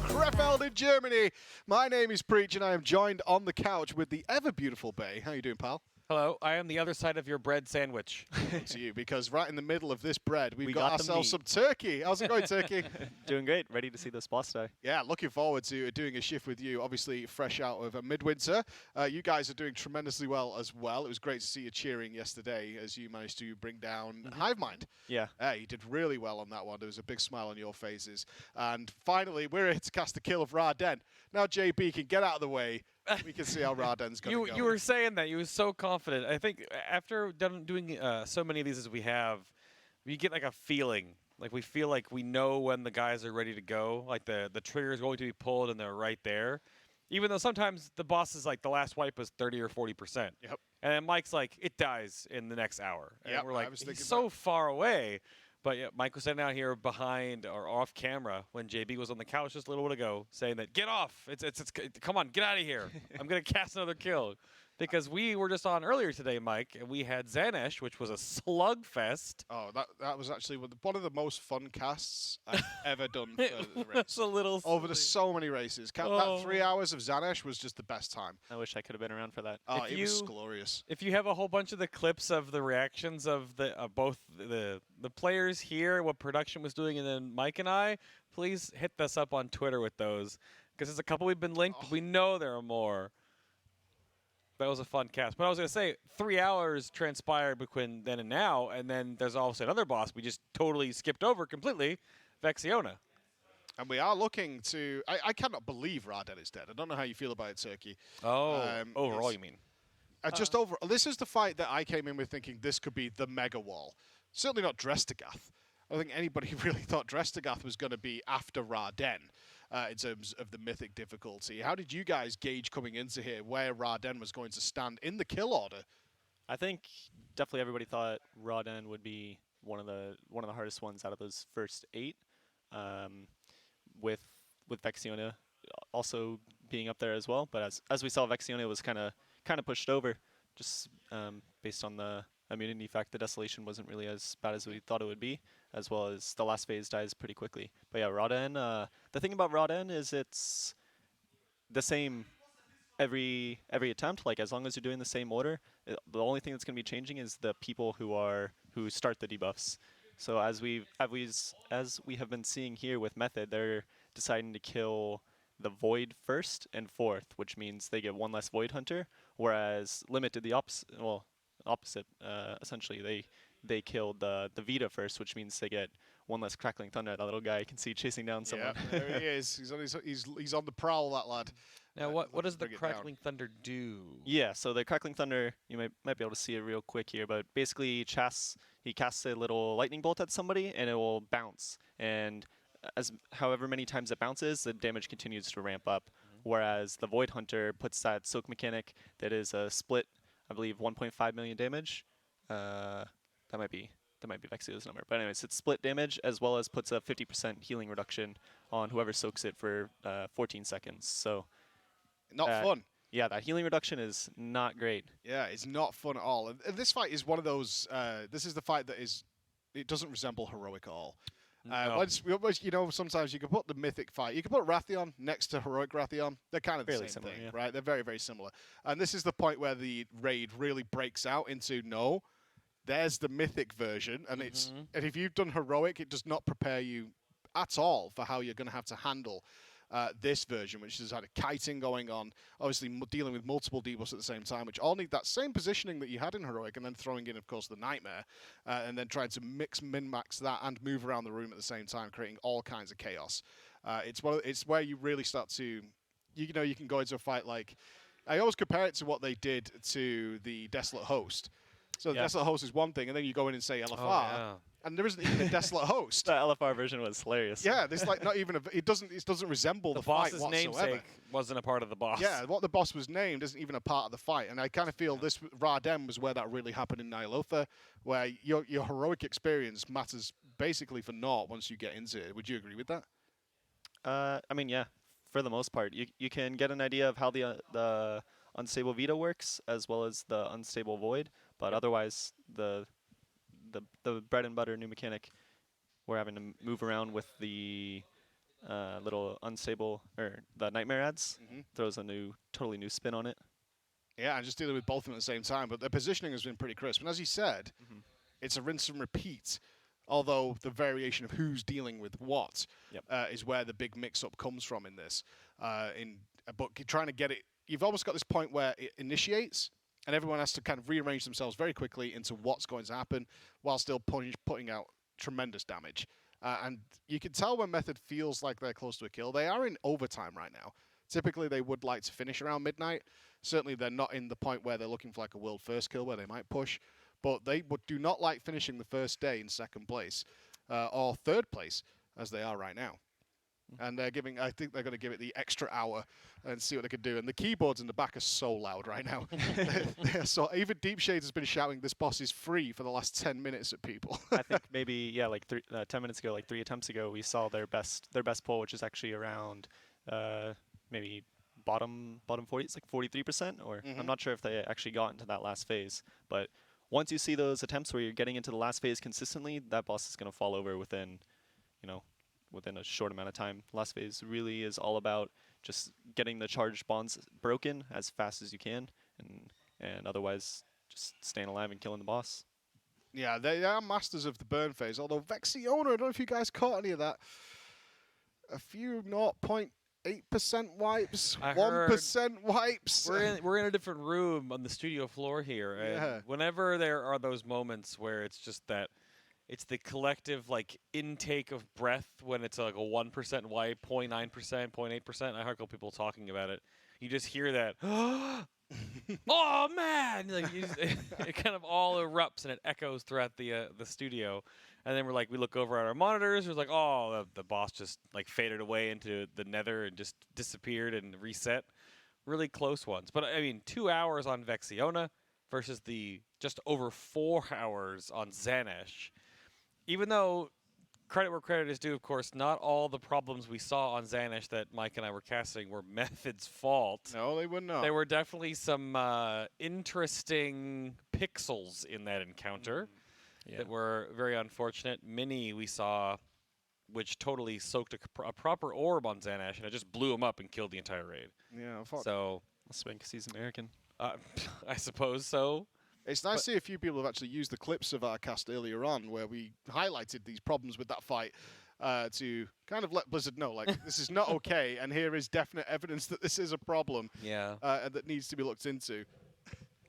Krefeld in Germany. My name is Preach, and I am joined on the couch with the ever beautiful Bay. How you doing, pal? Hello, I am the other side of your bread sandwich. To you, because right in the middle of this bread, we've We got got the ourselves some meat. turkey. How's it going, turkey? Doing great. Ready to see this boss day. Yeah, looking forward to doing a shift with you. Obviously, fresh out of Midwinter. You guys are doing tremendously well as well. It was great to see you cheering yesterday as you managed to bring down Hivemind. Yeah. You did really well on that one. There was a big smile on your faces. And finally, we're here to cast the kill of Ra Den. Now JB can get out of the way We can see how Raden's going to go. You were saying that you were so confident. I think after doing so many of these as we have, you get like a feeling. Like we feel like we know when the guys are ready to go. Like the trigger is going to be pulled and they're right there. Even though sometimes the boss is like the last wipe was 30 or 40%. Yep. And then Mike's like, it dies in the next hour. And Yep, we're I like, was he's thinking so that. far away. But yeah, Mike was sitting out here behind or off camera when JB was on the couch just a little bit ago saying that, get off. Come on, get out of here. I'm going to cast another kill. Because we were just on earlier today, Mike, and we had Zanesh, which was a slugfest. Oh, that was actually one of the most fun casts I've ever done for the race. It's a little Over the silly. so many races. Oh. That 3 hours of Zanesh was just the best time. I wish I could have been around for that. Oh, If it was you- glorious. If you have a whole bunch of the clips of the reactions of both the players here, what production was doing, and then Mike and I, please hit us up on Twitter with those. Because there's a couple we've been linked, but we know there are more. That was a fun cast. But I was going to say, 3 hours transpired between then and now, and then there's also another boss we just totally skipped over completely, Vexiona. And we are looking to... I cannot believe Raden is dead. I don't know how you feel about it, Turkey. Oh, overall it's- you mean? Just over... This is the fight that I came in with thinking this could be the mega wall. Certainly not Drestagath. I don't think anybody really thought Drestagath was going to be after Raden in terms of the mythic difficulty. How did you guys gauge coming into here where Raden was going to stand in the kill order? I think definitely everybody thought Raden would be one of the hardest ones out of those first 8. With Vexiona also being up there as well, but as we saw, Vexiona was kind of pushed over, just based on the immunity fact. The Desolation wasn't really as bad as we thought it would be, as well as the last phase dies pretty quickly. But yeah, Raden. The thing about Raden is it's the same every attempt. Like as long as you're doing the same order, the only thing that's going to be changing is the people who start the debuffs. So as we have been seeing here with Method, they're deciding to kill the Void first and fourth, which means they get one less Void Hunter. Whereas Limit did the opposite. Essentially, they killed the Vita first, which means they get one less Crackling Thunder. That little guy you can see chasing down someone. Yeah, there he is. He's on the prowl, that lad. Now, what does the bring it down. Crackling Thunder do? Yeah, so the Crackling Thunder, you might be able to see it real quick here, but basically he casts a little lightning bolt at somebody and it will bounce. And however many times it bounces, the damage continues to ramp up. Whereas the Void Hunter puts that soak mechanic that is a split, I believe 1.5 million damage. That might be Vexio's number. But anyways, it's split damage as well as puts a 50% healing reduction on whoever soaks it for 14 seconds. So Not fun. yeah, that healing reduction is not great. Yeah, it's not fun at all. And this fight is one of those... this is the fight that is... It doesn't resemble Heroic at all. No. Sometimes you can put the Mythic fight. You can put Rathion next to Heroic Rathion. They're kind of the Fairly same similar, thing, yeah. right? They're very, very similar. And this is the point where the raid really breaks out into, no, there's the Mythic version. And and if you've done Heroic, it does not prepare you at all for how you're going to have to handle this version, which has had a kiting going on, obviously dealing with multiple debuffs at the same time, which all need that same positioning that you had in Heroic, and then throwing in, of course, the Nightmare, and then trying to min-max that and move around the room at the same time, creating all kinds of chaos. It's where you really start to, you can go into a fight like, I always compare it to what they did to the Desolate Host. So the Yeah. Desolate Host is one thing, and then you go in and say LFR, yeah. and there isn't even a Desolate Host. The LFR version was hilarious. Yeah, there's like not even it doesn't resemble The the fight boss's whatsoever. namesake wasn't a part of the boss. Yeah, what the boss was named isn't even a part of the fight, and I kind of feel this Raden was where that really happened in Ny'alotha, where your heroic experience matters basically for naught once you get into it. Would you agree with that? I mean, yeah, for the most part, you can get an idea of how the unstable Vita works as well as the unstable Void, but otherwise the bread and butter new mechanic, we're having to move around with the little unstable or the Nightmare adds throws a totally new spin on it. Yeah, and just dealing with both of them at the same time, but the positioning has been pretty crisp. And as you said, it's a rinse and repeat. Although the variation of who's dealing with what is where the big mix-up comes from in this. But trying to get it, you've almost got this point where it initiates, and everyone has to kind of rearrange themselves very quickly into what's going to happen, while still putting out tremendous damage. And you can tell when Method feels like they're close to a kill. They are in overtime right now. Typically, they would like to finish around midnight. Certainly, they're not in the point where they're looking for like a world first kill where they might push, but they do not like finishing the first day in second place or third place as they are right now. And they're giving, I think they're going to give it the extra hour and see what they can do. And the keyboards in the back are so loud right now. So even Deep Shades has been shouting, "This boss is free" for the last 10 minutes at people. I think maybe, yeah, like 10 minutes ago, like 3 attempts ago, we saw their best pull, which is actually around maybe bottom 40. It's like 43%, or I'm not sure if they actually got into that last phase. But once you see those attempts where you're getting into the last phase consistently, that boss is going to fall over within, within a short amount of time. Last phase really is all about just getting the charged bonds broken as fast as you can, and otherwise just staying alive and killing the boss. Yeah, they are masters of the burn phase. Although Vexiona, I don't know if you guys caught any of that. A few 0.8% wipes, 1% wipes. We're in a different room on the studio floor here, and whenever there are those moments where it's just that. It's the collective like intake of breath when it's like a 1% wipe, 0.9%, 0.8%. I heard a couple people talking about it. You just hear that, oh man! Like it kind of all erupts and it echoes throughout the studio. And then we look over at our monitors. It's like, oh, the boss just like faded away into the nether and just disappeared and reset. Really close ones. But I mean, 2 hours on Vexiona versus the just over 4 hours on Xanesh. Even though credit where credit is due, of course, not all the problems we saw on Xanesh that Mike and I were casting were Method's fault. No, they were not. There were definitely some interesting pixels in that encounter that were very unfortunate. Mini we saw, which totally soaked a proper orb on Xanesh, and it just blew him up and killed the entire raid. Yeah, so that's because he's American. I suppose so. It's nice to see a few people have actually used the clips of our cast earlier on where we highlighted these problems with that fight to kind of let Blizzard know, like, this is not okay, and here is definite evidence that this is a problem that needs to be looked into.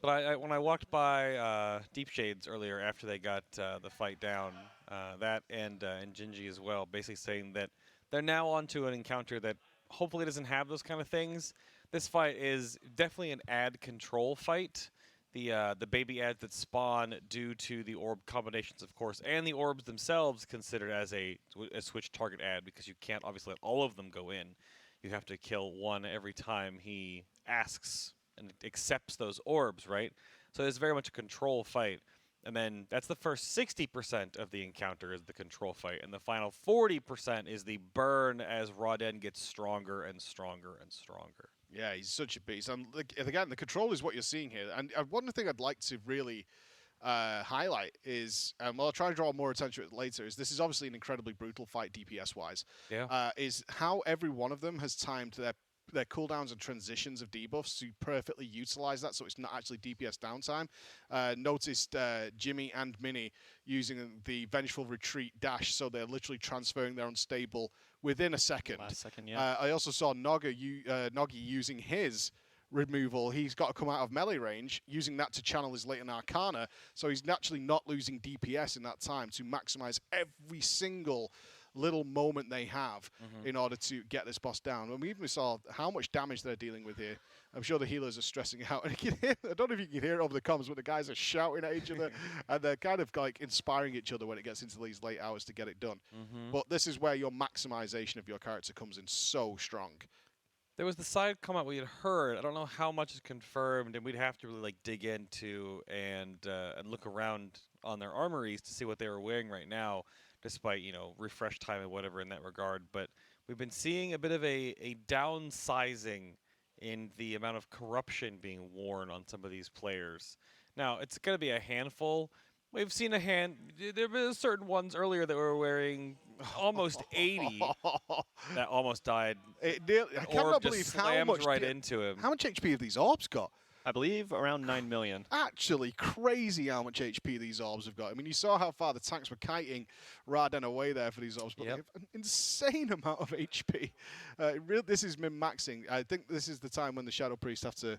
But when I walked by Deep Shades earlier after they got the fight down, that and Gingy as well, basically saying that they're now onto an encounter that hopefully doesn't have those kind of things. This fight is definitely an ad control fight. The baby ads that spawn due to the orb combinations, of course, and the orbs themselves considered as a switch target ad because you can't obviously let all of them go in. You have to kill one every time he asks and accepts those orbs, right? So it's very much a control fight. And then that's the first 60% of the encounter is the control fight. And the final 40% is the burn as Rawden gets stronger and stronger and stronger. Yeah, he's such a beast. And again, the control is what you're seeing here. And one thing I'd like to really highlight is, I'll try to draw more attention to it later, is this is obviously an incredibly brutal fight DPS-wise. Yeah. Is how every one of them has timed their cooldowns and transitions of debuffs to perfectly utilize that, so it's not actually DPS downtime. Noticed Jimmy and Mini using the Vengeful Retreat dash, so they're literally transferring their unstable within a second. Last second, yeah. I also saw Noggy using his removal. He's got to come out of melee range, using that to channel his Latent Arcana, so he's naturally not losing DPS in that time to maximize every single little moment they have in order to get this boss down. And we even saw how much damage they're dealing with here. I'm sure the healers are stressing out. And you can hear, I don't know if you can hear it over the comms, but the guys are shouting at each other and they're kind of like inspiring each other when it gets into these late hours to get it done. But this is where your maximization of your character comes in so strong. There was the side comment we had heard. I don't know how much is confirmed, and we'd have to really like dig into and look around on their armories to see what they were wearing right now, despite, refresh time and whatever in that regard. But we've been seeing a bit of a downsizing in the amount of corruption being worn on some of these players. Now, it's going to be a handful. We've seen there have been certain ones earlier that were wearing almost 80 that almost died. I cannot believe how much right into him. How much HP have these orbs got? I believe around 9 million. Actually crazy how much HP these orbs have got. I mean, you saw how far the tanks were kiting Rawden away there for these orbs, but they have an insane amount of HP. This is min-maxing. I think this is the time when the Shadow Priests have to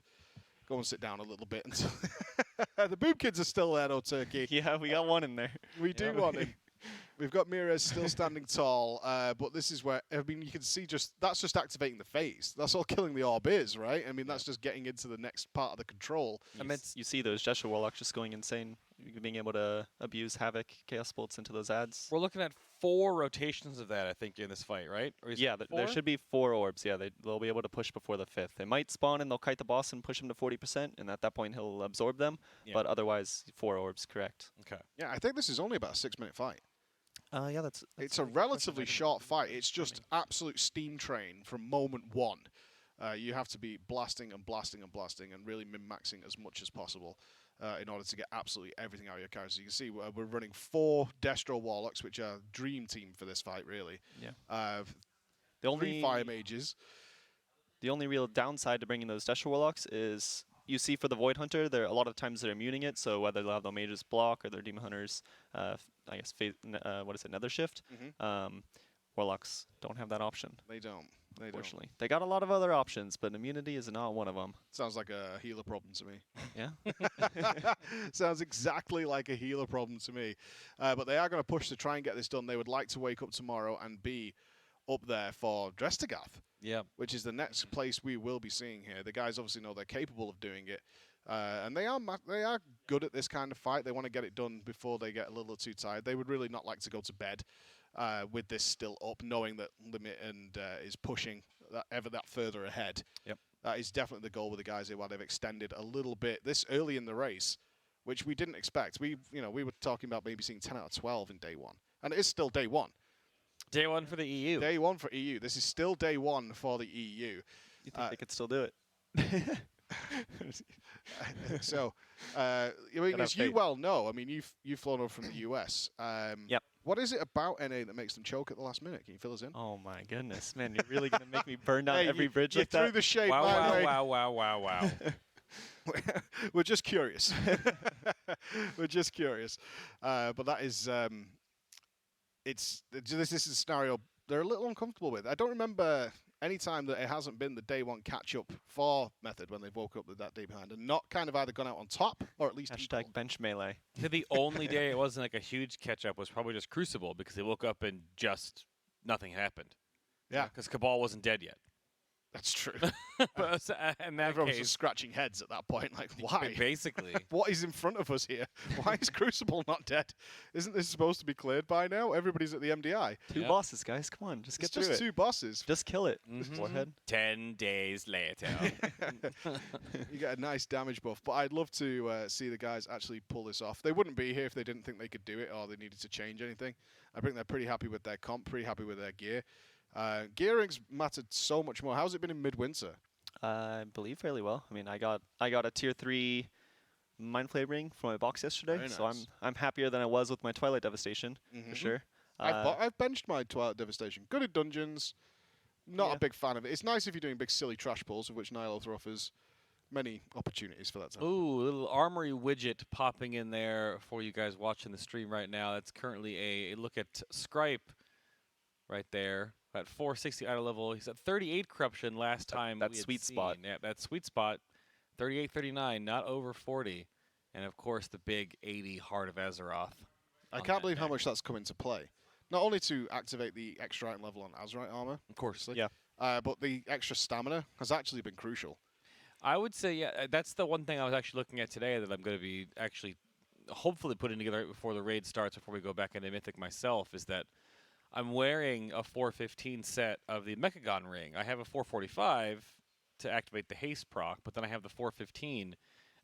go and sit down a little bit. Until the Boob Kids are still there, though, Turkey. Yeah, we got one in there. We do want him. We've got Mirez still standing tall, but this is where, I mean, you can see that's just activating the phase. That's all killing the orb is, right? I mean, that's just getting into the next part of the control. You see those Gesture Warlocks just going insane, being able to abuse Havoc, Chaos Bolts into those ads. We're looking at 4 rotations of that, I think, in this fight, right? Or is Yeah, it there 4? should be 4 orbs. Yeah, they'll be able to push before the 5th. They might spawn and they'll kite the boss and push him to 40%, and at that point he'll absorb them. Yeah. But otherwise, 4 orbs, correct. Okay. Yeah, I think this is only about a 6-minute fight. Yeah, that's It's a relatively short fight. It's just absolute steam train from moment one. You have to be blasting and blasting and blasting and really min-maxing as much as possible in order to get absolutely everything out of your character. You can see we're running 4 Destro Warlocks, which are dream team for this fight, really. Yeah. 3 Fire Mages. The only real downside to bringing those Destro Warlocks is you see for the Void Hunter, a lot of times they're immuning it, so whether they'll have the Mages block or their Demon Hunters, I guess, Nether Shift, Warlocks don't have that option. They don't. They don't. Unfortunately. They got a lot of other options, but immunity is not one of them. Sounds like a healer problem to me. Yeah? Sounds exactly like a healer problem to me. But they are going to push to try and get this done. They would like to wake up tomorrow and be up there for Drestagath. Yeah. Which is the next place we will be seeing here. The guys obviously know they're capable of doing it. And they are good at this kind of fight. They want to get it done before they get a little too tired. They would really not like to go to bed with this still up, knowing that Limit and is pushing that further ahead. Yep. That is definitely the goal with the guys here, while they've extended a little bit this early in the race, which we didn't expect. We were talking about maybe seeing 10 out of 12 in day one. And it is still day one. Day 1 for the EU. Day 1 for EU. This is still day 1 for the EU. You think they could still do it? So, I mean, as you well know, I mean, you've flown over from the US. Yep. What is it about NA that makes them choke at the last minute? Can you fill us in? Oh my goodness, man! You're really gonna make me burn down every bridge you like threw that? the shade Wow, my wow, way. wow, wow, wow, wow. We're just curious. We're just curious. But that is, this is a scenario they're a little uncomfortable with. I don't remember any time that it hasn't been the day 1 catch-up for Method when they've woke up with that day behind and not kind of either gone out on top or at least Hashtag equal. bench melee. The only day it wasn't like a huge catch-up was probably just Crucible, because they woke up and just nothing happened. Yeah. Because Cabal wasn't dead yet. That's true. But in that Everyone was case, just scratching heads at that point, like, why? basically. What is in front of us here? Why is Crucible not dead? Isn't this supposed to be cleared by now? Everybody's at the MDI. 2 Yep. bosses, guys. Come on, just It's get through just it. 2 bosses. Just kill it. Mhm. Warhead. 10 days later. You get a nice damage buff, but I'd love to see the guys actually pull this off. They wouldn't be here if they didn't think they could do it or they needed to change anything. I think they're pretty happy with their comp, pretty happy with their gear. Gearing's mattered so much more. How's it been in midwinter? I believe fairly well. I mean, I got a tier 3 Mind Flame ring for my box yesterday, Very so nice. I'm happier than I was with my Twilight Devastation for sure. I've benched my Twilight Devastation. Good at dungeons. Not Yeah. a big fan of it. It's nice if you're doing big silly trash pulls, of which Ny'alotha offers many opportunities for that. To happen. Ooh, a little armory widget popping in there for you guys watching the stream right now. That's currently a look at Scripe right there. At 460 idle level. He's at 38 corruption last time. that we had sweet spot. seen. Yeah, that sweet spot. 38, 39, not over 40. And of course, the big 80 Heart of Azeroth. I on can't that believe how deck. much that's come into play. Not only to activate the extra item level on Azerite armor, Of course. Yeah. but the extra stamina has actually been crucial. I would say, yeah, that's the one thing I was actually looking at today that I'm going to be actually hopefully putting together right before the raid starts, before we go back into Mythic myself, is that I'm wearing a 415 set of the Mechagon ring. I have a 445 to activate the haste proc, but then I have the 415.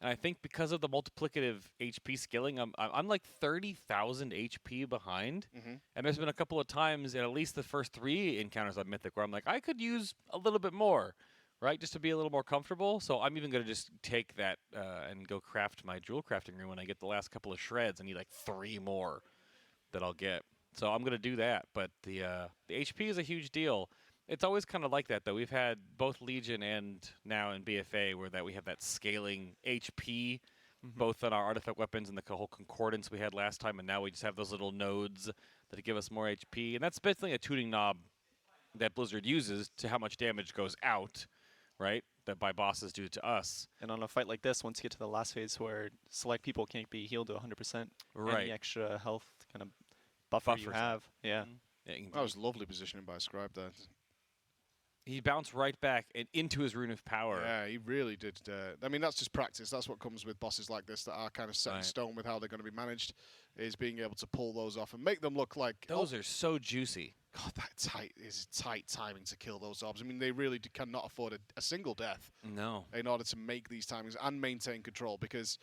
And I think because of the multiplicative HP skilling, I'm like 30,000 HP behind. And there's been a couple of times in at least the first 3 encounters on Mythic where I'm like, I could use a little bit more, right? Just to be a little more comfortable. So I'm even going to just take that and go craft my jewel crafting room when I get the last couple of shreds. I need like 3 more that I'll get. So I'm going to do that. But the HP is a huge deal. It's always kind of like that, though. We've had both Legion and now in BFA where that we have that scaling HP, both on our artifact weapons and the whole concordance we had last time, and now we just have those little nodes that give us more HP. And that's basically a tuning knob that Blizzard uses to how much damage goes out, right, that by bosses do to us. And on a fight like this, once you get to the last phase where select people can't be healed to 100%, Right. any extra health kind of buffer you Buffer have. zone. Yeah. Mhm. Yeah, That was lovely positioning by Scribe there. he bounced right back and into his rune of power. Yeah, he really did. I mean, that's just practice. That's what comes with bosses like this that are kind of set in Right. stone with how they're going to be managed, is being able to pull those off and make them look like... Those are so juicy. God, that is tight timing to kill those orbs. I mean, they really cannot afford a single death No. in order to make these timings and maintain control, because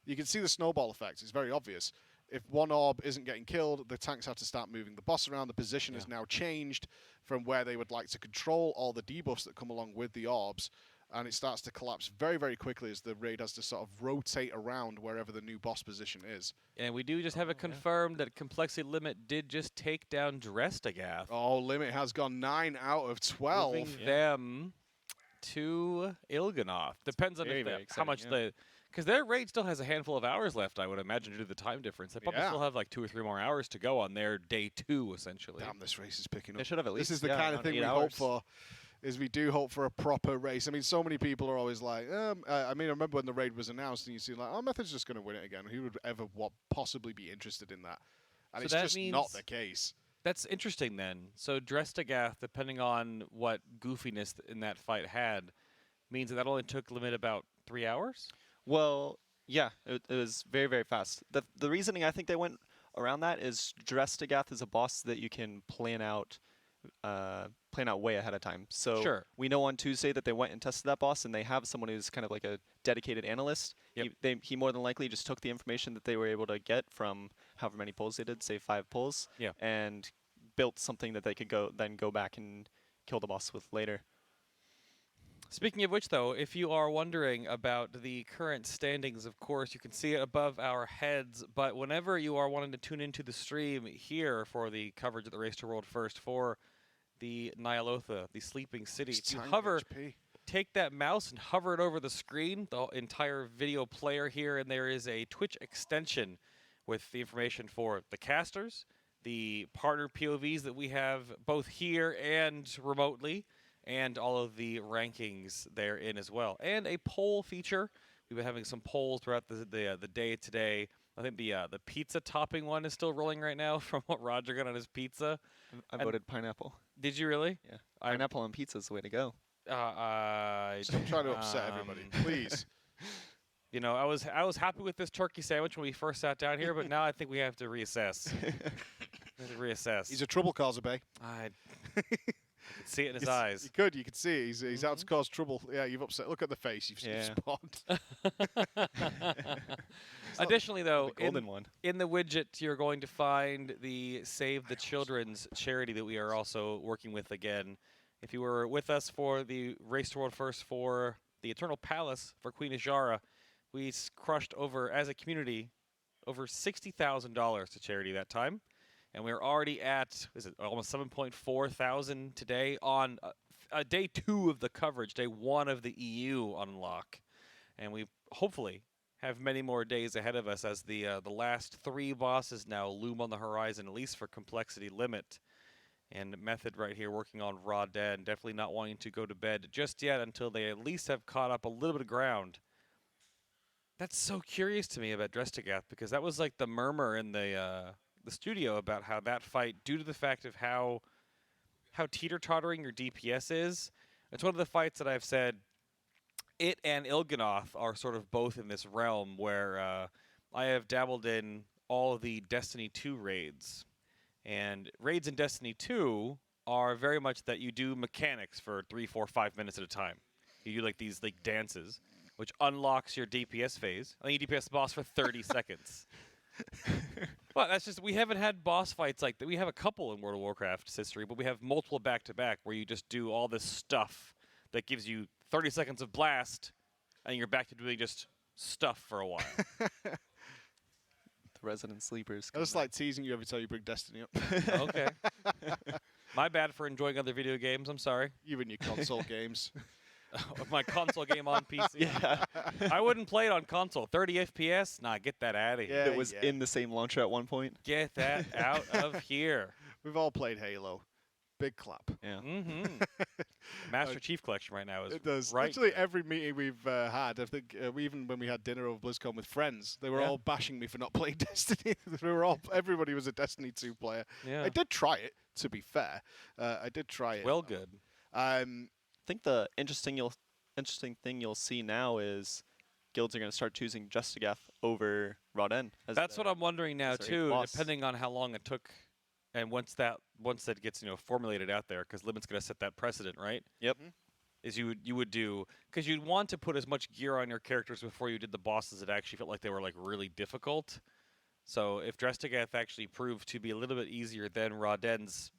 you can see the snowball effect. It's very obvious. If one orb isn't getting killed, the tanks have to start moving the boss around. The position is now changed from where they would like to control all the debuffs that come along with the orbs, and it starts to collapse very, very quickly as the raid has to sort of rotate around wherever the new boss position is. And we do just have it confirmed that Complexity Limit did just take down Drestagath. Oh, Limit has gone 9 out of 12. Moving them to Il'gynoth. Depends on Very, if very how much exciting, they... Because their raid still has a handful of hours left, I would imagine, due to the time difference. They probably Yeah. still have like 2 or 3 more hours to go on their day 2, essentially. Damn, this race is picking up. They should have at least. This is the yeah, kind of around thing 8 we hours. hope for, is we do hope for a proper race. I mean, so many people are always like, I mean, I remember when the raid was announced and you see like, oh, Method's just going to win it again. Who would ever possibly be interested in that? And So it's that just not means- the case. That's interesting then. So Drestagath, depending on what goofiness in that fight had, means that only took Limit about 3 hours? Well, yeah, it was very, very fast. The reasoning I think they went around that is Drestagath is a boss that you can plan out way ahead of time. So Sure. we know on Tuesday that they went and tested that boss, and they have someone who's kind of like a dedicated analyst. Yep. He more than likely just took the information that they were able to get from however many polls they did, say 5 polls, Yeah. and built something that they could go back and kill the boss with later. Speaking of which, though, if you are wondering about the current standings, of course, you can see it above our heads. But whenever you are wanting to tune into the stream here for the coverage of the Race to World First for the Ny'alotha, the Sleeping City, It's if you tank hover, HP. take that mouse and hover it over the screen, the entire video player here, and there is a Twitch extension with the information for the casters, the partner POVs that we have both here and remotely, and all of the rankings therein as well, and a poll feature. We've been having some polls throughout the day today. I think the pizza topping one is still rolling right now from what Roger got on his pizza. I And- voted pineapple. Did you really? Yeah, I- pineapple on pizza is the way to go. Stop trying to upset everybody, please. You know, I was happy with this turkey sandwich when we first sat down here, but now I think we have to reassess. We have to reassess. He's a trouble causer, Bay. I could see it in his eyes. You could see it. He's out to cause trouble. Yeah, you've upset. Look at the face you've Yeah. spawned. Additionally, though, The golden one. in the widget, you're going to find the Save the Children's charity that we are also working with again. If you were with us for the Race to World First for the Eternal Palace for Queen Ajara, we crushed over, as a community, over $60,000 to charity that time. And we're already at, almost 7.4 thousand today on day 2 of the coverage, day 1 of the EU unlock. And we hopefully have many more days ahead of us as the last 3 bosses now loom on the horizon, at least for Complexity Limit. And Method right here working on Raw Dead, definitely not wanting to go to bed just yet until they at least have caught up a little bit of ground. That's so curious to me about Drestagath, because that was like the murmur in the studio about how that fight, due to the fact of how teeter-tottering your DPS is, it's one of the fights that I've said it and Il'gynoth are sort of both in this realm where I have dabbled in all of the Destiny 2 raids. And raids in Destiny 2 are very much that you do mechanics for 3, 4, 5 minutes at a time. You do like these like dances, which unlocks your DPS phase. I think you DPS the boss for 30 seconds. But that's just, we haven't had boss fights like that. We have a couple in World of Warcraft's history, but we have multiple back-to-back where you just do all this stuff that gives you 30 seconds of blast, and you're back to doing just stuff for a while. The resident sleepers. I just like teasing you every time you bring Destiny up. Okay. My bad for enjoying other video games. I'm sorry. You and your console games. My console game on PC. Yeah. I wouldn't play it on console. 30 FPS? Nah, get that out of here. Yeah. That was in the same launcher at one point. Get that out of here. We've all played Halo. Big clap. Yeah. Mm-hmm. Master Chief Collection right now is It does. right Literally good. every meeting we've had, I think even when we had dinner over BlizzCon with friends, they were Yeah. all bashing me for not playing Destiny. Everybody was a Destiny 2 player. Yeah. I did try it, to be fair. I did try it. Well good. I think the interesting thing you'll see now is guilds are going to start choosing Justigath over Rauden. That's what I'm wondering now as their eighth too, boss. depending on how long it took, and once that gets formulated out there, because Limit's going to set that precedent, right? Yep. Is you would do, because you'd want to put as much gear on your characters before you did the bosses that actually felt like they were like really difficult. So if Justigath actually proved to be a little bit easier than Rauden's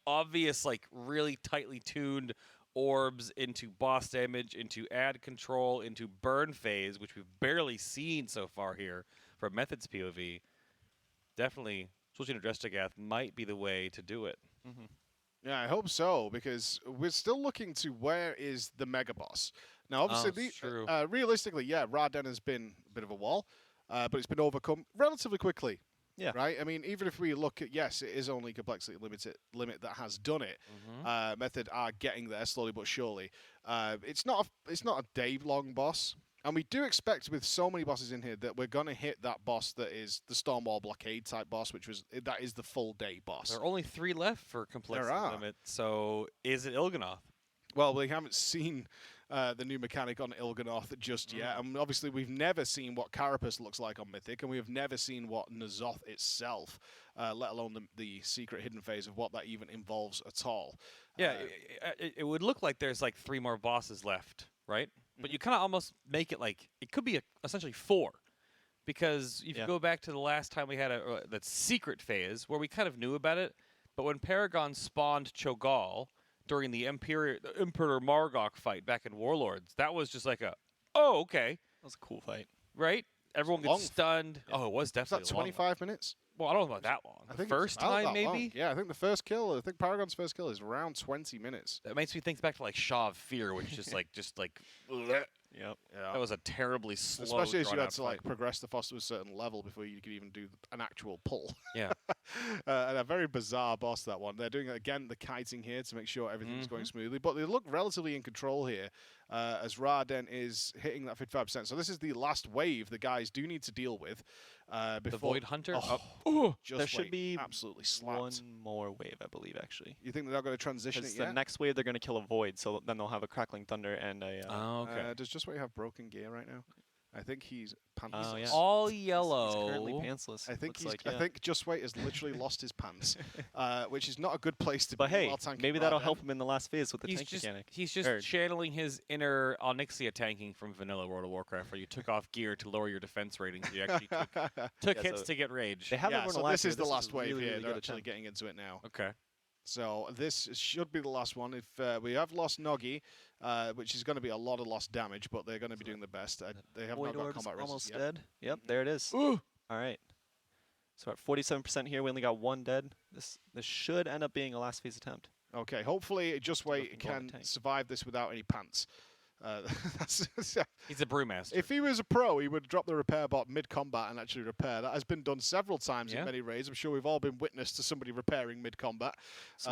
obvious, like really tightly tuned orbs into boss damage, into ad control, into burn phase, which we've barely seen so far here from Method's POV, definitely switching to Justigath might be the way to do it. Yeah, I hope so, because we're still looking to where is the mega boss. Now, obviously, it's true. realistically, yeah, Rauden has been a bit of a wall, but it's been overcome relatively quickly. Yeah. Right. I mean, even if we look at, yes, it is only complexity limit that has done it. Method are getting there slowly but surely. It's not a day-long boss, and we do expect with so many bosses in here that we're gonna hit that boss that is the Stormwall Blockade type boss, that is the full day boss. There are only 3 left for complexity are. limit. So is it Il'gynoth? Well, we haven't seen the new mechanic on Il'gynoth just yet. And obviously, we've never seen what Carapace looks like on Mythic, and we have never seen what Ny'alotha itself, let alone the secret hidden phase of what that even involves at all. Yeah, it would look like there's like 3 more bosses left, right? But you kind of almost make it like it could be essentially 4. Because if you go back to the last time we had that secret phase, where we kind of knew about it, but when Paragon spawned Cho'Gall during the Emperor Margok fight back in Warlords, that was just like okay, That was a cool fight. right? Everyone long gets stunned. Oh, it was Is that definitely a long one. 25 minutes? Well, I don't know about that long. I The think first it's about time, that maybe? long. Yeah, I think Paragon's first kill is around 20 minutes. That makes me think back to like Shaw of Fear, which is just like Yep. Yeah. that was a terribly slow. Especially as you had drawn-out to like fight. progress the boss to a certain level before you could even do an actual pull. Yeah. And a very bizarre boss, that one. They're doing, again, the kiting here to make sure everything's going smoothly. But they look relatively in control here as Rauden is hitting that 55%. So this is the last wave the guys do need to deal with. The Before Void Hunter. Just There should wait, be absolutely slapped. one more wave, I believe, actually. You think they're not going to transition it Because yet? the next wave they're going to kill a void, so then they'll have a crackling thunder and a. Okay. Does Just Wait have broken gear right now? I think he's pantsless. Oh, yeah. All He's yellow. currently pantsless. I think looks like, I think Just Wait has literally lost his pants, which is not a good place to But be. hey, while tanking maybe that'll Rauden. help him in the last phase with the He's tank just mechanic. he's just Or- channeling his inner Onyxia tanking from vanilla World of Warcraft, where you took off gear to lower your defense ratings. You actually took Yeah, hits so to get rage. They haven't Yeah, run so a lap this here. is the last wave really, here. really They're good actually attempt. getting into it now. Okay. So this should be the last one. If we have lost Noggy, which is going to be a lot of lost damage, but they're going to be doing the best. They have not Void got Orb's combat almost resistance yet. dead. Yep, there it is. Ooh. All right. So at 47% here, we only got 1 dead. This should end up being a last phase attempt. Okay, hopefully Just Wait Nothing going can to tank. survive this without any pants. He's a brewmaster. If he was a pro, he would drop the repair bot mid-combat and actually repair. That has been done several times Yeah. in many raids. I'm sure we've all been witness to somebody repairing mid-combat. So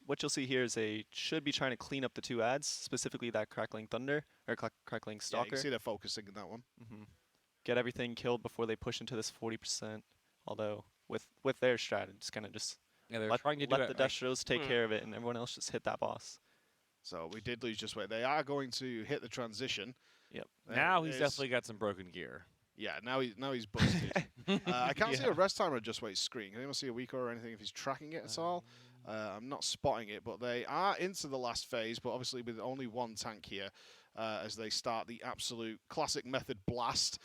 what you'll see here is they should be trying to clean up the 2 ads, specifically that crackling thunder or crackling Yeah, you stalker. can see they're focusing in that one. Get everything killed before they push into this 40%. Although with their strat, it's kind of just yeah, they're let, trying to do let it. the Destros take care of it, and everyone else just hit that boss. So we did lose Just Wait. They are going to hit the transition. Yep. Now he's There's- definitely got some broken gear. Yeah, now he's busted. I can't see a rest timer on Just Wait's screen. Can anyone see a weaker or anything if he's tracking it at all? I'm not spotting it, but they are into the last phase, but obviously with only 1 tank here as they start the absolute classic method blast.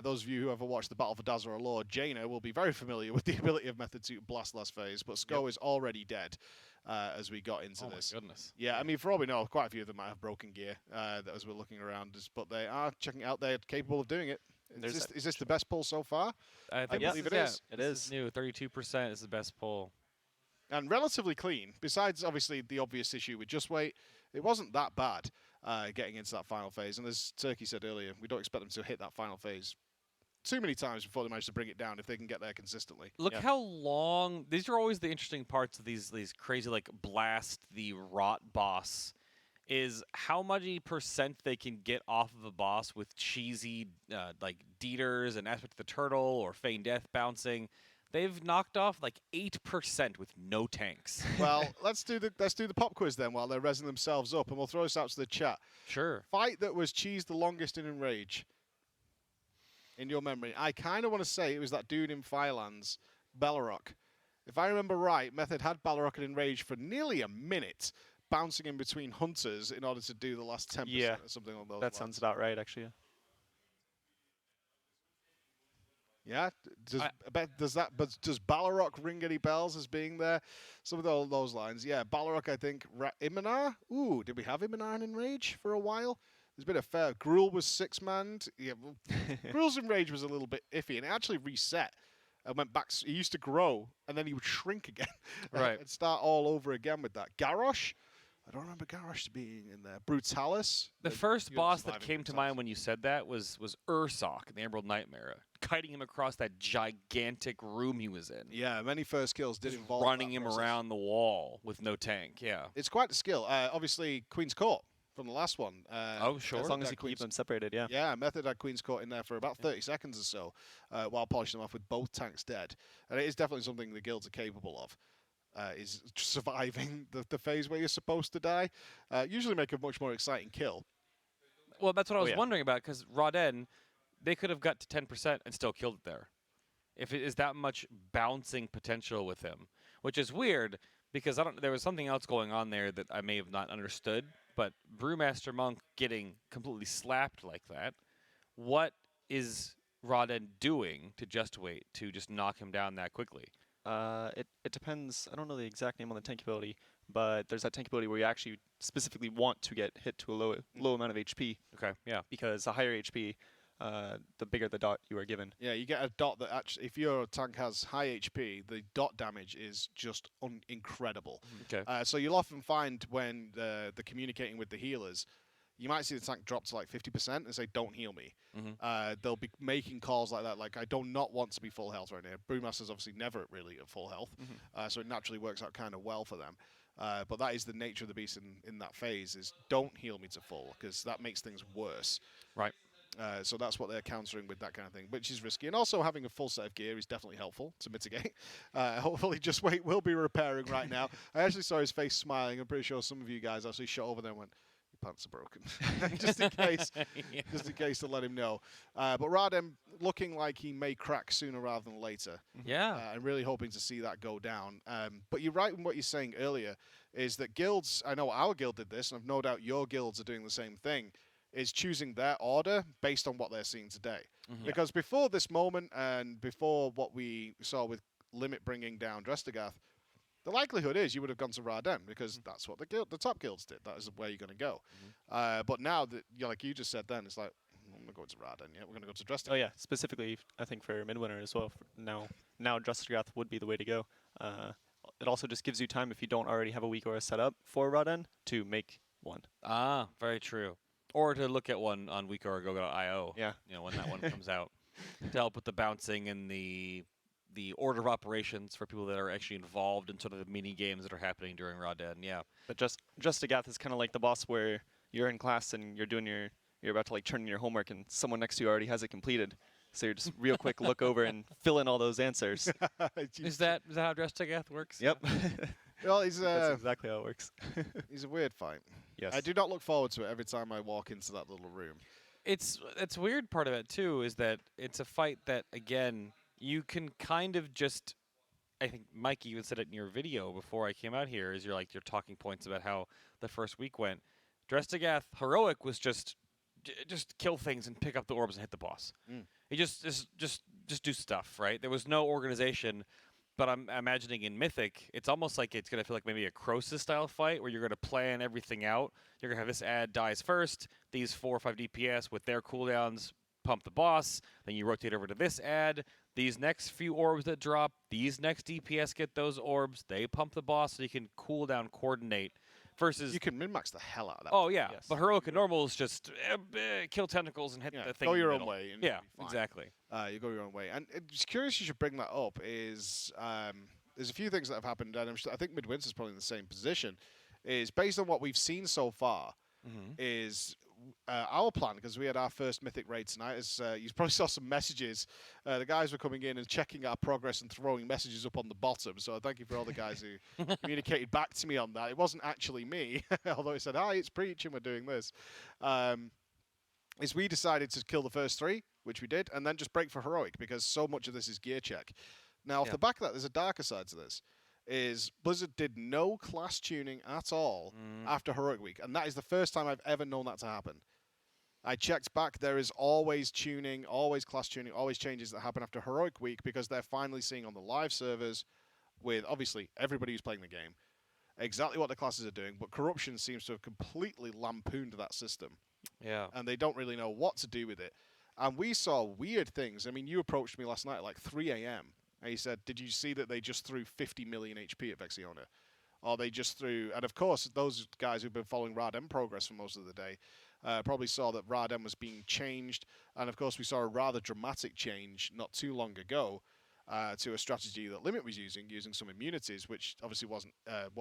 Those of you who ever watched the Battle for Dazzler or Lord, Jaina will be very familiar with the ability of Method to blast last phase, but Sko is already dead as we got into this. My goodness. Yeah, I mean, for all we know, quite a few of them might have broken gear as we're looking around, but they are checking out. They're capable of doing it. Is this the best pull so far? I think yeah, this believe it yeah, is. It this is. new. 32% is the best pull. And relatively clean. Besides, obviously, the obvious issue with Just Wait, it wasn't that bad getting into that final phase. And as Turkey said earlier, we don't expect them to hit that final phase too many times before they manage to bring it down if they can get there consistently. Look how long. These are always the interesting parts of these crazy like blast the rot boss. Is how much percent they can get off of a boss with cheesy like Dieters and Aspect of the Turtle or Feign Death bouncing. They've knocked off like 8% with no tanks. Well, let's do the pop quiz then while they're rezzing themselves up, and we'll throw this out to the chat. Sure. Fight that was cheese the longest in Enrage. In your memory, I kind of want to say it was that dude in Firelands, Balrog. If I remember right, Method had Balrog in Enrage for nearly a minute, bouncing in between hunters in order to do the last 10% or something along those lines. That sounds about right, actually. Yeah, does Balrog ring any bells as being there? Some of those lines. Yeah, Balrog, I think. Iminar? Ooh, did we have Iminar in Enrage for a while? There's been a fair. Gruul was 6-manned. Yeah, well, Gruul's Enrage was a little bit iffy, and it actually reset and went back. He used to grow, and then he would shrink again. Right. And start all over again with that. Garrosh? I don't remember Garrosh being in there. Brutalis? The first boss that came to mind when you said that was Ursoc in the Emerald Nightmare, kiting him across that gigantic room he was in. Yeah, many first kills did involve running him around the wall with no tank. Yeah, it's quite the skill. Obviously, Queen's Court from the last one. Oh, sure. As long as you keep them separated, yeah. Yeah, Method had Queen's Court in there for about 30 seconds or so while polishing them off with both tanks dead. And it is definitely something the guilds are capable of. Is surviving the phase where you're supposed to die. Usually make a much more exciting kill. Well, that's what I was wondering about, because Raden, they could have got to 10% and still killed it there. If it is that much bouncing potential with him, which is weird, because there was something else going on there that I may have not understood, but Brewmaster Monk getting completely slapped like that, what is Raden doing to just knock him down that quickly? It depends. I don't know the exact name on the tank ability, but there's that tank ability where you actually specifically want to get hit to a low amount of HP. Okay, yeah. Because the higher HP, the bigger the dot you are given. Yeah, you get a dot that actually, if your tank has high HP, the dot damage is just incredible. Okay. So you'll often find when they're communicating with the healers, you might see the tank drop to like 50% and say, "Don't heal me." They'll be making calls like that, like, "I do not want to be full health right now." Brewmaster's obviously never really at full health, so it naturally works out kind of well for them. But that is the nature of the beast in that phase, is don't heal me to full, because that makes things worse. Right. So that's what they're countering with that kind of thing, which is risky. And also having a full set of gear is definitely helpful to mitigate. Hopefully Just Wait will be repairing right now. I actually saw his face smiling. I'm pretty sure some of you guys actually shot over there and went, "Pants are broken," just in case to let him know. But Raden looking like he may crack sooner rather than later. Yeah. I'm really hoping to see that go down. But you're right in what you're saying earlier, is that guilds, I know our guild did this, and I've no doubt your guilds are doing the same thing, is choosing their order based on what they're seeing today. Because before this moment and before what we saw with Limit bringing down Drestagath, the likelihood is you would have gone to Raden, because that's what the top guilds did. That is where you're going to go. But now, that like you just said then, it's like, I'm not going to Raden yet. We're going to go to Drestagath. Oh, yeah. Specifically, I think for Midwinter as well. Now Drestagath would be the way to go. It also just gives you time, if you don't already have a weak aura set up for Raden, to make one. Ah, very true. Or to look at one on weakorago.io. Yeah. When that one comes out, to help with the bouncing and the order of operations for people that are actually involved in sort of the mini games that are happening during Raden. Yeah. But Drestagath is kind of like the boss where you're in class and you're about to like turn in your homework, and someone next to you already has it completed. So you're just real quick look over and fill in all those answers. Is that how Drestagath works? Yep. Well, that's exactly how it works. He's a weird fight. Yes. I do not look forward to it every time I walk into that little room. It's weird part of it too, is that it's a fight that, again, you can kind of just, I think Mike even said it in your video before I came out here, is your talking points about how the first week went. Drestagath Heroic was just kill things and pick up the orbs and hit the boss. He just do stuff, right? There was no organization. But I'm imagining in Mythic, it's almost like it's going to feel like maybe a Croesus style fight where you're going to plan everything out. You're going to have this ad dies first, these 4 or 5 DPS with their cooldowns pump the boss, then you rotate over to this ad, these next few orbs that drop, these next DPS get those orbs, they pump the boss, so you can cooldown coordinate versus You can min-max the hell out of that. oh yeah, Yes. but heroic and normal is just kill tentacles and hit Yeah, the thing. go in the your own middle. way. And Yeah, you'll be fine. exactly. You go your own way. And it's curious you should bring that up. Is there's a few things that have happened, and I think Midwinter's probably in the same position. Is based on what we've seen so far. Is our plan, because we had our first Mythic raid tonight, is you probably saw some messages. The guys were coming in and checking our progress and throwing messages up on the bottom. So thank you for all the guys who communicated back to me on that. It wasn't actually me, although it said, "Hi, it's Preach, and we're doing this." Is we decided to kill the first 3, which we did, and then just break for heroic because so much of this is gear check. Now, off the back of that, there's a darker side to this. Is Blizzard did no class tuning at all after Heroic Week, and that is the first time I've ever known that to happen. I checked back, there is always tuning, always class tuning, always changes that happen after Heroic Week because they're finally seeing on the live servers with, obviously, everybody who's playing the game, exactly what the classes are doing, but Corruption seems to have completely lampooned that system. Yeah. And they don't really know what to do with it. And we saw weird things. I mean, you approached me last night at like 3 a.m. and you said, did you see that they just threw 50 million HP at Vexiona? Or they just threw... And of course, those guys who've been following RADM progress for most of the day probably saw that RADM was being changed. And of course, we saw a rather dramatic change not too long ago to a strategy that Limit was using some immunities, which obviously wasn't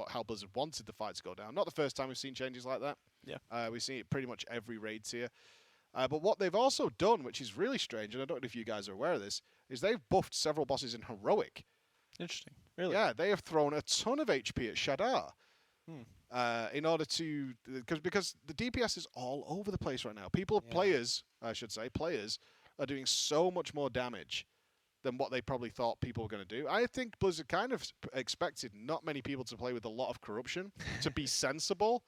how Blizzard wanted the fight to go down. Not the first time we've seen changes like that. Yeah. We've seen it pretty much every raid tier. But what they've also done, which is really strange, and I don't know if you guys are aware of this, is they've buffed several bosses in Heroic. Interesting. Really? Yeah, they have thrown a ton of HP at Shadar. In order to... Because the DPS is all over the place right now. Players, are doing so much more damage than what they probably thought people were going to do. I think Blizzard kind of expected not many people to play with a lot of corruption to be sensible.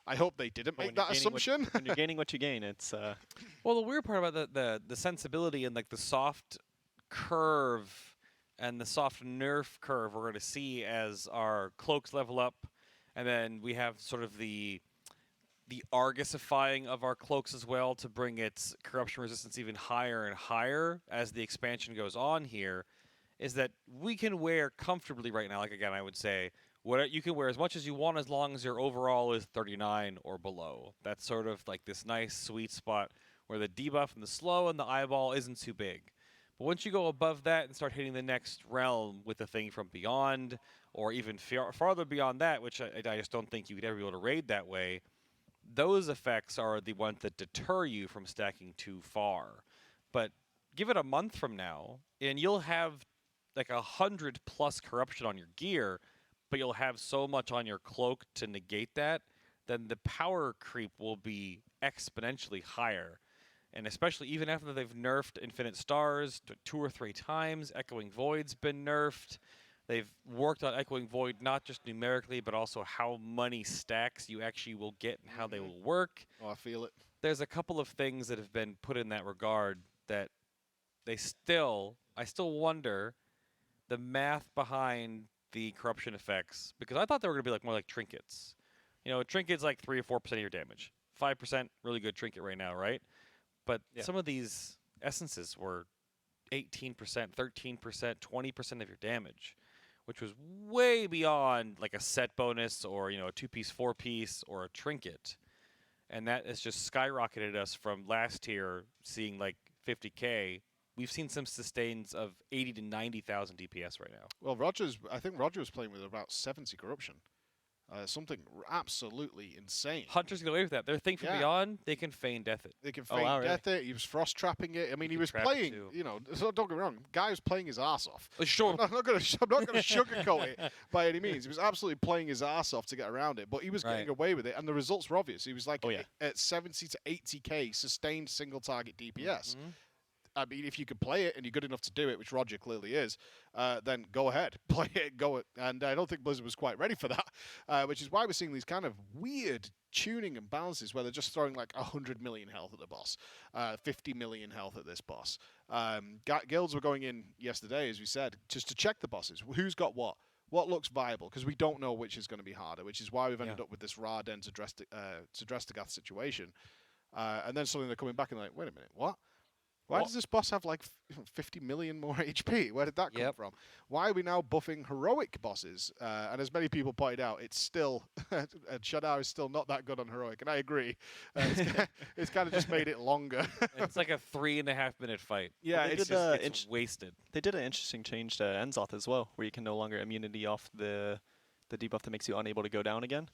I hope they didn't make that assumption. When you're gaining what you gain, it's... Well, the weird part about the sensibility and like the soft curve and the soft nerf curve we're going to see as our cloaks level up, and then we have sort of the Argusifying of our cloaks as well to bring its corruption resistance even higher and higher as the expansion goes on here, is that we can wear comfortably right now, like again I would say, what you can wear as much as you want as long as your overall is 39 or below. That's sort of like this nice sweet spot where the debuff and the slow and the eyeball isn't too big. But once you go above that and start hitting the next realm with the thing from beyond, or even farther beyond that, which I just don't think you could ever be able to raid that way, those effects are the ones that deter you from stacking too far. But give it a month from now, and you'll have like 100+ corruption on your gear, but you'll have so much on your cloak to negate that, then the power creep will be exponentially higher. And especially even after they've nerfed Infinite Stars 2 or 3 times, Echoing Void's been nerfed. They've worked on Echoing Void not just numerically, but also how many stacks you actually will get and how they will work. Oh, I feel it. There's a couple of things that have been put in that regard that I still wonder the math behind the corruption effects, because I thought they were going to be like more like trinkets. You know, a trinket's like 3 or 4% of your damage. 5%, really good trinket right now, right? But some of these essences were 18%, 13%, 20% of your damage, which was way beyond like a set bonus or, you know, a 2-piece, 4-piece, or a trinket. And that has just skyrocketed us from last tier, seeing like 50K. We've seen some sustains of 80 to 90,000 DPS right now. Well, I think Roger was playing with about 70 corruption. Something absolutely insane. Hunters get away with that. Their thing from beyond, they can feign death it. They can feign death it. He was frost trapping it. I mean, he was playing, you know, so don't get me wrong, guy was playing his ass off. Sure. I'm not going to sugarcoat it by any means. He was absolutely playing his ass off to get around it, but he was getting away with it, and the results were obvious. He was like at 70 to 80k sustained single target DPS. I mean, if you could play it and you're good enough to do it, which Roger clearly is, then go ahead, play it, go it. And I don't think Blizzard was quite ready for that, which is why we're seeing these kind of weird tuning and balances where they're just throwing like 100 million health at the boss, 50 million health at this boss. Guilds were going in yesterday, as we said, just to check the bosses. Who's got what? What looks viable? Because we don't know which is going to be harder, which is why we've ended up with this Raden to Drestagath situation. And then suddenly they're coming back and like, wait a minute, what? Why does this boss have like 50 million more HP? Where did that come from? Why are we now buffing heroic bosses? And as many people pointed out, it's still Shadar is still not that good on heroic, and I agree. It's kind of just made it longer. It's like a 3.5 minute fight. Yeah, Well, It's wasted. They did an interesting change to Enzoth as well, where you can no longer immunity off the debuff that makes you unable to go down again.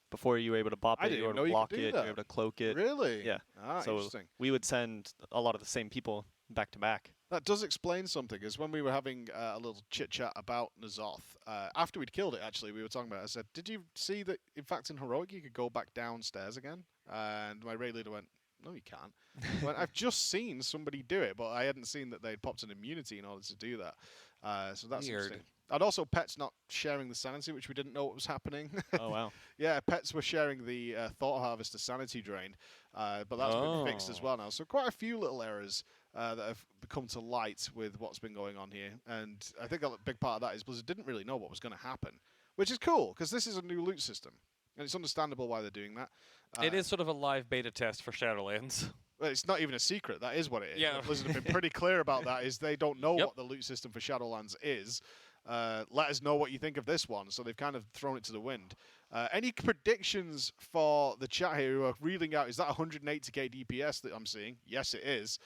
Before you were able to bop I it, didn't you were know able to you block could it, do you that. were able to cloak it. Really? Yeah. Ah, So interesting. we would send a lot of the same people back to back. That does explain something, because when we were having a little chit-chat about Ny'alotha, after we'd killed it, actually, we were talking about it. I said, did you see that, in fact, in Heroic, you could go back downstairs again? And my raid leader went, no, you can't. I went, I've just seen somebody do it, but I hadn't seen that they'd popped an immunity in order to do that. So that's Weird. interesting. And also, pets not sharing the sanity, which we didn't know what was happening. Oh, wow. Yeah, pets were sharing the Thought Harvester sanity drain, but that's been fixed as well now. So quite a few little errors that have come to light with what's been going on here. And I think a big part of that is Blizzard didn't really know what was going to happen, which is cool, because this is a new loot system. And it's understandable why they're doing that. It is sort of a live beta test for Shadowlands. Well, it's not even a secret. That is what it is. Yeah. Blizzard have been pretty clear about that, is they don't know what the loot system for Shadowlands is. Let us know what you think of this one. So they've kind of thrown it to the wind. Any predictions for the chat here who are reading out, is that 180k DPS that I'm seeing? Yes, it is.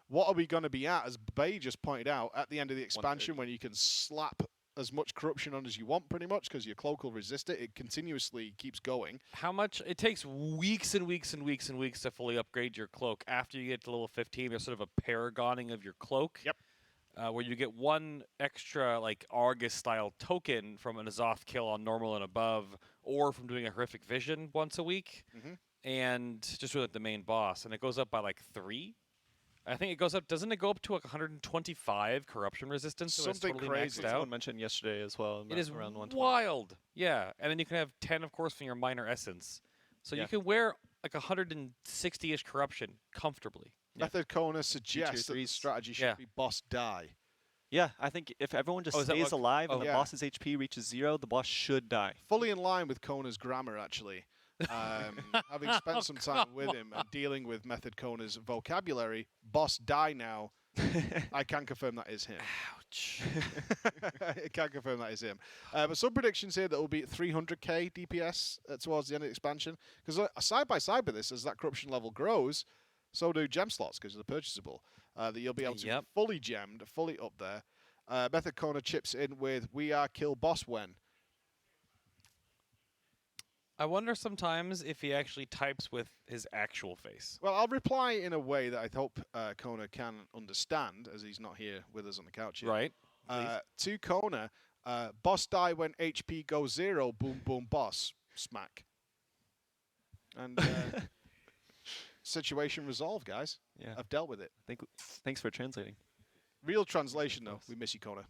What are we going to be at, as Bay just pointed out, at the end of the expansion, when you can slap as much corruption on as you want, pretty much, because your cloak will resist it. It continuously keeps going. How much? It takes weeks and weeks and weeks and weeks to fully upgrade your cloak. After you get to level 15, there's sort of a paragoning of your cloak. Yep. Where you get one extra, like, Argus-style token from an Azoth kill on normal and above, or from doing a horrific vision once a week, and just with the main boss. And it goes up by, like, 3. I think it goes up. Doesn't it go up to like 125 corruption resistance? So Something it's totally crazy. maxed out. Someone mentioned yesterday as well. It is around 120. wild. Yeah, and then you can have 10, of course, from your minor essence. So you can wear like 160-ish corruption comfortably. Yeah. Method Kona suggests that the threes. strategy should be boss die. Yeah, I think if everyone just is that stays what- alive and the yeah. boss's HP reaches 0, the boss should die. Fully in line with Kona's grammar, actually. Having spent some time with him and dealing with Method Kona's vocabulary, boss die now, I can confirm that is him. Ouch. I can confirm that is him. But some predictions here that will be at 300k DPS towards the end of the expansion. Because side by side with this, as that corruption level grows, so do gem slots, because they're purchasable. That you'll be able to be fully gemmed, fully up there. Method Kona chips in with, we are kill boss when. I wonder sometimes if he actually types with his actual face. Well, I'll reply in a way that I hope Kona can understand, as he's not here with us on the couch yet. Right. To Kona, boss die when HP goes 0, boom, boom, boss, smack. And situation resolved, guys. Yeah. I've dealt with it. Thanks for translating. Real translation, though. We miss you, Kona.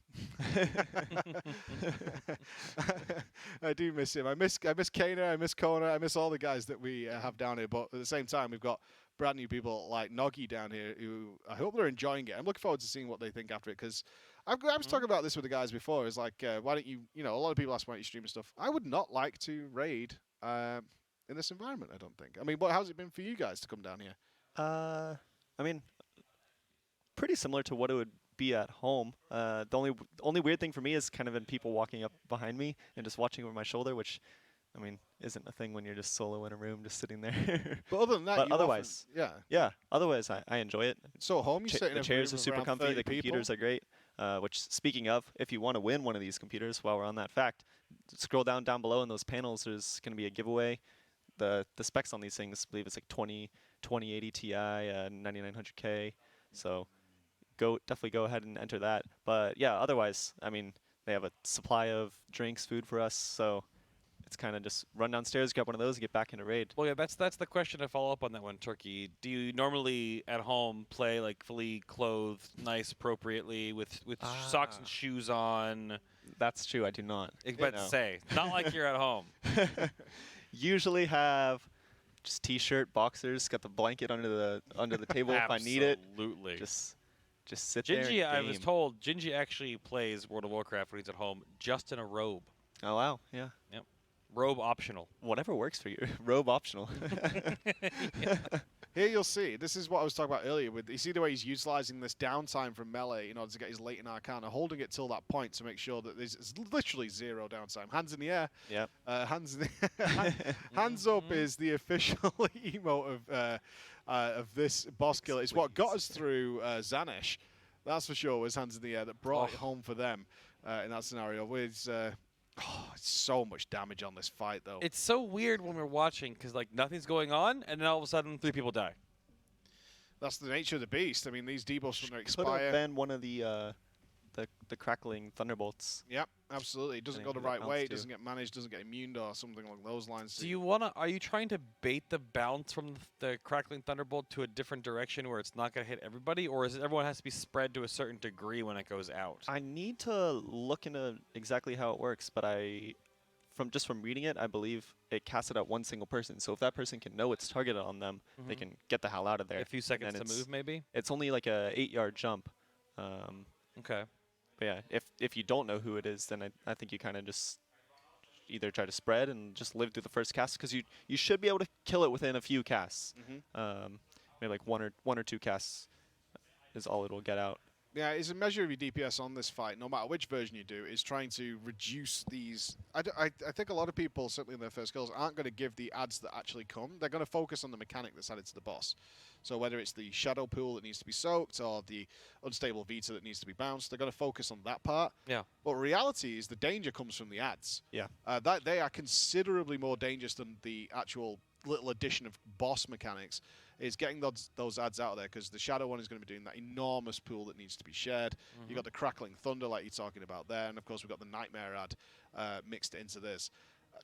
I do miss him. I miss Kana. I miss Kona. I miss all the guys that we have down here. But at the same time, we've got brand new people like Noggy down here who I hope they're enjoying it. I'm looking forward to seeing what they think after it, because I was talking about this with the guys before. It's like, why don't you, a lot of people ask why don't you stream and stuff. I would not like to raid in this environment, I don't think. I mean, how's it been for you guys to come down here? I mean, pretty similar to what it would be at home. The only weird thing for me is kind of been people walking up behind me and just watching over my shoulder, which, I mean, isn't a thing when you're just solo in a room, just sitting there. But other than that, But you otherwise, often, yeah. Otherwise, I enjoy it. So at home, you sit in The a chairs room are of super around comfy. 30 The computers are great. Which, speaking of, if you want to win one of these computers, while we're on that fact, scroll down below in those panels. There's going to be a giveaway. The specs on these things, I believe it's like 2080 Ti, 9900K. So definitely go ahead and enter that. But yeah, otherwise, I mean, they have a supply of drinks, food for us. So it's kind of just run downstairs, grab one of those, and get back into raid. Well, yeah, that's the question to follow up on that one, Turkey. Do you normally at home play like fully clothed, nice, appropriately, with socks and shoes on? That's true. I do not. I was about to say, not like you're at home. Usually have just t-shirt, boxers, got the blanket under the table if I need it. Absolutely. Just sit there. Gingy, and I was game. told, Gingy actually plays World of Warcraft when he's at home just in a robe. Oh wow, yeah. Yep. Robe optional. Whatever works for you. Robe optional. Here you'll see. This is what I was talking about earlier. With you see the way he's utilizing this downtime from melee in order to get his latent arcana, holding it till that point to make sure that there's literally 0 downtime. Hands in the air. Yep. Hands in the hands up is the official emote of this boss kill. It's what got us through Zanesh. That's for sure. Was hands in the air that brought it home for them in that scenario. With it's so much damage on this fight, though. It's so weird when we're watching because like nothing's going on, and then all of a sudden 3 people die. That's the nature of the beast. I mean, these debuffs when they Could have expire. been one of the crackling thunderbolts. Yep, absolutely. It doesn't go the Depending right on the way. bounce It doesn't get managed. Doesn't get immune or something along those lines. Do you wanna? Are you trying to bait the bounce from the crackling thunderbolt to a different direction where it's not gonna hit everybody, or is it everyone has to be spread to a certain degree when it goes out? I need to look into exactly how it works, but from reading it, I believe it casts it at one single person. So if that person can know it's targeted on them, they can get the hell out of there. A few seconds And to move, maybe. It's only like a 8-yard jump. Okay. But yeah, if you don't know who it is, then I think you kind of just either try to spread and just live through the first cast, because you should be able to kill it within a few casts. Maybe like one or 2 casts is all it will get out. Yeah, it's a measure of your DPS on this fight, no matter which version you do, is trying to reduce these. I think a lot of people, certainly in their first kills, aren't going to give the adds that actually come. They're going to focus on the mechanic that's added to the boss. So whether it's the shadow pool that needs to be soaked or the unstable Vita that needs to be bounced, they're going to focus on that part. Yeah. But reality is the danger comes from the adds. Yeah. That they are considerably more dangerous than the actual little addition of boss mechanics. Is getting those adds out of there, because the shadow one is going to be doing that enormous pool that needs to be shared. You've got the crackling thunder like you're talking about there, and of course we've got the nightmare ad mixed into this.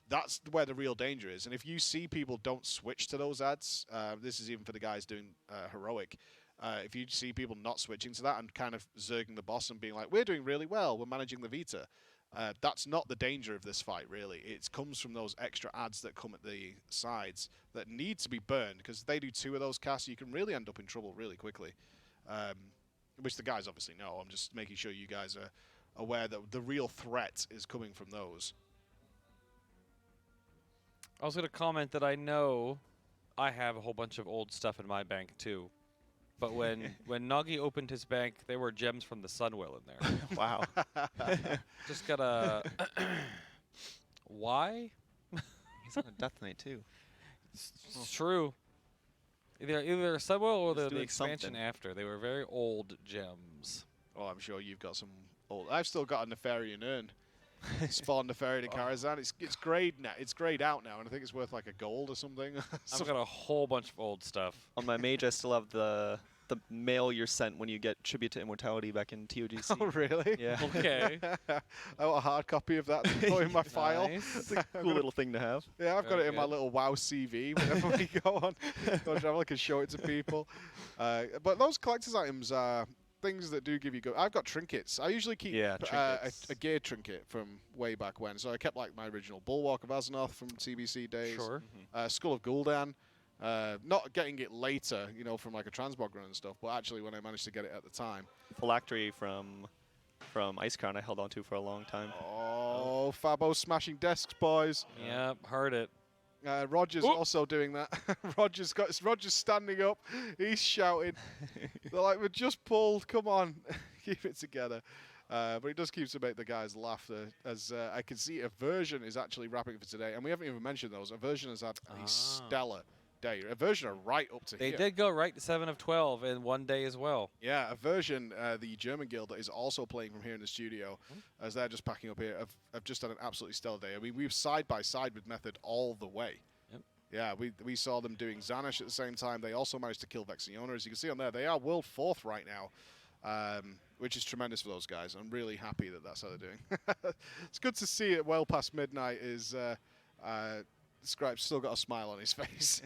That's where the real danger is. And if you see people don't switch to those ads, this is even for the guys doing heroic. If you see people not switching to that and kind of zerging the boss and being like, we're doing really well, we're managing the Vita. That's not the danger of this fight, really. It comes from those extra adds that come at the sides that need to be burned, because if they do 2 of those casts, you can really end up in trouble really quickly, which the guys obviously know. I'm just making sure you guys are aware that the real threat is coming from those. I was gonna comment that I know I have a whole bunch of old stuff in my bank too. But when Nagi opened his bank, there were gems from the Sunwell in there. Wow. Just gotta. Why? He's on a Death Knight too. It's true. Either Sunwell or He's the doing expansion something. after. They were very old gems. Oh, I'm sure you've got some old. I've still got a Nefarian urn. Spawn Nefarian in Karazhan. It's grayed now. It's grayed out now, and I think it's worth like a gold or something. I've got a whole bunch of old stuff. On my mage, I still have the mail you're sent when you get Tribute to Immortality back in TOGC. Oh, really? Yeah. Okay. I want a hard copy of that to go in my file. Nice. It's a cool little thing to have. Yeah, I've got Very it in my good. little WoW CV whenever we go on travel. I can show it to people. But those collector's items are things that do give you good. I've got trinkets. I usually keep trinkets. a gear trinket from way back when. So I kept like my original Bulwark of Azeroth from TBC days. Sure. Skull of Gul'dan. Not getting it later, from like a transmog run and stuff, but actually when I managed to get it at the time. Phylactery from Ice Crown I held on to for a long time. Oh, Fabo smashing desks, boys. Yep, heard it. Roger's also doing that. Roger's standing up. He's shouting. They're like, we're just pulled. Come on, keep it together. But it does keep to make the guys laugh. As I can see, Aversion is actually wrapping for today, and we haven't even mentioned those. Aversion has had a stellar day. Aversion are right up to They here. did go right to 7 of 12 in one day as well. Yeah, Aversion, the German guild that is also playing from here in the studio, as they're just packing up here, have just had an absolutely stellar day. I mean, we were side by side with Method all the way. Yep. Yeah, we saw them doing Zanesh at the same time. They also managed to kill Vexiona. As you can see on there, they are world 4th right now, which is tremendous for those guys. I'm really happy that that's how they're doing. It's good to see it well past midnight is... Scribe's still got a smile on his face.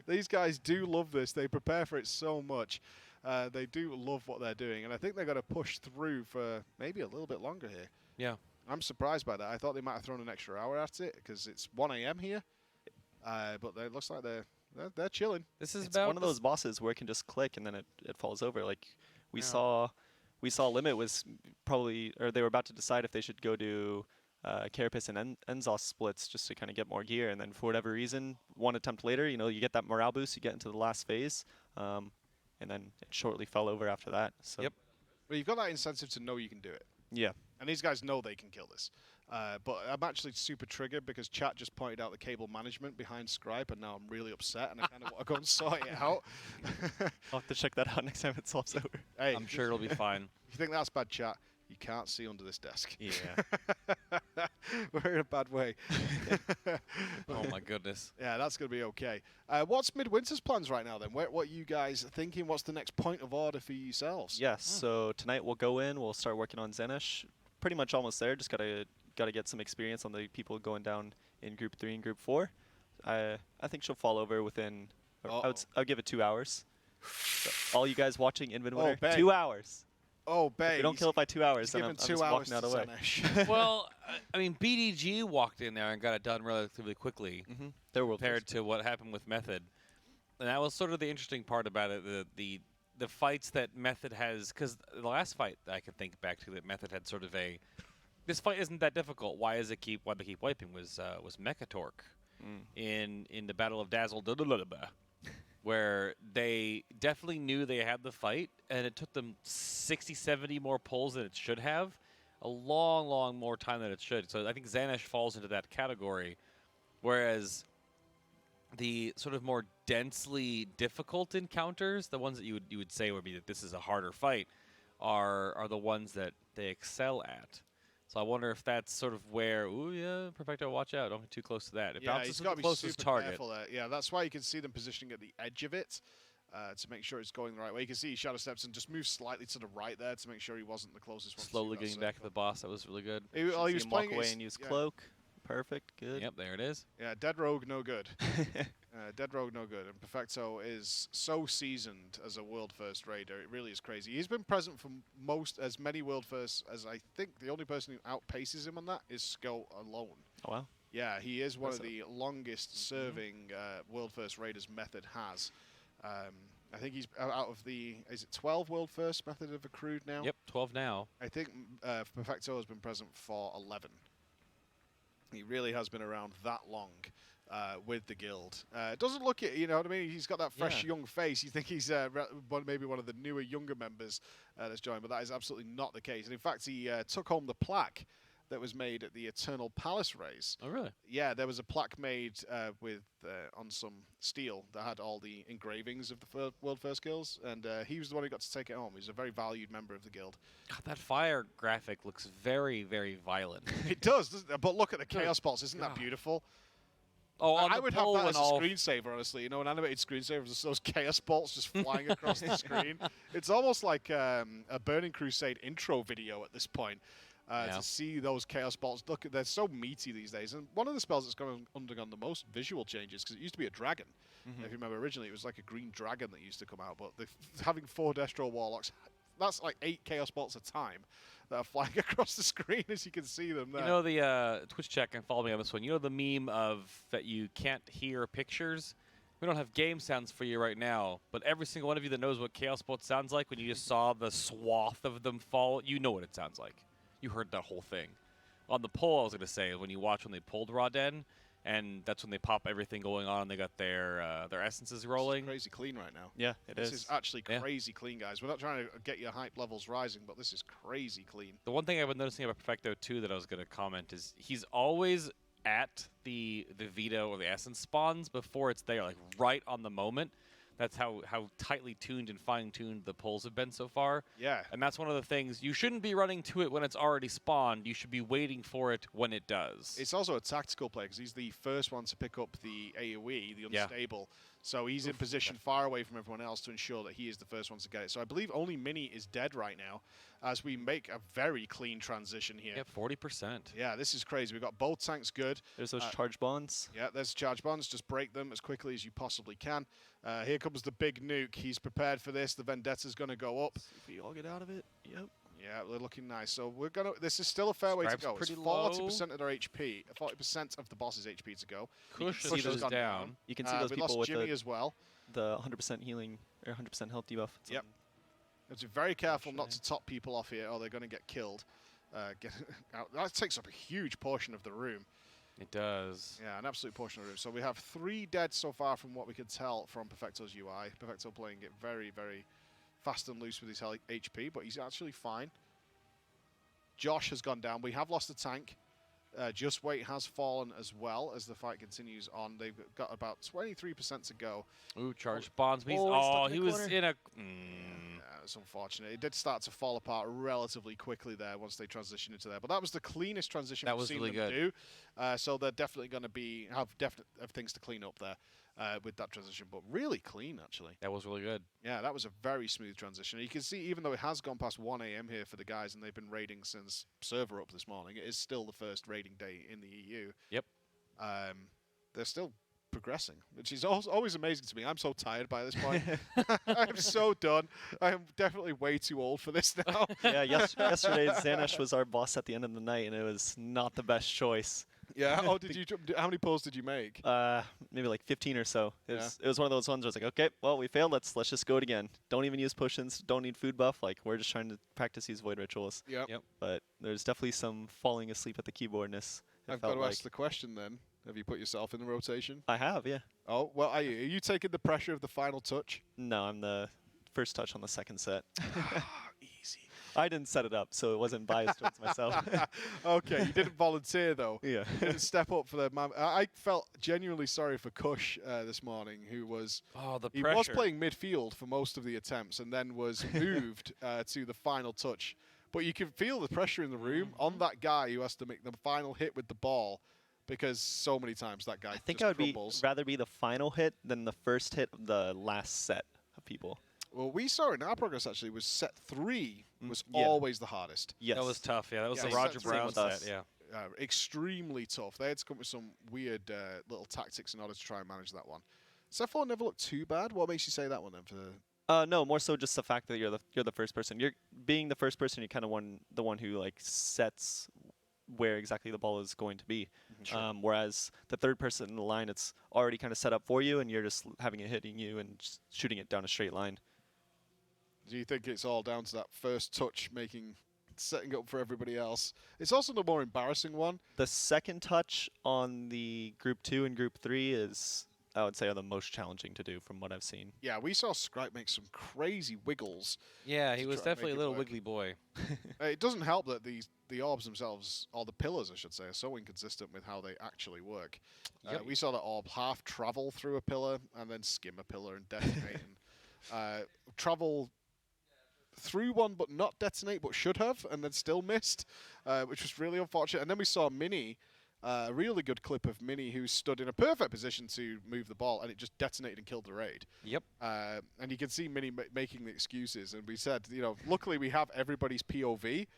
These guys do love this. They prepare for it so much. They do love what they're doing, and I think they're going to push through for maybe a little bit longer here. Yeah. I'm surprised by that. I thought they might have thrown an extra hour at it because it's 1 a.m. here, but it looks like they're chilling. This is It's about one of those bosses where it can just click and then it falls over. Like we saw Limit was probably, or they were about to decide if they should go to Carapace and Enzos splits just to kind of get more gear, and then for whatever reason, one attempt later, you get that morale boost, you get into the last phase, and then it shortly fell over after that. So Yep. Well, you've got that incentive to know you can do it. yeah. And these guys know they can kill this. But I'm actually super triggered because chat just pointed out the cable management behind Scribe, and now I'm really upset, and I kind of want to go and sort it out. I'll have to check that out next time it swaps over. Hey, I'm sure it'll be fine. If you think that's bad, chat, you can't see under this desk. Yeah. We're in a bad way. Oh my goodness. Yeah, that's going to be okay. What's Midwinter's plans right now, then? What are you guys thinking? What's the next point of order for yourselves? Yes, so tonight we'll go in, we'll start working on Zenish. Pretty much almost there, just gotta get some experience on the people going down in Group 3 and Group 4. I think she'll fall over within, I'll give it 2 hours. So all you guys watching in Midwinter, babe. 2 hours. Oh, babe. If we don't kill it by 2 hours, He's then given I'm 2 just hours walking out of to the way. Zenish. Well, I mean, BDG walked in there and got it done relatively quickly They're world compared first. to what happened with Method. And that was sort of the interesting part about it, the fights that Method has, because the last fight I can think back to that Method had sort of this fight isn't that difficult. Why they keep wiping was Mechatork in the Battle of Dazzle, where they definitely knew they had the fight, and it took them 60, 70 more pulls than it should have. A long more time than it should. So I think Zanish falls into that category, whereas the sort of more densely difficult encounters, the ones that you would say would be that this is a harder fight, are the ones that they excel at. So I wonder if that's sort of where, ooh, yeah, Perfecto, watch out. Don't get too close to that. It Yeah, bounces he's to got the to be closest super target. careful there. Yeah, that's why you can see them positioning at the edge of it to make sure it's going the right way. You can see he shadow steps and just moves slightly to the right there to make sure he wasn't the closest one. Slowly getting back to the boss. That was really good. He was See him walk playing away his- and use yeah. cloak. Perfect, good. Yep, there it is. Yeah, Dead Rogue, no good. Dead Rogue, no good. And Perfecto is so seasoned as a world first raider. It really is crazy. He's been present for as many world firsts as I think the only person who outpaces him on that is Skull alone. Oh, wow. Yeah, he is one of Impressive. the longest serving world first raiders Method has. I think he's out of is it 12 world first Method have accrued now? Yep, 12 now. I think Perfecto has been present for 11. He really has been around that long with the guild. It doesn't look it, you know what I mean? He's got that fresh young face. You think he's maybe one of the newer, younger members that's joined, but that is absolutely not the case. And in fact, he took home the plaque that was made at the Eternal Palace race. Oh, really? Yeah, there was a plaque made on some steel that had all the engravings of the world first kills, and he was the one who got to take it home. He's a very valued member of the guild. God, that fire graphic looks very, very violent. It does, doesn't it? But look at the chaos bolts. Isn't that God. beautiful? Oh, on I the would have pole that when as a all screensaver, honestly. You know, an animated screensaver, just those chaos bolts just flying across the screen. It's almost like a Burning Crusade intro video at this point. To see those chaos bolts, look, they're so meaty these days. And one of the spells that's undergone the most visual changes, because it used to be a dragon. If you remember, originally it was like a green dragon that used to come out. But having 4 Destro Warlocks, that's like 8 chaos bolts a time that are flying across the screen as you can see them there. You know the Twitch chat can follow me on this one. You know the meme of that you can't hear pictures? We don't have game sounds for you right now, but every single one of you that knows what Chaos Bolt sounds like when you just saw the swath of them fall, you know what it sounds like. You heard that whole thing. On the poll, I was going to say, when you watch when they pulled Rawden, and that's when they pop everything going on, and they got their essences rolling. It's crazy clean right now. Yeah, This is actually crazy clean, guys. We're not trying to get your hype levels rising, but this is crazy clean. The one thing I've been noticing about Perfecto, too, that I was going to comment is he's always at the veto or the essence spawns before it's there, like right on the moment. That's how tightly tuned and fine-tuned the pulls have been so far. Yeah. And that's one of the things. You shouldn't be running to it when it's already spawned. You should be waiting for it when it does. It's also a tactical play because he's the first one to pick up the AoE, the unstable. So he's in position far away from everyone else to ensure that he is the first one to get it. So I believe only Mini is dead right now as we make a very clean transition here. Yeah, 40%. Yeah, this is crazy. We've got both tanks good. There's those charge bonds. Yeah, there's charge bonds. Just break them as quickly as you possibly can. Here comes the big nuke. He's prepared for this. The Vendetta's going to go up. See if we all get out of it. Yep. Yeah, they're looking nice. So we're gonna. This is still a fair way to Scribe's go. It's pretty 40% of their HP, 40% of the boss's HP to go. Kush see goes those down. You can see those we people lost with Jimmy as well. the 100% healing or 100% health debuff. It's Yep. on- You have to be very careful not to top people off here, or they're going to get killed. get out. That takes up a huge portion of the room. It does. Yeah, an absolute portion of the room. So we have 3 dead so far from what we could tell from Perfecto's UI. Perfecto playing it very, very fast and loose with his HP, but he's actually fine. Josh has gone down. We have lost a tank. Just Wait has fallen as well as the fight continues on. They've got about 23% to go. Ooh, charged bonds. Oh, He was in a... It's unfortunate. It did start to fall apart relatively quickly there once they transitioned into there. But that was the cleanest transition That we've was seen really them good. do. So they're definitely going to have things to clean up there with that transition. But really clean, actually. That was really good. Yeah, that was a very smooth transition. You can see, even though it has gone past 1 a.m. here for the guys, and they've been raiding since server up this morning, it is still the first raiding day in the EU. Yep. They're still progressing, which is always amazing to me. I'm so tired by this point. I'm so done. I am definitely way too old for this now. Yeah, yesterday Xanash was our boss at the end of the night, and it was not the best choice. Yeah. Oh, how many pulls did you make? Maybe like 15 or so. It was one of those ones where I was like, okay, well, we failed. Let's just go it again. Don't even use potions. Don't need food buff. Like, we're just trying to practice these void rituals. Yep. But there's definitely some falling asleep at the keyboardness. I've got to ask the question then. Have you put yourself in the rotation? I have, yeah. Oh, well, are you taking the pressure of the final touch? No, I'm the first touch on the second set. Easy. I didn't set it up, so it wasn't biased towards myself. Okay, you didn't volunteer, though. Yeah. You didn't step up for the man. I felt genuinely sorry for Kush this morning, who was... Oh, the he pressure. was playing midfield for most of the attempts and then was moved to the final touch. But you can feel the pressure in the room on that guy who has to make the final hit with the ball, because so many times that guy I think just I would crumbles. rather be the final hit than the first hit of the last set of people. Well, we saw in our progress, actually, was set 3 was yeah. always the hardest. Yes. That was tough, yeah. That was Yeah, the Roger same Brown with set, us. yeah. Extremely tough. They had to come with some weird little tactics in order to try and manage that one. Set 4 never looked too bad. What makes you say that one then? For the No, more so just the fact that you're the first person. You're being the first person. You're kind of the one who like sets where exactly the ball is going to be. Sure. Whereas the third person in the line, it's already kind of set up for you, and you're just having it hitting you and just shooting it down a straight line. Do you think it's all down to that first touch setting up for everybody else? It's also the more embarrassing one. The second touch on the group 2 and group 3 is, I would say, are the most challenging to do from what I've seen. Yeah, we saw Scripe make some crazy wiggles. Yeah, he to was try and definitely a make it little work. wiggly boy. It doesn't help that the orbs themselves, or the pillars, I should say, are so inconsistent with how they actually work. Yep. We saw the orb half travel through a pillar and then skim a pillar and detonate. And, travel through one but not detonate, but should have, and then still missed, which was really unfortunate. And then we saw Mini, a really good clip of Mini, who stood in a perfect position to move the ball, and it just detonated and killed the raid. Yep. And you can see Mini making the excuses. And we said, luckily we have everybody's POV,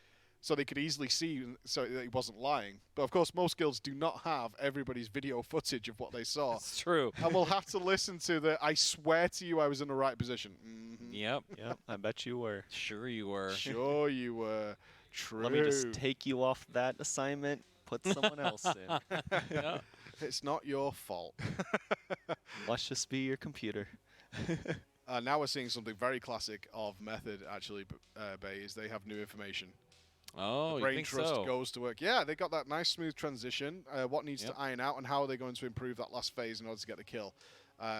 so they could easily see so that he wasn't lying. But of course, most guilds do not have everybody's video footage of what they saw. That's true. And we'll have to listen to the, I swear to you I was in the right position. Mm-hmm. Yep. Yeah, I bet you were. Sure you were. Sure you were. True. Let me just take you off that assignment, put someone else in. Yeah. It's not your fault. Must just be your computer. Now we're seeing something very classic of Method, actually, Bay, is they have new information. Oh, The you brain think trust so? goes to work. Yeah, they got that nice smooth transition. What needs to iron out, and how are they going to improve that last phase in order to get the kill?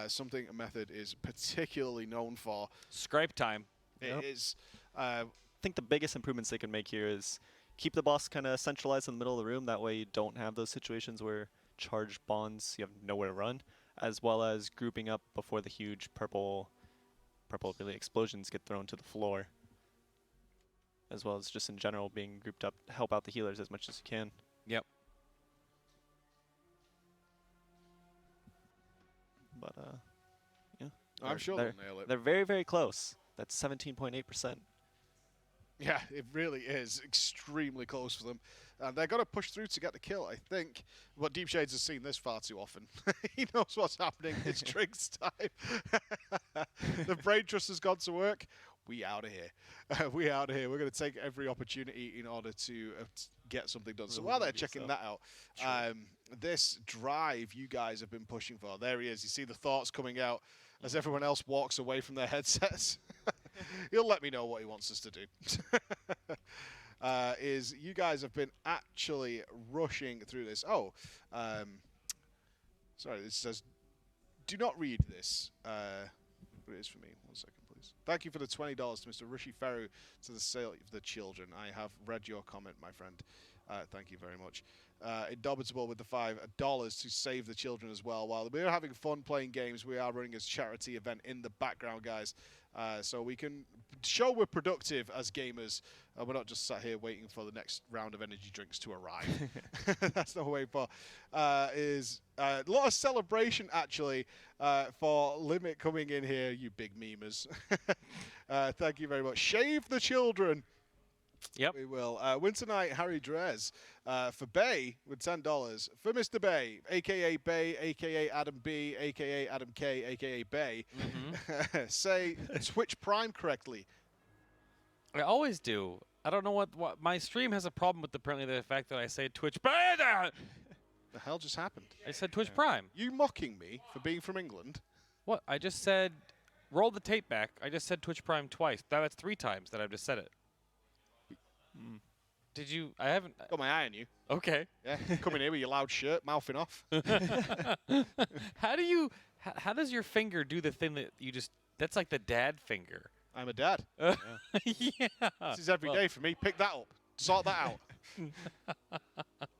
Something Method is particularly known for. Scripe time. Yep. It is. I think the biggest improvements they can make here is keep the boss kind of centralized in the middle of the room. That way you don't have those situations where charged bonds, you have nowhere to run, as well as grouping up before the huge purple really explosions get thrown to the floor. As well as just in general being grouped up to help out the healers as much as you can. Yep. But yeah. I'm sure they'll nail it. They're very, very close. That's 17.8%. Yeah, it really is extremely close for them. They're going to push through to get the kill, I think. But Deep Shades has seen this far too often. He knows what's happening. It's Triggs time. The brain trust has gone to work. We out of here. We out of here. We're going to take every opportunity in order to get something done. So while they're checking that out, this drive you guys have been pushing for, there he is. You see the thoughts coming out as everyone else walks away from their headsets. He'll let me know what he wants us to do. is you guys have been actually rushing through this. Oh, sorry, it says, do not read this. But it is for me. 1 second, please. Thank you for the $20 to Mr. Rishi Ferru to the sale of the children. I have read your comment, my friend. Thank you very much. Indomitable with the $5 to save the children as well. While we're having fun playing games, we are running a charity event in the background, guys. So we can show we're productive as gamers. We're not just sat here waiting for the next round of energy drinks to arrive. That's not way for. Is a lot of celebration actually for Limit coming in here. You big memers. Thank you very much. Shave the children. Yep. We will. Winter Night Harry Drez for Bay with $10. For Mr. Bay, a.k.a. Bay, a.k.a. Adam B, a.k.a. Adam K, a.k.a. Bay. Say Twitch Prime correctly. I always do. I don't know what my stream has a problem with apparently the fact that I say Twitch. The hell just happened? I said Twitch Prime. You mocking me for being from England? What? I just said, roll the tape back. I just said Twitch Prime twice. That's 3 times that I've just said it. Did you? I haven't. Got my eye on you. Okay. Yeah, come in here with your loud shirt, mouthing off. How do you? How does your finger do the thing that you just? That's like the dad finger. I'm a dad. Yeah. This is every day for me. Pick that up. Sort that out. You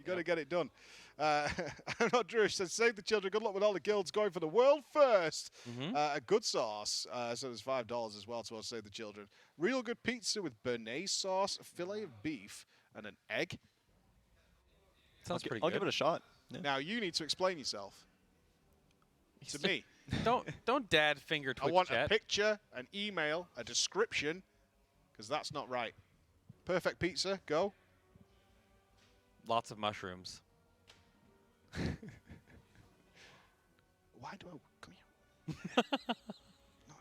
got to get it done. I'm not Jewish. Says save the children. Good luck with all the guilds going for the world first. A good sauce. So there's $5 as well to save the children. Real good pizza with béarnaise sauce, a fillet of beef, and an egg. Sounds pretty I'll good. give it a shot. Yeah. Now you need to explain yourself to me. Don't dad finger Twitch I want chat. a picture, an email, a description, because that's not right. Perfect pizza. Go. Lots of mushrooms. Why do I come here? No,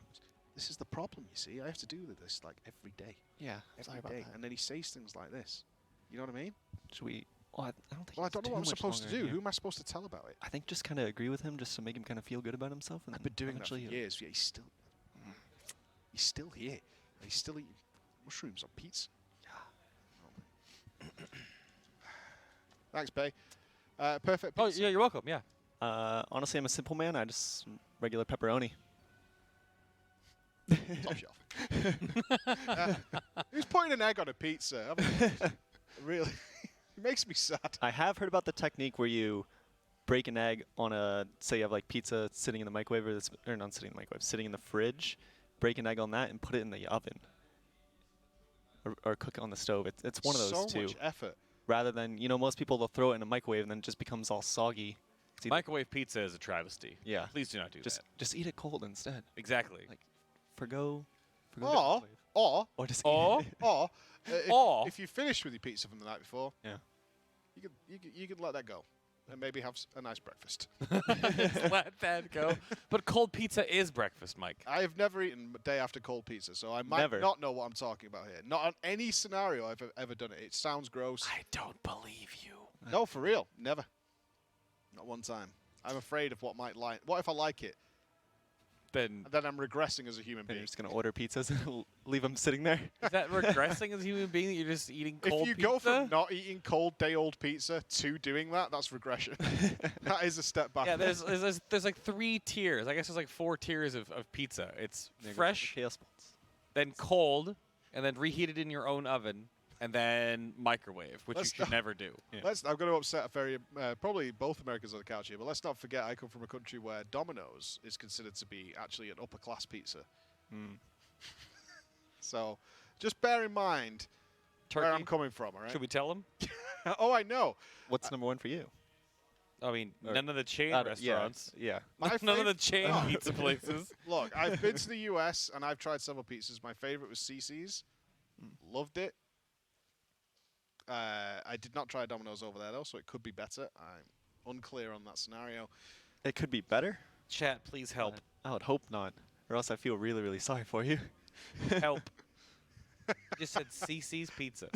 this is the problem. You see, I have to do this like every day. Yeah. Sorry Every about day, that. and then he says things like this. You know what I mean? Should we? Well, I don't think. Well, I it's don't know too what I'm much supposed to longer, do. yeah. Who am I supposed to tell about it? I think just kind of agree with him, just to make him kind of feel good about himself. And I've been doing that for eventually years. Yeah, he's still here. He's still eating mushrooms on pizza. Thanks, Bay. Perfect Oh pizza. yeah, you're welcome. Yeah. Honestly, I'm a simple man. I just regular pepperoni. Top shelf. Who's putting an egg on a pizza? Really? It makes me sad. I have heard about the technique where you break an egg on a, say you have like pizza sitting in the microwave, or not sitting in the microwave, sitting in the fridge, break an egg on that and put it in the oven. Or cook it on the stove. It's one of those so two. much effort. Rather than, most people, they'll throw it in a microwave and then it just becomes all soggy. It's either- Microwave pizza is a travesty. Yeah. Please do not do that. Just eat it cold instead. Exactly. Like, forgo the Or, microwave. or, Or just Or eat it. or, Or- if you finished with your pizza from the night before, Yeah. you could let that go and maybe have a nice breakfast. Let that go. But cold pizza is breakfast, Mike. I have never eaten day after cold pizza, so I might Never. not know what I'm talking about here. Not on any scenario I've ever done it. It sounds gross. I don't believe you. No, for real, never. Not one time. I'm afraid of what might like. What if I like it? Then And then I'm regressing as a human And being. you're just going to order pizzas and leave them sitting there. is that regressing as a human being that you're just eating cold If you pizza? go from not eating cold day-old pizza to doing that, that's regression. That is a step back. Yeah, there's like 3 tiers. I guess there's like 4 tiers of pizza. It's There goes the fresh, chaos balls. then cold, and then reheated in your own oven, and then microwave, which Let's you should not- never do. Yeah. I'm going to upset probably both Americans on the couch here, but let's not forget I come from a country where Domino's is considered to be actually an upper-class pizza. So just bear in mind where I'm Turkey. coming from, all right? Should we tell them? Oh, I know. What's number one for you? I mean, Or- none of the chain Out of- yeah, restaurants. Yeah. My None of the fav- chain Oh. pizza places. Look, I've been to the US and I've tried several pizzas. My favorite was CC's. Loved it. I did not try Domino's over there though, so it could be better. I'm unclear on that scenario. It could be better. Chat, please help. I would hope not, or else I feel really, really sorry for you. Help. You just said CC's Pizza.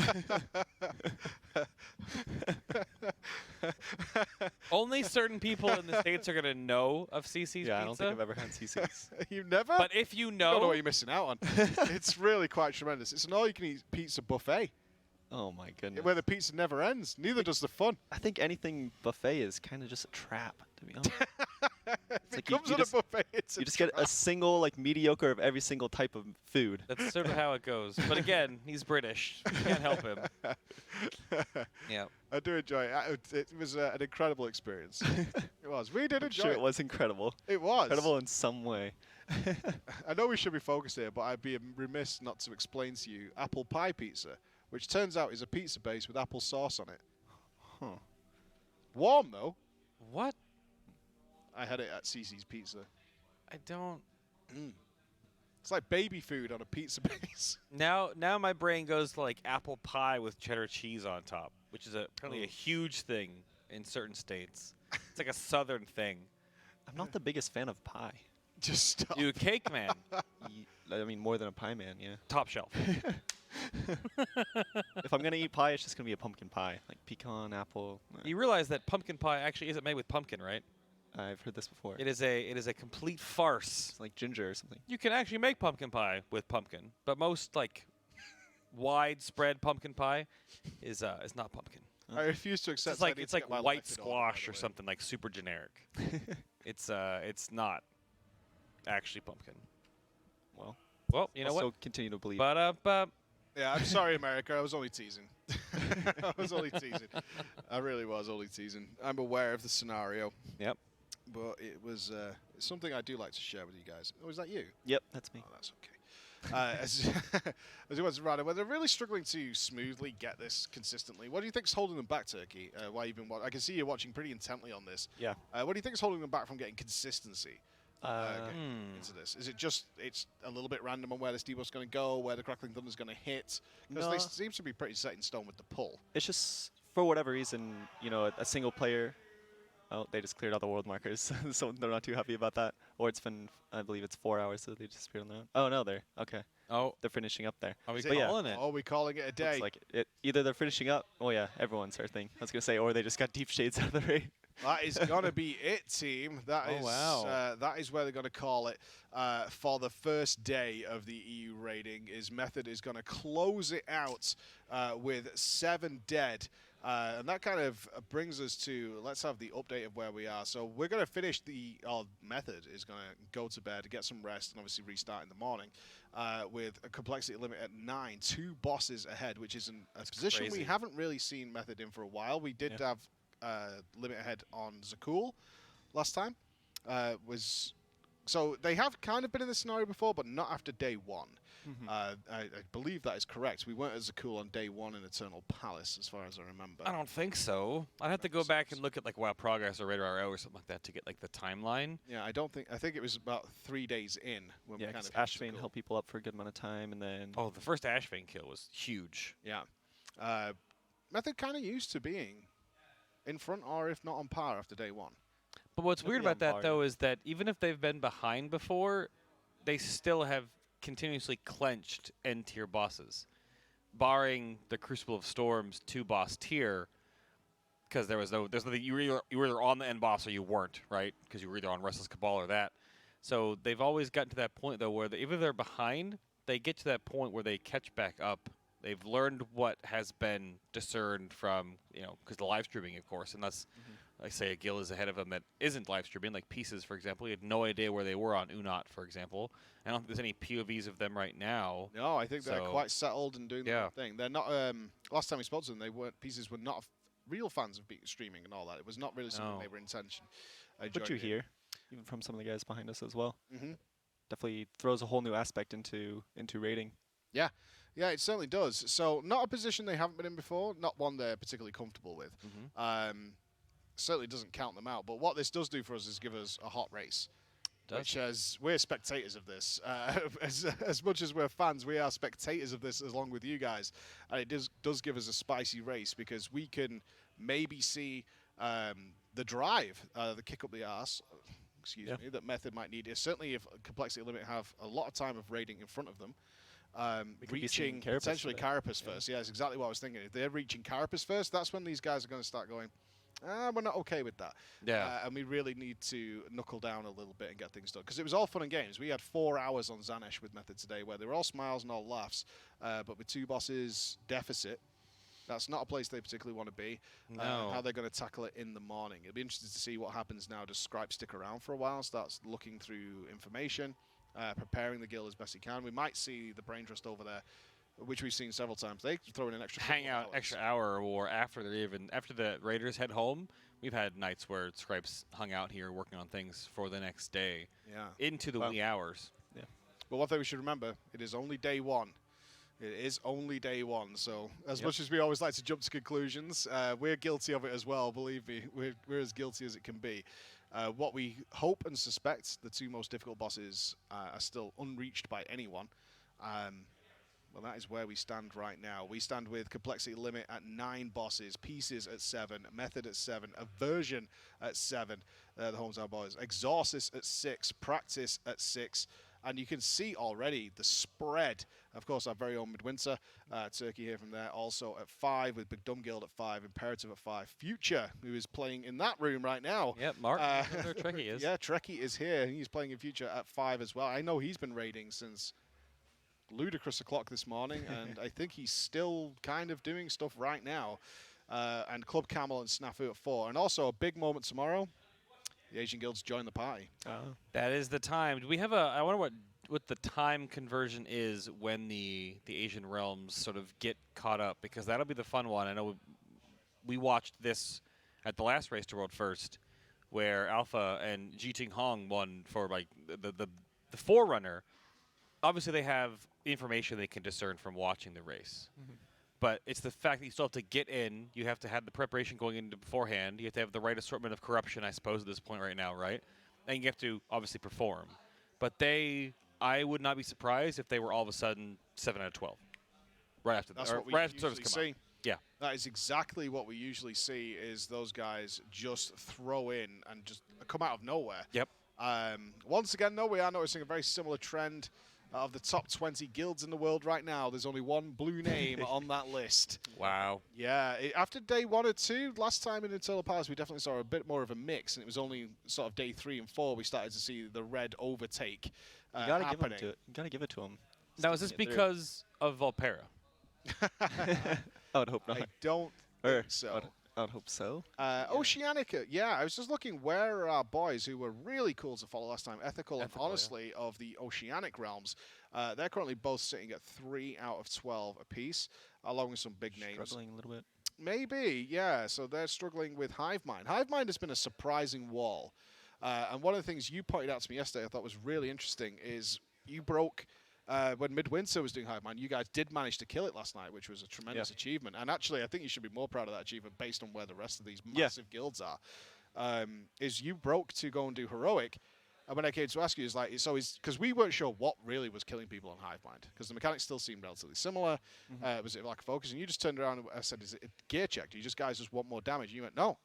Only certain people in the States are going to know of CC's Yeah, I don't Pizza. think I've ever had CC's. You've never? But if you You don't know know, what you're missing out on. It's really quite tremendous. It's an all-you-can-eat pizza buffet. Oh my goodness. Where the pizza never ends. Neither does the fun. I think anything buffet is kind of just a trap, to be honest. If like it you- comes you on just- a buffet, it's You just get a trap. single, like, mediocre of every single type of food. That's sort of how it goes. But again, he's British. Can't help him. Yeah. I do enjoy it. It was an incredible experience. It was. We did I'm enjoy sure it. it was incredible. It was. Incredible in some way. I know we should be focused here, but I'd be remiss not to explain to you apple pie pizza, which turns out is a pizza base with apple sauce on it. Huh. Warm, though. What? I had it at Cece's Pizza. I don't. It's like baby food on a pizza base. Now my brain goes to like apple pie with cheddar cheese on top, which is apparently a huge thing in certain states. It's like a southern thing. I'm not the biggest fan of pie. Just stop. You a cake man. I mean, more than a pie man, yeah. Top shelf. If I'm going to eat pie, it's just going to be a pumpkin pie. Like pecan, apple. You realize that pumpkin pie actually isn't made with pumpkin, right? I've heard this before. It is a complete farce. It's like ginger or something. You can actually make pumpkin pie with pumpkin, but most like widespread pumpkin pie is not pumpkin. I refuse to accept. It's like I need it's to like get my white life in order, by squash the or way. something like super generic. It's not actually pumpkin. Well, Well, you know I'll what? still continue to believe. But Yeah, I'm sorry, America. I was only teasing. I was only teasing. I really was only teasing. I'm aware of the scenario, yep. but it was it's something I do like to share with you guys. Oh, is that you? Yep, that's me. Oh, that's okay. As it was rather, well, they're really struggling to smoothly get this consistently. What do you think's holding them back, Turkey? Why you've been? I can see you're watching pretty intently on this. Yeah. What do you think is holding them back from getting consistency into this? Is it just it's a little bit random on where this debuff's going to go, where the Crackling Thunder's going to hit? Because No. they seem to be pretty set in stone with the pull. It's just, for whatever reason, you know, a single player. Oh, they just cleared all the world markers, so they're not too happy about that. Or it's been, I believe it's 4 hours, so they just appeared on that. Oh, no, they're, okay. Oh, They're finishing up there. are we Is it- calling it? Oh, we calling it a day? Looks like it. Either they're finishing up, oh yeah, everyone's our thing. I was going to say, or they just got deep shades out of the raid. That is gonna be it, team. That Oh, is wow. that is where they're gonna call it for the first day of the EU raiding. Is Method is gonna close it out with 7 dead. And that kind of brings us to, let's have the update of where we are. So we're going to finish Method is going to go to bed, get some rest, and obviously restart in the morning with a complexity limit at 9, 2 bosses ahead, which is a position we crazy. haven't really seen Method in for a while. We did Yeah. have limit ahead on Zakul last time. So they have kind of been in this scenario before, but not after day 1. I believe that is correct. We weren't at Zakul on day 1 in Eternal Palace, as far as I remember. I don't think so. I'd have to go back and look at like WoW Progress or Radar RO or something like that to get like the timeline. Yeah, I think it was about 3 days in when Yeah, we kind because of hit Ashvane Zakul. held people up for a good amount of time, and then Oh, the first Ashvane kill was huge. Yeah. Method kind of used to being in front or if not on par after day 1. But what's Maybe weird on about that par, though is that even if they've been behind before, they still have continuously clenched end tier bosses, barring the Crucible of Storms 2 boss tier. Because there's nothing. You were either on the end boss or you weren't, right? Because you were either on Restless Cabal or that. So they've always gotten to that point though where even if they're behind, they get to that point where they catch back up. They've learned what has been discerned from, because the live streaming, of course, unless, like say, a guild is ahead of them that isn't live streaming, like Pieces, for example. You had no idea where they were on Unot, for example. I don't think there's any POVs of them right now. No, I think they're So- quite settled and doing Yeah. their thing. They're not. Last time we spoke to them, Pieces were not real fans of streaming and all that. It was not really something No. they were intention. but you hear, even from some of the guys behind us as well. Mm-hmm. Definitely throws a whole new aspect into raiding. Yeah, it certainly does. So not a position they haven't been in before, not one they're particularly comfortable with. Certainly doesn't count them out. But what this does do for us is give us a hot race. Which, as we're spectators of this, as much as we're fans, we are spectators of this along with you guys. And it does give us a spicy race because we can maybe see the drive, the kick up the arse, excuse me, that Method might need. Certainly if Complexity Limit have a lot of time of raiding in front of them, We could be seeing reaching Carapace potentially for that. Carapace first. Yeah, that's exactly what I was thinking. If they're reaching Carapace first, that's when these guys are going to start going, we're not okay with that. Yeah. And we really need to knuckle down a little bit and get things done. Because it was all fun and games. We had 4 hours on Zanesh with Method today where they were all smiles and all laughs. But with 2 bosses deficit, That's not a place they particularly want to be. No. How they're going to tackle it in the morning. It'll be interesting to see what happens now. Does Scripe stick around for a while, starts looking through information, preparing the guild as best he can. We might see the Brain Trust over there, which we've seen several times. They throw in an extra Hang couple of out hours. extra hour or after the Raiders head home. We've had nights where Scripes hung out here working on things for the next day Yeah. into the wee hours. But one thing we should remember, it is only day one. It is only day one. So as much as we always like to jump to conclusions, we're guilty of it as well. Believe me, we're as guilty as it can be. What we hope and suspect, the two most difficult bosses are still unreached by anyone. Well, that is where we stand right now. We stand with complexity limit at 9 bosses, pieces at 7, method at 7, aversion at 7, the Hometown Boys, exorcist at 6, practice at 6, and you can see already the spread. Of course, our very own Midwinter, Turkey here from there, also at 5, with Big Dumb Guild at 5, Imperative at 5, Future, who is playing in that room right now. Yep, Mark, where Trekkie is. Yeah, Trekkie is here. He's playing in Future at 5 as well. I know he's been raiding since ludicrous o'clock this morning, and I think he's still kind of doing stuff right now. And Club Camel and Snafu at 4. And also a big moment tomorrow, the Asian Guilds join the party. That is the time. Do we have I wonder what the time conversion is when the Asian realms sort of get caught up, because that'll be the fun one. I know we watched this at the last Race to World First, where Alpha and Jiting Hong won for like the Forerunner. Obviously, they have information they can discern from watching the race. But it's the fact that you still have to get in. You have to have the preparation going into beforehand. You have to have the right assortment of corruption, I suppose, at this point right now, right? And you have to obviously perform. But I would not be surprised if they were all of a sudden 7 out of 12. Right after That's that. what we Right after usually service come see. out. Yeah. That is exactly what we usually see, is those guys just throw in and just come out of nowhere. Yep. Once again, though, we are noticing a very similar trend. Of the top 20 guilds in the world right now, there's only one blue name on that list. Wow. Yeah, after day 1 or 2, last time in Eternal Palace, we definitely saw a bit more of a mix, and it was only sort of day 3 and 4 we started to see the red overtake You gotta happening. give him to it. You gotta give it to him. Now, is this Sticking it through. because of Volpera? I would hope not. I don't Or think so. I would hope so. Oceanica, yeah, I was just looking where are our boys who were really cool to follow last time, Ethical and Ethical, honestly of the Oceanic realms. They're currently both sitting at 3 out of 12 apiece, along with some big names. Struggling a little bit. Maybe, yeah. So they're struggling with Hivemind. Hivemind has been a surprising wall. And one of the things you pointed out to me yesterday I thought was really interesting is you broke, when Midwinter was doing Hivemind, you guys did manage to kill it last night, which was a tremendous achievement. And actually, I think you should be more proud of that achievement based on where the rest of these massive guilds are. Is you broke to go and do Heroic. And when I came to ask you, because we weren't sure what really was killing people on Hivemind, because the mechanics still seemed relatively similar. Was it lack of focus? And you just turned around and I said, is it gear check? Do you guys just want more damage? And you went, no,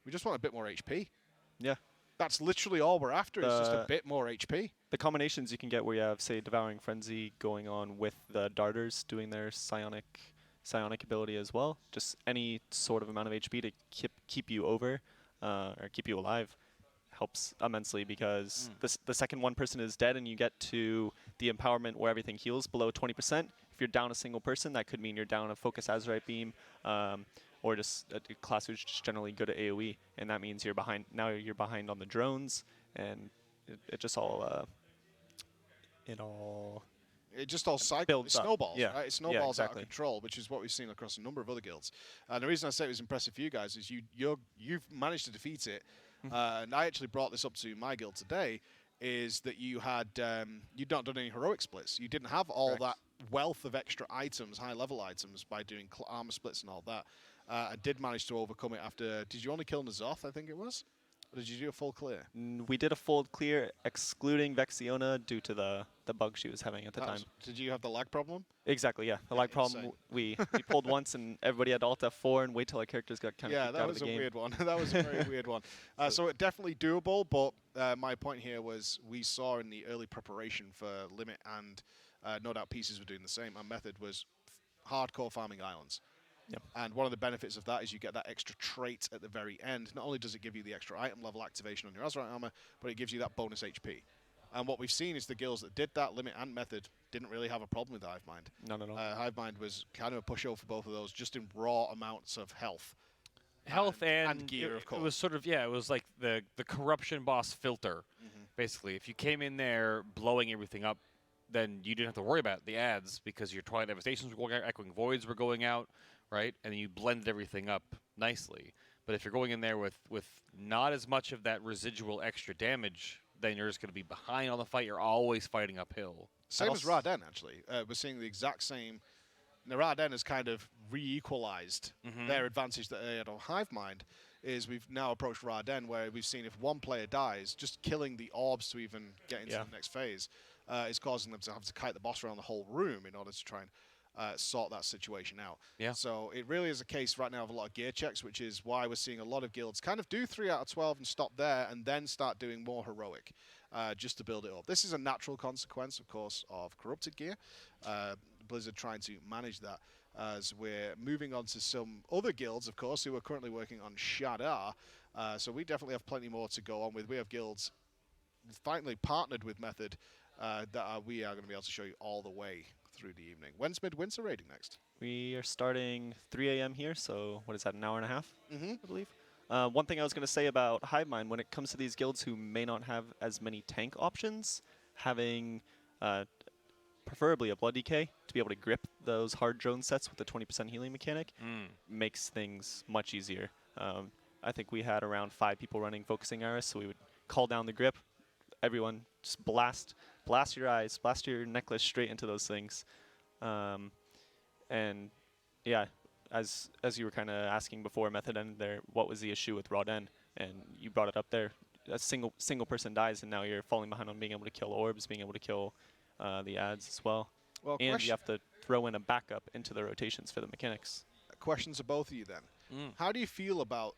we just want a bit more HP. Yeah. That's literally all we're after, is just a bit more HP. The combinations you can get where you have, say, Devouring Frenzy going on with the Darters doing their psionic ability as well. Just any sort of amount of HP to keep you over or keep you alive helps immensely, because the second one person is dead and you get to the empowerment where everything heals below 20%. If you're down a single person, that could mean you're down a Focus Azurite Beam, or just a class who's just generally good at AoE, and that means you're behind. Now you're behind on the drones, and it just all It just all builds up. snowballs, Yeah. right? It snowballs Yeah, out of exactly. control, which is what we've seen across a number of other guilds. And the reason I say it was impressive for you guys is you've managed to defeat it. And I actually brought this up to my guild today, is that you had you'd not done any heroic splits. You didn't have all Correct. that wealth of extra items, high-level items, by doing armor splits and all that. I did manage to overcome it after. Did you only kill Ny'alotha, I think it was? Or did you do a full clear? We did a full clear, excluding Vexiona due to the bug she was having at the time. Did you have the lag problem? Exactly, yeah. The lag problem, insane. we pulled once and everybody had Alt F4 and wait till our characters got kind of kicked that out of was the a game. weird one. That was a very weird one. So it definitely doable, but my point here was we saw in the early preparation for Limit and no doubt Pieces were doing the same. Our method was hardcore farming islands. Yep. And one of the benefits of that is you get that extra trait at the very end. Not only does it give you the extra item level activation on your Azurite armor, but it gives you that bonus HP. And what we've seen is the guilds that did that, Limit and Method, didn't really have a problem with Hivemind. None at all. Hivemind was kind of a pushover for both of those, just in raw amounts of health. Health and gear, of course. It was sort of, it was like the corruption boss filter, basically. If you came in there blowing everything up, then you didn't have to worry about the ads because your Twilight Devastations were going out, Echoing Voids were going out, right? And then you blended everything up nicely. But if you're going in there with not as much of that residual extra damage, then you're just going to be behind on the fight. You're always fighting uphill. Same as Raden, actually. We're seeing the exact same. Now, Raden has kind of re-equalized their advantage that they had on Hivemind. Is we've now approached Raden, where we've seen if one player dies, just killing the orbs to even get into the next phase is causing them to have to kite the boss around the whole room in order to try and sort that situation out. Yeah. So it really is a case right now of a lot of gear checks, which is why we're seeing a lot of guilds kind of do 3 out of 12 and stop there, and then start doing more heroic, just to build it up. This is a natural consequence, of course, of corrupted gear. Blizzard trying to manage that as we're moving on to some other guilds, of course, who are currently working on Shadar. So we definitely have plenty more to go on with. We have guilds finally partnered with Method that we are going to be able to show you all the way through the evening. When's Midwinter raiding next? We are starting 3 a.m. here, so what is that, an hour and a half, I believe? One thing I was going to say about Hivemind, when it comes to these guilds who may not have as many tank options, having preferably a Blood Decay to be able to grip those hard drone sets with the 20% healing mechanic makes things much easier. I think we had around 5 people running Focusing Arrows, so we would call down the grip. Everyone just blast your eyes, blast your necklace straight into those things. And yeah, as you were kind of asking before, Method ended there, what was the issue with Raden? And you brought it up there. A single person dies, and now you're falling behind on being able to kill orbs, being able to kill the ads as well. And you have to throw in a backup into the rotations for the mechanics. Question to both of you then. How do you feel about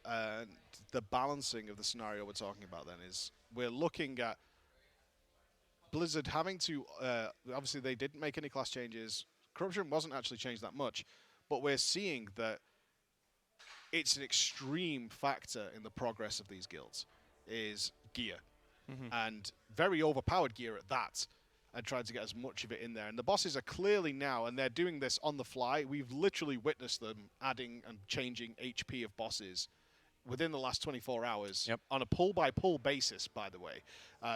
the balancing of the scenario we're talking about then? Is we're looking at Blizzard having to, obviously they didn't make any class changes. Corruption wasn't actually changed that much, but we're seeing that it's an extreme factor in the progress of these guilds, is gear. And very overpowered gear at that, and trying to get as much of it in there. And the bosses are clearly now, and they're doing this on the fly, we've literally witnessed them adding and changing HP of bosses within the last 24 hours on a pull-by-pull basis, by the way.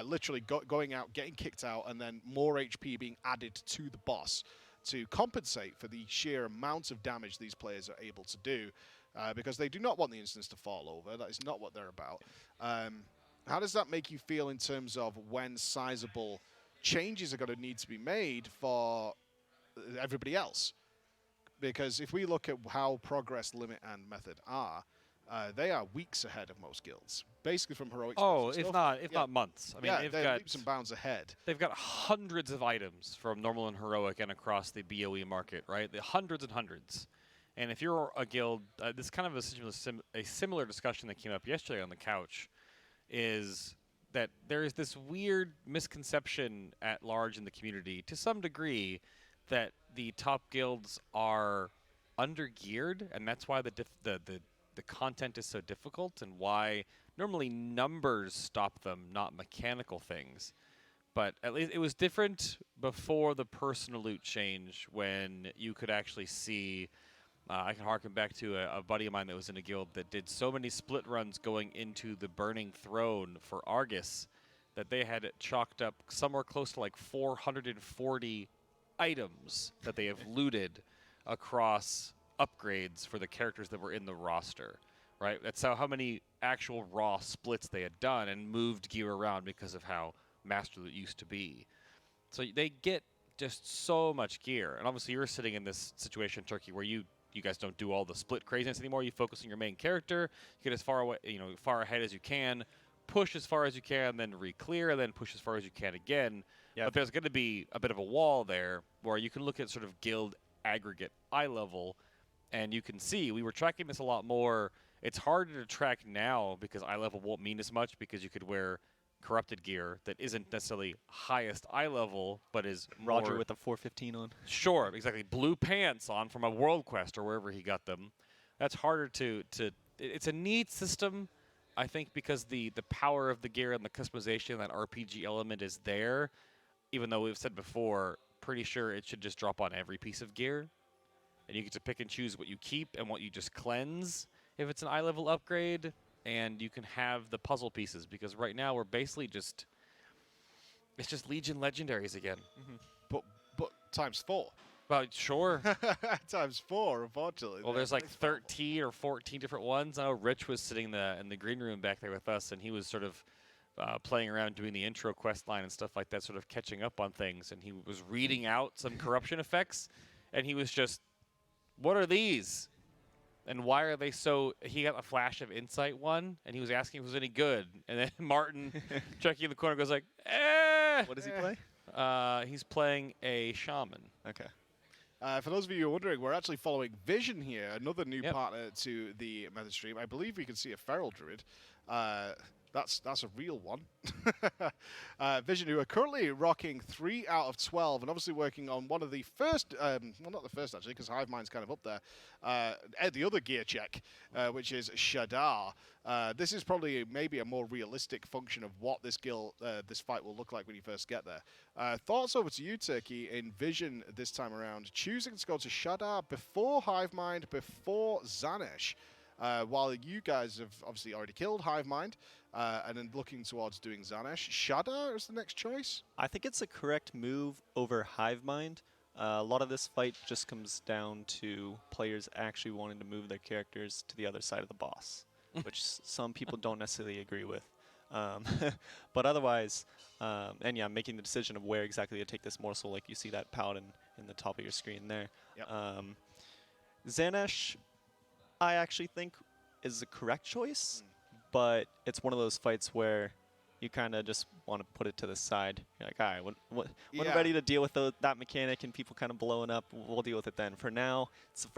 Literally going out, getting kicked out, and then more HP being added to the boss to compensate for the sheer amount of damage these players are able to do, because they do not want the instance to fall over. That is not what they're about. How does that make you feel in terms of when sizable changes are going to need to be made for everybody else? Because if we look at how Progress, Limit, and Method are, they are weeks ahead of most guilds, basically from heroic. Oh, if not months. I mean, they're leaps and bounds ahead. They've got hundreds of items from normal and heroic and across the BOE market, right? The hundreds and hundreds. And if you're a guild, this is kind of a similar discussion that came up yesterday on the couch, is that there is this weird misconception at large in the community, to some degree, that the top guilds are under-geared, and that's why the content is so difficult, and why normally numbers stop them, not mechanical things. But at least it was different before the personal loot change, when you could actually see. I can harken back to a buddy of mine that was in a guild that did so many split runs going into the Burning Throne for Argus that they had chalked up somewhere close to like 440 items that they have looted across upgrades for the characters that were in the roster, right? That's how many actual raw splits they had done and moved gear around because of how Master Loot used to be. So they get just so much gear. And obviously you're sitting in this situation, Turkey, where you guys don't do all the split craziness anymore. You focus on your main character, you get as far away, far ahead as you can, push as far as you can, then re-clear, and then push as far as you can again. But there's going to be a bit of a wall there where you can look at sort of guild aggregate eye level, and you can see, we were tracking this a lot more. It's harder to track now because eye level won't mean as much, because you could wear corrupted gear that isn't necessarily highest eye level, but is Roger more with a 415 on. Sure, exactly. Blue pants on from a World Quest or wherever he got them. That's harder to it's a neat system, I think because the power of the gear and the customization, that RPG element is there, even though we've said before, pretty sure it should just drop on every piece of gear. And you get to pick and choose what you keep and what you just cleanse if it's an eye level upgrade. And you can have the puzzle pieces, because right now we're basically just, it's just Legion legendaries again. But times 4. But sure. Times 4, unfortunately. Well, there's like That's horrible. 13 or 14 different ones. I know Rich was sitting in the green room back there with us, and he was sort of playing around doing the intro quest line and stuff like that, sort of catching up on things. And he was reading out some corruption effects, and he was just, what are these? And why are they so... He got a flash of insight one, and he was asking if it was any good. And then Martin, checking in the corner, goes like, eh! What does he play? He's playing a shaman. Okay. For those of you who are wondering, we're actually following Vision here, another new Yep. partner to the meta stream. I believe we can see a feral druid. That's a real one. Vision, who are currently rocking 3 out of 12, and obviously working on one of the first, well, not the first actually, because Hivemind's kind of up there, the other gear check, which is Shadar. This is probably maybe a more realistic function of what this fight will look like when you first get there. Thoughts over to you, Turkey, in Vision this time around, choosing to go to Shadar before Hivemind, before Zanesh. While you guys have obviously already killed Hivemind, and then looking towards doing Zanesh, Shadar is the next choice? I think it's a correct move over Hivemind. A lot of this fight just comes down to players actually wanting to move their characters to the other side of the boss, which some people don't necessarily agree with. But otherwise, and yeah, making the decision of where exactly to take this morsel, like you see that paladin in the top of your screen there. Yep. Zanesh, I actually think is the correct choice, but it's one of those fights where you kind of just want to put it to the side. You're like, all right, when Yeah. I'm ready to deal with that mechanic and people kind of blowing up, we'll deal with it then. For now, it's the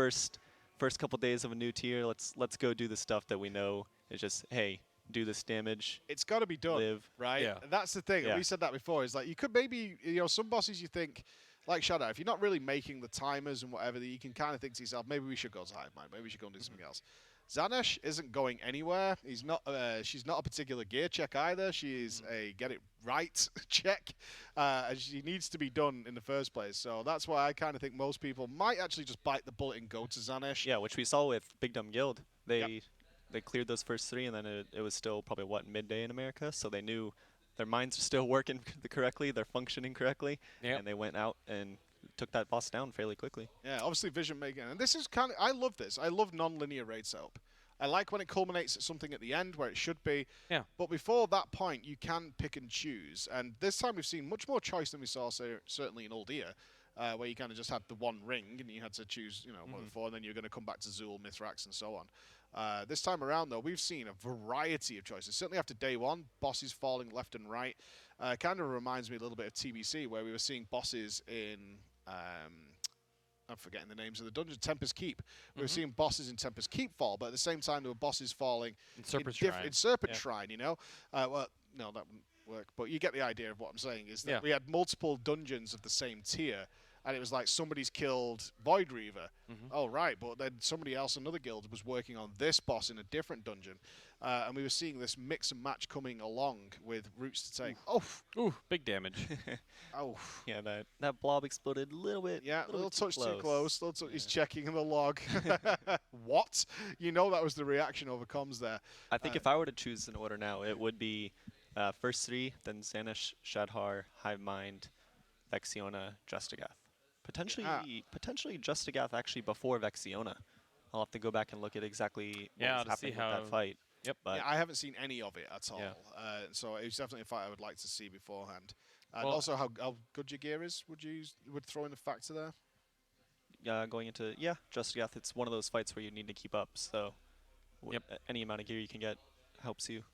first couple days of a new tier. Let's go do the stuff that we know is just, hey, do this damage. It's got to be done, Live. right? Yeah. That's the thing. Yeah. We said that before. Is like you could maybe, some bosses you think, like Shadow, if you're not really making the timers and whatever, that you can kind of think to yourself, maybe we should go to Hivemind, maybe we should go and do something else. Zanesh isn't going anywhere. He's not. She's not a particular gear check either. She's a get it right check, and she needs to be done in the first place. So that's why I kind of think most people might actually just bite the bullet and go to Zanesh. Yeah, which we saw with Big Dumb Guild. Yep. They cleared those first 3, and then it was still probably, midday in America, so they knew their minds are still working correctly, they're functioning correctly, Yep. and they went out and took that boss down fairly quickly. Yeah, obviously Vision making, and this is kind of, I love this. I love non-linear raid setup. I like when it culminates at something at the end where it should be. Yeah. But before that point, you can pick and choose. And this time we've seen much more choice than we saw, certainly in Uldir, where you kind of just had the one ring and you had to choose, one of the 4, and then you're going to come back to Zool, Mithrax, and so on. This time around, though, we've seen a variety of choices. Certainly after day 1, bosses falling left and right. Kind of reminds me a little bit of TBC, where we were seeing bosses in... I'm forgetting the names of the dungeons. Tempest Keep. We were seeing bosses in Tempest Keep fall, but at the same time there were bosses falling In Serpent in Shrine. Serpent Yeah. Shrine, well, no, that wouldn't work. But you get the idea of what I'm saying, is that Yeah. we had multiple dungeons of the same tier, and it was like somebody's killed Void Reaver. Oh, right, but then somebody else, another guild, was working on this boss in a different dungeon. And we were seeing this mix and match coming along with routes to take. Ooh, big damage. Yeah, that blob exploded a little bit. Yeah, a little touch close. too close. He's checking in the log. What? That was the reaction over comms there. I think if I were to choose an order now, it would be first 3, then Zanesh, Shadhar, Hivemind, Vexiona, Justigath. Potentially Justigath actually before Vexiona. I'll have to go back and look at exactly what Yeah, was to see happening with that how- fight. Yep. But Yeah, I haven't seen any of it at all. Yeah. So it's definitely a fight I would like to see beforehand. And Well- also how good your gear is, would throw in a factor there? going into Justigath, it's one of those fights where you need to keep up. So any amount of gear you can get helps you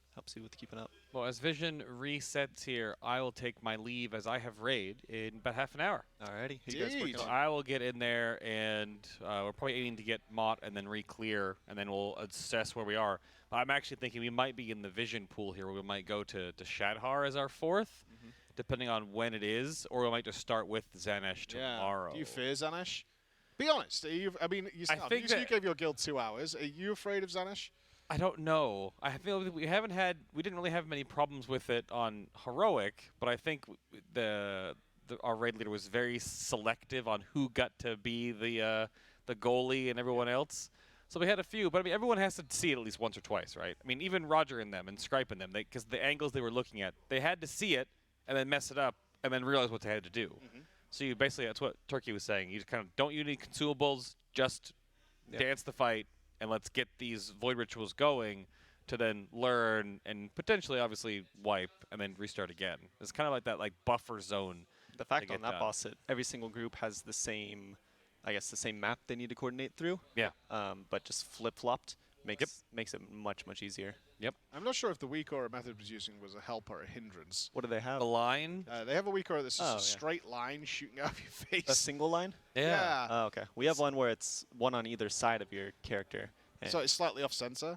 with keeping up. Well, as Vision resets here, I will take my leave as I have raid in about half an hour. Alrighty, who you guys Indeed. working So on? I will get in there, and we're probably aiming to get Mott and then re-clear, and then we'll assess where we are. But I'm actually thinking we might be in the Vision pool here, where we might go to Shadhar as our 4th, depending on when it is, or we might just start with Zanesh tomorrow. Do you fear Zanesh? Be honest. You think gave that- your guild 2 hours. Are you afraid of Zanesh? I don't know. I feel that we didn't really have many problems with it on heroic, but I think our raid leader was very selective on who got to be the goalie and everyone else. So we had a few, but I mean everyone has to see it at least once or twice, right? I mean even Roger and them and Scripe and them, because the angles they were looking at, they had to see it and then mess it up and then realize what they had to do. So you basically, that's what Turkey was saying. You just kind of don't use any consumables, just dance the fight, and let's get these void rituals going to then learn and potentially, obviously, wipe and then restart again. It's kind of like that buffer zone. The fact to on get that done. boss that every single group has the same, I guess, the same map they need to coordinate through. Yeah. But just flip-flopped makes it much easier. Yep. I'm not sure if the weak aura method was using was a help or a hindrance. What do they have? The line. They have a weak aura that's just Oh, a yeah. straight line shooting out of your face. A single line? Yeah. Oh, okay. We have one where it's one on either side of your character. So it's slightly off center?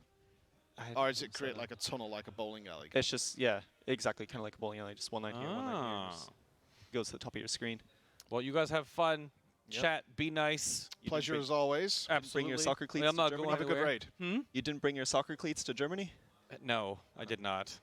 I Or does think it create so. like a tunnel like a bowling alley? It's just, yeah, exactly, kind of like a bowling alley. Just one line here, one line here. Ah. Just goes to the top of your screen. Well, you guys have fun. Yep. Chat. Be nice. You didn't Pleasure bring- as always. Absolutely. Bring your soccer cleats Well, I'm to not Germany? going Have a good anywhere. raid. You didn't bring your soccer cleats to Germany? No, I did not.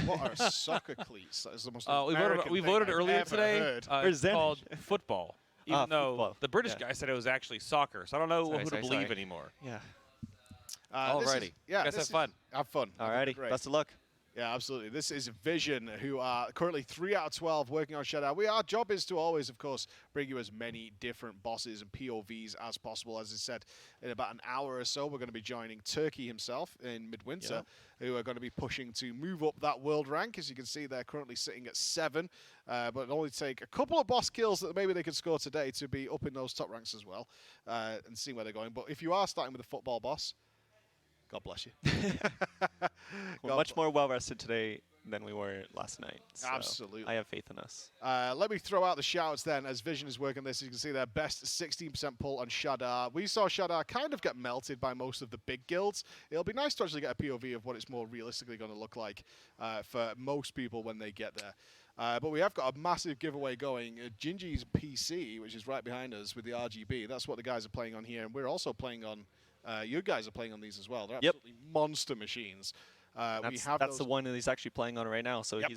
What are soccer cleats? That is the most We American we thing voted I've earlier ever today. heard. Where's It's that? called football. Even though football. the British Yeah. guy said it was actually soccer, so I don't know Sorry, who sorry, to believe sorry. anymore. Yeah. This is- Alrighty. Yeah, You guys this have is- fun. Have fun. Have a Alrighty. good raid. Best of luck. Yeah, absolutely. This is Vision, who are currently 3 out of 12 working on Shadow. Our job is to always, of course, bring you as many different bosses and POVs as possible. As I said, in about an hour or so, we're going to be joining Turkey himself in Midwinter, who are going to be pushing to move up that world rank. As you can see, they're currently sitting at 7, but it'll only take a couple of boss kills that maybe they could score today to be up in those top ranks as well, and see where they're going. But if you are starting with a football boss, God bless you. We're much more well-rested today than we were last night. So Absolutely. I have faith in us. Let me throw out the shouts then as Vision is working this. You can see their best 16% pull on Shadar. We saw Shadar kind of get melted by most of the big guilds. It'll be nice to actually get a POV of what it's more realistically going to look like for most people when they get there. But we have got a massive giveaway going. Gingy's PC, which is right behind us with the RGB, that's what the guys are playing on here. And we're also playing on, you guys are playing on these as well. They're Yep. absolutely monster machines. We have That's the those- one that he's actually playing on right now. So Yep.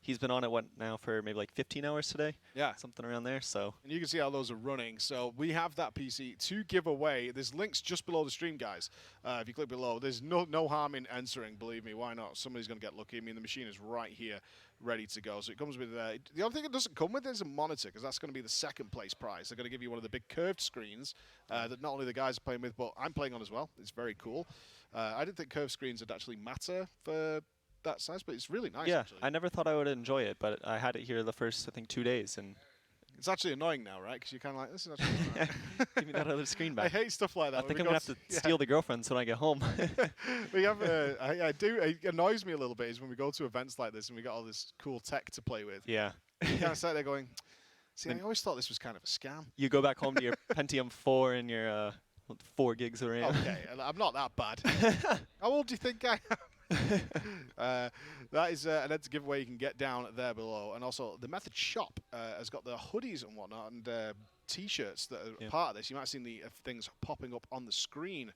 he's been on it now for maybe like 15 hours today. Yeah. Something around there. So And you can see how those are running. So we have that PC to give away. There's links just below the stream, guys. If you click below, there's no harm in answering. Believe me, why not? Somebody's going to get lucky. I mean, the machine is right here, ready to go. So it comes with the only thing it doesn't come with is a monitor, because that's going to be the second place prize. They're going to give you one of the big curved screens that not only the guys are playing with, but I'm playing on as well. It's very cool. I didn't think curved screens would actually matter for that size, but it's really nice. yeah, actually. I never thought I would enjoy it, but I had it here the first, I think, 2 days, and It's actually annoying now, right? Because you're kind of like, this is actually fine. give me that other screen I back. hate stuff like that. I when think we I'm go gonna have to yeah. steal the girlfriends when I get home. We have I do. It annoys me a little bit is when we go to events like this and we got all this cool tech to play with. yeah. You kind of sat there going, "See, I Then- always thought this was kind of a scam." You go back home to your Pentium 4 and your 4 gigs of RAM. Okay, and I'm not that bad. How old do you think I am? That is an Ed's giveaway you can get down there below, and also the Method Shop has got the hoodies and whatnot and T-shirts that are Yeah. part of this. You might have seen the things popping up on the screen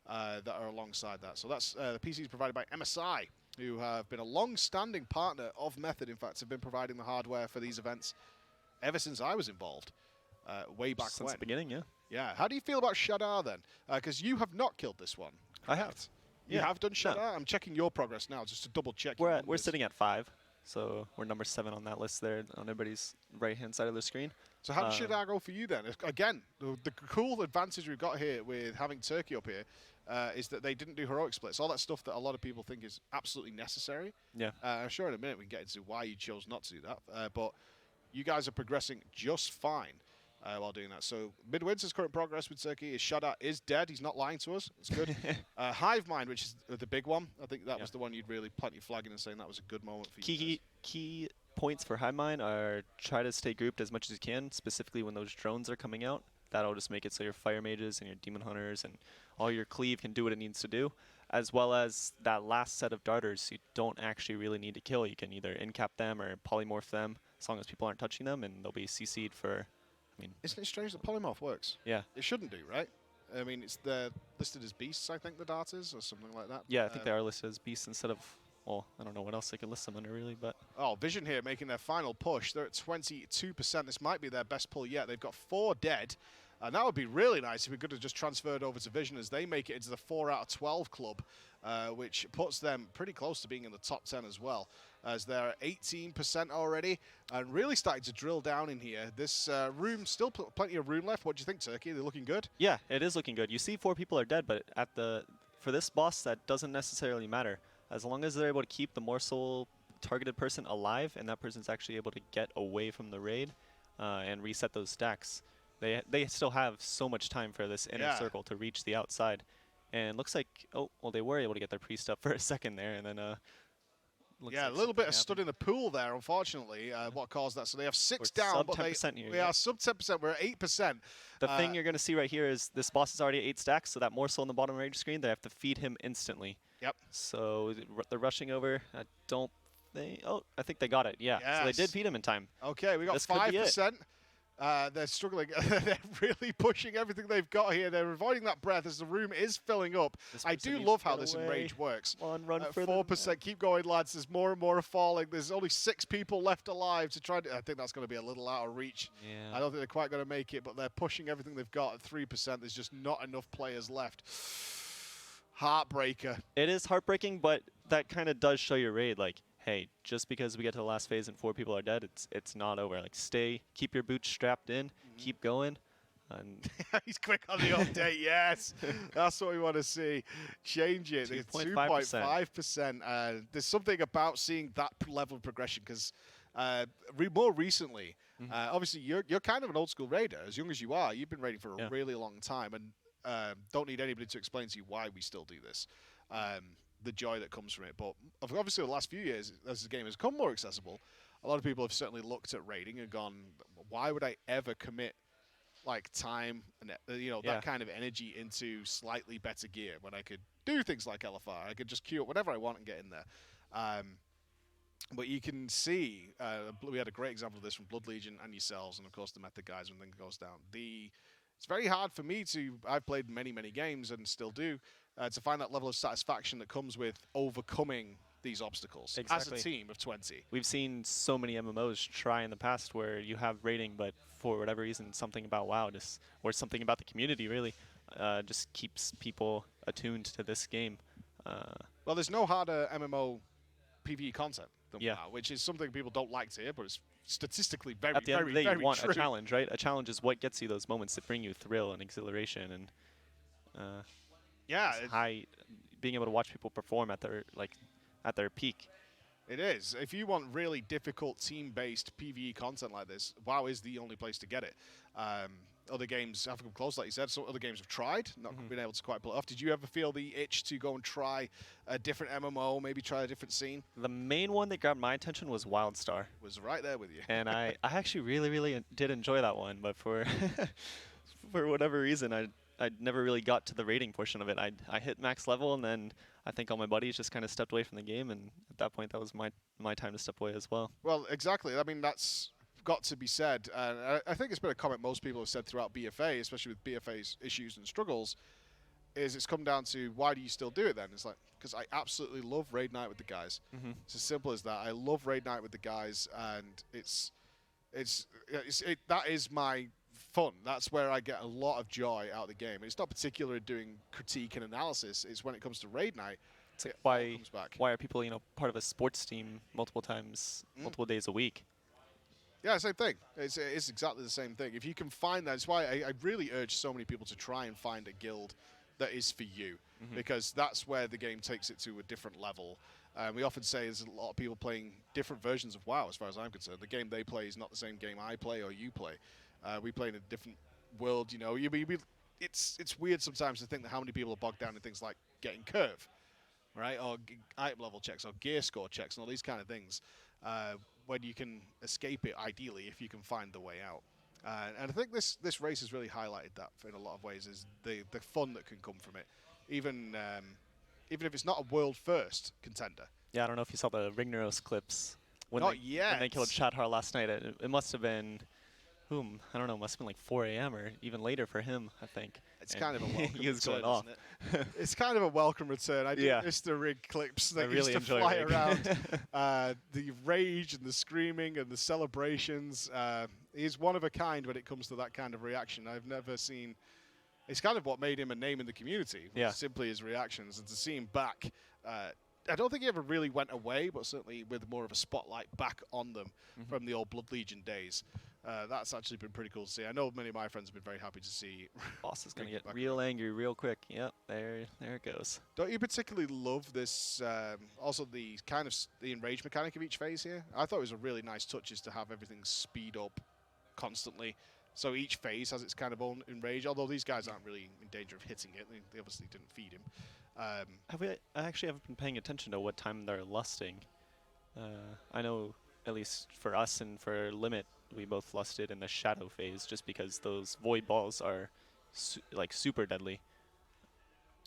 that are alongside that. So that's the PCs provided by MSI, who have been a long-standing partner of Method. In fact, have been providing the hardware for these events ever since I was involved, way back Since when. the beginning, yeah. Yeah. How do you feel about Shadar then? Because you have not killed this one. I have. correct? You Yeah. have done No. Shadar? I'm checking your progress now just to double check. We're your we're numbers. sitting at 5, so we're number 7 on that list there on everybody's right-hand side of the screen. So how did uh, Shadar go for you then? Again, the cool advantage we've got here with having Turkey up here is that they didn't do heroic splits. All that stuff that a lot of people think is absolutely necessary. Yeah. I'm sure in a minute we can get into why you chose not to do that. But you guys are progressing just fine while doing that. So Midwinter's current progress with Turkey is Shadar is dead. He's not lying to us. It's good. Hive Mind, which is the big one. I think that Yeah. was the one you'd really plant your flag in and saying that was a good moment for you guys. Key points for Hive Mind are try to stay grouped as much as you can, specifically when those drones are coming out. That'll just make it so your fire mages and your demon hunters and all your cleave can do what it needs to do, as well as that last set of darters you don't actually really need to kill. You can either incap them or polymorph them as long as people aren't touching them, and they'll be CC'd for, I mean, Isn't it strange that polymorph works? yeah. It shouldn't do, right? I mean, they're listed as beasts, I think, the darters, or something like that. Yeah, I think they are listed as beasts instead of, well, I don't know what else they could list them under really, but. Oh, Vision here making their final push. They're at 22%. This might be their best pull yet. They've got 4 dead. And that would be really nice if we could have just transferred over to Vision as they make it into the 4 out of 12 club, which puts them pretty close to being in the top 10 as well, as they're at 18% already and really starting to drill down in here. This room, still plenty of room left. What do you think, Turkey? They're looking good? Yeah, it is looking good. You see 4 people are dead, but for this boss, that doesn't necessarily matter. As long as they're able to keep the morsel targeted person alive and that person's actually able to get away from the raid and reset those stacks, they still have so much time for this inner circle to reach the outside. And looks like, oh, well, they were able to get their priest up for a second there, and then yeah, like a little bit of stud in the pool there, unfortunately, what caused that. So they have 6 down, sub but 10% here, we are sub 10%. We're at 8%. The thing you're going to see right here is this boss is already at 8 stacks, so that morsel on the bottom right of your screen, they have to feed him instantly. Yep. So they're rushing over. I think they got it, yeah. Yes. So they did feed him in time. Okay, we got 5%. They're struggling. They're really pushing everything they've got here. They're avoiding that breath as the room is filling up. I do love how this Enrage works. Run for 4%. Keep going, lads. There's more and more are falling. There's only 6 people left alive to try to... I think that's going to be a little out of reach. Yeah. I don't think they're quite going to make it, but they're pushing everything they've got at 3%. There's just not enough players left. Heartbreaker. It is heartbreaking, but that kind of does show your raid, like, hey, just because we get to the last phase and 4 people are dead, it's not over. Like, keep your boots strapped in, keep going. And he's quick on the update, yes. That's what we want to see. Change it. 2.5%. There's something about seeing that level of progression because more recently, obviously, you're kind of an old school raider. As young as you are, you've been raiding for a really long time and don't need anybody to explain to you why we still do this. The joy that comes from it. But obviously, the last few years, as the game has become more accessible, a lot of people have certainly looked at raiding and gone, why would I ever commit like time and that kind of energy into slightly better gear when I could do things like LFR? I could just queue up whatever I want and get in there. But you can see, we had a great example of this from Blood Legion and yourselves, and of course the Method guys when things goes down. It's very hard for me I've played many, many games and still do, to find that level of satisfaction that comes with overcoming these obstacles as a team of 20. We've seen so many MMOs try in the past where you have raiding, but for whatever reason, something about WoW or something about the community really just keeps people attuned to this game. Well, there's no harder MMO PvE content than Yeah. WoW, which is something people don't like to hear, but it's statistically very, At the end of the day, very you want true. a challenge, right? A challenge is what gets you those moments that bring you thrill and exhilaration and Yeah, being able to watch people perform at their peak. it is. If you want really difficult team-based PvE content like this, WoW is the only place to get it. Other games have come close, like you said. So other games have tried, not been able to quite pull it off. Did you ever feel the itch to go and try a different MMO, maybe try a different scene? The main one that grabbed my attention was WildStar. Was right there with you. And I actually really did enjoy that one, but for for whatever reason, I never really got to the rating portion of it. I hit max level, and then I think all my buddies just kind of stepped away from the game, and at that point, that was my time to step away as well. Well, exactly. I mean, that's got to be said. And I think it's been a comment most people have said throughout BFA, especially with BFA's issues and struggles, is it's come down to, why do you still do it then? It's like, because I absolutely love Raid Night with the guys. It's as simple as that. I love Raid Night with the guys, and that is my fun. That's where I get a lot of joy out of the game. It's not particular doing critique and analysis. It's when it comes to Raid Night, It's like it comes back. why are people part of a sports team multiple times, multiple days a week? Yeah, same thing. It's exactly the same thing. If you can find that, it's why I really urge so many people to try and find a guild that is for you, because that's where the game takes it to a different level. We often say there's a lot of people playing different versions of WoW, as far as I'm concerned. The game they play is not the same game I play or you play. We play in a different world, It's weird sometimes to think that how many people are bogged down in things like getting curve, right, or item level checks, or gear score checks, and all these kind of things. When you can escape it, ideally, if you can find the way out. And I think this race has really highlighted that in a lot of ways, is the fun that can come from it, even if it's not a world first contender. Yeah, I don't know if you saw the Rignaros clips when Not they yet. killed Shadhar last night. It must have been I don't know, must have been like 4 a.m. or even later for him, I think. It's And kind of a welcome he was return, going off. isn't it? It's kind of a welcome return. I do Yeah. miss the rig clips that I really used to enjoy fly rig. around. The rage and the screaming and the celebrations. He's one of a kind when it comes to that kind of reaction. I've never seen. It's kind of what made him a name in the community. Yeah. Simply his reactions, and to see him back. I don't think he ever really went away, but certainly with more of a spotlight back on them from the old Blood Legion days. That's actually been pretty cool to see. I know many of my friends have been very happy to see. Boss is going to Rick get back real around. angry real quick. Yep, there it goes. Don't you particularly love this? Also, the kind of the enrage mechanic of each phase here. I thought it was a really nice touch is to have everything speed up constantly. So each phase has its kind of own enrage. Although these guys aren't really in danger of hitting it, they obviously didn't feed him. I actually haven't been paying attention to what time they're lusting. I know, at least for us and for Limit, we both lusted in the shadow phase just because those void balls are super deadly.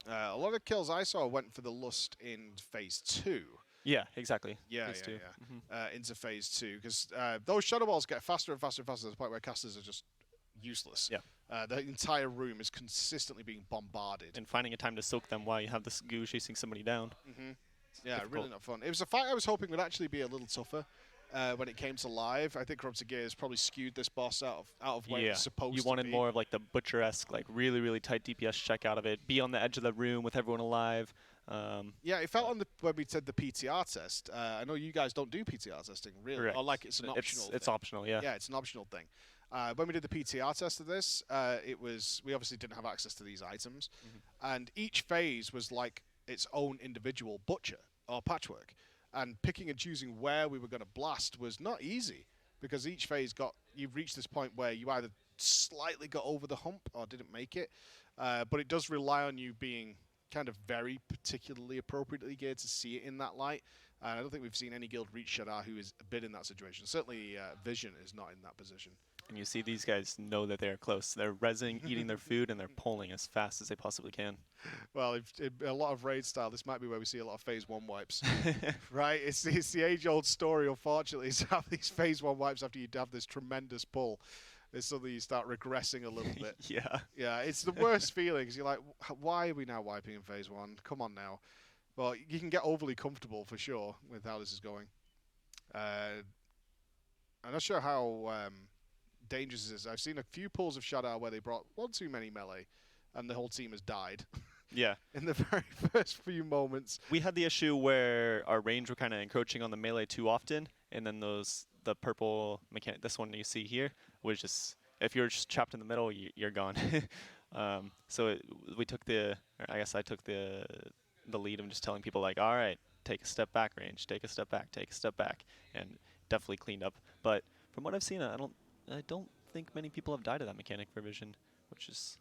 A lot of kills I saw went for the lust in phase 2. Yeah, exactly. Yeah, Phase two. into phase 2, because those shadow balls get faster and faster and faster to the point where casters are just useless. Yeah. The entire room is consistently being bombarded. And finding a time to soak them while you have this goo chasing somebody down. Yeah, difficult. really not fun. It was a fight I was hoping would actually be a little tougher when it came to live. I think Robson Gears probably skewed this boss out of where it's supposed you to wanted be. more of like the butcher-esque, like really, really tight DPS check out of it. Be on the edge of the room with everyone alive. Yeah, it felt when we said the PTR test. I know you guys don't do PTR testing, really. Correct. Or like it's an optional It's thing. optional, yeah. Yeah, it's an optional thing. When we did the PTR test of this, we obviously didn't have access to these items, and each phase was like its own individual butcher or patchwork, and picking and choosing where we were going to blast was not easy because each phase you've reached this point where you either slightly got over the hump or didn't make it, but it does rely on you being kind of very particularly appropriately geared to see it in that light. And I don't think we've seen any guild reach Shadar who is a bit in that situation. Certainly Vision is not in that position. And you see these guys know that they're close. They're rezzing, eating their food, and they're pulling as fast as they possibly can. Well, a lot of raid style, this might be where we see a lot of phase 1 wipes. Right? It's the age-old story, unfortunately, is have these phase 1 wipes after you have this tremendous pull. It's suddenly you start regressing a little bit. Yeah. Yeah, it's the worst feeling because you're like, why are we now wiping in phase 1? Come on now. Well, you can get overly comfortable for sure with how this is going. I'm not sure how dangerous this is. I've seen a few pulls of Shadar where they brought one too many melee and the whole team has died. Yeah. In the very first few moments. We had the issue where our range were kind of encroaching on the melee too often, and then the purple mechanic, this one you see here, was just, if you're just trapped in the middle, you're gone. So I took the lead of just telling people like, all right, take a step back, range, take a step back, and definitely cleaned up. But from what I've seen, I don't think many people have died of that mechanic for Vision, which is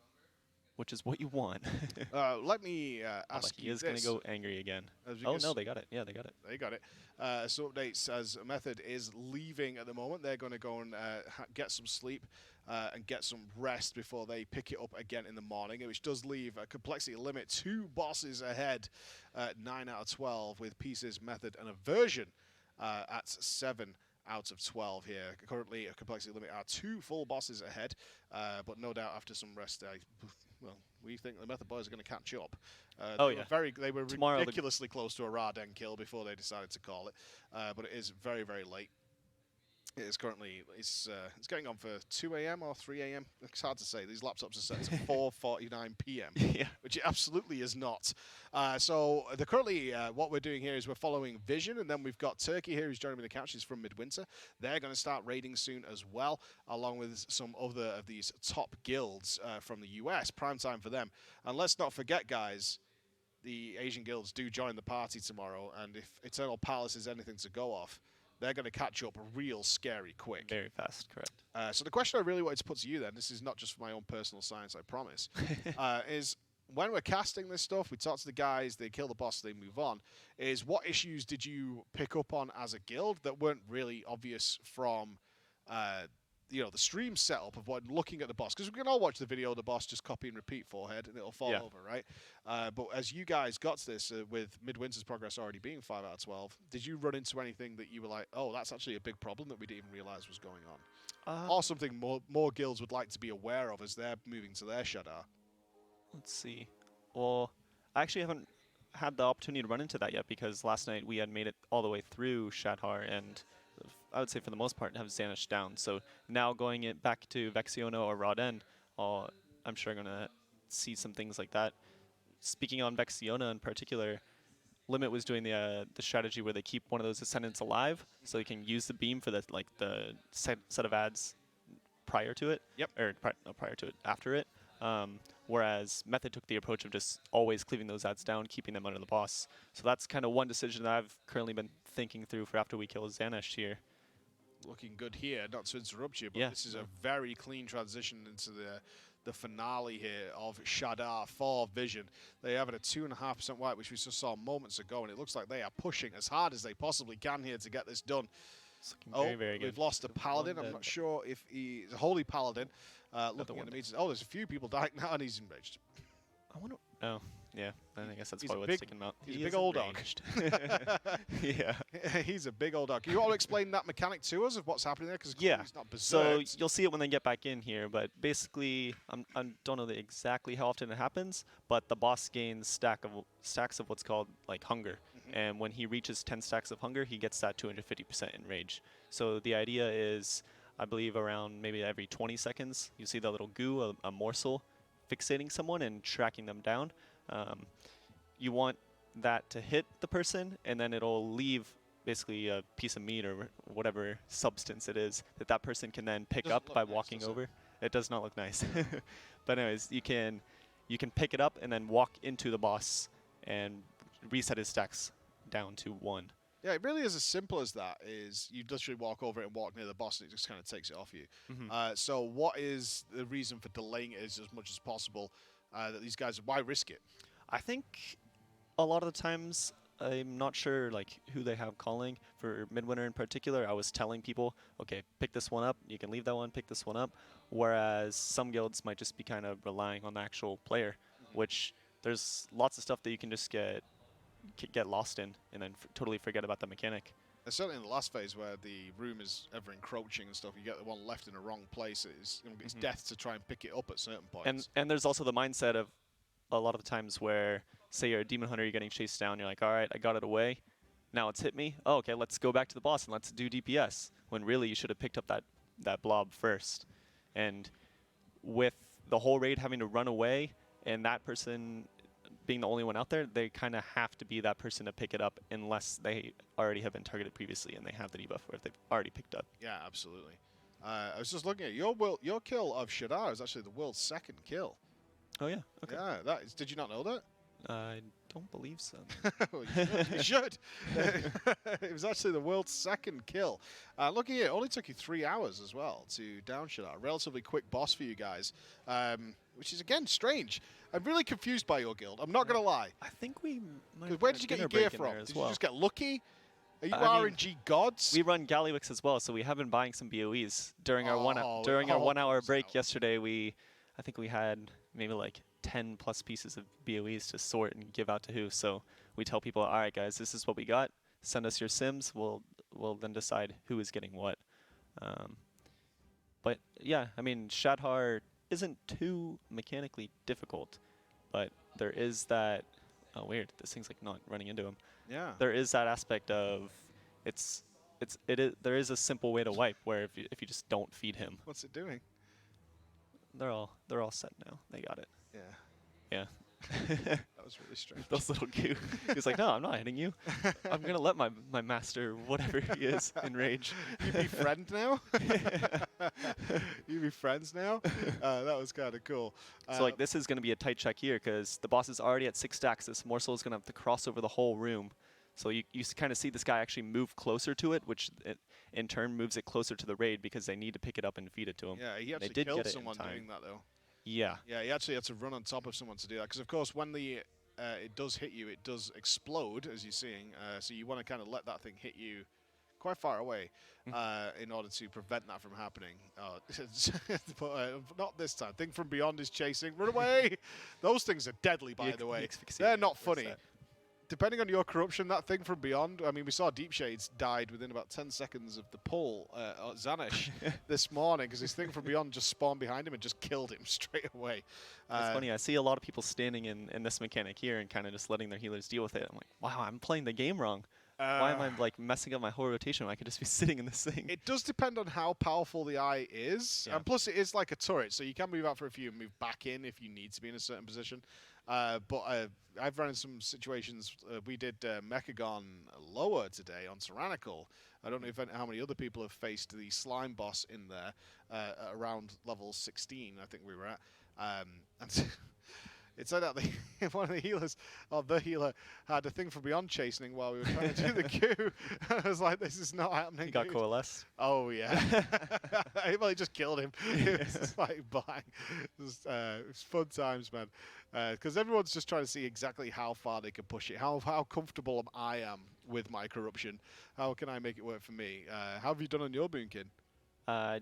what you want. Let me ask he you is this. going to go angry again. Oh, no, they got it. Yeah, they got it. They got it. So updates as Method is leaving at the moment. They're going to go and get some sleep and get some rest before they pick it up again in the morning, which does leave a complexity limit 2 bosses ahead at 9 out of 12 with Pieces, Method, and Aversion at 7 out of 12 here. Currently, a complexity limit are 2 full bosses ahead, but no doubt after some rest, we think the Method boys are going to catch up. They were Tomorrow ridiculously close to a Raden kill before they decided to call it, but it is very, very late. It is currently, it's going on for 2 a.m. or 3 a.m. It's hard to say. These laptops are set to 4:49 p.m., Yeah. which it absolutely is not. So currently what we're doing here is we're following Vision, and then we've got Turkey here who's joining me in the couch. He's from Midwinter. They're going to start raiding soon as well, along with some other of these top guilds from the US. Prime time for them. And let's not forget, guys, the Asian guilds do join the party tomorrow, and if Eternal Palace is anything to go off, they're going to catch up real scary quick. Very fast, correct. So the question I really wanted to put to you then, this is not just for my own personal science, I promise, is when we're casting this stuff, we talk to the guys, they kill the boss, they move on, is what issues did you pick up on as a guild that weren't really obvious from the stream setup of what looking at the boss, because we can all watch the video of the boss just copy and repeat forehead and it'll fall Yeah. over, right? But as you guys got to this with Midwinter's progress already being 5 out of 12, did you run into anything that you were like, oh, that's actually a big problem that we didn't even realize was going on, or something more guilds would like to be aware of as they're moving to their Shadar? Let's see. Well, I actually haven't had the opportunity to run into that yet because last night we had made it all the way through Shadhar and I would say for the most part have Xanish down. So now going it back to Vexiona or Rodend, I'm sure going to see some things like that. Speaking on Vexiona in particular, Limit was doing the strategy where they keep one of those Ascendants alive so they can use the beam for the set of ads prior to it. Yep. Or not prior to it, after it. Whereas Method took the approach of just always cleaving those ads down, keeping them under the boss. So that's kind of one decision that I've currently been thinking through for after we kill Xanish here. Looking good here, not to interrupt you, but Yeah. this is a very clean transition into the finale here of Shadar for Vision. They have it at 2.5% white, which we just saw moments ago, and it looks like they are pushing as hard as they possibly can here to get this done. It's looking very, very good. We've lost a paladin. I'm dead. not sure if he's a holy paladin. Looking at one the dead. meters. Oh, there's a few people dying now, and he's enraged. I wonder. Oh, yeah. I guess that's He's probably a what's big- sticking him out. he's a He big is old dog. enraged. Yeah. He's a big old dog. You want to explain that mechanic to us of what's happening there? Because Yeah. he's not So berserked. you'll see it when they get back in here, but basically, I don't know exactly how often it happens, but the boss gains stacks of what's called like hunger, and when he reaches 10 stacks of hunger, he gets that 250% in rage. So the idea is, I believe around maybe every 20 seconds, you see the little goo, a morsel, fixating someone and tracking them down. You want that to hit the person, and then it'll leave basically a piece of meat or whatever substance it is that person can then pick Doesn't up look by nice, walking does it? over. It does not look nice. But anyways, you can pick it up and then walk into the boss and reset his stacks down to 1. Yeah, it really is as simple as that. Is you literally walk over it and walk near the boss, and it just kind of takes it off you. So what is the reason for delaying it as much as possible? That these guys, why risk it? I think a lot of the times, I'm not sure like who they have calling. For Midwinter in particular, I was telling people, okay, pick this one up. You can leave that one, pick this one up. Whereas some guilds might just be kind of relying on the actual player, which there's lots of stuff that you can just get lost in and then totally forget about the mechanic. And certainly in the last phase where the room is ever encroaching and stuff, you get the one left in the wrong place. It's death to try and pick it up at certain points. And there's also the mindset of a lot of the times where, say you're a demon hunter, you're getting chased down, you're like, all right, I got it away. Now it's hit me. Oh, okay, let's go back to the boss and let's do DPS. When really you should have picked up that blob first. And with the whole raid having to run away and that person being the only one out there, they kind of have to be that person to pick it up unless they already have been targeted previously and they have the debuff, or if they've already picked up. Yeah, absolutely. I was just looking at your kill of Shadar is actually the world's 2nd kill. Oh yeah, okay. Yeah, that is. Did you not know that? I don't believe so. Well, you should. It was actually the world's 2nd kill. Looking at it, only took you 3 hours as well to down Shadar. Relatively quick boss for you guys, which is again strange. I'm really confused by your guild. I'm not gonna lie. I think we might 'Cause have where put did you a get your dinner gear break in from? there as Did well. you just get lucky? Are you I mean, RNG gods? We run Gallywix as well, so we have been buying some BOEs during our Oh, our 1 hour comes break out. yesterday. I think we had maybe like 10 plus pieces of BOEs to sort and give out to who. So we tell people, all right, guys, this is what we got. Send us your sims. We'll then decide who is getting what. But yeah, I mean, Shadhar isn't too mechanically difficult, but there is that. Oh, weird. This thing's like not running into him. Yeah. There is that aspect of there is a simple way to wipe where if you just don't feed him, What's it doing? they're all set now. They got it. Yeah. Yeah. That was really strange. Those little goo. He's like, no, I'm not hitting you. I'm gonna let my master, whatever he is, enrage. You be friend now? You be friends now? That was kind of cool. So like this is gonna be a tight check here because the boss is already at 6 stacks. This morsel is gonna have to cross over the whole room. So you kind of see this guy actually move closer to it, which in turn moves it closer to the raid because they need to pick it up and feed it to him. Yeah, he They actually did killed get it in someone time. doing that, though. Yeah. Yeah, he actually had to run on top of someone to do that. Because, of course, when it does hit you, it does explode, as you're seeing. So you want to kind of let that thing hit you quite far away in order to prevent that from happening. But not this time. Thing from Beyond is chasing. Run away! Those things are deadly, by the way. They're not funny. Depending on your corruption, that Thing from Beyond, I mean, we saw Deep Shades died within about 10 seconds of the pull at Zanesh this morning because his Thing from Beyond just spawned behind him and just killed him straight away. It's funny. I see a lot of people standing in this mechanic here and kind of just letting their healers deal with it. I'm like, wow, I'm playing the game wrong. Why am I like messing up my whole rotation when I could just be sitting in this thing? It does depend on how powerful the eye is. Yeah. And plus, it is like a turret, so you can move out for a few and move back in if you need to be in a certain position. But I've run in some situations. We did Mechagon lower today on Tyrannical. I don't know how many other people have faced the slime boss in there at around level 16, I think we were at. And it turned out one of the healers, or the healer, had a Thing from Beyond chasing while we were trying to do the queue. I was like, this is not happening. He got dude. coalesced. Oh, yeah. Well, he just killed him. It was just like, bang. It was fun times, man. Because everyone's just trying to see exactly how far they can push it, how comfortable I am with my corruption. How can I make it work for me? How have you done on your Boonkin?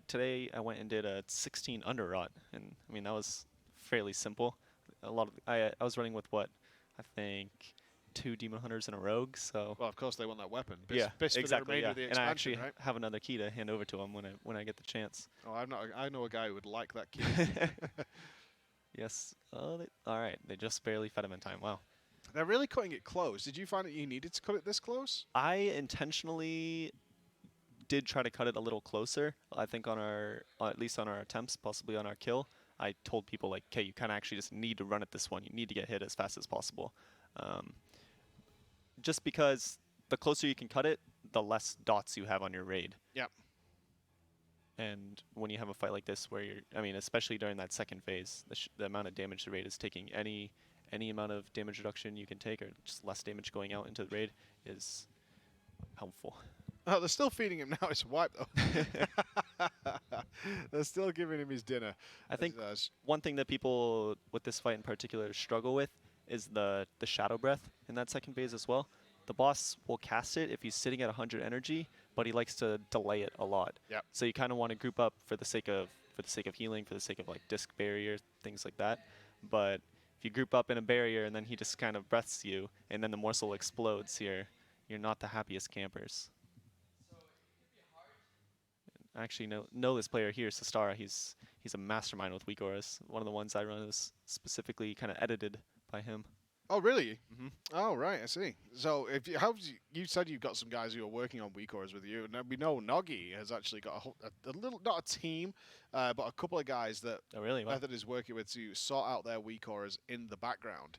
Today I went and did a 16 under rot, and I mean that was fairly simple. I was running with what I think 2 demon hunters and a rogue, so Well, of course they want that weapon. yeah, exactly. Of the And I actually right? have another key to hand over to him when I get the chance. Oh, I know a guy who would like that key. Yes. All right. They just barely fed him in time. Wow. They're really cutting it close. Did you find that you needed to cut it this close? I intentionally did try to cut it a little closer. I think at least on our attempts, possibly on our kill, I told people like, okay, you kind of actually just need to run it this one. You need to get hit as fast as possible. Just because the closer you can cut it, the less dots you have on your raid. Yep. And when you have a fight like this where especially during that second phase, the amount of damage the raid is taking, any amount of damage reduction you can take or just less damage going out into the raid is helpful. Oh, they're still feeding him now. It's a wipe, though. They're still giving him his dinner. I think one thing that people with this fight in particular struggle with is the Shadow Breath in that second phase as well. The boss will cast it if he's sitting at 100 energy, but he likes to delay it a lot. Yep. So you kind of want to group up for the sake of healing, for the sake of like disc barrier, things like that. But if you group up in a barrier and then he just kind of breaths you, and then the morsel explodes here, you're not the happiest campers. I actually know this player here, Sistara. He's a mastermind with weak auras. One of the ones I run is specifically kind of edited by him. Oh, really? Mm-hmm. Oh, right. I see. So, you said you've got some guys who are working on weak auras with you, and we know Noggy has actually got a little, not a team, but a couple of guys that Method is working with to sort out their weak auras in the background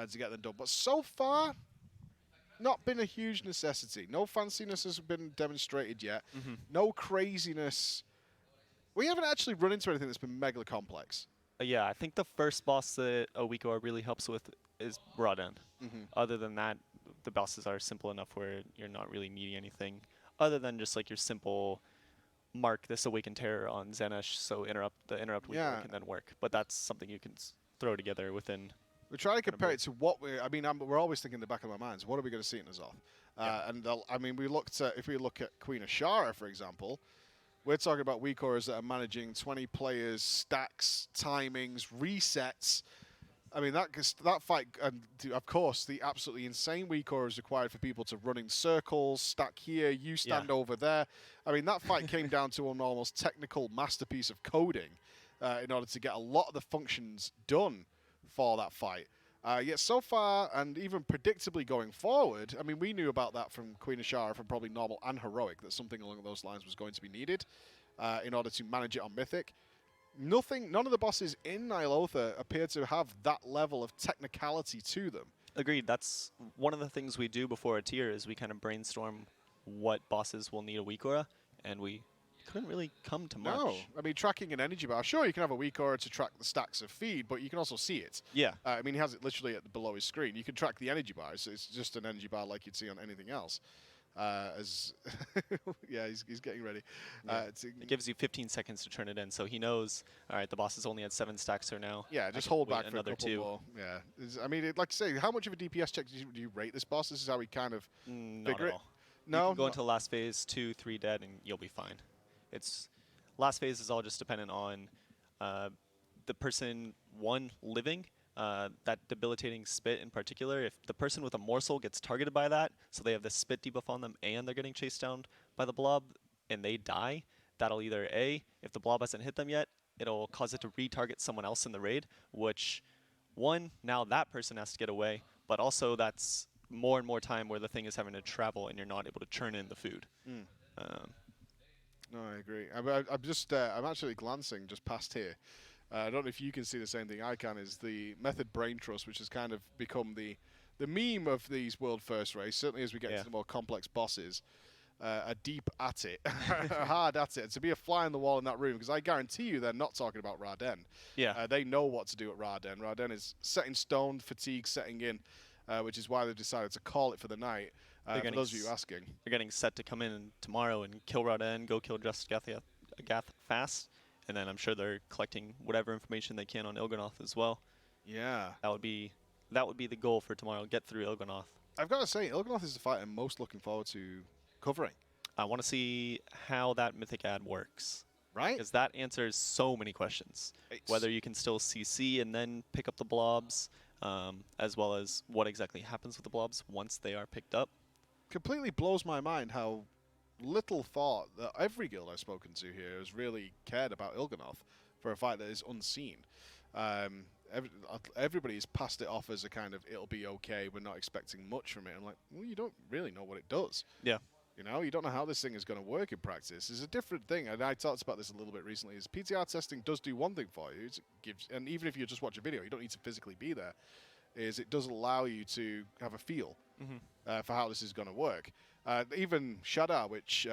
to get them done. But so far, not been a huge necessity. No fanciness has been demonstrated yet. Mm-hmm. No craziness. We haven't actually run into anything that's been mega complex. Yeah, I think the first boss that a weak aura really helps with is Raden. Mm-hmm. Other than that, the bosses are simple enough where you're not really needing anything other than just like your simple mark this awakened terror on Zanesh, so the interrupt weak aura can then work. But that's something you can throw together within. We try to compare it to what we're always thinking in the back of our minds, what are we going to see in N'Zoth? And if we look at Queen Ashara, for example, we're talking about weak auras that are managing 20 players, stacks, timings, resets. I mean, that fight, and of course, the absolutely insane weak aura is required for people to run in circles, stack here, you stand over there. I mean, that fight came down to an almost technical masterpiece of coding in order to get a lot of the functions done for that fight. Yet so far, and even predictably going forward, I mean, we knew about that from Queen Ashara, from probably normal and heroic, that something along those lines was going to be needed in order to manage it on Mythic. None of the bosses in Ny'alotha appear to have that level of technicality to them. Agreed. That's one of the things we do before a tier is we kind of brainstorm what bosses will need a weak aura, and we couldn't really come to much. No, I mean, tracking an energy bar. Sure, you can have a weak aura to track the stacks of feed, but you can also see it. Yeah. I mean, he has it literally below his screen. You can track the energy bar. So it's just an energy bar like you'd see on anything else. He's getting ready. Yeah. It gives you 15 seconds to turn it in, so he knows, all right, the boss is only at 7 stacks or now. Yeah, just hold back for another a couple 2 more. Yeah. I mean, like I say, how much of a DPS check do you rate this boss? This is how we kind of Not figure at it. all. You No, can go no. into the last phase, 2, 3 dead, and you'll be fine. It's last phase is all just dependent on the person, one, living, that debilitating spit in particular. If the person with a morsel gets targeted by that, so they have this spit debuff on them and they're getting chased down by the blob and they die, that'll either A, if the blob hasn't hit them yet, it'll cause it to retarget someone else in the raid, which, one, now that person has to get away, but also that's more and more time where the thing is having to travel and you're not able to churn in the food. No, I agree. I'm just, I'm actually glancing just past here. I don't know if you can see the same thing I can, is the method brain trust, which has kind of become the meme of these world first race, certainly as we get into the more complex bosses. Are deep at it, hard at it. And to be a fly on the wall in that room, because I guarantee you they're not talking about Raden. Yeah. They know what to do at Raden. Raden is set in stone, fatigue setting in, which is why they've decided to call it for the night. For those of you asking. They're getting set to come in tomorrow and kill Raden, go kill Just Gath fast, and then I'm sure they're collecting whatever information they can on Il'gynoth as well. Yeah. That would be the goal for tomorrow, get through Il'gynoth. I've got to say, Il'gynoth is the fight I'm most looking forward to covering. I want to see how that mythic ad works. Right? Because that answers so many questions. Whether you can still CC and then pick up the blobs, as well as what exactly happens with the blobs once they are picked up. Completely blows my mind how little thought that every guild I've spoken to here has really cared about Il'gynoth for a fight that is unseen. Everybody's passed it off as a kind of, it'll be okay, we're not expecting much from it. I'm like, well, you don't really know what it does. Yeah. You know, you don't know how this thing is going to work in practice. It's a different thing, and I talked about this a little bit recently, is PTR testing does do one thing for you, and even if you just watch a video, you don't need to physically be there, is it does allow you to have a feel for how this is going to work. Even Shadar, which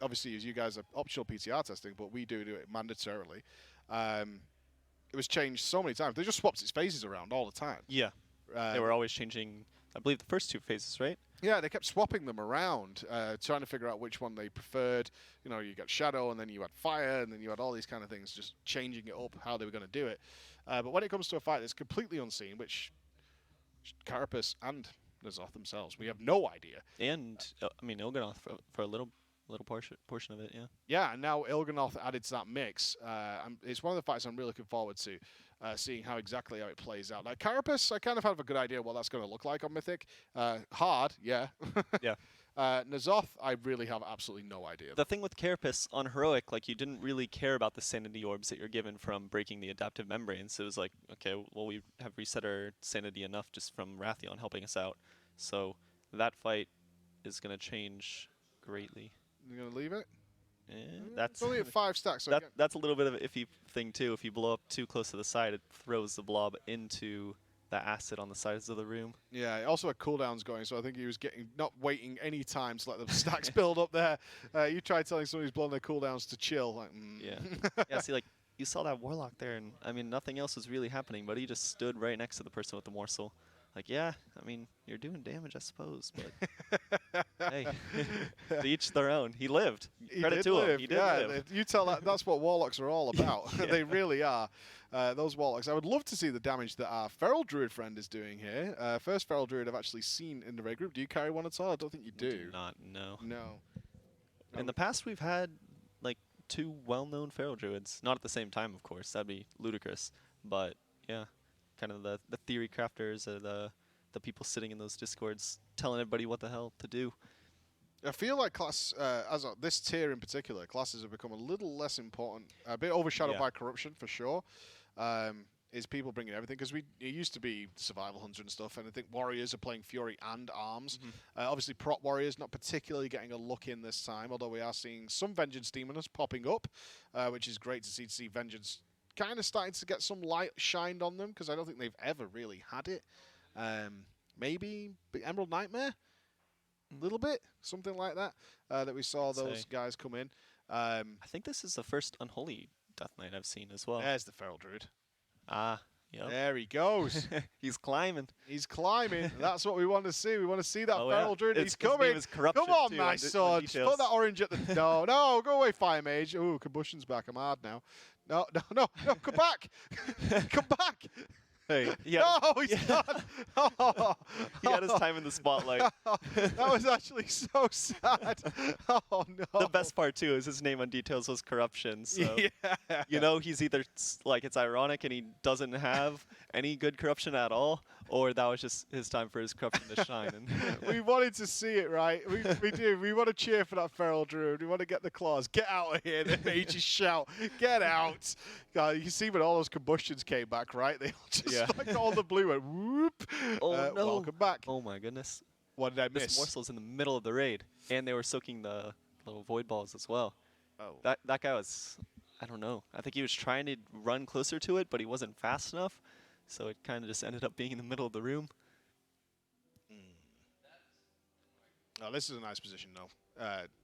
obviously is you guys are optional PTR testing, but we do it mandatorily, it was changed so many times. They just swapped its phases around all the time. Yeah. They were always changing, I believe, the first 2 phases, right? Yeah, they kept swapping them around, trying to figure out which one they preferred. You know, you got Shadow, and then you had Fire, and then you had all these kind of things, just changing it up, how they were going to do it. But when it comes to a fight that's completely unseen, which Carapace and Ny'alotha themselves, we have no idea. And, I mean, Il'gynoth for a little portion of it, yeah. Yeah, and now Il'gynoth added to that mix. It's one of the fights I'm really looking forward to, seeing how exactly how it plays out. Like Carapace, I kind of have a good idea what that's going to look like on Mythic. Hard, yeah. Yeah. Ny'alotha, I really have absolutely no idea. The thing with Carapace on Heroic, like, you didn't really care about the sanity orbs that you're given from breaking the adaptive membranes. It was like, okay, well, we have reset our sanity enough just from Wrathion helping us out. So that fight is going to change greatly. You're going to leave it? That's it's only at 5 stacks. So that's a little bit of an iffy thing, too. If you blow up too close to the side, it throws the blob into the acid on the sides of the room. Yeah, also had cooldowns going, so I think he was not waiting any time to let the stacks build up there. You tried telling someone who's blowing their cooldowns to chill. Like, Yeah. Yeah, see, like, you saw that Warlock there, and, I mean, nothing else was really happening, but he just stood right next to the person with the morsel. Like, yeah, I mean, you're doing damage, I suppose, but hey, to each their own. He lived. Credit to him. He did live. You tell that's what Warlocks are all about. They really are. Those Warlocks. I would love to see the damage that our Feral Druid friend is doing here. First Feral Druid I've actually seen in the raid group. Do you carry one at all? I don't think you do. Do not, no. No. In the past, we've had, like, 2 well-known Feral Druids. Not at the same time, of course. That'd be ludicrous. But, yeah. Kind of the theory crafters or the people sitting in those discords telling everybody what the hell to do. I feel like class, this tier in particular, classes have become a little less important, a bit overshadowed by corruption for sure. Is people bringing everything, because it used to be survival hunter and stuff, and I think warriors are playing Fury and Arms. Obviously, prot warriors not particularly getting a look in this time, although we are seeing some Vengeance Demoners popping up, which is great to see Vengeance kind of starting to get some light shined on them, because I don't think they've ever really had it. Maybe Emerald Nightmare, a little bit, something like that, that we saw those guys come in. I think this is the first Unholy Death Knight I've seen as well. There's the Feral Druid. Ah, yep. There he goes. He's climbing. He's climbing. That's what we want to see. We want to see that Feral Druid. He's His coming. name is Corruption Come on, too, my son. Put that orange at the... No, no, go away, Fire Mage. Ooh, Combustion's back. I'm hard now. No, come back. Come back. Hey, No, he's not. Oh, he had his time in the spotlight. that was actually so sad. Oh no. The best part too is his name on details was corruption. So Yeah. you know he's either like it's ironic and he doesn't have any good corruption at all, or that was just his time for his corruption to shine. And We wanted to see it, right? We do. We want to cheer for that feral druid. We want to get the claws. Get out of here. The mages shout, get out. God, you can see when all those combustions came back, right? They all just like all the blue went whoop. Oh, no. Welcome back. oh my goodness, What did I this miss? morsel's in the middle of the raid, and they were soaking the little void balls as well. Oh. That guy was, I don't know. I think he was trying to run closer to it, but he wasn't fast enough, so it kind of just ended up being in the middle of the room. Oh, this is a nice position, though.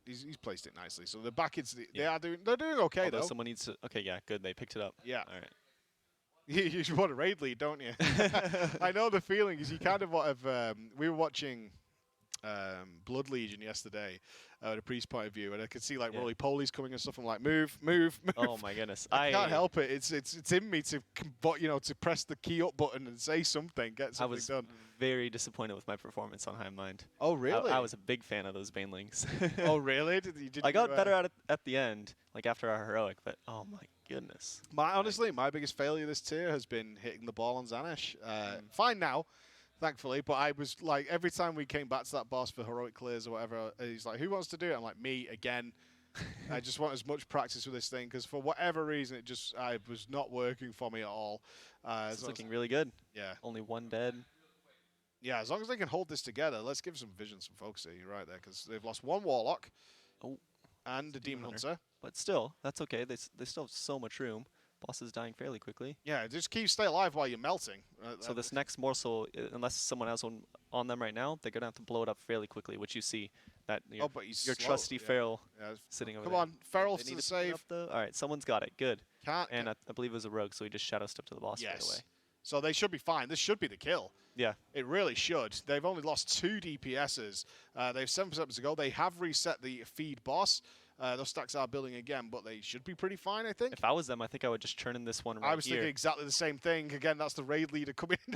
He's placed it nicely. So the back is they're doing okay Although though. someone needs to. Okay, yeah, good. They picked it up. Yeah. All right. You want a raid lead, don't you? I know the feeling is you kind of want to. We were watching Blood Legion yesterday at a priest point of view, and I could see like roly polies coming and stuff. I'm like, move. Oh my goodness. I can't help it. It's in me to to press the key up button and say something, get I something was done. very disappointed with my performance on High Mind. Oh really? I was a big fan of those banelings. Oh really? I got better at it at the end, like after our heroic, but oh my goodness. Honestly, my biggest failure this tier has been hitting the ball on Zanesh. Fine now, thankfully, but I was like, every time we came back to that boss for heroic clears or whatever, he's like, who wants to do it? I'm like, me again. I just want as much practice with this thing because for whatever reason, I was not working for me at all. It's looking really good. Yeah. Only one dead. Yeah, as long as they can hold this together, let's give some vision, some focus here. You're right there because they've lost one Warlock and a Demon Hunter. But still, that's okay. They still have so much room. Boss is dying fairly quickly. Yeah, just stay alive while you're melting. So this next morsel, unless someone else on them right now, they're going to have to blow it up fairly quickly, which you see that but he's your slow, trusty Feral Yeah, sitting over come there. on, Feral They to need the to pick it save. up, though. All right, someone's got it. Good. Can't. And I believe it was a rogue, so he just shadow stepped to the boss right away. So they should be fine. This should be the kill. Yeah. It really should. They've only lost 2 DPSs. They have 7% to go. They have reset the feed boss. Those stacks are building again, but they should be pretty fine, I think. If I was them, I think I would just turn in this one right here. I was thinking exactly the same thing. Again, that's the raid leader coming in.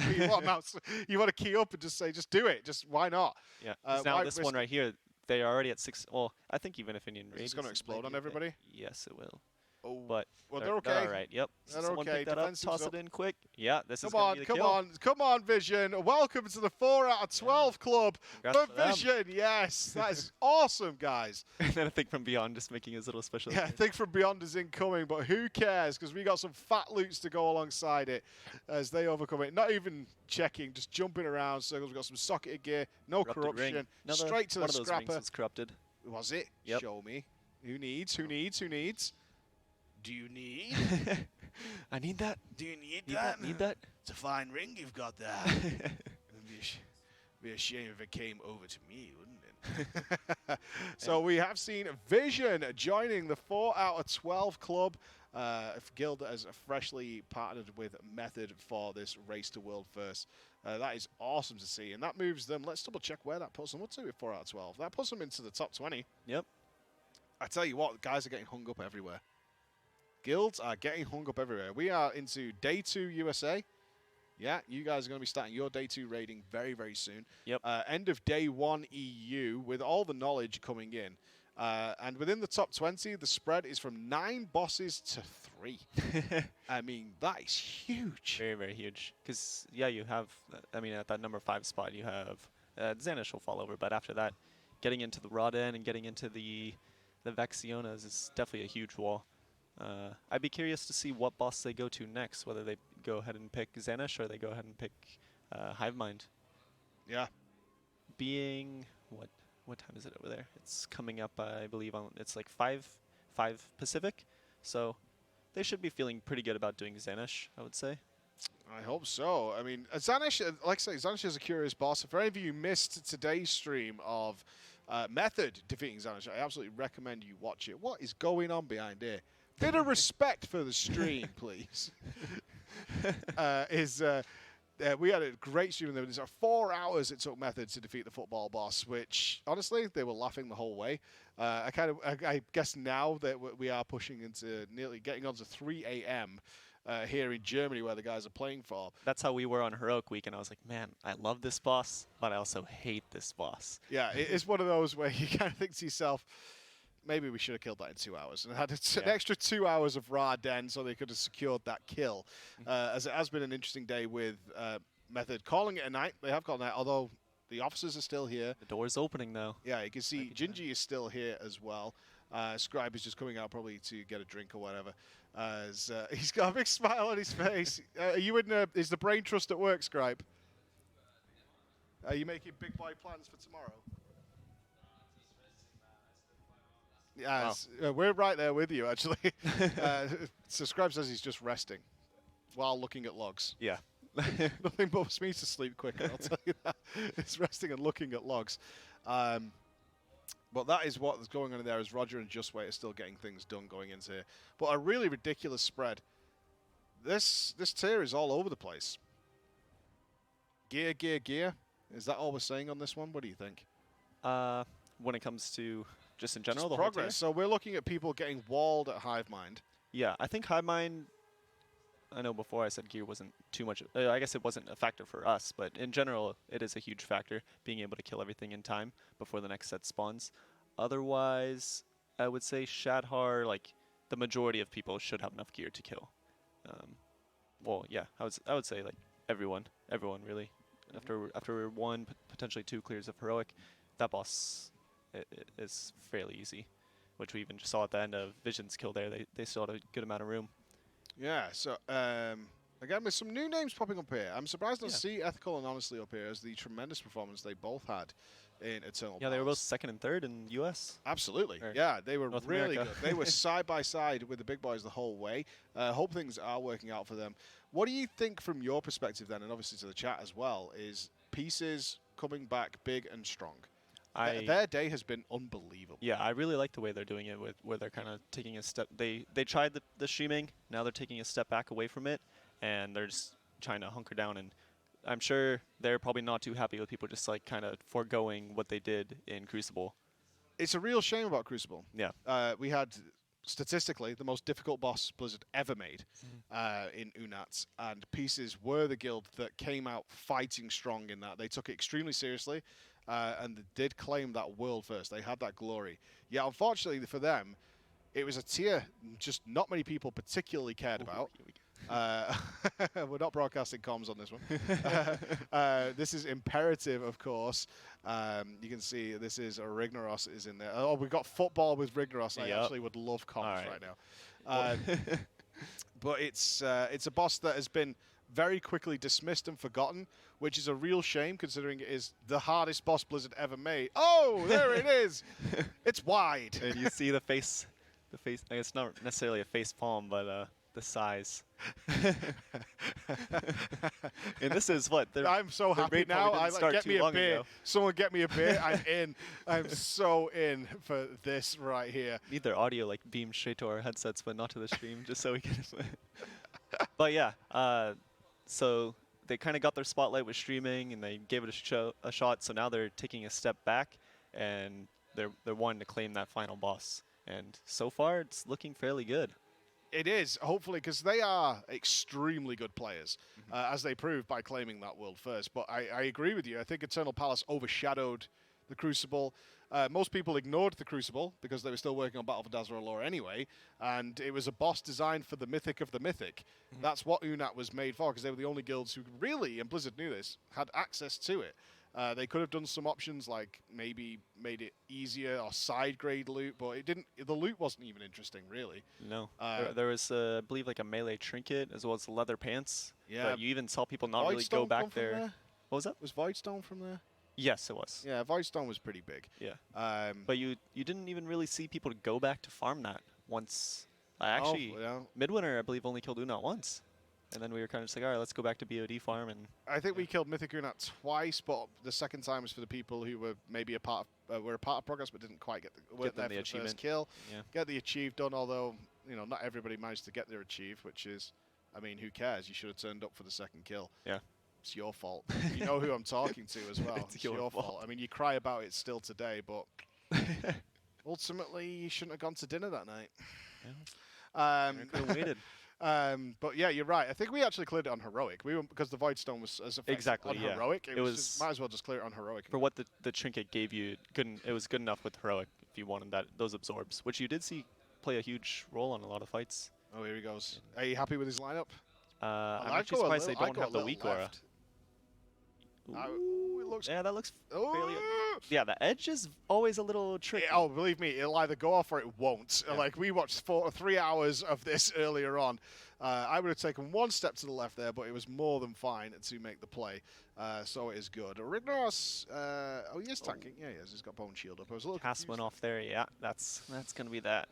You want to key up and just say, just do it. Just why not? Yeah. 'Cause now this one right here, they are already at 6. Well, I think even if Indian raid It's going to explode on might be everybody? Yes, it will. Oh, But well, they're okay. all right. Yep. They're Someone okay. pick that up, Defensive's toss up. it in quick. Yeah, this is Come going on, to be the come kill. on, come on, Vision. Welcome to the 4 out of 12 club Congrats for to them. Vision. Yes, that is awesome, guys. And then I think from beyond, just making his little special. Yeah, I think from Beyond is incoming, but who cares? Because we got some fat loots to go alongside it as they overcome it. Not even checking, just jumping around circles. We got some socketed gear, no Corrupted ring. corruption, Another straight to one the of those rings scrapper. was corrupted. Was it? Yep. Show me. Who needs? Who needs? Who needs? Do you need? I need that. Do you need Need that? that. Need that. It's a fine ring you've got there. Be a shame if it came over to me, wouldn't it? So we have seen Vision joining the 4 out of 12 club. Guild has freshly partnered with Method for this race to world first. That is awesome to see, and that moves them. Let's double check where that puts them. What's it with 4 out of 12? That puts them into the top 20. Yep. I tell you what, guys are getting hung up everywhere. Guilds are getting hung up everywhere. We are into day 2 USA. Yeah, you guys are going to be starting your day 2 raiding very, very soon. Yep. End of day 1 EU with all the knowledge coming in. And within the top 20, the spread is from 9 bosses to 3. I mean, that is huge. Very, very huge. Because, yeah, you have, I mean, at that number 5 spot, you have, Xanish will fall over, but after that, getting into the Rodden and getting into the Vexionas is definitely a huge wall. I'd be curious to see what boss they go to next, whether they go ahead and pick Xanish or they go ahead and pick Hivemind. Yeah. Being, what time is it over there? It's coming up, I believe, on it's like 5 Pacific, so they should be feeling pretty good about doing Xanish, I would say. I hope so. I mean, Xanish, like I say, Xanish is a curious boss. If any of you missed today's stream of Method defeating Xanish, I absolutely recommend you watch it. What is going on behind here? Bit of respect for the stream, please. We had a great stream. There was 4 hours it took Method to defeat the football boss, which, honestly, they were laughing the whole way. I guess now that we are pushing into nearly getting on to 3 a.m., here in Germany where the guys are playing for. That's how we were on Heroic Week, and I was like, man, I love this boss, but I also hate this boss. Yeah, it's one of those where you kind of think to yourself, maybe we should have killed that in 2 hours and had an extra 2 hours of Ra Den so they could have secured that kill. As it has been an interesting day with Method calling it a night. They have called it a night, although the officers are still here. The door's opening now. Yeah, you can see Gingy is still here as well. Scribe is just coming out probably to get a drink or whatever. As he's got a big smile on his face. Are you in? Is the brain trust at work, Scribe? Are you making big boy plans for tomorrow? Yeah, we're right there with you actually. So Scribe says he's just resting while looking at logs. Yeah. Nothing moves me to sleep quicker, I'll tell you that. It's resting and looking at logs. But that is what's going on in there as Roger and Just Wait are still getting things done going into here. But a really ridiculous spread. This tier is all over the place. Gear, gear, gear. Is that all we're saying on this one? What do you think? When it comes to just in general, Just the progress. whole tier? So we're looking at people getting walled at Hivemind. Yeah, I think Hivemind, I know before I said gear wasn't too much. I guess it wasn't a factor for us, but in general, it is a huge factor, being able to kill everything in time before the next set spawns. Otherwise, I would say Shadhar, like, the majority of people should have enough gear to kill. Well, yeah, I would say, like, everyone really. After one, potentially 2 clears of Heroic, that boss is fairly easy, which we even just saw at the end of Vision's kill there. They still had a good amount of room. Yeah, so again, with some new names popping up here. I'm surprised to see Ethical and Honestly up here as the tremendous performance they both had in Eternal Yeah, they were both Palace. 2nd and 3rd in US. Absolutely. Or Yeah, they were North really America. good. They were side by side with the big boys the whole way. Hope things are working out for them. What do you think from your perspective then, and obviously to the chat as well, is Pieces coming back big and strong? Their day has been unbelievable. Yeah, I really like the way they're doing it, where they're kind of taking a step. They tried the streaming, now they're taking a step back away from it, and they're just trying to hunker down. And I'm sure they're probably not too happy with people just like kind of foregoing what they did in Crucible. It's a real shame about Crucible. Yeah. We had, statistically, the most difficult boss Blizzard ever made in Unats, and Pieces were the guild that came out fighting strong in that. They took it extremely seriously, and they did claim that world first. They had that glory. Yeah, unfortunately for them, it was a tier just not many people particularly cared about. We're not broadcasting comms on this one. This is Imperative, of course. You can see this is Rignaros is in there. Oh, we've got football with Rignaros. I actually would love comms right now. But it's a boss that has been very quickly dismissed and forgotten, which is a real shame considering it is the hardest boss Blizzard ever made. Oh, there it is. It's wide. And you see the face. It's not necessarily a face palm, but the size. And this is what I'm so happy now. Get me a beer. Ago. Someone get me a beer. I'm in. I'm so in for this right here. Need their audio like beamed straight to our headsets, but not to the stream, just so we can. But yeah, so they kind of got their spotlight with streaming, and they gave it a shot. So now they're taking a step back, and they're wanting to claim that final boss. And so far, it's looking fairly good. It is, hopefully, because they are extremely good players, as they proved by claiming that world first. But I agree with you. I think Eternal Palace overshadowed the Crucible. Most people ignored the Crucible because they were still working on Battle for Dazar'alor anyway, and it was a boss designed for the mythic of the mythic. That's what Unat was made for, because they were the only guilds who really, and Blizzard knew this, had access to it. They could have done some options like maybe made it easier or side grade loot, but it didn't. The loot wasn't even interesting, really. No, there was, I believe, like a melee trinket as well as leather pants. Yeah, but you even saw people not really go back there. What was that? Was Voidstone from there? Yes, it was. Yeah, Voidstone was pretty big. Yeah. But you didn't even really see people go back to farm that once. Actually, Midwinter, I believe, only killed Unat once. And then we were kind of just like, all right, let's go back to BOD farm. And I think we killed Mythic Unat twice, but the second time was for the people who were maybe a part of Progress, but didn't quite get the achievement. First kill. Yeah. Get the achieve done, although not everybody managed to get their achieve, which is, I mean, who cares? You should have turned up for the second kill. Yeah. It's your fault. You know who I'm talking to as well. It's your fault. I mean, you cry about it still today, but ultimately you shouldn't have gone to dinner that night. Yeah. Could have waited. But yeah, you're right. I think we actually cleared it on heroic. We went because the void stone was as effective Exactly, on yeah. heroic. It It was was- just, might as well just clear it on heroic. For what the trinket gave you, it was good enough with heroic if you wanted those absorbs, which you did see play a huge role on a lot of fights. Oh, here he goes. Are you happy with his lineup? I'm I'd actually go a surprised they little- I'd don't go a have the little weak aura. left. Ooh, it looks. Yeah, that looks fairly. Ooh. Yeah, the edge is always a little tricky. Oh, believe me, it'll either go off or it won't. Yeah. Like, we watched 3 hours of this earlier on. I would have taken one step to the left there, but it was more than fine to make the play. So it is good. Rignos, oh, he is tanking. Yeah, he is. He's got bone shield up. I was a little Cast confused. went off there. Yeah, that's gonna be that.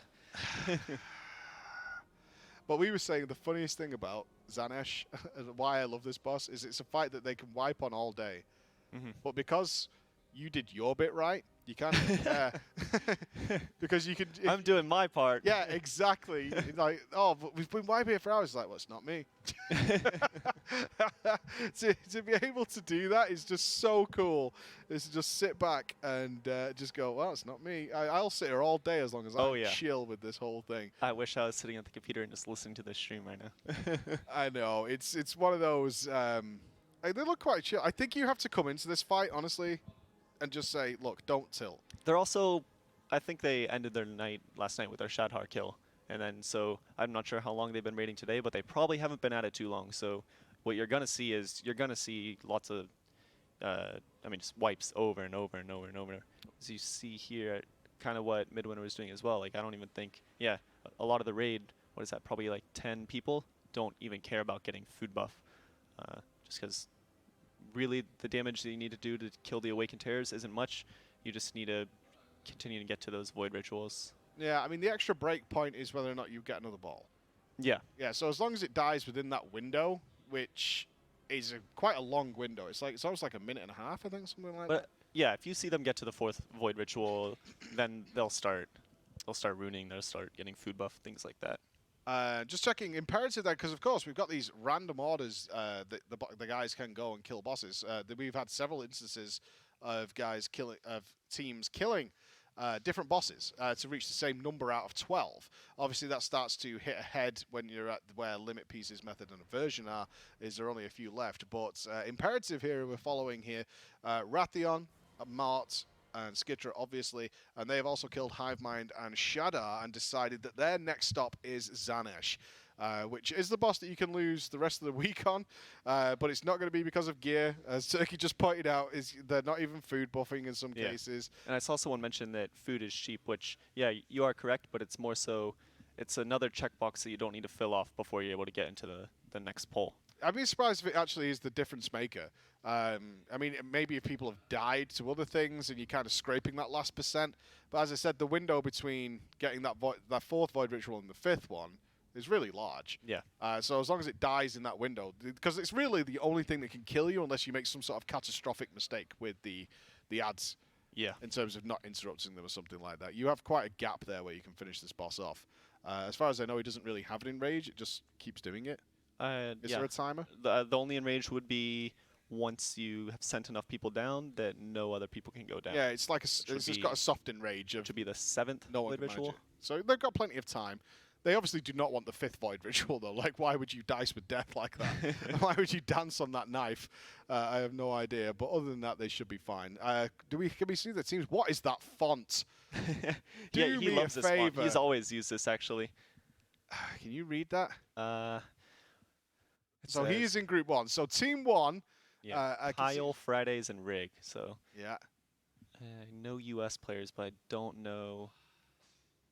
But we were saying the funniest thing about Zanesh, and why I love this boss, is it's a fight that they can wipe on all day. Mhm. But because you did your bit right, you can't care. Because you can... I'm doing my part. Yeah, exactly. Like, oh, but we've been wiping it for hours. Like, well, it's not me. to be able to do that is just so cool. Is to just sit back and just go, well, it's not me. I'll sit here all day as long as I chill with this whole thing. I wish I was sitting at the computer and just listening to this stream right now. I know. It's one of those... they look quite chill. I think you have to come into this fight, honestly, and just say, look, don't tilt. They're also, I think they ended their night last night with their Shadhar kill. And then, so I'm not sure how long they've been raiding today, but they probably haven't been at it too long. So what you're going to see is you're going to see lots of, just wipes over and over and over and over. As you see here, kind of what Midwinter was doing as well. Like, I don't even think, a lot of the raid, what is that, probably like 10 people don't even care about getting food buff. Just because really the damage that you need to do to kill the Awakened Terrors isn't much. You just need to continue to get to those void rituals. Yeah, I mean, the extra break point is whether or not you get another ball. Yeah. Yeah, so as long as it dies within that window, which is quite a long window. It's almost like a minute and a half, I think, something like that. Yeah, if you see them get to the 4th void ritual, then they'll start ruining, they'll start getting food buff, things like that. Just checking imperative there, because of course we've got these random orders that the guys can go and kill bosses. We've had several instances of teams killing different bosses to reach the same number out of 12. Obviously, that starts to hit ahead when you're at where limit pieces, method, and aversion are. Is there only a few left? But imperative here we're following here, Rathion, Mart, and Skitra, obviously, and they have also killed Hivemind and Shadar and decided that their next stop is Zanesh, which is the boss that you can lose the rest of the week on, but it's not going to be because of gear. As Turkey just pointed out, they're not even food buffing in some cases. And I saw someone mention that food is cheap, which, yeah, you are correct, but it's more so, it's another checkbox that you don't need to fill off before you're able to get into the next poll. I'd be surprised if it actually is the difference maker. I mean, maybe if people have died to other things and you're kind of scraping that last percent. But as I said, the window between getting that 4th void ritual and the 5th one is really large. Yeah. So as long as it dies in that window, because it's really the only thing that can kill you unless you make some sort of catastrophic mistake with the ads. Yeah. In terms of not interrupting them or something like that. You have quite a gap there where you can finish this boss off. As far as I know, he doesn't really have it in rage. It just keeps doing it. Is there a timer? The only enraged would be once you have sent enough people down that no other people can go down. Yeah, it's like it's just got a soft enrage of to be the 7th no one void can manage ritual. it. So they've got plenty of time. They obviously do not want the 5th void ritual though. Like, why would you dice with death like that? Why would you dance on that knife? I have no idea. But other than that, they should be fine. Can we see the teams? What is that font? Yeah, he loves this font. He's always used this actually. Can you read that? So says- he is in Group 1. So Team 1. Yeah. I can see- Kyle, Fridays, and Rig. So Yeah. I know US players, but I don't know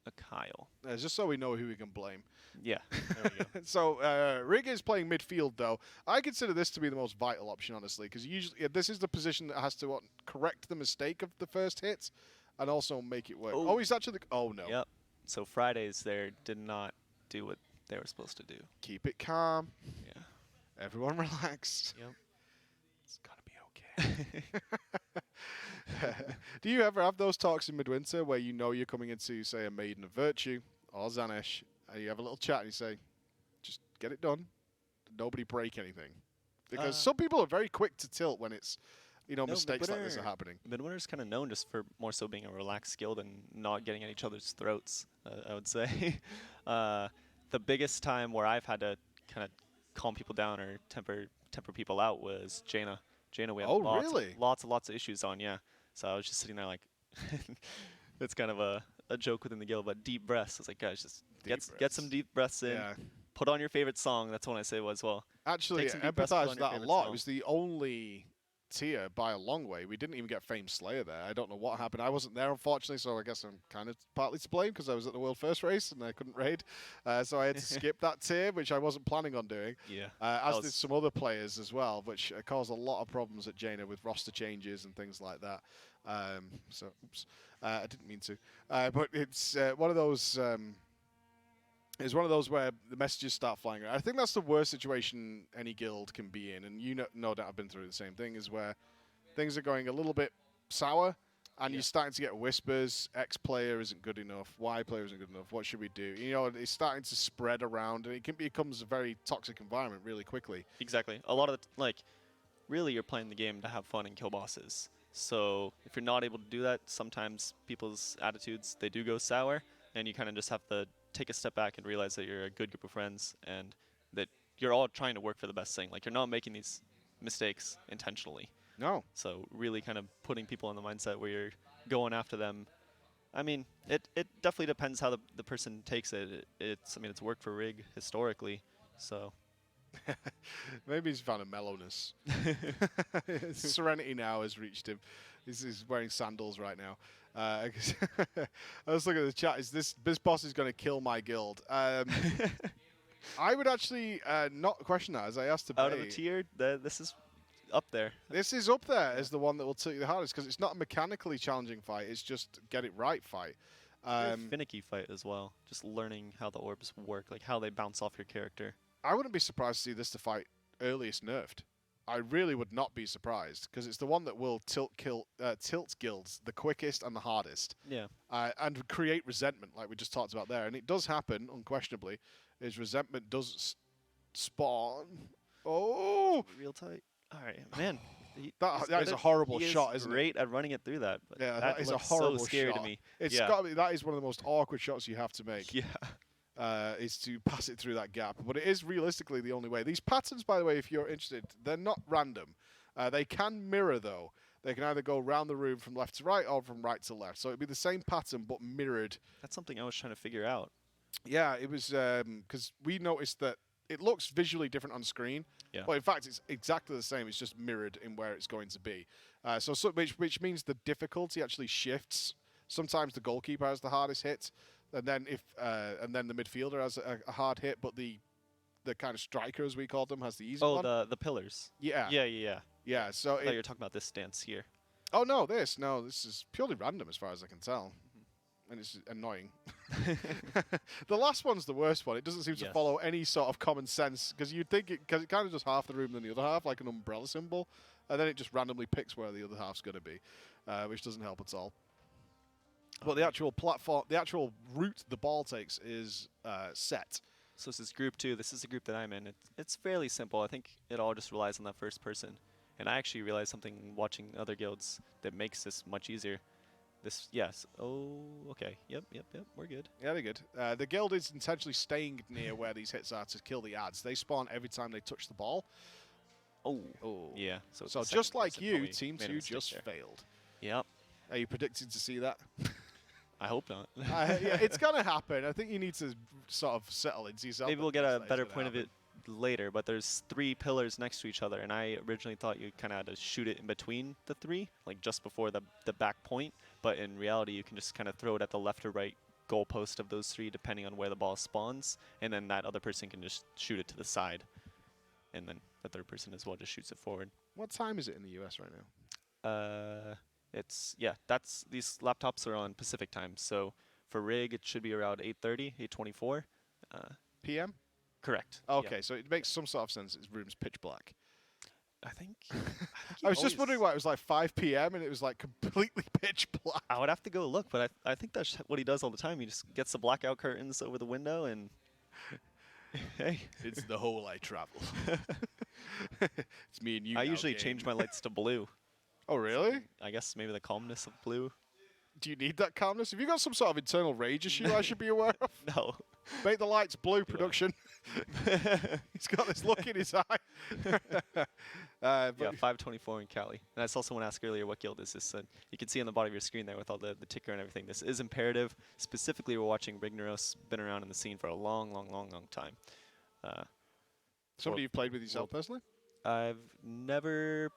a Kyle. Just so we know who we can blame. Yeah, there we go. So Rig is playing midfield, though. I consider this to be the most vital option, honestly, because usually this is the position that has to correct the mistake of the first hit and also make it work. Oh, he's actually... Oh, no. Yep. So Fridays there did not do what they were supposed to do. Keep it calm. Yeah. Everyone relax. Yep. It's going to be okay. Do you ever have those talks in Midwinter where you know you're coming into, say, a Maiden of Virtue or Zanesh, and you have a little chat and you say, just get it done. Nobody break anything. Because some people are very quick to tilt when it's, mistakes like this are happening. Midwinter's kind of known just for more so being a relaxed guild and not getting at each other's throats, I would say. the biggest time where I've had to kind of calm people down or temper people out was Jaina. Jaina, we had Oh, really? lots of issues on, yeah. So I was just sitting there like, it's kind of a joke within the guild, but deep breaths. I was like, guys, just get some deep breaths in. Yeah. Put on your favorite song. That's what I say as well. Actually, Take some I deep breaths, put empathise on with your that a favorite lot. It song. was the only tier by a long way. We didn't even get Famed Slayer there. I don't know what happened. I wasn't there, unfortunately, so I guess I'm kind of partly to blame because I was at the World First race and I couldn't raid. So I had to skip that tier, which I wasn't planning on doing. Yeah. As did some other players as well, which caused a lot of problems at Jaina with roster changes and things like that. So, oops. I didn't mean to. But it's one of those... It's one of those where the messages start flying around. I think that's the worst situation any guild can be in, and you know, no doubt I've been through the same thing, is where things are going a little bit sour, and you're starting to get whispers, X player isn't good enough, Y player isn't good enough, what should we do? You know, it's starting to spread around, and it becomes a very toxic environment really quickly. Exactly. A lot of really you're playing the game to have fun and kill bosses. So if you're not able to do that, sometimes people's attitudes, they do go sour, and you kind of just have to take a step back and realize that you're a good group of friends and that you're all trying to work for the best thing. Like, you're not making these mistakes intentionally. No. So really kind of putting people in the mindset where you're going after them. I mean, it definitely depends how the person takes it. It's worked for Rig historically, so. Maybe he's found a mellowness. Serenity now has reached him. He's wearing sandals right now. I was looking at the chat. Is this boss is going to kill my guild? I would actually not question that, as I asked Out of the tier, this is up there. This is up there as the one that will tilt you the hardest because it's not a mechanically challenging fight. It's just get it right fight. Very finicky fight as well. Just learning how the orbs work, like how they bounce off your character. I wouldn't be surprised to see this to fight earliest nerfed. I really would not be surprised because it's the one that will tilt guilds the quickest and the hardest. Yeah. And create resentment, like we just talked about there. And it does happen, unquestionably, is resentment does spawn. Oh! Real tight. All right, man. That is a horrible shot, isn't it? Great at running it through that. But Yeah, that is a horrible so scary shot. to me. It's got to be, that is one of the most awkward shots you have to make. Yeah. Is to pass it through that gap. But it is realistically the only way. These patterns, by the way, if you're interested, they're not random. They can mirror, though. They can either go around the room from left to right or from right to left. So it'd be the same pattern, but mirrored. That's something I was trying to figure out. Yeah, it was because we noticed that it looks visually different on screen. Yeah. But in fact, it's exactly the same. It's just mirrored in where it's going to be. Which means the difficulty actually shifts. Sometimes the goalkeeper has the hardest hit. And then and then the midfielder has a hard hit, but the kind of striker, as we call them, has the easy one. Oh, the pillars. Yeah. Yeah. So I thought you were talking about this stance here. Oh no, this is purely random as far as I can tell, and it's annoying. The last one's the worst one. It doesn't seem to follow any sort of common sense because you'd think it kind of does half the room than the other half, like an umbrella symbol, and then it just randomly picks where the other half's going to be, which doesn't help at all. But the actual platform, the actual route the ball takes is set. So this is group 2. This is the group that I'm in. It's fairly simple. I think it all just relies on that first person. And I actually realized something watching other guilds that makes this much easier. Yes. Oh, okay. Yep. We're good. Yeah, they're good. The guild is intentionally staying near where these hits are to kill the ads. They spawn every time they touch the ball. Oh. Yeah. So just like you, Team 2 just failed. Yep. Are you predicting to see that? I hope not. Yeah, it's going to happen. I think you need to sort of settle into yourself. Maybe we'll get a better point of it later, but there's 3 pillars next to each other, and I originally thought you kind of had to shoot it in between the 3, like just before the back point, but in reality you can just kind of throw it at the left or right goalpost of those 3 depending on where the ball spawns, and then that other person can just shoot it to the side, and then the third person as well just shoots it forward. What time is it in the US right now? These laptops are on Pacific time, so for Rig it should be around 8:30, 8:24. PM? Correct. Okay, so it makes some sort of sense. Its room's pitch black. I think I was just wondering why it was like 5 p.m. and it was like completely pitch black. I would have to go look, but I think that's what he does all the time. He just gets the blackout curtains over the window and hey, it's the hole I travel. It's me and you. I usually change my lights to blue. Oh, really? I guess maybe the calmness of blue. Do you need that calmness? Have you got some sort of internal rage issue I should be aware of? No. Make the lights blue, production. He's got this look in his eye. Yeah, 524 in Cali. And I saw someone ask earlier, what guild is this? And you can see on the bottom of your screen there with all the ticker and everything. This is imperative. Specifically, we're watching Rignaros. Been around in the scene for a long time. Somebody you've played with yourself personally? I've never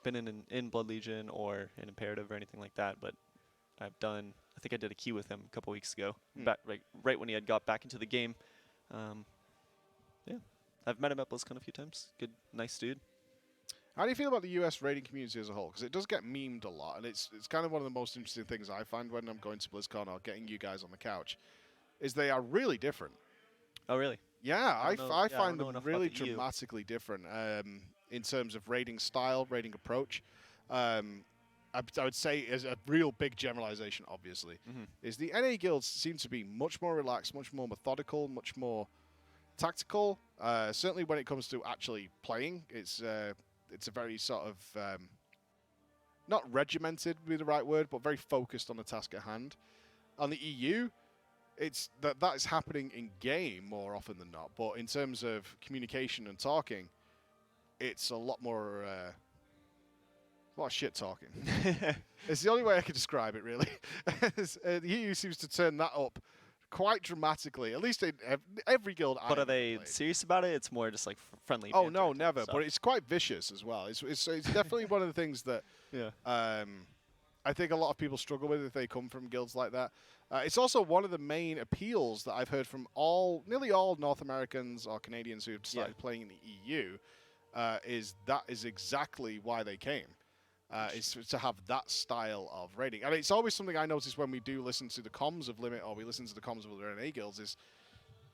been in Blood Legion or in Imperative or anything like that, but I've done. I think I did a queue with him a couple weeks ago, back right when he had got back into the game. Yeah, I've met him at BlizzCon a few times. Good, nice dude. How do you feel about the US raiding community as a whole? Because it does get memed a lot, and it's kind of one of the most interesting things I find when I'm going to BlizzCon or getting you guys on the couch, is they are really different. Oh, really? Yeah, I find them enough about really the EU. dramatically different in terms of raiding style, raiding approach. I would say, as a real big generalization, obviously, is the NA guilds seem to be much more relaxed, much more methodical, much more tactical. Certainly when it comes to actually playing, it's a very sort of, not regimented would be the right word, but very focused on the task at hand. On the EU, it's that is happening in game more often than not, but in terms of communication and talking, it's a lot more a lot of shit talking. It's the only way I could describe it, really. The EU seems to turn that up quite dramatically, at least in every guild. But are they serious about it? It's more just friendly. Oh no, banter never. stuff. But it's quite vicious as well. It's definitely one of the things that I think a lot of people struggle with if they come from guilds like that. It's also one of the main appeals that I've heard from nearly all North Americans or Canadians who have started playing in the EU. Is exactly why they came. Is to have that style of raiding. And it's always something I notice when we do listen to the comms of Limit or we listen to the comms of other NA guilds is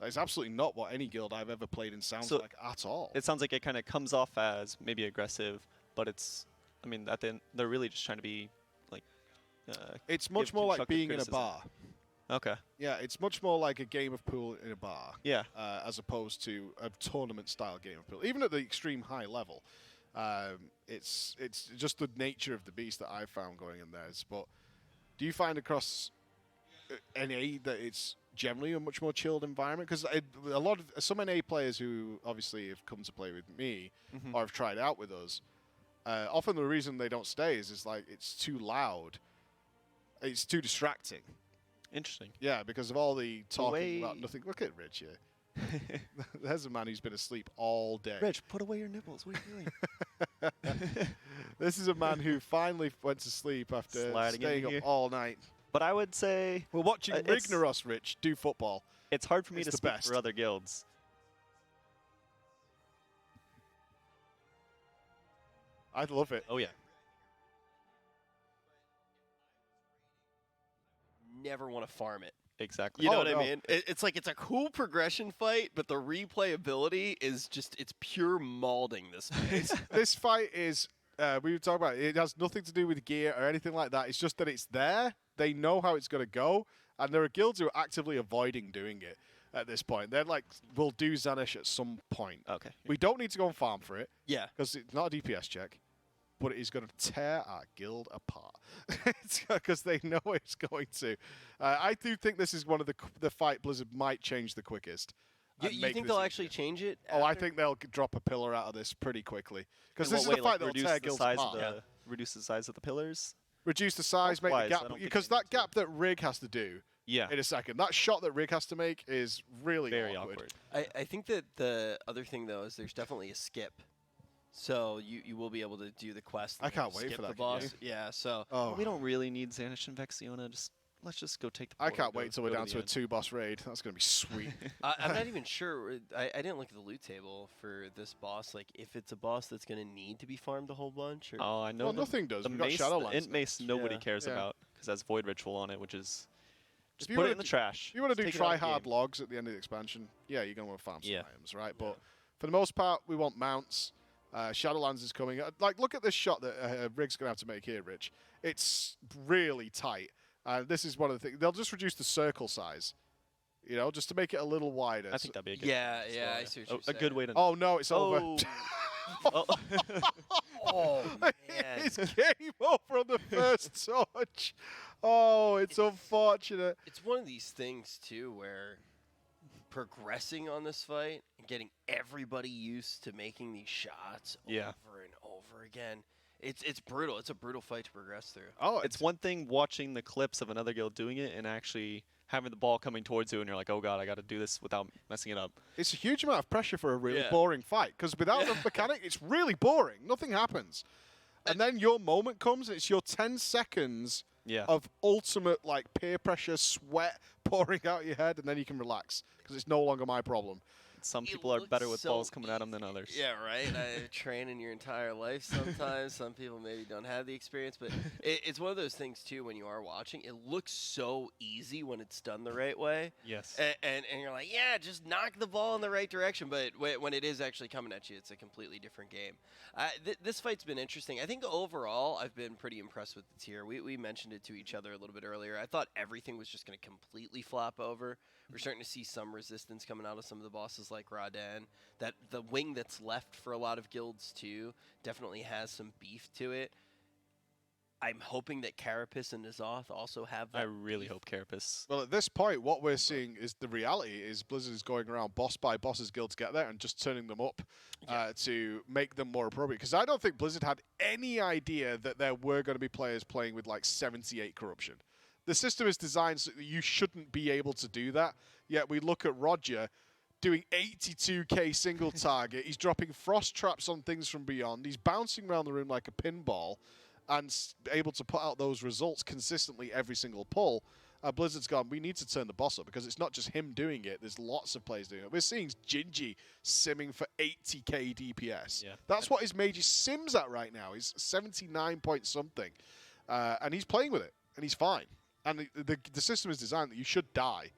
it's absolutely not what any guild I've ever played in sounds like at all. It sounds like it kind of comes off as maybe aggressive, but at the end, they're really just trying to be it's much more like being in a bar. Okay. Yeah, it's much more like a game of pool in a bar. Yeah. As opposed to a tournament-style game of pool. Even at the extreme high level. It's just the nature of the beast that I've found going in there. But do you find across NA that it's generally a much more chilled environment? Because a lot of some NA players who obviously have come to play with me or have tried out with us, often the reason they don't stay is it's too loud. It's too distracting. Interesting. Yeah, because of all the talking about nothing. Look at Rich here. There's a man who's been asleep all day. Rich, put away your nipples. What are you doing? This is a man who finally went to sleep after staying up all night. But I would say we're watching Rignaros, Rich, do football. It's hard for me to speak best. for other guilds. I love it. Oh yeah. Never want to farm it. Exactly. You know what I mean? It's it's a cool progression fight, but the replayability is it's pure malding this place. This fight is, we were talking about it has nothing to do with gear or anything like that. It's just that it's there. They know how it's going to go. And there are guilds who are actively avoiding doing it at this point. They're like, we'll do Zanish at some point. Okay. We don't need to go and farm for it. Yeah. Because it's not a DPS check. But it is going to tear our guild apart. Because they know it's going to. I do think this is one of the fight Blizzard might change the quickest. You think they'll actually change it? Oh, I think they'll drop a pillar out of this pretty quickly. Because In this is what the way, fight that'll tear guilds apart. Reduce the size of the pillars? Reduce the size, make the Health-wise, I gap. don't think Because they that need to. gap that Rig has to do in a second, that shot that Rig has to make is really Very awkward. I think that the other thing, though, is there's definitely a skip. So you will be able to do the quest. I can't wait skip for the that boss. Yeah, so. Oh, We don't really need Zanish and Vexiona. Let's just go take the I portal, can't wait till we're go down the to a end. 2-boss raid. That's going to be sweet. I'm not even sure. I didn't look at the loot table for this boss. If it's a boss that's going to need to be farmed a whole bunch. Or Oh, I know. Well, nothing does. The We've got mace, Shadowlands the Int Mace, nobody Yeah. cares Yeah. about because that's Void Ritual on it, which is just you put wanna it in the trash. If you want to do Just take it out of the try-hard game. logs at the end of the expansion, yeah, you're going to want to farm some Yeah. items, right? But for the most part, we want mounts. Shadowlands is coming. Look at this shot that Rig's going to have to make here, Rich. It's really tight. This is one of the things. They'll just reduce the circle size, just to make it a little wider. I think that'd be a good. Yeah, I see what you're a saying. good way to. Oh, no, it's over. Oh. Oh, man. It's game over on the first touch. Oh, it's unfortunate. It's one of these things, too, where progressing on this fight and getting everybody used to making these shots over and over again. It's brutal. It's a brutal fight to progress through. Oh, It's one thing watching the clips of another guild doing it and actually having the ball coming towards you and you're like, oh god, I got to do this without messing it up. it's a huge amount of pressure for a really Yeah. boring fight because without the mechanic, it's really boring. Nothing happens. And then your moment comes, and it's your 10 seconds Yeah. of ultimate like peer pressure, sweat pouring out your head, and then you can relax because it's no longer my problem. Some It people are looks better with so balls coming at them than others. Yeah, right. I train in your entire life sometimes. Some people maybe don't have the experience, but it's one of those things too. When you are watching, it looks so easy when it's done the right way. Yes. And you're like, yeah, just knock the ball in the right direction. But when it is actually coming at you, it's a completely different game. This fight's been interesting. I think overall, I've been pretty impressed with the tier. We mentioned it to each other a little bit earlier. I thought everything was just going to completely flop over. We're starting to see some resistance coming out of some of the bosses like Raden. That the wing that's left for a lot of guilds too definitely has some beef to it. I'm hoping that Carapace and Ny'alotha also have that. I really beef. hope Carapace. Well, at this point, what we're seeing is the reality is Blizzard is going around boss by boss's guild to get there and just turning them up to make them more appropriate. Because I don't think Blizzard had any idea that there were going to be players playing with like 78 corruption. The system is designed so that you shouldn't be able to do that. Yet we look at Roger doing 82k single target. He's dropping frost traps on things from beyond. He's bouncing around the room like a pinball and able to put out those results consistently every single pull. Blizzard's gone, we need to turn the boss up because it's not just him doing it. There's lots of players doing it. We're seeing Gingy simming for 80k DPS. Yeah. That's what his mage sims at right now. He's 79 point something. And he's playing with it. And he's fine. And the system is designed that you should die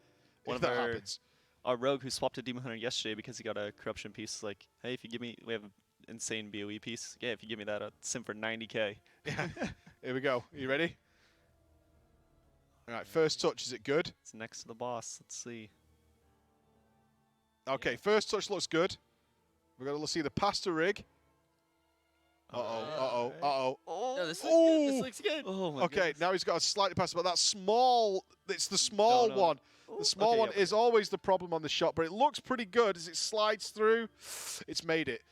if that happens. Our rogue who swapped a Demon Hunter yesterday because he got a corruption piece is like, hey, if you give me, we have an insane BOE piece. Yeah, if you give me that, I'll sim for 90k. Yeah. Here we go. Are you ready? All right, first touch, is it good? It's next to the boss. Let's see. Okay, first touch looks good. We're going to see the pasta rig. Uh-oh. No, this looks Ooh. good. This looks good. Oh my Okay, goodness. now he's got a slightly pasta, but that small, it's the small No. one. The small Okay, one yeah, is always the problem on the shot, but it looks pretty good as it slides through. It's made it.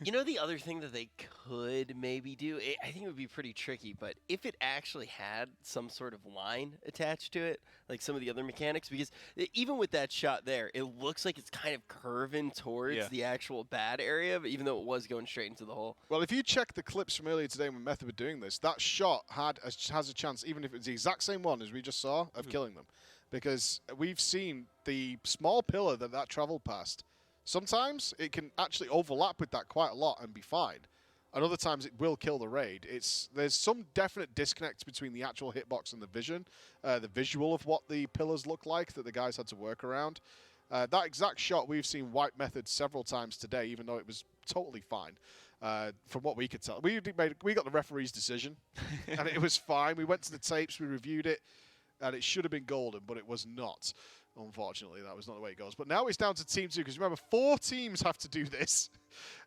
You know the other thing that they could maybe do? I think it would be pretty tricky, but if it actually had some sort of line attached to it, like some of the other mechanics, because even with that shot there, it looks like it's kind of curving towards the actual bad area, but even though it was going straight into the hole. Well, if you check the clips from earlier today when Method were doing this, that shot has a chance, even if it's the exact same one as we just saw, of killing them. Because we've seen the small pillar that traveled past. Sometimes it can actually overlap with that quite a lot and be fine. And other times it will kill the raid. There's some definite disconnect between the actual hitbox and the vision, the visual of what the pillars look like that the guys had to work around. That exact shot we've seen wipe Method several times today, even though it was totally fine. From what we could tell, we got the referee's decision, and it was fine. We went to the tapes, we reviewed it, and it should have been golden, but it was not. Unfortunately, that was not the way it goes. But now it's down to Team 2, because remember, 4 teams have to do this.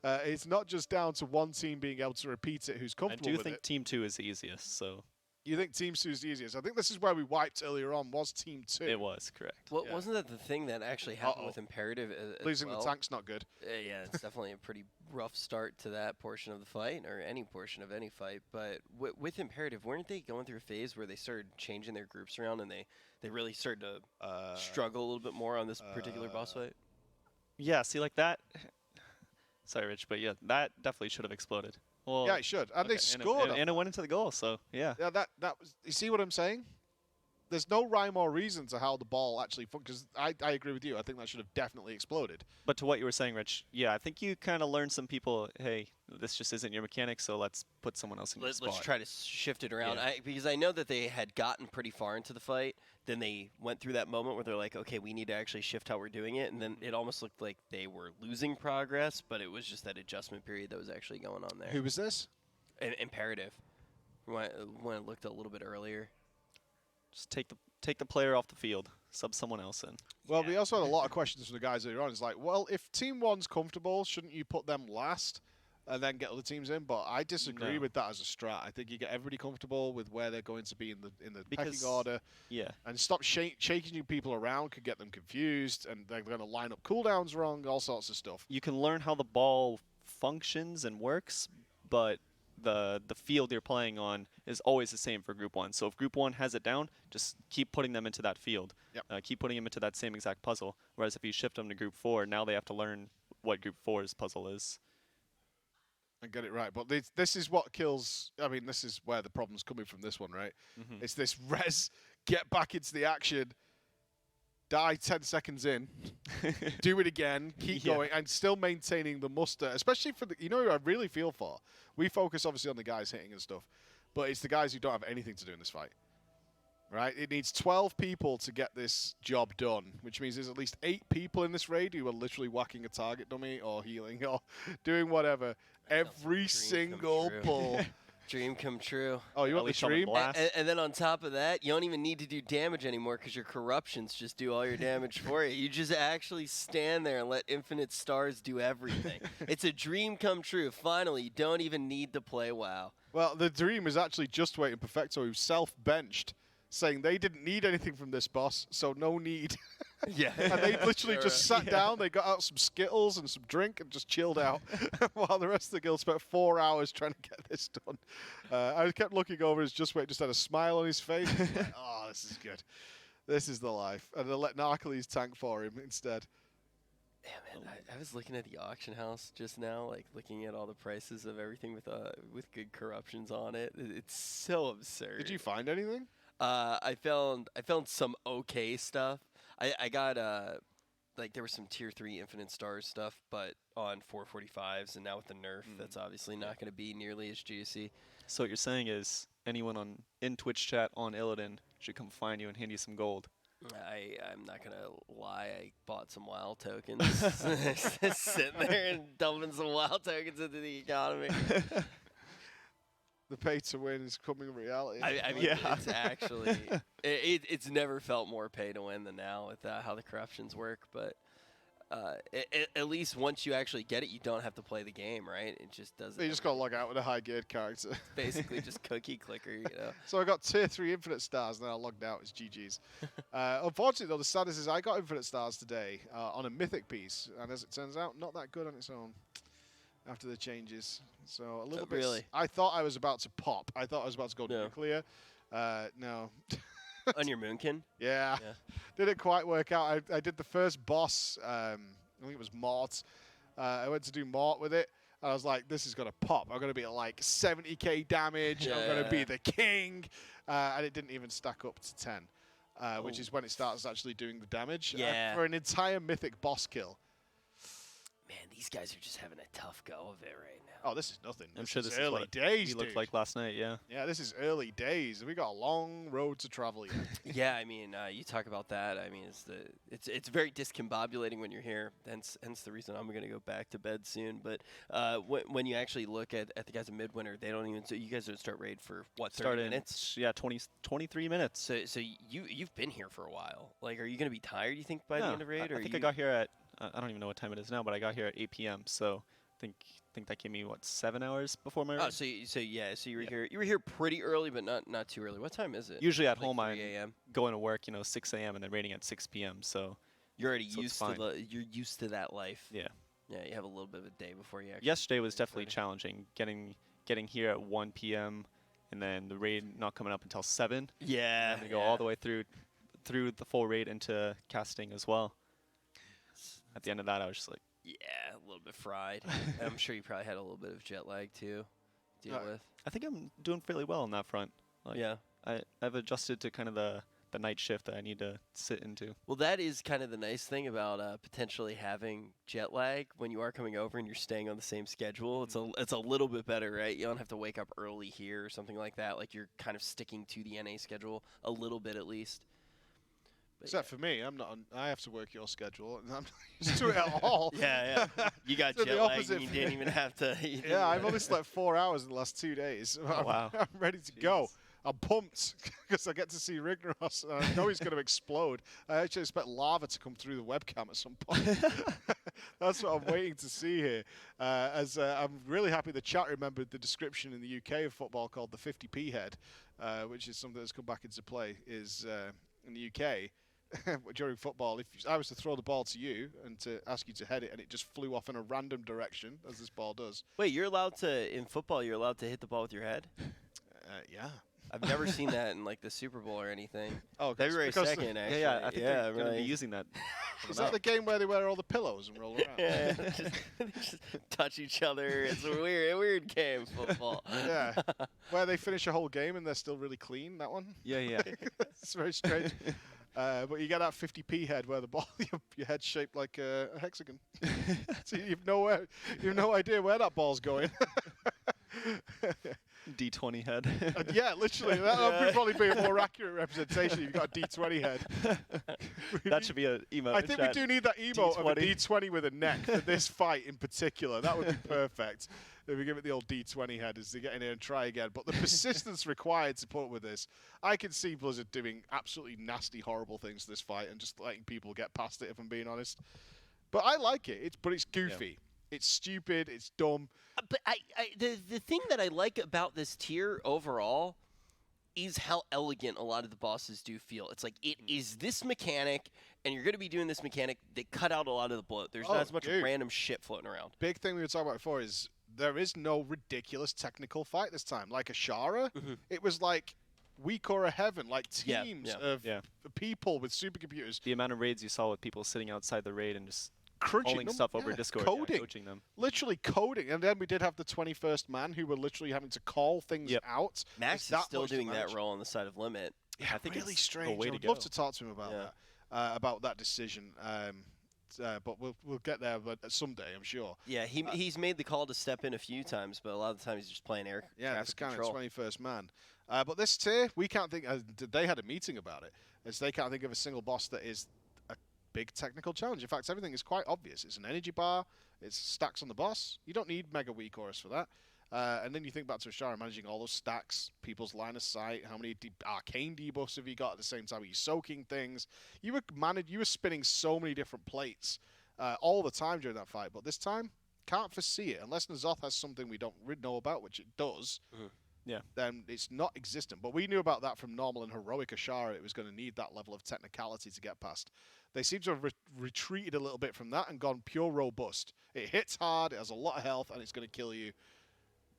It's not just down to one team being able to repeat it who's I comfortable do with think it. Team 2 is the easiest, so You think Team 2 is the easiest? I think this is where we wiped earlier on, was Team 2. it was correct. Well, Yeah. wasn't that the thing that actually happened Uh-oh. with Imperative as Losing well? the tank's not good. Yeah, it's definitely a pretty rough start to that portion of the fight, or any portion of any fight. But with Imperative, weren't they going through a phase where they started changing their groups around and they really started to struggle a little bit more on this particular boss fight? Yeah, see, like that. Sorry, Rich, but yeah, that definitely should have exploded. Well, Yeah, it should. And they scored. and it went into the goal, so yeah. Yeah, that was. You see what I'm saying? There's no rhyme or reason to how the ball actually functions. I agree with you. I think that should have definitely exploded. But to what you were saying, Rich, yeah, I think you kind of learned some people, hey, this just isn't your mechanic, so let's put someone else in your spot. Let's try to shift it around. Yeah. Because I know that they had gotten pretty far into the fight. Then they went through that moment where they're like, okay, we need to actually shift how we're doing it. And then it almost looked like they were losing progress, but it was just that adjustment period that was actually going on there. Who was this? Imperative. When it looked a little bit earlier. Just take the player off the field, sub someone else in. Well, we also had a lot of questions from the guys earlier on. It's like, well, if Team 1's comfortable, shouldn't you put them last? and then get other teams in. But I disagree No. with that as a strat. I think you get everybody comfortable with where they're going to be in the pecking Because- order, Yeah. and stop shaking you people around could get them confused, and they're going to line up cooldowns wrong, all sorts of stuff. You can learn how the ball functions and works, but the field you're playing on is always the same for Group 1. So if Group 1 has it down, just keep putting them into that field. Yep. Keep putting them into that same exact puzzle. Whereas if you shift them to Group 4, now they have to learn what Group 4's puzzle is. And get it right. But this is what kills. I mean, this is where the problem's coming from this one, right? Mhm. It's this get back into the action, die 10 seconds in, do it again, keep Yeah. going, and still maintaining the muster, especially for the, who I really feel for? We focus obviously on the guys hitting and stuff, but it's the guys who don't have anything to do in this fight. Right? It needs 12 people to get this job done, which means there's at least 8 people in this raid who are literally whacking a target dummy or healing or doing whatever every dream come single true. pull. Dream come true. Oh, you At want the least on the dream? blast. And then on top of that, you don't even need to do damage anymore because your corruptions just do all your damage for you. You just actually stand there and let infinite stars do everything. It's a dream come true. Finally, you don't even need to play WoW. Well, the dream is actually just waiting Perfecto, who self-benched, saying they didn't need anything from this boss, so no need. Yeah. And they literally Sure. just sat Yeah. down, they got out some Skittles and some drink and just chilled out while the rest of the guild spent 4 hours trying to get this done. I kept looking over as Just Wait just had a smile on his face. Like, oh, this is good. This is the life. And they let Narcles tank for him instead. Yeah, man, I was looking at the auction house just now, like looking at all the prices of everything with good corruptions on it. It's so absurd. Did you find anything? I found some okay stuff. I got like there was some tier 3 infinite stars stuff, but on 445s, and now with the nerf, that's obviously not going to be nearly as juicy. So what you're saying is anyone in Twitch chat on Illidan should come find you and hand you some gold. I'm not gonna lie. I bought some WoW tokens, sitting there and dumping some WoW tokens into the economy. The pay to win is coming reality. I mean, Yeah. it's actually it's never felt more pay to win than now with how the corruptions work. But at least once you actually get it, you don't have to play the game, right? It just doesn't. you just got to log out with a high geared character. basically just cookie clicker, you know. So I got tier 3 infinite stars, and then I logged out. It's GG's. Unfortunately, though, the saddest is I got infinite stars today on a mythic piece, and as it turns out, not that good on its own after the changes. So a little bit. Really? I thought I was about to pop. I thought I was about to go No. nuclear. No. On your Moonkin. Yeah. Yeah. Didn't quite work out. I did the first boss. I think it was Mort. I went to do Mort with it. I was like, this is going to pop. I'm going to be at like 70k damage. I'm going to be Yeah. the king. And it didn't even stack up to 10, which is when it starts actually doing the damage. Yeah. For an entire mythic boss kill. Man, these guys are just having a tough go of it right now. Oh, this is nothing. I'm This sure is this is early what days, he looked dude. like last night, yeah. Yeah, this is early days. We got a long road to travel yet. Yeah, I mean, you talk about that. I mean, it's very discombobulating when you're here. Hence the reason I'm going to go back to bed soon. But when you actually look at the guys in Midwinter, they don't even. So you guys don't start raid for what 30 Started minutes. Yeah, 23 minutes. So you've been here for a while. Like, are you going to be tired? You think by the No, end of raid? I or think you, I got here at I don't even know what time it is now, but I got here at 8 p.m. So I think that gave me what 7 hours before my Oh, raid? so you were Yeah. here. You were here pretty early, but not too early. What time is it? Usually at Like home 3 I'm a.m. going to work, 6 a.m. and then raiding at 6 p.m. So You're already so it's used to fine. you're used to that life. yeah. Yeah, you have a little bit of a day before you actually. Yesterday was definitely started. challenging. Getting here at 1 p.m. and then the raid not coming up until 7. Yeah. And to go all the way through the full raid into casting as well. At the end of that, I was just like, Yeah, a little bit fried. I'm sure you probably had a little bit of jet lag too. to Deal with. I think I'm doing fairly well on that front. Like, Yeah. I've adjusted to kind of the night shift that I need to sit into. Well, that is kind of the nice thing about potentially having jet lag when you are coming over and you're staying on the same schedule. It's a little bit better, right? You don't have to wake up early here or something like that. Like you're kind of sticking to the NA schedule a little bit at least. But Except for me, I'm not. I have to work your schedule, and I'm not used to it at all. yeah, you got So the jet lag opposite and you for didn't me. even have to. Yeah, I've only slept 4 hours in the last 2 days. Oh, wow. I'm ready to go. I'm pumped because I get to see Rignaros, and I know he's going to explode. I actually expect lava to come through the webcam at some point. That's what I'm waiting to see here. I'm really happy the chat remembered the description in the UK of football called the 50p head, which is something that's come back into play. Is in the UK. During football, if I was to throw the ball to you and to ask you to head it and it just flew off in a random direction, as this ball does. Wait, you're allowed to, in football, you're allowed to hit the ball with your head? Yeah. I've never seen that in like the Super Bowl or anything. Oh, February 2nd, actually. Yeah, I think they're going to be right. using that. Is that the game where they wear all the pillows and roll around? Yeah, just touch each other. It's a weird game, football. Yeah. Where they finish a whole game and they're still really clean, that one? Yeah. It's very strange. But you get that 50p head where the ball, your head's shaped like a hexagon. So you've no idea where that ball's going. D20 head. Yeah, literally. That would probably be a more accurate representation if you've got a D20 head. That should be an emote. I think we do need that emote of a D20. D20 with a neck for this fight in particular. That would be perfect. If we give it the old D20 head as they get in here and try again. But the persistence required to put up with this, I can see Blizzard doing absolutely nasty, horrible things to this fight and just letting people get past it, if I'm being honest. But I like it. But it's goofy. Yeah. It's stupid. It's dumb. But the thing that I like about this tier overall is how elegant a lot of the bosses do feel. It's like it is this mechanic, and you're going to be doing this mechanic. They cut out a lot of the bloat. There's not as much random shit floating around. Big thing we were talking about before is there is no ridiculous technical fight this time. Like Ashara, it was like weak or a heaven, like teams of people with supercomputers. The amount of raids you saw with people sitting outside the raid and just crunching calling stuff over Discord, coaching them. Literally coding. And then we did have the 21st man who were literally having to call things out. Max is still doing that role on the side of Limit. Yeah, I think really it's strange. I'd love to talk to him about that decision. But we'll get there someday, I'm sure. Yeah, he's made the call to step in a few times, but a lot of the time he's just playing air. Yeah, it's kind of 21st man. But this tier, we can't think. They had a meeting about it, as they can't think of a single boss that is a big technical challenge. In fact, everything is quite obvious. It's an energy bar. It's stacks on the boss. You don't need Mega Weak Chorus for that. And then you think back to Ashara managing all those stacks, people's line of sight, how many arcane debuffs have you got at the same time? Are you soaking things? You were spinning so many different plates all the time during that fight. But this time, can't foresee it. Unless Ny'alotha has something we don't really know about, which it does, then it's not existent. But we knew about that from normal and heroic Ashara. It was going to need that level of technicality to get past. They seem to have retreated a little bit from that and gone pure robust. It hits hard, it has a lot of health, and it's going to kill you.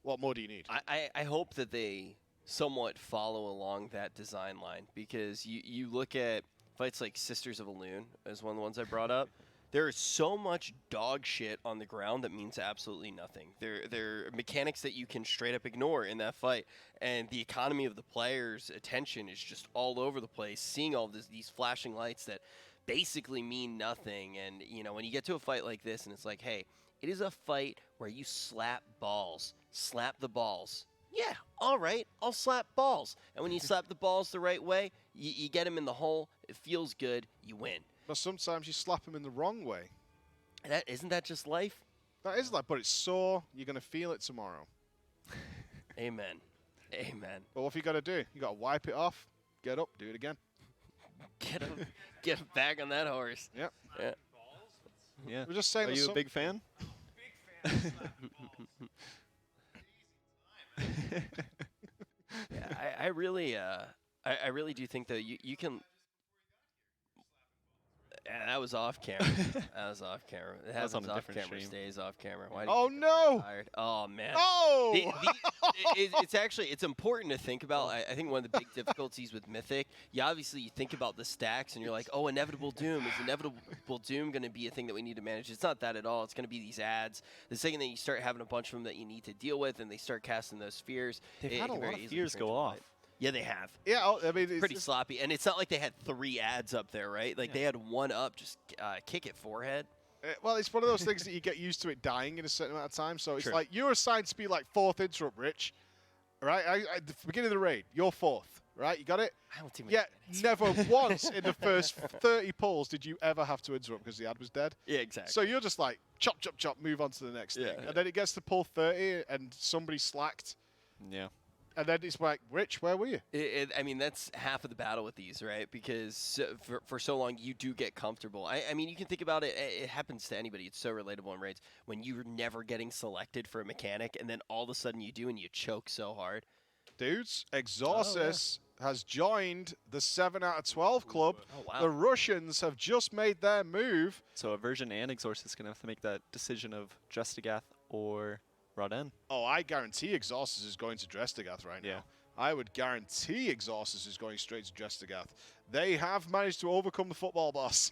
What more do you need? I hope that they somewhat follow along that design line, because you look at fights like Sisters of Elune as one of the ones I brought up. There is so much dog shit on the ground that means absolutely nothing. There are mechanics that you can straight up ignore in that fight, and the economy of the player's attention is just all over the place, seeing all these flashing lights that basically mean nothing. And when you get to a fight like this and it's like, hey, it is a fight where you slap balls. Slap the balls. Yeah, all right, I'll slap balls. And when you slap the balls the right way, you get them in the hole, it feels good, you win. But sometimes you slap them in the wrong way. Isn't that just life? That is life, but it's sore. You're going to feel it tomorrow. Amen. Amen. But what have you got to do? You got to wipe it off, get up, do it again. Get him back on that horse. Yep. Yeah. We're just saying. Are you a big fan? Yeah, I really do think that you can. Yeah, that was off camera. That was off camera. It was on happens a off different camera. stream. Stays off camera. Why Oh no! Tired? Oh man. Oh! It's important to think about. I think one of the big difficulties with Mythic, you think about the stacks and you're like, oh, inevitable doom. Is inevitable doom going to be a thing that we need to manage? It's not that at all. It's going to be these ads. The second that you start having a bunch of them that you need to deal with and they start casting those fears, they've had a lot of fears go off. Yeah, they have. Yeah, I mean, Pretty sloppy. And it's not like they had 3 ads up there, right? Like they had 1 up, just kick it forehead. Well, it's one of those things that you get used to it dying in a certain amount of time. So it's True. like you're assigned to be like 4th interrupt, Rich. Right? At the beginning of the raid, you're 4th. Right? You got it? I don't think never once in the first 30 pulls did you ever have to interrupt because the ad was dead. Yeah, exactly. So you're just like, chop, chop, chop, move on to the next thing. And then it gets to pull 30 and somebody slacked. Yeah. And then it's like, Rich, where were you? I mean, that's half of the battle with these, right? Because for so long, you do get comfortable. I mean, you can think about it. It happens to anybody. It's so relatable in raids. When you're never getting selected for a mechanic, and then all of a sudden you do, and you choke so hard. Dudes, Exorcist has joined the 7 out of 12 club. Oh, wow. The Russians have just made their move. So Aversion and Exorcist going to have to make that decision of Drestigath or Rodin. Oh, I guarantee Exorcist is going to Drestigath right Yeah. now. I would guarantee Exorcist is going straight to Drestigath. They have managed to overcome the football boss.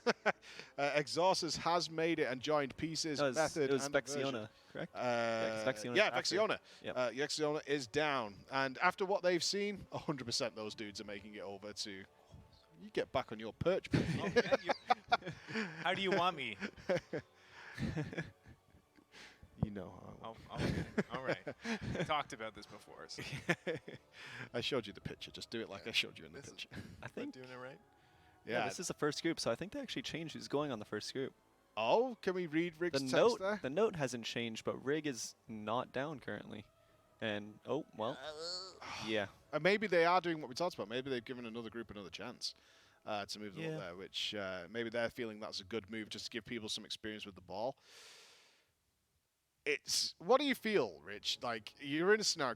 Exorcist has made it and joined Pieces, No, Method, it was and Aversion. Vexiona, correct? 'cause Vexiona's Yeah, after. Vexiona. Yep. Vexiona is down. And after what they've seen, 100% those dudes are making it over to... You get back on your perch, baby. Oh, man, how do you want me? You know how Oh, okay. All right. We talked about this before. So I showed you the picture. Just do it like I showed you in the This is- picture. I am I think doing it right? yeah, this is the first group, so I think they actually changed who's going on the first group. Oh, can we read Rick's The text there? the note hasn't changed, but Rig is not down currently. And oh well, yeah. Maybe they are doing what we talked about. Maybe they've given another group another chance to move them Yeah. up there, which maybe they're feeling that's a good move just to give people some experience with the ball. What do you feel, Rich? Like, you're in a scenario,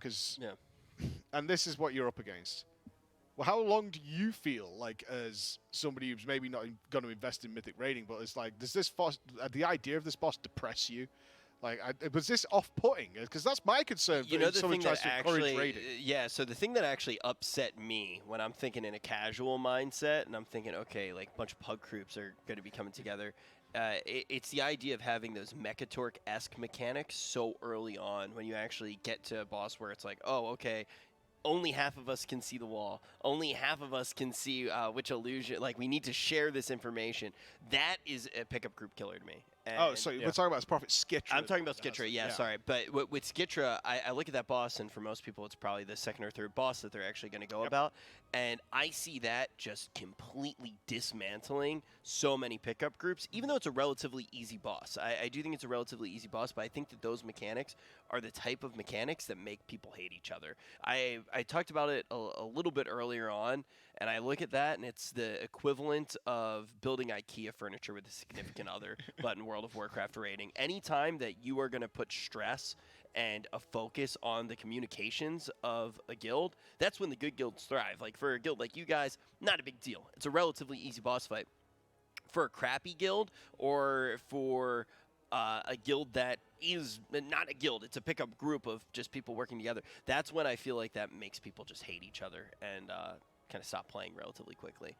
and this is what you're up against. Well, how long do you feel like as somebody who's maybe not going to invest in Mythic raiding, but it's like, does this the idea of this boss depress you? Like, was this off-putting? Because that's my concern. You know, if the someone thing tries that to encourage actually, raiding. yeah. So the thing that actually upset me when I'm thinking in a casual mindset, and I'm thinking, okay, like a bunch of pug groups are going to be coming together. It's the idea of having those Mechatork-esque mechanics so early on when you actually get to a boss where it's like, oh, okay, only half of us can see the wall. Only half of us can see which illusion. Like, we need to share this information. That is a pickup group killer to me. Oh, so we're talking about Prophet Skitra. I'm talking about Skitra, yeah, sorry. But with Skitra, I look at that boss, and for most people, it's probably the second or third boss that they're actually going to go about. And I see that just completely dismantling so many pickup groups, even though it's a relatively easy boss. I do think it's a relatively easy boss, but I think that those mechanics are the type of mechanics that make people hate each other. I talked about it a little bit earlier on, and I look at that, and it's the equivalent of building IKEA furniture with a significant other, but in World of Warcraft raiding. Anytime that you are going to put stress and a focus on the communications of a guild, that's when the good guilds thrive. Like, for a guild like you guys, not a big deal. It's a relatively easy boss fight. For a crappy guild, or for a guild that is not a guild, it's a pickup group of just people working together, that's when I feel like that makes people just hate each other and kind of stop playing relatively quickly.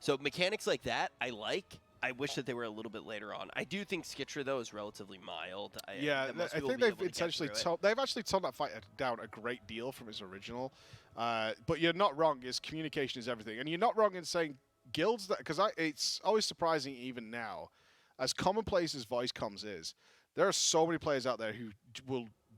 So mechanics like that, I like. I wish that they were a little bit later on. I do think Skitra, though, is relatively mild. I most think people will be they've able to get essentially through it. they've actually toned that fight down a great deal from its original. But you're not wrong. Is communication is everything, and you're not wrong in saying guilds that, because it's always surprising even now, as commonplace as voice comms is, there are so many players out there who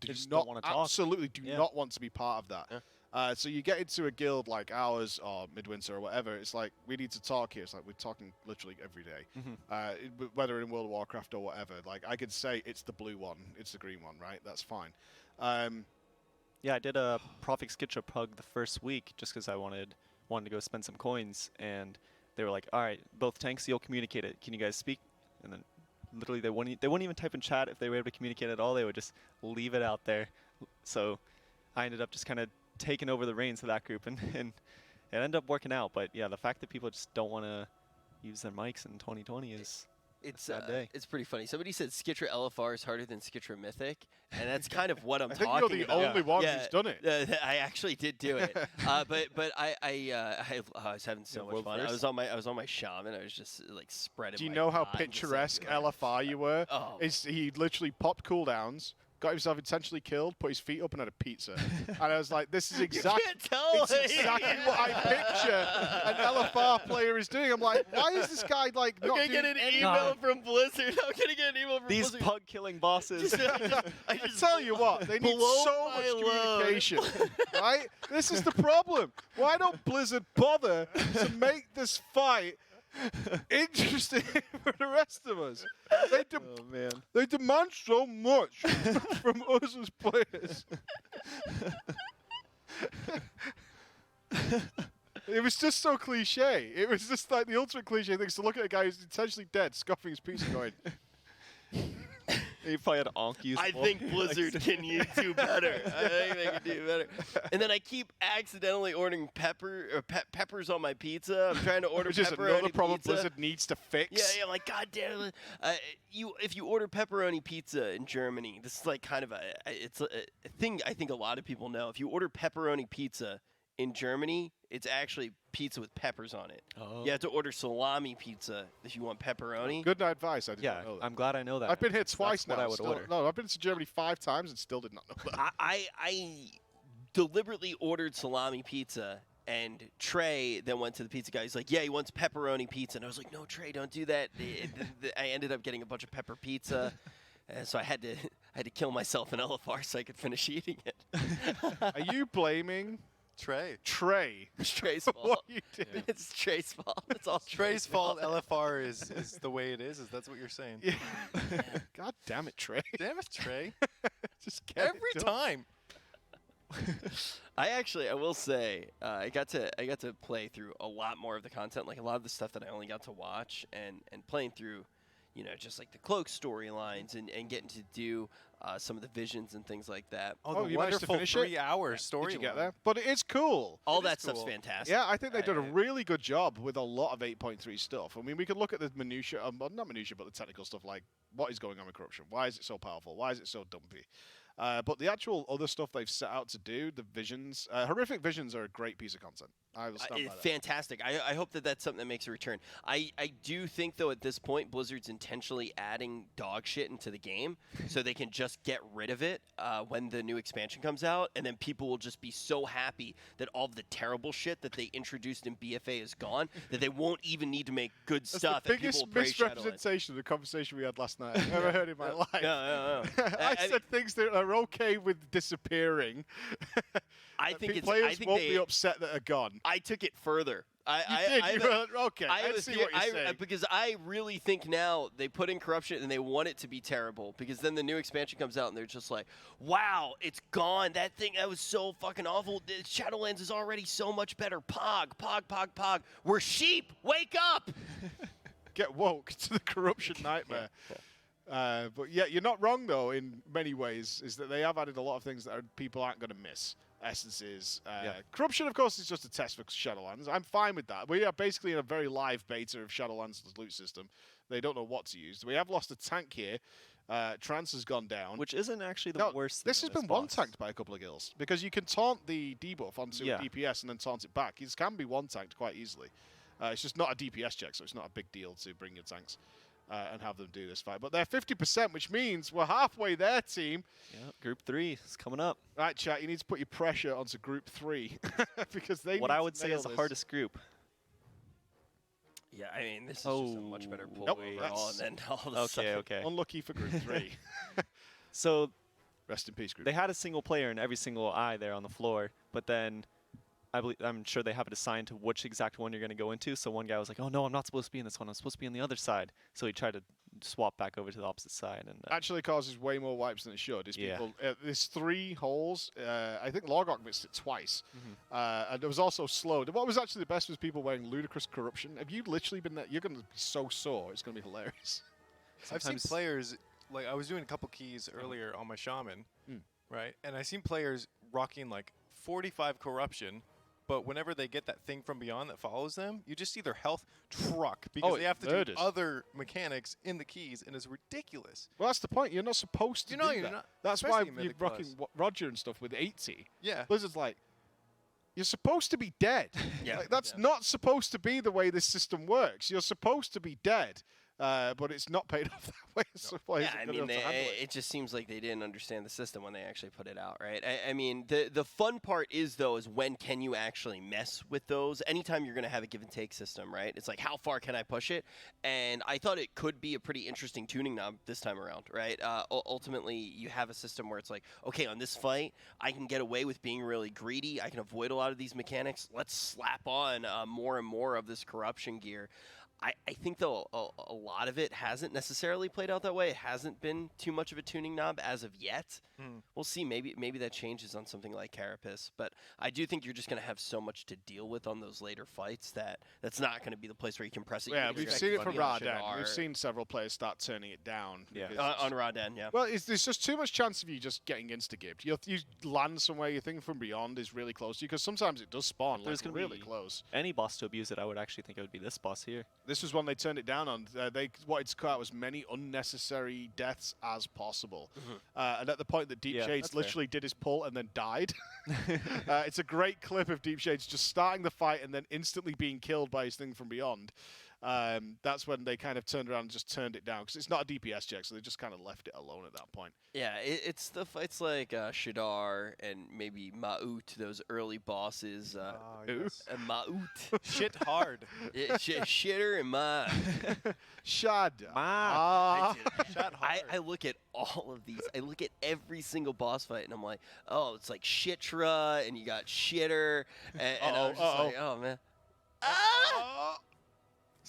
just don't wanna talk. absolutely do not want to be part of that. Yeah. So you get into a guild like ours or Midwinter or whatever, it's like, we need to talk here. It's like we're talking literally every day. Whether in World of Warcraft or whatever. Like, I could say it's the blue one, it's the green one, right? That's fine. Yeah, I did a Prophet Skitra pug the first week just because I wanted to go spend some coins, and they were like, all right, both tanks, you'll communicate it. Can you guys speak? And then literally they wouldn't even type in chat if they were able to communicate at all. They would just leave it out there. So I ended up just kind of taking over the reins of that group, and it ended up working out. But yeah, the fact that people just don't want to use their mics in 2020 is a sad day. It's pretty funny. Somebody said Skitra LFR is harder than Skitra Mythic, and that's kind of what I'm I think talking you're the about. only one who's done it. I actually did do it, but I was having so much world fun. first? I was on my shaman. I was just like spreading. Do you my know how dot and just, picturesque like, LFR you were? Oh. He literally popped cooldowns, got himself intentionally killed, put his feet up and had a pizza. And I was like, this is exactly, can't tell. it's exactly what I picture an LFR player is doing. I'm like, why is this guy like I'm not gonna doing get an any- email from Blizzard. I'm gonna get an email from These Blizzard. pug killing bosses. I I just tell you what, they need blow so my much load. communication, right? This is the problem. Why don't Blizzard bother to make this fight interesting for the rest of us? Oh man. They demand so much from us as players. It was just so cliche. It was just like the ultimate cliche thing is to look at a guy who's intentionally dead, scoffing his pizza, going, He probably had Onk use. I think Blizzard can do better. I think they can do better. And then I keep accidentally ordering peppers on my pizza. I'm trying to order which is pepperoni another problem pizza. Blizzard needs to fix. Yeah, like, God damn it. If you order pepperoni pizza in Germany, this is like kind of a thing I think a lot of people know. If you order pepperoni pizza in Germany, it's actually pizza with peppers on it. Oh. You have to order salami pizza if you want pepperoni. Good advice. I did Yeah, not know that. I'm glad I know that. I've been here twice That's now. what I would still- order. No, I've been to Germany 5 times and still did not know that. I deliberately ordered salami pizza, and Trey then went to the pizza guy. He's like, yeah, he wants pepperoni pizza. And I was like, no, Trey, don't do that. I ended up getting a bunch of pepper pizza. So I had to kill myself in LFR so I could finish eating it. Are you blaming Trey. Trey It's Trey's for fault. what you did? It's Trey's fault. It's all Trey's fault. LFR is the way it is. That's what you're saying. Yeah. God damn it, Trey. Damn it, Trey. Just get Every it done. time. I will say, I got to play through a lot more of the content, like a lot of the stuff that I only got to watch, and playing through, just like the Cloak storylines and getting to do some of the visions and things like that. Oh, the you managed to wonderful finish it? 3-hour story. Did you get there? But it is cool. All It that is stuff's cool. fantastic. Yeah, I think they've done a I- really good job with a lot of 8.3 stuff. I mean, we could look at the minutia, well, not minutia, but the technical stuff, like what is going on with corruption? Why is it so powerful? Why is it so dumpy? But the actual other stuff they've set out to do, the visions, horrific visions are a great piece of content. I will stand by that. Fantastic. I hope that's something that makes a return. I do think, though, at this point, Blizzard's intentionally adding dog shit into the game so they can just get rid of it when the new expansion comes out, and then people will just be so happy that all of the terrible shit that they introduced in BFA is gone that they won't even need to make good That's stuff. the and people biggest will praise Shadowlands. misrepresentation of the conversation we had last night I've ever heard in my life. No. I said things that are okay with disappearing. I think it's. players I think won't they. be upset that are gone. I took it further. You were, okay, I see what you're saying. Because I really think now they put in corruption and they want it to be terrible because then the new expansion comes out and they're just like, wow, it's gone. That was so fucking awful. Shadowlands is already so much better. Pog. We're sheep. Wake up. Get woke to the corruption nightmare. But yeah, you're not wrong though. In many ways, is that they have added a lot of things that people aren't going to miss. Essences. Corruption, of course, is just a test for Shadowlands. I'm fine with that. We are basically in a very live beta of Shadowlands' loot system. They don't know what to use. We have lost a tank here. Trance has gone down. Which isn't actually the No, worst. This thing has in been boss. one-tanked by a couple of guilds because you can taunt the debuff onto Yeah. a DPS and then taunt it back. It can be one-tanked quite easily. It's just not a DPS check, so it's not a big deal to bring your tanks and have them do this fight. But they're 50%, which means we're halfway there, team. Yeah, Group 3 is coming up. Right, chat, you need to put your pressure onto Group 3 because they What need I to would say nail is the this. hardest group. Yeah, I mean, this is just a much better pull Nope, overall, and then all the stuff. Okay. Unlucky for Group 3. So Rest in peace, Group they had a single player in every single eye there on the floor, but then I'm sure they have it assigned to which exact one you're going to go into. So one guy was like, "Oh no, I'm not supposed to be in this one. I'm supposed to be on the other side." So he tried to swap back over to the opposite side, and Actually causes way more wipes than it should. Is Yeah. people, there's 3 holes. I think Logok missed it twice. Mm-hmm. And it was also slowed. What was actually the best was people wearing ludicrous corruption. Have you literally been there? You're going to be so sore. It's going to be hilarious. I've seen Sometimes- players, like I was doing a couple keys earlier on my shaman, Mm. right? And I seen players rocking like 45 corruption, but whenever they get that thing from beyond that follows them, you just see their health truck because Oh, they have to murders. do other mechanics in the keys, and it's ridiculous. Well, that's the point. You're not supposed to You know, do you're that. not- That's why especially in you're Mythic rocking Plus. Roger and stuff with 80. Yeah. Blizzard's like, you're supposed to be dead. Yeah. Like, that's not supposed to be the way this system works. You're supposed to be dead. But it's not paid off that way. So players Yeah, are I gonna mean, be able to handle it just seems like they didn't understand the system when they actually put it out, right? I mean, the fun part is, though, is when can you actually mess with those? Anytime you're going to have a give and take system, right? It's like, how far can I push it? And I thought it could be a pretty interesting tuning knob this time around, right? Ultimately, you have a system where it's like, okay, on this fight, I can get away with being really greedy. I can avoid a lot of these mechanics. Let's slap on more and more of this corruption gear. I think though a lot of it hasn't necessarily played out that way. It hasn't been too much of a tuning knob as of yet. We'll see. Maybe that changes on something like Carapace, but I do think you're just going to have so much to deal with on those later fights that's not going to be the place where you can press it. Yeah, You can we've expect seen it to from be on Raden. Shadar We've seen several players start turning it down. Yeah. because- on Raden. Yeah. Well, there's just too much chance of you just getting insta-gibbed. You land somewhere, you think from beyond is really close to you, because sometimes it does spawn There's like gonna really be- close. Any boss to abuse it, I would actually think it would be this boss here. This was one they turned it down on. They wanted to cut out as many unnecessary deaths as possible. And at the point that Deep Yeah, Shades that's fair. literally did his pull and then died. It's a great clip of Deep Shades just starting the fight and then instantly being killed by his thing from beyond. That's when they kind of turned around and just turned it down, because it's not a DPS check, so they just kind of left it alone at that point. Yeah, it's the fights like Shadar and maybe Ma'ut, those early bosses. Yes. Ma'ut. Shit hard. Yeah, Shitter and Ma. Shad. I Shot hard. I look at all of these. I look at every single boss fight, and I'm like, oh, it's like Shitra, and you got Shitter, and I was just like, oh man.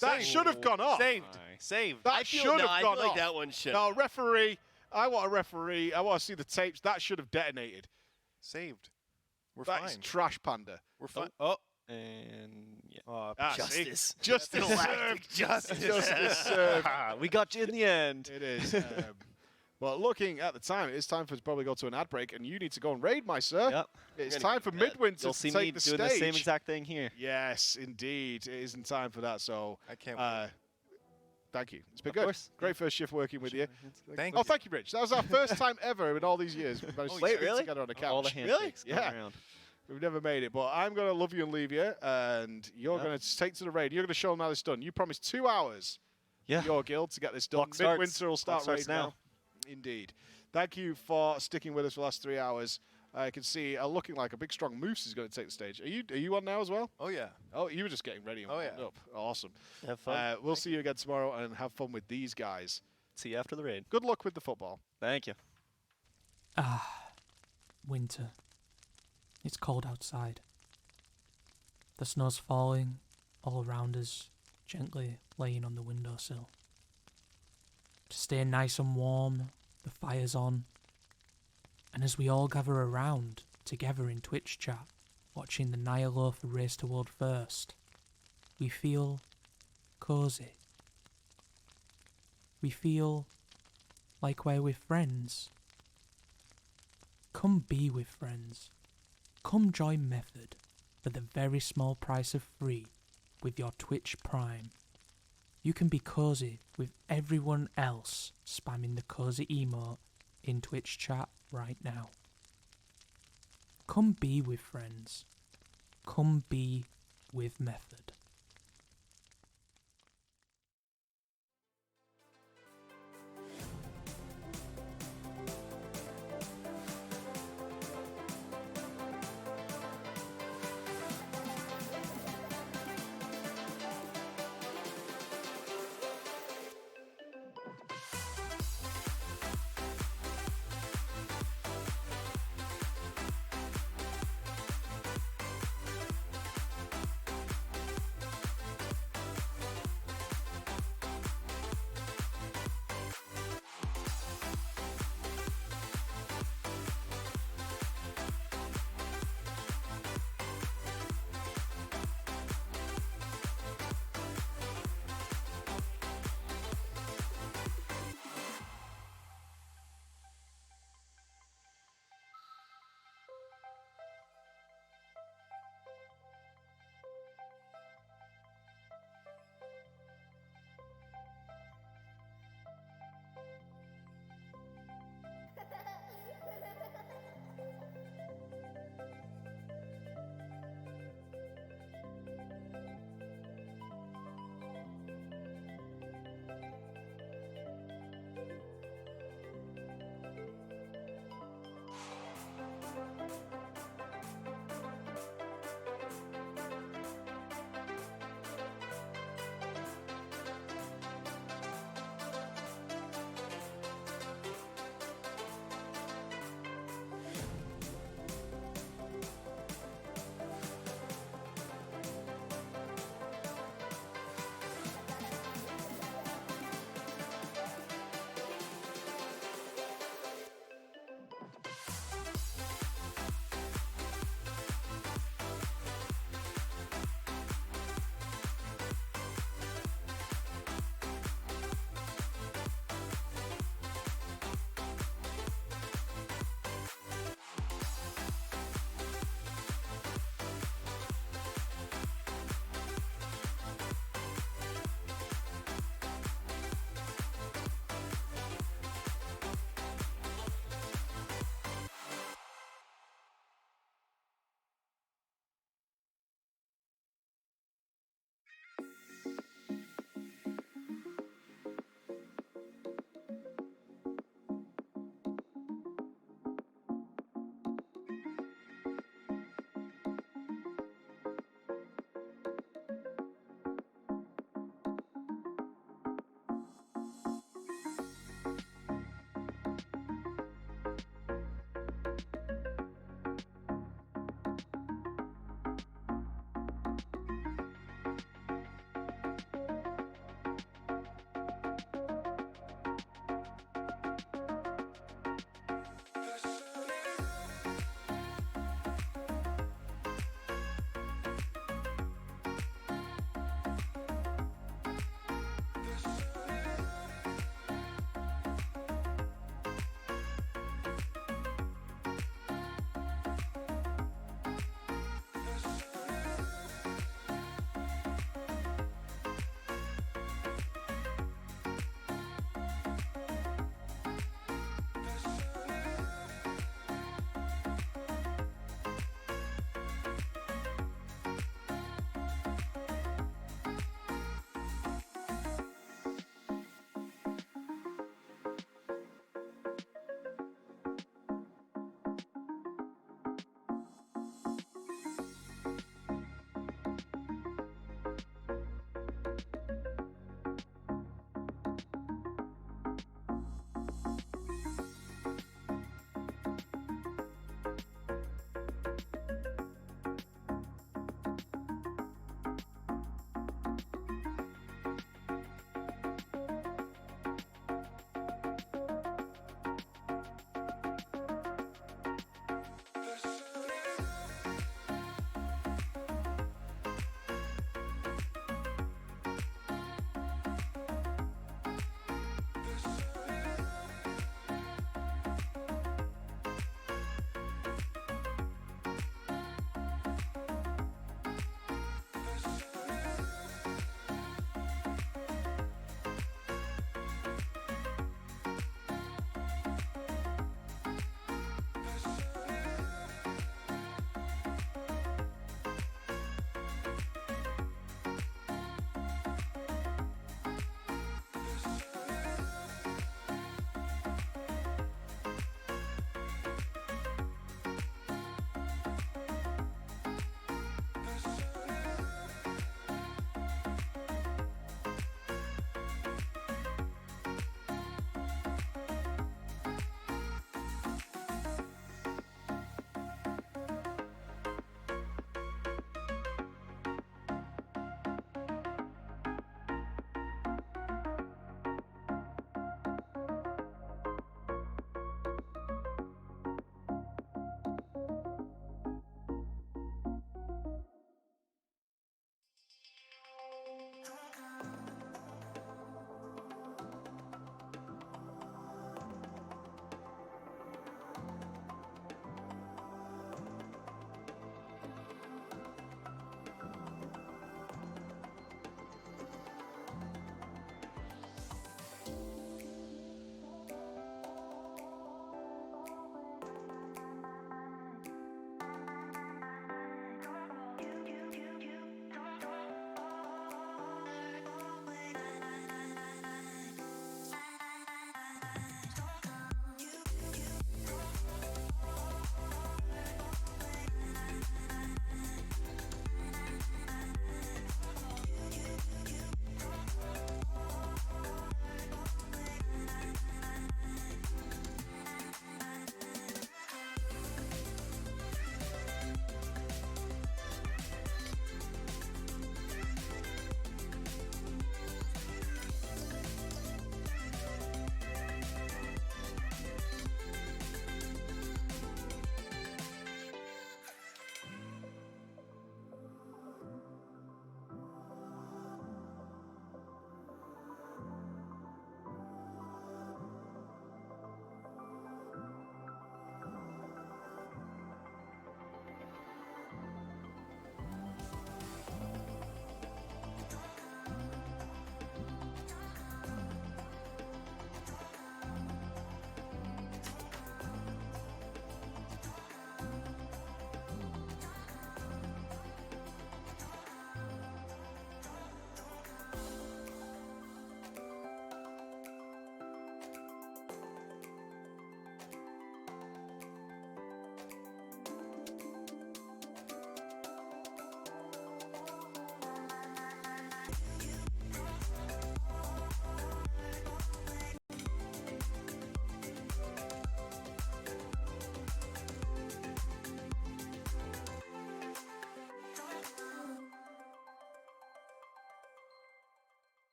That Saved. should have gone off. Saved. Nice. Saved. That I feel, should no, have I gone feel like off. that one should. No, referee. I want a referee. I want to see the tapes. That should have detonated. Saved. We're That fine. is trash panda. We're fine. Oh. And yeah. Ah, see? Justice. Justice Galactic served. justice. Justice served. We got you in the end. It is. Well, looking at the time, it is time for us to probably go to an ad break, and you need to go and raid, my sir. Yep. It's Gonna time for get that. Midwinter You'll to see take me the doing stage. the same exact thing here. Yes, indeed. It is in time for that, so I can't wait. thank you. It's been Of good. course. Great first shift working with you. Thank Oh, you. thank you, Rich. That was our first time ever in all these years. We've managed to Wait, sit really? together on a couch. All the handshakes going Yeah. around. We've never made it, but I'm going to love you and leave you, and you're Yep. going to take to the raid. You're going to show them how it's done. You promised 2 hours Yeah. for your guild to get this done. Clock starts. Midwinter will Clock start starts raid now. now. Indeed. Thank you for sticking with us for the last 3 hours. I can see looking like a big, strong Moose is going to take the stage. Are you on now as well? Oh, yeah. Oh, you were just getting ready and Oh, warmed yeah. up. Awesome. Have fun. We'll see you again tomorrow and have fun with these guys. See you after the raid. Good luck with the football. Thank you. Winter. It's cold outside. The snow's falling all around us, gently laying on the windowsill. To stay nice and warm, the fire's on. And as we all gather around, together in Twitch chat, watching the Ny'alotha race to world first, we feel cosy. We feel like we're with friends. Come be with friends. Come join Method for the very small price of free with your Twitch Prime. You can be cozy with everyone else spamming the cozy emote in Twitch chat right now. Come be with friends. Come be with Method.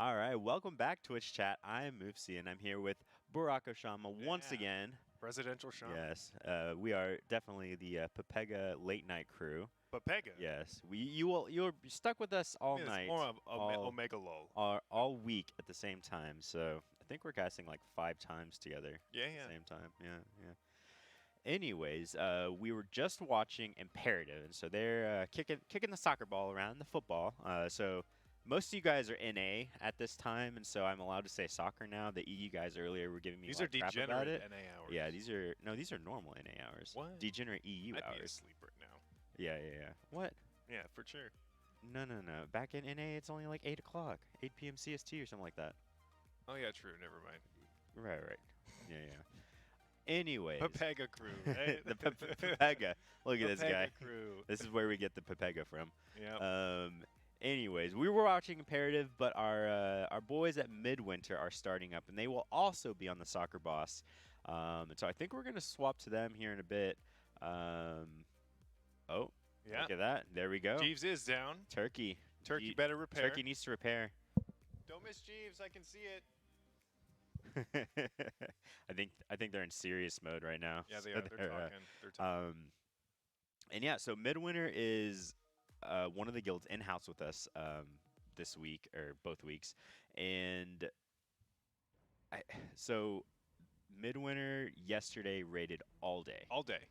All right, welcome back, Twitch chat. I am Moofsy, and I'm here with Burak Oshama once Yeah. again. Presidential Sean. Yes, we are definitely the Pepega late night crew. Pepega. Yes, you're stuck with us all It's night, more of all- Omega Lol. all week at the same time. So I think we're casting like 5 times together Yeah, at yeah. the same time. Yeah. Anyways, we were just watching Imperative, and so they're kicking the soccer ball around, the football. So most of you guys are NA at this time, and so I'm allowed to say soccer now. The EU guys earlier were giving me These a are lot of crap about degenerate it. NA hours. Yeah, these are normal NA hours. What? Degenerate EU I'd be hours. asleep right now. Yeah. What? Yeah, for sure. No. Back in NA, it's only like 8 o'clock, 8 p.m. CST or something like that. Oh yeah, true. Never mind. Right. Yeah. Anyways, Pepega crew. Right? the Pepega. Look at this guy. Pepega crew. This is where we get the Pepega from. Yeah. Anyways, we were watching Imperative, but our boys at Midwinter are starting up, and they will also be on the Soccer Boss. And so I think we're gonna swap to them here in a bit. yeah. Look at that! There we go. Jeeves is down. Turkey. Turkey Ye- better repair. Turkey needs to repair. Don't miss Jeeves. I can see it. I think they're in serious mode right now. Yeah, they So are. They're talking. They're talking. And yeah, so Midwinter is one of the guilds in-house with us this week, or both weeks. And so Midwinter yesterday raided all day. All day.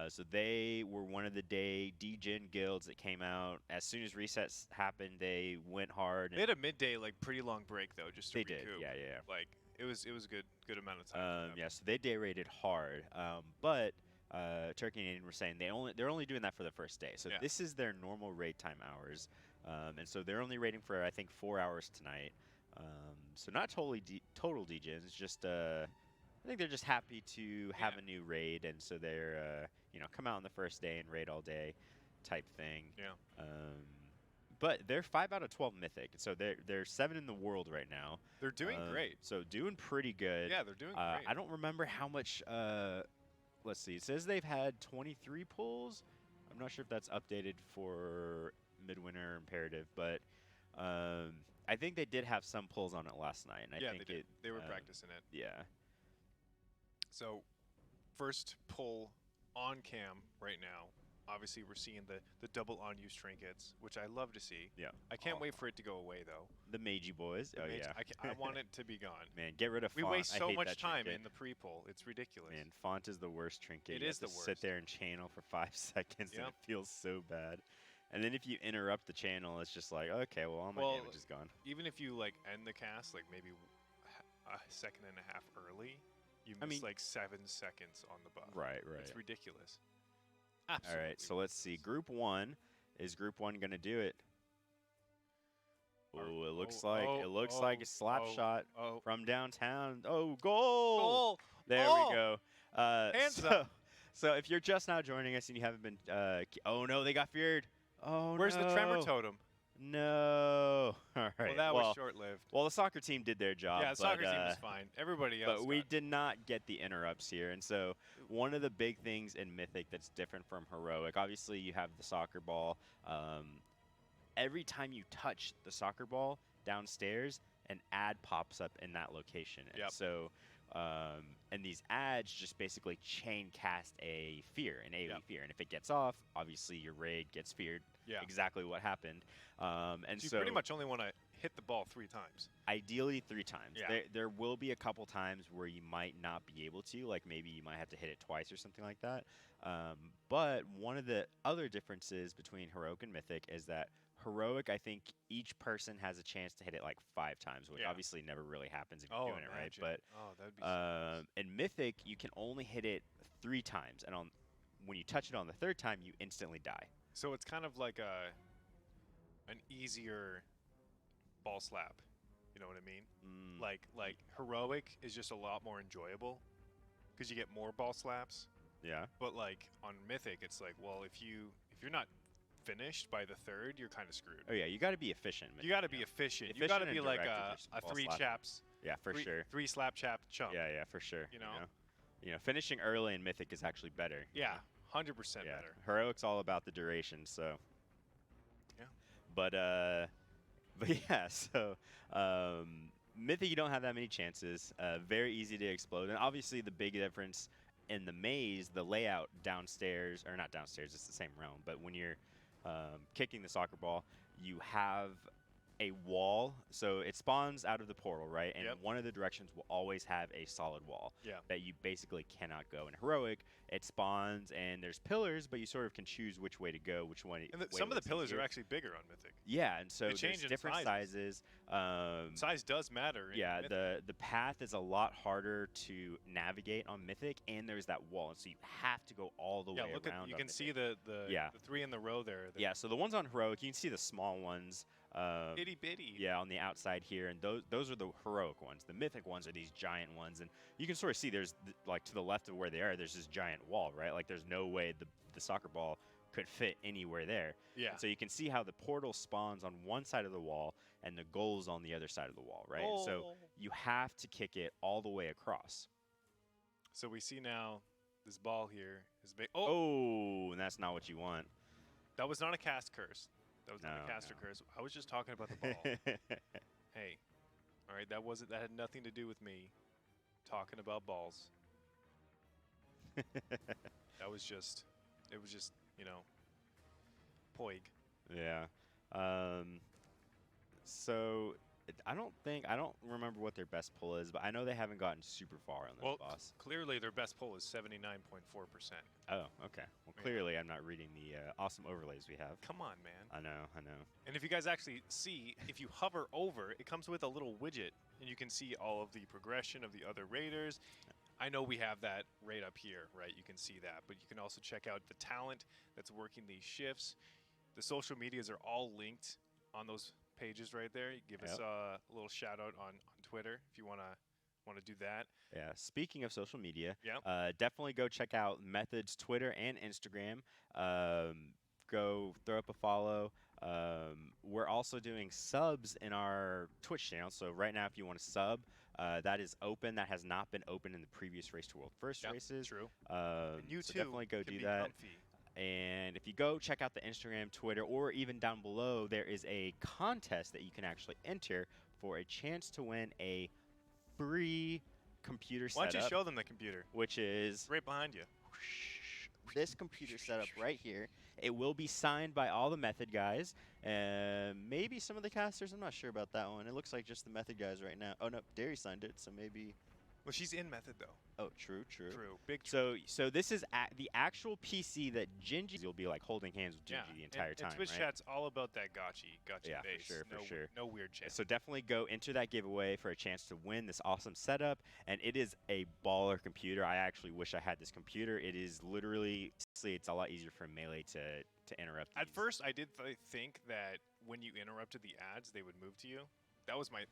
So they were one of the day degen guilds that came out. As soon as resets happened, they went hard. They had a midday, like, pretty long break though, just to They did, recoup. yeah. Like, it was a good amount of time. for them. Yeah, so they day raided hard. But Turkey and Indian were saying they're only doing that for the first day. So Yeah. this is their normal raid time hours. And so they're only raiding for, I think, 4 hours tonight. So not totally total degens, just I think they're just happy to have Yeah. a new raid, and so they're come out on the first day and raid all day, type thing. Yeah. But they're 5 out of 12 mythic, so they're 7 in the world right now. They're doing great. So doing pretty good. Yeah, they're doing great. I don't remember how much. Let's see. It says they've had 23 pulls. I'm not sure if that's updated for Midwinter Imperative, but I think they did have some pulls on it last night. And I Yeah, think they did. They were practicing it. Yeah. So, first pull on cam right now. Obviously, we're seeing the double on-use trinkets, which I love to see. Yeah. I can't wait for it to go away, though. The Meiji boys. The Oh mage- yeah. I want it to be gone. Man, get rid of We font. waste I so hate much that time trinket. in the pre-pull. It's ridiculous. Man, font is the worst trinket. It You is have the to sit worst. there and channel for 5 seconds, and Yep. it feels so bad. And then if you interrupt the channel, it's just like, okay, well, all my Well, damage is gone. Even if you like end the cast like maybe a second and a half early, you I miss mean- like 7 seconds on the buff. Right. It's ridiculous. All Absolutely. right, so let's see. Group 1. Is Group 1 going to do it? Oh, it looks like a slap shot from downtown. Oh, goal! Goal! There Oh! we go. Hands up. So if you're just now joining us and you haven't been, oh no, they got feared. Oh Where's no. the tremor totem? No. All right. Well, that was short-lived. Well, the soccer team did their job. Yeah, the soccer team but, was fine. Everybody else. But we got- did not get the interrupts here. And so one of the big things in Mythic that's different from Heroic, obviously you have the soccer ball. Every time you touch the soccer ball downstairs, an ad pops up in that location. And Yep. so, and these ads just basically chain cast a fear, an AoE Yep. fear. And if it gets off, obviously your raid gets feared. Yeah. Exactly what happened. And So you so pretty much only want to hit the ball 3 times. ideally 3 times. Yeah. There will be a couple times where you might not be able to, like maybe you might have to hit it twice or something like that. But one of the other differences between Heroic and Mythic is that Heroic, I think each person has a chance to hit it like 5 times, which Yeah. obviously never really happens if you're doing it right. imagine. But that'd be so nice. in Mythic, you can only hit it 3 times, and when you touch it on the 3rd time, you instantly die. So it's kind of like an easier ball slap. You know what I mean? Mm, Like Heroic is just a lot more enjoyable because you get more ball slaps. yeah. But like on Mythic, it's like, well, if you're not finished by the 3rd, you're kind of screwed. Oh yeah, you got to be efficient. You got to be yeah. efficient. You got to Efficient be and like directed, a just 3 ball slap. chaps. Yeah, for sure. 3 slap chap chump. Yeah, for sure. You know? Finishing early in Mythic is actually better. Yeah, 100% Yeah. better. Heroic's all about the duration, so. Yeah. But But yeah, so Mythic, you don't have that many chances. Very easy to explode. And obviously, the big difference in the maze, the layout downstairs, or not downstairs, it's the same realm, but when you're kicking the soccer ball, you have a wall. So it spawns out of the portal, right? And Yep. one of the directions will always have a solid wall Yeah. that you basically cannot go. In Heroic, it spawns and there's pillars, but you sort of can choose which way to go, which one. And way some of the looks pillars easier. are actually bigger on Mythic. Yeah, and so They there's change in different sizes. Size does matter. In Yeah, Mythic. the path is a lot harder to navigate on Mythic, and there's that wall, and so you have to go all the way look around. at you on can Mythic. see the Yeah. the 3 in the row there. Yeah, so the ones on Heroic, you can see the small ones. Itty bitty. Yeah, on the outside here, and those are the Heroic ones. The Mythic ones are these giant ones, and you can sort of see there's like to the left of where they are, there's this giant wall, right? Like there's no way the soccer ball could fit anywhere there. Yeah. And so you can see how the portal spawns on one side of the wall and the goal's on the other side of the wall, right? And so you have to kick it all the way across. So we see now this ball here is big. Oh, and that's not what you want. That was not a cast curse. That was not No, a caster no. curse. I was just talking about the ball. Hey, all right, that had nothing to do with me talking about balls. It was just poig. Yeah. So I don't remember what their best pull is, but I know they haven't gotten super far on this Well, boss. clearly their best pull is 79.4%. Oh, okay. Well, Yeah. clearly I'm not reading the awesome overlays we have. Come on, man. I know. And if you guys actually see, if you hover over, it comes with a little widget, and you can see all of the progression of the other raiders. I know we have that right up here, right? You can see that, but you can also check out the talent that's working these shifts. The social medias are all linked on those pages right there. Give us Yep. a little shout out on Twitter if you want to do that. Yeah. Speaking of social media, Yep. definitely go check out Method's Twitter and Instagram. Go throw up a follow. We're also doing subs in our Twitch channel. So right now, if you want to sub, that is open. That has not been open in the previous Race to World First Yep, races. True. So And you too definitely go can do be that. comfy. And if you go check out the Instagram, Twitter, or even down below, there is a contest that you can actually enter for a chance to win a free computer Why don't you setup, show them the computer? which is Right behind you. this computer setup right here. It will be signed by all the Method guys, and maybe some of the casters. I'm not sure about that one. It looks like just the Method guys right now. Oh no, Derry signed it, so maybe. Well, she's in Method though. Oh, true. True. Big true. So this is the actual PC that Gingy. You'll be like holding hands with Gingy the entire and time, Twitch right? chat's all about that gotcha Yeah, for base. sure, for no, sure. No weird chat. So definitely go enter that giveaway for a chance to win this awesome setup, and it is a baller computer. I actually wish I had this computer. It is literally, it's a lot easier for Melee to interrupt. At these. first, I did think that when you interrupted the ads, they would move to you. That was my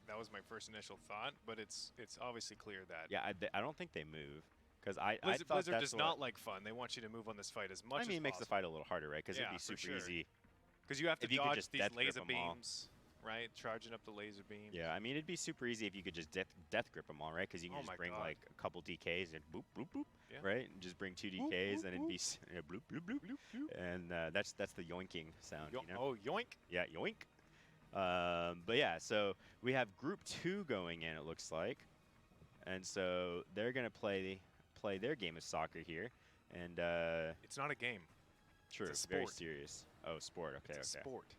first initial thought, but it's obviously clear that Yeah, I don't think they move because I Blizzard, thought Blizzard that's does what- not like fun. They want you to move on this fight as much I mean, as it makes the possible. fight a little harder, right? Because Yeah, it'd be for super sure. easy. Because you have to if you could dodge just these death grip laser 'em all. beams, right? Charging up the laser beam. Yeah, I mean, it'd be super easy if you could just death grip them all, right? Because you can Oh just my bring God. like a couple DKs and boop, boop, boop, Yeah. right? And just bring two Boop, DKs boop, and it'd be boop. bloop, bloop, bloop, Bloop, bloop. and that's the yoinking sound, Yo- you know? Oh, yoink! Yeah, yoink. But yeah, so we have Group 2 going in, it looks like. And so they're going to play their game of soccer here. And It's not a game. true, a very sport. serious. Oh, sport, okay, It's a okay. sport.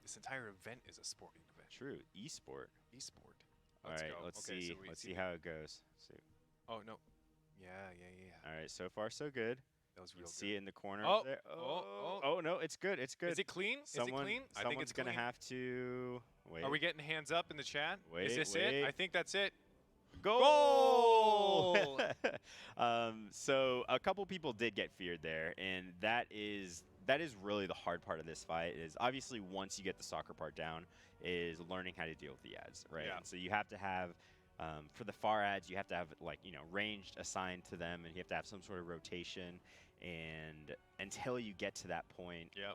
This entire event is a sporting event. True, esport. Esport. All Let's right, go. let's Okay, see. so we Let's see see how it goes. See. Oh no. Yeah. All right, so far so good. That was You real can good. see it in the corner Oh, over there. oh, Oh, no, it's good. It's good. Is it clean? Is it clean? I think it's gonna clean. have to wait. Are we getting hands up in the chat? Wait, is this wait. it? I think that's it. Goal! So a couple people did get feared there, and that is really the hard part of this fight. Is obviously once you get the soccer part down, is learning how to deal with the ads, right? Yeah. And so you have to have for the far ads, you have to have like ranged assigned to them, and you have to have some sort of rotation. And until you get to that point Yep.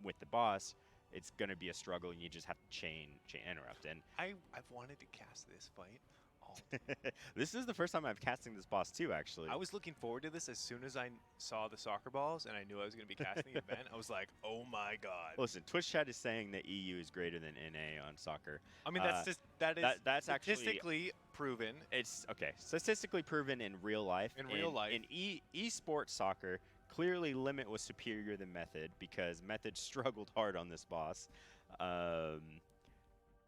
with the boss, it's gonna be a struggle, and you just have to chain interrupt. And I've wanted to cast this fight This is the first time I've casting this boss too, actually. I was looking forward to this as soon as I saw the soccer balls and I knew I was going to be casting the event. I was like, oh my god. Listen, Twitch chat is saying that EU is greater than NA on soccer. I mean, that's that's statistically proven. It's okay. Statistically proven in real life. In real life. In esports soccer, clearly Limit was superior than Method because Method struggled hard on this boss.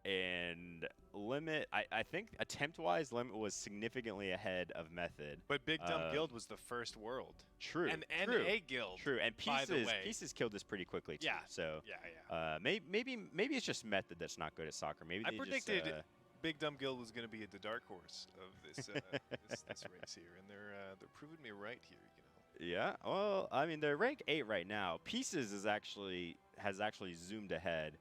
And Limit, I think attempt-wise, Limit was significantly ahead of Method. But Big Dumb Guild was the first world. True. And true. NA Guild. True. And by the way. Pieces killed this pretty quickly too. Yeah. So Yeah. maybe it's just Method that's not good at soccer. Maybe I they predicted just, Big Dumb Guild was going to be the dark horse of this this race here, and they're proving me right here. You know. Yeah. Well, I mean they're rank 8 right now. Pieces has actually zoomed ahead.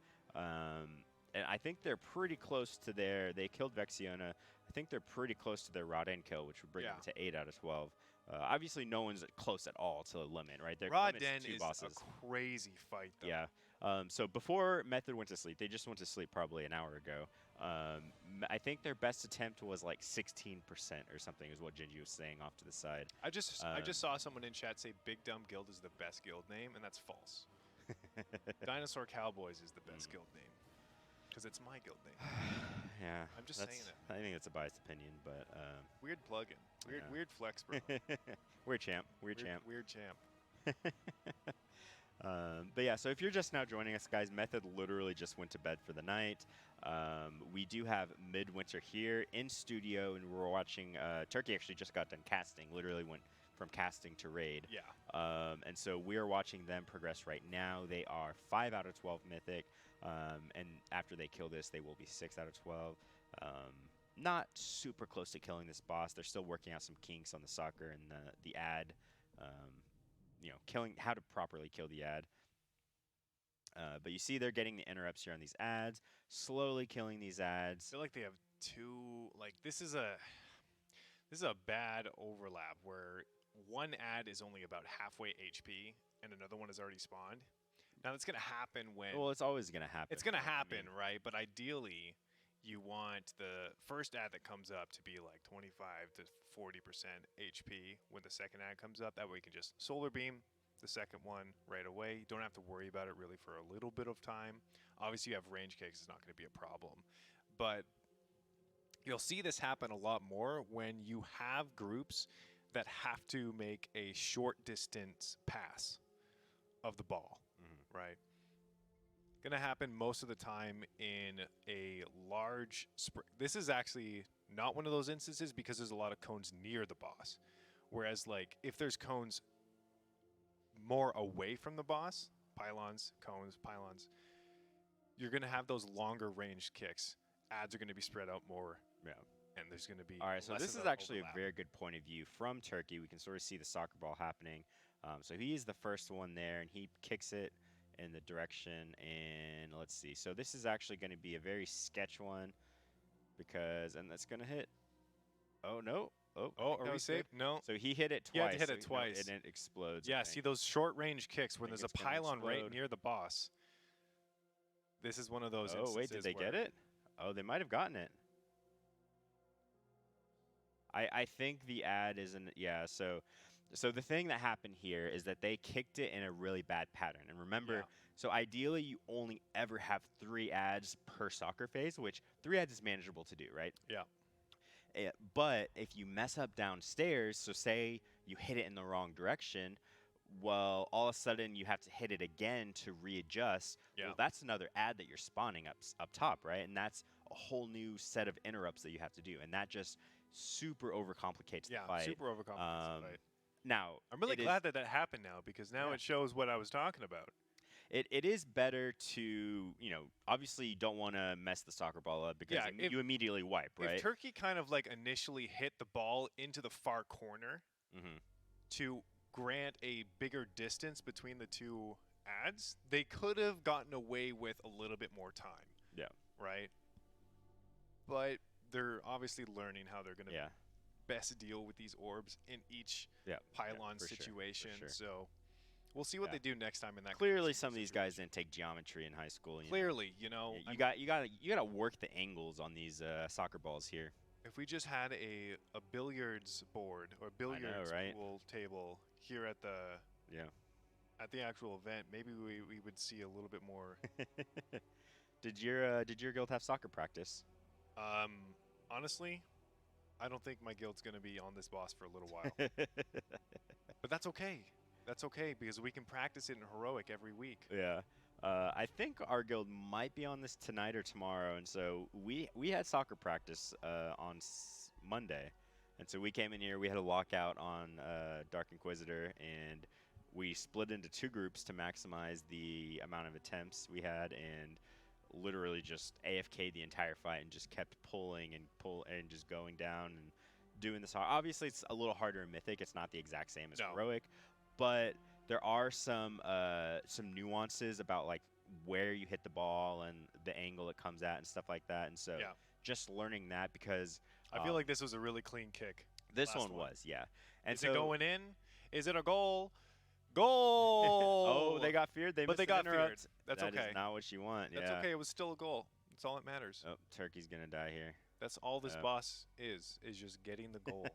And I think they're pretty close to they killed Vexiona. I think they're pretty close to their Rodden kill, which would bring them to 8 out of 12. Obviously, no one's close at all to the Limit, right? Rodden two is bosses. a crazy fight, though. Yeah. So before Method went to sleep, they just went to sleep probably an hour ago. I think their best attempt was like 16% or something, is what Gingy was saying off to the side. I just saw someone in chat say Big Dumb Guild is the best guild name, and that's false. Dinosaur Cowboys is the best guild name. Because it's my guild name. Yeah. I'm just saying it. I think it's a biased opinion, but... weird plug-in. Weird flex, bro. Weird champ. Weird champ. Weird champ. But yeah, so if you're just now joining us, guys, Method literally just went to bed for the night. We do have Midwinter here in studio, and we're watching... Turkey actually just got done casting. Literally went from casting to raid. Yeah. And so we are watching them progress right now. They are 5 out of 12 Mythic. And after they kill this, they will be 6 out of 12. Not super close to killing this boss. They're still working out some kinks on the soccer and the ad. Killing how to properly kill the ad. But you see they're getting the interrupts here on these ads, slowly killing these ads. I feel like they have two, like this is a bad overlap where one ad is only about halfway HP and another one has already spawned. Now that's gonna happen when it's always gonna happen. It's gonna happen, right? But ideally you want the first ad that comes up to be like 25 to 40% HP when the second ad comes up. That way you can just solar beam the second one right away. You don't have to worry about it really for a little bit of time. Obviously you have range kicks, it's not going to be a problem. But you'll see this happen a lot more when you have groups that have to make a short distance pass of the ball, right? Going to happen most of the time in a large this is actually not one of those instances because there's a lot of cones near the boss. Whereas like if there's cones more away from the boss, pylons, cones, pylons, you're going to have those longer range kicks. Ads are going to be spread out more. Yeah. And there's going to be all right, so less this of is an actually overlap. a very good point of view from Turkey. We can sort of see the soccer ball happening. So he is the first one there, and he kicks it in the direction. And let's see. So this is actually going to be a very sketch one and that's going to hit. Oh, no. Oh, Are we safe? No. So he hit it twice. You had to hit it twice. And it explodes. Yeah, see those short range kicks when there's a it's gonna pylon right explode. near the boss. This is one of those Oh, wait, did they get it? Oh, they might have gotten it. I think the ad isn't, yeah, so the thing that happened here is that they kicked it in a really bad pattern. And remember, so ideally you only ever have 3 ads per soccer phase, which 3 ads is manageable to do, right? Yeah. But if you mess up downstairs, so say you hit it in the wrong direction, well, all of a sudden you have to hit it again to readjust. Yeah. Well, that's another ad that you're spawning up top, right? And that's a whole new set of interrupts that you have to do. And that just super overcomplicates the fight. Super overcomplicates the fight. Now, I'm really glad that happened now because now it shows what I was talking about. It is better to, obviously you don't want to mess the soccer ball up because you immediately wipe, right? If Turkey kind of like initially hit the ball into the far corner to grant a bigger distance between the two ads, they could have gotten away with a little bit more time. Yeah. Right? But they're obviously learning how they're going to best deal with these orbs in each pylon situation. For sure. So we'll see what they do next time in that. Clearly, some of these guys didn't take geometry in high school. Clearly, you got to work the angles on these soccer balls here. If we just had a billiards board or billiards right? pool table here at the Yeah. actual event, maybe we would see a little bit more. Did your guild have soccer practice? Honestly, I don't think my guild's gonna be on this boss for a little while, but that's okay. That's okay because we can practice it in heroic every week. Yeah. I think our guild might be on this tonight or tomorrow, and so we had soccer practice on Monday, and so we came in here. We had a lockout on Dark Inquisitor, and we split into 2 groups to maximize the amount of attempts we had, and literally just AFK'd the entire fight and just kept pulling and just going down and doing this. Obviously, it's a little harder in Mythic. It's not the exact same as No. Heroic, but there are some nuances about like where you hit the ball and the angle it comes at and stuff like that. And so Yeah. just learning that because I feel like this was a really clean kick. this last one one. was, yeah. And Is so it going in? Is it a goal? Goal! oh, they got feared. They But missed they an got feared. interrupt. That's That is okay. not what you want. That's yeah. okay. It was still a goal. That's all that matters. Oh, Turkey's gonna die here. That's all this Yep. boss is just getting the goal.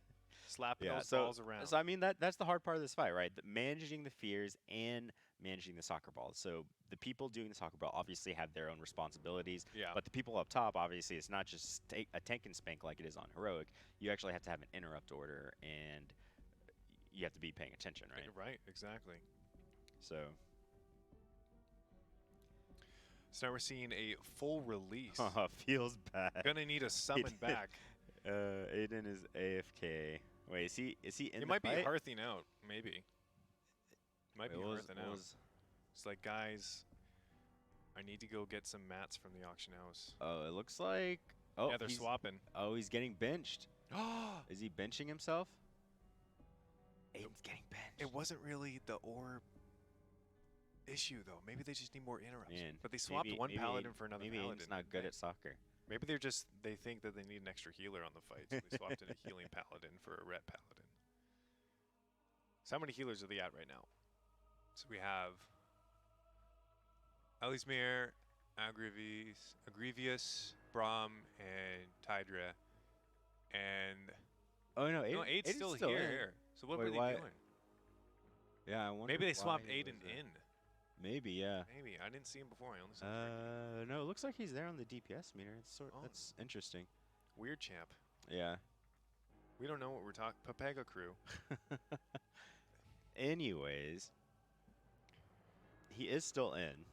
Slapping Yeah, those so, balls around. so I mean that's the hard part of this fight, right? Managing the fears and managing the soccer ball. So the people doing the soccer ball obviously have their own responsibilities, yeah. but the people up top, obviously, it's not just a tank and spank like it is on heroic. You actually have to have an interrupt order, and you have to be paying attention, right? Right, exactly. So So now we're seeing a full release. feels bad. Gonna need a summon back. Aiden is AFK. Wait, is he in It the might be fight? hearthing out, maybe. Might be Wait, what hearthing out. was- It's like, guys, I need to go get some mats from the auction house. Oh, it looks like. Oh, yeah, they're he's, swapping. oh, he's getting benched. Oh, Is he benching himself? Aiden's getting benched. it wasn't really the orb issue though. Maybe they just need more interrupts. Man, But they swapped maybe- one maybe paladin Aiden- for another maybe paladin. Aiden's not didn't good they? at soccer. Maybe they think that they need an extra healer on the fight, so they swapped in a healing paladin for a ret paladin. So how many healers are they at right now? So we have Elismir, Agrivius, Braum, and Tydra. And Oh no, no, Aiden's Aiden's still in. here. So what Wait, were they why- doing? Yeah, I wonder. Maybe they why swapped he Aiden was, in. Maybe, yeah. Maybe. I didn't see him before. I only saw him. No, it looks like he's there on the DPS meter. It's Oh. that's interesting. Weird champ. Yeah. We don't know what we're talking. Papega crew. Anyways, he is still in.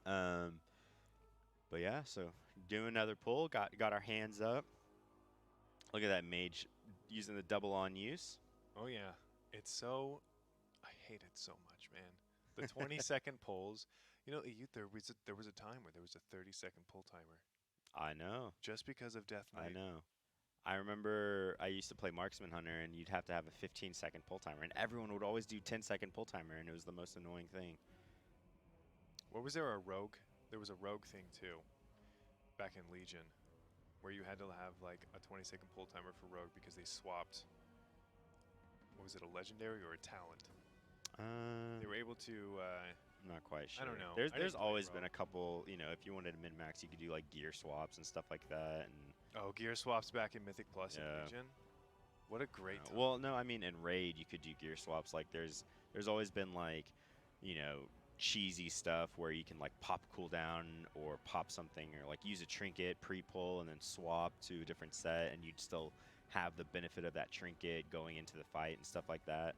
But yeah, so do another pull. Got our hands up. Look at that mage using the double on use. Oh yeah, it's so. I hate it so much, man. The 20-second pulls. You know, there was a time where there was a 30-second pull timer I know. just because of Death Knight. I know. I remember I used to play Marksman Hunter, and you'd have to have a 15-second pull timer, and everyone would always do 10-second pull timer, and it was the most annoying thing. What was there a rogue? There was a rogue thing too, back in Legion, where you had to have like a 20-second pull timer for rogue because they swapped. What was it, a legendary or a talent? They were able to. I'm not quite sure. I don't know. There's I didn't play always been Rogue. a couple, if you wanted to min-max, you could do like gear swaps and stuff like that. And Oh, gear swaps back in Mythic Plus Yeah. in Legion. What a great time. well, no, I mean in Raid you could do gear swaps. Like there's always been like, cheesy stuff where you can like pop cooldown or pop something or like use a trinket pre-pull and then swap to a different set, and you'd still have the benefit of that trinket going into the fight and stuff like that.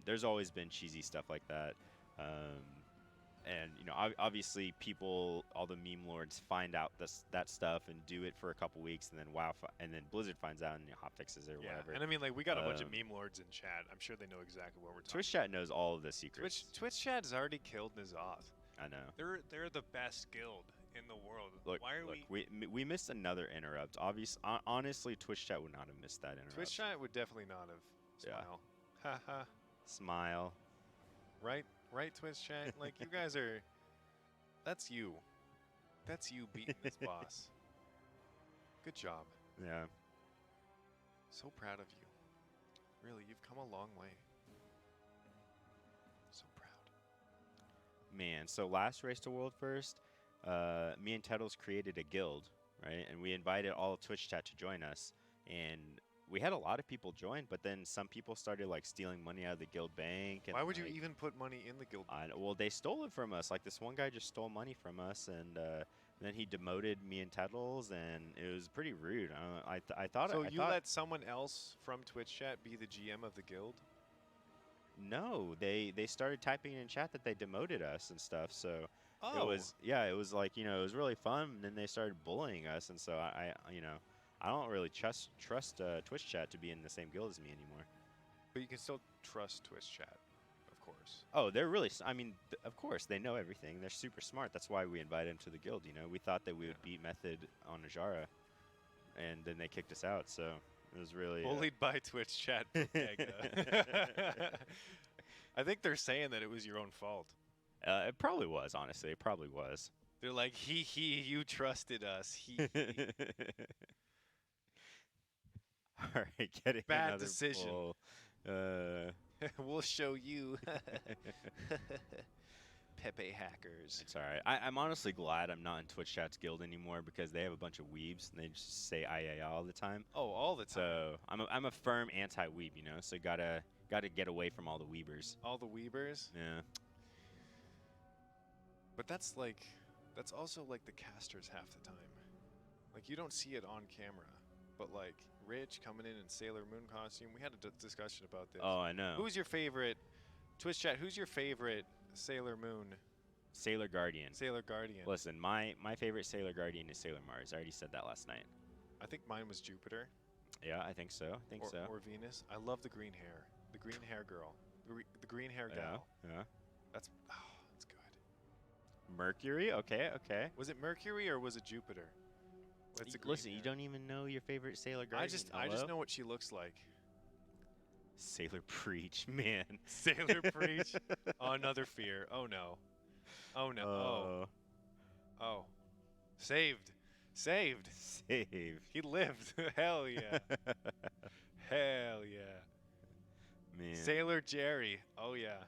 There's always been cheesy stuff like that. And obviously people, all the meme lords find out that stuff and do it for a couple weeks, and then and then Blizzard finds out and hot fixes it or yeah, whatever. and I mean, like, we got a bunch of Um, meme lords in chat. I'm sure they know exactly what we're talking. Twitch chat knows all of the secrets. Twitch chat has already killed N'Alotha. I know. They're the best guild in the world. Look, Why are we missed another interrupt. Honestly, Twitch chat would not have missed that interrupt. Twitch chat would definitely not have. Yeah. Smile. Haha. Smile. Right, Twitch chat. Like, you guys are. That's you. That's you beating this boss. Good job. Yeah. So proud of you. Really, you've come a long way. So proud. Man, so last race to world first, me and Tettles created a guild, right? And we invited all of Twitch chat to join us, and we had a lot of people join, but then some people started like stealing money out of the guild bank. And Why would you like, even put money in the guild? well, they stole it from us. Like this one guy just stole money from us, and then he demoted me and Tettles, and it was pretty rude. I thought. So I you thought, let someone else from Twitch chat be the GM of the guild? No, they started typing in chat that they demoted us and stuff. So Oh. it was it was like it was really fun. And then they started bullying us, and so I don't really trust Twitch chat to be in the same guild as me anymore. But you can still trust Twitch chat, of course. Oh, they're really. I mean, of course they know everything. They're super smart. That's why we invited them to the guild. We thought that we would beat Method on Najara, and then they kicked us out. So it was really Bullied by Twitch chat. I think they're saying that it was your own fault. It probably was, honestly. It probably was. They're like, he, you trusted us. He. All right, getting Bad another decision. pull. We'll show you. Pepe hackers. It's all right. I'm honestly glad I'm not in Twitch chat's guild anymore because they have a bunch of weebs and they just say "ayaya" all the time. Oh, all the time. So I'm a firm anti-weeb, So gotta get away from all the weebers. All the weebers. Yeah. But that's also like the casters half the time. Like you don't see it on camera, but like Rich coming in Sailor Moon costume. We had a discussion about this. Oh, I know. Who's your favorite Twitch chat? Who's your favorite Sailor Moon? Sailor Guardian. Sailor Guardian. Listen, my favorite Sailor Guardian is Sailor Mars. I already said that last night. I think mine was Jupiter. Yeah, I think so. Or Venus. I love the green hair. The green hair girl. The green hair gal. Yeah. That's good. Mercury. Okay. Was it Mercury or was it Jupiter? It's a green Listen, hair. you don't even know your favorite Sailor Guardian. I just Hello? know what she looks like. Sailor Preach, man. Sailor Preach. Oh, another fear. Oh no. Oh no. Oh. Saved. Save. He lived. Hell yeah. Hell yeah. Man. Sailor Jerry. Oh yeah.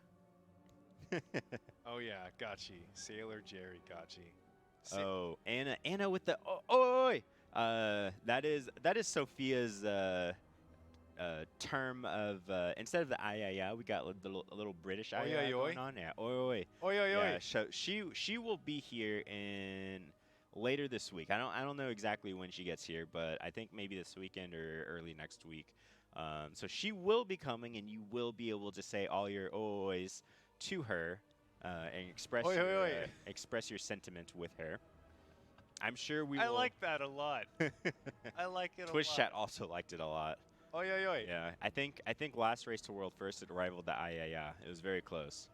Oh yeah. Gotcha. Sailor Jerry. Gotcha. Oh, Anna with the oi. That is Sophia's term of instead of the ayaya, we got a little British ayaya going on. Yeah, oi. Oi oi oi. Yeah, so she will be here in later this week. I don't know exactly when she gets here, but I think maybe this weekend or early next week. So she will be coming, and you will be able to say all your ois to her and express your sentiment with her. I'm sure we will. I like that a lot. I like it a lot. Twitch chat also liked it a lot. Oi oi oi. Yeah, I think last race to world first it rivaled the ayaya. It was very close.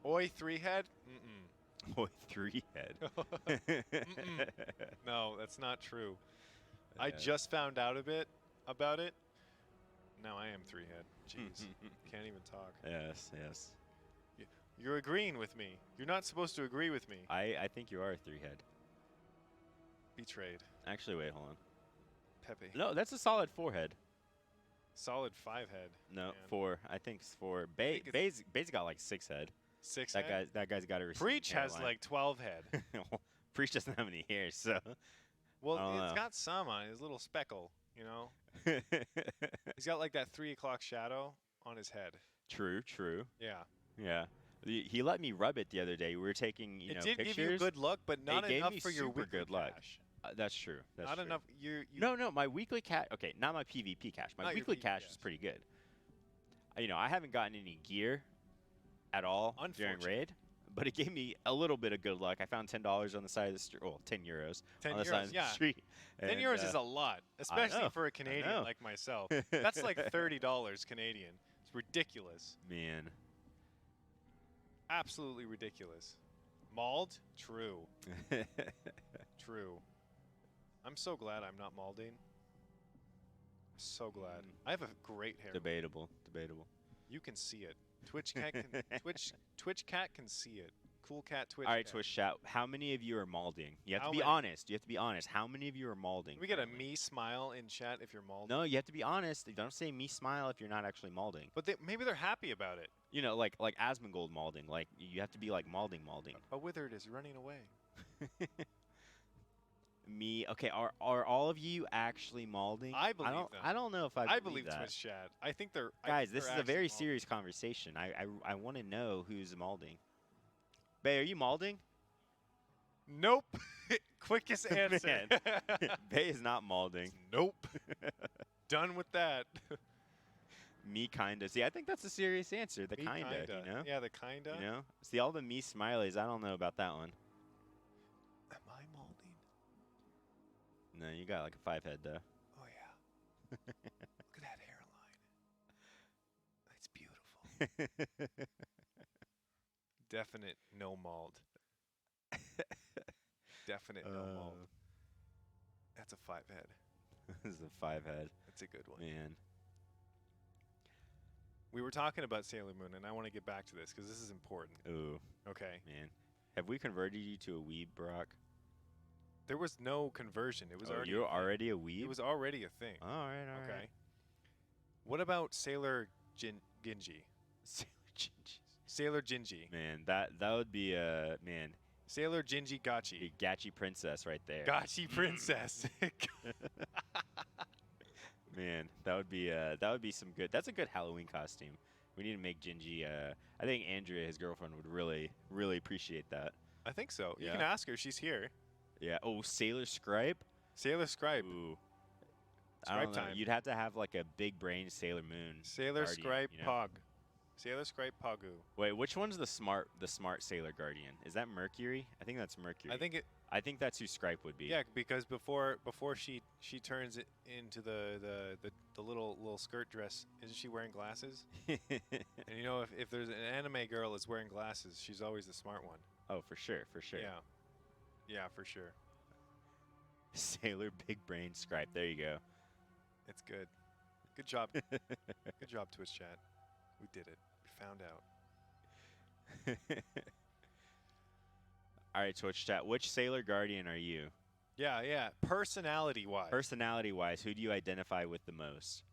Oi 3-head? Mm-mm. Oi 3-head. No, that's not true. I just found out a bit about it. Now I am 3-head. Jeez. Can't even talk. Yes. You're agreeing with me. You're not supposed to agree with me. I think you are a 3-head. Betrayed. Actually, wait, hold on. Pepe. No, that's a solid 4-head. Solid 5-head. No, man. 4. I think it's 4. think Bay's got like 6-head. 6-head? That guy's got a receding Preach has hairline. like 12-head. Preach doesn't have any hair, so. Well, I don't it's know. got some on his little speckle, He's got like that 3 o'clock shadow on his head. True. Yeah. Yeah. He let me rub it the other day. We were taking, It know, did pictures. give you good luck, but not It gave enough me for your super weekly good luck. cash. That's true. That's Not true. enough. You No, my weekly cash. Okay, not my PvP cash. My Not your weekly PvP cash cash. is pretty good. I haven't gotten any gear at all during Unfortunate. raid, but it gave me a little bit of good luck. I found $10 on the side of the street. Well, 10 euros 10 on the side euros, of the yeah. street. 10 And, euros is a lot, especially know, for a I Canadian know. like myself. That's like $30 Canadian. It's ridiculous. man. Absolutely ridiculous. Mauled? True. True. I'm so glad I'm not malding. So glad. I have a great hair. Debatable. You can see it. Twitch cat can see it. Cool cat Twitch. All right, cat. Twitch chat. How many of you are malding? You have How to be many? honest. You have to be honest. How many of you are malding? Can we get a currently? me smile in chat if you're malding? No, you have to be honest. Don't say me smile if you're not actually malding. But maybe they're happy about it. Like Asmongold malding. Like you have to be like malding. A withered is running away. Me. Okay. Are all of you actually malding? I believe don't. them. I don't know if I believe believe that. Twitch chat. I think they're Guys, this is a very serious. serious conversation. I want to know who's malding. Bay, are you malding? Nope. Quickest answer. Man. Bay is not malding. Nope. Done with that. Me kinda. See, I think that's a serious answer. The Me kinda. You know. Yeah, the kinda. You know. See all the me smileys. I don't know about that one. Am I molding? No, you got like a 5 head though. Oh yeah. Look at that hairline. It's beautiful. Definite no mold. Definite no mold. That's a 5 head. This is a 5 head. That's a good one. Man. We were talking about Sailor Moon, and I want to get back to this because this is important. Ooh, Okay. man. Have we converted you to a weeb, Brock? There was no conversion. It was already. You're a thing. already a weeb? It was already a thing. All right, all right. Okay. What about Sailor Gingy? Sailor Gingy. Sailor Gingy. Man, that would be man, Sailor Gingy Gachi. a Gachi princess right there. Gachi princess. Man, that would be some good. That's a good Halloween costume. We need to make Gingy. I think Andrea, his girlfriend, would really appreciate that. I think so. You Yeah. can ask her. She's here. Yeah. Oh, Sailor Scribe. Sailor Scribe. Ooh. I Scribe don't know. time. You'd have to have like a big brain Sailor Moon. Sailor Guardian, Scribe you know? Pog. Sailor Scribe Pogu. Wait, which one's the smart Sailor Guardian? Is that Mercury? I think that's Mercury. I think that's who Scribe would be. yeah, because before she turns it into the little skirt dress, isn't she wearing glasses? And you know, if there's an anime girl that's wearing glasses, she's always the smart one. Oh, for sure. Yeah. Yeah, for sure. Sailor Big Brain Scribe. There you go. It's good. Good job. Good job, Twitch chat. We did it. We found out. All right, Twitch chat. Which Sailor Guardian are you? Yeah. Personality-wise. Personality-wise, who do you identify with the most?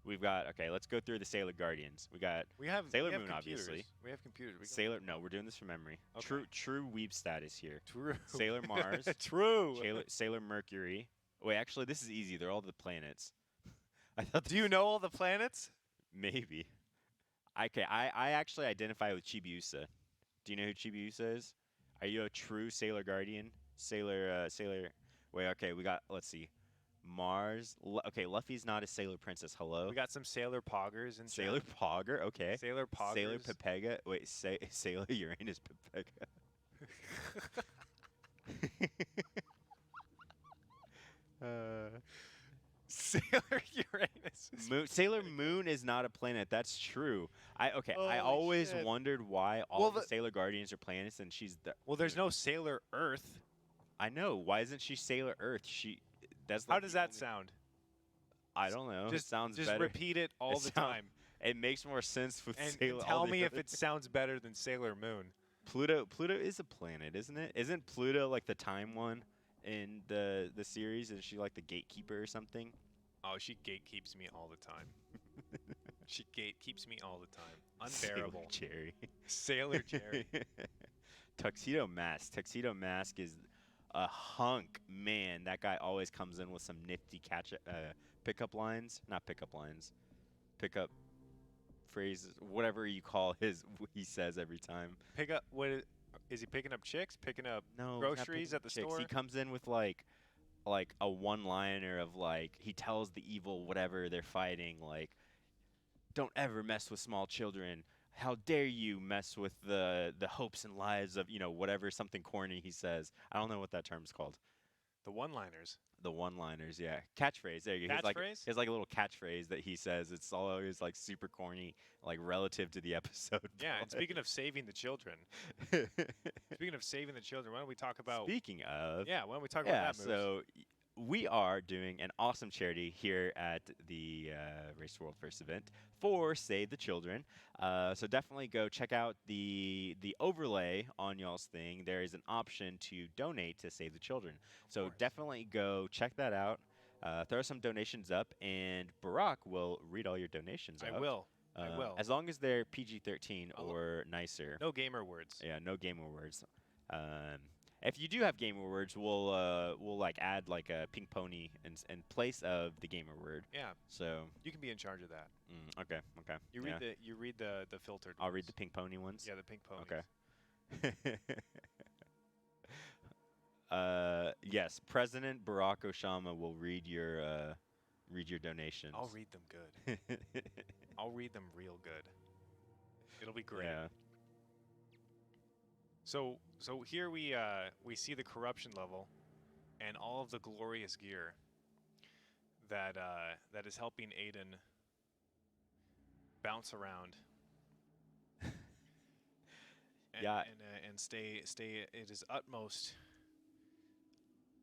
We've got, okay, let's go through the Sailor Guardians. We got we have Sailor we have Moon, computers. obviously. We have computers. We can- Sailor, no, we're doing this from memory. Okay. True weeb status here. True. Sailor Mars. True. Sailor Mercury. Wait, actually, this is easy. They're all the planets. I thought Do you know all the planets? maybe. Okay, I actually identify with Chibiusa. Do you know who Chibiusa is? Are you a true Sailor Guardian? Sailor. Wait, okay, we got. Let's see. Mars. Okay, Luffy's not a Sailor Princess. Hello. We got some Sailor Poggers and Sailor Pogger. Okay. Sailor Poggers. Sailor Pepega. Wait, Sailor Uranus Pepega. Sailor Uranus. Sailor Moon is not a planet. That's true. I Holy always shit. wondered why all Well, the the- Sailor Guardians are planets, and she's the. Well, there's no Sailor Earth. I know. Why isn't she Sailor Earth? That's. How like does the that only- sound? I don't know. Just it sounds just better. repeat it all It the sound- time. It makes more sense with And Sailor. all tell the me if other- it sounds better than Sailor Moon. Pluto is a planet, isn't it? Isn't Pluto like the time one in the series? Is she like the gatekeeper or something? Oh, she gatekeeps me all the time. She gatekeeps me all the time. Unbearable. Sailor Jerry. Sailor Jerry. Tuxedo Mask. Tuxedo Mask is a hunk. Man, that guy always comes in with some nifty pickup lines. Not pickup lines. Pickup phrases. Whatever you call he says every time. Pick up. Is he picking up chicks? Picking up No, he's not groceries picking at the chicks. store? He comes in with like a one-liner of like he tells the evil whatever they're fighting like, don't ever mess with small children. How dare you mess with the hopes and lives of whatever, something corny he says. I don't know what that term's called. The one-liners. The one-liners, yeah. Catchphrase. There you go. Catchphrase? He has like a little catchphrase that he says. It's always like super corny, like relative to the episode. Yeah, and but- speaking of saving the children, speaking of saving the children, why don't we talk about? Speaking of, Yeah, why don't we talk yeah, about that? so we are doing an awesome charity here at the Race to World First event for Save the Children. So definitely go check out the overlay on y'all's thing. There is an option to donate to Save the Children. So course. definitely go check that out. Throw some donations up, and Barack will read all your donations I out. will. I will. As long as they're PG-13 I'll- or nicer. No gamer words. Yeah, no gamer words. If you do have gamer words, we'll like add like a pink pony in place of the gamer word. Yeah, So you can be in charge of that. okay. You read the filtered. I'll read ones. the pink pony ones. Yeah, the pink ponies. Okay. Yes, President Barack Obama will read your donations. I'll read them good. I'll read them real good. It'll be great. Yeah. So here we see the corruption level, and all of the glorious gear that is helping Aiden bounce around. And stay at his utmost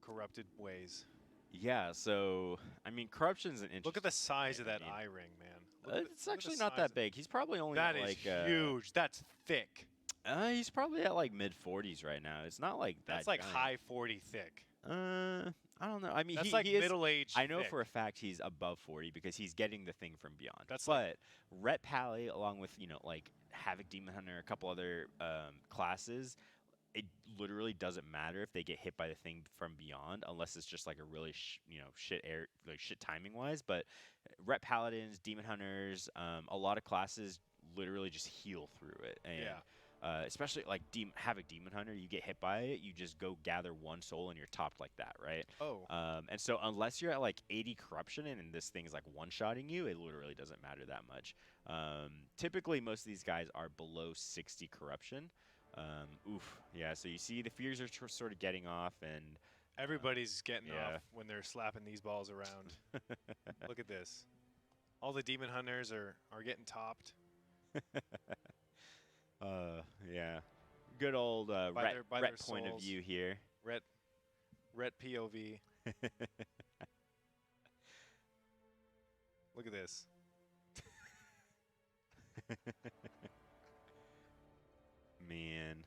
corrupted ways. Yeah. So I mean, corruption's an interesting. Look at the size of that I mean, eye ring, man. Look at it's look at actually the not size that of- big. He's probably only That at, is like huge. That's thick. He's probably at like mid 40s right now. It's not like that. That's like giant. high 40 thick. I don't know. I mean, That's like he is, middle-aged. I know thick. for a fact he's above 40 because he's getting the thing from beyond. That's but Rhett Pally, along with like Havoc Demon Hunter, a couple other classes, it literally doesn't matter if they get hit by the thing from beyond, unless it's just like a really shit timing wise. But Rhett Paladins, Demon Hunters, a lot of classes literally just heal through it. And, Yeah. especially like Havoc Demon Hunter, you get hit by it, you just go gather one soul and you're topped like that, right? Oh. And so unless you're at like 80 corruption and this thing's like one-shotting you, it literally doesn't matter that much. Typically, most of these guys are below 60 corruption. Yeah, so you see the fears are sort of getting off, and Everybody's getting yeah. off when they're slapping these balls around. Look at this. All the demon hunters are getting topped. yeah. Good old By their Rhett point of souls. view here. Ret POV. Look at this. Man.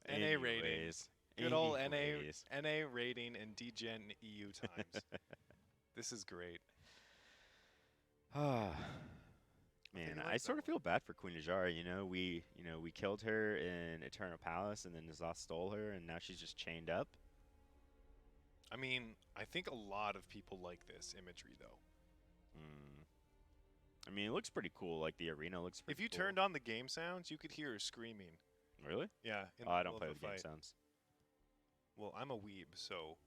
NA rating. Anyways, Good old anyways. NA rating in DGen EU times. This is great. Man, you like I that sort of feel bad for Queen Ajara. We killed her in Eternal Palace, and then N'Zoth stole her, and now she's just chained up. I mean, I think a lot of people like this imagery, though. I mean, it looks pretty cool. Like the arena looks pretty If you cool. turned on the game sounds, you could hear her screaming. Really? Yeah. In Oh, the I middle don't play of with the game fight. sounds. Well, I'm a weeb, so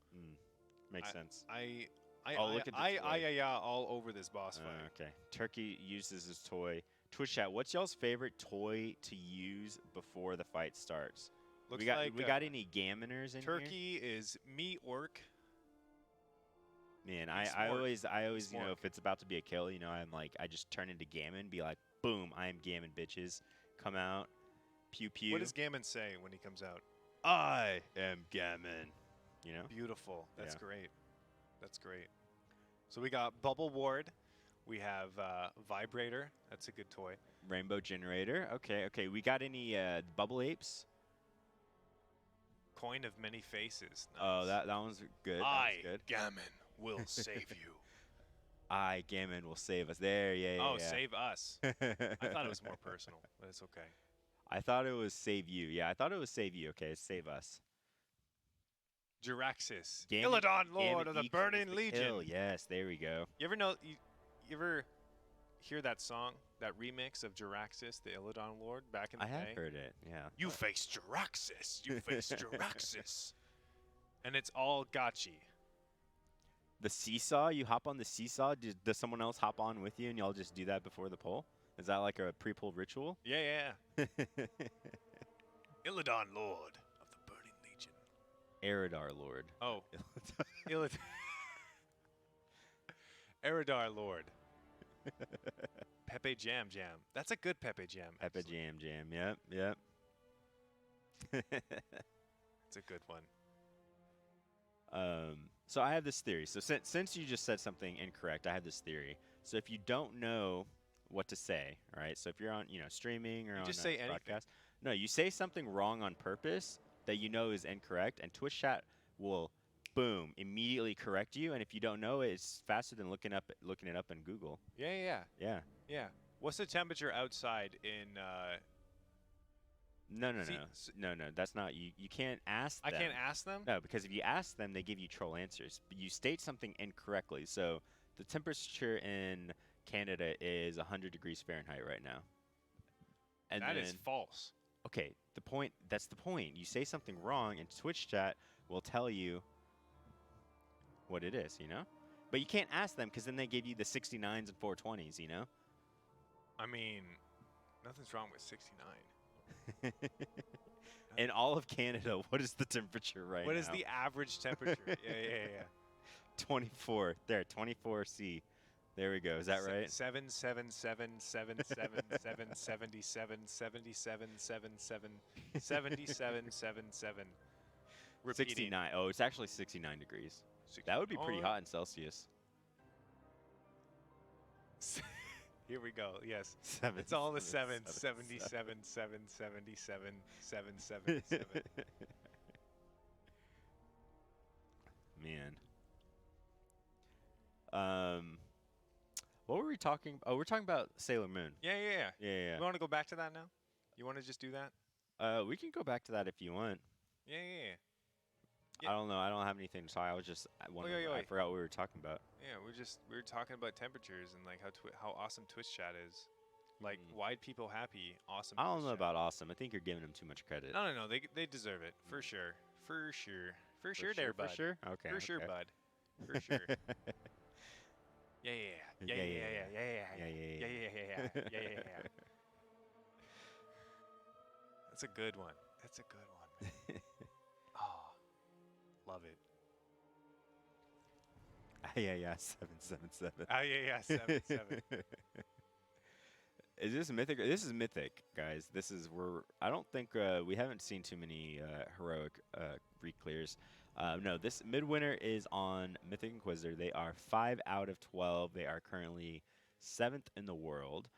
Makes sense. look at the I all over this boss fight. Okay. Turkey uses his toy. Twitch chat, what's y'all's favorite toy to use before the fight starts? Looks we got like any gammoners in Turkey is me orc. here? Man, and I Smork. always Smork. if it's about to be a kill, I'm like I just turn into Gammon, be like, boom, I am Gammon, bitches. Come out, pew pew. What does Gammon say when he comes out? I am Gammon. Beautiful. That's Yeah. great. That's great. So we got Bubble Ward. We have Vibrator. That's a good toy. Rainbow generator. Okay. We got any bubble apes? Coin of Many Faces. Oh, Nice. that one's good. I, That was good. Gammon, will save you. I, Gammon, will save us. There, yeah. Oh, yeah. save us. I thought it was more personal, but it's okay. I thought it was save you. Yeah, I thought it was save you. Okay, it's save us. Jiraxis. Gammon- Illidan, Lord Gammon of the equals Burning the Legion. kill. Yes, there we go. You ever know? You ever hear that song, that remix of Jiraxis, the Illidan Lord, back in the I day? have heard it. Yeah. You face Jiraxis. You face Jiraxis. And it's all gotchi. The seesaw. You hop on the seesaw. Does someone else hop on with you, and y'all just do that before the poll? Is that like a pre-poll ritual? Yeah. Illidan, Lord of the Burning Legion. Eridar Lord. Oh, Illid. Eridar Lord. Pepe Jam. That's a good Pepe Jam. Pepe actually. Jam. Yep. It's a good one. So I have this theory. So since you just said something incorrect, I have this theory. So if you don't know what to say, right? So if you're on, streaming or You on just a say anything. broadcast, no, you say something wrong on purpose that you know is incorrect, and Twitch chat will, boom, immediately correct you. And if you don't know it, it's faster than looking it up in Google. Yeah. Yeah. What's the temperature outside No, no, See, no, no. That's not you. You can't ask I them. can't ask them. No, because if you ask them, they give you troll answers. But you state something incorrectly. So the temperature in Canada is 100 degrees Fahrenheit right now. And That then, is false. okay, that's the point. You say something wrong, and Twitch chat will tell you what it is, you know? But you can't ask them because then they give you the 69s and 420s, you know? I mean, nothing's wrong with 69. In all of Canada, what is the temperature right now? What is the average temperature? yeah. 24. There, 24C. There we go. Is that right? 7777777777777. Repeating. 69. Oh, it's actually 69 degrees. That would be pretty hot in Celsius. Here we go. Yes. Seven, It's all the seven, sevens. seven, 77, 777, 777. Man. What were we talking? Oh, we're talking about Sailor Moon. Yeah. Yeah. You want to go back to that now? You want to just do that? We can go back to that if you want. Yeah. I don't know. I don't have anything to talk. I was just wondering. I forgot what we were talking about. Yeah, we were talking about temperatures and like how awesome Twitch chat is. Like wide people happy, awesome. I don't Twitch know chat. about awesome. I think you're giving them too much credit. No. They deserve it for sure. For sure, there, bud. For sure. Okay. For sure, okay. bud. For sure. Yeah. That's a good one. Man. Oh, love it. Yeah. 777. Oh yeah. 77. Is this mythic? This is mythic, guys. This is I don't think we haven't seen too many heroic reclears. No, this Midwinter is on Mythic Inquisitor. They are 5 out of 12. They are currently 7th in the world.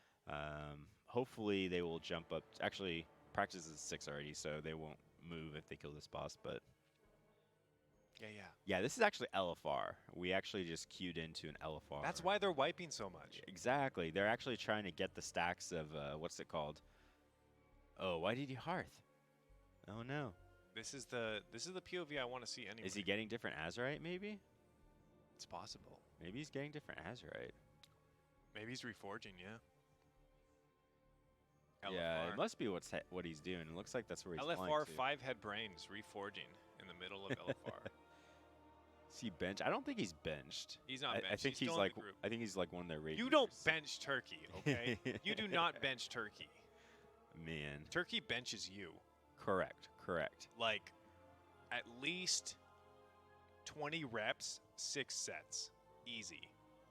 Hopefully they will jump up. Actually, practice is 6 already, so they won't move if they kill this boss. But Yeah. yeah, this is actually LFR. We actually just queued into an LFR. That's why they're wiping so much. Exactly. They're actually trying to get the stacks of what's it called? Oh, why did he hearth? Oh no. This is the POV I want to see anyway. Is he getting different Azurite? Maybe. It's possible. Maybe he's getting different Azurite. Maybe he's reforging. Yeah. Yeah, LFR. it must be what he's doing. It looks like that's where he's flying LFR to. 5 head brains reforging in the middle of LFR. Is he bench? I don't think he's benched. He's not benched. I think He's still in like the group. I think he's like one of their raiders. You don't bench Turkey, okay? You do not bench Turkey. Man. Turkey benches you. Correct. Like, at least 20 reps, 6 sets. Easy.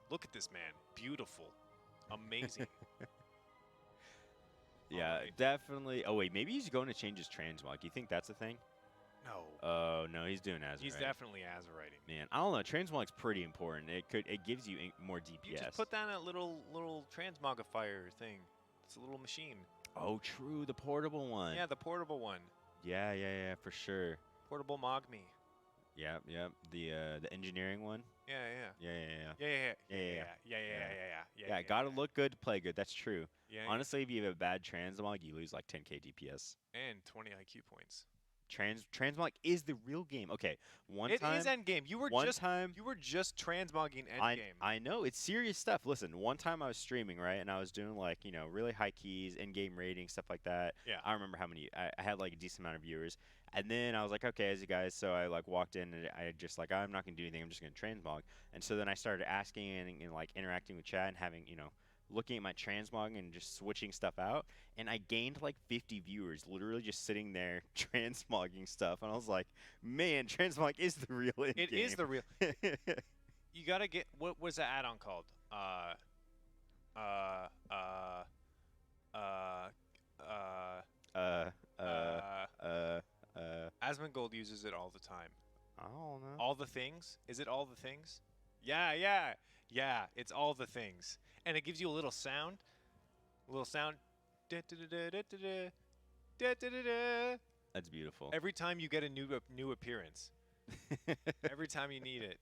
Look at this man. Beautiful. Amazing. Yeah, Alright. Definitely. Oh wait, maybe he's going to change his transmog. You think that's a thing? No. Oh no, he's doing Azurite. He's definitely Azuriting. Man, I don't know. Transmog's pretty important. It gives you more DPS. You just put down a little transmogifier thing. It's a little machine. Oh, true, the portable one. Yeah, the portable one. Yeah, for sure. Portable Mogme. Yep. The engineering one. Yeah. Yeah. Yeah. Gotta look good to play good. That's true. Yeah. Honestly, if you have a bad transmog, you lose like 10k DPS. And 20 IQ points. Transmog is the real game. Okay, It is endgame. You were just transmogging endgame. I know it's serious stuff. Listen, one time I was streaming, right, and I was doing like really high keys, in-game rating, stuff like that. Yeah. I remember how many I had like a decent amount of viewers, and then I was like, okay, as you guys, so I like walked in and I just like I'm not gonna do anything. I'm just gonna transmog, and so then I started asking and like interacting with chat and having looking at my transmog and just switching stuff out, and I gained like 50 viewers literally just sitting there transmogging stuff, and I was like, man, transmog is the real game. It is the real. You gotta get what was the add-on called? Asmongold uses it all the time. I don't know. All the things? Is it all the things? Yeah. It's all the things, and it gives you a little sound. That's beautiful. Every time you get a new appearance, every time you need it,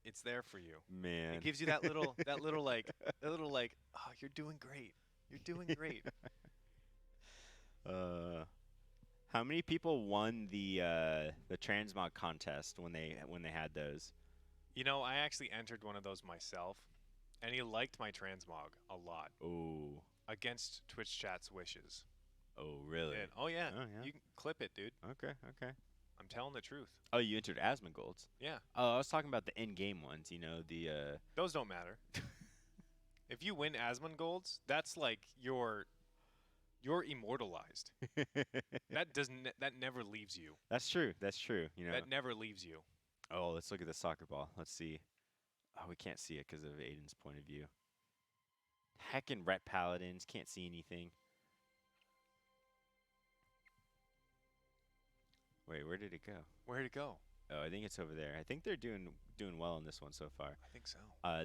it's there for you. Man. It gives you that little like, oh, you're doing great. You're doing great. How many people won the transmog contest when they had those? You know, I actually entered one of those myself, and he liked my transmog a lot Oh, against Twitch chat's wishes. oh, really? And, oh yeah, Oh, yeah. you can clip it, dude. Okay, okay. I'm telling the truth. Oh, you entered Asmongold's. Yeah, Oh, I was talking about the in-game ones. You know, the those don't matter. If you win Asmongold's, that's like you're immortalized. That never leaves you. That's true. That's true. You know. That never leaves you. Oh, let's look at the soccer ball. Let's see. Oh, we can't see it because of Aiden's point of view. Heckin' Ret Paladins. Can't see anything. Wait, where did it go? Where'd it go? Oh, I think it's over there. I think they're doing well in this one so far. I think so.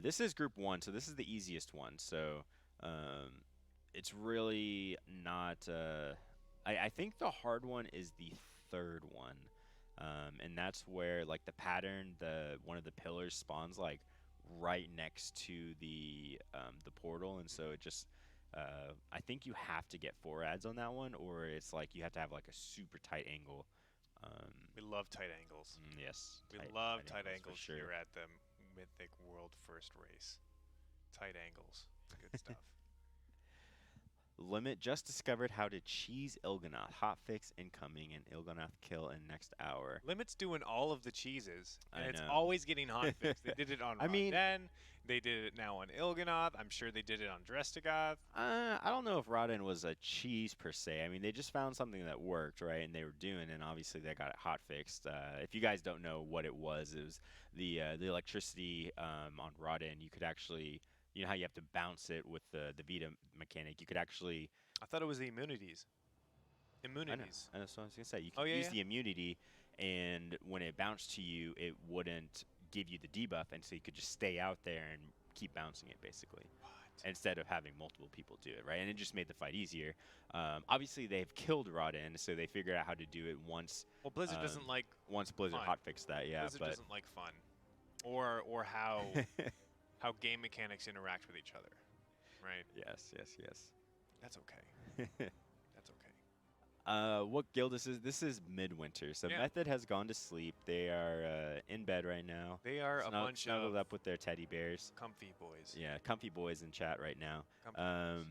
This is Group 1, so this is the easiest one. So it's really not... I think the hard one is the third one. And that's where, like, the pattern, one of the pillars spawns, like, right next to the portal. And so it just... I think you have to get 4 ads on that one, or it's like you have to have, like, a super tight angle. We love tight angles. Yes. We love tight for angles sure. here at the Mythic World First Race. Tight angles. Good stuff. Limit just discovered how to cheese Il'gynoth. Hotfix incoming and Il'gynoth kill in next hour. Limit's doing all of the cheeses, and I it's know. always getting hot fixed. They did it on I mean- Roden. They did it now on Il'gynoth. I'm sure they did it on Drestigoth. I don't know if Rodden was a cheese per se. I mean, they just found something that worked, right? And they were doing, and obviously they got it hot fixed. If you guys don't know what it was the electricity on Rodden. You could actually, you know how you have to bounce it with the Vita mechanic. You could actually. I thought it was the immunities. I know. Immunities. That's what I was gonna say. You Oh, could yeah, use yeah. the immunity, and when it bounced to you, it wouldn't give you the debuff, and so you could just stay out there and keep bouncing it, basically. What? Instead of having multiple people do it, right? And it just made the fight easier. Obviously, they've killed Rodden, so they figured out how to do it once. Well, Blizzard doesn't like Once Blizzard fun. hotfixed that, yeah. Blizzard but doesn't like fun, or how how game mechanics interact with each other, right? yes. That's okay. That's okay. What guild this is? This is Midwinter. So Yeah. Method has gone to sleep. They are in bed right now. They are a bunch snuggled of up with their teddy bears. comfy boys. Yeah, comfy boys in chat right now. Comfy boys.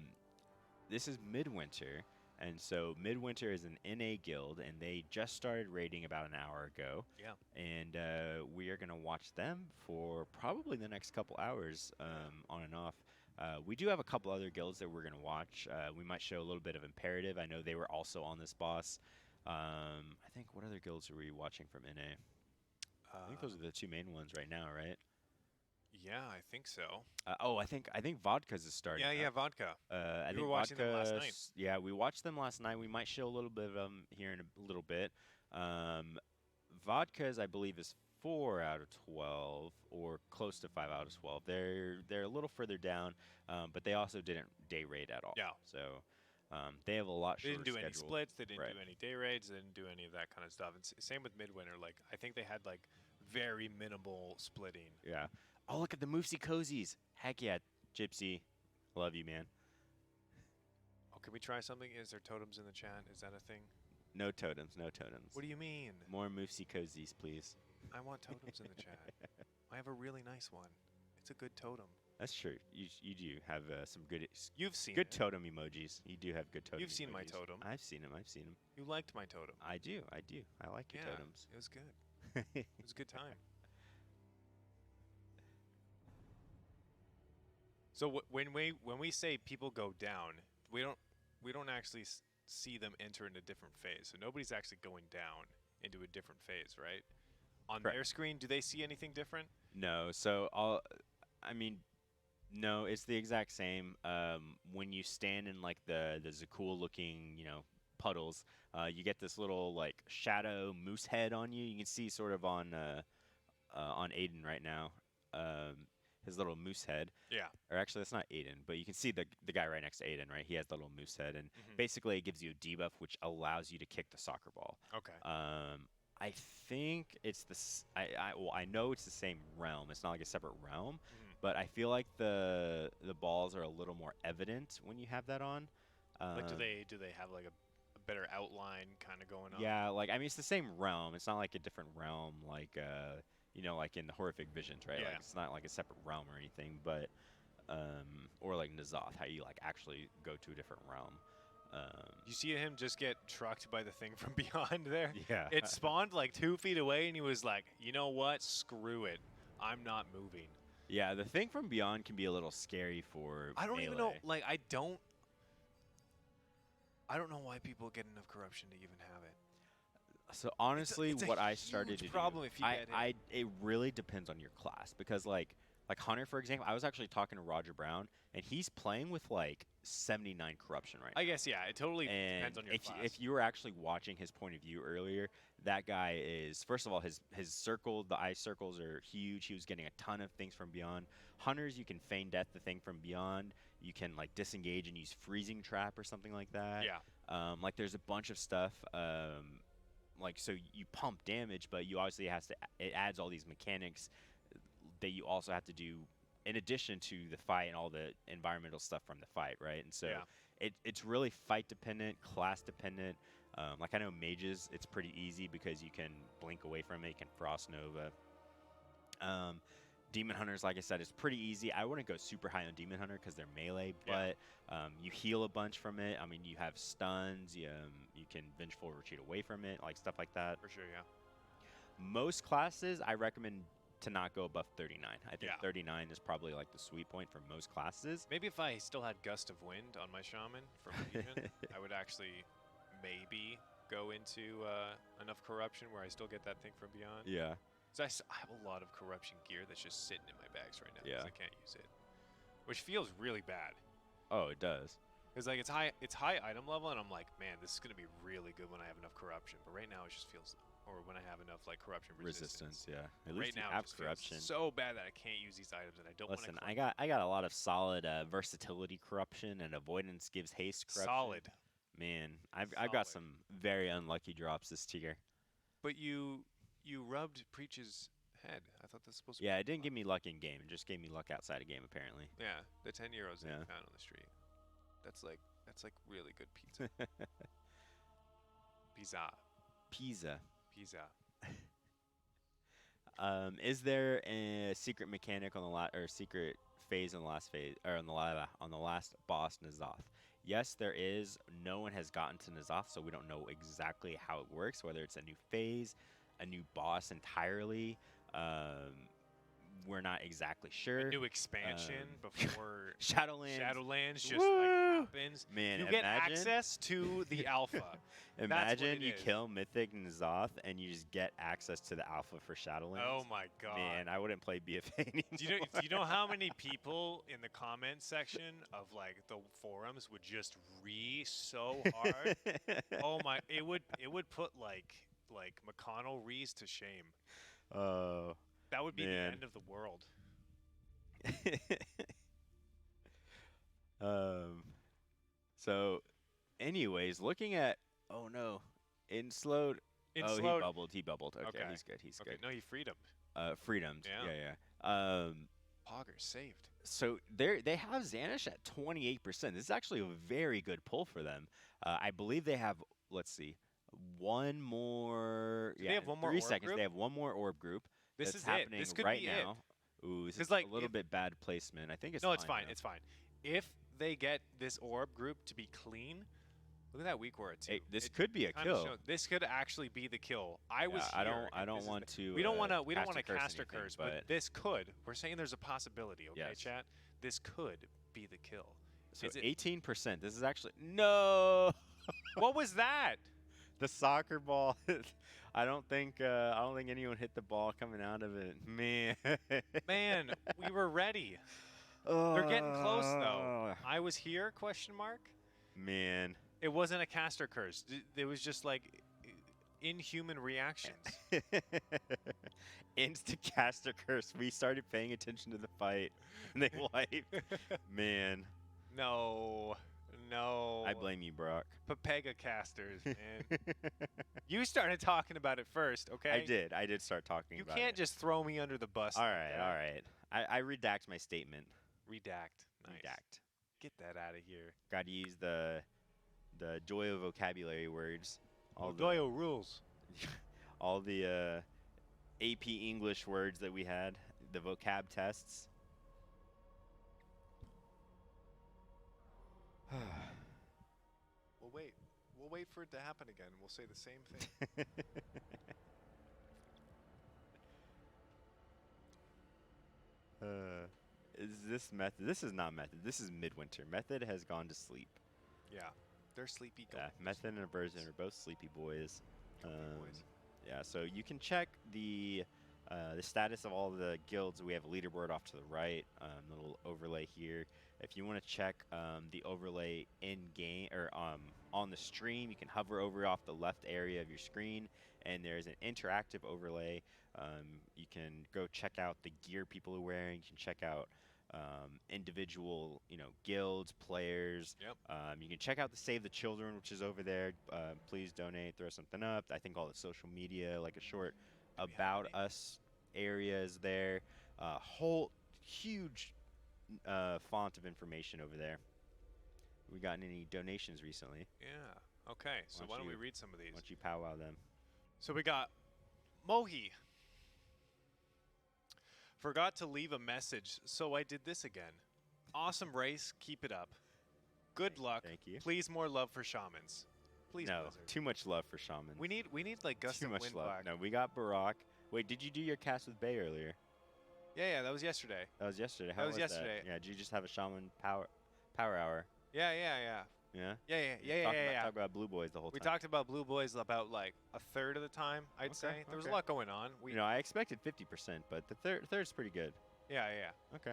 This is Midwinter, and so Midwinter is an NA guild, and they just started raiding about an hour ago. Yeah. And we are gonna watch them for probably the next couple hours, on and off. We do have a couple other guilds that we're gonna watch. We might show a little bit of Imperative. I know they were also on this boss. I think what other guilds are we watching from NA? I think those are the two main ones right now, right? Yeah, I think so. I think Vodka's is starting. Yeah, up. Vodka. I We think were watching them last Vodka night. Yeah, we watched them last night. We might show a little bit of them here in a little bit. Vodka's, I believe, is 4 out of 12, or close to 5 out of 12. They're a little further down, but they also didn't day raid at all. Yeah. So they have a lot They shorter didn't do any schedule. splits. They didn't Right. do any day raids. They didn't do any of that kind of stuff. And same with Midwinter. Like, I think they had like very minimal splitting. Yeah. Oh, look at the Moosey Cozies. Heck yeah, Gypsy. Love you, man. Oh, can we try something? Is there totems in the chat? Is that a thing? No totems, no totems. What do you mean? More Moosey Cozies, please. I want totems in the chat. I have a really nice one. It's a good totem. That's true. You do have some good You've seen good it. totem emojis. You do have good totem. You've seen my emojis. totem. I've seen them. I've seen them. You liked my totem. I do. I do. I like your Yeah, totems. it was good. It was a good time. So when we say people go down, we don't actually see them enter into a different phase. So nobody's actually going down into a different phase, right? On Correct. their screen, do they see anything different? No. So no. It's the exact same. When you stand in like the Zakul looking, puddles, you get this little like shadow moose head on you. You can see sort of on Aiden right now. His little moose head. Yeah. Or actually, that's not Aiden, but you can see the guy right next to Aiden, right? He has the little moose head, and Mhm. basically it gives you a debuff, which allows you to kick the soccer ball. Okay. I think it's I know it's the same realm. It's not like a separate realm, Mhm. but I feel like the balls are a little more evident when you have that on. Like, do they have like a better outline kind of going on. Yeah, like, I mean, it's the same realm. It's not like a different realm, like, like in the Horrific Visions, right? Yeah. Like, it's not like a separate realm or anything, but, or like N'Zoth, how you, like, actually go to a different realm. You see him just get trucked by the thing from beyond there? Yeah. It spawned like 2 feet away, and he was like, you know what? Screw it. I'm not moving. Yeah, the thing from beyond can be a little scary for I don't melee. even know. Like, I don't know why people get enough corruption to even have it. So honestly, it's a what I started to huge problem do, if you get hit. it really depends on your class, because like Hunter, for example, I was actually talking to Roger Brown, and he's playing with like 79 corruption right now. I guess, yeah, it totally And depends on your class. if you were actually watching his point of view earlier, that guy is, first of all, his circle, the eye circles are huge. He was getting a ton of things from beyond. Hunters, you can feign death the thing from beyond. You can like disengage and use freezing trap or something like that. Yeah. Like there's a bunch of stuff. Like, so you pump damage, but you obviously it adds all these mechanics that you also have to do in addition to the fight and all the environmental stuff from the fight, right? And so it's really fight dependent, class dependent. Like, I know mages, it's pretty easy because you can blink away from it, you can frost nova. Demon Hunters, like I said, is pretty easy. I wouldn't go super high on Demon Hunter because they're melee, but you heal a bunch from it. I mean, you have stuns, you can vengeful retreat away from it, like stuff like that. For sure, yeah. Most classes, I recommend to not go above 39. I think Yeah. 39 is probably like the sweet point for most classes. Maybe if I still had Gust of Wind on my Shaman from Legion, I would actually maybe go into enough corruption where I still get that thing from beyond. Yeah. So I have a lot of corruption gear that's just sitting in my bags right now Yeah. because I can't use it, which feels really bad. Oh, it does. Because like it's high item level, and I'm like, man, this is gonna be really good when I have enough corruption. But right now it just feels, or when I have enough like corruption resistance. Yeah. At Right least you now have it just feels corruption. so bad that I can't use these items, and I don't want to. Listen, I got a lot of solid versatility corruption, and avoidance gives haste corruption. Solid. Man, I've got Solid. some very unlucky drops this tier. But you rubbed Preach's head. I thought this was supposed to Yeah, be it didn't give me luck in game. It just gave me luck outside of game, apparently. Yeah, the 10 euros that Yeah. you found on the street. That's like really good pizza. Pizza. Pizza. Pizza. Is there a secret mechanic on the secret phase on the last phase, or on the last boss, N'Zoth? Yes, there is. No one has gotten to N'Zoth, so we don't know exactly how it works. Whether it's a new phase, a new boss entirely. We're not exactly sure. A new expansion before Shadowlands. just like happens. Man, You get imagine- access to the alpha. Imagine you it is. kill Mythic N'Zoth and you just get access to the alpha for Shadowlands. Oh my god. Man, I wouldn't play BFA anymore. Do you know how many people in the comment section of like the forums would just so hard? Oh my, it would put like McConnell Rees to shame. Oh. That would be Man. the end of the world. So, anyways, looking at, oh no, Inslode. Oh, Inslode. he bubbled. Okay, Okay. he's good. He's Okay, good. no, you freed him. Freedoms. Yeah. Yeah. Pogger saved. So they have Xanish at 28%. This is actually a very good pull for them. I believe they have, let's see, one more. Do they have one more 3 orb seconds. group? They have one more orb group. This that's is happening it. This could right be now. Ooh, this 'Cause, is like, a little if- bit bad placement. I think it's No, it's fine. though. It's fine. If they get this orb group to be clean, look at that weak word too. Hey, this It could be a kinda kill. showed- this could actually be the kill. I was. I here, don't. I and don't this is want the- to. We don't want to. We don't cast want to a curse cast a anything, curse, but this could. We're saying there's a possibility. Okay, Yes. chat. This could be the kill. So Is it- 18%. This is actually no. What was that? The soccer ball. I don't think anyone hit the ball coming out of it. Man. Man, we were ready. They're getting close though. Oh, I was here? Question mark. Man. It wasn't a caster curse. It was just like inhuman reactions. Insta-caster curse. We started paying attention to the fight, and they wiped. Man. No. I blame you, Brock. Pepega casters, man. You started talking about it first, okay? I did start talking You about can't it. just throw me under the bus. All like right, that. all right. I redact my statement. Redact. Nice. Redact. Get that out of here. Got to use the the Doyo vocabulary words. All the, Doyo rules. all the AP English words that we had, the vocab tests. We'll wait. We'll wait for it to happen again. We'll say the same thing. Is this Method? This is not Method. This is Midwinter. Method has gone to sleep. Yeah. They're sleepy Yeah, goals. Method and Aversion are both sleepy boys. boys. Yeah, so you can check the status of all the guilds. We have a leaderboard off to the right, little overlay here. If you want to check the overlay in game or on the stream, you can hover over off the left area of your screen, and there's an interactive overlay. You can go check out the gear people are wearing. You can check out individual, guilds, players. Yep. You can check out the Save the Children, which is over there. Please donate, throw something up. I think all the social media, like a short about us area is there. Whole huge font of information over there. We gotten any donations recently? Yeah. Okay. So why don't we read some of these? Why don't you powwow them? So we got Mohi. Forgot to leave a message, so I did this again. Awesome race. Keep it up. Good luck. Thank you. Please more love for shamans. Please, No, Blizzard. too much love for shamans. We need like Gust too of much Wind love. back. No, we got Barack. Wait, did you do your cast with Bay earlier? Yeah, that was yesterday. That was yesterday. How That was yesterday. Yeah, did you just have a shaman power hour? Yeah. Talk about Blue Boys the whole We time. talked about Blue Boys about like a third of the time, I'd say. There was a okay. lot going on. We I expected 50%, but the third's pretty good. yeah. Okay.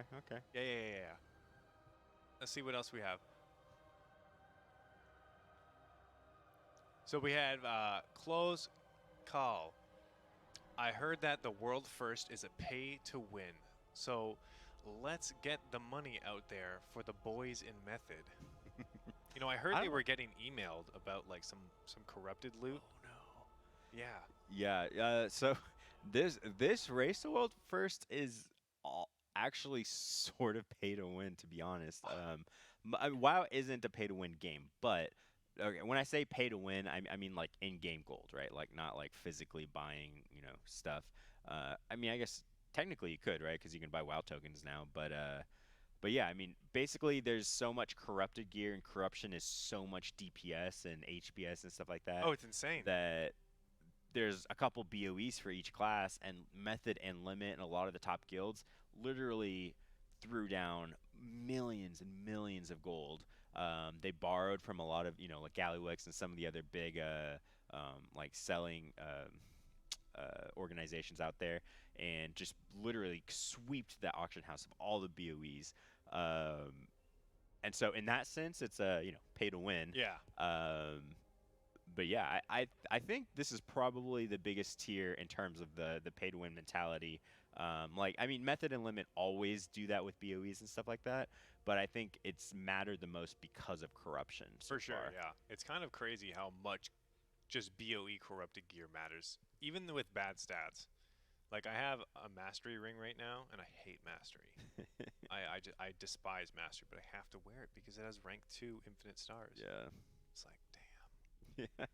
Yeah. Let's see what else we have. So we had close call. I heard that the world first is a pay to win. So let's get the money out there for the boys in Method. I heard I they don't- were getting emailed about like some corrupted loot. Oh no. Yeah. Yeah. So this race to world first is actually sort of pay to win, to be honest. WoW isn't a pay to win game, but okay, when I say pay to win, I mean like in-game gold, right? Like not like physically buying, stuff. I mean, I guess technically you could, right? Because you can buy WoW tokens now, but yeah, I mean, basically there's so much corrupted gear, and corruption is so much DPS and HPS and stuff like that. Oh, it's insane. That there's a couple BOEs for each class, and Method and Limit and a lot of the top guilds literally threw down millions and millions of gold. They borrowed from a lot of, like Gallywix and some of the other big like selling organizations out there, and just literally sweeped the auction house of all the BOEs. And so in that sense, it's pay to win. Yeah. But yeah, I think this is probably the biggest tier in terms of the pay to win mentality. Method and Limit always do that with BOEs and stuff like that, but I think it's mattered the most because of corruption. For sure, yeah. It's kind of crazy how much just BOE corrupted gear matters, even with bad stats. Like, I have a Mastery ring right now, and I hate Mastery. I despise Mastery, but I have to wear it because it has rank 2 infinite stars. Yeah. It's like, damn.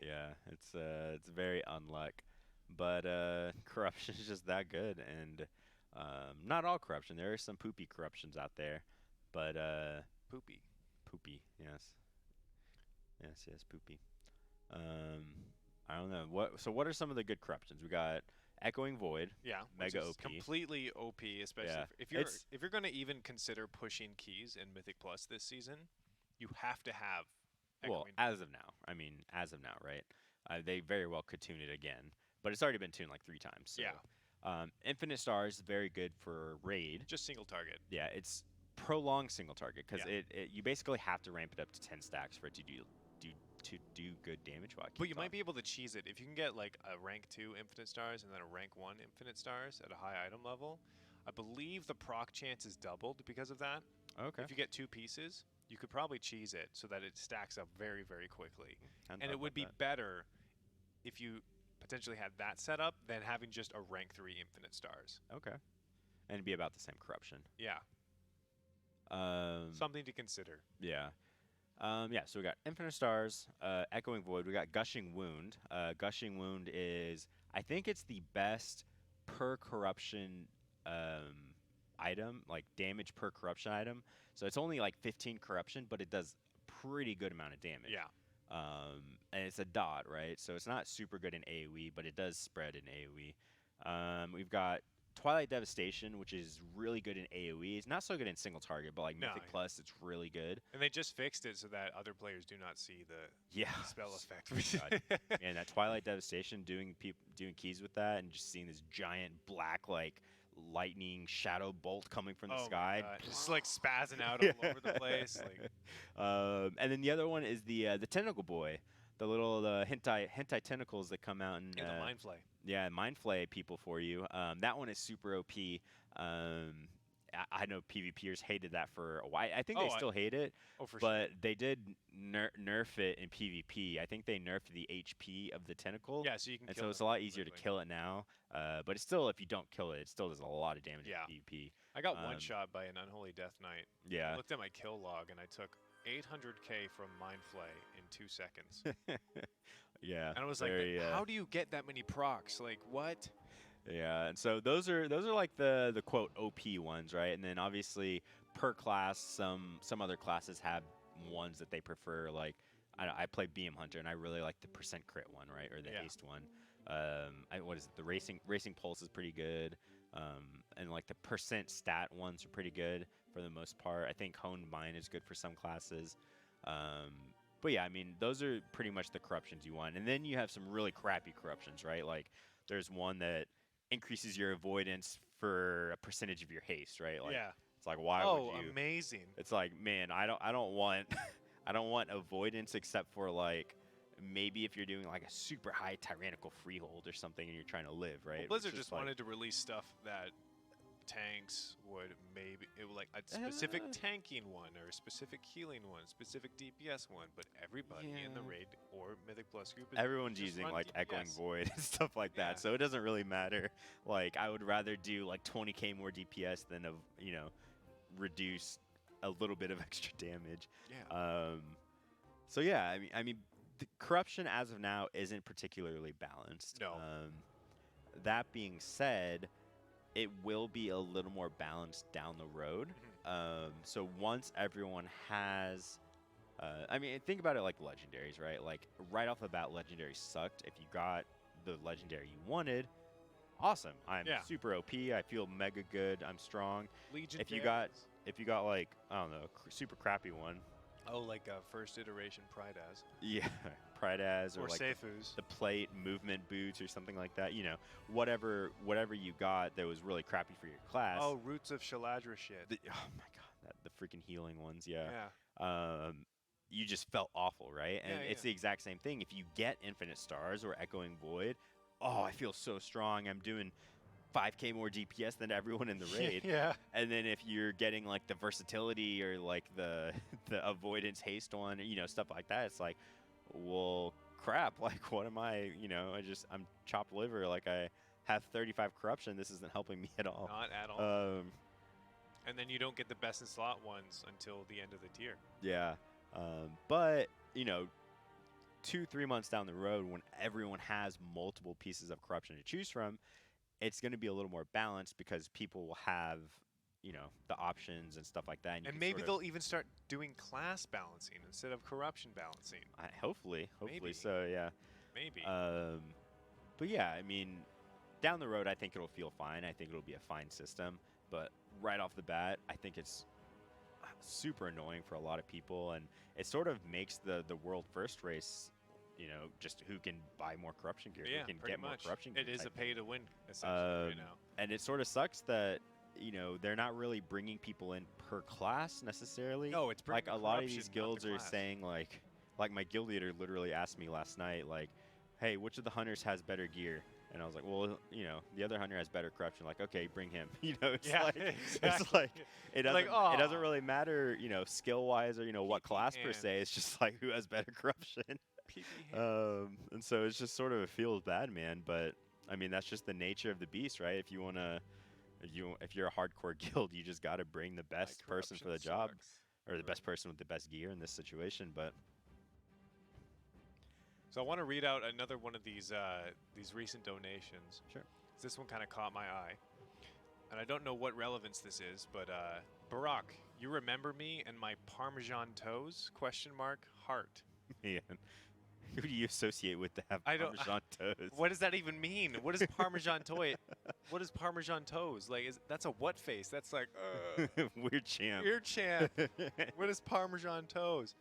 Yeah, it's very unluck, but corruption is just that good, and not all corruption. There are some poopy corruptions out there, but Poopy. Yes, poopy. I don't know what are some of the good corruptions? We got Echoing Void. Yeah, Mega which is OP. completely OP, especially Yeah. if you're going to even consider pushing keys in Mythic Plus this season, you have to have Well, Echoing. as of now, right? They very well could tune it again, but it's already been tuned like 3 times. So. Yeah. Infinite Stars is very good for raid. Just single target. Yeah, it's prolonged single target because Yeah. you basically have to ramp it up to 10 stacks for it to do good damage. But you might be able to cheese it if you can get like a rank 2 infinite stars and then a rank 1 infinite stars at a high item level. I believe the proc chance is doubled because of that. Okay. If you get 2 pieces, you could probably cheese it so that it stacks up very, very quickly. And it would be better if you potentially had that set up than having just a rank 3 infinite stars. Okay. And it'd be about the same corruption. Yeah. Something to consider. Yeah. Yeah, so we got Infinite Stars, Echoing Void. We got Gushing Wound. Gushing Wound is, I think it's the best per corruption item, like damage per corruption item. So it's only like 15 corruption, but it does pretty good amount of damage. Yeah. And it's a dot, right? So it's not super good in AoE, but it does spread in AoE. We've got Twilight Devastation, which is really good in AoE. It's not so good in single target, but like No, Mythic yeah. Plus, it's really good. And they just fixed it so that other players do not see the Yeah. spell effect. God. And that Twilight Devastation, doing keys with that, and just seeing this giant black like lightning shadow bolt coming from the Oh my sky, God, just like spazzing out all over the place. Like, and then the other one is the Tentacle Boy, the little hentai tentacles that come out and the mind flay. yeah, mind flay people for you. That one is super OP. I know PvPers hated that for a while. I think they still hate it, Oh, for but they did nerf it in PvP. I think they nerfed the HP of the tentacle. Yeah, so you can And kill so it's a them lot easier to quickly. kill it now. But it's still, if you don't kill it, it still does a lot of damage Yeah. in PvP. I got one Um, shot by an Unholy Death Knight. I Yeah. looked at my kill log and I took 800k from Mind Flay in 2 seconds. Yeah. And I was like, very, how do you get that many procs? Like, what? Yeah, and so those are like the quote OP ones, right? And then obviously per class, some other classes have ones that they prefer. Like I play BM Hunter, and I really like the percent crit one, right, or the Yeah. haste one. What is it? The racing pulse is pretty good, and like the percent stat ones are pretty good for the most part. I think honed mind is good for some classes. But yeah, I mean those are pretty much the corruptions you want, and then you have some really crappy corruptions, right? Like there's one that increases your avoidance for a percentage of your haste, right? Like, Yeah. It's like why Oh, would you? amazing. It's like, man, I don't want I don't want avoidance except for like maybe if you're doing like a super high tyrannical freehold or something and you're trying to live, right? Well, Blizzard It's just like, wanted to release stuff that tanks would maybe like a specific tanking one or a specific healing one, specific DPS one, but everybody in the Yeah. raid or Mythic Plus group is everyone's just using run like Echoing DPS. Void and stuff like that, Yeah. so it doesn't really matter. Like I would rather do like 20k more DPS than reduce a little bit of extra damage. Yeah. So yeah, I mean, the corruption as of now isn't particularly balanced. No. That being said, it will be a little more balanced down the road. So once everyone has, I mean, think about it like legendaries, right? Like right off the bat, legendaries sucked. If you got the legendary you wanted, awesome. I'm Yeah. super OP. I feel mega good. I'm strong. Legion. If you fans. got like I don't know, super crappy one. Oh, like first iteration Pride as Yeah, Pride as or like Seifus. the plate movement boots or something like that. Whatever you got that was really crappy for your class. Oh, Roots of Shaladra shit. Oh my god, the freaking healing ones. Yeah. Yeah. You just felt awful, right? And Yeah, it's yeah. the exact same thing. If you get Infinite Stars or Echoing Void, oh, I feel so strong. I'm doing 5k more DPS than everyone in the raid. Yeah. And then if you're getting like the versatility or like the avoidance haste one, stuff like that, it's like, well, crap. Like, what am I? I'm chopped liver. Like I have 35 corruption. This isn't helping me at all. Not at all. Um, And then you don't get the best in slot ones until the end of the tier. yeah. But 2-3 months down the road, when everyone has multiple pieces of corruption to choose from, it's going to be a little more balanced because people will have, the options and stuff like that. You And can maybe sort of- they'll even start doing class balancing instead of corruption balancing. hopefully Maybe. so. Yeah. Maybe. But yeah, I mean, down the road, I think it'll feel fine. I think it'll be a fine system. But right off the bat, I think it's super annoying for a lot of people, and it sort of makes the world first race, just who can buy more corruption gear, yeah, who can pretty get more much. corruption gear. It is a type pay to win essentially right now. and it sort of sucks that they're not really bringing people in per class necessarily. No, it's like bringing a lot of corruption, these not the guilds are class. saying like my guild leader literally asked me last night like, hey, which of the hunters has better gear? And I was like, well, the other hunter has better corruption. Like, okay, bring him. It's Yeah, like exactly. it's like it doesn't Like, it doesn't aw. really matter, skill wise or what PP class per se. It's hands. just like who has better corruption. PP hands. And so it's just sort of, it feels bad, man. But I mean, that's just the nature of the beast, right? If you wanna, if you're a hardcore guild, you just got to bring the My best person for the corruption job. sucks. or the best person with the best gear in this situation. But So I want to read out another one of these recent donations. Sure. This one kind of caught my eye, and I don't know what relevance this is, but Barack, you remember me and my Parmesan toes? Question mark heart. man, who do you associate with to have I don't- Parmesan toes? What does that even mean? What is Parmesan toy? What is Parmesan toes? Like, that's a what face? That's like Weird champ. weird champ. What is Parmesan toes?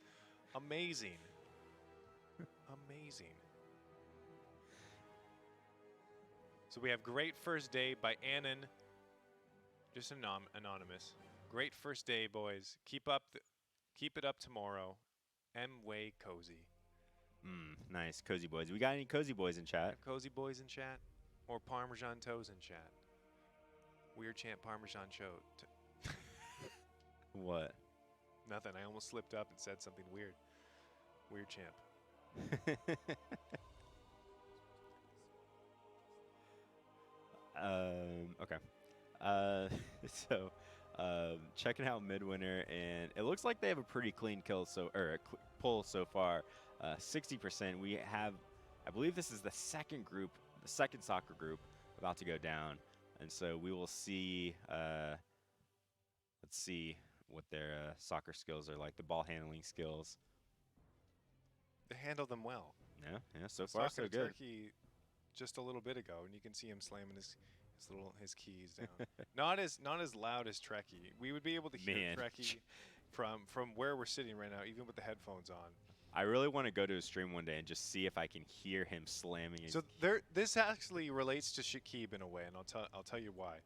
Amazing. Amazing. So we have Great First Day by Annan. Just anonymous. Great first day, boys. Keep it up tomorrow. M way cozy. Nice, cozy boys. We got any cozy boys in chat? Cozy boys in chat, or Parmesan toes in chat. Weird champ Parmesan show. What? Nothing. I almost slipped up and said something weird. Weird champ. Okay. So, checking out Midwinter, and it looks like they have a pretty clean kill pull so far. 60%. We have, I believe this is the second soccer group about to go down, and so we will see. Let's see what their soccer skills are like. The ball handling skills. They handle them well. Yeah. So Was far, talking so to good. Turkey just a little bit ago, and you can see him slamming his keys down. not as loud as Trekkie. We would be able to hear Man. Trekkie from where we're sitting right now, even with the headphones on. I really want to go to his stream one day and just see if I can hear him slamming his. So this actually relates to Shakib in a way, and I'll tell you why.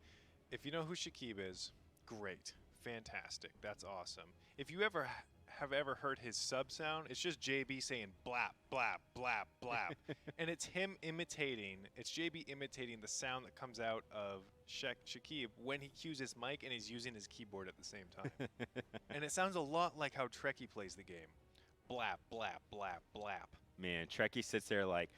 If you know who Shakib is, great, fantastic, that's awesome. If you have ever heard his sub sound, it's just JB saying blap blap blap blap, and it's him imitating. It's JB imitating the sound that comes out of Shakib when he cues his mic and he's using his keyboard at the same time, and it sounds a lot like how Trekkie plays the game. Blap blap blap blap. Man, Trekkie sits there like.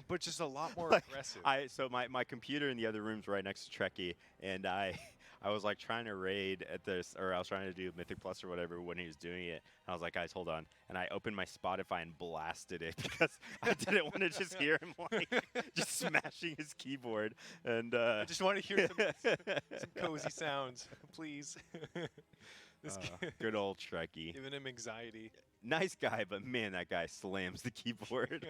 But just a lot more Like, aggressive. So my computer in the other room's right next to Trekkie, and I was like trying to raid at this, or I was trying to do Mythic Plus or whatever when he was doing it. And I was like, guys, hold on. And I opened my Spotify and blasted it because I didn't want to just hear him like just smashing his keyboard. And I just want to hear some cozy sounds, please. Good old Trekkie. Giving him anxiety. Nice guy, but man, that guy slams the keyboard.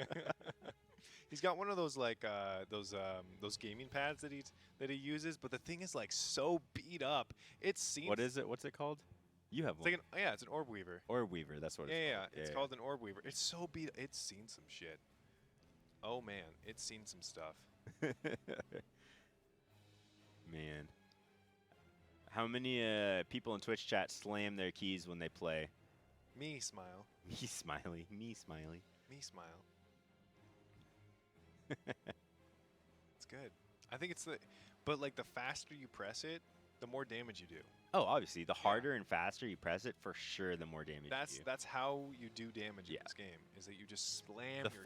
He's got one of those like those gaming pads that he uses, but the thing is like so beat up. It's seen. What is it? What's it called? You have It's one. like it's an orb weaver. Orb Weaver, that's what it's Yeah, called. it's called an orb weaver. It's so beat. It's seen some shit. Oh man, it's seen some stuff. Man. How many people in Twitch chat slam their keys when they play? Me smile. Me smiley. Me smiley. Me smile. It's good. I think it's but like the faster you press it, the more damage you do. Oh, obviously, the harder and faster you press it, for sure, the more damage you do. That's how you do damage in Yeah. this game. Is that you just slam The your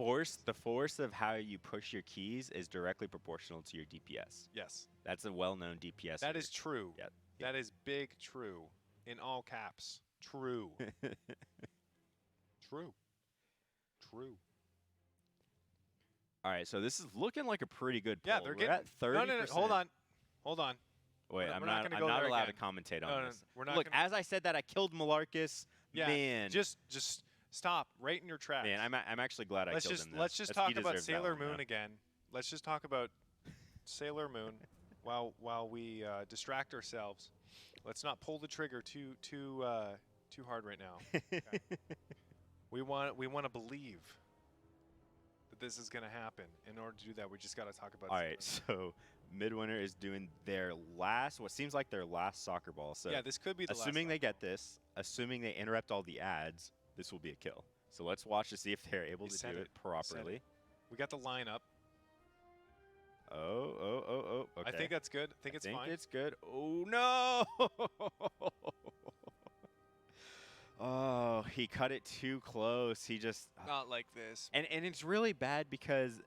force of how you push your keys is directly proportional to your DPS. Yes. That's a well-known DPS. That is true. Yeah. That is big true. In all caps. True. True. True. All right, so this is looking like a pretty good Yeah, poll. they're We're getting at 30%. No, hold on. Hold on. Wait, We're I'm not not. gonna I'm go not there allowed to again. commentate on No, this. we're not Look, gonna- as I said that, I killed Malarkus. Yeah. Man, Just stop right in your tracks. man, I'm actually glad I let's killed just him. let's just talk about Sailor Moon again. Let's just talk about Sailor Moon while we distract ourselves. Let's not pull the trigger too hard right now. Okay. We want to believe that this is going to happen. In order to do that, we just got to talk about All Sailor right, Moon. so Midwinter is doing their what seems like their last soccer ball. So Yeah, this could be the assuming last they get this, assuming they interrupt all the ads, this will be a kill. So let's watch to see if they're able You to said do it. it You said properly. We got the lineup. Oh. Okay. I think that's good. I think it's fine. it's good. Oh no! Oh, he cut it too close. He just Not like this. and it's really bad because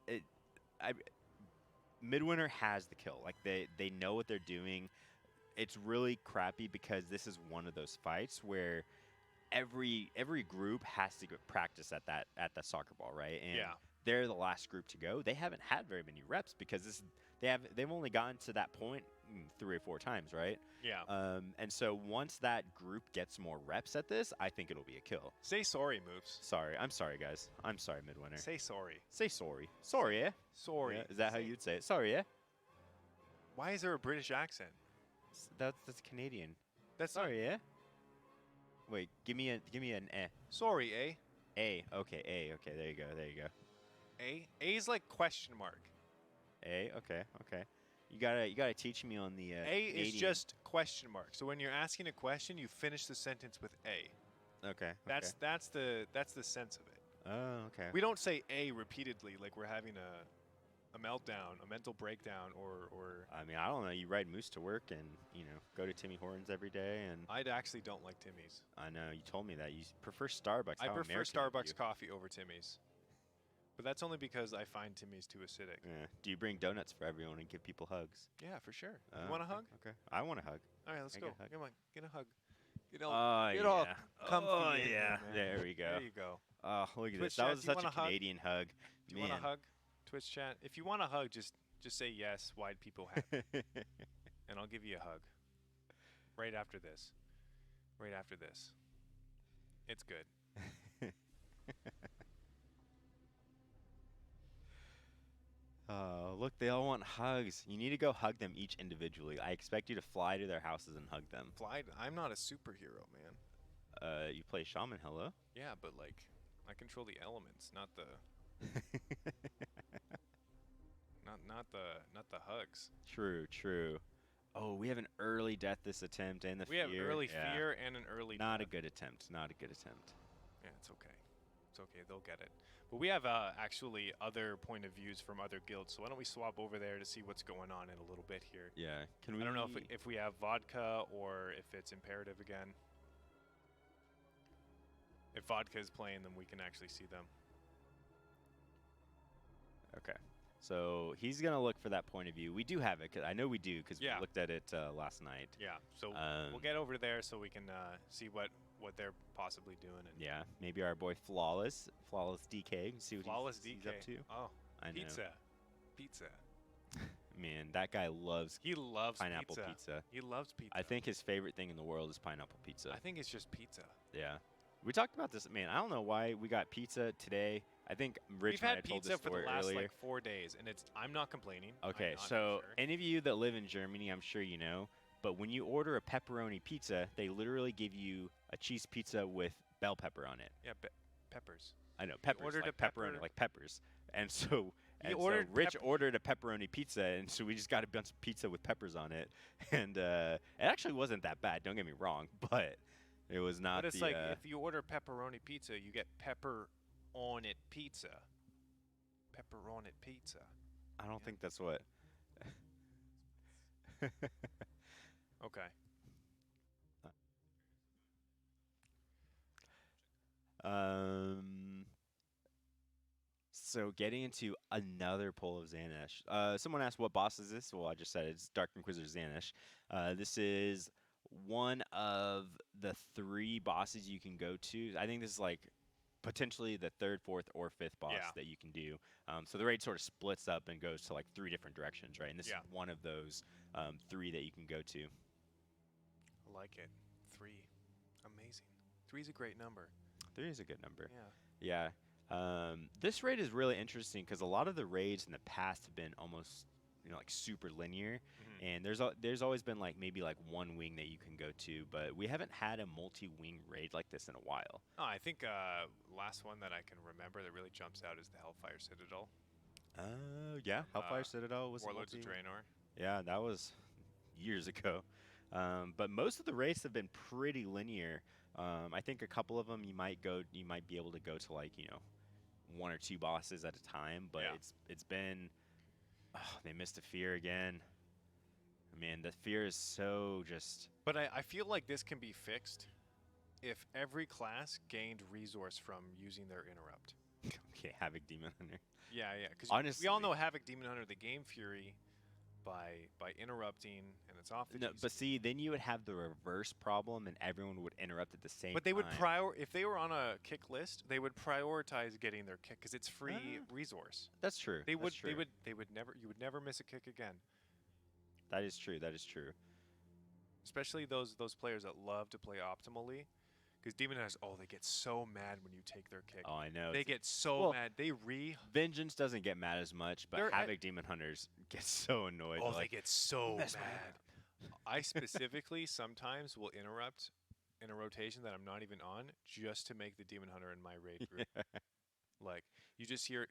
Midwinter has the kill. Like they know what they're doing. it's really crappy because this is one of those fights where every group has to go practice at the soccer ball, right? And Yeah. they're the last group to go. They haven't had very many reps because they've only gotten to that point 3 or 4 times, right? Yeah. And so once that group gets more reps at this, I think it'll be a kill. Say sorry, Moves. Sorry, I'm sorry, guys. I'm sorry, Midwinter. Say sorry. Say sorry. Sorry, yeah. Sorry. Yeah, is that how you'd say it? Sorry, yeah. Why is there a British accent? That's Canadian. That's Sorry, yeah. Wait, give me an eh. Sorry, eh? A. Okay, A. Okay, there you go. There you go. A? A is like question mark. A. Okay, okay. You gotta teach me on the A is Canadian. just question mark. So when you're asking a question, you finish the sentence with A. Okay. That's the sense of it. Oh, okay. We don't say A repeatedly like we're having a meltdown, a mental breakdown, or I mean, I don't know. You ride Moose to work and, go to Timmy Hortons every day. And I actually don't like Timmy's. I know, you told me that. You prefer Starbucks. I How prefer American of Starbucks you. coffee over Timmy's. But that's only because I find Timmy's too acidic. Yeah. Do you bring donuts for everyone and give people hugs? Yeah, for sure. You want a hug? Okay. I want a hug. All right, let's I go. get a hug. Come on, get a hug. Get Oh, all, get yeah. all comfy. Oh, in here, yeah. man. There we go. There you go. Oh, look at Twitch this. That chat, was do you such a want a hug? Canadian hug. Do you want a hug? Twitch chat. If you want a hug, just say yes. Wide people happy, and I'll give you a hug. Right after this. Right after this. It's good. Oh, look, they all want hugs. You need to go hug them each individually. I expect you to fly to their houses and hug them. Fly. I'm not a superhero, man. You play Shaman, hello? Yeah, but like, I control the elements, not the not the hugs. True, true. Oh, we have an early death this attempt and the We fear. have early Yeah. fear and an early. Not a death. good attempt. Not a good attempt. Yeah, it's okay. It's okay. They'll get it. But we have actually other point of views from other guilds. So why don't we swap over there to see what's going on in a little bit here? Yeah. Can we? I don't know if we have vodka or if it's imperative again. If vodka is playing, then we can actually see them. Okay. So he's gonna look for that point of view. We do have it. 'Cause I know we do because Yeah. we looked at it last night. Yeah. So Um, we'll get over there so we can see what they're possibly doing. And Yeah. Maybe our boy Flawless DK. And see what Flawless he's DK. up to. Oh, I know. pizza. Man, that guy loves He loves pineapple pizza. He loves pizza. I think his favorite thing in the world is pineapple pizza. I think it's just pizza. Yeah. We talked about this, man. I don't know why we got pizza today. I think Rich We've might had have told pizza this for the story last earlier. like 4 days, and I'm not complaining. I'm Okay, not, for so sure. any of you that live in Germany, I'm sure you know, but when you order a pepperoni pizza, they literally give you a cheese pizza with bell pepper on it. Yeah, peppers. I know, peppers, ordered like a pepper- pepperoni, like peppers. And so, Rich pep- ordered a pepperoni pizza, and so we just got a bunch of pizza with peppers on it. And it actually wasn't that bad, don't get me wrong, but it was not But it's the... like if you order pepperoni pizza, you get pepper on it pizza. Pepper on it pizza. I don't think that's what... Okay. So getting into another poll of Xanash. Someone asked what boss is this? Well, I just said it's Dark Inquisitor Xanash. This is one of the 3 bosses you can go to. I think this is like potentially the 3rd, 4th, or 5th boss Yeah. that you can do. So the raid sort of splits up and goes to like 3 different directions, right? And this Yeah. is one of those 3 that you can go to. I like it. 3. Amazing. 3 is a great number. 3 is a good number. Yeah. Yeah. This raid is really interesting because a lot of the raids in the past have been almost, like super linear, and there's always been like maybe like one wing that you can go to, but we haven't had a multi-wing raid like this in a while. Oh, I think last one that I can remember that really jumps out is the Hellfire Citadel. Yeah, Hellfire Uh, Citadel was a Warlords of multi- Draenor. Yeah, that was years ago. But most of the raids have been pretty linear. I think a couple of them you might be able to go to like 1 or 2 bosses at a time, but Yeah. it's been they missed a fear again. Man, the fear is so just But I feel like this can be fixed if every class gained resource from using their interrupt. okay. Havoc Demon Hunter. Yeah, yeah. Because we Honestly- all know Havoc Demon Hunter, the Game Fury, by interrupting, and it's off the No, G but speed. see, then you would have the reverse problem, and everyone would interrupt at the same time. But they would if they were on a kick list, they would prioritize getting their kick because it's free resource. That's true. They That's would true. they would never you would never miss a kick again. That is true. That is true. Especially those players that love to play optimally, because Demon Hunters, they get so mad when you take their kick. Oh, I know. They get so well, mad. They Vengeance doesn't get mad as much, but They're Havoc Demon Hunters get so annoyed. they like, get so "Mess my mad. I specifically sometimes will interrupt in a rotation that I'm not even on just to make the Demon Hunter in my raid group. Like you just hear,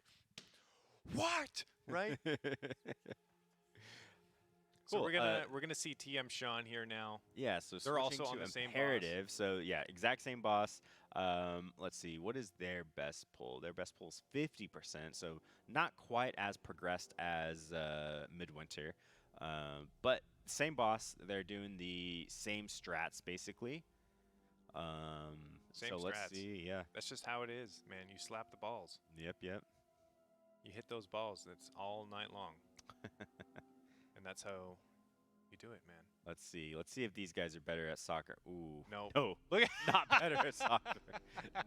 what? Right? So Cool, we're gonna see TM Sean here now. Yeah, so They're also switching on to the same boss. imperative. So yeah, exact same boss. Let's see, what is their best pull? Their best pull is 50%, so not quite as progressed as Midwinter, but same boss. They're doing the same strats basically. Same so let's strats. see. Yeah. That's just how it is, man. You slap the balls. Yep. Yep. You hit those balls. That's all night long. And that's how you do it, man. Let's see. Let's see if these guys are better at soccer. Ooh. No. No. Look at Not better at soccer.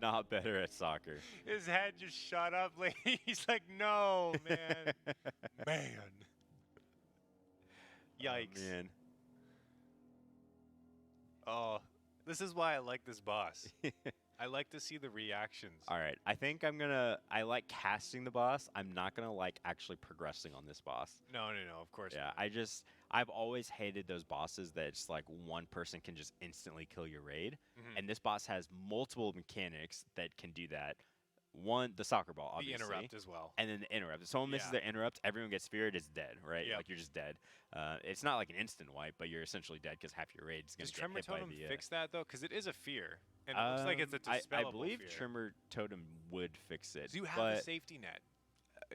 Not better at soccer. his head just shot up. Like he's like, no, man. Man. Yikes. Oh, man. Oh, this is why I like this boss. I like to see the reactions. All right. I think I like casting the boss. I'm not going to like actually progressing on this boss. No, of course. Yeah, I've always hated those bosses that just like one person can just instantly kill your raid. Mhm. And this boss has multiple mechanics that can do that. One, the soccer ball, The obviously. interrupt as well. And then the interrupt. If someone misses Yeah. their interrupt, everyone gets feared, it's dead, right? Yep. Like you're just dead. It's not like an instant wipe, but you're essentially dead because half your raid is going Does to get Tremor hit by Totem the. fix that though? Because it is a fear, and it looks like it's a dispellable I believe fear. Tremor Totem would fix it. Do you have but a safety net?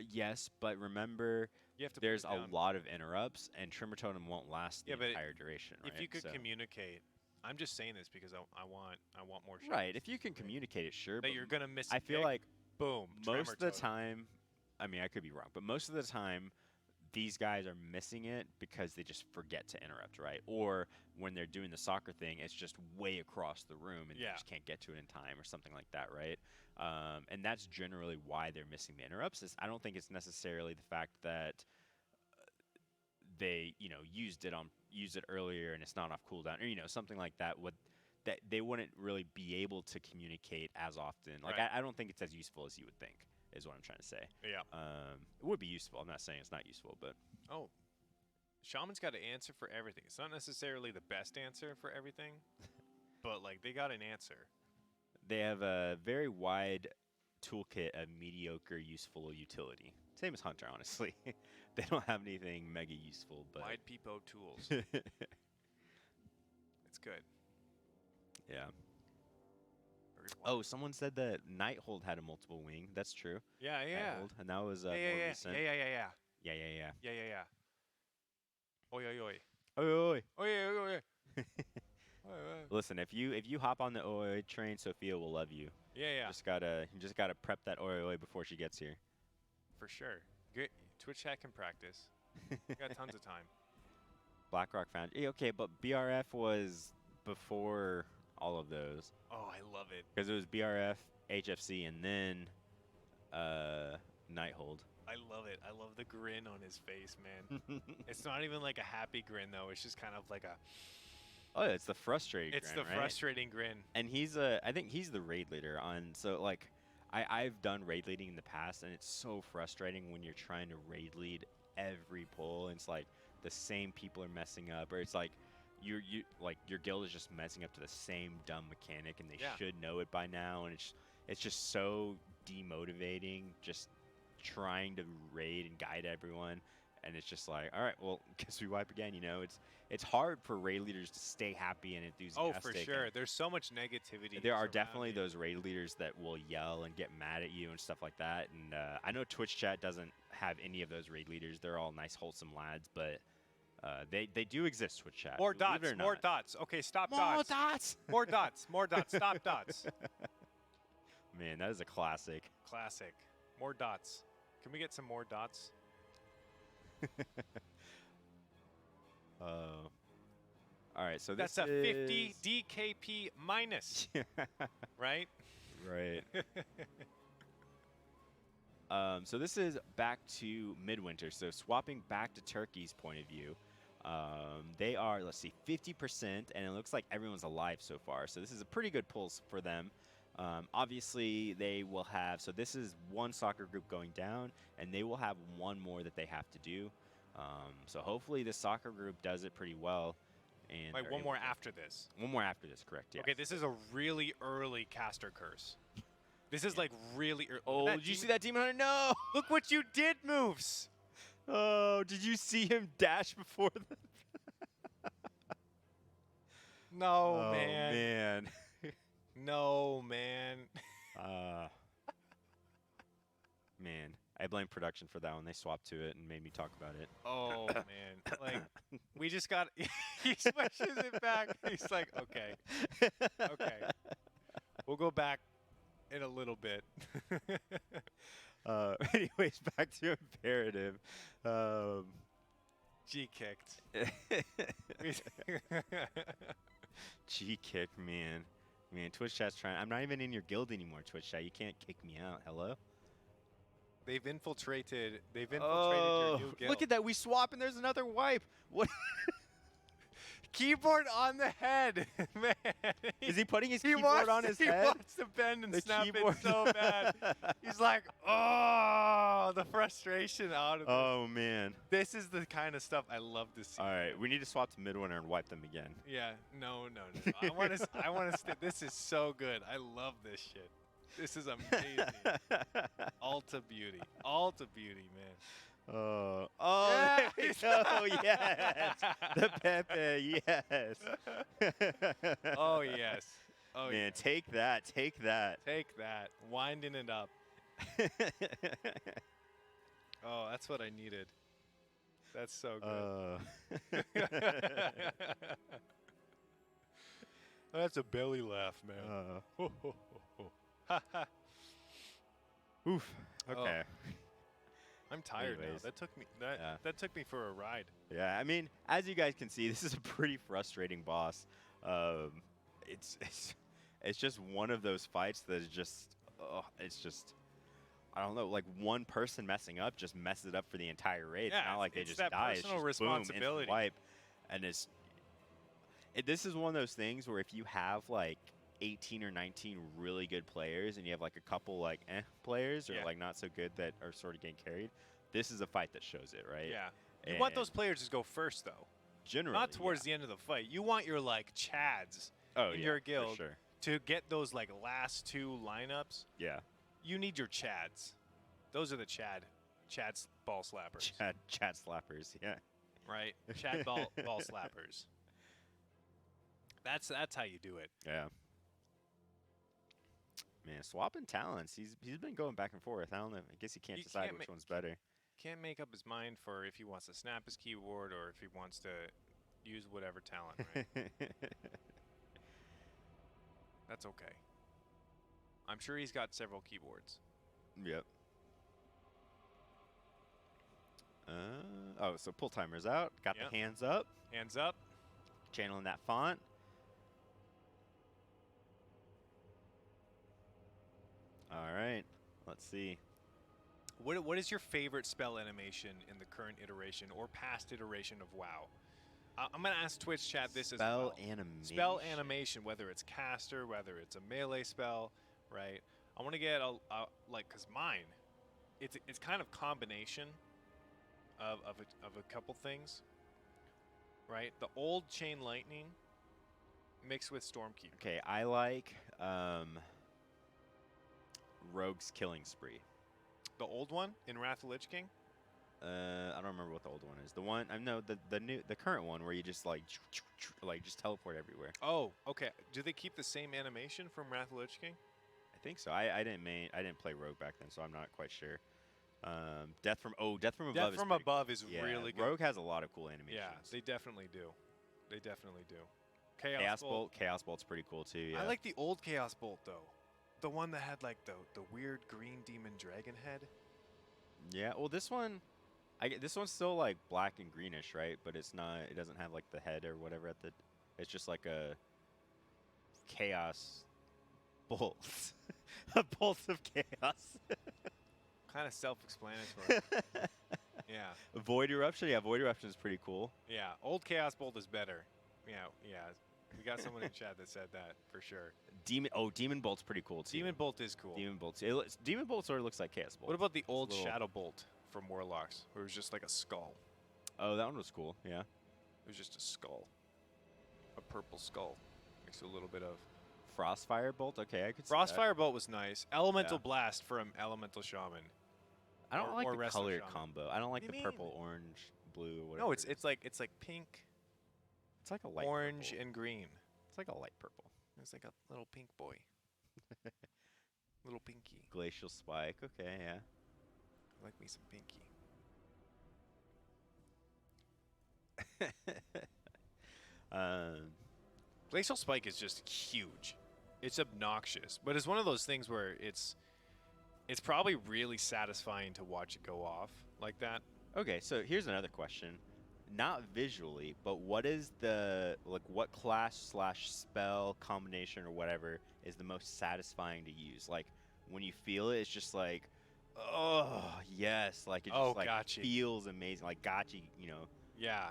yes, but remember, You have to. there's put it a down. lot of interrupts, and Tremor Totem won't last Yeah, the but entire duration, right? If you could So- communicate, I'm just saying this because I want more. Right, shots if you can communicate it, sure. that but you're gonna miss. a I feel kick, like boom. most Tremor of the Totem. time, I mean, I could be wrong, but most of the time, these guys are missing it because they just forget to interrupt, right? Or when they're doing the soccer thing, it's just way across the room and they Yeah. just can't get to it in time or something like that, right? And that's generally why they're missing the interrupts. I don't think it's necessarily the fact that they, used it earlier and it's not off cooldown or something like that. That they wouldn't really be able to communicate as often. Like Right. I don't think it's as useful as you would think. Is what I'm trying to say. Yeah. It would be useful. I'm not saying it's not useful, but Oh, Shaman's got an answer for everything. It's not necessarily the best answer for everything, but like they got an answer. they have a very wide toolkit of mediocre useful utility. Same as Hunter, honestly. They don't have anything mega useful, but Wide peepo tools. It's good. yeah. Very Oh, someone said that Nighthold had a multiple wing. That's true. Yeah, yeah. Nighthold, and that was more Yeah. recent. Yeah. Yeah. Oi, oi, oi. Oi, oi, oi. Oi, oi, oi. Oh, Listen, if you hop on the oi train, Sophia will love you. Yeah. You just gotta prep that oi before she gets here. For sure. Good. Twitch chat can practice. We got tons of time. BlackRock Foundry. Okay, but BRF was before all of those. Oh, I love it. Because it was BRF, HFC, and then Nighthold. I love it. I love the grin on his face, man. It's not even like a happy grin though. It's just kind of like a. Oh, it's the frustrating It's grin, the right? frustrating grin. And I think he's the raid leader on, so like, I've done raid leading in the past, and it's so frustrating when you're trying to raid lead every pull, and it's like the same people are messing up, or it's like you like your guild is just messing up to the same dumb mechanic, and they Yeah. should know it by now, and it's just so demotivating, just trying to raid and guide everyone. And it's just like, all right, well, guess we wipe again. It's hard for raid leaders to stay happy and Oh, enthusiastic. for and sure. There's so much negativity. there are surrounding definitely it. those raid leaders that will yell and get mad at you and stuff like that. And I know Twitch chat doesn't have any of those raid leaders. They're all nice, wholesome lads, but they do exist. Twitch chat. More believe it dots. or More not. dots. Okay, stop More dots. dots. More dots. More dots. Stop dots. Man, that is a classic. All right, so That's this a 50 is DKP minus, right? right. So this is back to Midwinter. So swapping back to Turkey's point of view, they are, let's see, 50%, and it looks like everyone's alive so far. So this is a pretty good pulse for them. Obviously, they will have, so this is one soccer group going down, and they will have one more that they have to do. So hopefully this soccer group does it pretty well. And Like they're one able more to- after this. One more after this, correct, yeah. Okay, this is a really early caster curse. This is like really early. Oh, did you see that Demon Hunter? No! Look what you did, moves. Oh, did you see him dash before the... No, Oh, man. man. No, man. Man, I blame production for that one. They swapped to it and made me talk about it. Oh, man. Like, we just got. He switches it back. He's like, okay. Okay. We'll go back in a little bit. Anyways, back to imperative. G kicked. G kick, man. Man, Twitch chat's trying. I'm not even in your guild anymore, Twitch chat. You can't kick me out. Hello? They've infiltrated. They've infiltrated Oh, your new guild. look at that. We swap and there's another wipe. What? Keyboard on the head, man. Is he putting his He keyboard wants, on his he head? wants to bend and The snap keyboard. it so bad. He's like, oh, the frustration out of this. Oh, man. This is the kind of stuff I love to see. All right, we need to swap to Midwinter and wipe them again. Yeah, no. I want to. I want to. This is so good. I love this shit. This is amazing. Alta beauty. Alta beauty, man. Oh, Yeah, there we he's- go. Yes. The Pepe, yes. Oh yes. Oh Man, yeah. take that. Take that. Take that. Winding it up. Oh, that's what I needed. That's so good. That's a belly laugh, man. Oof. Okay. I'm tired Anyways. now. That took me. That Yeah. that took me for a ride. Yeah, I mean, as you guys can see, this is a pretty frustrating boss. It's just one of those fights that is just, it's just, I don't know, like one person messing up just messes it up for the entire raid. It's Yeah, not like they it's just that die. It's personal just boom, instant responsibility. wipe, and this is one of those things where if you have like 18 or 19 really good players and you have like a couple like players or Yeah. like not so good that are sort of getting carried, this is a fight that shows it, right? Yeah. You want those And players to go first, though. generally Not towards yeah. the end of the fight. You want your like Chads Oh, in yeah, your for guild sure. to get those like last two lineups. Yeah. You need your Chads. Those are the Chad's ball slappers, Chat slappers, yeah. right? Chad ball slappers. That's how you do it. Yeah. Man, swapping talents. He's been going back and forth. I don't know. I guess he can't You decide can't which ma- one's better. Can't make up his mind for if he wants to snap his keyboard or if he wants to use whatever talent. Right? That's okay. I'm sure he's got several keyboards. Yep. Oh, so pull timer's out. Got Yep. the hands up. Hands up. Channeling that font. All right. Let's see. What is your favorite spell animation in the current iteration or past iteration of WoW? I'm gonna ask Twitch chat this as well. Animation. Spell animation, whether it's caster, whether it's a melee spell, right? I want to get cause mine, it's kind of combination of a couple things, right? The old chain lightning mixed with Stormkeeper. Okay, I like Rogue's Killing Spree. The old one in Wrath of Lich King. I don't remember what the old one is. The one I know the current one where you just like just teleport everywhere. Oh, okay. Do they keep the same animation from Wrath of Lich King? I think so. I didn't play Rogue back then, so I'm not quite sure. Death from Above. Death is from pretty Above is cool. Yeah, really good. Rogue has a lot of cool animations. Yeah, they definitely do. They definitely do. Chaos Bolt's pretty cool too. Yeah. I like the old Chaos Bolt though. The one that had like the weird green demon dragon head. Yeah. Well, this one, this one's still like black and greenish, right? But it's not. It doesn't have like the head or whatever at the. It's just like a chaos bolt. A bolt of chaos. Kind of self-explanatory. Yeah. Void Eruption? Yeah, Void Eruption is pretty cool. Yeah. Old Chaos Bolt is better. Yeah. Yeah. We got someone in chat that said that for sure. Demon Bolt's pretty cool too. Demon Bolt is cool. Demon Bolt sort of looks like Chaos Bolt. What about the old little- Shadow Bolt from Warlocks, where it was just like a skull? Oh, that one was cool. Yeah. It was just a skull. A purple skull. Makes a little bit of... Frostfire Bolt? Okay, I could see that. Frostfire Bolt was nice. Elemental Yeah. Blast from Elemental Shaman. I don't or like the Wrestler color Shaman. combo. I don't like What the do you mean? purple, orange, blue, or whatever. No, it is. it's like pink, It's like a light orange, purple. and green. It's like a light purple. It's like a little pink boy. Little pinky. Glacial Spike. Okay, yeah. I like me some pinky. Glacial Spike is just huge. It's obnoxious, but it's one of those things where it's probably really satisfying to watch it go off like that. Okay, so here's another question. Not visually, but what is the what class / spell combination or whatever is the most satisfying to use? Like when you feel it, it's just like, oh yes, like it just Oh, like gotcha. feels amazing, like gotcha, you know. Yeah.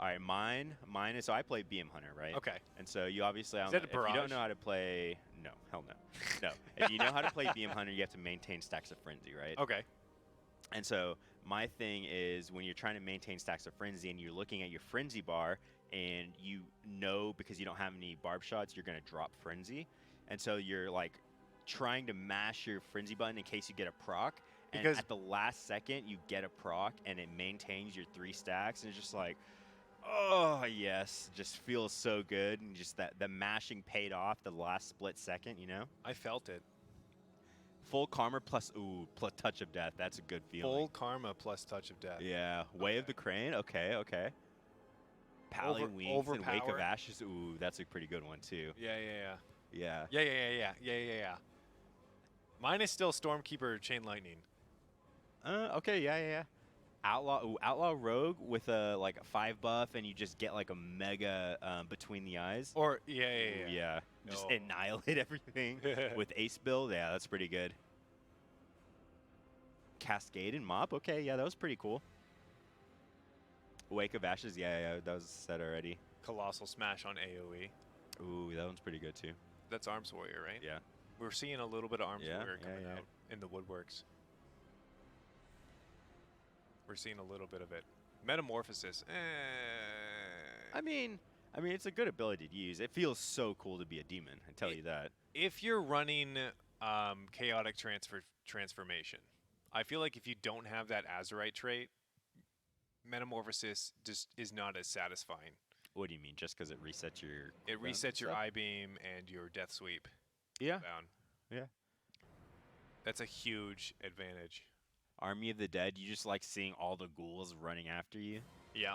All right, mine is so I play BM Hunter, right? Okay. And so you obviously, Is that a if you barrage? don't know how to play, no, hell no, no. If you know how to play BM Hunter, you have to maintain stacks of frenzy, right? Okay. And so my thing is when you're trying to maintain stacks of frenzy and you're looking at your frenzy bar and you know because you don't have any barb shots, you're gonna drop frenzy, and so you're like trying to mash your frenzy button in case you get a proc. And Because- at the last second you get a proc and it maintains your 3 stacks, and it's just like, oh yes, just feels so good, and just that the mashing paid off the last split second, you know. I felt it. Full karma plus touch of death. That's a good feeling. Full karma plus touch of death. Yeah, Way of the Crane. Okay, okay. Pally Over- Wings and Wake of overpower. Ashes. Ooh, that's a pretty good one too. Yeah. Yeah. Yeah. Mine is still Stormkeeper Chain Lightning. Okay. Yeah. Outlaw Rogue with a like a 5 buff, and you just get like a mega between the eyes. Or Ooh, yeah. Just No. annihilate everything with Ace build. Yeah, that's pretty good. Cascade and Mop. Okay, yeah, that was pretty cool. Wake of Ashes. Yeah, that was said already. Colossal Smash on AoE. Ooh, that one's pretty good too. That's Arms Warrior, right? Yeah. We're seeing a little bit of Arms Yeah, Warrior yeah, coming yeah. out in the woodworks. We're seeing a little bit of it. Metamorphosis. I mean, it's a good ability to use. It feels so cool to be a demon. I tell you that. If you're running Chaotic Transformation, I feel like if you don't have that Azurite trait, Metamorphosis just is not as satisfying. What do you mean? Just because it resets your? It cooldowns and resets your stuff? I-beam and your Death Sweep Yeah. down. Yeah. That's a huge advantage. Army of the Dead. You just like seeing all the ghouls running after you Yeah.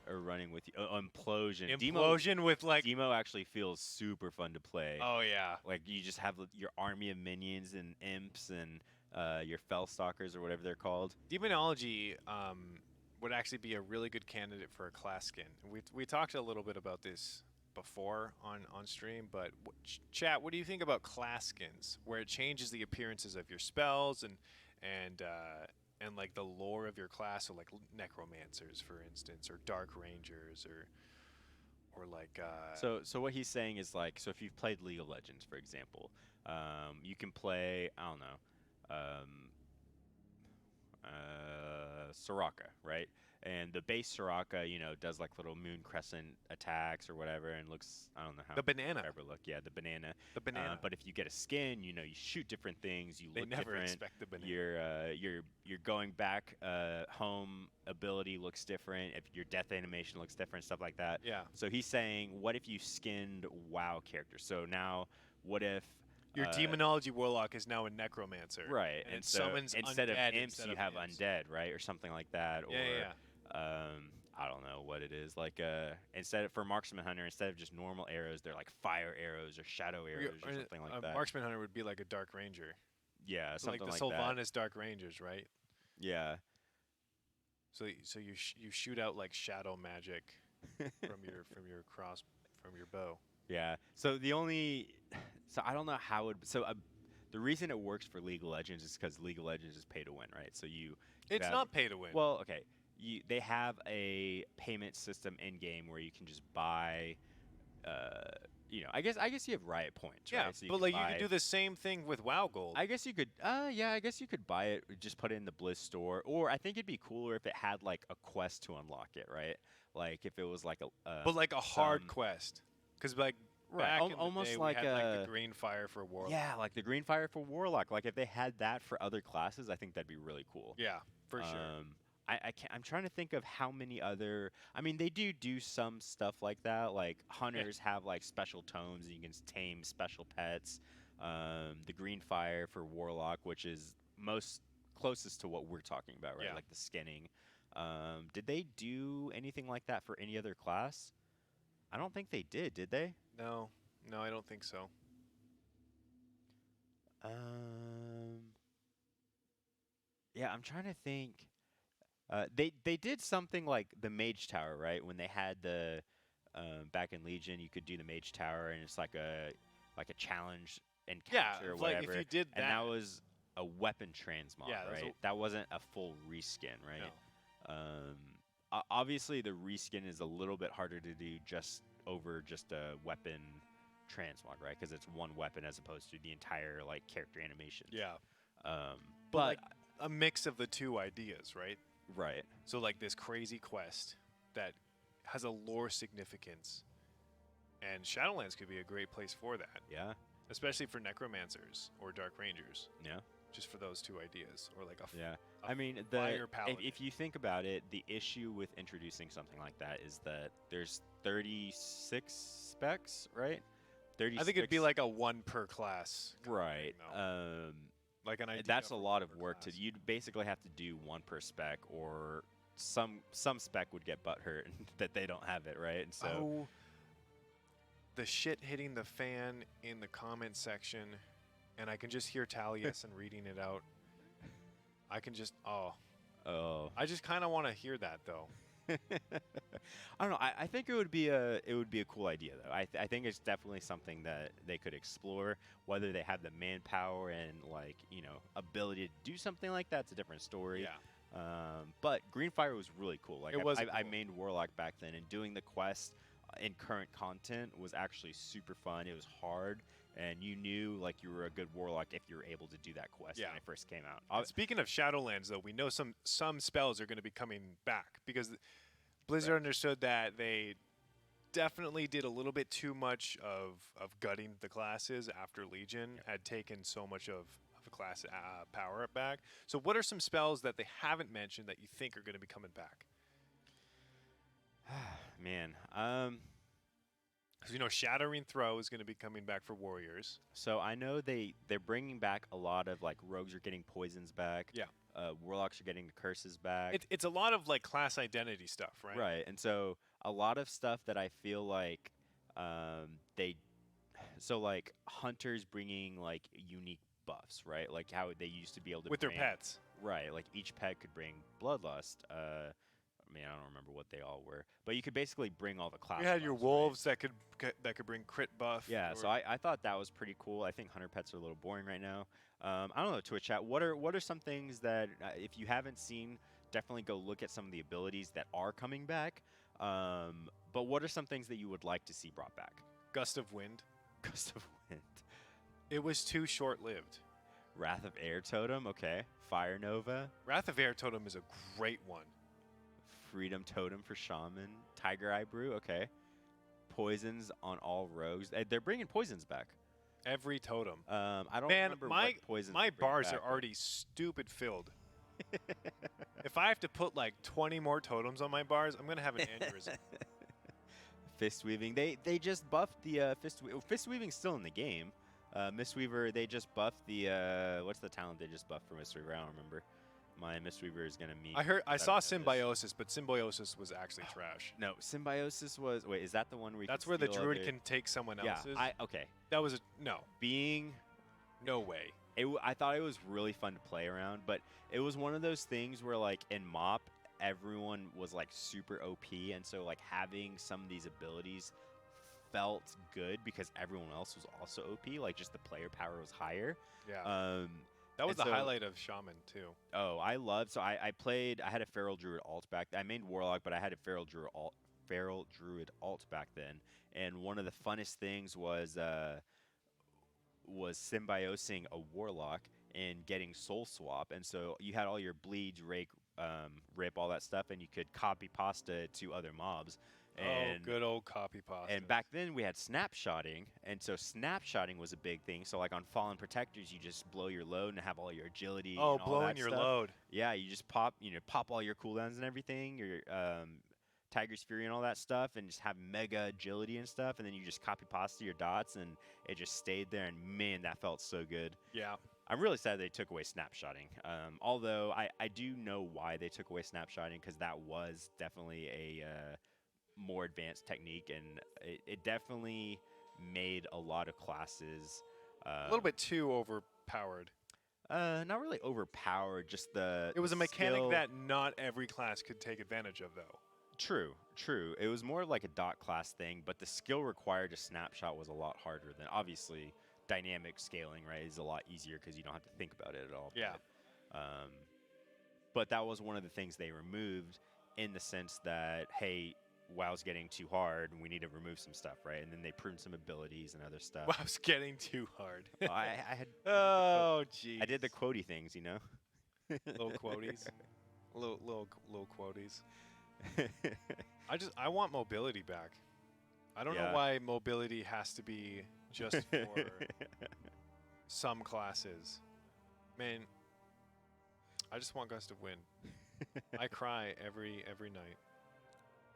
or running with you. Implosion. Implosion with like. Demo actually feels super fun to play. Oh yeah. Like you just have your army of minions and imps and your Fellstalkers or whatever they're called. Demonology would actually be a really good candidate for a class skin. We talked a little bit about this before on stream, but chat, what do you think about class skins, where it changes the appearances of your spells and like the lore of your class, so like necromancers, for instance, or dark rangers, or like. So what he's saying is like, so if you've played League of Legends, for example, you can play, I don't know, Soraka, right? And the base Soraka, you know, does like little moon crescent attacks or whatever, and looks, I don't know how The banana. ever look. Yeah, the banana. The banana. But if you get a skin, you know, you shoot different things. You They look never different. expect the banana. Your going back home ability looks different. If your death animation looks different, stuff like that. Yeah. So he's saying, what if you skinned WoW characters? So now, what if Your Demonology Warlock is now a necromancer. right? And it so summons instead of undead imps, instead you of have imps. undead, right, or something like that. Or Yeah. I don't know what it is. Like for Marksman Hunter, instead of just normal arrows, they're like fire arrows or shadow arrows or something like that. Marksman Hunter would be like a Dark Ranger. Yeah, something like like the that. Sylvanas Dark Rangers, right? Yeah. So you shoot out like shadow magic from your cross. from your bow. Yeah. So I don't know how it. The reason it works for League of Legends is because League of Legends is pay to win, right? So It's have- not pay to win. Well, okay. They have a payment system in game where you can just buy. I guess you have Riot points, yeah, right? So but can you buy- can do the same thing with WoW Gold. I guess you could. I guess you could buy it, just put it in the Blizz store, or I think it'd be cooler if it had like a quest to unlock it, right? Like if it was like a. but like a hard some- quest, because like Right, back in the almost day, like we had like a- the green fire for Warlock. Yeah, like the Green Fire for Warlock. Like if they had that for other classes, I think that'd be really cool. Yeah, for sure. I can't, I'm trying to think of how many other. I mean, they do some stuff like that. Like hunters have like special tomes, and you can tame special pets. The Green Fire for Warlock, which is most closest to what we're talking about, right? Yeah. Like the skinning. Did they do anything like that for any other class? I don't think they did they? No, I don't think so. Yeah, I'm trying to think. They did something like the Mage Tower, right? When they had the back in Legion, you could do the Mage Tower, and it's like a challenge encounter or like whatever. if you did that, and that was a weapon transmog, Yeah, that was right? That wasn't a full reskin, right? Obviously, the reskin is a little bit harder to do just a weapon transmog, right? Because it's one weapon as opposed to the entire like character animation. yeah, But like a mix of the two ideas, right? right. So like this crazy quest that has a lore significance, and Shadowlands could be a great place for that, Yeah. especially for necromancers or dark rangers. Yeah. Just for those two ideas, or like a Yeah. a I mean, fire paladin. if you think about it, the issue with introducing something like that is that there's 36 specs, right? 36. I think it'd be like a one per class. kind of right. thing, though. Like an idea. That's a for lot one of per work class. to. You'd basically have to do one per spec, or some spec would get butthurt that they don't have it, right? And so Oh, the shit hitting the fan in the comment section, and I can just hear Taliesin reading it out. I can just I just kind of want to hear that though. I don't know. I think it would be a cool idea though. I think it's definitely something that they could explore. Whether they have the manpower and like ability to do something like that's a different story. Yeah. But Greenfire was really cool. Like It was I cool. mained Warlock back then, and doing the quest in current content was actually super fun. It was hard, and you knew like you were a good Warlock if you were able to do that quest Yeah. when it first came out. And speaking of Shadowlands, though, we know some spells are going to be coming back because Blizzard understood that they definitely did a little bit too much of gutting the classes after Legion had taken so much of a class power up back. So what are some spells that they haven't mentioned that you think are going to be coming back? Man, Because Shattering Throw is going to be coming back for Warriors. so I know they're bringing back a lot of like rogues are getting poisons back. Yeah. Warlocks are getting the curses back. It's a lot of like class identity stuff, right? Right, and so a lot of stuff that I feel like like hunters bringing like unique buffs, right? Like how they used to be able to With their bring- pets. Right, like each pet could bring bloodlust. I don't remember what they all were, but you could basically bring all the classes. You had your wolves that could bring crit buff. Yeah, or- so I thought that was pretty cool. I think hunter pets are a little boring right now. I don't know, Twitch chat. What are some things that if you haven't seen, definitely go look at some of the abilities that are coming back. But what are some things that you would like to see brought back? Gust of Wind. Gust of Wind, It was too short-lived. Wrath of Air Totem, okay. Fire Nova, Wrath of Air Totem is a great one. Freedom Totem for Shaman, Tiger Eye Brew, okay. Poisons on all rogues. They're bringing poisons back. Every totem. I don't Man, remember my what poisons. my they're bringing bars back, are but- already stupid filled. If I have to put like 20 more totems on my bars, I'm gonna have an aneurysm. Fist weaving. They just buffed the fist weaving's still in the game. Mistweaver, they just buffed the what's the talent they just buffed for Mistweaver? I don't remember. My Mistweaver is gonna meet. I saw know this. Symbiosis, but Symbiosis was actually trash. No, Symbiosis was. Wait, is that the one where you That's can where the steal druid other- can take someone Yeah, else's. okay. That was no Being way. I thought it was really fun to play around, but it was one of those things where like in MoP, everyone was like super OP, and so like having some of these abilities felt good because everyone else was also OP. Like just the player power was higher. Yeah. and That was the so- highlight of Shaman too. Oh, I played. I had a Feral Druid alt back. I made Warlock, but I had a Feral Druid alt back then. And one of the funnest things was symbiosing a Warlock and getting Soul Swap. And so you had all your bleeds, rake, rip, all that stuff, and you could copy pasta it to other mobs. And good old copy pasta. and back then we had snapshotting, and so snapshotting was a big thing. So like on Fallen Protectors, you just blow your load and have all your agility. Oh, and all blowing that your stuff. load. Yeah, you just pop all your cooldowns and everything, your Tiger's Fury and all that stuff, and just have mega agility and stuff, and then you just copy pasta your dots, and it just stayed there. And man, that felt so good. Yeah. I'm really sad they took away snapshotting. Although I do know why they took away snapshotting, because that was definitely a more advanced technique, and it definitely made a lot of classes A little bit too overpowered. not really overpowered, just the It was a mechanic skill. that not every class could take advantage of, though. True. It was more like a dot class thing, but the skill required to snapshot was a lot harder than, obviously, dynamic scaling, right, is a lot easier because you don't have to think about it at all. Yeah. But that was one of the things they removed, in the sense that, hey, WoW's getting too hard and we need to remove some stuff, right? And then they pruned some abilities and other stuff. Wow, it's getting too hard. I had Oh, jeez. I did the quotey things, you know. little quoties. little quoties. I want mobility back. I don't know Yeah. why mobility has to be just for some classes. Man, I just want Gus to win. I cry every night.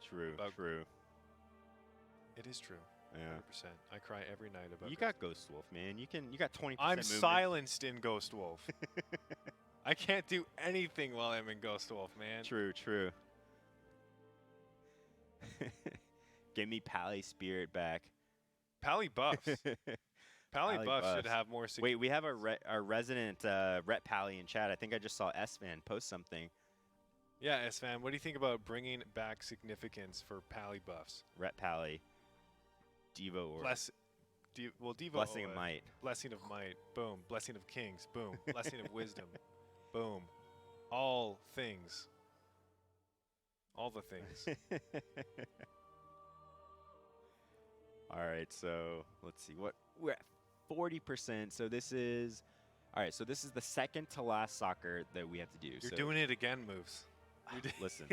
True. About- True. It is true. Yeah. 100%. I cry every night about You Ghost got Ghost Wolf, man. You got 20%. I'm movement. silenced in Ghost Wolf. I can't do anything while I'm in Ghost Wolf, man. True. Give me Pally Spirit back. Pally buffs. Pally buffs should buffs. have more. Wait, we have our resident Rep Pally in chat. I think I just saw S-Fan post something. Yeah, S-Fan, what do you think about bringing back significance for Pally buffs? Rep Pally. Devo or Devo. Blessing of Might. Blessing of Might. Boom. Blessing of Kings. Boom. Blessing of Wisdom. Boom. All things. All the things. All right, so let's see what we're at 40%. So this is this is the second to last soccer that we have to do. You're so doing it again, moves. listen.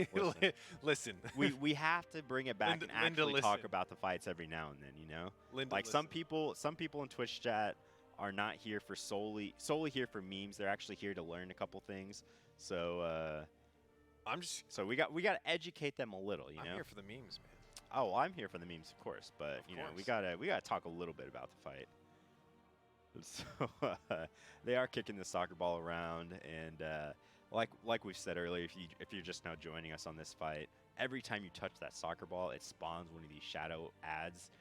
Listen. we have to bring it back Linda- and actually Linda, talk listen. about the fights every now and then, you know? Linda, Like listen. some people in Twitch chat are not here for solely here for memes. They're actually here to learn a couple things. So so we got to educate them a little, you I'm know. here for the memes, man. Oh, I'm here for the memes, of course, but Of you know, we course. gotta talk a little bit about the fight. So they are kicking the soccer ball around, and like we've said earlier, if you're just now joining us on this fight, every time you touch that soccer ball, it spawns one of these shadow ads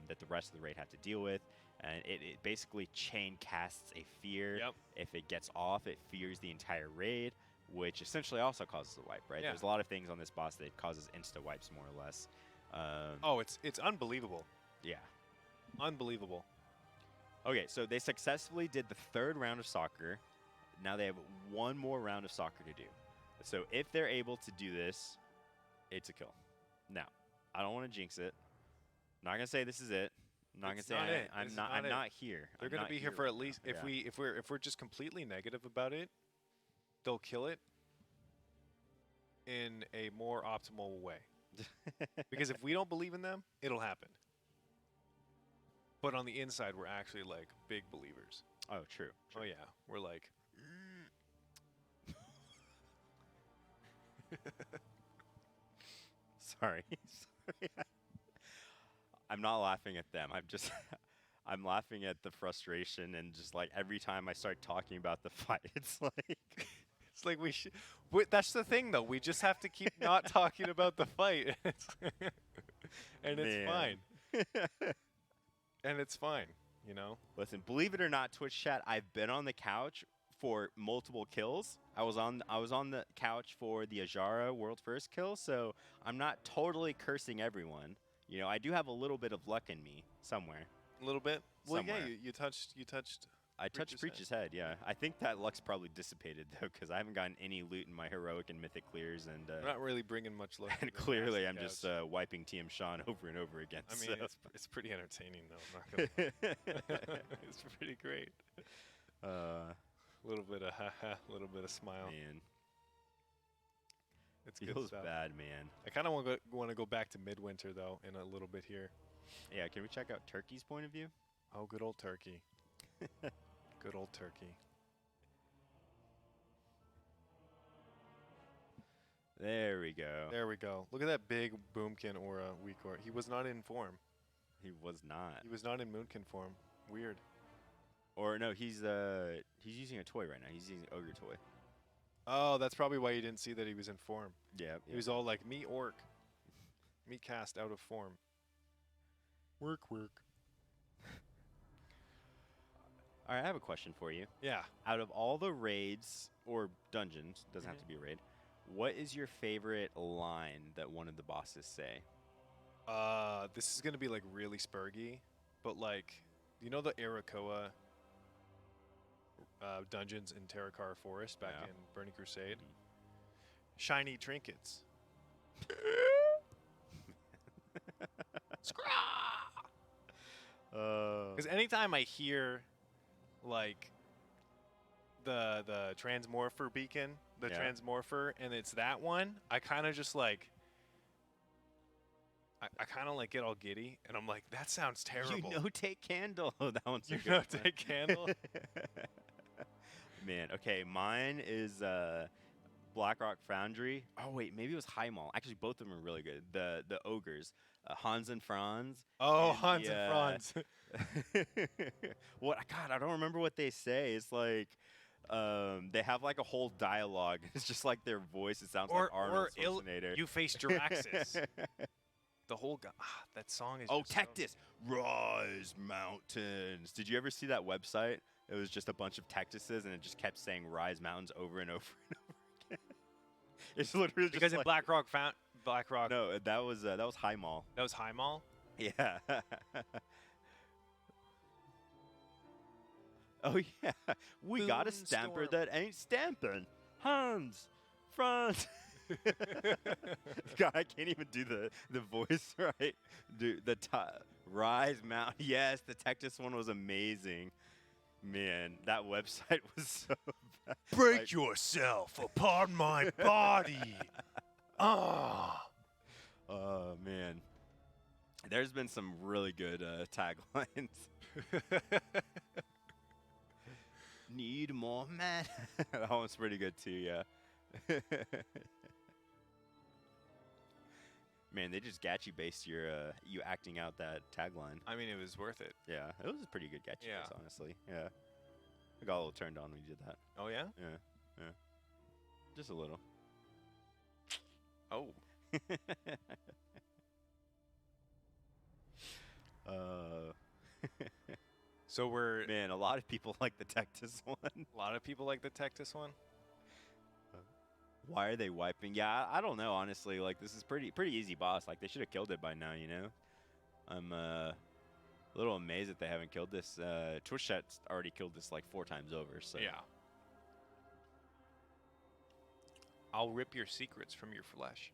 that the rest of the raid have to deal with, and it basically chain casts a fear. Yep. If it gets off, it fears the entire raid, which essentially also causes a wipe, right? Yeah. There's a lot of things on this boss that causes insta wipes, more or less. Oh, it's unbelievable. Yeah. Unbelievable. Okay, so they successfully did the third round of soccer. Now they have one more round of soccer to do. So if they're able to do this, it's a kill. Now, I don't want to jinx it. Not gonna say this is it. Not It's gonna not say it. I'm This is not. not I'm it. not here. They're I'm gonna not be here here for right at least now. if we're just completely negative about it, they'll kill it in a more optimal way. Because if we don't believe in them, it'll happen. But on the inside, we're actually like big believers. Oh, true. Oh yeah, we're like. Sorry. Sorry. I'm not laughing at them. I'm just. I'm laughing at the frustration, and just like every time I start talking about the fight, it's like. It's like we should. That's the thing, though. We just have to keep not talking about the fight, and it's Man. fine. And it's fine, you know. Listen, believe it or not, Twitch chat, I've been on the couch for multiple kills. I was on the couch for the Ajara world first kill, so I'm not totally cursing everyone. you know, I do have a little bit of luck in me somewhere. A little bit. Well, yeah, Somewhere. you touched. I touched Breach's head. Breach's head, yeah. I think that luck's probably dissipated, though, because I haven't gotten any loot in my heroic and mythic clears, and We're not really bringing much luck. and to the clearly massive I'm just couch. wiping TM Sean over and over again. I mean, so. it's pretty entertaining though. I'm not gonna. It's pretty great. uh, A little bit of haha, a little bit of smile. man, It's good feels stuff. bad, man. I kind of want to go back to midwinter though in a little bit here. Yeah, can we check out Turkey's point of view? Oh, good old Turkey. Good old Turkey. There we go. There we go. Look at that big Boomkin aura Weakor. He was not in form. He was not. He was not in Moonkin form. Weird. Or no, he's using a toy right now. He's using an ogre toy. Oh, that's probably why you didn't see that he was in form. Yeah. He was all like, me orc. Me cast out of form. Work. All right, I have a question for you. Yeah. Out of all the raids or dungeons, doesn't have to Mm-hmm. be a raid, what is your favorite line that one of the bosses say? This is gonna be like really spurgy, but like, you know the Arakoa dungeons in Terracar Forest back Yeah. in Burning Crusade? Shiny trinkets. Because anytime I hear like the transmorpher beacon, the Yeah. transmorpher, and it's that one, I kind of just like I kind of like get all giddy, and I'm like, that sounds terrible. You know, take candle. That one's a You good know, one. take candle. Man, okay, mine is Blackrock Foundry. Oh wait, maybe it was Heimal. Actually, both of them are really good. The ogres, Hans and Franz. Oh, And Hans the, and Franz. What? God, I don't remember what they say. It's like they have like a whole dialogue. It's just like their voice. It sounds like Arnold Schwarzenegger. you face Juraxis. The whole that song is. Oh, just so- Tectus, Rise Mountains. Did you ever see that website? It was just a bunch of Tectuses, and it just kept saying Rise Mountains over and over and over again. It's literally because just in like, Blackrock. No, that was High Mall. That was High Mall. Yeah. Oh yeah, we got a stamper Boonstorm. that ain't stamping. Hans, Franz. God, I can't even do the voice right. Dude, Rise Mount. Yes, the Tectus one was amazing. Man, that website was so bad. Like, yourself upon my body. Ah. oh man, there's been some really good taglines. Need more man. That one's pretty good too. Yeah. Man, they just gachi based you acting out that tagline. I mean, it was worth it. Yeah, it was a pretty good gachi Yeah. base, honestly. Yeah, I got a little turned on when you did that. Oh yeah. Yeah, just a little. Oh. So we're Man, a lot of people like the Tectus one. a lot of people like the Tectus one. Why are they wiping? Yeah, I don't know, honestly. Like, this is pretty easy boss. Like, they should have killed it by now, you know? I'm a little amazed that they haven't killed this. Twitch chat's already killed this like 4 times over, so. Yeah. I'll rip your secrets from your flesh.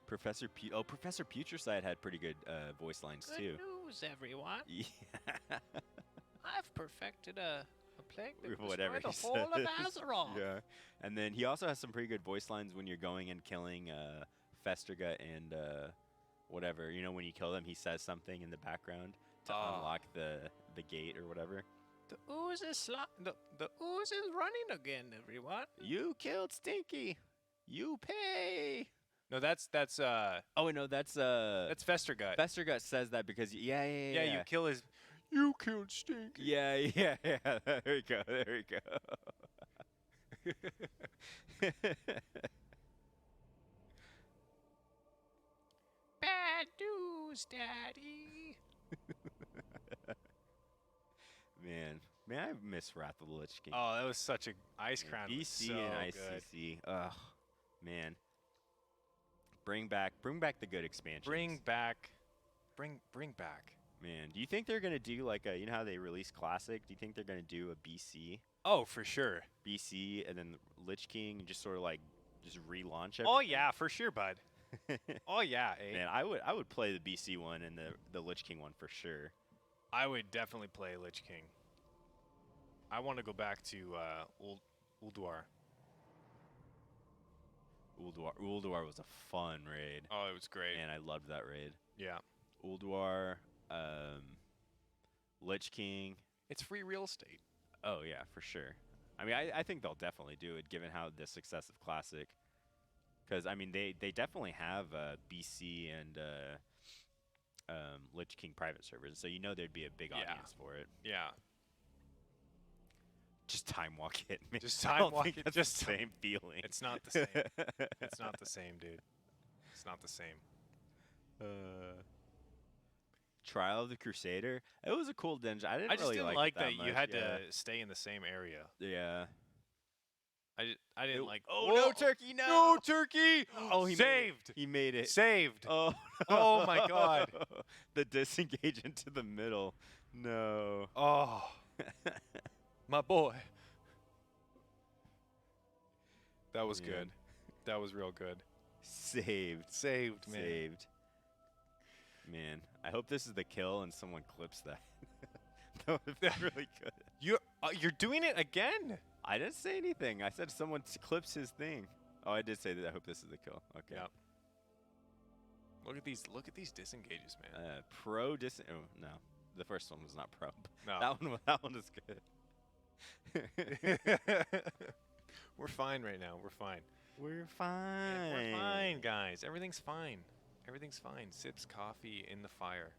Professor Putricide had pretty good voice lines, too. news, everyone. Yeah. I've perfected a plague that will Whatever destroy he the whole of says. Azeroth. Yeah. And then he also has some pretty good voice lines when you're going and killing Festergut and whatever. You know, when you kill them, he says something in the background to unlock the gate or whatever. The ooze is the ooze is running again, everyone. You killed Stinky. You pay. No, that's Oh wait, no, that's Festergut. Festergut says that because yeah. You kill his. You killed Stinky. Yeah. There we go. Bad news, Daddy. Man, I miss Wrath of the Lich King. Oh, that was such a Ice Crown. was BC so and good. ICC. Ugh, man. Bring back the good expansions. Bring back. Man, do you think they're gonna do like a, you know how they release Classic? Do you think they're gonna do a BC, Oh, for sure. and then Lich King, and just sort of like just relaunch everything? Oh yeah, for sure, bud. Oh yeah, eh? Man, I would play the BC one and the Lich King one for sure. I would definitely play Lich King. I want to go back to Ulduar. Ulduar was a fun raid. Oh, it was great. Man, I loved that raid. Yeah. Ulduar, Lich King. It's free real estate. Oh yeah, for sure. I mean, I think they'll definitely do it given how the success of Classic. Because I mean, they definitely have BC and Lich King private servers, so you know there'd be a big audience for it. Yeah. Just time walk it, man. Just I time don't walk think it, that's just the same feeling. It's not the same. It's not the same, dude. It's not the same. Trial of the Crusader. It was a cool dungeon. I I just really didn't like like that much. you had yeah. to stay in the same area. Yeah. I didn't like. Oh no, turkey! No, turkey! Oh, he saved. He made it. Saved. Oh. Oh my God. The disengage into the middle. No. Oh, my boy. That was Man. good. That was real good. Saved. Saved, man. Saved. Man, I hope this is the kill and someone clips that. That would be really good. You're doing it again. I didn't say anything. I said someone clips his thing. Oh, I did say that. I hope this is the kill. Okay. Yeah. Look at these disengages, man. Pro dis. Oh no, the first one was not pro. No. That one is good. We're fine right now. We're fine. We're fine. We're fine, guys. Everything's fine. Everything's fine. Sips coffee in the fire.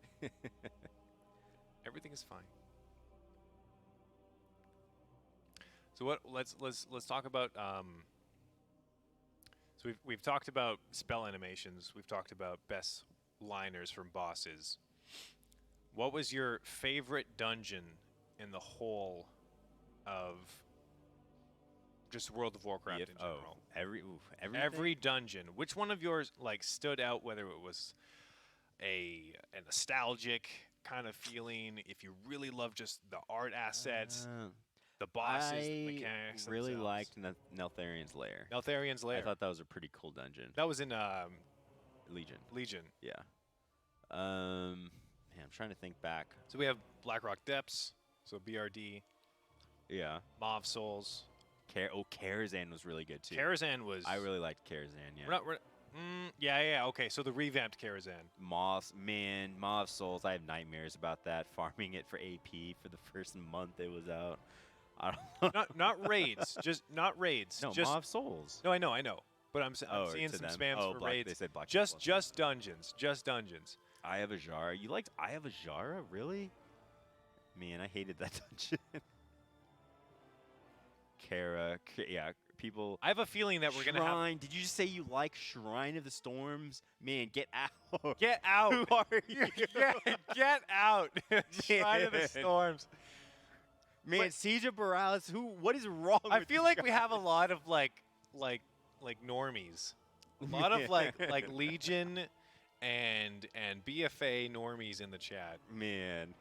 Everything is fine. So what? Let's talk about. So we've talked about spell animations. We've talked about best liners from bosses. What was your favorite dungeon in the whole of just World of Warcraft in general? Every dungeon. Which one of yours like stood out? Whether it was a nostalgic kind of feeling, if you really love just the art assets, the bosses, the mechanics. I really themselves. liked Neltharian's Lair. Neltharian's Lair. I thought that was a pretty cool dungeon. That was in Legion. Yeah. Man, I'm trying to think back. So we have Blackrock Depths, so BRD, Yeah. Mauve Souls. Karazhan was really good too. Karazhan was. I really liked Karazhan. Yeah. Yeah. Okay, so the revamped Karazhan. Mauve Souls. I have nightmares about that. Farming it for AP for the first month it was out. I don't not raids, just not raids. No, just, Mauve Souls. No, I know. But I'm seeing to some them. spams for Black, raids. They said Black Just Plus. dungeons. Just dungeons. I have a Jara. You liked I have a Jara? Really? Man, I hated that dungeon. Yeah, people. I have a feeling that we're gonna have. Shrine. Did you just say you like Shrine of the Storms? Man, get out. Get out. Who are you? Get out. Shrine of the Storms. Man, Wait. Siege of Borealis. What is wrong I with feel you like guys? we have a lot of like normies. A lot of like Legion and BFA normies in the chat. Man.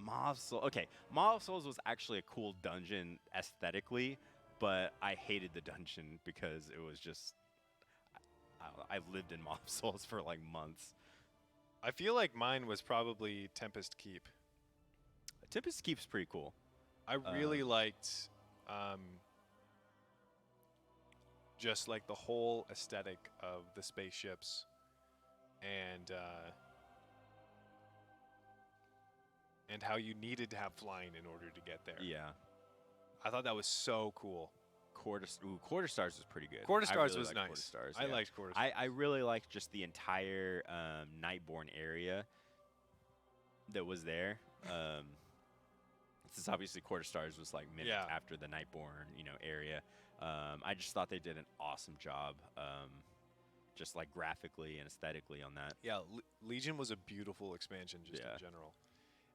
Mauve Souls. Okay, Mauve Souls was actually a cool dungeon aesthetically, but I hated the dungeon because it was just. I lived in Mauve Souls for like months. I feel like mine was probably Tempest Keep. Tempest Keep's pretty cool. I really liked just like the whole aesthetic of the spaceships and how you needed to have flying in order to get there. Yeah. I thought that was so cool. Quarter Stars was pretty good. Quarter I Stars really was liked nice. Quarter Stars, I yeah. liked Quarter Stars. I really liked just the entire Nightborn area that was there. Since obviously Quarter Stars was like minutes after the Nightborn, area. I just thought they did an awesome job, just like graphically and aesthetically on that. Yeah, Legion was a beautiful expansion just in general.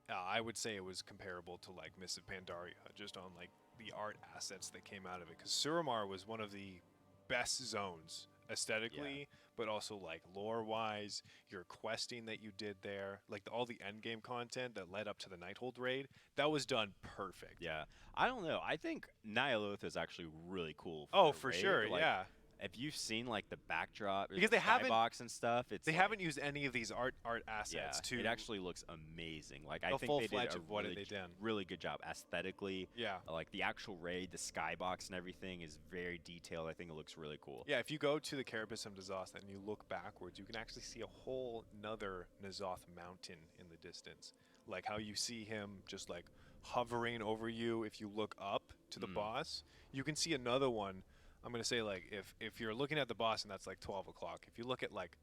I would say it was comparable to like Mists of Pandaria, just on like the art assets that came out of it. Because Suramar was one of the best zones aesthetically, but also like lore-wise, your questing that you did there, like all the end game content that led up to the Nighthold raid, that was done perfect. Yeah. I don't know. I think Ny'alotha is actually really cool. Oh, a for raid. sure, Like, yeah. If you've seen like the backdrop, Because the they haven't- skybox and stuff, it's They like, haven't used any of these art assets to it actually looks amazing. Like I the think full they did fledged a of what really, they done. really good job aesthetically. Yeah. Like the actual raid, the skybox and everything is very detailed. I think it looks really cool. Yeah, if you go to the Carapace of N'Zoth and you look backwards, you can actually see a whole nother N'Zoth mountain in the distance. Like how you see him just like hovering over you if you look up to the boss. You can see another one. I'm going to say like if you're looking at the boss and that's like 12 o'clock, if you look at like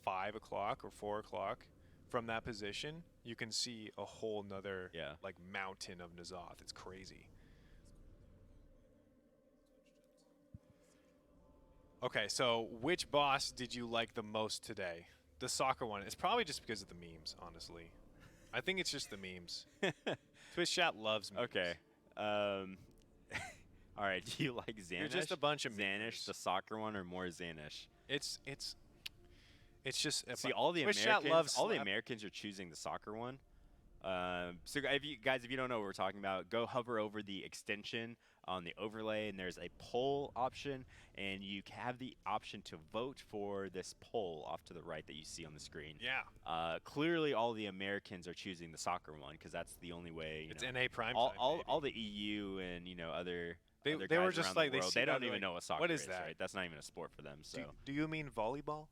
5 o'clock or 4 o'clock from that position, you can see a whole nother like mountain of N'Zoth. It's crazy. Okay, so which boss did you like the most today? The soccer one. It's probably just because of the memes, honestly. I think it's just the memes. Twitch chat loves memes. Okay. All right. Do you like Xanish? You're just a bunch of Xanish, memes. the soccer one, or more Xanish? It's just See, all the Twitch chat Americans, loves all the slap. Americans are choosing the soccer one. So if you don't know what we're talking about, go hover over the extension on the overlay, and there's a poll option, and you have the option to vote for this poll off to the right that you see on the screen. Yeah. Clearly, all the Americans are choosing the soccer one because that's the only way. It's know, NA prime all, time, all, baby. all the EU and other. They other were guys just around like, the they world, see they that, don't they're even like, know what soccer what is that? right? That's not even a sport for them. So Do you mean volleyball?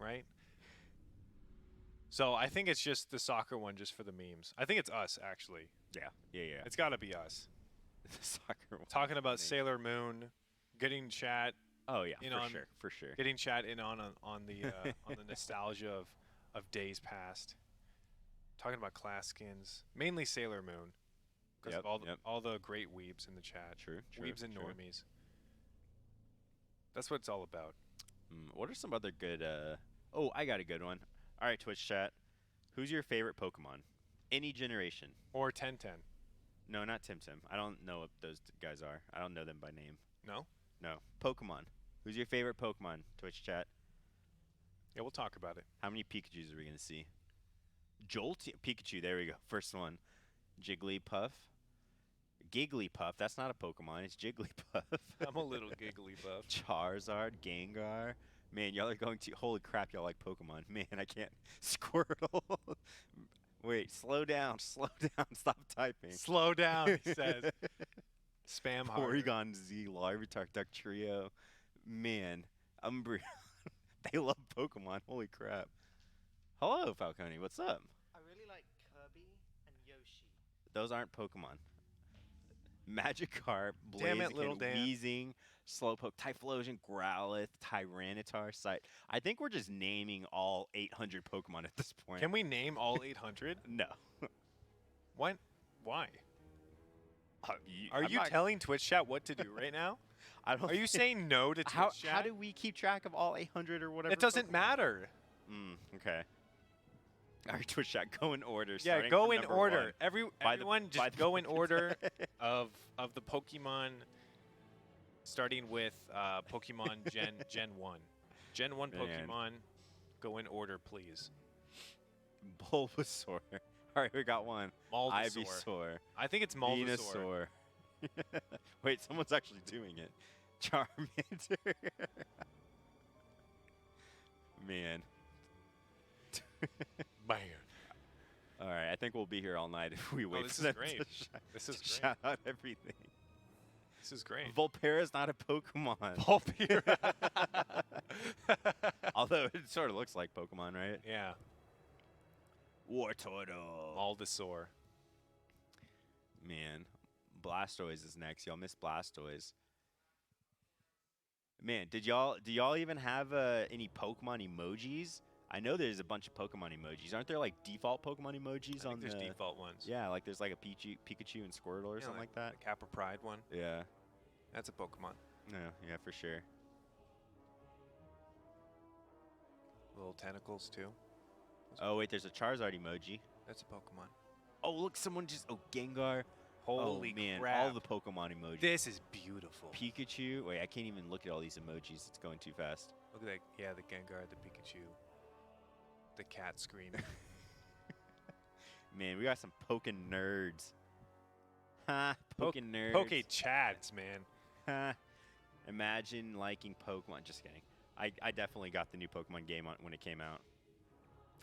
Right? So I think it's just the soccer one just for the memes. I think it's us, actually. yeah. It's got to be us. The soccer one. Talking about Funny. Sailor Moon, getting chat, Oh yeah, you for know, I'm sure, for sure. getting chat in on the on the nostalgia of days past. Talking about class skins, mainly Sailor Moon, because Yep, of all yep. all the great weebs in the chat. True, Weebs and true. normies. That's what it's all about. What are some other good? Oh, I got a good one. All right, Twitch chat. Who's your favorite Pokemon? Any generation? Or 10-10. No, not Tim. I don't know what those guys are. I don't know them by name. No? No. Pokemon. Who's your favorite Pokemon? Twitch chat. Yeah, we'll talk about it. How many Pikachus are we gonna see? Pikachu. There we go. First one. Jigglypuff. Gigglypuff. That's not a Pokemon. It's Jigglypuff. I'm a little giggly buff. Charizard, Gengar. Man, y'all are going to. Holy crap, y'all like Pokemon. Man, I can't. Squirtle. Wait, slow down. Stop typing. Slow down, he says. Spam harder. Porygon Z, Larvitar, Duck Trio. Man, Umbreon. They love Pokemon. Holy crap. Hello, Falcone. What's up? I really like Kirby and Yoshi. Those aren't Pokemon. Magikarp, Damn it, little Blaziken, Dan. Weezing, Slowpoke, Typhlosion, Growlithe, Tyranitar, I think we're just naming all 800 Pokemon at this point. Can we name all 800? No. Why? Why? Are I'm you not- telling Twitch chat what to do right now? I don't Are you saying no to Twitch how chat? do we keep track of all 800 or whatever? It doesn't Pokemon? matter. Okay. All right, Twitch chat, go in order. Yeah, starting go from in number order. one. Everyone by just the go in numbers. order of the Pokemon, starting with Pokemon Gen 1. Gen 1 Man. Pokemon, go in order, please. Bulbasaur. All right, we got one. Bulbasaur. Ivysaur. I think it's Bulbasaur. Venusaur. Wait, someone's actually doing it. Charmander. Man. Man. All right, I think we'll be here all night if we wait this for is them great. to, This is to great. shout out everything. This is great. Volpera's not a Pokemon. Volpera. Although it sort of looks like Pokemon, right? Yeah. Wartortle. Bulbasaur. Man, Blastoise is next. Y'all miss Blastoise. Man, do y'all even have any Pokemon emojis? I know there's a bunch of Pokemon emojis. Aren't there like default Pokemon emojis I on think there's the? default ones. Yeah, like there's like a Pikachu and Squirtle or Yeah, something like that. The Kappa Pride one. Yeah. That's a Pokemon. No, yeah, for sure. Little tentacles too. Oh wait, there's a Charizard emoji. That's a Pokemon. Oh look, someone just Gengar. Holy oh man, crap. all the Pokemon emojis. This is beautiful. Pikachu. Wait, I can't even look at all these emojis. It's going too fast. Look at that. Yeah, the Gengar, the Pikachu, the cat screaming. Man, we got some Pokin nerds. Ha, Pokin nerds. Poke chads, man. Ha. Imagine liking Pokemon. Just kidding. I definitely got the new Pokemon game when it came out.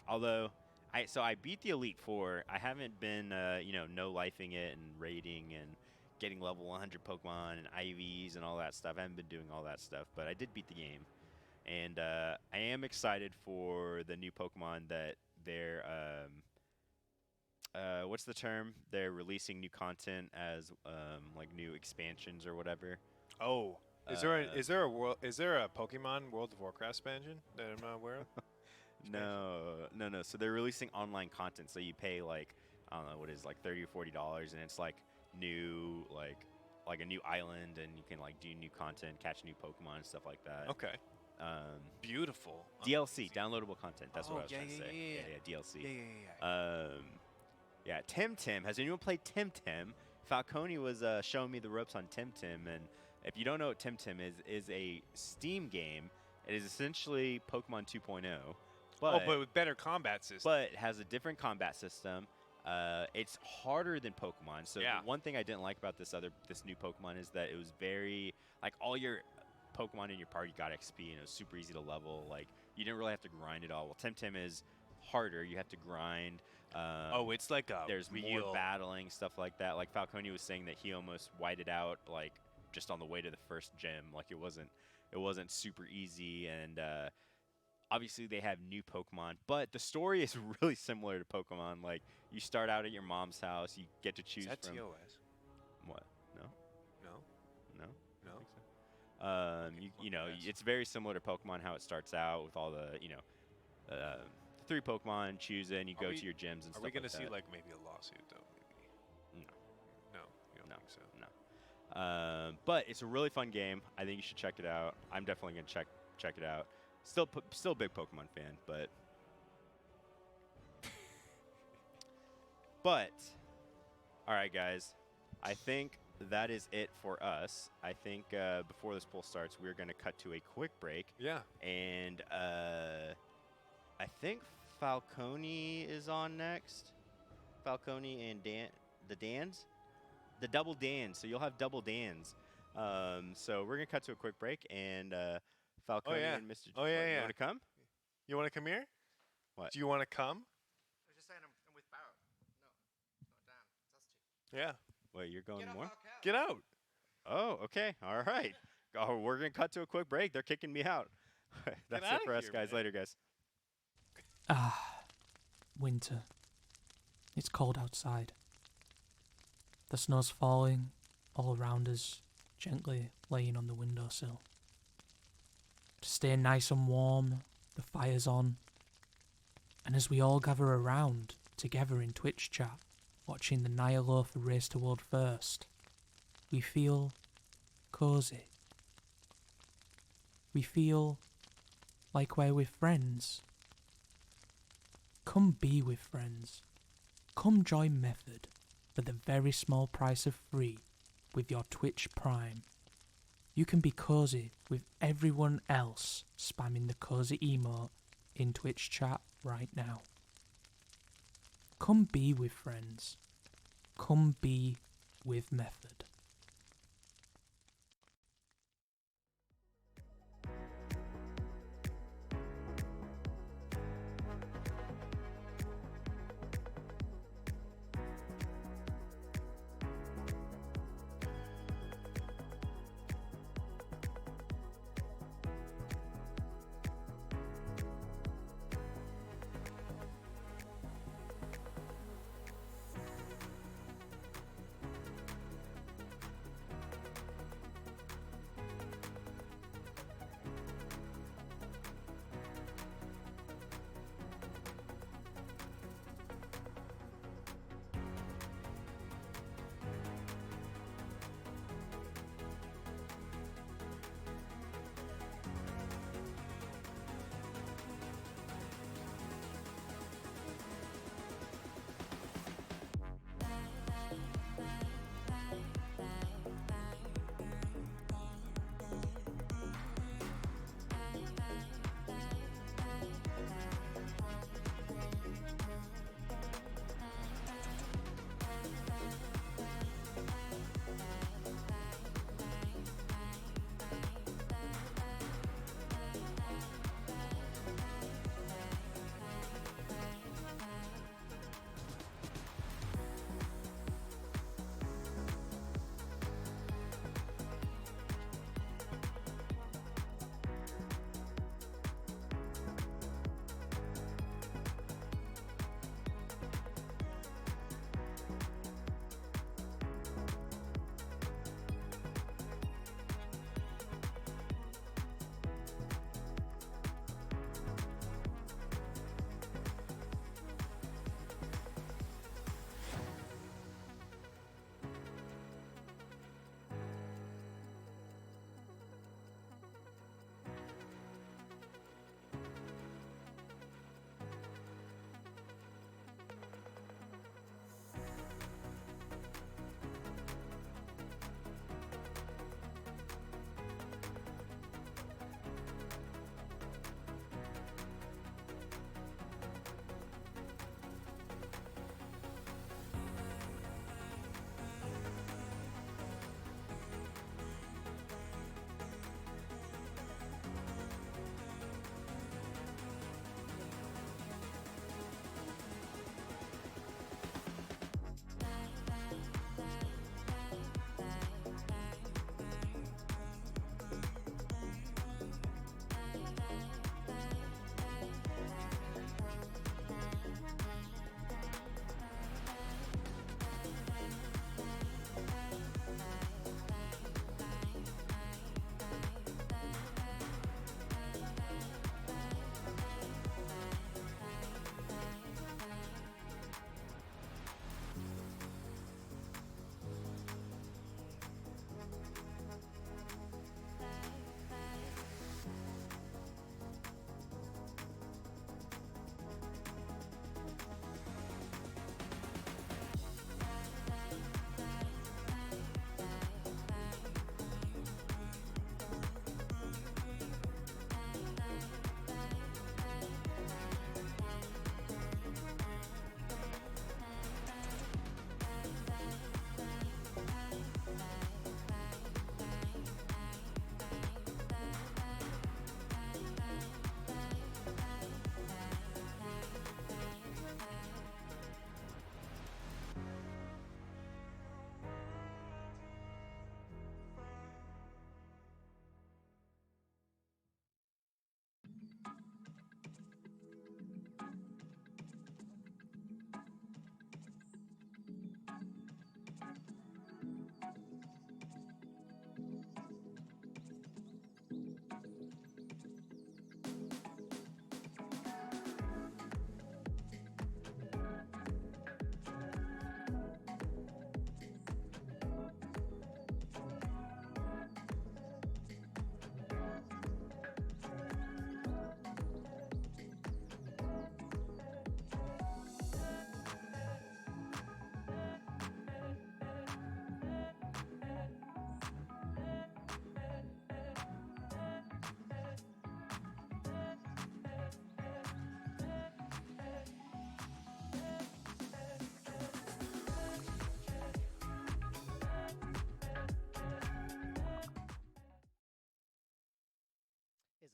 Although, I beat the Elite Four. I haven't been, no-lifing it and raiding and getting level 100 Pokemon and IVs and all that stuff. I haven't been doing all that stuff, but I did beat the game. And I am excited for the new Pokemon that they're, what's the term? They're releasing new content as, like new expansions or whatever. Oh, is there a Pokemon World of Warcraft expansion that I'm not aware of? No. So they're releasing online content. So you pay like, I don't know what it is, like $30 or $40, and it's like new, like a new island, and you can like do new content, catch new Pokemon and stuff like that. Okay. Beautiful. DLC, downloadable content. That's what I was yeah, trying to say. yeah. DLC. Yeah. Yeah, Tim. Has anyone played Tim? Falcone was showing me the ropes on Tim, and if you don't know what Tim is a Steam game. It is essentially Pokemon 2.0. But with better combat system. But it has a different combat system. It's harder than Pokemon. So Yeah. the one thing I didn't like about this new Pokemon is that it was very like all your Pokemon in your party got XP and it was super easy to level. Like you didn't really have to grind at all. Well, Tim is harder. You have to grind. It's like a there's more battling, stuff like that. Like Falcone was saying that he almost whited out like just on the way to the first gym. Like it wasn't super easy, and obviously they have new Pokemon, but the story is really similar to Pokemon. Like you start out at your mom's house, you get to choose Is that from TOS? what? No. No. It's very similar to Pokemon how it starts out with all the 3 Pokemon, choose it, and you go to your gyms and stuff. Are we going to see like maybe a lawsuit though? Maybe. No. No, you don't think so. No. But it's a really fun game. I think you should check it out. I'm definitely gonna check it out. Still a big Pokemon fan, but all right, guys. I think that is it for us. I think before this poll starts, we're gonna cut to a quick break. Yeah. And I think Falcone is on next. Falcone and the double Dans. So you'll have double Dans. So we're gonna cut to a quick break, and Falcone and Mr. Oh yeah. You want to come? You want to come here? What? Do you want to come? I was just saying I'm with Barrett. No, not Dan. That's two. Yeah. Wait, you're going more? Get out. Oh, okay. All right. Oh, we're gonna cut to a quick break. They're kicking me out. That's it for us, guys. Later, guys. Winter. It's cold outside. The snow's falling all around us, gently laying on the windowsill. To stay nice and warm, the fire's on. And as we all gather around, together in Twitch chat, watching the Ny'alotha race to world first, we feel cozy. We feel like we're with friends. Come be with friends. Come join Method for the very small price of free with your Twitch Prime. You can be cozy with everyone else spamming the cozy emote in Twitch chat right now. Come be with friends. Come be with Method.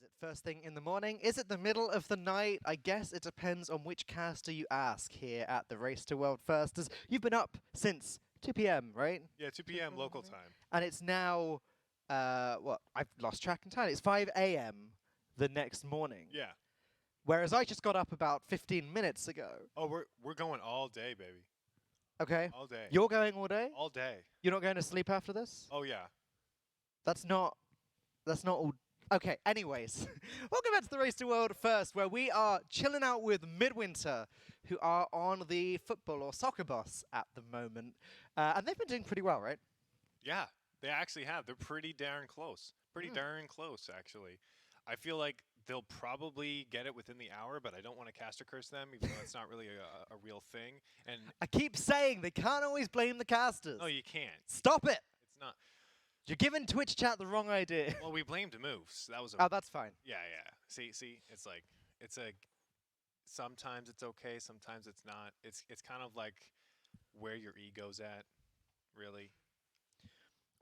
Is it first thing in the morning? Is it the middle of the night? I guess it depends on which caster you ask here at the Race to World Firsters. You've been up since 2 p.m., right? Yeah, 2 p.m. local time. And it's now, what? I've lost track entirely. It's 5 a.m. the next morning. Yeah. Whereas I just got up about 15 minutes ago. Oh, we're going all day, baby. Okay. All day. You're going all day? All day. You're not going to sleep after this? Oh yeah. That's not all. Okay, anyways. Welcome back to the Race to World First, where we are chilling out with Midwinter, who are on the football or soccer bus at the moment. And they've been doing pretty well, right? Yeah, they actually have. They're pretty darn close. Pretty darn close, actually. I feel like they'll probably get it within the hour, but I don't want to caster curse them, even though it's not really a real thing. And I keep saying they can't always blame the casters. no, you can't. Stop it! It's not. You're giving Twitch chat the wrong idea. Well, we blamed moves. That was. Oh, that's fine. Yeah. See, it's like sometimes it's okay, sometimes it's not. It's kind of like where your ego's at, really.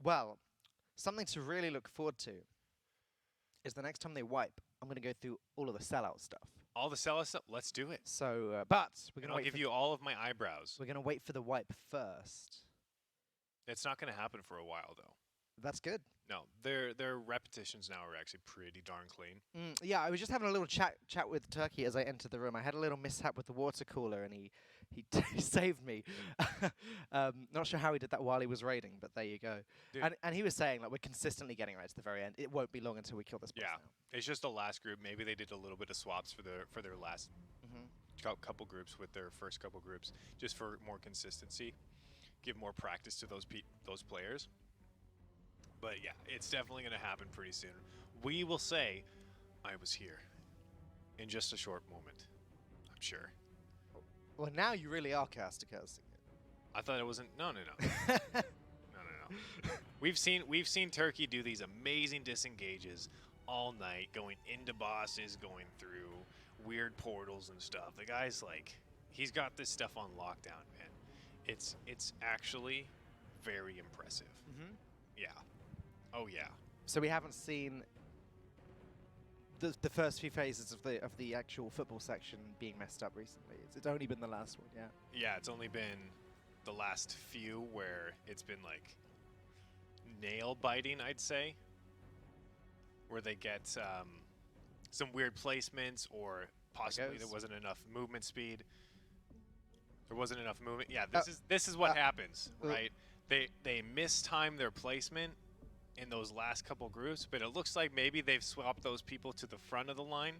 Well, something to really look forward to is the next time they wipe, I'm going to go through all of the sellout stuff. All the sell stuff. Let's do it. So, but we're And going I'll to give you all of my eyebrows. We're going to wait for the wipe first. It's not going to happen for a while, though. That's good. No, their repetitions now are actually pretty darn clean. Yeah, I was just having a little chat with Turkey as I entered the room. I had a little mishap with the water cooler, and he saved me. Not sure how he did that while he was raiding, but there you go. Dude. And he was saying, like, we're consistently getting right to the very end. It won't be long until we kill this boss Yeah, now. it's just the last group. Maybe they did a little bit of swaps for their last couple groups with their first couple groups, just for more consistency, give more practice to those players. But yeah, it's definitely going to happen pretty soon. We will say, I was here in just a short moment, I'm sure. Well, now you really are casting it. I thought it wasn't. No. No. We've seen Turkey do these amazing disengages all night, going into bosses, going through weird portals and stuff. The guy's like, he's got this stuff on lockdown, man. It's actually very impressive. Yeah. Oh yeah. So we haven't seen the first few phases of the actual football section being messed up recently. It's only been the last one, yeah. Yeah, it's only been the last few where it's been like nail biting, I'd say, where they get some weird placements, or possibly there wasn't enough movement speed. There wasn't enough movement. Yeah, this is what happens, right? They mistime their placement in those last couple groups, but it looks like maybe they've swapped those people to the front of the line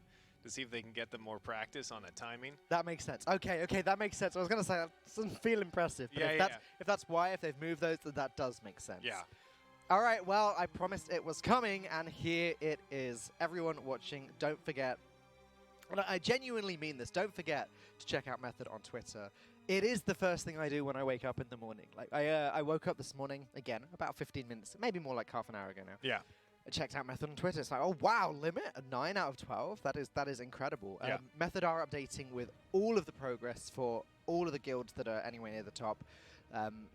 to see if they can get them more practice on the timing. That makes sense. Okay, that makes sense. I was going to say, that doesn't feel impressive, but if that's why, if they've moved those, then that does make sense. Yeah. All right, well, I promised it was coming, and here it is. Everyone watching, don't forget, and I genuinely mean this, don't forget to check out Method on Twitter. It is the first thing I do when I wake up in the morning. Like I woke up this morning, again, about 15 minutes, maybe more like half an hour ago now. Yeah. I checked out Method on Twitter. It's like, oh wow, limit a 9 out of 12. That is incredible. Yeah. Method are updating with all of the progress for all of the guilds that are anywhere near the top.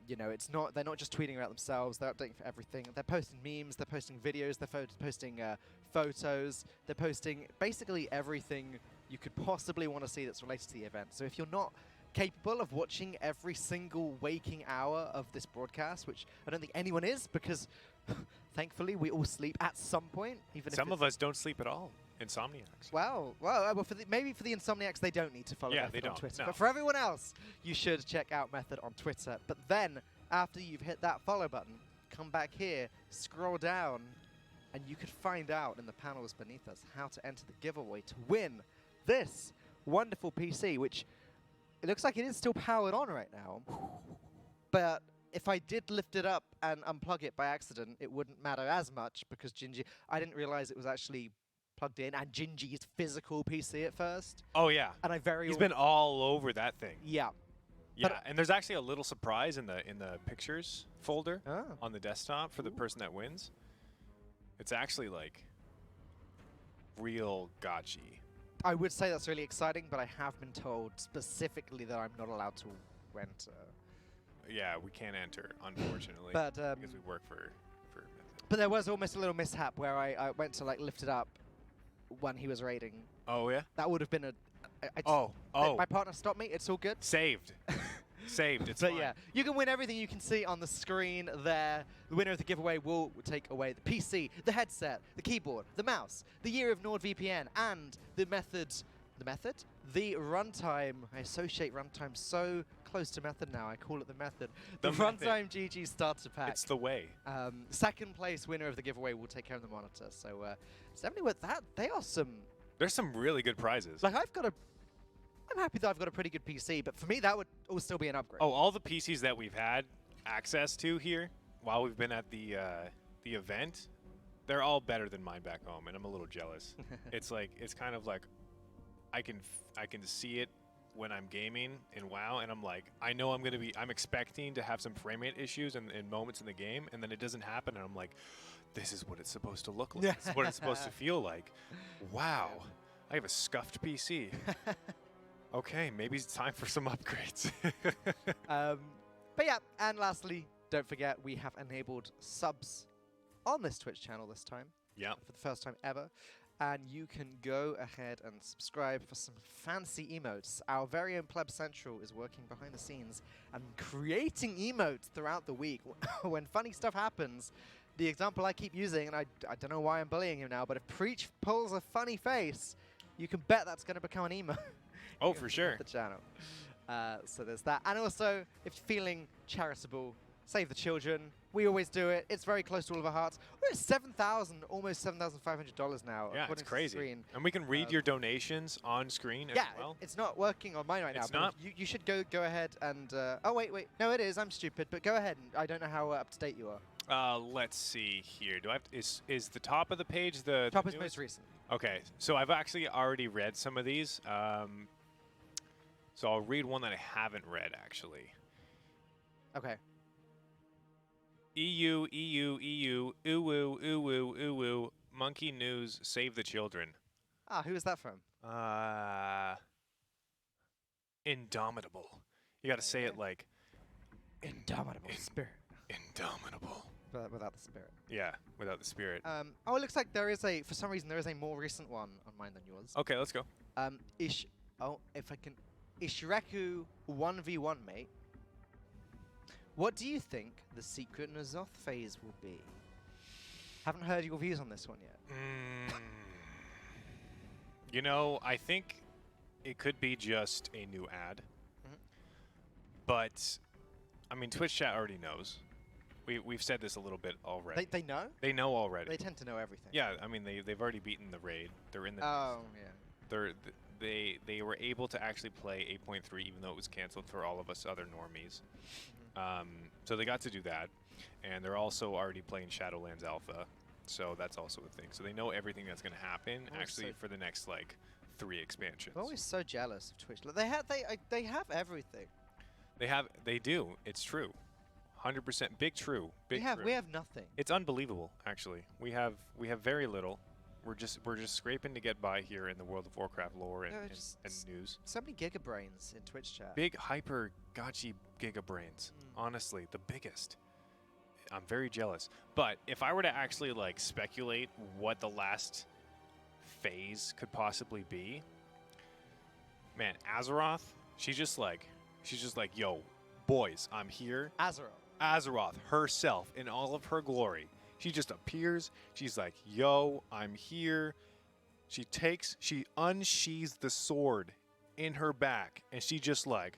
You know, they're not just tweeting about themselves. They're updating for everything. They're posting memes. They're posting videos. They're posting photos. They're posting basically everything you could possibly want to see that's related to the event. So if you're not capable of watching every single waking hour of this broadcast, which I don't think anyone is, because thankfully we all sleep at some point. Even some of us don't sleep at all. Insomniacs. Well, maybe for the Insomniacs they don't need to follow Method on Twitter. No. But for everyone else, you should check out Method on Twitter. But then, after you've hit that follow button, come back here, scroll down, and you could find out in the panels beneath us how to enter the giveaway to win this wonderful PC, which it looks like it is still powered on right now. But if I did lift it up and unplug it by accident, it wouldn't matter as much, because I didn't realize it was actually plugged in, and Gingy's physical PC at first. Oh yeah. And he's been all over that thing. Yeah. Yeah, and there's actually a little surprise in the pictures folder on the desktop for the person that wins. It's actually like real gotchi. I would say that's really exciting, but I have been told specifically that I'm not allowed to enter. Yeah, we can't enter, unfortunately, but because we work for Method. But there was almost a little mishap where I went to like lift it up, when he was raiding. Oh yeah. That would have been a. Oh. My partner stopped me. It's all good. Saved. Saved. It's But fine. yeah, you can win everything you can see on the screen there. The winner of the giveaway will take away the PC, the headset, the keyboard, the mouse, the year of NordVPN, and the method. The method? The runtime. I associate runtime so close to method now. I call it the method. The method. runtime GG starter pack. It's the way. Second place winner of the giveaway will take care of the monitor. So definitely with that, they are some. There's some really good prizes. Like I'm happy that I've got a pretty good PC, but for me that would all still be an upgrade. Oh, all the PCs that we've had access to here while we've been at the event, they're all better than mine back home, and I'm a little jealous. It's kind of like I can see it when I'm gaming in WoW, and I'm like, I know I'm expecting to have some frame rate issues and moments in the game, and then it doesn't happen, and I'm like, this is what it's supposed to look like. This is what it's supposed to feel like. Wow, I have a scuffed PC. Okay, maybe it's time for some upgrades. But yeah, and lastly, don't forget we have enabled subs on this Twitch channel this time. Yeah. For the first time ever. And you can go ahead and subscribe for some fancy emotes. Our very own Pleb Central is working behind the scenes and creating emotes throughout the week. When funny stuff happens, the example I keep using, and I don't know why I'm bullying him now, but if Preach pulls a funny face, you can bet that's going to become an emote. Oh, for sure. The channel. So there's that. And also, if you're feeling charitable, save the children. We always do it. It's very close to all of our hearts. We're at $7,000, almost $7,500 now. Yeah, according it's to the crazy. screen. And we can read your donations on screen as Yeah, well. it's not working on mine right now. It's but not? You should go ahead and. Oh wait. No, it is. I'm stupid. But go ahead. I don't know how up to date you are. Let's see here. Do I have to, is the top of the page the Top the is most newest? recent. Okay, so I've actually already read some of these. So I'll read one that I haven't read actually. Okay. EU, ooh, monkey news, save the children. Ah, who is that from? Indomitable. You got to say it like Indomitable spirit. indomitable. But without the spirit. Yeah, without the spirit. Oh, it looks like there is for some reason, there is a more recent one on mine than yours. Okay, let's go. If I can. Ishreku 1v1, mate. What do you think the secret N'alotha phase will be? Haven't heard your views on this one yet. You know, I think it could be just a new ad. But, I mean, Twitch chat already knows. We've said this a little bit already. They know? They know already. They tend to know everything. Yeah, I mean, they've already beaten the raid. They're in the. Oh, yeah. They were able to actually play 8.3 even though it was canceled for all of us other normies. So they got to do that, and they're also already playing Shadowlands Alpha, so that's also a thing. So they know everything that's going to happen actually for the next like 3 expansions. I'm always so jealous of Twitch. Like, they have everything. They do. It's true. 100% big true. Big true. We have nothing. It's unbelievable actually. We have very little. We're just scraping to get by here in the World of Warcraft lore and news. So many gigabrains in Twitch chat. Big hyper gotchi gigabrains. Honestly, the biggest. I'm very jealous. But if I were to actually like speculate what the last phase could possibly be, man, Azeroth, she's just like, yo, boys, I'm here. Azeroth herself in all of her glory. She just appears. She's like, yo, I'm here. She unsheathes the sword in her back, and she just like,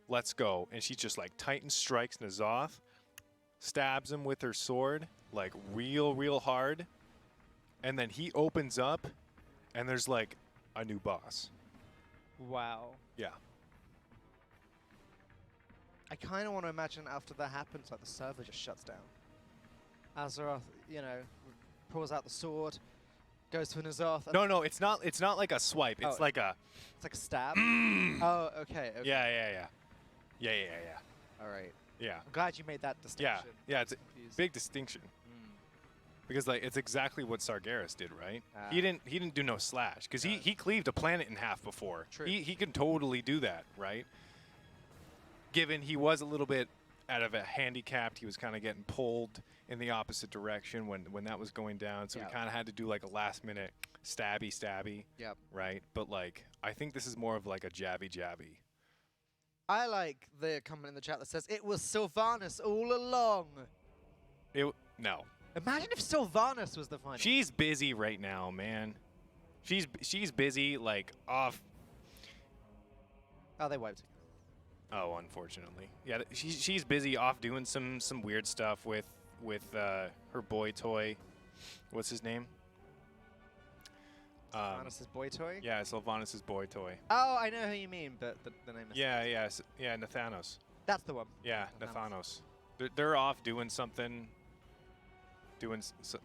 let's go. And she just like Titan strikes N'alotha, stabs him with her sword, like real hard. And then he opens up, and there's like a new boss. Wow. Yeah. I kind of want to imagine after that happens, like the server just shuts down. Azeroth, pulls out the sword, goes for N'alotha. No, it's not like a swipe. It's like a. It's like a stab. Oh, okay. Yeah. All right. Yeah. I'm glad you made that distinction. Yeah, it's a big distinction. Because like it's exactly what Sargeras did, right? He didn't do no slash because he cleaved a planet in half before. True. He can totally do that, right? Given he was a little bit out of a handicapped, he was kind of getting pulled. in the opposite direction when that was going down. So we kind of had to do like a last minute stabby. Yep. Right. But like, I think this is more of like a jabby. I like the comment in the chat that says, it was Sylvanas all along. No. Imagine if Sylvanas was the final. She's busy right now, man. She's busy, like, off. Oh, they wiped. Oh, unfortunately. Yeah, she's busy off doing some weird stuff with her boy toy. What's his name? Sylvanas' boy toy? Yeah, Sylvanas' boy toy. Oh, I know who you mean, but the name is... Yeah, Nathanos. That's the one. Yeah, Nathanos. They're off doing something.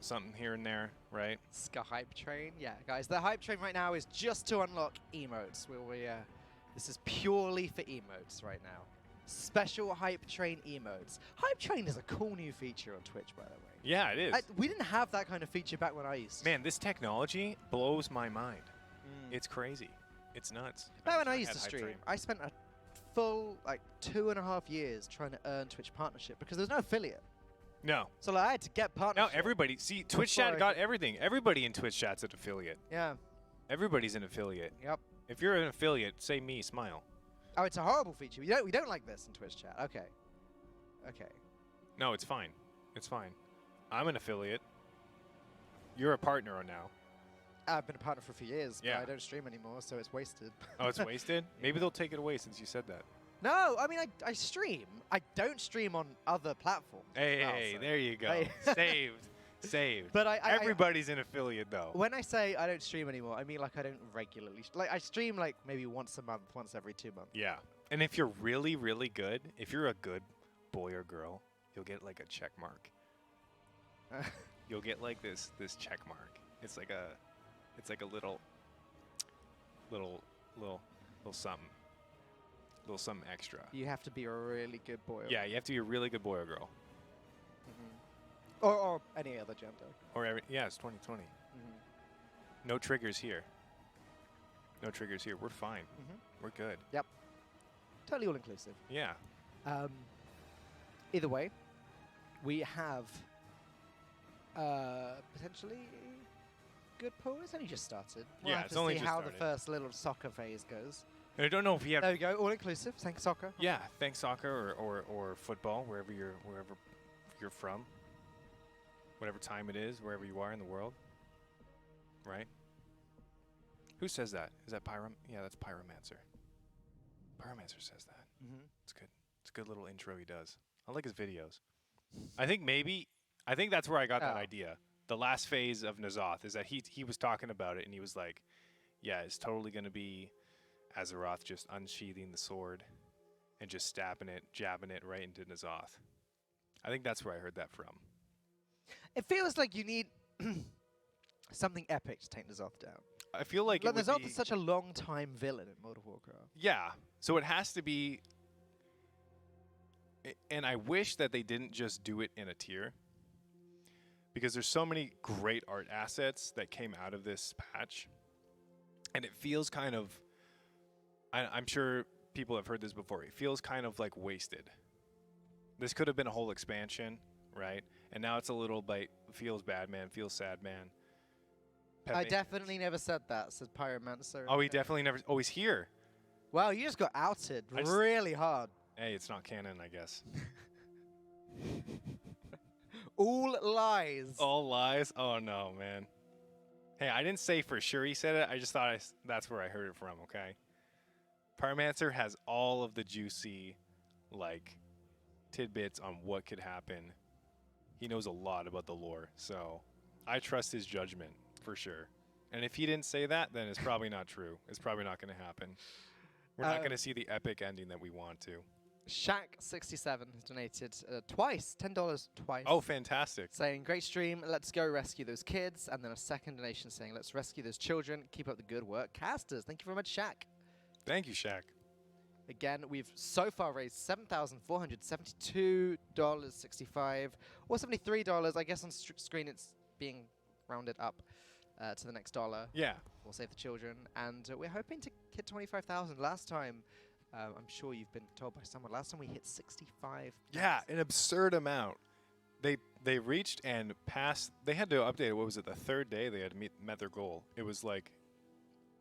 Something here and there, right? Ska Hype Train. Yeah, guys, the Hype Train right now is just to unlock emotes. This is purely for emotes right now. Special Hype Train emotes. Hype Train is a cool new feature on Twitch, by the way. Yeah, it is. We didn't have that kind of feature back when I used to. Man, this technology blows my mind. It's crazy. It's nuts. Back when I used to had Hype stream, Train. I spent a full, 2.5 years trying to earn Twitch partnership because there's no affiliate. No. So I had to get partnership. Now everybody, see, Twitch before chat I got everything. Everybody in Twitch chat's an affiliate. Yeah. Everybody's an affiliate. Yep. If you're an affiliate, say me, smile. Oh, it's a horrible feature. We don't like this in Twitch chat. Okay. Okay. No, it's fine. It's fine. I'm an affiliate. You're a partner now. I've been a partner for a few years, Yeah. but I don't stream anymore, so it's wasted. Oh, it's wasted? Maybe they'll take it away since you said that. No, I mean, I stream. I don't stream on other platforms. Hey, there you go. Hey. Saved. But Everybody's an affiliate, though. When I say I don't stream anymore, I mean like I don't regularly. I stream like maybe once a month, once every 2 months. Yeah. And if you're really, really good, if you're a good boy or girl, you'll get like a check mark. You'll get like this check mark. It's like a little something. Little something extra. You have to be a really good boy. Yeah, you have to be a really good boy or girl. Or any other gender. Or it's 2020. No triggers here. No triggers here. We're fine. We're good. Yep. Totally all inclusive. Yeah. Either way, we have potentially good pool. It's only just started. We'll Yeah, have it's to only see just how started. the first little soccer phase goes. I don't know if we have. There we go. All inclusive. Thanks, soccer. Yeah, thanks soccer or football, wherever you're from. Whatever time it is, wherever you are in the world. Right? Who says that? Is that Pyrom? Yeah, that's Pyromancer. Pyromancer says that. It's good. It's a good little intro he does. I like his videos. I think that's where I got that idea. The last phase of Ny'alotha is that he was talking about it and he was like, yeah, it's totally going to be Azeroth just unsheathing the sword and just jabbing it right into Ny'alotha. I think that's where I heard that from. It feels like you need something epic to take Ny'alotha down. I feel like it would Ny'alotha be, is such a long-time villain in World of Warcraft. yeah, so it has to be, and I wish that they didn't just do it in a tier, because there's so many great art assets that came out of this patch, and it feels kind of, I'm sure people have heard this before, it feels kind of like wasted. This could have been a whole expansion, right? And now it's a little bit, feels bad man, feels sad man. I Pepe. definitely never said that, said Pyromancer. Oh, he definitely never, oh, he's here. Wow, you just got outed I just- really hard. Hey, it's not canon, I guess. All lies. All lies? Oh, no, man. Hey, I didn't say for sure he said it. I just thought that's where I heard it from, okay? Pyromancer has all of the juicy, tidbits on what could happen. He knows a lot about the lore, so I trust his judgment for sure. And if he didn't say that, then it's probably not true. It's probably not going to happen. We're not going to see the epic ending that we want to. Shaq67 has donated twice, $10 twice. Oh, fantastic. Saying, great stream, let's go rescue those kids. And then a second donation saying, let's rescue those children. Keep up the good work. Casters, thank you very much, Shaq. Thank you, Shaq. Again, we've so far raised $7,472.65 or $73. I guess on screen it's being rounded up to the next dollar. Yeah. We'll save the children. And we're hoping to hit 25,000. Last time, I'm sure you've been told by someone, last time we hit 65. Yeah, an absurd amount. they reached and passed. They had to update it. What was it? The third day they had met their goal. It was like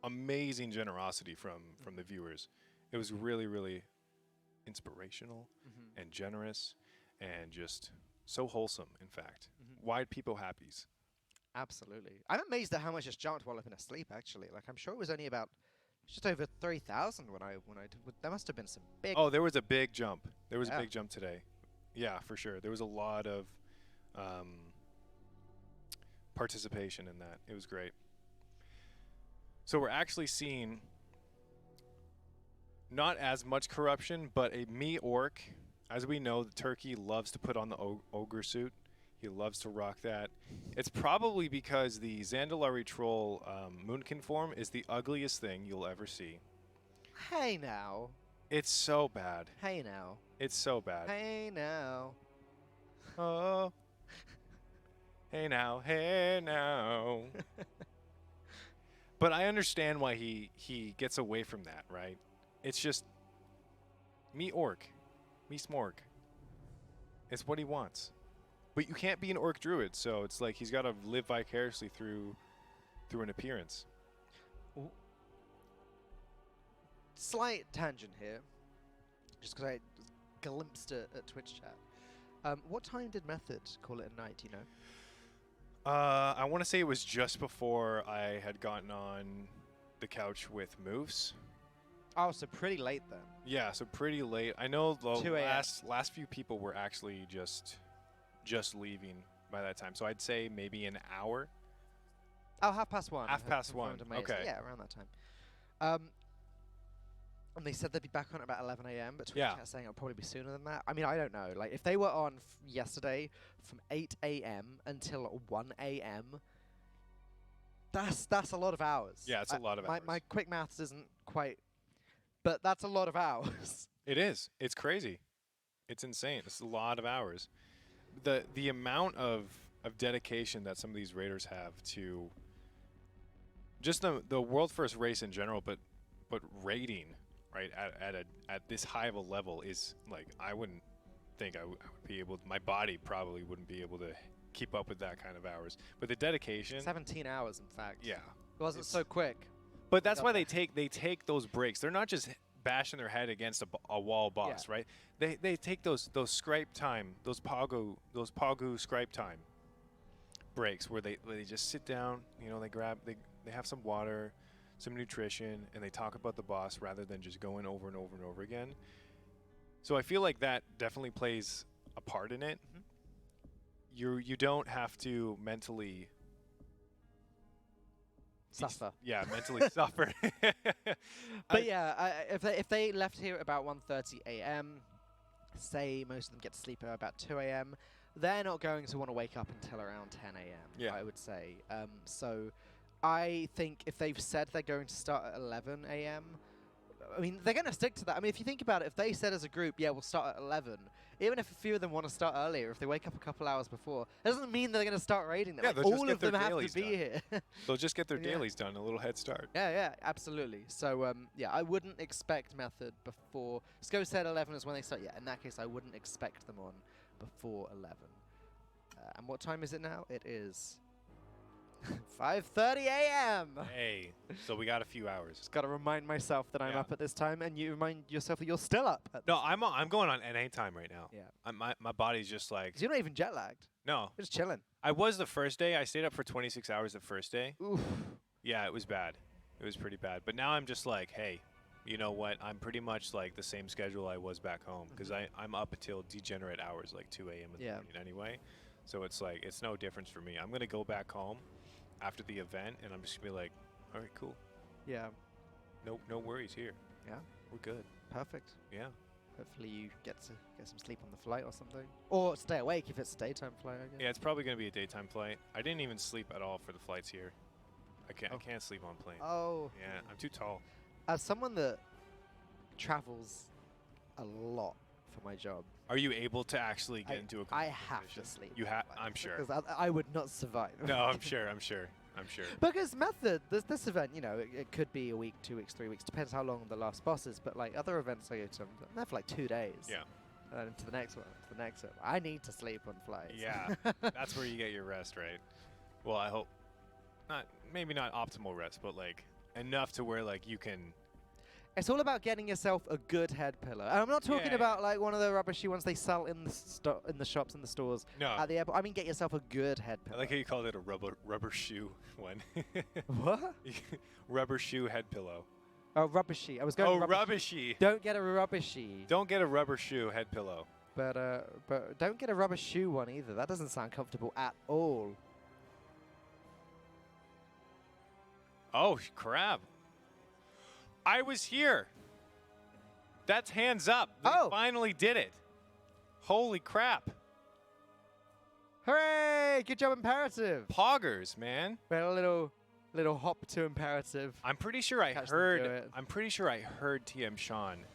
amazing generosity from the viewers. It was really, really inspirational and generous and just so wholesome, in fact. Wide people happies. Absolutely. I'm amazed at how much it's jumped while I've been asleep, actually. Like, I'm sure it was only about just over 3,000 when I there must have been some big... Oh, there was a big jump. There was Yeah. a big jump today. Yeah, for sure. There was a lot of participation in that. It was great. So we're actually seeing not as much corruption, but a me orc. As we know, the turkey loves to put on the ogre suit. He loves to rock that. It's probably because the Zandalari troll moonkin form is the ugliest thing you'll ever see. Hey now. It's so bad. Hey now. It's so bad. Hey now. Oh. Hey now, hey now. But I understand why he gets away from that, right? It's just me orc, me smorg. It's what he wants. But you can't be an orc druid, so it's like he's got to live vicariously through an appearance. Ooh. Slight tangent here, just because I glimpsed it at Twitch chat. What time did Method call it a night, do you know? I want to say it was just before I had gotten on the couch with Moose. Oh, so pretty late then. Yeah, so pretty late. I know the 2 a.m. last few people were actually just leaving by that time. So I'd say maybe an hour. Oh, 1:30. I Half had past confirmed one, in my ears. okay. Yeah, around that time. And they said they'd be back on at about 11 a.m., but Twitch Yeah. chat's saying it'll probably be sooner than that. I mean, I don't know. Like, if they were on yesterday from 8 a.m. until 1 a.m., that's a lot of hours. Yeah, it's a lot of hours. My quick maths isn't quite, but that's a lot of hours. It is. It's crazy. It's insane. It's a lot of hours. The amount of dedication that some of these raiders have to just the world first race in general, but raiding right at this high of a level is like I wouldn't think I would be able. My body probably wouldn't be able to keep up with that kind of hours. But the dedication. 17 hours, in fact. Yeah. It wasn't so quick. But that's why they take those breaks. They're not just bashing their head against a wall boss, right? They take those scripe time, those pogu scripe time breaks where they just sit down, you know, they have some water, some nutrition, and they talk about the boss rather than just going over and over and over again. So I feel like that definitely plays a part in it. You don't have to mentally suffer. Yeah, mentally suffer. But yeah, if they left here at about 1:30 a.m., say most of them get to sleep at about 2 a.m., they're not going to want to wake up until around 10 a.m. Yeah. I would say. So I think if they've said they're going to start at 11 a.m., I mean, they're going to stick to that. I mean, if you think about it, if they said as a group, yeah, we'll start at 11, even if a few of them want to start earlier, if they wake up a couple hours before, it doesn't mean they're going to start raiding them. Yeah, Like, they'll just all get of them their have to dailies be done. here. They'll just get their Yeah. dailies done, a little head start. Yeah, absolutely. So, yeah, I wouldn't expect Method before... Sko said 11 is when they start. Yeah, in that case, I wouldn't expect them on before 11. And what time is it now? It is 5:30 a.m. Hey, so we got a few hours. Just got to remind myself that I'm Yeah. up at this time, and you remind yourself that you're still up. No, I'm going on NA time right now. Yeah. My body's just like... 'Cause you're not even jet lagged. No. You're just chilling. I was the first day. I stayed up for 26 hours the first day. Oof. Yeah, it was bad. It was pretty bad. But now I'm just like, hey, you know what? I'm pretty much like the same schedule I was back home because I'm up until degenerate hours, like 2 a.m. in the morning anyway. So it's like, it's no difference for me. I'm going to go back home after the event, and I'm just going to be like, all right, cool. Yeah. No worries here. Yeah. We're good. Perfect. Yeah. Hopefully you get some sleep on the flight or something. Or stay awake if it's a daytime flight, I guess. Yeah, it's probably going to be a daytime flight. I didn't even sleep at all for the flights here. I can't sleep on plane. Oh. Yeah, I'm too tall. As someone that travels a lot for my job, Are you able to actually get into a I comfortable have position? to sleep. You have, I'm sure. Because I would not survive. No, I'm sure. Because Method, this event, you know, it could be a week, 2 weeks, 3 weeks, depends how long the last boss is. But like other events I go to, I'm there for like 2 days. Yeah. And to the next one, to the next one. I need to sleep on flights. Yeah, that's where you get your rest, right? Well, I hope maybe not optimal rest, but like enough to where like you can. It's all about getting yourself a good head pillow. And I'm not talking Yeah. about like one of the rubbishy ones they sell in the shops and the stores No, at the airport. I mean, get yourself a good head I pillow. like how you called it a rubber shoe one. What? Rubber shoe head pillow. Oh, rubbishy. I was going. Oh, rubbishy. rubbishy. Don't get a rubbishy. Don't get a rubber shoe head pillow. But don't get a rubber shoe one either. That doesn't sound comfortable at all. Oh, crap. I was here. That's hands up. They Oh. finally did it. Holy crap. Hooray! Good job, Imperative. Poggers, man. We had a little hop to Imperative. I'm pretty sure I Catch them heard. do it. I'm pretty sure I heard TM Sean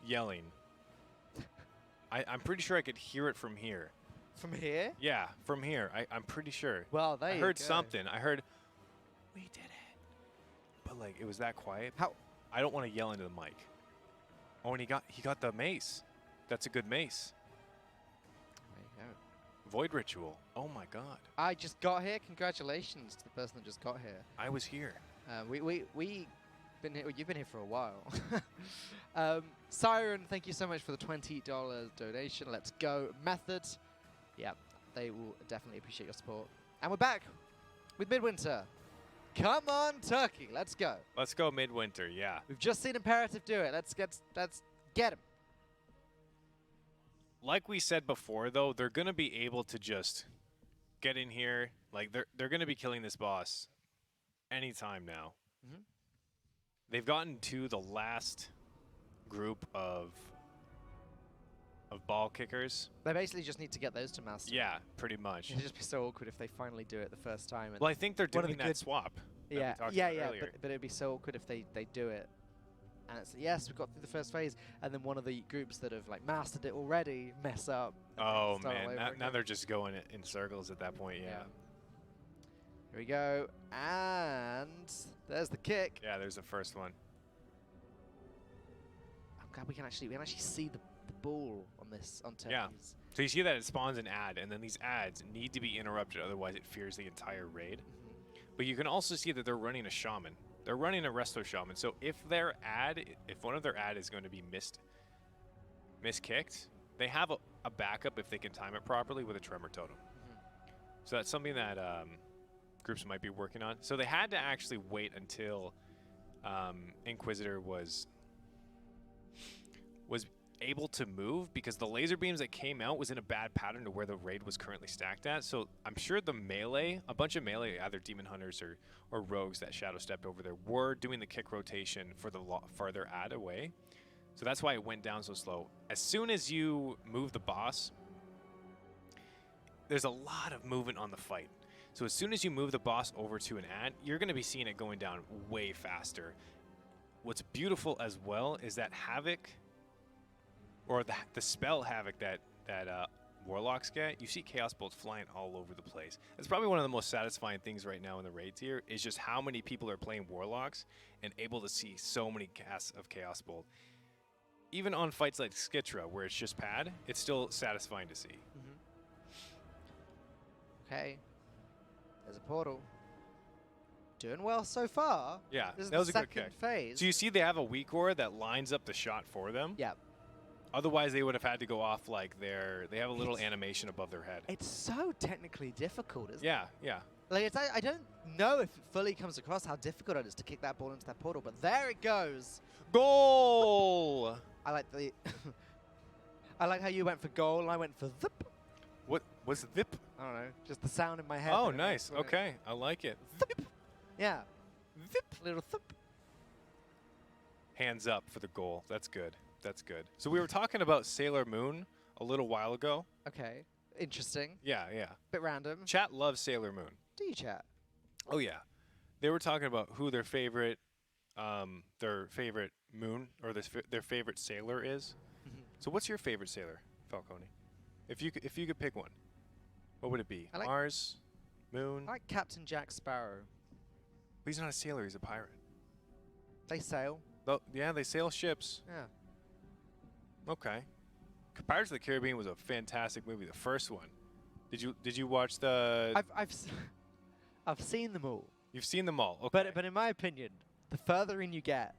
yelling. I'm pretty sure I could hear it from here. From here? Yeah, from here. I'm pretty sure. Well, there I you heard go. something. I heard, we did it. But like, it was that quiet. How? I don't want to yell into the mic. Oh, and he got the mace. That's a good mace. There you go. Void ritual. Oh my god. I just got here. Congratulations to the person that just got here. I was here. We been here. You've been here for a while. Siren, thank you so much for the $20 donation. Let's go. Method. Yeah, they will definitely appreciate your support. And we're back with Midwinter. Come on, Turkey. Let's go. Let's go Midwinter. Yeah. We've just seen Imperative do it. Let's get him. Like we said before, though, they're gonna be able to just get in here. Like they're gonna be killing this boss anytime now. Mhm. They've gotten to the last group of ball kickers. They basically just need to get those to master. Yeah, pretty much. It'd just be so awkward if they finally do it the first time. And Well, I think they're one of doing the that good- swap. that we yeah, talked yeah, about yeah. earlier. But it'd be so awkward if they do it. And it's yes, we got through the first phase, and then one of the groups that have like mastered it already mess up. and Oh start all man, over now again. they're just going in circles at that point. Yeah. Here we go, and there's the kick. Yeah, there's the first one. I'm glad we can actually see the ball on this on Yeah. Turkey's. So you see that it spawns an ad, and then these ads need to be interrupted, otherwise it fears the entire raid. But you can also see that they're running a shaman. They're running a resto shaman. So if one of their ad is going to be miskicked, they have a backup if they can time it properly with a tremor totem. So that's something that groups might be working on. So they had to actually wait until Inquisitor was able to move, because the laser beams that came out was in a bad pattern to where the raid was currently stacked at. So I'm sure the melee, a bunch of melee, either demon hunters or rogues that shadow stepped over there, were doing the kick rotation for the farther ad away. So that's why it went down so slow. As soon as you move the boss, there's a lot of movement on the fight. So as soon as you move the boss over to an ad, you're going to be seeing it going down way faster. What's beautiful as well is that Havoc, or the spell Havoc that Warlocks get, you see Chaos Bolts flying all over the place. It's probably one of the most satisfying things right now in the raids here, is just how many people are playing Warlocks and able to see so many casts of Chaos Bolt. Even on fights like Skitra, where it's just pad, it's still satisfying to see. Okay, there's a portal. Doing well so far. Yeah, This is that the was a good second kick. phase. So you see they have a weak aura that lines up the shot for them. Yeah. Otherwise, they would have had to go off like they have a little animation above their head. It's so technically difficult, isn't it? Yeah, yeah. Like I don't know if it fully comes across how difficult it is to kick that ball into that portal, but there it goes. Goal! I like the. I like how you went for goal and I went for zip. What was Vip? I don't know, just the sound in my head. Oh, when it went nice. for it. Okay, I like it. Yeah. Zip. Little thump. Hands up for the goal. That's good. That's good. So we were talking about Sailor Moon a little while ago. Okay. Interesting. Yeah, yeah. Bit random. Chat loves Sailor Moon. Do you chat? Oh yeah. They were talking about who their favorite moon or their favorite sailor is. So what's your favorite sailor, Falcone? If you could pick one, what would it be? I like- Mars, Moon. I like Captain Jack Sparrow. He's not a sailor. He's a pirate. They sail. Oh, yeah, they sail ships. Yeah. Okay. Pirates of the Caribbean was a fantastic movie. The first one. Did you watch the? I've seen them all. You've seen them all. Okay. But in my opinion, the further in you get,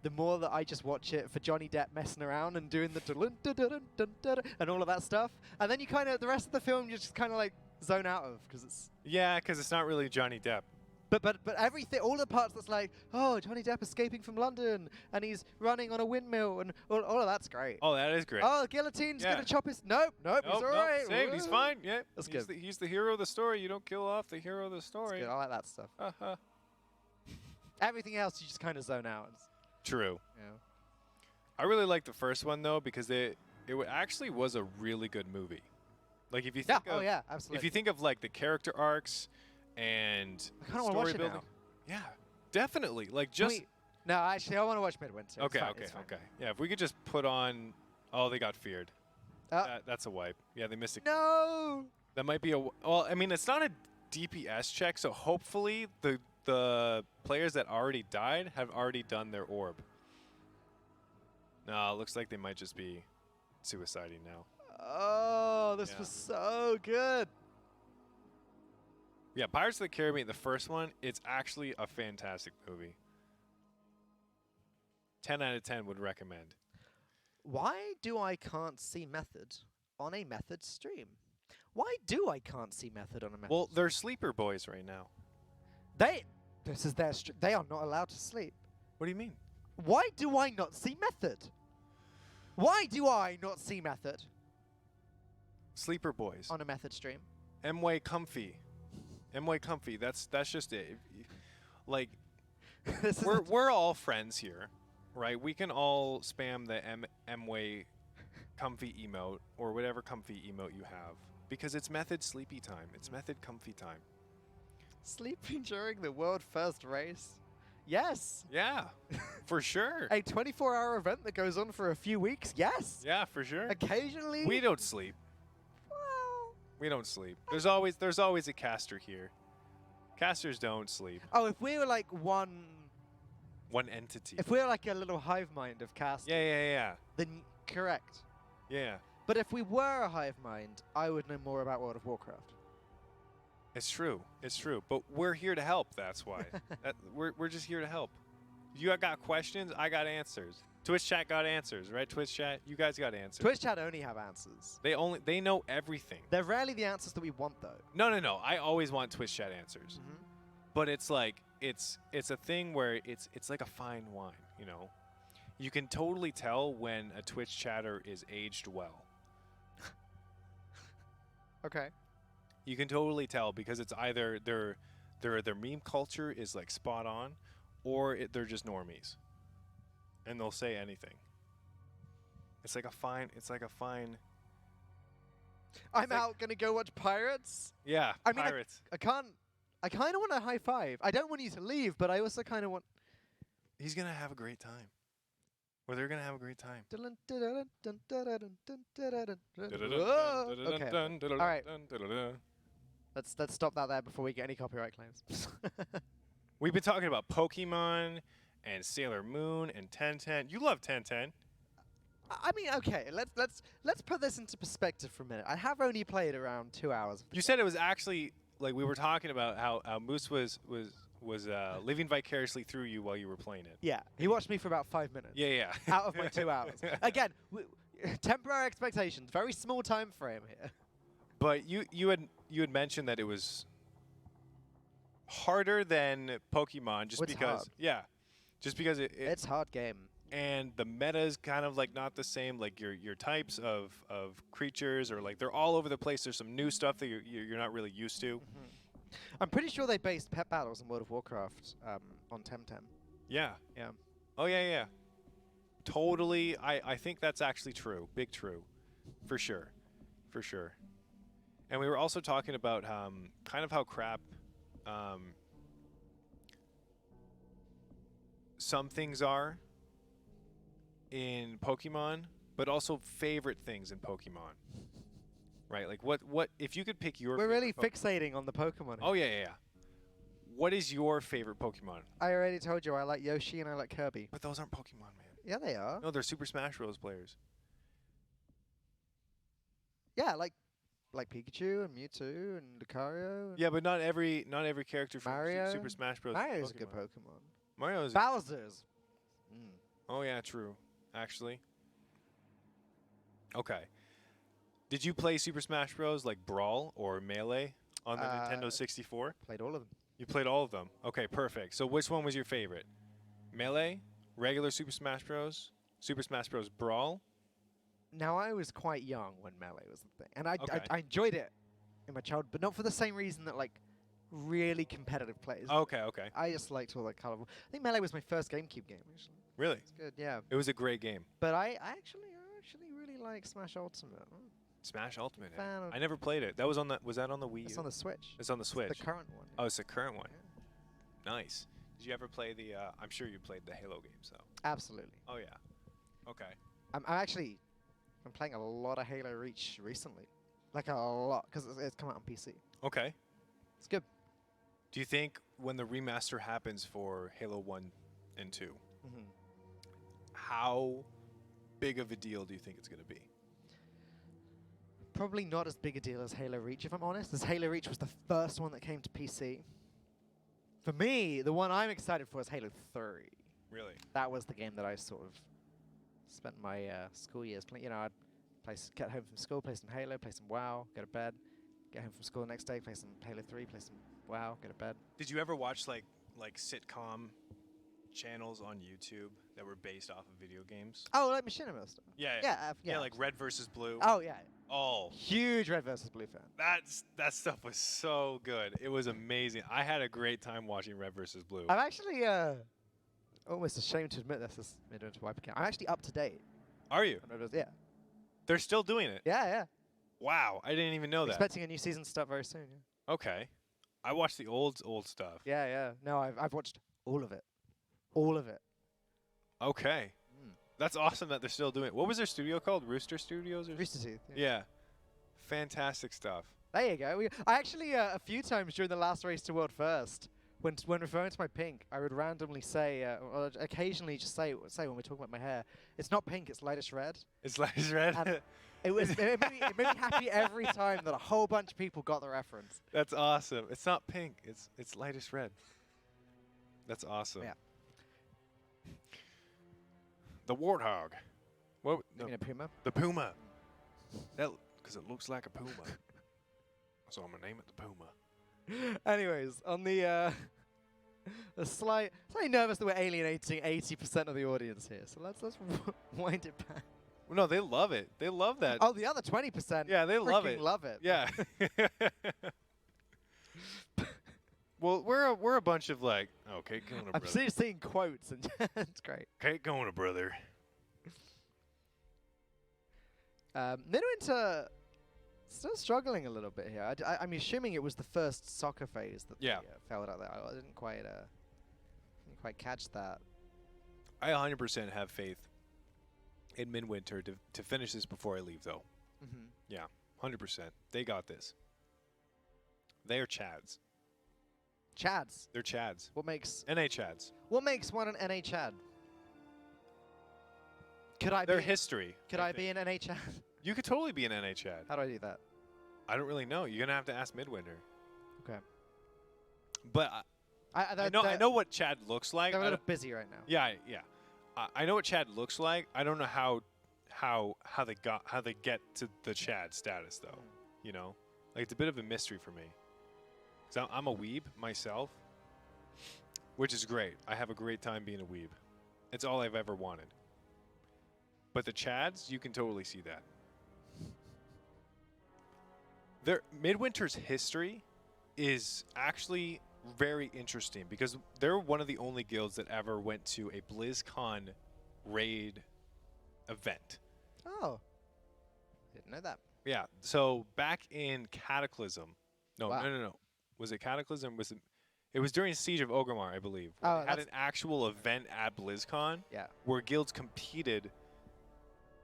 the more that I just watch it for Johnny Depp messing around and doing the dun dun dun dun dun and all of that stuff, and then you kind of the rest of the film you just kind of like zone out of because it's. Yeah, because it's not really Johnny Depp. But everything, all the parts that's like, oh, Johnny Depp escaping from London and he's running on a windmill and all of that's great. Oh, that is great. Oh, guillotine's gonna chop his. Nope, he's all right. Saved. He's fine. Yeah, That's he's good. He's the hero of the story. You don't kill off the hero of the That's story. good. I like that stuff. Uh-huh. Everything else you just kind of zone out. True. Yeah. I really like the first one though because actually was a really good movie. Like if you think of absolutely. if you think of like the character arcs and I kind of want to watch it building. now. Yeah, definitely. Like just No, actually, I want to watch Midwinter. okay. It's fine. Yeah, if we could just put on. Oh, they got feared. That's a wipe. Yeah, they missed it. No. That might be a. Well, I mean, it's not a DPS check, so hopefully the players that already died have already done their orb. No, it looks like they might just be suiciding now. Oh, this was so good. Yeah, Pirates of the Caribbean, the first one, it's actually a fantastic movie. 10 out of 10 would recommend. Why do I can't see Method on a Method stream? Why do I can't see Method on a Method? Well, they're sleeper boys right now. This is their they are not allowed to sleep. What do you mean? Why do I not see Method? Why do I not see Method Sleeper boys. on a Method stream? M-Way comfy. M-Way comfy. That's just it. Like, we're all friends here, right? We can all spam the M-Way comfy emote or whatever comfy emote you have because it's Method sleepy time. It's Method comfy time. Sleeping during the world first race? Yes. Yeah, for sure. A 24-hour event that goes on for a few weeks? Yes. Yeah, for sure. Occasionally. We don't sleep. Well. We don't sleep. There's always a caster here. Casters don't sleep. Oh, if we were like one entity. If we were like a little hive mind of casters. Yeah. Then correct. Yeah. But if we were a hive mind, I would know more about World of Warcraft. It's true. It's true. But we're here to help. That's why. We're just here to help. You got questions? I got answers. Twitch chat got answers, right? Twitch chat, you guys got answers. Twitch chat only have answers. They know everything. They're rarely the answers that we want, though. No. I always want Twitch chat answers. Mm-hmm. But it's like it's a thing where it's like a fine wine, you know. You can totally tell when a Twitch chatter is aged well. Okay. You can totally tell because it's either their meme culture is like spot on, or they're just normies, and they'll say anything. It's like a fine. I'm out gonna go watch Pirates. Yeah, I mean, Pirates. I kind of want a high five. I don't want you to leave, but I also kind of want. He's gonna have a great time. Or they're gonna have a great time. Okay. All right. Let's stop that there before we get any copyright claims. We've been talking about Pokemon and Sailor Moon and 1010. You love 1010. I mean, okay. Let's put this into perspective for a minute. I have only played around 2 hours. Of the You said it was actually like we were talking about how Moose was living vicariously through you while you were playing it. Yeah, he watched me for about 5 minutes. Yeah. Out of my 2 hours. Again, temporary expectations. Very small time frame here. But you had mentioned that it was harder than Pokemon just It's because hard. just because It's hard game. and the meta is kind of like not the same. Like your types of creatures or like they're all over the place. There's some new stuff that you're not really used to. Mm-hmm. I'm pretty sure they based pet battles in World of Warcraft on Temtem. Yeah. Yeah. Oh yeah. Totally. I think that's actually true. Big true. For sure. And we were also talking about kind of how crap some things are in Pokemon, but also favorite things in Pokemon. Right? Like what if you could pick your We're really favorite fixating on the Pokemon. Oh yeah. What is your favorite Pokemon? I already told you I like Yoshi and I like Kirby. But those aren't Pokemon, man. Yeah, they are. No, they're Super Smash Bros. Players. Yeah, like Pikachu and Mewtwo and Lucario. And Yeah, but not every character from Mario? Super Smash Bros. Mario's a good Pokemon. Mario's. Bowser's. Mm. Oh yeah, true. Actually. Okay. Did you play Super Smash Bros. Like Brawl or Melee on the Nintendo 64? Played all of them. You played all of them. Okay, perfect. So which one was your favorite? Melee, regular Super Smash Bros, Super Smash Bros. Brawl. Now, I was quite young when Melee was the thing, and Okay. I enjoyed it in my childhood, but not for the same reason that, like, really competitive players. Okay, okay. I just liked all the colorful. I think Melee was my first GameCube game, actually. Really? It's good, yeah. It was a great game. But I actually really like Smash Ultimate. Smash Ultimate. Fan of- I never played it. That was on the. Was that on the Wii U? It's on the Switch. It's on the Switch. The current one. Oh, it's the current one. Nice. Did you ever play the? I'm sure you played the Halo games though. Absolutely. Oh yeah. Okay. I'm playing a lot of Halo Reach recently. Like a lot, because it's come out on PC. Okay. It's good. Do you think when the remaster happens for Halo 1 and 2, Mm-hmm. how big of a deal do you think it's going to be? Probably not as big a deal as Halo Reach, if I'm honest, as Halo Reach was the first one that came to PC. For me, the one I'm excited for is Halo 3. Really? That was the game that I sort of spent my school years playing. You know, I'd get home from school, play some Halo, play some WoW, go to bed, get home from school the next day, play some Halo 3, play some WoW, go to bed. Did you ever watch like sitcom channels on YouTube that were based off of video games? Oh, like Machinima stuff. Yeah. Yeah. Like Red versus Blue. Oh, yeah. Oh. Huge Red versus Blue fan. That stuff was so good. It was amazing. I had a great time watching Red versus Blue. I'm actually almost ashamed to admit this as Midwinter Wipe account. I'm actually up to date. Are you? on Red versus- Yeah. They're still doing it. Yeah. Wow, I didn't even know that. Expecting a new season to start very soon. Yeah. Okay. I watched the old stuff. Yeah. No, I've watched all of it. All of it. Okay. That's awesome that they're still doing it. What was their studio called? Rooster Studios or Rooster Teeth. Yeah. Fantastic stuff. There you go. I actually a few times during the last race to World First, when referring to my pink, I would randomly say, or occasionally just say when we're talking about my hair, it's not pink, it's lightish red. It's lightish red. And it made me happy every time that a whole bunch of people got the reference. That's awesome. It's not pink. It's lightish red. That's awesome. Yeah. The warthog. What? You mean a puma? The puma. That because it looks like a puma. So I'm gonna name it the puma. Anyways, on the slightly nervous that we're alienating 80% of the audience here. So let's wind it back. Well, no, they love it. They love that. Oh, the other 20%. Yeah, they love freaking it. Love it. Yeah. Well, we're a bunch of like, oh, Kate Kona, I'm brother. seeing quotes and it's great. Kate Kona, brother. Midwinter still struggling a little bit here. I'm assuming it was the first soccer phase that Yeah. they failed out there. I didn't quite catch that. I 100% have faith in Midwinter to finish this before I leave, though. Mm-hmm. Yeah, 100%. They got this. They are Chads. Chads. They're Chads. What makes NA Chads. one an NA Chad? Could I Their be? history. Could I be an NA Chad? You could totally be an NA Chad. How do I do that? I don't really know. You're going to have to ask Midwinter. Okay. But I know what Chad looks like. They're a I little don't- busy right now. Yeah. I know what Chad looks like. I don't know how they get to the Chad status though. You know, like it's a bit of a mystery for me. 'Cause I'm a weeb myself, which is great. I have a great time being a weeb. It's all I've ever wanted. But the Chads, you can totally see that. Midwinter's history is actually very interesting because they're one of the only guilds that ever went to a BlizzCon raid event. Oh. Didn't know that. Yeah. So back in Cataclysm, no. Wow. Was it Cataclysm? It was during Siege of Orgrimmar, I believe. Where Oh, they had an actual event at BlizzCon Yeah. where guilds competed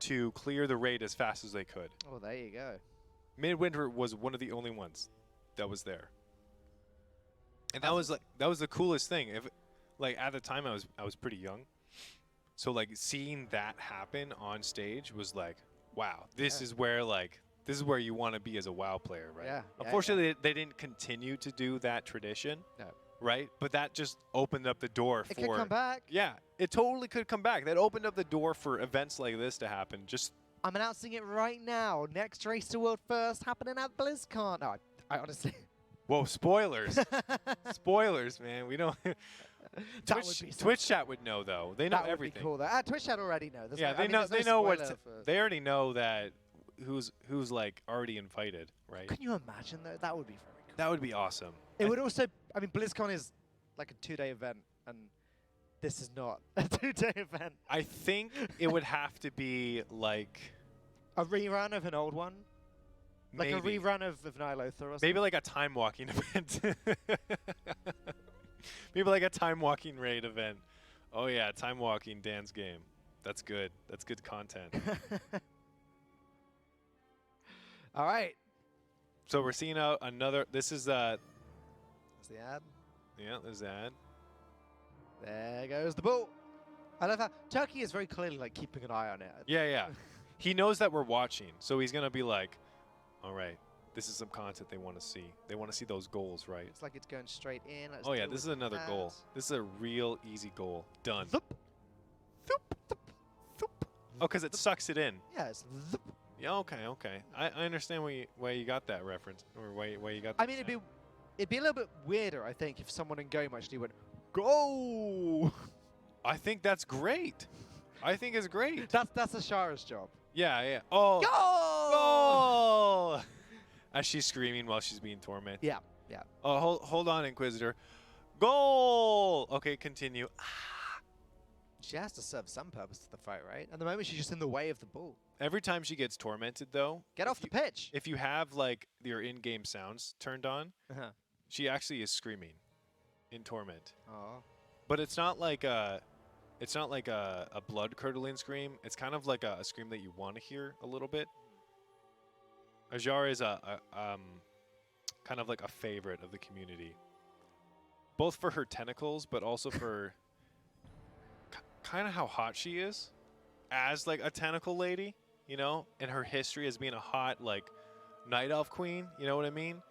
to clear the raid as fast as they could. Oh, there you go. Midwinter was one of the only ones that was there. And that was the coolest thing. If like at the time I was pretty young. So like seeing that happen on stage was like, wow, this is where like This is where you want to be as a WoW player, right? Yeah. Unfortunately, they didn't continue to do that tradition. No. Right? But that just opened up the door It for. could come back. Yeah, it totally could come back. That opened up the door for events like this to happen. Just I'm announcing it right now. Next Race to World First happening at BlizzCon. No, I honestly. whoa, spoilers! Spoilers, man. We don't. That would be so Twitch chat would know though. They know that would everything. be cool. Though. Twitch chat already know. There's Yeah, no, they I mean, know. there's They no know what. spoiler for- They already know that who's like already invited, right? Can you imagine though? That would be very cool. That would be awesome. It would also. I mean, BlizzCon is like a 2-day event, and this is not a 2-day event. I think it would have to be like A rerun of an old one, like maybe, a rerun of Ny'alotha or something. maybe like a time walking event. Maybe like a time walking raid event. Oh yeah, time walking Dan's game. That's good. That's good content. All right. So we're seeing another. This is That's the ad. yeah. There's that. There goes the ball. I love how Turkey is very clearly like keeping an eye on it. Yeah, yeah. He knows that we're watching, so he's gonna be like, "All right, this is some content they want to see. They want to see those goals, right?" It's like it's going straight in. Let's Oh yeah, deal this is with another that. goal. This is a real easy goal. Done. Thup. Oh, because it sucks it in. Yeah, it's thup. Yeah. Okay. Okay. I understand why you got that reference, or why you got. I mean, it'd be a little bit weirder, I think, if someone in Game actually went, go! I think that's great. I think it's great. That's Ashara's job. Yeah. Yeah. Oh. Go! Goal! As she's screaming while she's being tormented. Yeah, yeah. Oh, hold on, Inquisitor. Goal! Okay, continue. She has to serve some purpose to the fight, right? At the moment, she's just in the way of the ball. Every time she gets tormented, though, Get off the pitch. if you have like your in-game sounds turned on, Uh-huh. she actually is screaming in torment. Oh. But it's not like a blood curdling scream. It's kind of like a scream that you want to hear a little bit. Ajara is a kind of like a favorite of the community, both for her tentacles, but also for kind of how hot she is as like a tentacle lady, you know, and her history as being a hot like night elf queen. You know what I mean?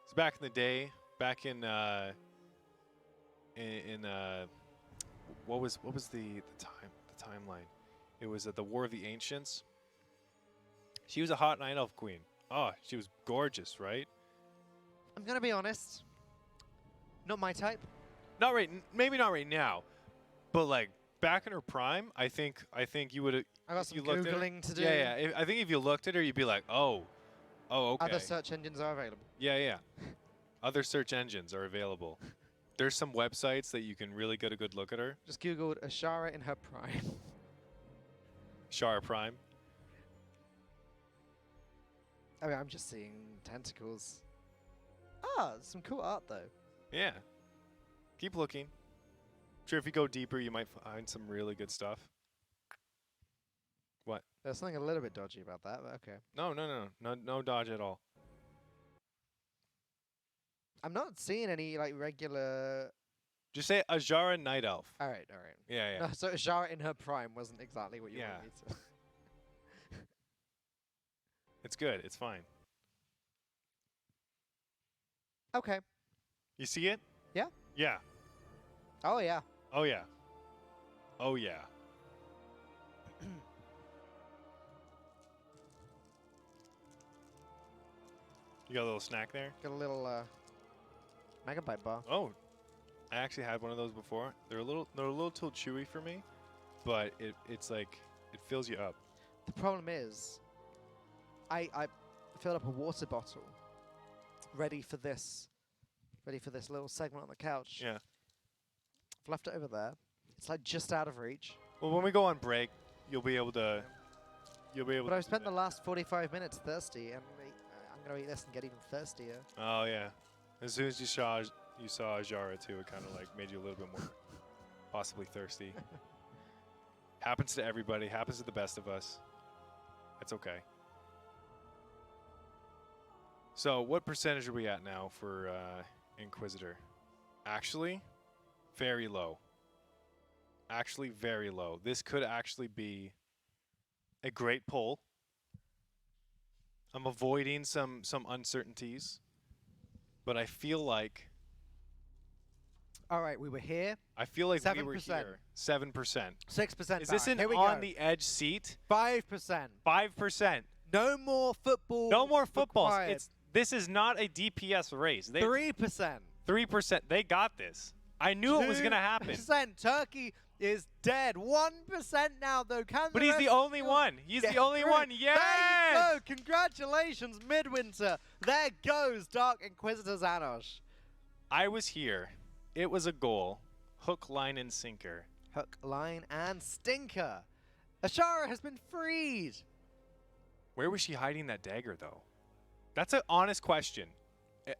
It's back in the day, back in what was the timeline? It was the War of the Ancients. She was a hot night elf queen. Oh, she was gorgeous, right? I'm going to be honest. Not my type. Not right, maybe not right now, but like back in her prime, I think you would have. I got some Googling to do. Yeah, yeah. I think if you looked at her, you'd be like, oh, okay. Other search engines are available. Yeah, yeah. Other search engines are available. There's some websites that you can really get a good look at her. Just Googled Ashara in her prime. Shara Prime. I mean, I'm just seeing tentacles. Ah, some cool art, though. Yeah. Keep looking. Sure, if you go deeper, you might find some really good stuff. What? There's something a little bit dodgy about that, but okay. No dodge at all. I'm not seeing any, like, regular... Just say Ajara Night Elf. All right. Yeah, yeah. No, so Ashara in her prime wasn't exactly what you Yeah. wanted me to... It's good. It's fine. Okay. You see it? Yeah. Yeah. Oh, yeah. Oh, yeah. Oh, yeah. You got a little snack there? Got a little megabyte bar. Oh, I actually had one of those before. They're a little too chewy for me, but it's like it fills you up. The problem is, I filled up a water bottle, ready for this little segment on the couch. Yeah. I've left it over there. It's like just out of reach. Well, when we go on break, you'll be able to. But I've spent the last 45 minutes thirsty, and I'm gonna eat this and get even thirstier. Oh yeah. As soon as you saw Ajara too, it kind of like made you a little bit more possibly thirsty. Happens to everybody. Happens to the best of us. It's okay. So, what percentage are we at now for Inquisitor? Actually, very low. Actually, very low. This could actually be a great pull. I'm avoiding some uncertainties, but I feel like All right, we were here. we were 7%. here. 7%. 6% Is this back. an Here we on go. the edge seat? 5%. 5%. No more football. No more footballs. required. This is not a DPS race. 3%. 3%. They got this. I knew it was gonna happen. 2%. Turkey is dead. 1% now, though. Can But the he's the rest only still one. He's get the only through? one. There Yes! you go. Congratulations, Midwinter. There goes Dark Inquisitor Zanosh. I was here. It was a goal. Hook, line, and sinker. Hook, line, and stinker. Ashara has been freed. Where was she hiding that dagger, though? That's an honest question.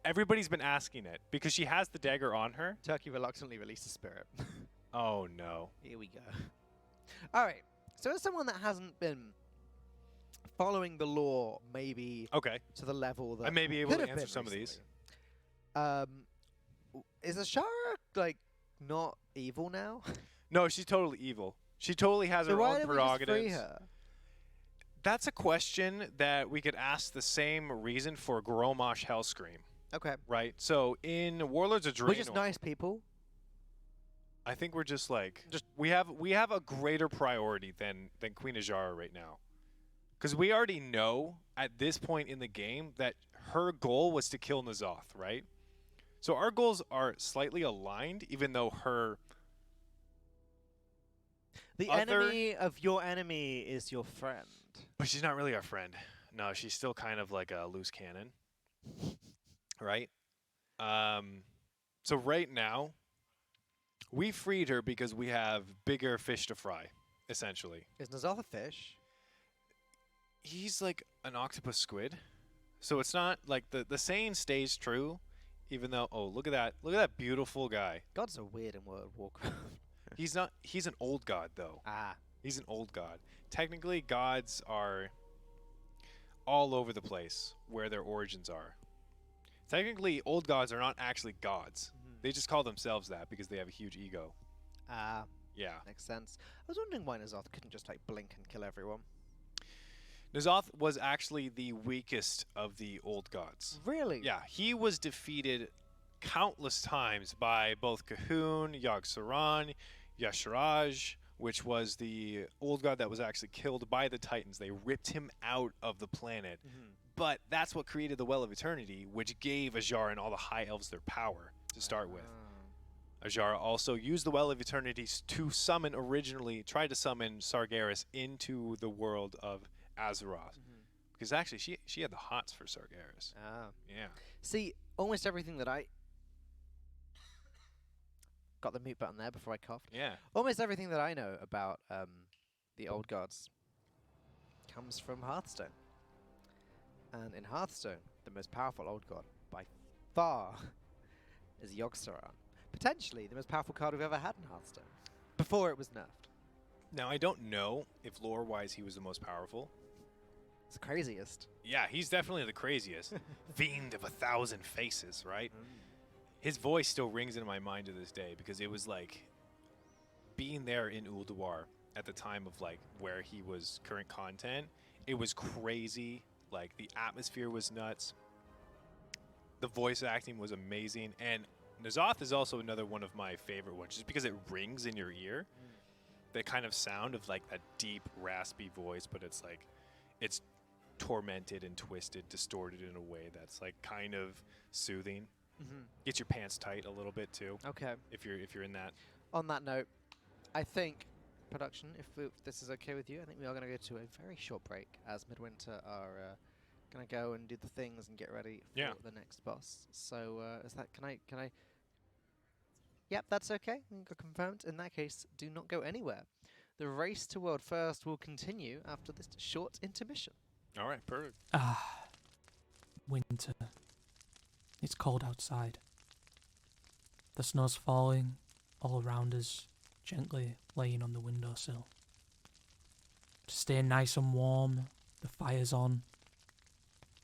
Everybody's been asking it because she has the dagger on her. Turkey reluctantly released a spirit. Oh, no. Here we go. All right. So as someone that hasn't been following the law, maybe Okay. to the level that I may be able could to have answer been some of these. recently, is Ashara like not evil now? No, she's totally evil. She totally has So her why own did we just prerogatives. free her? That's a question that we could ask the same reason for Gromosh Hellscream, Okay. right? So in Warlords of Draenor, We're just nice people. I think we're just like we have a greater priority than Queen Ajara right now, because we already know at this point in the game that her goal was to kill N'Zoth, right? So our goals are slightly aligned, even though her The other- enemy of your enemy is your friend. But she's not really our friend. No, she's still kind of like a loose cannon, right? So right now, we freed her because we have bigger fish to fry, essentially. Is N'Zoth a fish? He's like an octopus squid, so it's not like the saying stays true, even though look at that beautiful guy. Gods are weird in World of Warcraft. He's an old god though. Ah. He's an old god. Technically, gods are all over the place where their origins are. Technically, old gods are not actually gods. They just call themselves that because they have a huge ego. Ah. Yeah. Makes sense. I was wondering why N'Zoth couldn't just like blink and kill everyone. N'Zoth was actually the weakest of the old gods. Really? Yeah, he was defeated countless times by both Cahoon, Yogg-Saron, Yasharaj, which was the old god that was actually killed by the Titans. They ripped him out of the planet. But that's what created the Well of Eternity, which gave Ajara and all the High Elves their power to start with. Ajara also used the Well of Eternity to tried to summon Sargeras into the world of Azeroth. Because actually, she had the hots for Sargeras. Ah. Yeah. See, almost everything that I got the mute button there before I coughed. Yeah. Almost everything that I know about the old gods comes from Hearthstone. And in Hearthstone, the most powerful old god by far is Yogg-Saron. Potentially the most powerful card we've ever had in Hearthstone. Before it was nerfed. Now, I don't know if lore-wise he was the most powerful. It's the craziest. Yeah, he's definitely the craziest. Fiend of 1,000 faces, right? His voice still rings in my mind to this day because it was like being there in Ulduar at the time of like where he was current content. It was crazy. Like the atmosphere was nuts. The voice acting was amazing. And N'Zoth is also another one of my favorite ones just because it rings in your ear. That kind of sound of like that deep, raspy voice, but it's like it's tormented and twisted, distorted in a way that's like kind of soothing. Gets your pants tight a little bit too. Okay. If you're in that. On that note, I think production, if this is okay with you, I think we are going to go to a very short break as Midwinter are going to go and do the things and get ready for the next boss. So is that can I? Yep, that's okay. I got confirmed. In that case, do not go anywhere. The race to world first will continue after this short intermission. All right, perfect. Ah, winter. It's cold outside. The snow's falling all around us, gently laying on the windowsill. To stay nice and warm, the fire's on.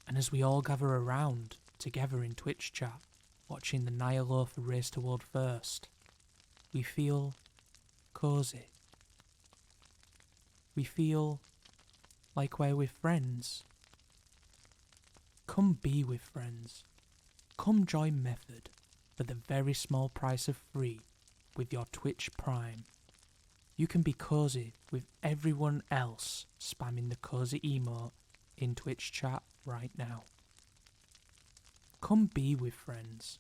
And as we all gather around, together in Twitch chat, watching the Ny'alotha race to world first, we feel cozy. We feel like we're with friends. Come be with friends. Come join Method for the very small price of free with your Twitch Prime. You can be cozy with everyone else spamming the cozy emote in Twitch chat right now. Come be with friends.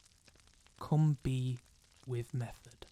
Come be with Method.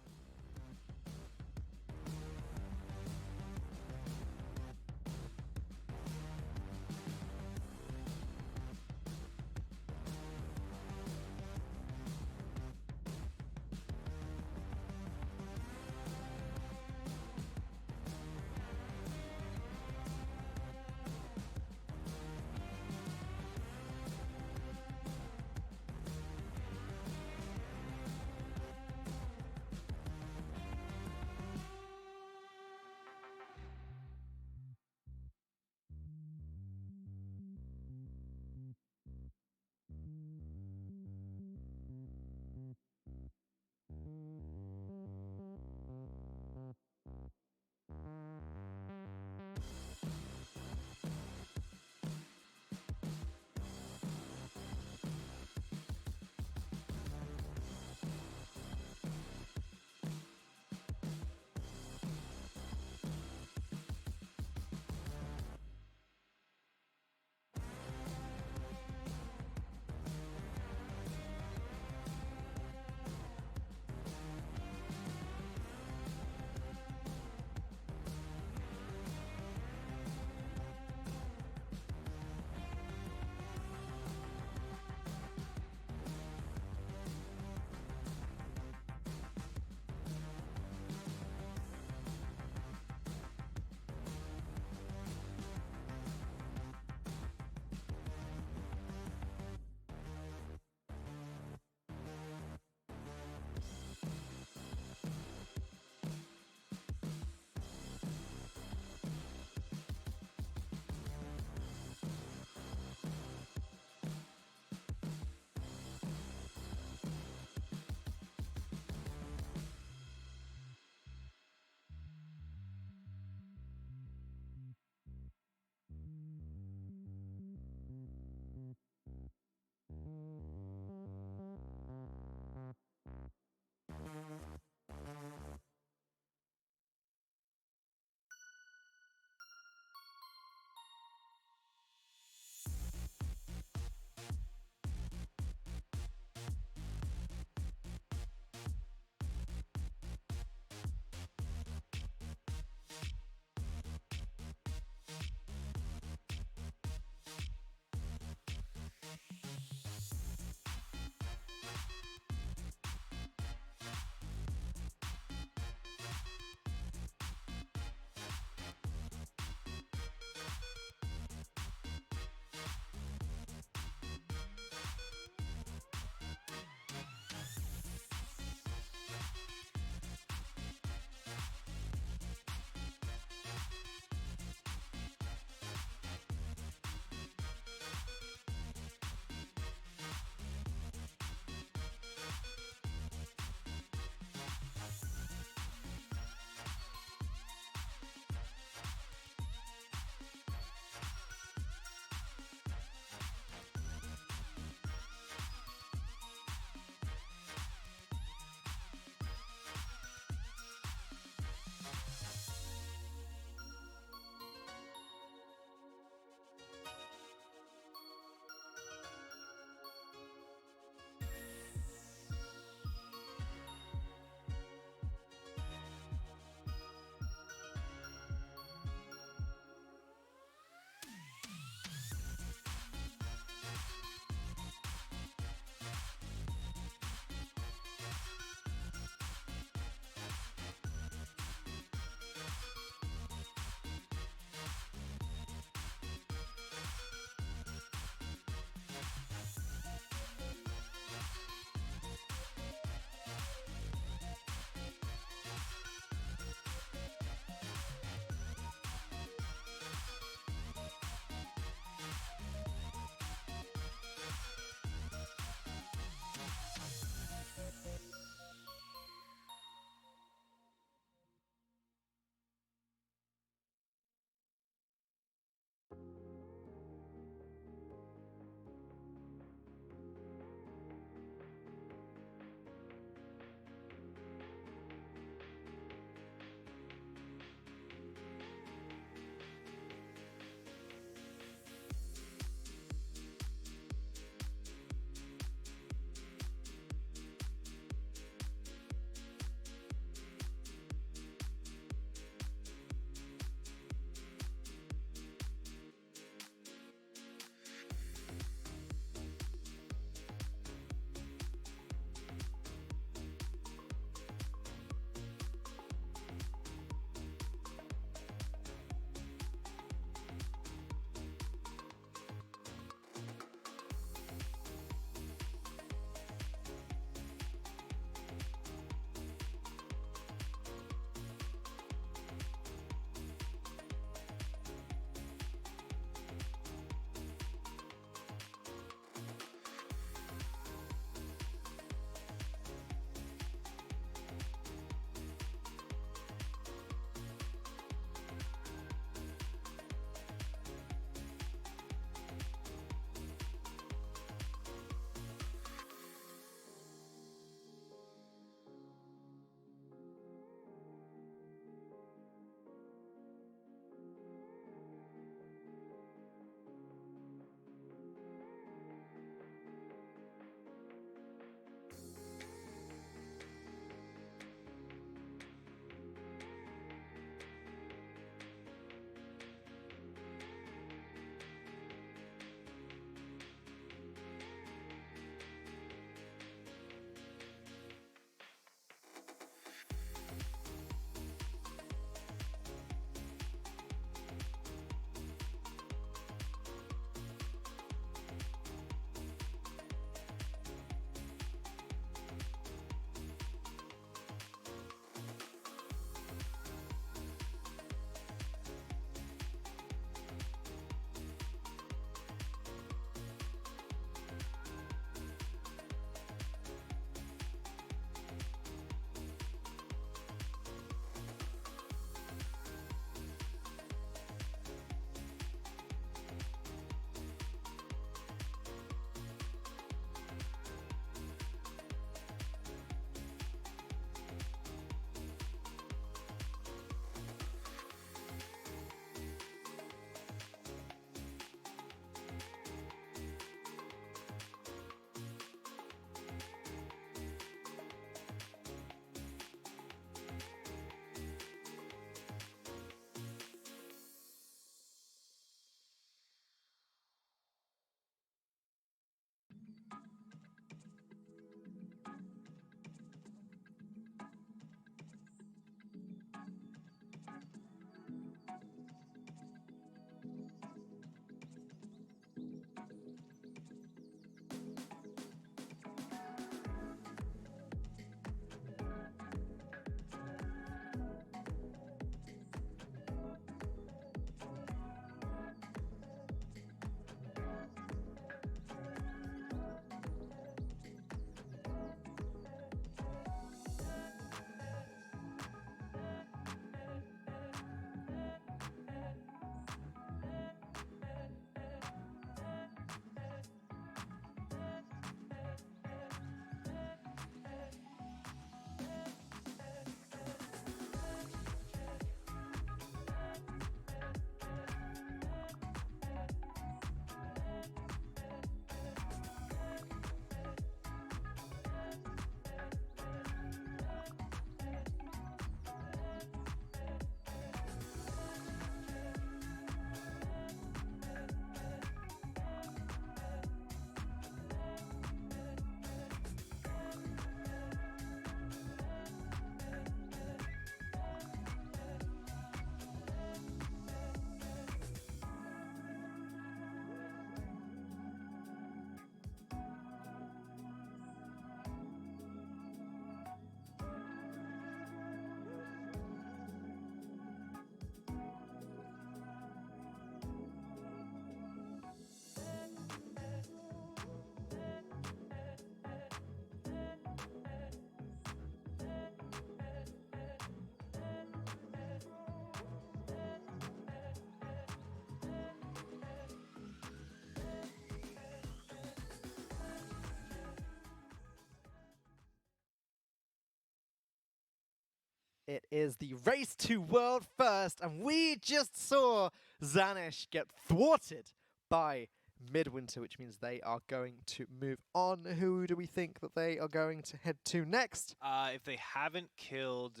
It is the race to world first, and we just saw Zanish get thwarted by Midwinter, which means they are going to move on. Who do we think that they are going to head to next? If they haven't killed,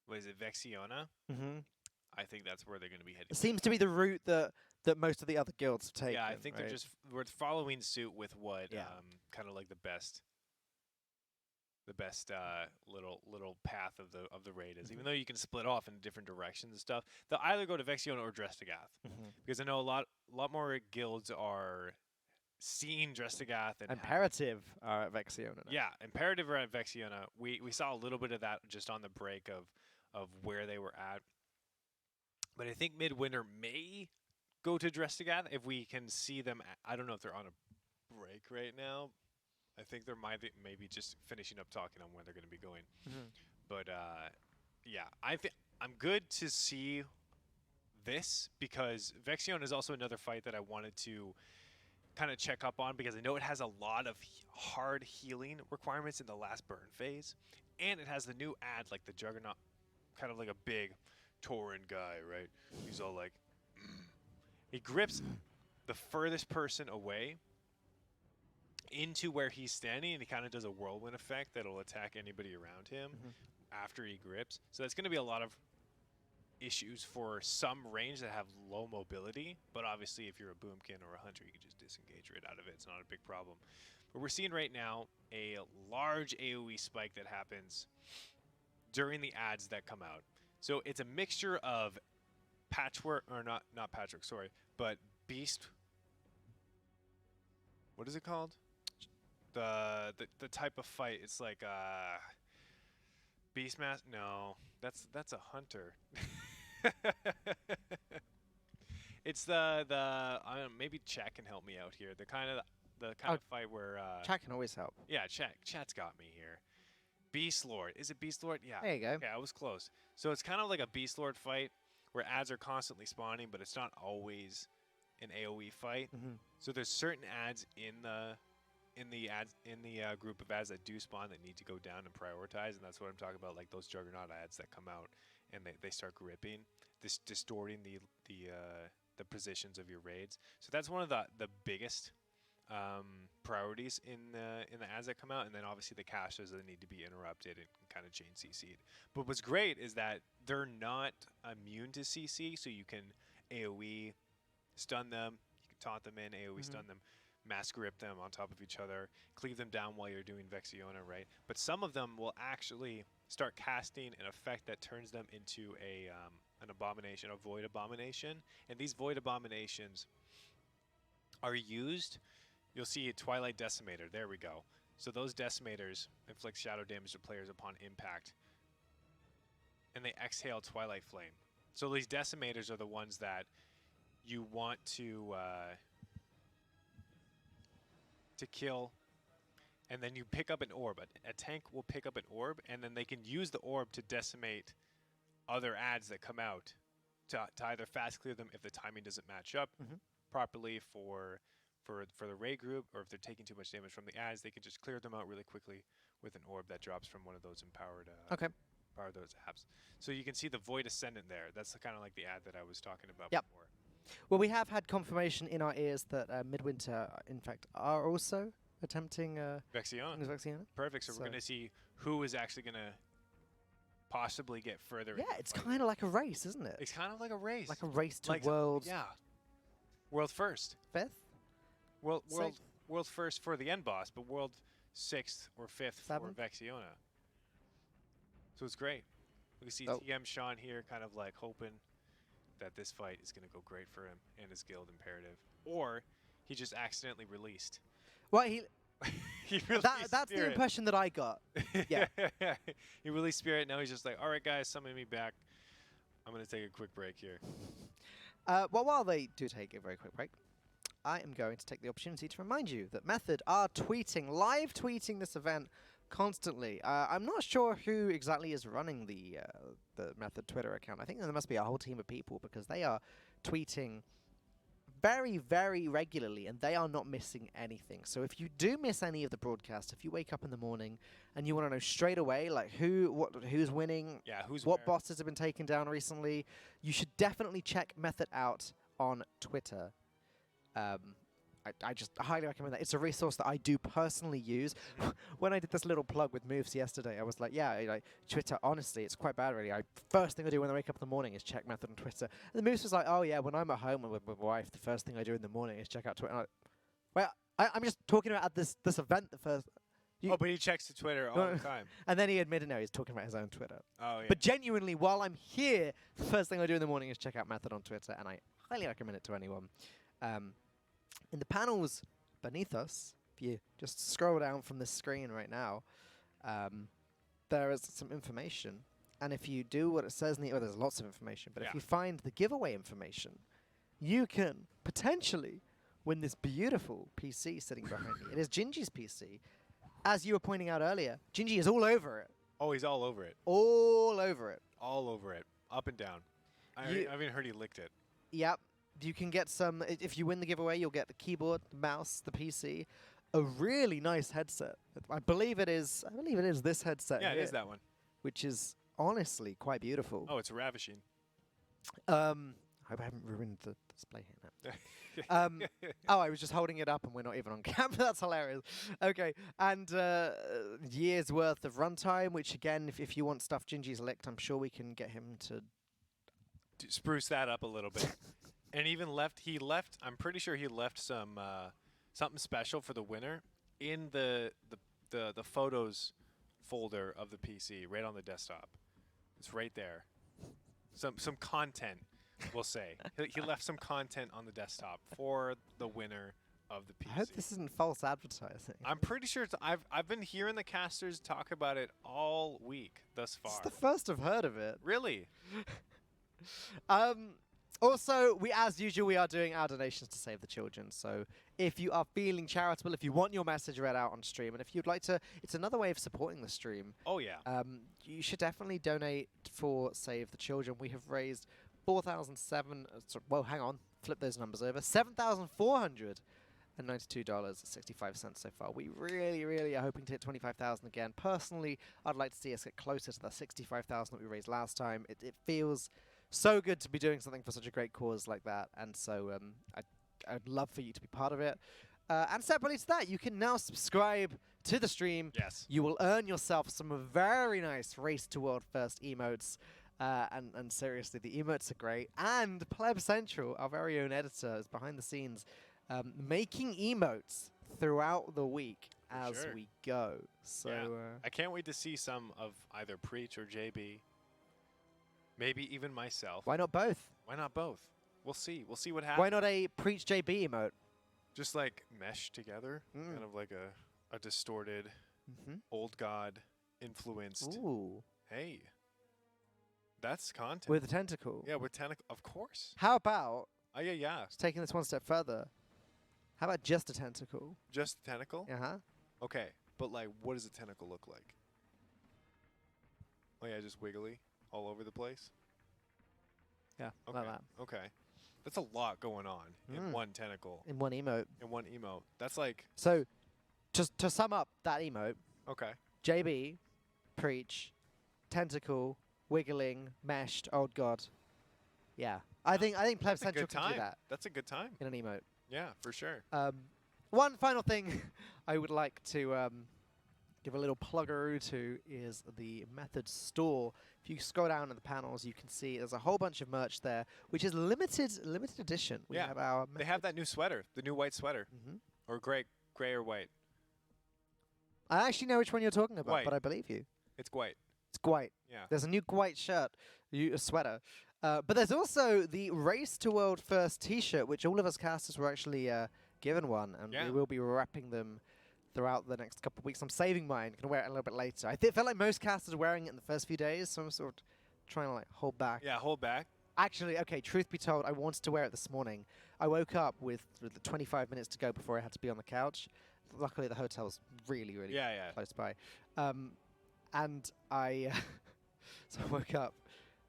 what is it, Vexiona? Mm-hmm. I think that's where they're going to be heading. It seems to be the route that most of the other guilds have taken. Yeah, I think right? we're following suit with what Yeah. kind of like the best little path of the raid is. Even though you can split off in different directions and stuff, they'll either go to Vexiona or Drestagath. Because I know a lot more guilds are seeing Drestagath and Imperative are at Vexiona now. yeah, Imperative are at Vexiona. We saw a little bit of that just on the break of where they were at. But I think Midwinter may go to Drestagath if we can see them. I don't know if they're on a break right now. I think they're maybe just finishing up talking on where they're going to be going. But yeah, I'm good to see this because Vexiona is also another fight that I wanted to kind of check up on because I know it has a lot of hard healing requirements in the last burn phase, and it has the new ad like the Juggernaut, kind of like a big Tauren guy, right? He's all like, he grips the furthest person away into where he's standing, and he kind of does a whirlwind effect that'll attack anybody around him after he grips. So that's going to be a lot of issues for some range that have low mobility, but obviously if you're a boomkin or a hunter, you can just disengage right out of it. It's not a big problem. But we're seeing right now a large AoE spike that happens during the ads that come out. So it's a mixture of patchwork, or not patchwork, sorry, but beast. What is it called? The type of fight. It's like Beastmaster. No, that's a hunter. It's the I don't know, maybe Chat can help me out here. The kind of fight where Chat can always help. yeah, Chat's got me here. Beast Lord. Is it Beast Lord? Yeah. There you go. Yeah, I was close. So it's kind of like a Beast Lord fight where ads are constantly spawning, but it's not always an AoE fight. So there's certain ads in the group of ads that do spawn that need to go down and prioritize, and that's what I'm talking about, like those Juggernaut ads that come out and they start gripping, distorting the positions of your raids. So that's one of the biggest priorities in the ads that come out, and then obviously the caches that need to be interrupted and kind of chain CC'd. But what's great is that they're not immune to CC, so you can AoE stun them, you can taunt them in, AoE stun them, mass grip them on top of each other, cleave them down while you're doing Vexiona, right? But some of them will actually start casting an effect that turns them into an abomination, a void abomination, and these void abominations are used. You'll see a Twilight Decimator. There we go. So those Decimators inflict shadow damage to players upon impact, and they exhale Twilight Flame. So these Decimators are the ones that you want to kill, and then you pick up an orb. A tank will pick up an orb, and then they can use the orb to decimate other ads that come out to either fast clear them if the timing doesn't match up properly for the raid group, or if they're taking too much damage from the ads, they can just clear them out really quickly with an orb that drops from one of those empowered power those apps. So you can see the Void Ascendant there. That's kind of like the ad that I was talking about before. Well, we have had confirmation in our ears that Midwinter, in fact, are also attempting Vexiona. Perfect. So we're going to see who is actually going to possibly get further. Yeah, it's kind of like a race, isn't it? It's kind of like a race. Like a race to world. Yeah. World first. Fifth? World first for the end boss, but world 6th or 5th for Vexiona. So it's great. We can see TM Sean here kind of like hoping that this fight is going to go great for him and his guild Imperative. Or he just accidentally released. Well, he released that's the impression that I got. Yeah. He released Spirit. Now he's just like, all right, guys, summon me back. I'm going to take a quick break here. Well, while they do take a very quick break, I am going to take the opportunity to remind you that Method are live tweeting this event constantly. I'm not sure who exactly is running the Method Twitter account. I think there must be a whole team of people because they are tweeting very, very regularly, and they are not missing anything. So if you do miss any of the broadcast, if you wake up in the morning and you want to know straight away, like who's winning, Yeah, who's what where. bosses have been taken down recently, you should definitely check Method out on Twitter. I just highly recommend that. It's a resource that I do personally use. When I did this little plug with Moves yesterday, I was like, yeah, like Twitter, honestly, it's quite bad, really. First thing I do when I wake up in the morning is check Method on Twitter. And the Moves was like, oh, yeah, when I'm at home with my wife, the first thing I do in the morning is check out Twitter. And well, I'm just talking about at this event the first. Oh, but he checks the Twitter all the time. And then he admitted, no, he's talking about his own Twitter. Oh, yeah. But genuinely, while I'm here, the first thing I do in the morning is check out Method on Twitter, and I highly recommend it to anyone. In the panels beneath us, if you just scroll down from this screen right now, there is some information. And if you do what it says in the... there's lots of information. But if you find the giveaway information, you can potentially win this beautiful PC sitting behind me. It is Gingy's PC. As you were pointing out earlier, Gingy is all over it. Oh, he's all over it. All over it. All over it. Up and down. I even heard he licked it. Yep. You can get some... If you win the giveaway, you'll get the keyboard, the mouse, the PC, a really nice headset. I believe it is this headset Yeah, here, it is that one. which is honestly quite beautiful. Oh, it's ravishing. I hope I haven't ruined the display here now. I was just holding it up and we're not even on camera. That's hilarious. Okay, and years worth of runtime, which again, if you want stuff Gingy's licked, I'm sure we can get him to Spruce that up a little bit. And even I'm pretty sure he left some something special for the winner in the photos folder of the PC, right on the desktop. It's right there. Some content, we'll say. He left some content on the desktop for the winner of the PC. I hope this isn't false advertising. I'm pretty sure I've been hearing the casters talk about it all week thus far. It's the first I've heard of it. Really? Also, as usual, we are doing our donations to save the children. So if you are feeling charitable, if you want your message read out on stream, and if you'd like to, it's another way of supporting the stream. Oh, yeah. You should definitely donate for Save the Children. We have raised well, hang on, flip those numbers over. $7,492.65 so far. We really, really are hoping to hit 25,000 again. Personally, I'd like to see us get closer to the 65,000 that we raised last time. It feels so good to be doing something for such a great cause like that, and so I'd love for you to be part of it. And separately to that, you can now subscribe to the stream. Yes. You will earn yourself some very nice Race to World First emotes. And seriously, the emotes are great. And Pleb Central, our very own editor, is behind the scenes making emotes throughout the week as we go. So I can't wait to see some of either Preach or JB. Maybe even myself. Why not both? Why not both? We'll see. We'll see what happens. Why not a Preach JB emote? Just like mesh together, kind of like a distorted, old god influenced. Ooh. Hey, that's content. With a tentacle. Yeah, with tentacle, of course. How about Yeah. just taking this one step further? How about just a tentacle? Just a tentacle? Uh-huh. Okay, but like, what does a tentacle look like? Oh yeah, just wiggly all over the place? Yeah, Okay. like that. Okay. That's a lot going on in one tentacle. In one emote. In one emote. That's like... So, just to sum up that emote, Okay. JB, Preach, Tentacle, Wiggling, Meshed, Old God. Yeah. I think Pleb That's a Central good can time. do that That's a good time. in an emote. Yeah, for sure. One final thing I would like to give a little pluggeroo to is the Method store. If you scroll down in the panels, you can see there's a whole bunch of merch there, which is limited edition. We have our They have that new sweater, the new white sweater. Or gray or white. I actually know which one you're talking about, White. but I believe you. It's white. It's Gwite. Yeah. There's a new Gwite shirt, a sweater. But there's also the Race to World First t-shirt, which all of us casters were actually given one, and we will be wrapping them throughout the next couple of weeks. I'm saving mine. Going to wear it a little bit later. I felt like most casters were wearing it in the first few days, so I'm sort of trying to like hold back. Yeah, hold back. Actually, okay, truth be told, I wanted to wear it this morning. I woke up with the 25 minutes to go before I had to be on the couch. Luckily, the hotel's really, really close by. And I so I woke up,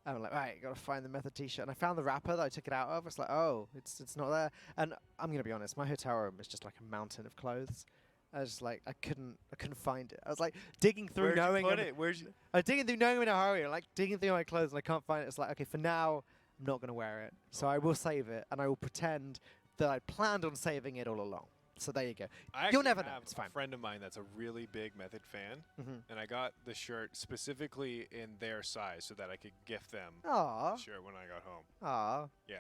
I'm like, right, gotta find the Method t-shirt. And I found the wrapper that I took it out of. It's like, oh, it's not there. And I'm gonna be honest, my hotel room is just like a mountain of clothes. I was just like, I couldn't find it. I was like digging through, Where'd knowing you put I'm- it? Where'd you? I was digging through, knowing I'm in a hurry. Like digging through my clothes, and I can't find it. It's like, okay, for now, I'm not gonna wear it. So I will save it, and I will pretend that I planned on saving it all along. So there you go. I You'll actually never know. have It's fine. a friend of mine that's a really big Method fan, and I got the shirt specifically in their size so that I could gift them Aw, the shirt when I got home. aw, Yeah,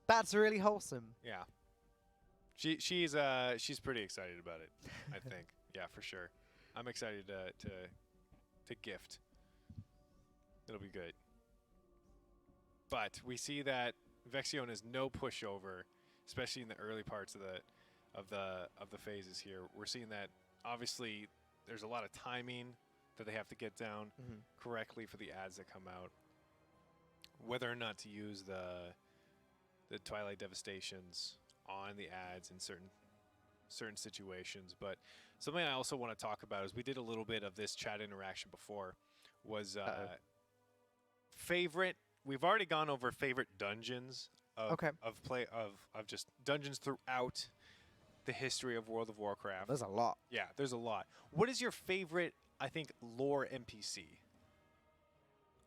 that's really wholesome. yeah. She's pretty excited about it. I think. Yeah, for sure. I'm excited to gift. It'll be good. But we see that Vexion is no pushover, especially in the early parts of the phases here. We're seeing that obviously there's a lot of timing that they have to get down correctly for the ads that come out. Whether or not to use the Twilight Devastations on the ads in certain situations. But something I also want to talk about is we did a little bit of this chat interaction before was favorite. We've already gone over favorite dungeons of just dungeons throughout the history of World of Warcraft. There's a lot. Yeah, there's a lot. What is your favorite, I think, lore NPC?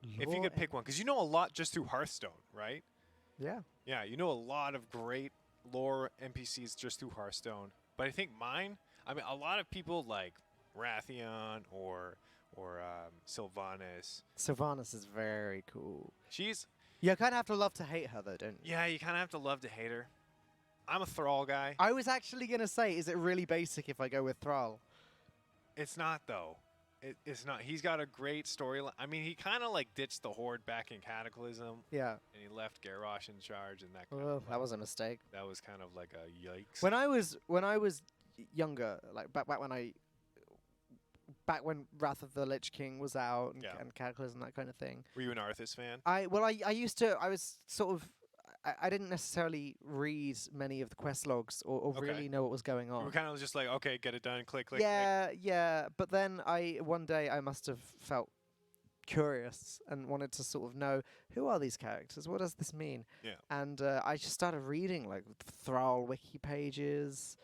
If you could pick one, because you know a lot just through Hearthstone, right? Yeah. Yeah, you know a lot of great lore NPCs just through Hearthstone. But I think mine, I mean, a lot of people like Rathion or Sylvanas. Sylvanas is very cool. She's... You kind of have to love to hate her, though, don't you? Yeah, you kind of have to love to hate her. I'm a Thrall guy. I was actually going to say, is it really basic if I go with Thrall? It's not, though. It's not. He's got a great storyline. I mean, he kind of like ditched the Horde back in Cataclysm. Yeah. And he left Garrosh in charge, and that. Oh, that was a mistake. That was kind of like a yikes. When I was younger, like back when Wrath of the Lich King was out and Cataclysm, that kind of thing. Were you an Arthas fan? I was sort of. I didn't necessarily read many of the quest logs or really know what was going on. You were kind of just like, okay, get it done, click, click, yeah, click. Yeah. But then one day I must have felt curious and wanted to sort of know, who are these characters? What does this mean? Yeah. And I just started reading like Thrall wiki pages,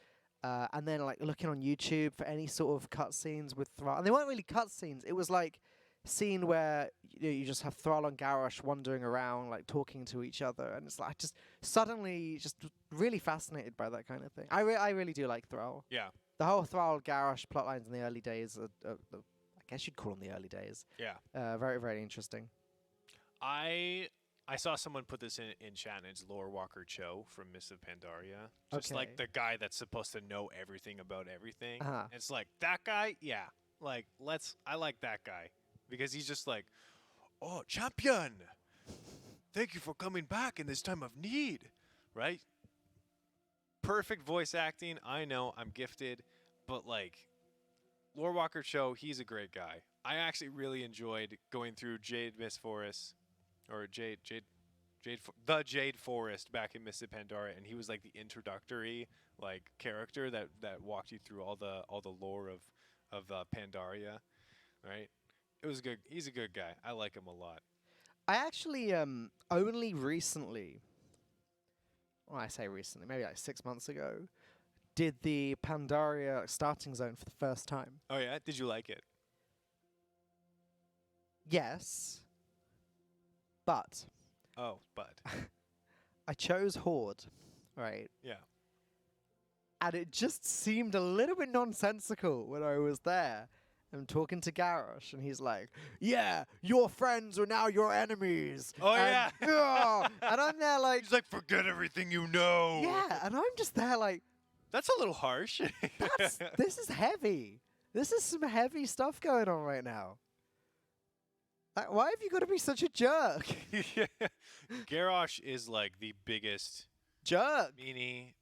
and then like looking on YouTube for any sort of cutscenes with Thrall. And they weren't really cutscenes. It was like scene where you just have Thrall and Garrosh wandering around, like talking to each other, and it's like just suddenly just really fascinated by that kind of thing. I really do like Thrall. Yeah. The whole Thrall Garrosh plotlines in the early days, I guess you'd call them the early days. Yeah. Very, very interesting. I saw someone put this in chat, and it's Lore Walker Cho from Mists of Pandaria. Just like the guy that's supposed to know everything about everything. It's like, that guy? Yeah. Like, I like that guy. Because he's just like, oh, champion! Thank you for coming back in this time of need, right? Perfect voice acting. I know, I'm gifted. But, like, Lore Walker Cho, he's a great guy. I actually really enjoyed going through Jade Mist Forest, or the Jade Forest back in Mists of Pandaria, and he was, like, the introductory, like, character that walked you through all the lore of Pandaria, right? It was good. He's a good guy. I like him a lot. I actually only recently, well, I say recently, maybe like 6 months ago, did the Pandaria starting zone for the first time. Oh yeah? Did you like it? Yes. But. Oh, but. I chose Horde, right? Yeah. And it just seemed a little bit nonsensical when I was there. I'm talking to Garrosh, and he's like, yeah, your friends are now your enemies. Oh, and, yeah. And I'm there like... He's like, forget everything you know. Yeah, and I'm just there like... That's a little harsh. This is heavy. This is some heavy stuff going on right now. Like, why have you got to be such a jerk? Garrosh is like the biggest... Jerk. Meanie.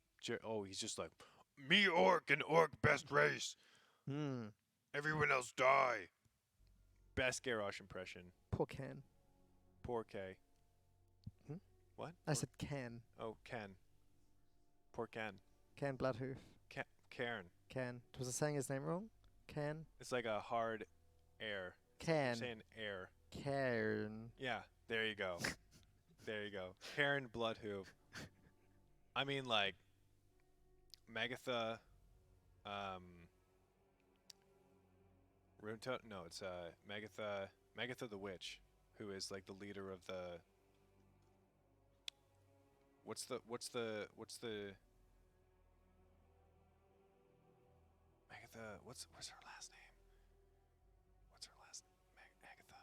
He's just like, me orc and orc best race. Everyone else die. Best Garrosh impression. Poor Ken. Poor K. What? I said Ken. Oh, Ken. Poor Ken. Ken Bloodhoof. Cairn. Ken. Was I saying his name wrong? Ken? It's like a hard air. Ken. You're saying air. Cairn. Yeah. There you go. There you go. Karen Bloodhoof. I mean, like, Magatha, no, it's Magatha the Witch, who is like the leader of the. What's the Magatha? What's her last name? What's her last Agatha?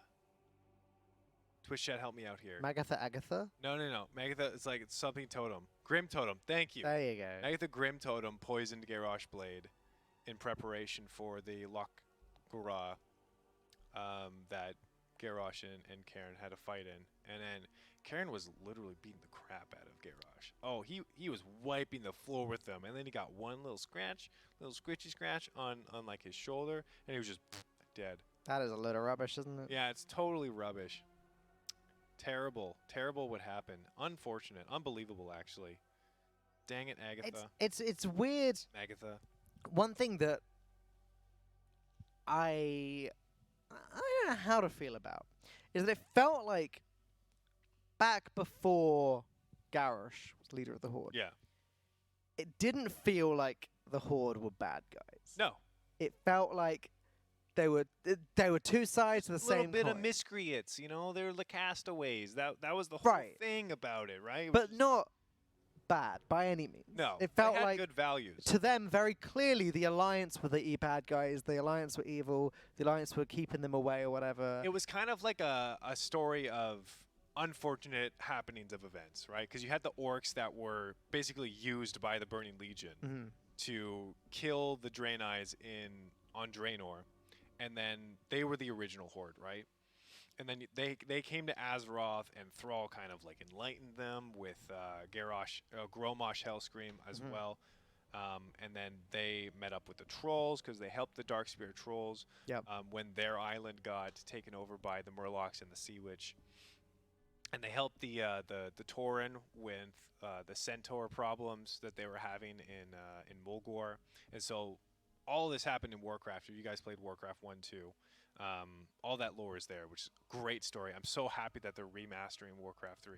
Twitch chat, help me out here. Magatha Agatha? No. Magatha, it's like something totem. Grim Totem. Thank you. There you go. Magatha Grim Totem poisoned Garrosh Blade in preparation for the Lok'gora that Garrosh and Karen had a fight in. And then Karen was literally beating the crap out of Garrosh. Oh, he was wiping the floor with them. And then he got one little scritchy scratch on like his shoulder. And he was just dead. That is a load of rubbish, isn't it? Yeah, it's totally rubbish. Terrible what happened. Unfortunate. Unbelievable, actually. Dang it, Agatha. It's weird. Agatha. One thing that I don't know how to feel about is that it felt like back before Garrosh was leader of the Horde. Yeah. It didn't feel like the Horde were bad guys. No. It felt like they were two sides of the same Little bit coin. of miscreants, you know. They're the castaways. That was the whole thing about it, right? It was but not bad by any means. no. It felt they had like good values. to them very clearly the Alliance were the bad guys. The Alliance were evil. The Alliance were keeping them away or whatever. It was kind of like a story of unfortunate happenings of events, right? Because you had the orcs that were basically used by the Burning Legion to kill the Draenei's on Draenor, and then they were the original Horde, right? And then they came to Azeroth, and Thrall kind of like enlightened them with Gromosh Hellscream as well. And then they met up with the trolls because they helped the Darkspear trolls when their island got taken over by the Murlocs and the Sea Witch. And they helped the Tauren with the Centaur problems that they were having in Mulgore. And so all this happened in Warcraft. If you guys played Warcraft 1, 2, all that lore is there, which is a great story. I'm so happy that they're remastering Warcraft 3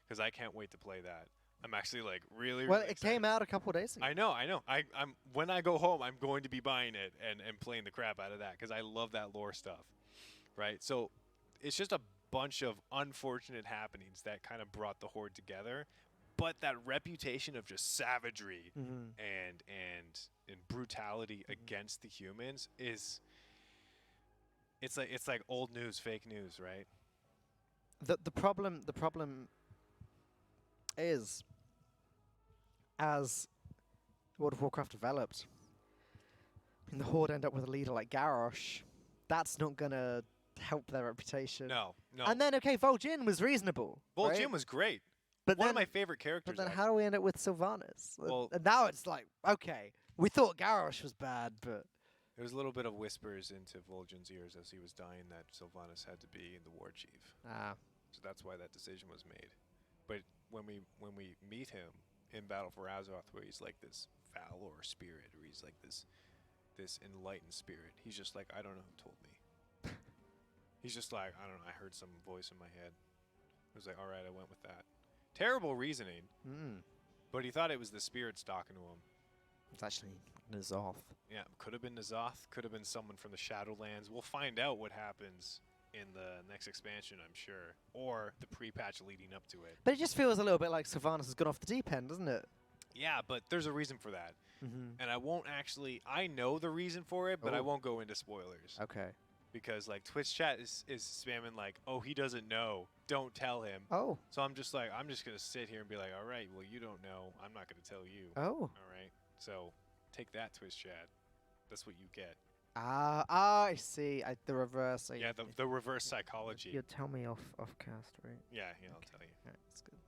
because I can't wait to play that. I'm actually like really well, really it came out a couple days ago. I know. I'm when I go home, I'm going to be buying it and playing the crap out of that because I love that lore stuff, right? So it's just a bunch of unfortunate happenings that kind of brought the Horde together, but that reputation of just savagery and brutality against the humans is it's like old news, fake news, right? The problem is, as World of Warcraft developed, and the Horde end up with a leader like Garrosh, that's not gonna help their reputation. No. And then Vol'jin was reasonable. Vol'jin right? was great. But one then, of my favorite characters. But then how do we end up with Sylvanas? Well, and now it's like, okay, we thought Garrosh was bad, but there was a little bit of whispers into Vol'jin's ears as he was dying that Sylvanas had to be the war chief. So that's why that decision was made. But when we meet him in Battle for Azeroth, where he's like this Valor spirit, or he's like this enlightened spirit, he's just like, I don't know who told me. He's just like, I don't know, I heard some voice in my head. I was like, all right, I went with that. Terrible reasoning. But he thought it was the spirits talking to him. It's actually N'Zoth. Yeah, could have been N'Zoth, could have been someone from the Shadowlands. We'll find out what happens in the next expansion, I'm sure, or the pre-patch leading up to it. But it just feels a little bit like Sylvanas has gone off the deep end, doesn't it? Yeah, but there's a reason for that. And I won't actually, I know the reason for it, but I won't go into spoilers. Okay. Because like Twitch chat is spamming like, oh, he doesn't know, don't tell him. Oh. So I'm just like, I'm just going to sit here and be like, all right, well, you don't know, I'm not going to tell you. Oh. All right, so take that, Twitch chat. That's what you get. I see. The reverse. Yeah, the reverse psychology. You'll tell me off cast, right? Yeah, I'll tell you. Right, that's good.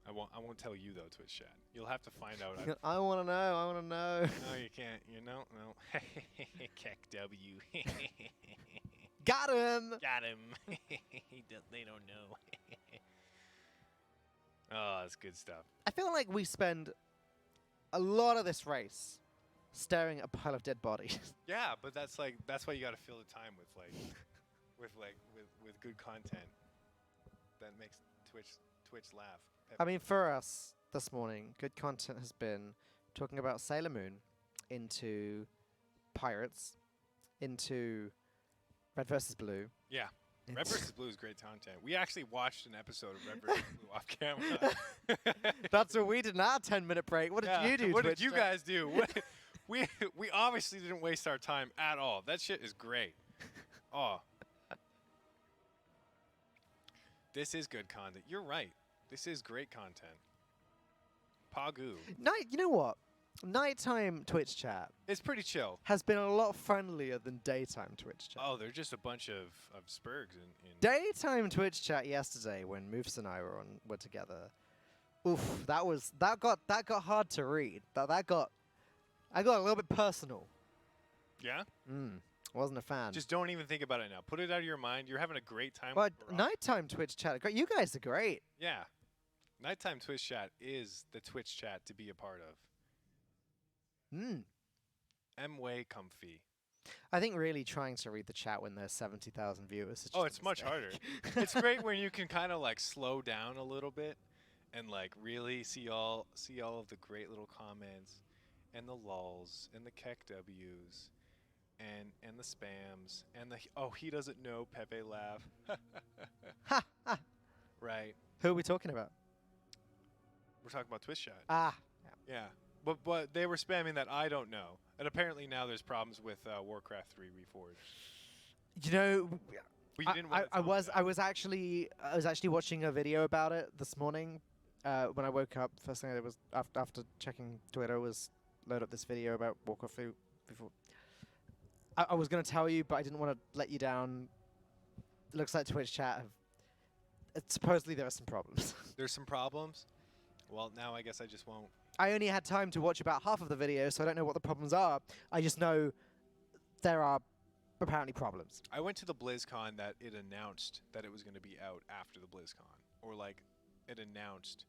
I won't tell you though, Twitch chat. You'll have to find out. I want to know. I want to know. No, you can't. You know, no. Keck W. Got him. Got him. They don't know. Oh, that's good stuff. I feel like we spend a lot of this race staring at a pile of dead bodies. Yeah, but that's why you got to fill the time with good content. that makes Twitch laugh. I mean, for us this morning, good content has been talking about Sailor Moon into Pirates, into Red versus Blue. Yeah. Red vs. Blue is great content. We actually watched an episode of Red vs. Blue off camera. That's what we did in our 10-minute break. What did you do? What did Twitch you chat? guys do? we obviously didn't waste our time at all. That shit is great. Oh. This is good content. You're right. This is great content. Pagoo. You know what? Nighttime Twitch chat It's pretty chill. has been a lot friendlier than daytime Twitch chat. Oh, they're just a bunch of spurgs in Daytime Twitch chat yesterday when Moofs and I were together. Oof, that got hard to read. I got a little bit personal. Yeah? Wasn't a fan. Just don't even think about it now. Put it out of your mind. You're having a great time but with Barack. nighttime Twitch chat, great. You guys are great. Yeah. Nighttime Twitch chat is the Twitch chat to be a part of. M-way comfy. I think really trying to read the chat when there's 70,000 viewers is just Oh, a it's much mistake. harder. It's great when you can kind of like slow down a little bit and like really see all of the great little comments and the lulls and the Keck W's and the spams and the he doesn't know Pepe laugh. Right. Who are we talking about? We're talking about Twitch chat. Ah. Yeah. But they were spamming that I don't know. And apparently now there's problems with Warcraft 3 Reforged. You know, But you didn't want to I tell me was that. I was actually watching a video about it this morning. When I woke up, first thing I did was after checking Twitter was load up this video about Warcraft 3 before. I was going to tell you, but I didn't want to let you down. It looks like Twitch chat supposedly there are some problems. There's some problems. Well, now I guess I just won't. I only had time to watch about half of the video, so I don't know what the problems are. I just know there are apparently problems. I went to the BlizzCon that it announced that it was going to be out after the BlizzCon, or like it announced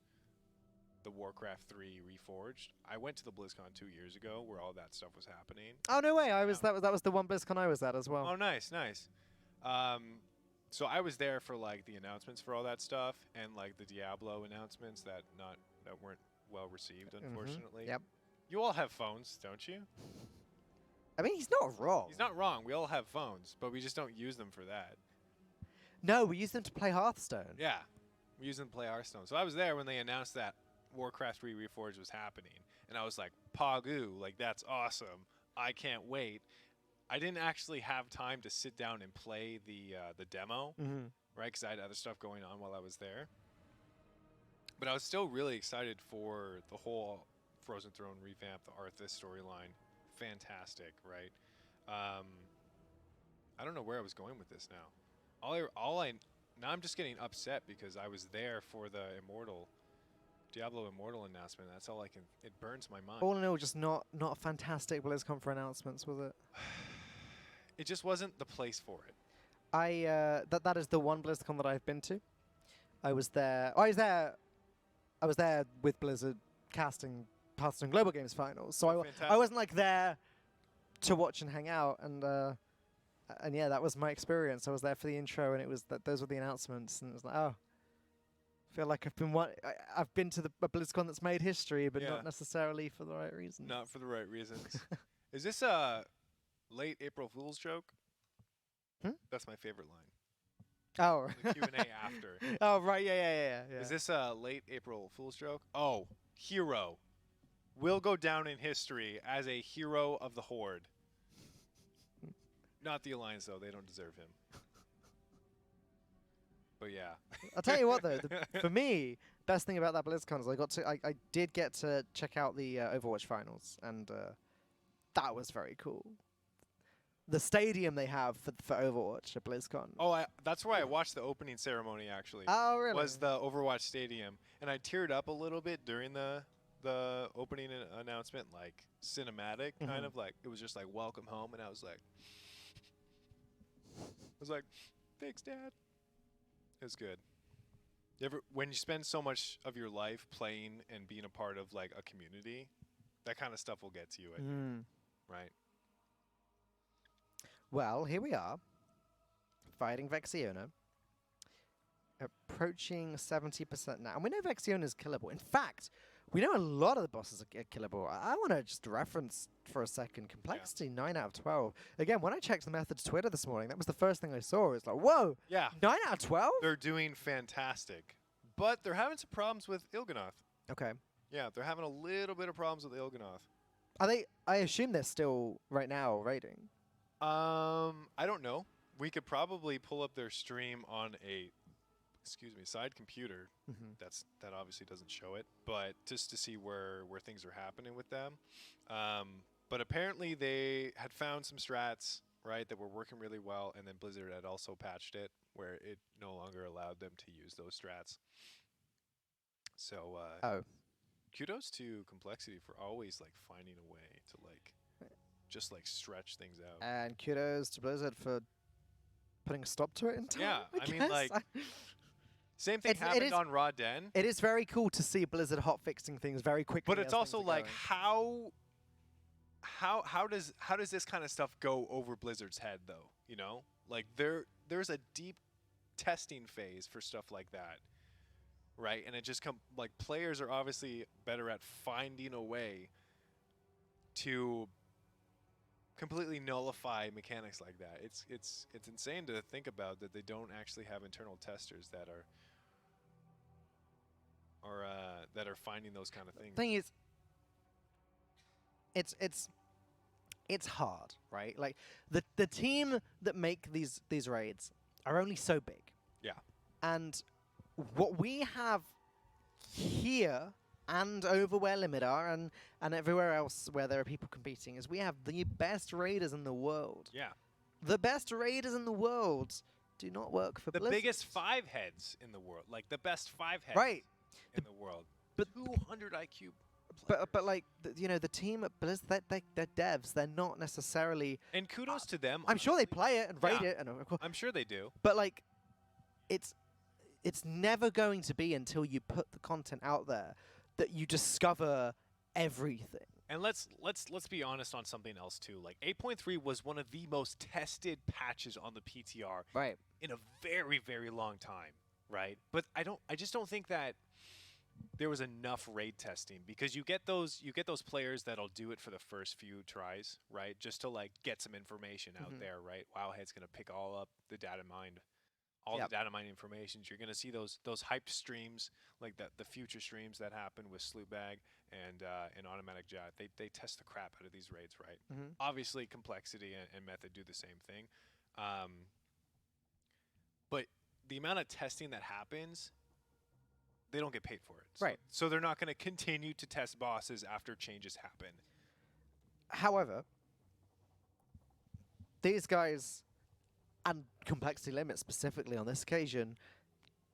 the Warcraft 3 Reforged. I went to the BlizzCon 2 years ago where all that stuff was happening. Oh no way! That was the one BlizzCon I was at as well. Oh, nice. So I was there for like the announcements for all that stuff and like the Diablo announcements that weren't well received, unfortunately. Yep. You all have phones, don't you? I mean, he's not wrong. He's not wrong. We all have phones, but we just don't use them for that. No, we use them to play Hearthstone. Yeah, we use them to play Hearthstone. So I was there when they announced that Warcraft 3 Reforged was happening, and I was like, Pagoo, like that's awesome. I can't wait. I didn't actually have time to sit down and play the demo, right? Because I had other stuff going on while I was there. But I was still really excited for the whole Frozen Throne revamp, the Arthas storyline. Fantastic, right? I don't know where I was going with this now. Now I'm just getting upset because I was there for the Diablo Immortal announcement. That's all it burns my mind. All in all, just not a fantastic BlizzCon for announcements, was it? It just wasn't the place for it. That is the one BlizzCon that I've been to. I was there with Blizzard casting Hearthstone Global Games Finals. So I wasn't like there to watch and hang out, and yeah, that was my experience. I was there for the intro, and it was those were the announcements, and it was like, oh, I feel like I've been to a BlizzCon that's made history, but not necessarily for the right reasons. Not for the right reasons. Is this a late April Fool's joke? That's my favorite line. Oh. The Q&A after. Oh, right, yeah. Is this a late April Fool's joke? Oh, hero. Will go down in history as a hero of the Horde. Not the Alliance, though. They don't deserve him. But yeah. I'll tell you what, though. For me, best thing about that BlizzCon is I did get to check out the Overwatch finals, and that was very cool. The stadium they have for Overwatch at BlizzCon. Oh, that's where I watched the opening ceremony, actually. Oh, really? Was the Overwatch stadium. And I teared up a little bit during the opening announcement, like cinematic, kind of like, it was just like, welcome home. And I was like, thanks, Dad. It was good. When you spend so much of your life playing and being a part of like a community, that kind of stuff will get to you, I think, right? Well, here we are, fighting Vexiona. approaching 70% now. And we know Vexion is killable. In fact, we know a lot of the bosses are killable. I want to just reference for a second complexity 9 out of 12. Again, when I checked the Method's Twitter this morning, that was the first thing I saw. It's like, whoa, Yeah, 9 out of 12? they're doing fantastic, but they're having some problems with Il'gynoth. Okay. Yeah, they're having a little bit of problems with Il'gynoth. Are they? I assume they're still right now raiding. I don't know. We could probably pull up their stream on a side computer. That obviously doesn't show it, but just to see where things are happening with them. But apparently they had found some strats, right, that were working really well, and then Blizzard had also patched it where it no longer allowed them to use those strats. So kudos to Complexity for always like finding a way to like just like stretch things out. And kudos to Blizzard for putting a stop to it in time. Yeah, I mean, like, same thing it happened is- on Raw Den. It is very cool to see Blizzard hot fixing things very quickly. But it's as things also are like going. how does this kind of stuff go over Blizzard's head though? You know, like there's a deep testing phase for stuff like that, right? And it just like players are obviously better at finding a way to completely nullify mechanics like that. It's insane to think about that they don't actually have internal testers that are finding those kind of things. Thing is, it's hard, right? Like the team that make these raids are only so big. Yeah. And what we have here and over where Limit are and everywhere else where there are people competing is we have the best raiders in the world. Yeah. The best raiders in the world do not work for The Blizzard. biggest 5 heads in the world, like the best 5 heads Right. in the world. but 200 IQ. But like the team at Blizzard, they're devs. They're not necessarily. And kudos to them. I'm sure they honestly. play it and rate Yeah. it, and of course, I'm sure they do. but like, it's never going to be until you put the content out there that you discover everything. And let's be honest on something else too. Like 8.3 was one of the most tested patches on the PTR Right. in a very, very long time, right? But I just don't think that there was enough raid testing because you get those players that'll do it for the first few tries, right? Just to like get some information out there, right? Wowhead's gonna pick all up the data mined, all Yep. the data mining information. You're gonna see those hyped streams, like the future streams that happen with Sloopbag and Automatic Jet. They test the crap out of these raids, right? Obviously, Complexity and Method do the same thing, but the amount of testing that happens, they don't get paid for it. Right. So they're not going to continue to test bosses after changes happen. However, these guys and Complexity Limit specifically on this occasion,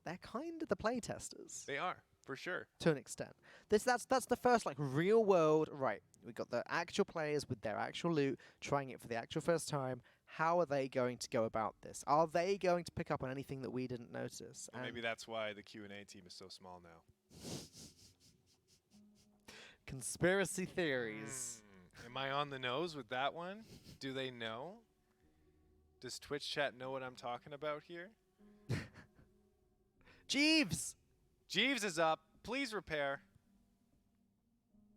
they're kind of the play testers They are, for sure. to an extent. That's the first like real world. Right, we got the actual players with their actual loot, trying it for the actual first time. How are they going to go about this? Are they going to pick up on anything that we didn't notice? Well, maybe that's why the Q&A team is so small now. Conspiracy theories. Am I on the nose with that one? Do they know? Does Twitch chat know what I'm talking about here? Jeeves! Jeeves is up. Please repair.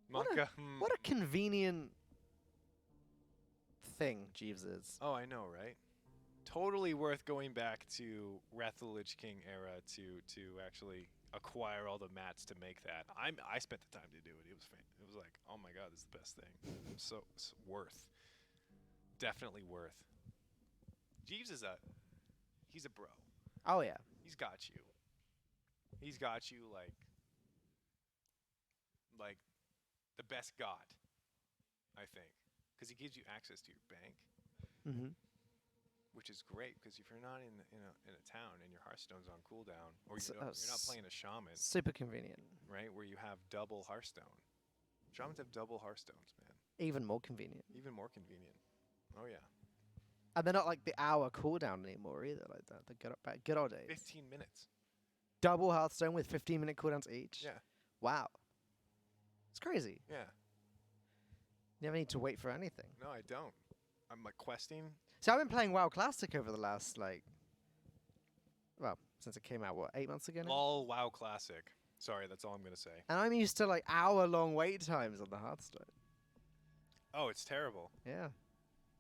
What Monka. What a convenient thing Jeeves is. Oh, I know, right? Totally worth going back to Wrath of the Lich King era to actually acquire all the mats to make that. I spent the time to do it. It was like, oh my god, this is the best thing. So it's worth. Definitely worth. Jeeves is he's a bro. Oh yeah. He's got you. He's got you like the best god, I think, because he gives you access to your bank, which is great. Because if you're not in a town and your Hearthstone's on cooldown, or you're not playing a shaman, Super convenient. right, where you have double Hearthstone. Shamans have double Hearthstones, man. Even more convenient. Even more convenient. Oh yeah. And they're not like the hour cooldown anymore either, like that. The good old days. 15 minutes. Double Hearthstone with 15-minute cooldowns each. Yeah. Wow. It's crazy. Yeah. You never need to wait for anything. No, I don't. I'm like questing. So I've been playing WoW Classic over the last since it came out, what, 8 months ago now? LOL WoW Classic. Sorry, that's all I'm gonna say. And I'm used to like hour-long wait times on the Hearthstone. Oh, it's terrible. Yeah.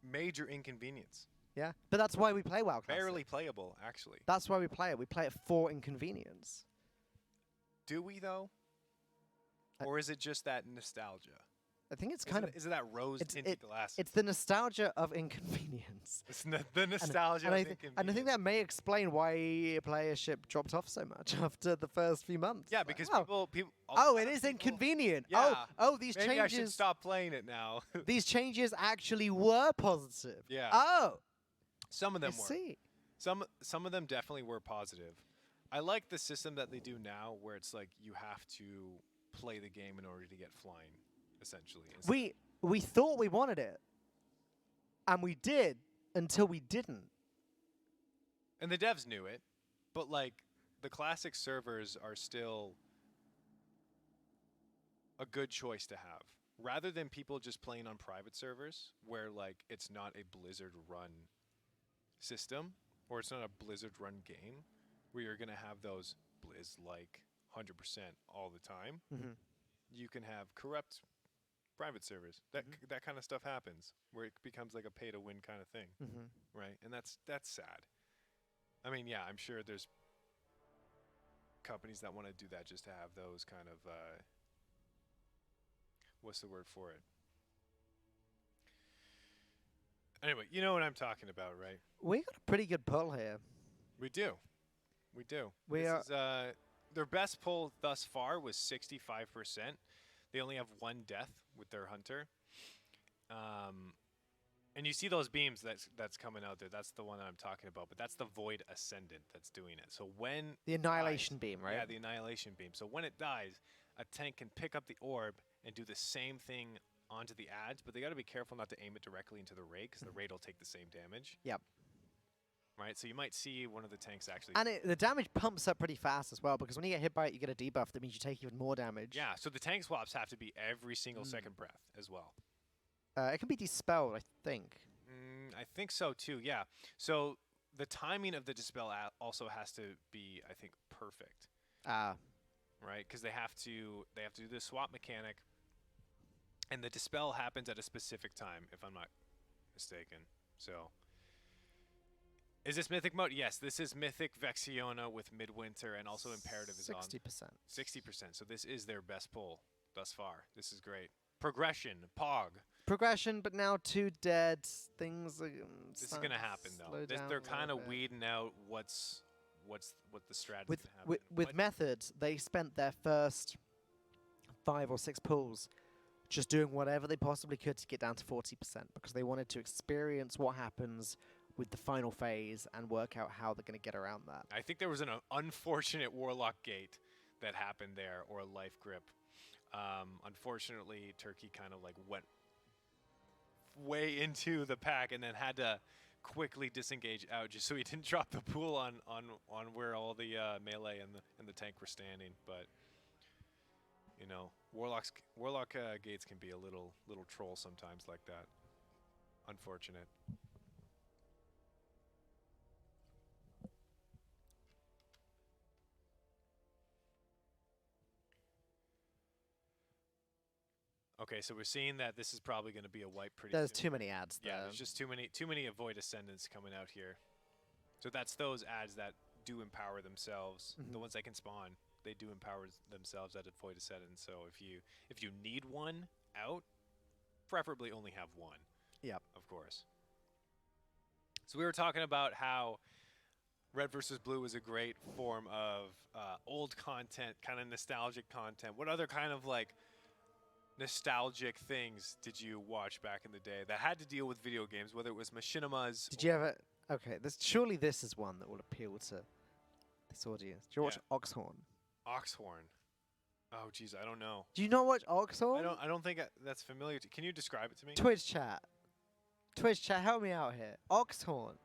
Major inconvenience. Yeah. But that's why we play WoW Classic. Barely playable, actually. That's why we play it. We play it for inconvenience. Do we though? Or is it just that nostalgia? I think it's Is kind it- of is it that rose-tinted glasses? it's the nostalgia of inconvenience. It's the nostalgia and of I inconvenience. and I think that may explain why playership dropped off so much after the first few months. Yeah, Like, because oh, people. a oh, lot it of is people- inconvenient. Yeah. Oh, these Maybe I should changes. stop playing it now. These changes actually were positive. Yeah. Oh, Some of I them were. see. Some of them definitely were positive. I like the system that they do now, where it's like you have to play the game in order to get flying, essentially. We thought we wanted it, and we did until we didn't. And the devs knew it, but like the classic servers are still a good choice to have, rather than people just playing on private servers where like it's not a Blizzard run system or it's not a Blizzard run game where you're gonna have those Blizz like 100% all the time. Mhm. You can have corrupt private servers. That kind of stuff happens where it becomes like a pay to win kind of thing, Mhm. right? And that's sad. I mean, yeah, I'm sure there's companies that want to do that just to have those kind of what's the word for it? Anyway, you know what I'm talking about, right? We got a pretty good pull here. We do. We do. We This is, their best pull thus far was 65%. They only have one death with their hunter. And you see those beams that's coming out there. That's the one that I'm talking about. But that's the Void Ascendant that's doing it. So when The Annihilation Beam, right? Yeah, the Annihilation Beam. So when it dies, a tank can pick up the orb and do the same thing onto the ads, but they got to be careful not to aim it directly into the raid, because the raid will take the same damage. Yep. Right, so you might see one of the tanks actually. And the damage pumps up pretty fast as well, because when you get hit by it, you get a debuff. That means you take even more damage. Yeah, so the tank swaps have to be every single second breath as well. It can be dispelled, I think. I think so too. Yeah. So the timing of the dispel also has to be, I think, perfect. Right, because they have to do the swap mechanic, and the dispel happens at a specific time, if I'm not mistaken. So. Is this Mythic mode? Yes, this is Mythic Vexiona with Midwinter, and also Imperative is on. 60%. 60%. So this is their best pull thus far. This is great. Progression, Pog. Progression, but now 2 dead. Things are This is gonna happen though. They're kind of weeding out what the strategy with can happen. with Method. They spent their first 5 or 6 pulls just doing whatever they possibly could to get down to 40%, because they wanted to experience what happens with the final phase and work out how they're going to get around that. I think there was an unfortunate Warlock Gate that happened there, or a Life Grip. Unfortunately, Turkey kind of like went way into the pack and then had to quickly disengage out just so he didn't drop the pool on where all the melee and the tank were standing. But you know, Warlock Gates can be a little troll sometimes like that. Unfortunate. Okay, so we're seeing that this is probably going to be a wipe pretty There's soon. too many ads Yeah, there. there's just too many Avoid Ascendants coming out here. So that's those ads that do empower themselves. The ones that can spawn, they do empower themselves at Avoid Ascendant. So if you need one out, preferably only have one. Yep. Of course. So we were talking about how Red versus Blue is a great form of old content, kind of nostalgic content. What other kind of like nostalgic things did you watch back in the day that had to deal with video games, whether it was machinimas? Did you ever... Okay, surely this is one that will appeal to this audience. Did you watch Oxhorn? Oxhorn. Oh, jeez, I don't know. Do you not watch Oxhorn? I don't think that's familiar. Can you describe it to me? Twitch chat, help me out here. Oxhorn.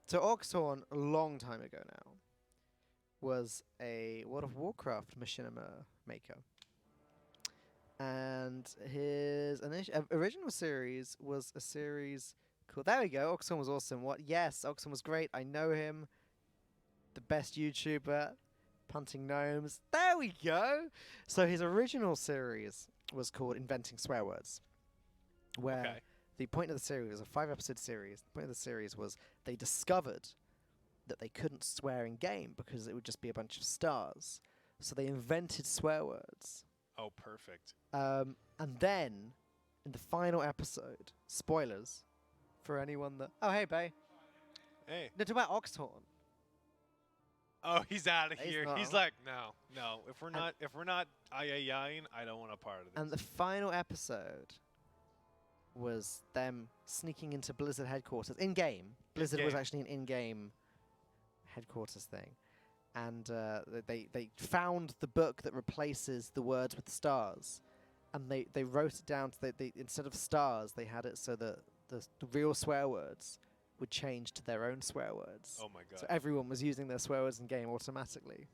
So Oxhorn, a long time ago now, was a World of Warcraft machinima maker. And his original series was a series called... There we go. Oxhorn was awesome. What? Yes, Oxhorn was great. I know him. the best YouTuber, punting gnomes. There we go. So his original series was called Inventing Swear Words, where Okay. the point of the series was a 5-episode series. The point of the series was they discovered that they couldn't swear in game because it would just be a bunch of stars. So they invented swear words. Oh, perfect. And then, in the final episode, spoilers for anyone that. Oh, hey, Bay. Hey. No, talk about Oxhorn. Oh, he's out of He's here. not. He's like, no. If we're not ayayaing, I don't want a part of this. And the final episode was them sneaking into Blizzard headquarters in game. Blizzard was In-game. actually an in-game headquarters thing, and they found the book that replaces the words with stars, and they wrote it down. So they instead of stars, they had it so that the real swear words would change to their own swear words. Oh my god. So everyone was using their swear words in game automatically.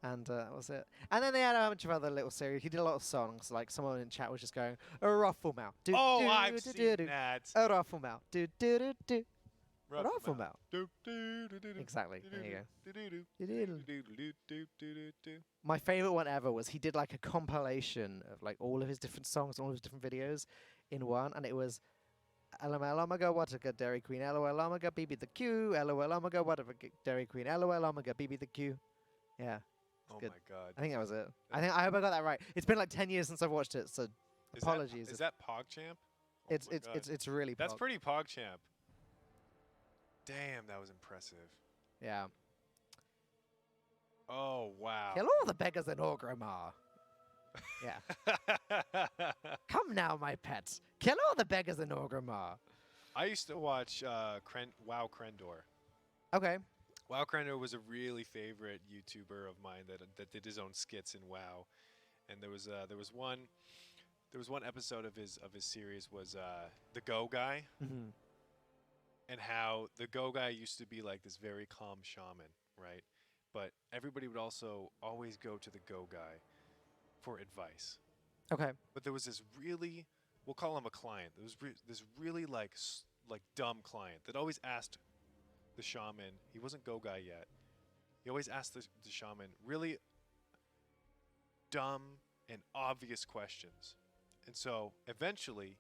And that was it. And then they had a bunch of other little series. He did a lot of songs. Like someone in chat was just going, a ruffle mouth. Oh, I've seen that. A ruffle mouth. Do do do do. A Ruffle ruffle mouth. mouth. Exactly. There you go. My favorite one ever was he did like a compilation of like all of his different songs and all of his different videos in one, and it was LML Omega, what a good Dairy Queen, LOL Omega, BB the Q, LOL Omega, what a good Dairy Queen, LOL Omega, BB the Q. Yeah. Oh good. my god. I think that was it. I hope I got that right. It's been like 10 years since I've watched it, so apologies. Is that PogChamp? Oh it's my it's God. it's really That's pog. pretty PogChamp. Damn, that was impressive. Yeah. Oh wow. Kill all the beggars in Orgrimmar. Yeah. Come now, my pets. Kill all the beggars in Orgrimmar. I used to watch WoW Krendor. Okay. WoW Krendor was a really favorite YouTuber of mine that did his own skits in WoW, and there was one episode of his series was the Go Guy, Mm-hmm. and how the Go Guy used to be like this very calm shaman, right? But everybody would also always go to the Go Guy for advice. Okay. But there was this really, we'll call him a client. There was this really like dumb client that always asked the shaman. He wasn't Go Guy yet. He always asked the shaman really dumb and obvious questions. And so eventually,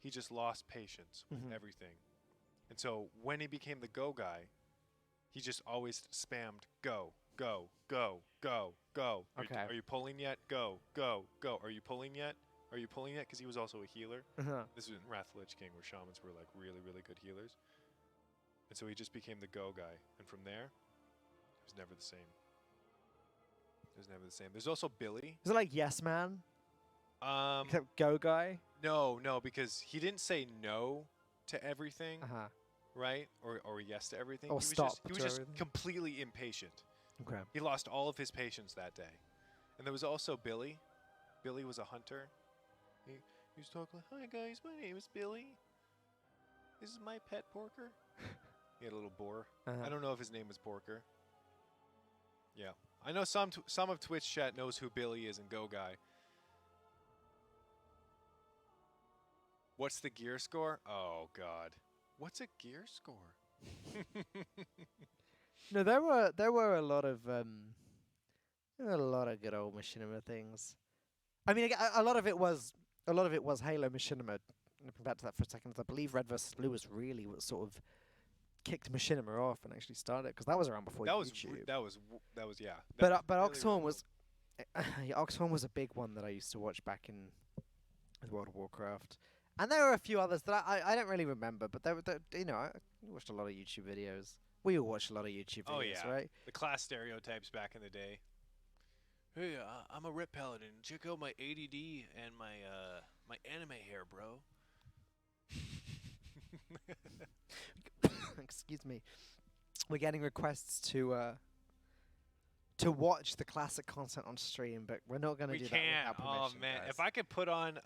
he just lost patience with Mhm. everything. And so when he became the Go Guy, he just always spammed go, go, go, go, go. Okay. Are you pulling yet? Go, go, go. Are you pulling yet? Are you pulling yet? Because he was also a healer. Uh-huh. This was in Wrath of the Lich King, where shamans were like really, really good healers. And so he just became the Go Guy. And from there, it was never the same. It was never the same. There's also Billy. Is it like Yes Man? Except Go Guy? No, because he didn't say no to everything, Uh-huh. right? Or yes to everything. Or he stop was to just everything. completely impatient. Okay. He lost all of his patience that day. And there was also Billy. Billy was a hunter. He was talking like, "Hi guys, my name is Billy. This is my pet Porker." He had a little boar. Uh-huh. I don't know if his name was Porker. Yeah. I know some of Twitch chat knows who Billy is and Go Guy. What's the gear score? Oh god. What's a gear score? No, there were a lot of good old machinima things. I mean, a lot of it was Halo machinima. Looking back to that for a second, I believe Red vs Blue was really what sort of kicked machinima off and actually started, because that was around before That was YouTube. yeah. That was But really, Oxhorn really was Oxhorn was a big one that I used to watch back in with World of Warcraft, and there were a few others that I don't really remember. But there I watched a lot of YouTube videos. We all watched a lot of YouTube videos, Oh yeah, right? the class stereotypes back in the day. Hey, I'm a Rip Paladin. Check out my ADD and my anime hair, bro. Excuse me. We're getting requests to watch the classic content on stream, but we're not going to We do can't. that without Oh permission, man, guys. if I could put on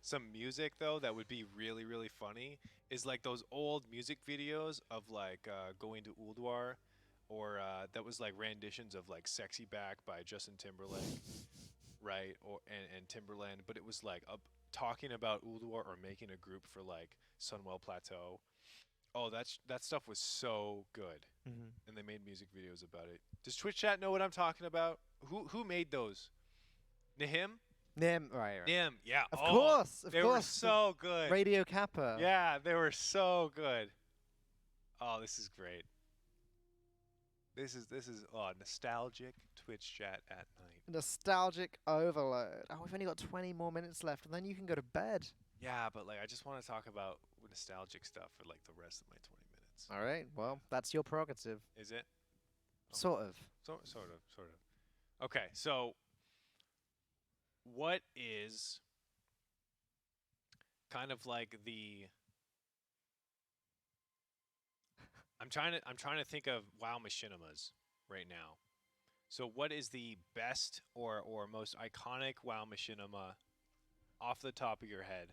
some music though, that would be really really funny. Is like those old music videos of like going to Ulduar, or that was like renditions of like "Sexy Back" by Justin Timberlake, right? Or and Timberland, but it was like talking about Ulduar or making a group for like Sunwell Plateau. Oh, that stuff was so good, Mm-hmm. and they made music videos about it. Does Twitch chat know what I'm talking about? Who made those? Nahim? Nim, right. Nim, yeah. Of oh, course, of they course. were so good. Radio Kappa. Yeah, they were so good. Oh, this is great. This is nostalgic Twitch chat at night. Nostalgic overload. Oh, we've only got 20 more minutes left, and then you can go to bed. Yeah, but like I just want to talk about nostalgic stuff for like the rest of my 20 minutes. All right. Well, that's your prerogative. Is it? Sort of. Sort of. Okay, so what is kind of like the I'm trying to think of WoW machinimas right now. So what is the best or most iconic WoW machinima off the top of your head?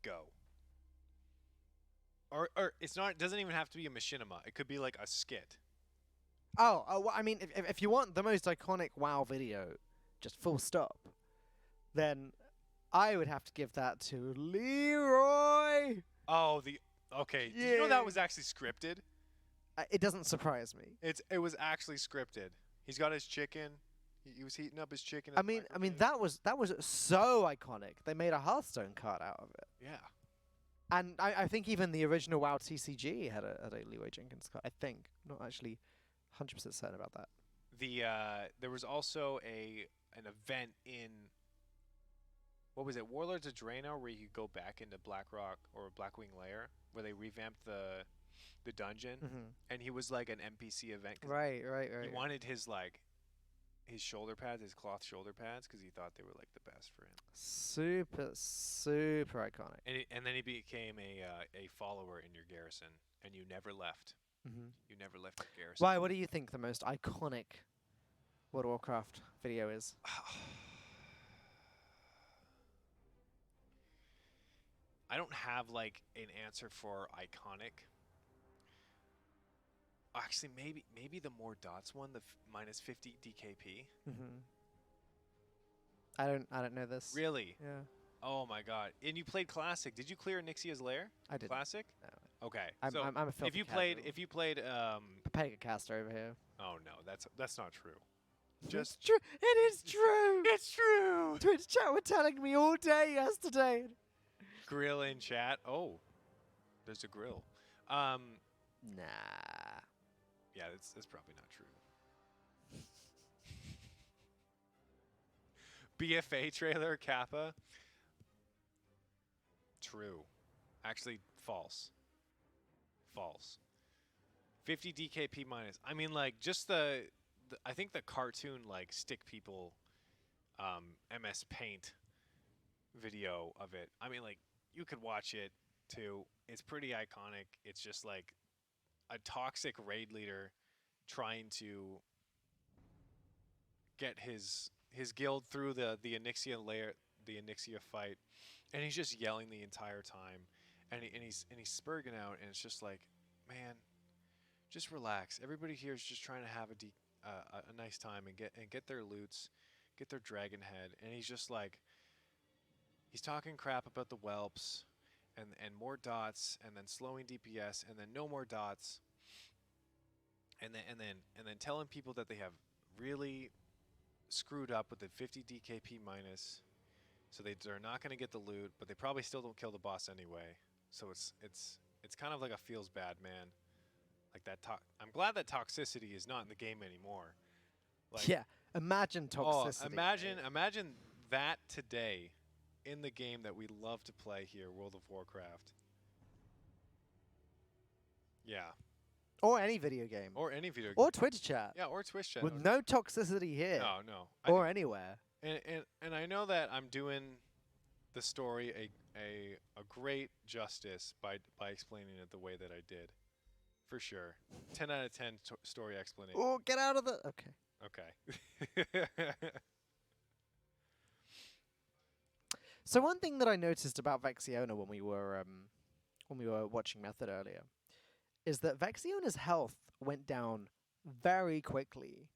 Go. Or it's not. It doesn't even have to be a machinima. It could be like a skit. Well, I mean, if you want the most iconic WoW video, just full stop, then I would have to give that to Leroy. Oh, okay. Did you know that was actually scripted? It doesn't surprise me. It was actually scripted. He's got his chicken. He was heating up his chicken. I mean, that was so iconic. They made a Hearthstone card out of it. Yeah. And I think even the original WoW TCG had a Leroy Jenkins card. I think, not actually 100% certain about that. There was also an event in what was it, Warlords of Draenor, where you could go back into Blackrock or Blackwing Lair, where they revamped the dungeon, and he was like an NPC event. Right. He wanted his shoulder pads, his cloth shoulder pads, because he thought they were like the best for him. Super iconic. And then he became a follower in your garrison, and you never left. You never left your garrison. Why? What do you think the most iconic World of Warcraft video is? I don't have like an answer for iconic. Actually, maybe the more dots one, the minus 50 DKP. I don't know this. Really? Yeah. Oh my god! And you played Classic. Did you clear Nixia's lair? I did. Classic. No. Okay. I'm so a filthy if you played Papega caster over here. Oh no, that's not true. Just true. It is true. It's true. Twitch chat were telling me all day yesterday. Grill in chat. Oh, there's a grill. Nah. Yeah, that's probably not true. BFA trailer, Kappa. True. Actually, false. False. 50 DKP minus. I mean, like, just the I think the cartoon, like, stick people MS Paint video of it. I mean, like, you could watch it, too. It's pretty iconic. It's just, like, a toxic raid leader trying to get his guild through the Onyxia layer, the Onyxia fight, and he's just yelling the entire time, and he's spurging out, and it's just like, man, just relax. Everybody here is just trying to have a nice time and get their loots, get their dragon head, and he's just like, he's talking crap about the whelps, and more dots, and then slowing DPS, and then no more dots, and then telling people that they have really screwed up with the 50 DKP minus, so they're not going to get the loot, but they probably still don't kill the boss anyway. So it's kind of like a feels bad, man. Like that. I'm glad that toxicity is not in the game anymore. Like, yeah. Imagine toxicity. Oh, imagine that today in the game that we love to play here, World of Warcraft. Yeah. Or any video game. Or any video game. Or Twitch chat. Yeah, or Twitch chat. With no toxicity here. No. Or anywhere. And I know that I'm doing the story a great justice by explaining it the way that I did. For sure. 10 out of 10 story explanation. Oh, get out of the... Okay. Okay. So one thing that I noticed about Vexiona when we were watching Method earlier is that Vexiona's health went down very quickly.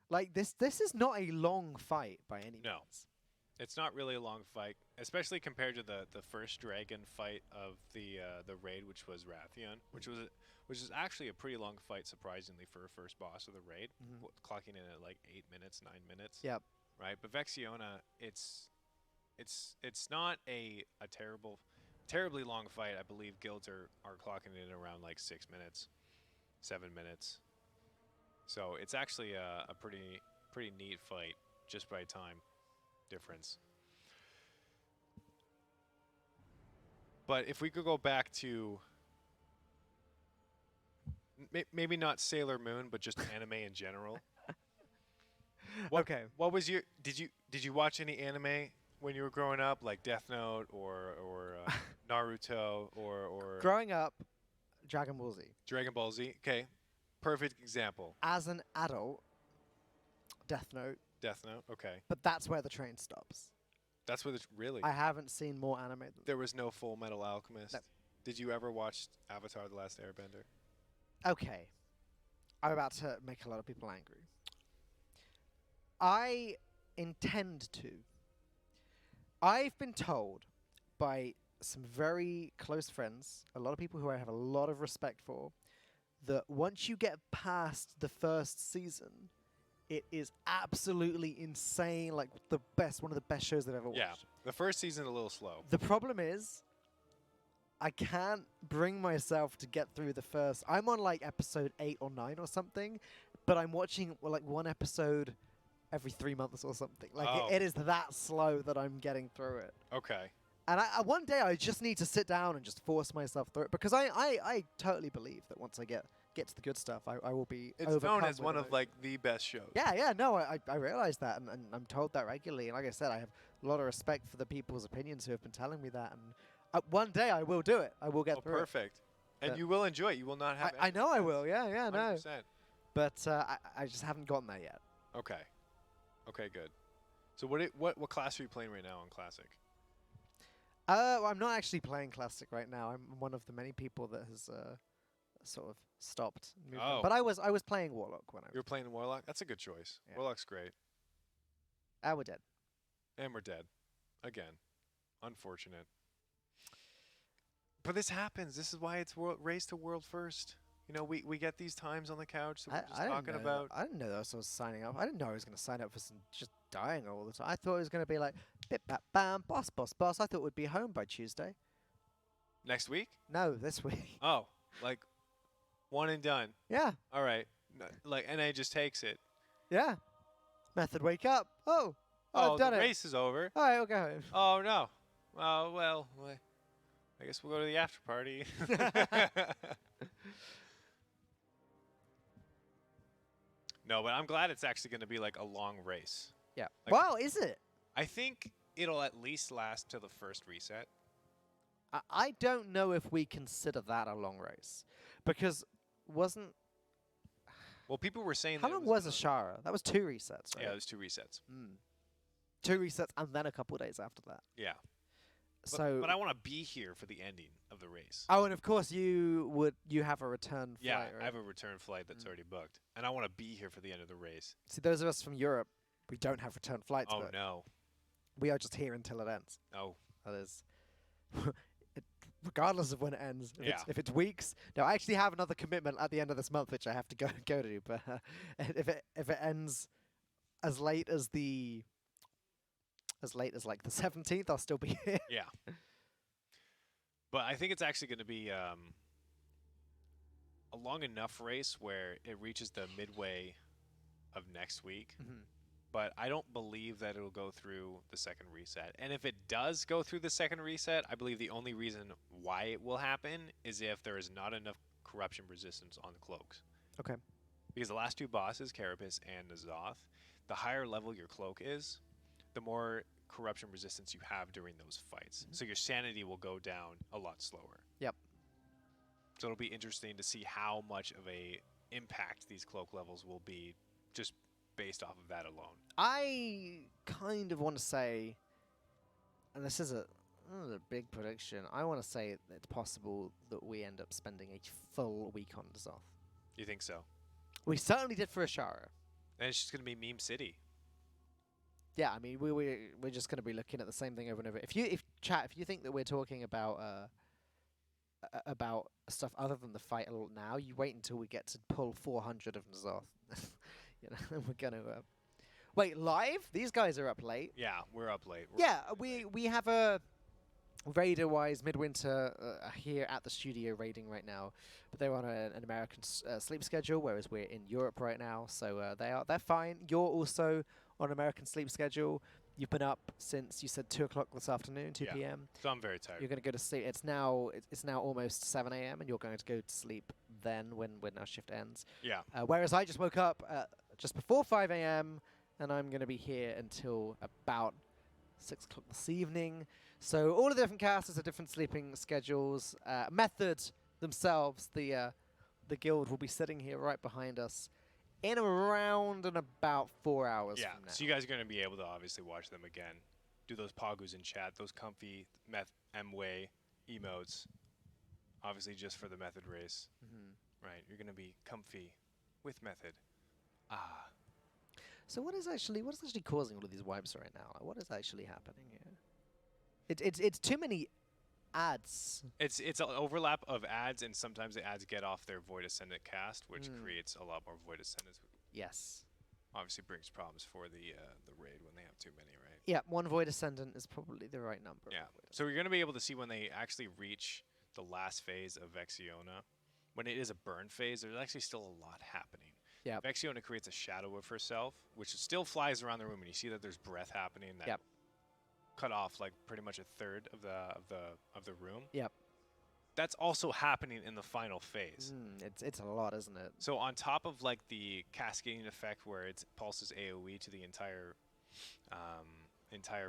Like this is not a long fight by any means. It's not really a long fight, especially compared to the first dragon fight of the raid, which was Rathion, which is actually a pretty long fight, surprisingly, for a first boss of the raid, clocking in at like 8 minutes, 9 minutes. Yep. Right, but Vexiona, it's not a terribly long fight. I believe guilds are clocking in around like 6 minutes, 7 minutes. So it's actually a pretty neat fight just by time difference. But if we could go back to maybe not Sailor Moon, but just anime in general. Okay. What was your did you watch any anime when you were growing up, like Death Note or Naruto or Growing up, Dragon Ball Z. Dragon Ball Z? Okay, perfect example. As an adult, Death Note. Death Note. Okay, But that's where the train stops. that's what it's really. I haven't seen more anime than There was no Full Metal Alchemist. No. Did you ever watch Avatar: The Last Airbender? Okay. I'm about to make a lot of people angry. I intend to. I've been told by some very close friends, a lot of people who I have a lot of respect for, that once you get past the first season, it is absolutely insane, like one of the best shows I've ever watched. Yeah, the first season a little slow. The problem is, I can't bring myself to get through the first. I'm on like episode 8 or 9 or something, but I'm watching like one episode every 3 months or something. Like it is that slow that I'm getting through it. Okay. And one day I just need to sit down and just force myself through it, because I totally believe that once I get to the good stuff, I will be It's overcome known as with one of emotion. like the best shows. Yeah, no, I realize that, and I'm told that regularly. And like I said, I have a lot of respect for the people's opinions who have been telling me that. And one day I will do it. I will get through Perfect. And But- you will enjoy it. You will not have. it. I know I will. Yeah, no. 100%. But I just haven't gotten there yet. Okay. Okay, good. So what class are you playing right now on Classic? Well, I'm not actually playing Classic right now. I'm one of the many people that has sort of stopped. moved on. Oh. But I was playing Warlock when I You were playing Warlock? That's a good choice. Yeah. Warlock's great. we're dead. And we're dead. Again. Unfortunate. But this happens. This is why it's race to world first. You know, we get these times on the couch that we're just didn't talking know about. I didn't know that I was signing up. I didn't know I was going to sign up for some just dying all the time. I thought it was going to be like bip bap bam boss. I thought we'd be home by Tuesday. Next week? No, this week. Oh, like one and done. Yeah, All right. Like NA just takes it. yeah. Method, wake up. Oh, Oh, I've done the it. race is over. All right, we'll go home. Oh no. Oh well. I guess we'll go to the after party. No, but I'm glad it's actually going to be like a long race. Yeah. Like- Wow, is it? I think it'll at least last till the first reset. I don't know if we consider that a long race, because wasn't Well, people were saying how that it long was gonna- Ashara? That was 2 resets, right? Yeah, it was 2 resets. 2 resets and then a couple days after that. Yeah. So But I want to be here for the ending of the race. oh, and of course you have a return flight, Yeah, right? I have a return flight that's already booked, and I want to be here for the end of the race. See, those of us from Europe, we don't have return flights, Oh but no. we are just here until it ends. Oh. That is, regardless of when it ends. Yeah. If it's weeks, no, I actually have another commitment at the end of this month, which I have to go to. But if it ends as late as like the 17th, I'll still be here. Yeah. But I think it's actually going to be a long enough race where it reaches the midway of next week. But I don't believe that it'll go through the second reset. And if it does go through the second reset, I believe the only reason why it will happen is if there is not enough corruption resistance on the cloaks. Okay. Because the last 2 bosses, Carapace and N'Zoth, the higher level your cloak is, the more corruption resistance you have during those fights. So your sanity will go down a lot slower. Yep. So it'll be interesting to see how much of a impact these cloak levels will be just based off of that alone. I kind of want to say, and this is a big prediction, I want to say that it's possible that we end up spending a full week on N'Zoth. You think so? We certainly did for Ashara. And it's just going to be Meme City. Yeah, I mean, we're just going to be looking at the same thing over and over. If you think that we're talking about stuff other than the fight a lot now, you wait until we get to pull 400 of N'Zoth. You know, and we're gonna wait live. These guys are up late. Yeah, we're up late. Yeah, we have a Raider-wise Midwinter here at the studio raiding right now, but they're on an American sleep schedule, whereas we're in Europe right now. So they're fine. You're also on American sleep schedule. You've been up since you said 2 o'clock this afternoon, 2 Yeah. p.m. So I'm very tired. You're going to go to sleep. It's now almost 7 a.m. and you're going to go to sleep then when our shift ends. Yeah. Whereas I just woke up just before 5 a.m. and I'm going to be here until about 6 o'clock this evening. So all of the different casters have different sleeping schedules. Method themselves, the guild, will be sitting here right behind us in around and about 4 hours Yeah. from now. So you guys are going to be able to obviously watch them again. Do those pogus in chat, those comfy M-way emotes. Obviously just for the method race. Right. You're going to be comfy with method. Ah. So what is actually causing all of these wipes right now? Like, what is actually happening here? It's too many ads. It's an overlap of ads, and sometimes the ads get off their Void Ascendant cast, which creates a lot more Void Ascendants. Yes. Obviously brings problems for the raid when they have too many, right? Yeah, one Void Ascendant is probably the right number. Yeah. So you're going to be able to see when they actually reach the last phase of Vexiona. When it is a burn phase, there's actually still a lot happening. Yeah. Vexiona creates a shadow of herself, which still flies around the room, and you see that there's breath happening. That cut off like pretty much a third of the room. Yep. That's also happening in the final phase. It's a lot, isn't it? So on top of like the cascading effect where it pulses AoE to the entire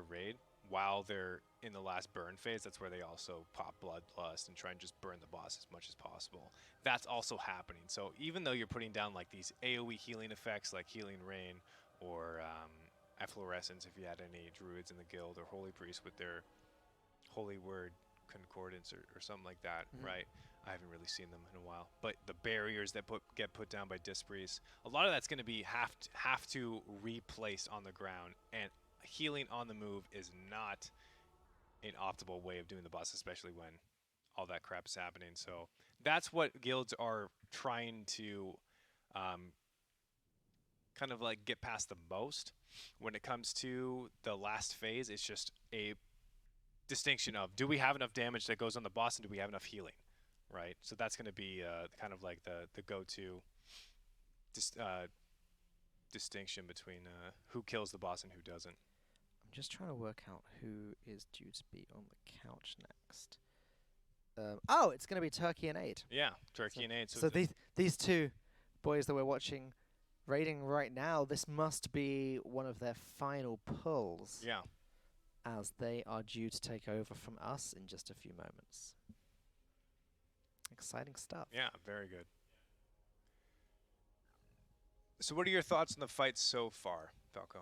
raid, while they're in the last burn phase, that's where they also pop Bloodlust and try and just burn the boss as much as possible. That's also happening. So even though you're putting down like these AoE healing effects like Healing Rain or Efflorescence if you had any druids in the guild, or Holy Priest with their Holy Word Concordance or something like that, right? I haven't really seen them in a while. But the barriers that get put down by Dispriest, a lot of that's going to be have to replace on the ground, and healing on the move is not an optimal way of doing the boss, especially when all that crap is happening. So that's what guilds are trying to kind of like get past the most. When it comes to the last phase, it's just a distinction of, do we have enough damage that goes on the boss, and do we have enough healing, right? So that's going to be kind of like the go-to distinction between who kills the boss and who doesn't. I'm just trying to work out who is due to be on the couch next. Oh, it's going to be Turkey and Aid. Yeah, Turkey and Aid. So these two boys that we're watching raiding right now, this must be one of their final pulls. Yeah. As they are due to take over from us in just a few moments. Exciting stuff. Yeah, very good. So what are your thoughts on the fight so far, Falcon?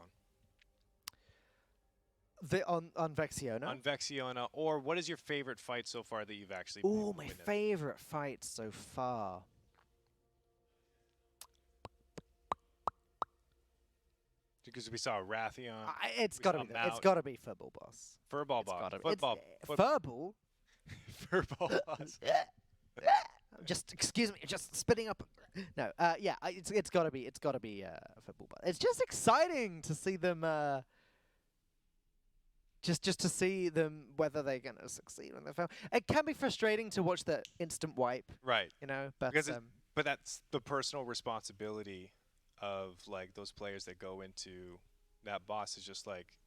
On Vexiona? On Vexiona, or what is your favorite fight so far that you've actually my witnessed? favorite fight so far. Because we saw Rathion. It's got to be Furball Boss. Furball Boss. Furball? Furball Boss. Just excuse me, just spitting up. No, yeah, it's got to be Furball Boss. It's just exciting to see them. Just to see them whether they're gonna succeed when they fail. It can be frustrating to watch the instant wipe. Right. You know, but but that's the personal responsibility of like those players that go into that boss. Is just like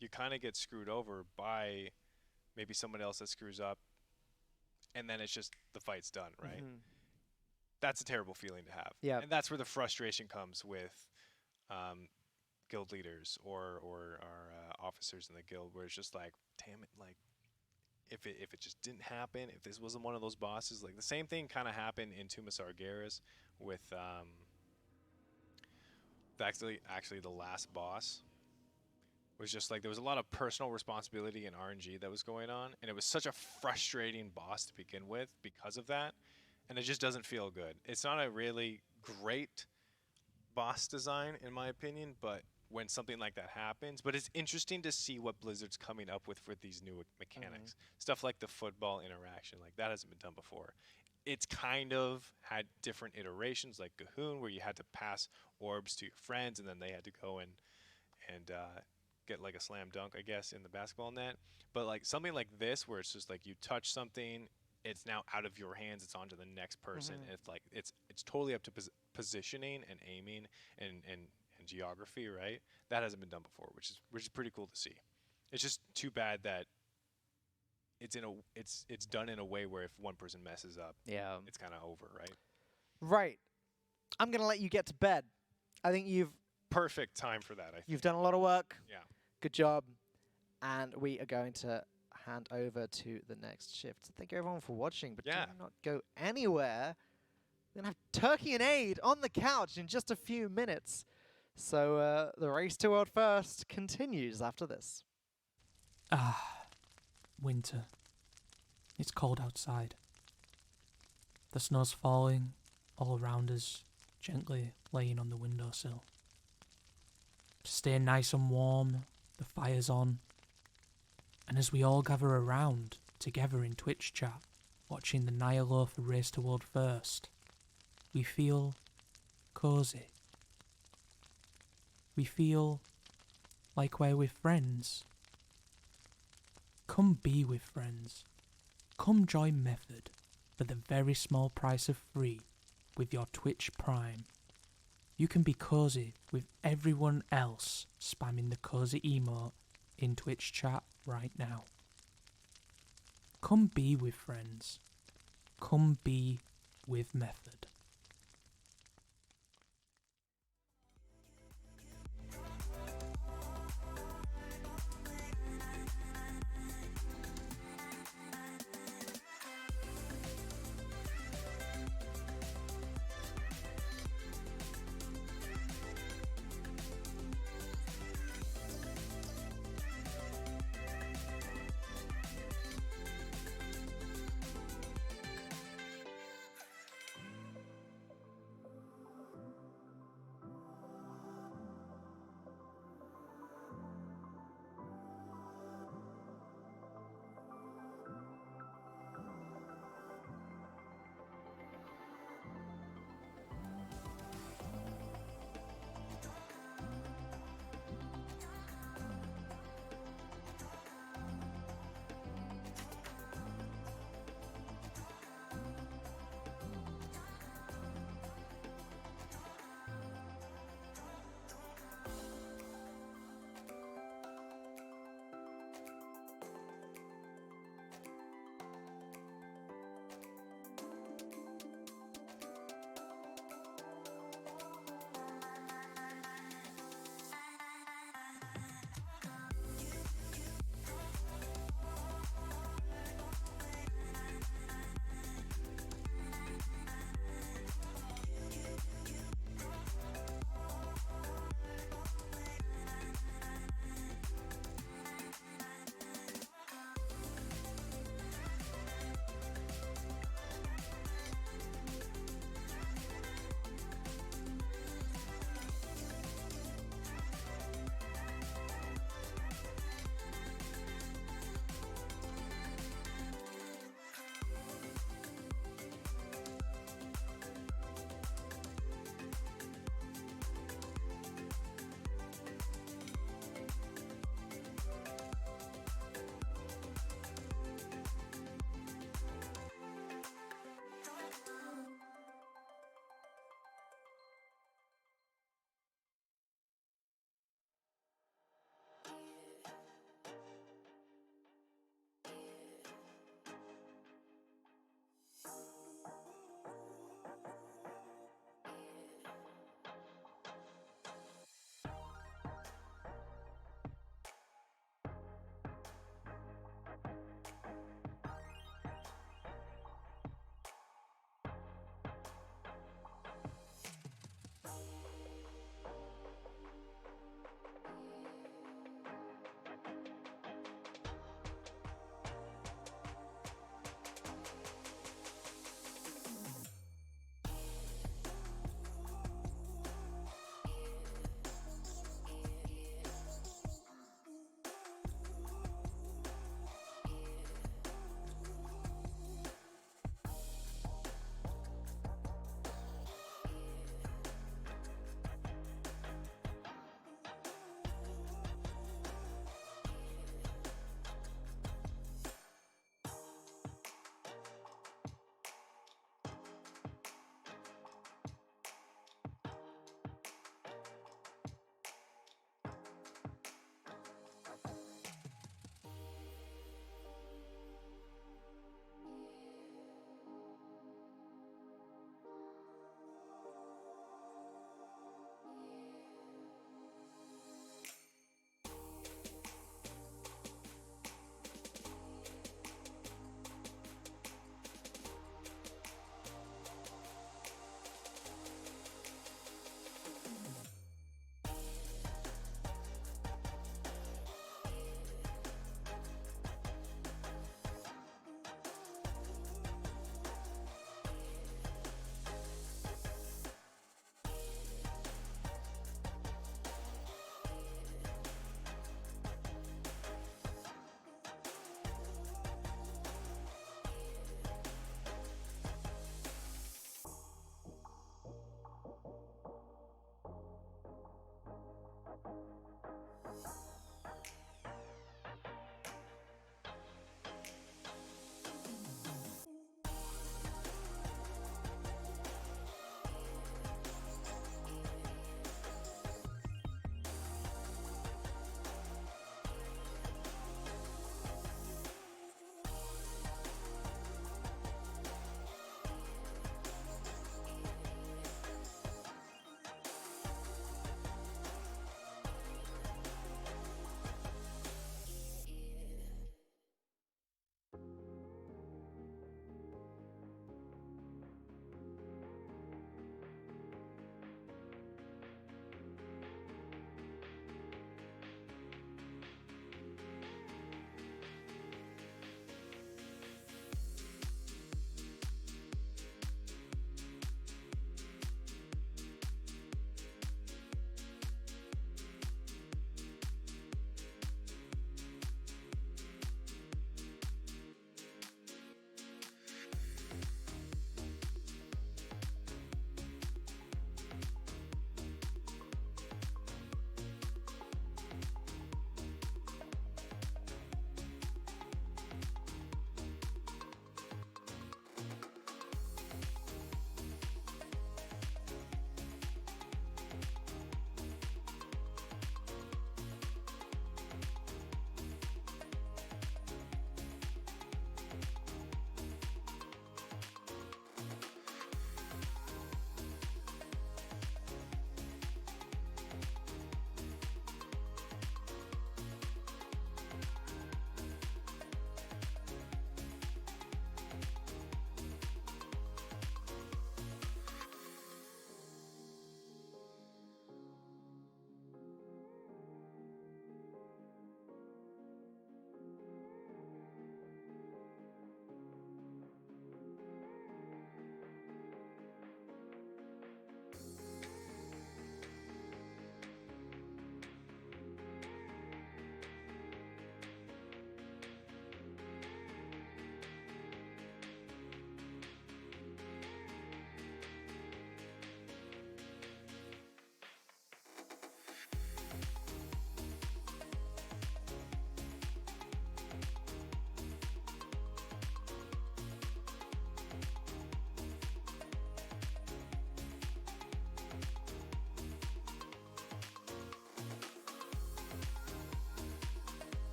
you kind of get screwed over by maybe someone else that screws up, and then it's just the fight's done, right? That's a terrible feeling to have. Yeah. And that's where the frustration comes with guild leaders or our officers in the guild, where it's just like, damn it, like if it just didn't happen, if this wasn't one of those bosses, like the same thing kind of happened in Tomb of Sargeras with actually the last boss was just like there was a lot of personal responsibility and RNG that was going on, and it was such a frustrating boss to begin with because of that, and it just doesn't feel good. It's not a really great boss design in my opinion, but when something like that happens. But it's interesting to see what Blizzard's coming up with for these new mechanics. Stuff like the football interaction, like that hasn't been done before. It's kind of had different iterations, like Gahoon, where you had to pass orbs to your friends, and then they had to go and get like a slam dunk, I guess, in the basketball net. But like something like this, where it's just like you touch something, it's now out of your hands, it's onto the next person. And it's like it's totally up to positioning and aiming and geography, right? That hasn't been done before, which is pretty cool to see. It's just too bad that it's done in a way where if one person messes up, Yeah. it's kind of over, right? Right. I'm going to let you get to bed. I think Perfect time for that, I think. you've done a lot of work. Yeah. Good job. And we are going to hand over to the next shift. Thank you everyone for watching, but Yeah. do not go anywhere. We're going to have Turkey and Aid on the couch in just a few minutes. So the race to world first continues after this. Ah, winter. It's cold outside. The snow's falling all around us, gently laying on the windowsill. To stay nice and warm, the fire's on. And as we all gather around, together in Twitch chat, watching the Ny'alotha race to world first, we feel cosy. We feel like we're with friends. Come be with friends. Come join Method for the very small price of free with your Twitch Prime. You can be cozy with everyone else spamming the cozy emote in Twitch chat right now. Come be with friends. Come be with Method.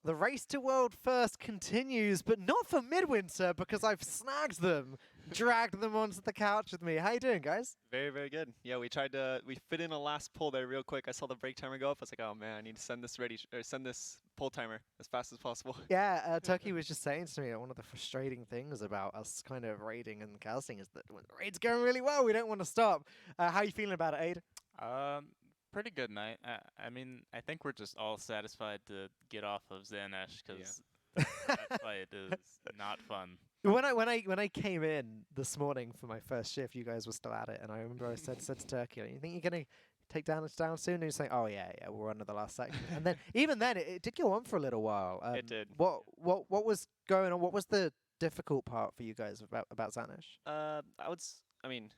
The race to world first continues, but not for Midwinter because I've snagged them, dragged them onto the couch with me. How you doing, guys? Very, very good. Yeah, we fit in a last pull there real quick. I saw the break timer go up. I was like, oh man, I need to send this pull timer as fast as possible. Yeah, Turkey was just saying to me that one of the frustrating things about us kind of raiding and casting is that when the raid's going really well, we don't want to stop. How are you feeling about it, Aid? Pretty good night. I mean, I think we're just all satisfied to get off of Xanash because that fight is not fun. When I came in this morning for my first shift, you guys were still at it, and I remember I said to Turkey, "You think you're gonna take down soon?" And he's saying, "Oh yeah, we're on to the last section." And then even then, it did go on for a little while. It did. What was going on? What was the difficult part for you guys about Xanash? I mean,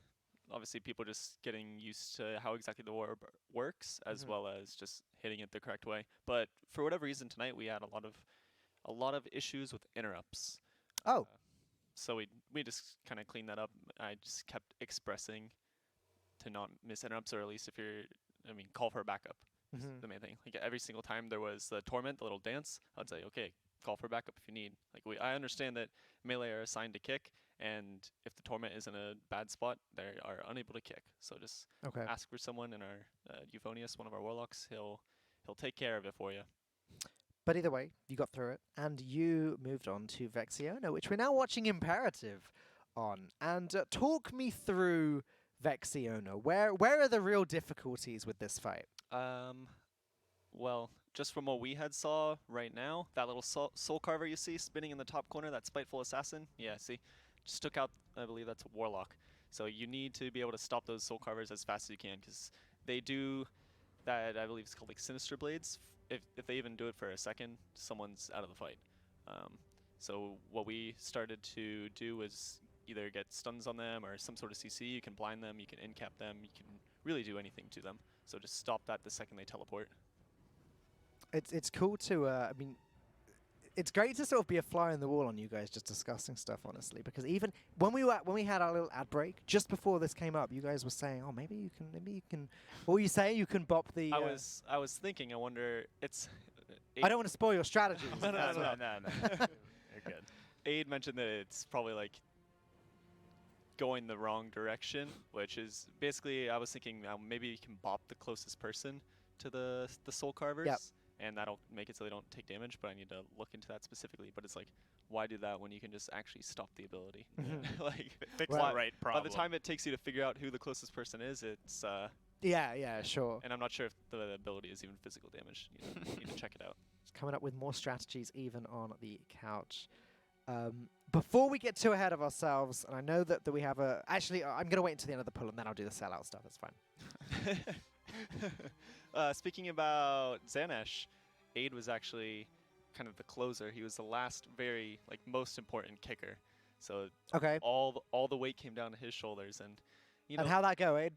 obviously people just getting used to how exactly the war works, as well as just hitting it the correct way. But for whatever reason tonight, we had a lot of issues with interrupts. Oh. So we just kind of cleaned that up. I just kept expressing to not miss interrupts, or at least call for a backup. Is the main thing. Like every single time there was the torment, the little dance, I'd say, okay, call for backup if you need. Like I understand that melee are assigned to kick, and if the torment is in a bad spot, they are unable to kick. So just ask for someone in our Euphonius, one of our warlocks. He'll take care of it for you. But either way, you got through it, and you moved on to Vexiona, which we're now watching Imperative on. And talk me through Vexiona. Where are the real difficulties with this fight? Well, just from what we had saw right now, that little soul carver you see spinning in the top corner, that spiteful assassin, yeah, see, just took out, I believe that's a warlock. So you need to be able to stop those soul carvers as fast as you can, because they do that, I believe it's called like sinister blades. If they even do it for a second, someone's out of the fight. So what we started to do was either get stuns on them or some sort of CC. You can blind them, you can in-cap them, you can really do anything to them. So just stop that the second they teleport. It's cool to, it's great to sort of be a fly on the wall on you guys just discussing stuff, honestly, because even when we had our little ad break just before this came up, you guys were saying, "Oh, maybe you can." What were you saying? You can bop the. I was thinking. I wonder. I don't want to spoil your strategy. No. You're good. Aid mentioned that it's probably like going the wrong direction, which is basically I was thinking maybe you can bop the closest person to the soul carvers. Yep. And that'll make it so they don't take damage, but I need to look into that specifically. But it's like, why do that when you can just actually stop the ability? Like, fix the right problem. By the time it takes you to figure out who the closest person is, it's yeah, sure. And I'm not sure if the ability is even physical damage. You need to check it out. Just coming up with more strategies even on the couch. Before we get too ahead of ourselves, and I know that we have a... Actually, I'm going to wait until the end of the pull, and then I'll do the sellout stuff. It's fine. Speaking about Xanash, Aid was actually kind of the closer. He was the last most important kicker. So all the weight came down to his shoulders, and and how'd that go, Aid?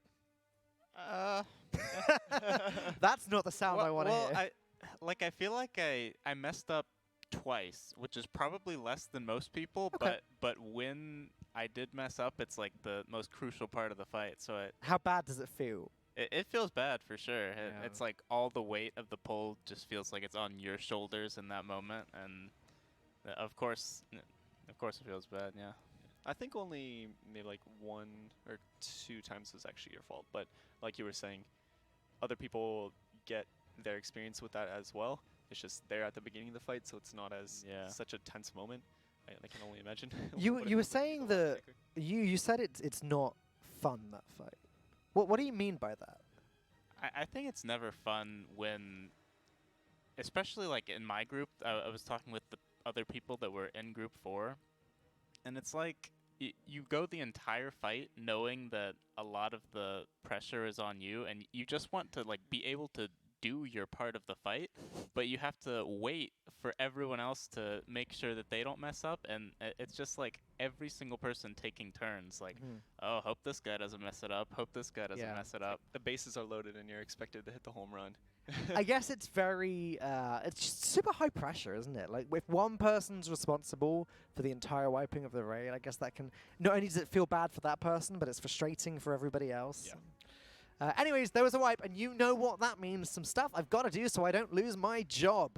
That's not the sound I want to hear. I feel like I messed up twice, which is probably less than most people, but when I did mess up, it's like the most crucial part of the fight. So how bad does it feel? It feels bad for sure. It's like all the weight of the pull just feels like it's on your shoulders in that moment, and of course it feels bad. Yeah. I think only maybe like 1 or 2 times was actually your fault, but like you were saying, other people get their experience with that as well. It's just they're at the beginning of the fight, so it's not as such a tense moment. I can only imagine. You were saying that you said it's not fun, that fight. What do you mean by that? I think it's never fun when, especially like in my group, I was talking with the other people that were in group 4, and it's like you go the entire fight knowing that a lot of the pressure is on you, and you just want to like be able to do your part of the fight, but you have to wait for everyone else to make sure that they don't mess up, and it's just like every single person taking turns, like, oh, hope this guy doesn't mess it up, hope this guy doesn't mess it up. The bases are loaded and you're expected to hit the home run. I guess it's very, it's just super high pressure, isn't it? Like, if one person's responsible for the entire wiping of the raid, I guess that can, not only does it feel bad for that person, but it's frustrating for everybody else. Yeah. Anyways, there was a wipe, and you know what that means. Some stuff I've got to do so I don't lose my job.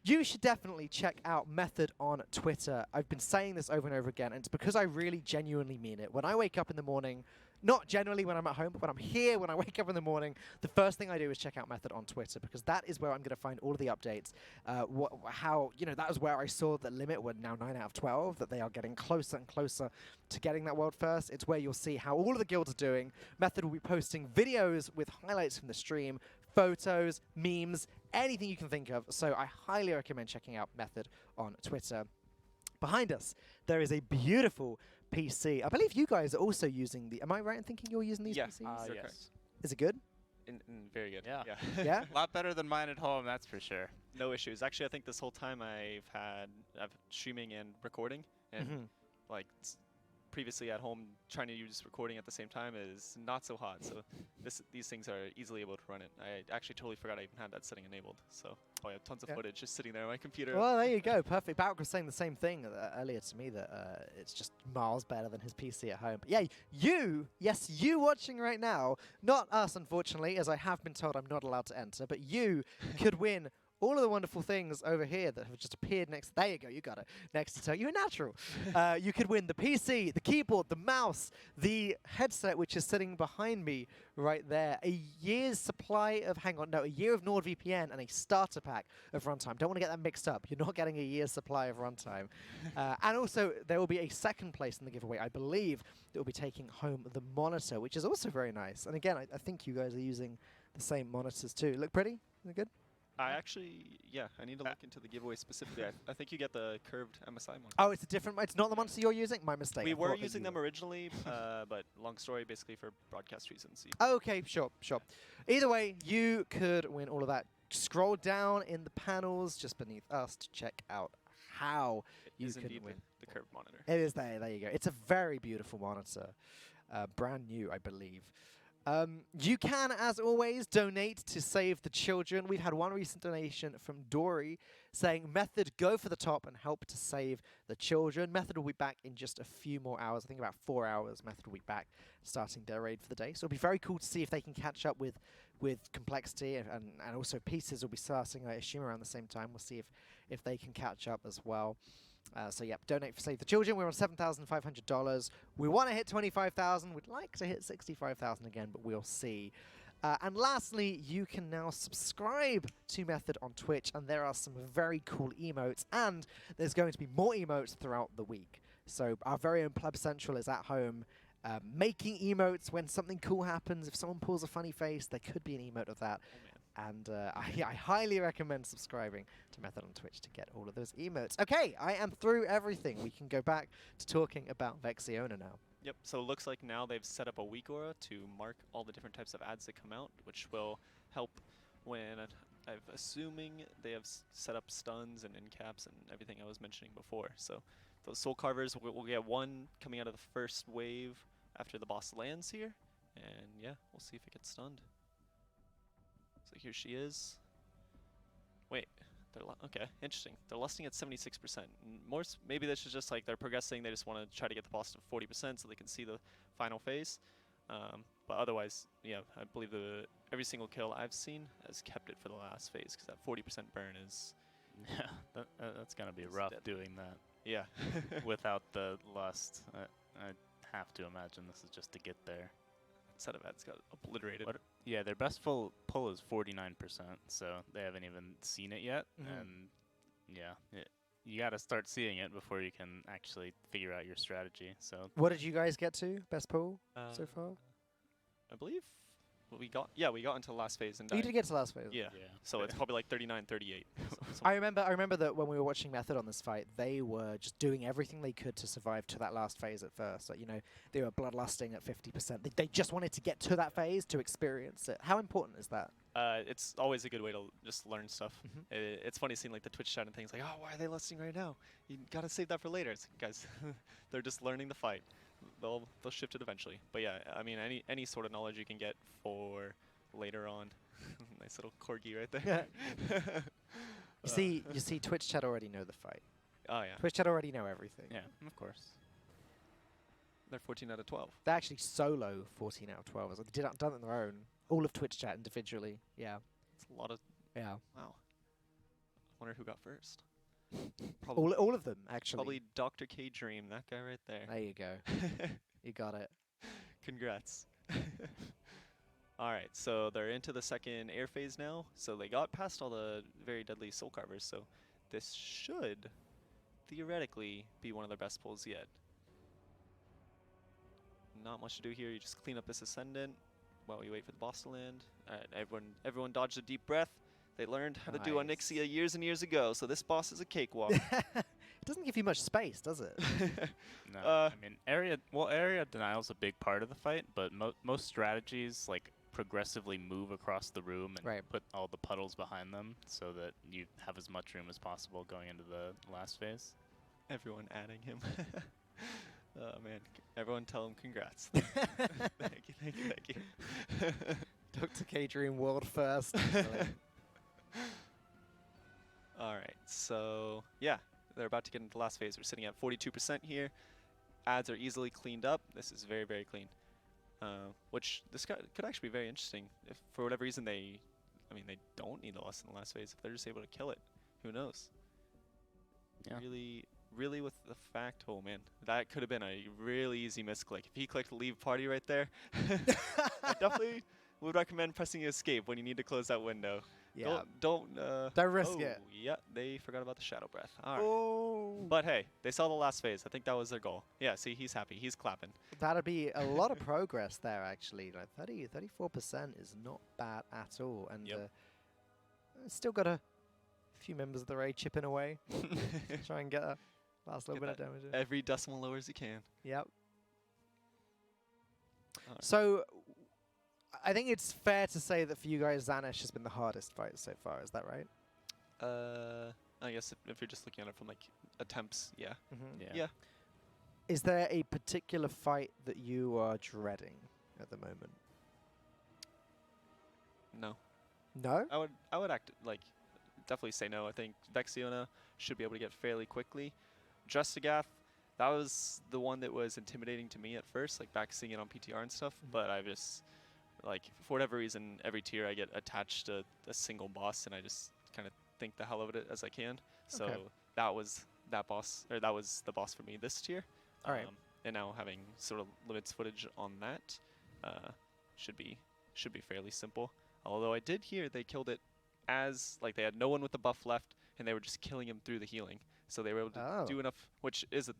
You should definitely check out Method on Twitter. I've been saying this over and over again, and it's because I really genuinely mean it. When I wake up in the morning, not generally when I'm at home, but when I'm here, when I wake up in the morning, the first thing I do is check out Method on Twitter, because that is where I'm going to find all of the updates. That was where I saw that Limit were now 9 out of 12, that they are getting closer and closer to getting that world first. It's where you'll see how all of the guilds are doing. Method will be posting videos with highlights from the stream, photos, memes, anything you can think of. So I highly recommend checking out Method on Twitter. Behind us, there is a beautiful PC. I believe you guys are also using the... Am I right in thinking you're using these PCs? Yes. Is it good? Very good. Yeah. Yeah? A lot better than mine at home, that's for sure. No issues. Actually, I think this whole time I've streaming and recording, and like previously at home trying to use recording at the same time is not so hot. So these things are easily able to run it. I actually totally forgot I even had that setting enabled. So I have tons of footage just sitting there on my computer. Well, there you go. Perfect. Barrick was saying the same thing earlier to me, that it's just miles better than his PC at home. But yeah, you watching right now, not us, unfortunately, as I have been told I'm not allowed to enter, but you could win all of the wonderful things over here that have just appeared next. There you go, you got it. Next to tell you, natural. You could win the PC, the keyboard, the mouse, the headset, which is sitting behind me right there. A year's supply of, a year of NordVPN and a starter pack of runtime. Don't want to get that mixed up. You're not getting a year's supply of runtime. And also, there will be a second place in the giveaway, I believe, that will be taking home the monitor, which is also very nice. And again, I think you guys are using the same monitors too. Look pretty? Is it good? I need to look into the giveaway specifically. I think you get the curved MSI one. Oh, it's a different. It's not the monitor you're using. My mistake. We I were thought that using you them were. originally, but long story, basically for broadcast reasons. Okay, sure. Either way, you could win all of that. Scroll down in the panels just beneath us to check out how you is can indeed win. the curved monitor. It is there. There you go. It's a very beautiful monitor, brand new, I believe. You can, as always, donate to save the children. We've had one recent donation from Dory saying, Method, go for the top and help to save the children. Method will be back in just a few more hours. I think about 4 hours. Method will be back starting their raid for the day. So it'll be very cool to see if they can catch up with Complexity, and also Pieces will be starting, I assume, around the same time. We'll see if they can catch up as well. So yeah, donate for Save the Children. We're on $7,500. We want to hit 25,000. We'd like to hit 65,000 again, but we'll see. And lastly, you can now subscribe to Method on Twitch, and there are some very cool emotes, and there's going to be more emotes throughout the week. So our very own Pleb Central is at home making emotes when something cool happens. If someone pulls a funny face, there could be an emote of that. And I highly recommend subscribing to Method on Twitch to get all of those emotes. Okay, I am through everything. We can go back to talking about Vexiona now. Yep, so it looks like now they've set up a week aura to mark all the different types of ads that come out, which will help when I'm assuming they have set up stuns and end caps and everything I was mentioning before. So those Soul Carvers, we'll get one coming out of the first wave after the boss lands here. And yeah, we'll see if it gets stunned. So here she is. Wait, okay, interesting. They're lusting at 76%. Maybe this is just like they're progressing. They just want to try to get the boss to 40% so they can see the final phase. But otherwise, yeah, I believe every single kill I've seen has kept it for the last phase, because that 40% burn is... Yeah, that's going to be rough doing that. Yeah. Without the lust. I have to imagine this is just to get there. Set of ads got obliterated. Yeah, their best pull is 49%, so they haven't even seen it yet. And yeah, you got to start seeing it before you can actually figure out your strategy. So what did you guys get to best pull so far? I believe we got into the last phase and died. You did get to the last phase. Yeah. So it's probably like 39, 38. I remember that when we were watching Method on this fight, they were just doing everything they could to survive to that last phase at first. Like, they were bloodlusting at 50%. They just wanted to get to that phase to experience it. How important is that? It's always a good way to just learn stuff. It's funny seeing like the Twitch chat and things like, oh, why are they lusting right now? You gotta save that for later. It's like, guys, they're just learning the fight. They'll shift it eventually. But yeah, I mean, any sort of knowledge you can get for later on. Nice little corgi right there. You see, Twitch chat already know the fight. Oh yeah. Twitch chat already know everything. Yeah, of course. They're 14 out of 12. They actually solo 14 out of 12. They done it on their own. All of Twitch chat individually. Yeah. It's a lot of... Yeah. Wow. wonder who got first. All of them, actually. Probably Dr. K Dream, that guy right there. There you go. You got it. Congrats. All right, so they're into the second air phase now. So they got past all the very deadly soul carvers. So this should theoretically be one of their best pulls yet. Not much to do here. You just clean up this ascendant while we wait for the boss to land. All right, everyone dodged a deep breath. They learned how to do Onyxia years and years ago, so this boss is a cakewalk. It doesn't give you much space, does it? No, I mean area denial is a big part of the fight, but most strategies like progressively move across the room and put all the puddles behind them so that you have as much room as possible going into the last phase. Everyone adding him. Oh man, everyone tell him congrats. Thank you. Dr. K Dream world first. All right, so yeah, they're about to get into the last phase. We're sitting at 42% here. Ads are easily cleaned up. This is very, very clean. Which this could actually be very interesting if for whatever reason they don't need the loss in the last phase. If they're just able to kill it, who knows? Yeah. Really with the fact, oh man, that could have been a really easy misclick. If he clicked leave party right there, I definitely would recommend pressing escape when you need to close that window. Yeah. Don't risk it. Yeah, they forgot about the shadow breath. All right. Oh. But hey, they saw the last phase. I think that was their goal. Yeah, see, he's happy. He's clapping. That'd be a lot of progress there, actually. Like 34% is not bad at all. And still got a few members of the raid chipping away. Try and get a last little bit of damage in. Every decimal lower as you can. Yep. Right. So I think it's fair to say that for you guys, Xanesh has been the hardest fight so far. Is that right? I guess if you're just looking at it from like attempts, yeah. Yeah. Is there a particular fight that you are dreading at the moment? No. No? I would definitely say no. I think Vexiona should be able to get fairly quickly. Justagath, that was the one that was intimidating to me at first, like back seeing it on PTR and stuff. But I just for whatever reason, every tier I get attached to a single boss, and I just kind of think the hell of it as I can. So that was the boss for me this tier. All right. And now having sort of limits footage on that should be fairly simple. Although I did hear they killed it as they had no one with the buff left, and they were just killing him through the healing. So they were able to do enough, which is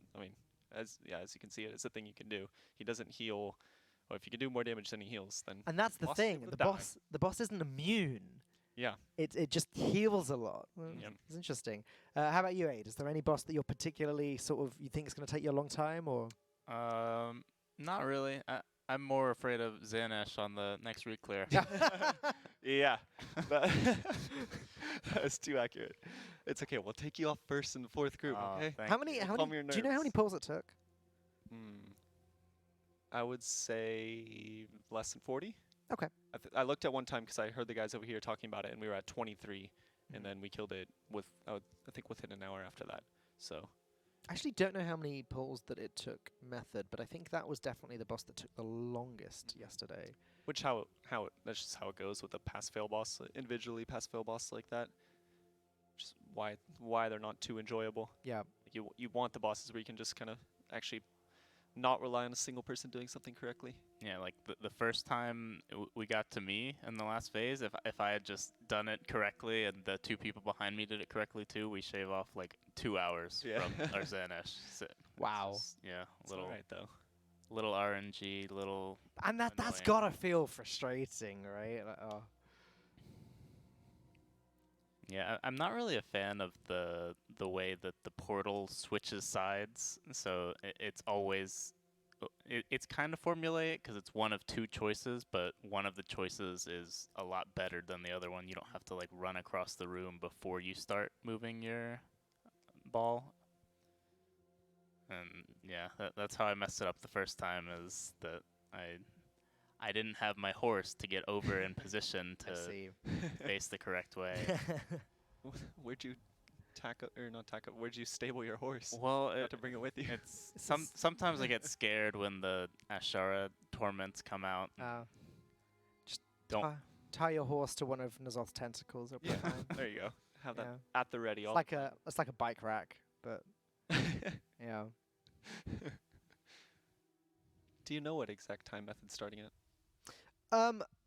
as you can see, it's a thing you can do. He doesn't heal. Or if you can do more damage than he heals, then... And that's the thing. The boss isn't immune. Yeah. It just heals a lot. Yep. It's interesting. How about you, Aid? Is there any boss that you're particularly you think is going to take you a long time, or...? Not really. I'm more afraid of Xanesh on the next reclear. Yeah. That's too accurate. It's okay. We'll take you off first in the fourth group, okay? How many? Do you know how many pulls it took? I would say less than 40. Okay. I looked at one time because I heard the guys over here talking about it, and we were at 23, and then we killed it I think within an hour after that. So. I actually don't know how many pulls that it took Method, but I think that was definitely the boss that took the longest yesterday. Which that's just how it goes with a pass-fail boss, individually pass-fail boss like that. Just why they're not too enjoyable. Yeah. You want the bosses where you can just kind of actually not rely on a single person doing something correctly. Yeah, like the first time we got to me in the last phase, if I had just done it correctly and the two people behind me did it correctly too, we shave off like 2 hours from our Xanesh. Wow. Little right though. Little RNG, little. And that's gotta feel frustrating, right? Yeah, I'm not really a fan of the way that the portal switches sides. So it's always it's kind of formulaic because it's one of two choices, but one of the choices is a lot better than the other one. You don't have to run across the room before you start moving your ball. And yeah, that's how I messed it up the first time. Is that I didn't have my horse to get over in position to face the correct way. Where'd you where'd you stable your horse? Well, you have to bring it with you. It's sometimes I get scared when the Ashara torments come out. Just don't tie your horse to one of Ny'alotha's tentacles. Yeah, there you go. have that Yeah. at the ready. It's all like the a it's like a bike rack, but yeah. Do you know what exact time method's starting at?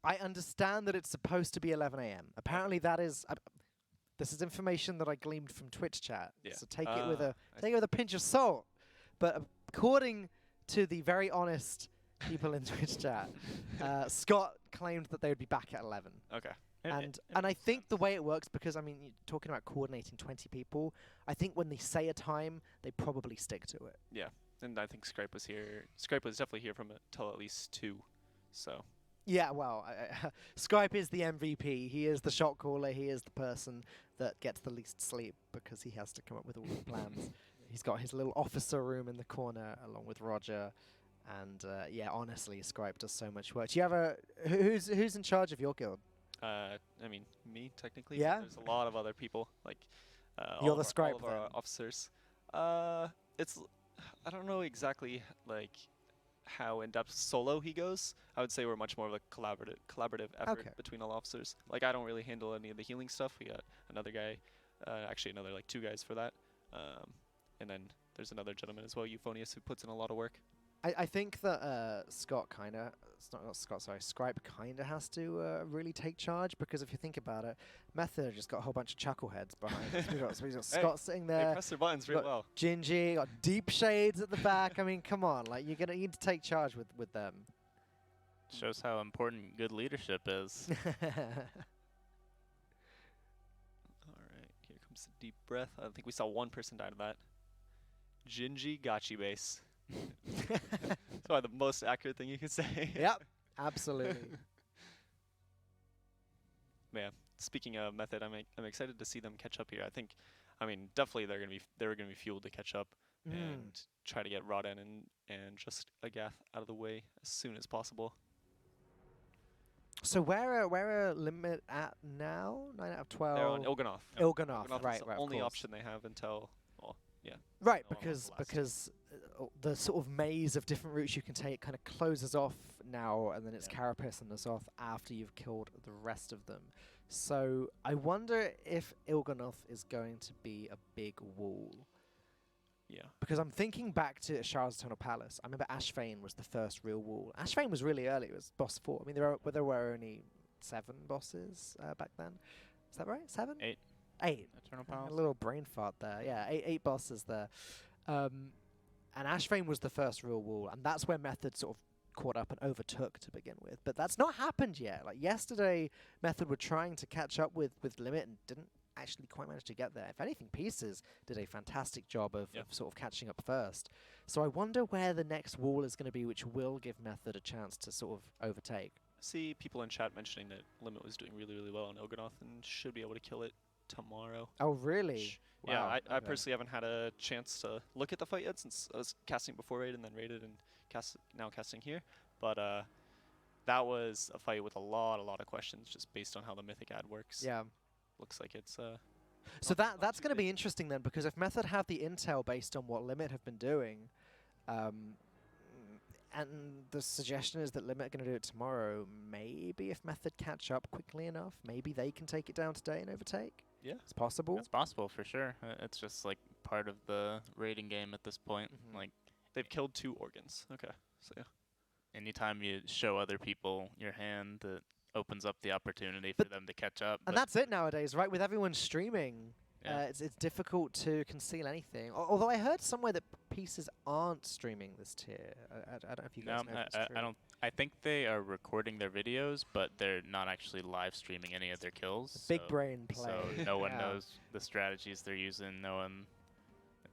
I understand that it's supposed to be 11 a.m. Apparently, that is. This is information that I gleaned from Twitch chat. Yeah. So take it with a I take it with a pinch of salt. But according to the very honest people in Twitch chat, Scott claimed that they would be back at 11. Okay. And I think the way it works, because I mean, you're talking about coordinating 20 people. I think when they say a time, they probably stick to it. Yeah, and I think Scripe was here. Scripe was definitely here from till at least 2. So Yeah, well, Skype is the MVP. He is the shot caller. He is the person that gets the least sleep because he has to come up with all the plans. He's got his little officer room in the corner along with Roger. And yeah, honestly, Skype does so much work. Do you have a who's in charge of your guild? I mean, me technically. Yeah? There's a lot of other people like You're all the of Scribe our then? officers. It's I don't know exactly like how in depth solo he goes. I would say we're much more of a collaborative effort Okay. between all officers. Like I don't really handle any of the healing stuff. We got another guy, actually another like 2 guys for that, and then there's another gentleman as well, Euphonius, who puts in a lot of work. I think that Scott kind of, not Scott, sorry, Scribe kind of has to really take charge, because if you think about it, Method just got a whole bunch of chuckleheads behind us. We got Scott sitting They there, press their buttons real well. Gingy, got Deep Shades at the back. I mean, come on, like you need to take charge with them. Shows how important good leadership is. All right, here comes the deep breath. I think we saw one person die to that. Gingy Gachi base. That's probably the most accurate thing you could say. Yep, absolutely. Man, speaking of Method, I'm excited to see them catch up here. I mean, definitely they're gonna be fueled to catch up and try to get Rodden and just Agath out of the way as soon as possible. So where are Limit at now? 9 out of 12. They're on Il'gynoth. Il'gynoth, Il'gynoth right, is the right. of only course. option they have until, well, yeah. Right, No, because last. the sort of maze of different routes you can take kind of closes off now, and then it's Carapace and N'Zoth after you've killed the rest of them. So I wonder if Il'gynoth is going to be a big wall. Yeah. Because I'm thinking back to Shara's Eternal Palace. I remember Ashvane was the first real wall. Ashvane was really early. It was boss 4. I mean, there were only 7 bosses back then. Is that right? 7? 8. 8. Eternal A Palace. little brain fart there. Yeah, 8 bosses there. And Ashvane was the first real wall, and that's where Method sort of caught up and overtook to begin with. But that's not happened yet. Like yesterday, Method were trying to catch up with Limit and didn't actually quite manage to get there. If anything, Pieces did a fantastic job of sort of catching up first. So I wonder where the next wall is going to be, which will give Method a chance to sort of overtake. See people in chat mentioning that Limit was doing really, really well on Il'gynoth and should be able to kill it tomorrow. Oh, really? Yeah, Wow, I okay. personally haven't had a chance to look at the fight yet since I was casting before raid and then raided and now casting here. But that was a fight with a lot of questions just based on how the Mythic ad works. Yeah. Looks like it's So not that's too going to be big. interesting then, because if Method have the intel based on what Limit have been doing, and the suggestion is that Limit are going to do it tomorrow, maybe if Method catch up quickly enough, maybe they can take it down today and overtake. Yeah. It's possible. It's possible for sure. It's just like part of the rating game at this point. Mhm. Like they've killed 2 organs. Okay. So yeah. anytime you show other people your hand, it opens up the opportunity But- for them to catch up. And but that's it nowadays, right? With everyone streaming, Yeah. it's difficult to conceal anything. Although I heard somewhere that Pieces aren't streaming this tier. I don't know if you guys know if it's true. I don't. I think they are recording their videos, but they're not actually live streaming any of their kills. Big so- brain play. So no one Yeah. knows the strategies they're using. No one,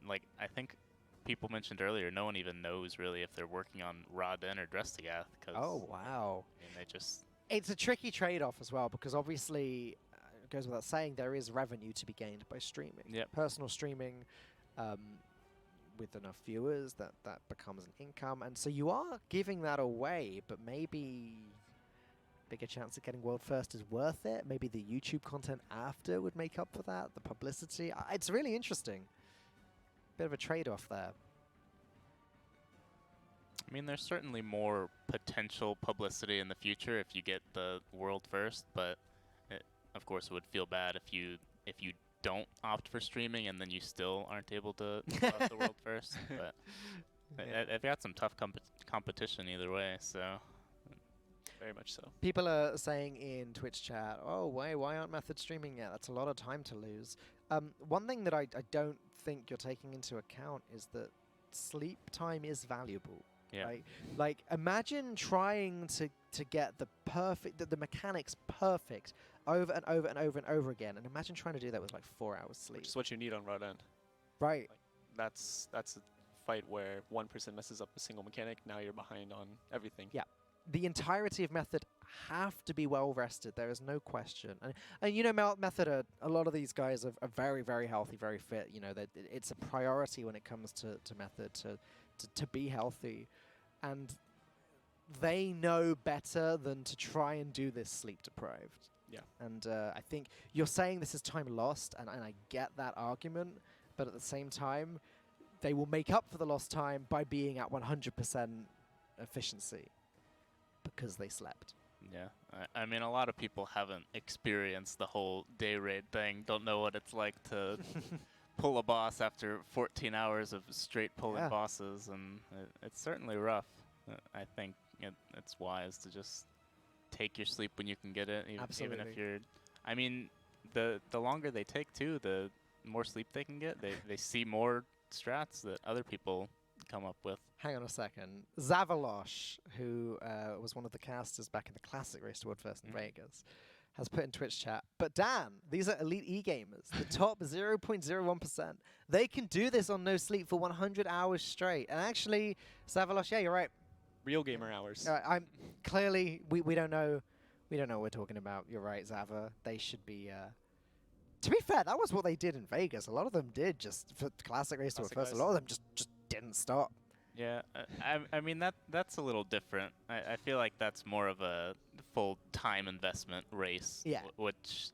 like I think people mentioned earlier, no one even knows really if they're working on Rodden or Drestigath. Cause, Oh, wow. I mean, they just It's a tricky trade-off as well, because obviously, it goes without saying, there is revenue to be gained by streaming. Yep. Personal streaming, with enough viewers, that becomes an income. And so you are giving that away, but maybe bigger chance of getting world first is worth it. Maybe the YouTube content after would make up for that, the publicity. It's really interesting. Bit of a trade-off there. I mean, there's certainly more potential publicity in the future if you get the world first, but of course it would feel bad if you don't opt for streaming and then you still aren't able to go out the world first. But they've got some tough competition either way. So Very much so. People are saying in Twitch chat, "Oh, why aren't Method streaming yet? That's a lot of time to lose." One thing that I don't think you're taking into account is that sleep time is valuable. yeah, Right? Like, imagine trying to get the mechanics perfect over and over and over and over again, and imagine trying to do that with like 4 hours sleep. Which is what you need on Rodan. Right. That's a fight where one person messes up a single mechanic. Now you're behind on everything. Yeah. The entirety of Method have to be well rested. There is no question. And you know, Method, a lot of these guys are very, very healthy, very fit. You know, it's a priority when it comes to Method to be healthy. And they know better than to try and do this sleep deprived. Yeah. And I think you're saying this is time lost, and I get that argument, but at the same time, they will make up for the lost time by being at 100% efficiency because they slept. yeah. I mean, a lot of people haven't experienced the whole day raid thing. Don't know what it's like to pull a boss after 14 hours of straight pulling Yeah. bosses, and it's certainly rough. I think it's wise to just take your sleep when you can get it, even if Absolutely. you're. I mean, the longer they take too, the more sleep they can get. They see more strats that other people come up with. Hang on a second. Zavalosh, who was one of the casters back in the classic Race to World First in Vegas, has put in Twitch chat, "But Dan, these are elite e-gamers, the top 0.01%. They can do this on no sleep for 100 hours straight." And actually, Zavalosh, yeah, you're right. Real gamer hours. I'm clearly we don't know what we're talking about. You're right, Zava. They should be. To be fair, that was what they did in Vegas. A lot of them did just for classic Race to World Classic First. A lot of them just didn't stop. Yeah, I mean that's a little different. I feel like that's more of a full time investment race. Yeah. Which,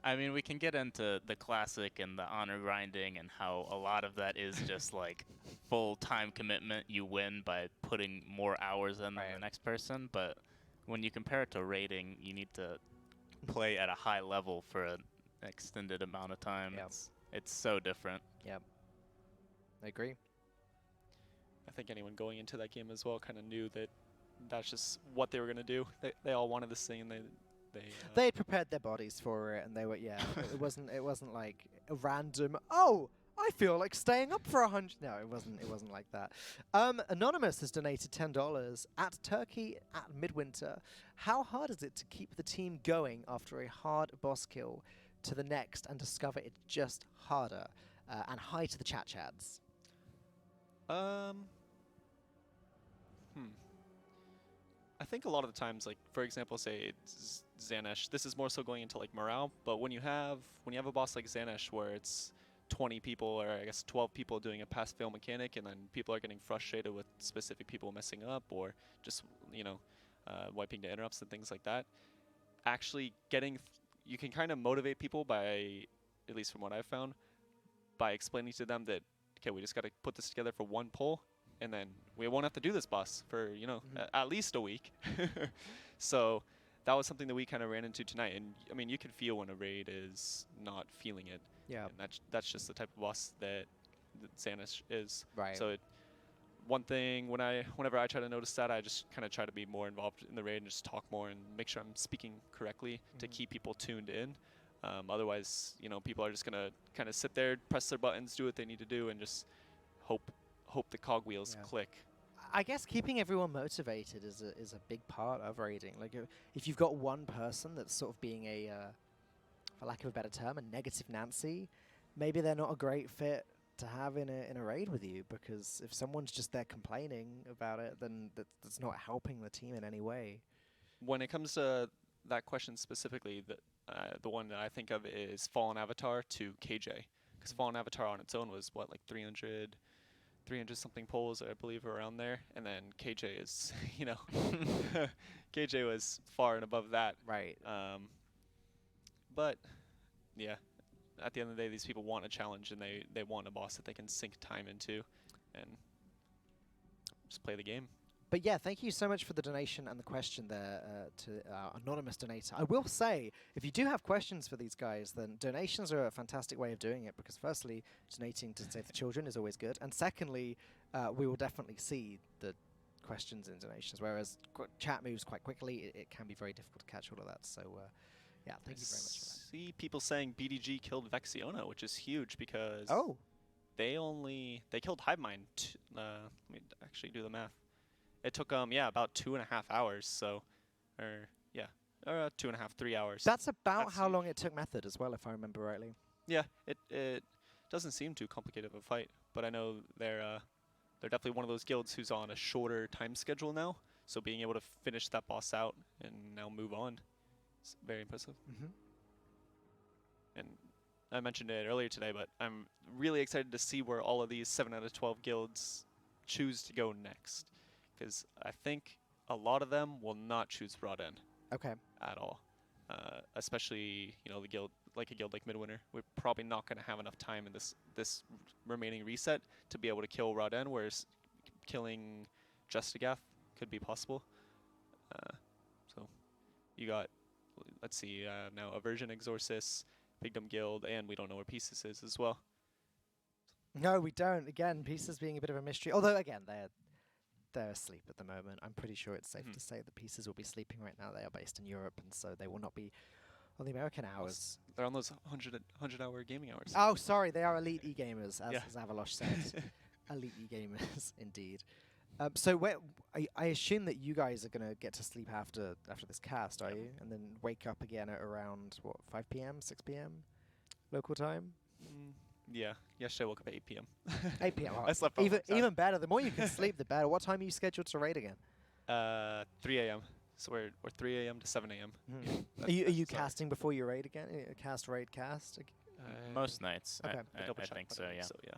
I mean, we can get into the classic and the honor grinding and how a lot of that is just like full time commitment. You win by putting more hours in than the next person. But when you compare it to raiding, you need to play at a high level for an extended amount of time. Yep. It's so different. Yep. I agree. I think anyone going into that game as well kind of knew that that's just what they were going to do. They all wanted this thing, and They had prepared their bodies for it, and they were it wasn't like a random. Oh, I feel like staying up for 100. No, it wasn't like that. Anonymous has donated $10 at Turkey at Midwinter. How hard is it to keep the team going after a hard boss kill to the next and discover it's just harder? And hi to the chat chads. I think a lot of the times, like for example, say it's Xanesh. This is more so going into like morale. But when you have a boss like Xanesh, where it's 20 people or I guess 12 people doing a pass fail mechanic, and then people are getting frustrated with specific people messing up or just wiping the interrupts and things like that. Actually, you can kind of motivate people by, at least from what I've found, by explaining to them that okay, we just got to put this together for one pull, and then we won't have to do this boss for at least a week. So that was something that we kind of ran into tonight, and I mean you can feel when a raid is not feeling it. Yeah. And that's just the type of boss that Xanesh is. Right. So one thing whenever I try to notice that, I just kind of try to be more involved in the raid and just talk more and make sure I'm speaking correctly to keep people tuned in. Otherwise, people are just gonna kind of sit there, press their buttons, do what they need to do, and just hope the cogwheels click. I guess keeping everyone motivated is a big part of raiding. Like if you've got one person that's sort of being a, for lack of a better term, a negative Nancy, maybe they're not a great fit to have in a raid with you, because if someone's just there complaining about it, then that's not helping the team in any way. When it comes to that question specifically, the one that I think of is Fallen Avatar to KJ, because Fallen Avatar on its own was what, like 300 something polls, I believe, around there, and then KJ is KJ was far and above that. Right. But yeah, at the end of the day, these people want a challenge, and they want a boss that they can sink time into and just play the game. But yeah, thank you so much for the donation and the question there to our anonymous donator. I will say, if you do have questions for these guys, then donations are a fantastic way of doing it because firstly, donating to Save the Children is always good. And secondly, we will definitely see the questions and donations, whereas chat moves quite quickly. It can be very difficult to catch all of that. So yeah, thank you very much for that. See people saying BDG killed Vexiona, which is huge because they killed Hive Mind. Let me actually do the math. It took about 2.5 hours. So, 2.5, 3 hours. That's about That's how huge. long it took Method as well, if I remember rightly. Yeah, it doesn't seem too complicated of a fight, but I know they're definitely one of those guilds who's on a shorter time schedule now. So being able to finish that boss out and now move on, is very impressive. Mm-hmm. And I mentioned it earlier today, but I'm really excited to see where all of these 7 out of 12 guilds choose to go next. Because I think a lot of them will not choose Broaden at all. Especially, the guild, like a guild like Midwinter. We're probably not going to have enough time in this remaining reset to be able to kill Broaden, whereas killing Justagath could be possible. So you got, let's see, now Aversion, Exorcist, Pigdom Guild, and we don't know where Pieces is as well. No, we don't. Again, Pieces being a bit of a mystery. Although, again, they're asleep at the moment. I'm pretty sure it's safe to say the Pieces will be sleeping right now. They are based in Europe, and so they will not be on the American hours. They're on those 100-hour gaming hours. Oh, sorry, they are elite e-gamers, as Avalosh said. Elite e-gamers, indeed. So I assume that you guys are going to get to sleep after this cast, are you? And then wake up again at around, 5 p.m., 6 p.m. local time? Yeah, yesterday I woke up at 8 p.m. 8 p.m. I slept even better. The more you can sleep, the better. What time are you scheduled to raid again? 3 a.m. So we're 3 a.m. to 7 a.m. Are you casting before you raid again? Cast, raid, cast? Most nights. Okay. I think so, yeah. So, yeah.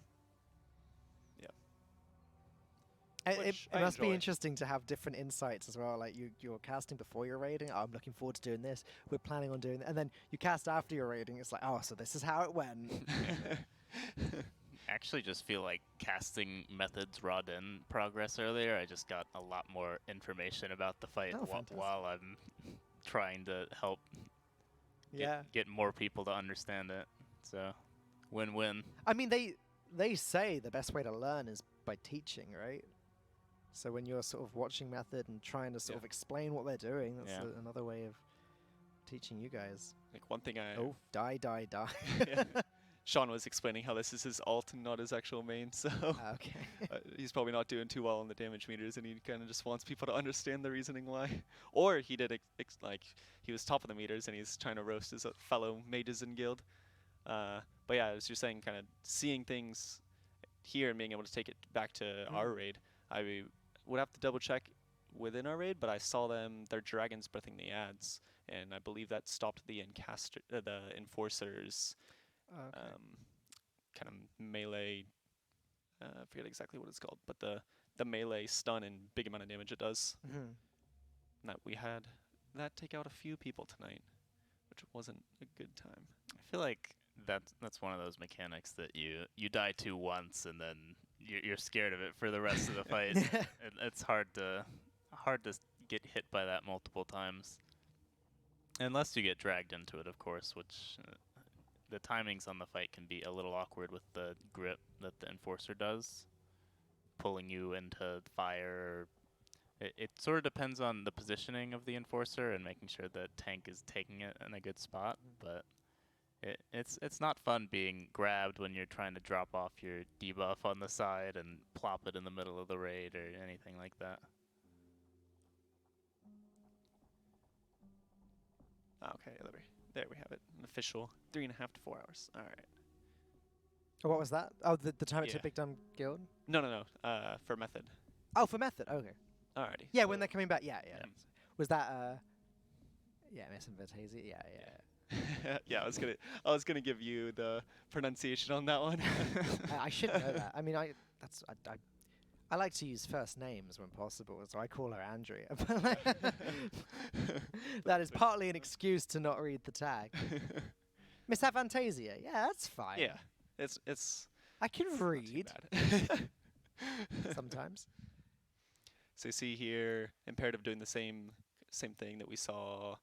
It I must be enjoy. interesting to have different insights as well. Like you're casting before you're raiding. Oh, I'm looking forward to doing this. We're planning on doing that. And then you cast after you're raiding. It's like, oh, so this is how it went. Actually just feel like casting methods raw in progress earlier. I just got a lot more information about the fight while I'm trying to help get more people to understand it. So, win-win. I mean, they say the best way to learn is by teaching, right? So when you're sort of watching Method and trying to sort of explain what they're doing, that's another way of teaching you guys. Like one thing die. Sean was explaining how this is his alt and not his actual main, so he's probably not doing too well on the damage meters, and he kind of just wants people to understand the reasoning why. Or he did like he was top of the meters and he's trying to roast his fellow mages in guild. But yeah, as you're saying, kind of seeing things here and being able to take it back to our raid, I would have to double check within our raid, but I saw their dragons breathing the ads, and I believe that stopped the enforcers. Kind of melee. I forget exactly what it's called, but the melee stun and big amount of damage it does. Mm-hmm. That we had that take out a few people tonight, which wasn't a good time. I feel like that's one of those mechanics that you die to once and then you're scared of it for the rest of the fight. It's hard to get hit by that multiple times, unless you get dragged into it, of course, which. The timings on the fight can be a little awkward with the grip that the enforcer does, pulling you into fire. It sort of depends on the positioning of the enforcer and making sure the tank is taking it in a good spot. But it's not fun being grabbed when you're trying to drop off your debuff on the side and plop it in the middle of the raid or anything like that. Okay, there we have it. An official 3.5 to 4 hours. All right. What was that? Oh, the time it took Big Dumb Guild? No. For Method. Oh, for Method. Okay. Alrighty. Yeah, when they're coming back. Yeah. Was that Miss Invertasi? Yeah. Yeah, I was gonna give you the pronunciation on that one. I should know that. I mean, I like to use first names when possible, so I call her Andrea. That is partly an excuse to not read the tag. Miss Avantasia, yeah, that's fine. Yeah, it's. I can read sometimes. So you see here Imperative doing the same thing that we saw.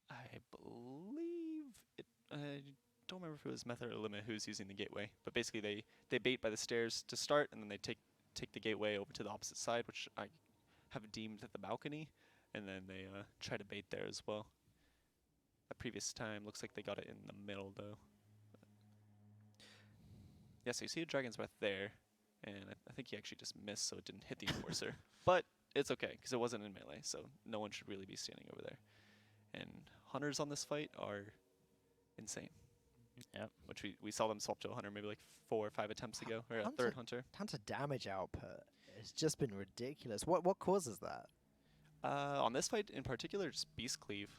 I believe it. I don't remember if it was Method or Limit who's using the gateway, but basically they bait by the stairs to start, and then they take the gateway over to the opposite side, which I have deemed the balcony, and then they try to bait there as well. The previous time looks like they got it in the middle though. Yeah, so you see a Dragon's Breath there, and I think he actually just missed, so it didn't hit the Enforcer. But it's okay, because it wasn't in melee, so no one should really be standing over there. And Hunters on this fight are insane. Yep. Which we saw them swap to a Hunter maybe like 4 or 5 attempts ago, or a third Hunter. Hunter damage output has just been ridiculous. What causes that? On this fight in particular, just Beast Cleave.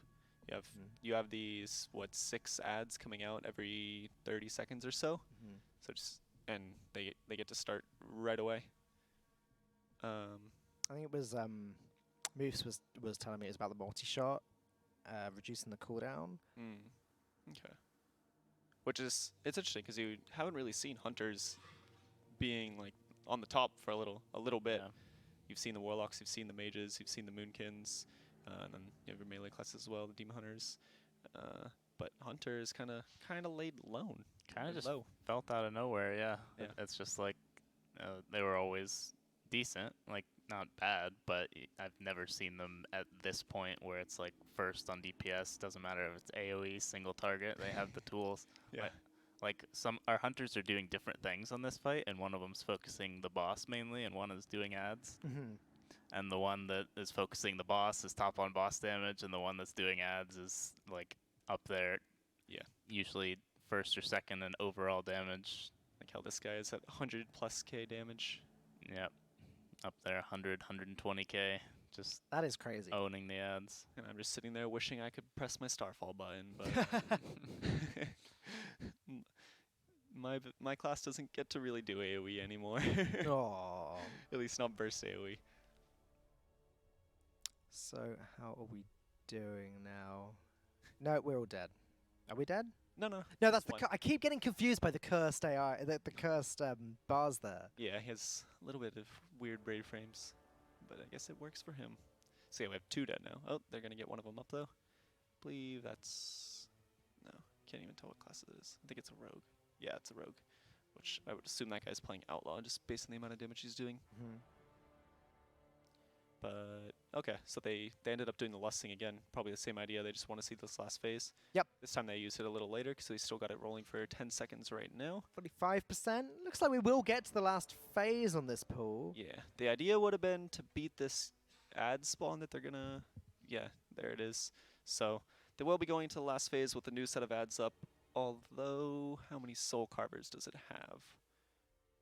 You have these 6 ads coming out every 30 seconds or so. So just and they get to start right away. I think it was Moose was telling me it was about the multi-shot, reducing the cooldown. Okay. Which is it's interesting because you haven't really seen Hunters being like on the top for a little bit. Yeah. You've seen the Warlocks, you've seen the Mages, you've seen the Moonkins, and then you have your melee classes as well, the Demon Hunters. But Hunter is kind of laid lone. Kind of just low. felt out of nowhere, yeah. Yeah. It's just like they were always decent, like not bad, but I've never seen them at this point where it's like first on DPS. Doesn't matter if it's AoE, single target, they have the tools. Yeah. Like our hunters are doing different things on this fight, and one of them's focusing the boss mainly, and one is doing ads. And the one that is focusing the boss is top on boss damage, and the one that's doing ads is like up there. Yeah. Usually first or second in overall damage. Like how this guy is at 100 plus K damage. Yep. Up there, 100, 120K. Just that is crazy. Owning the ads. And I'm just sitting there wishing I could press my Starfall button, but my class doesn't get to really do AoE anymore. Aww. At least not burst AoE. So how are we doing now? No, we're all dead. Are we dead? No, that's the. I keep getting confused by the cursed AI, the cursed bars there. Yeah, he has a little bit of weird braid frames, but I guess it works for him. So yeah, we have 2 dead now. Oh, they're gonna get one of them up though. Believe that's no, can't even tell what class it is. I think it's a rogue. Yeah, it's a rogue, which I would assume that guy's playing outlaw just based on the amount of damage he's doing. But okay, so they ended up doing the lust thing again. Probably the same idea. They just want to see this last phase. Yep. This time they used it a little later because they still got it rolling for 10 seconds right now. 45%. Looks like we will get to the last phase on this pool. Yeah. The idea would have been to beat this ad spawn that they're gonna. Yeah, there it is. So they will be going to the last phase with a new set of ads up. Although, how many soul carvers does it have?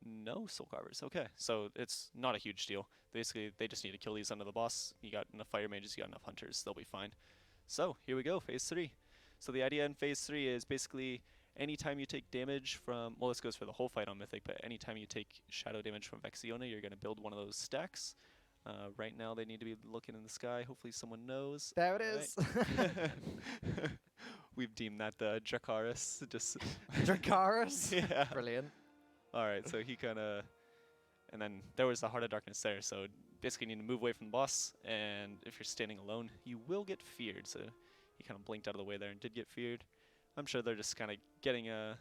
No soul carvers. Okay, so it's not a huge deal. Basically, they just need to kill these under the boss. You got enough fire mages, you got enough hunters, they'll be fine. So here we go, phase 3. So the idea in phase 3 is basically anytime you take damage from, well, this goes for the whole fight on Mythic, but anytime you take shadow damage from Vexiona, you're going to build one of those stacks. Right now, they need to be looking in the sky. Hopefully, someone knows. There it is. We've deemed that the Dracaris. Just Dracaris? Yeah. Brilliant. All right, so he kind of, and then there was the Heart of Darkness there. So basically, you need to move away from the boss, and if you're standing alone, you will get feared. So he kind of blinked out of the way there and did get feared. I'm sure they're just kind of getting a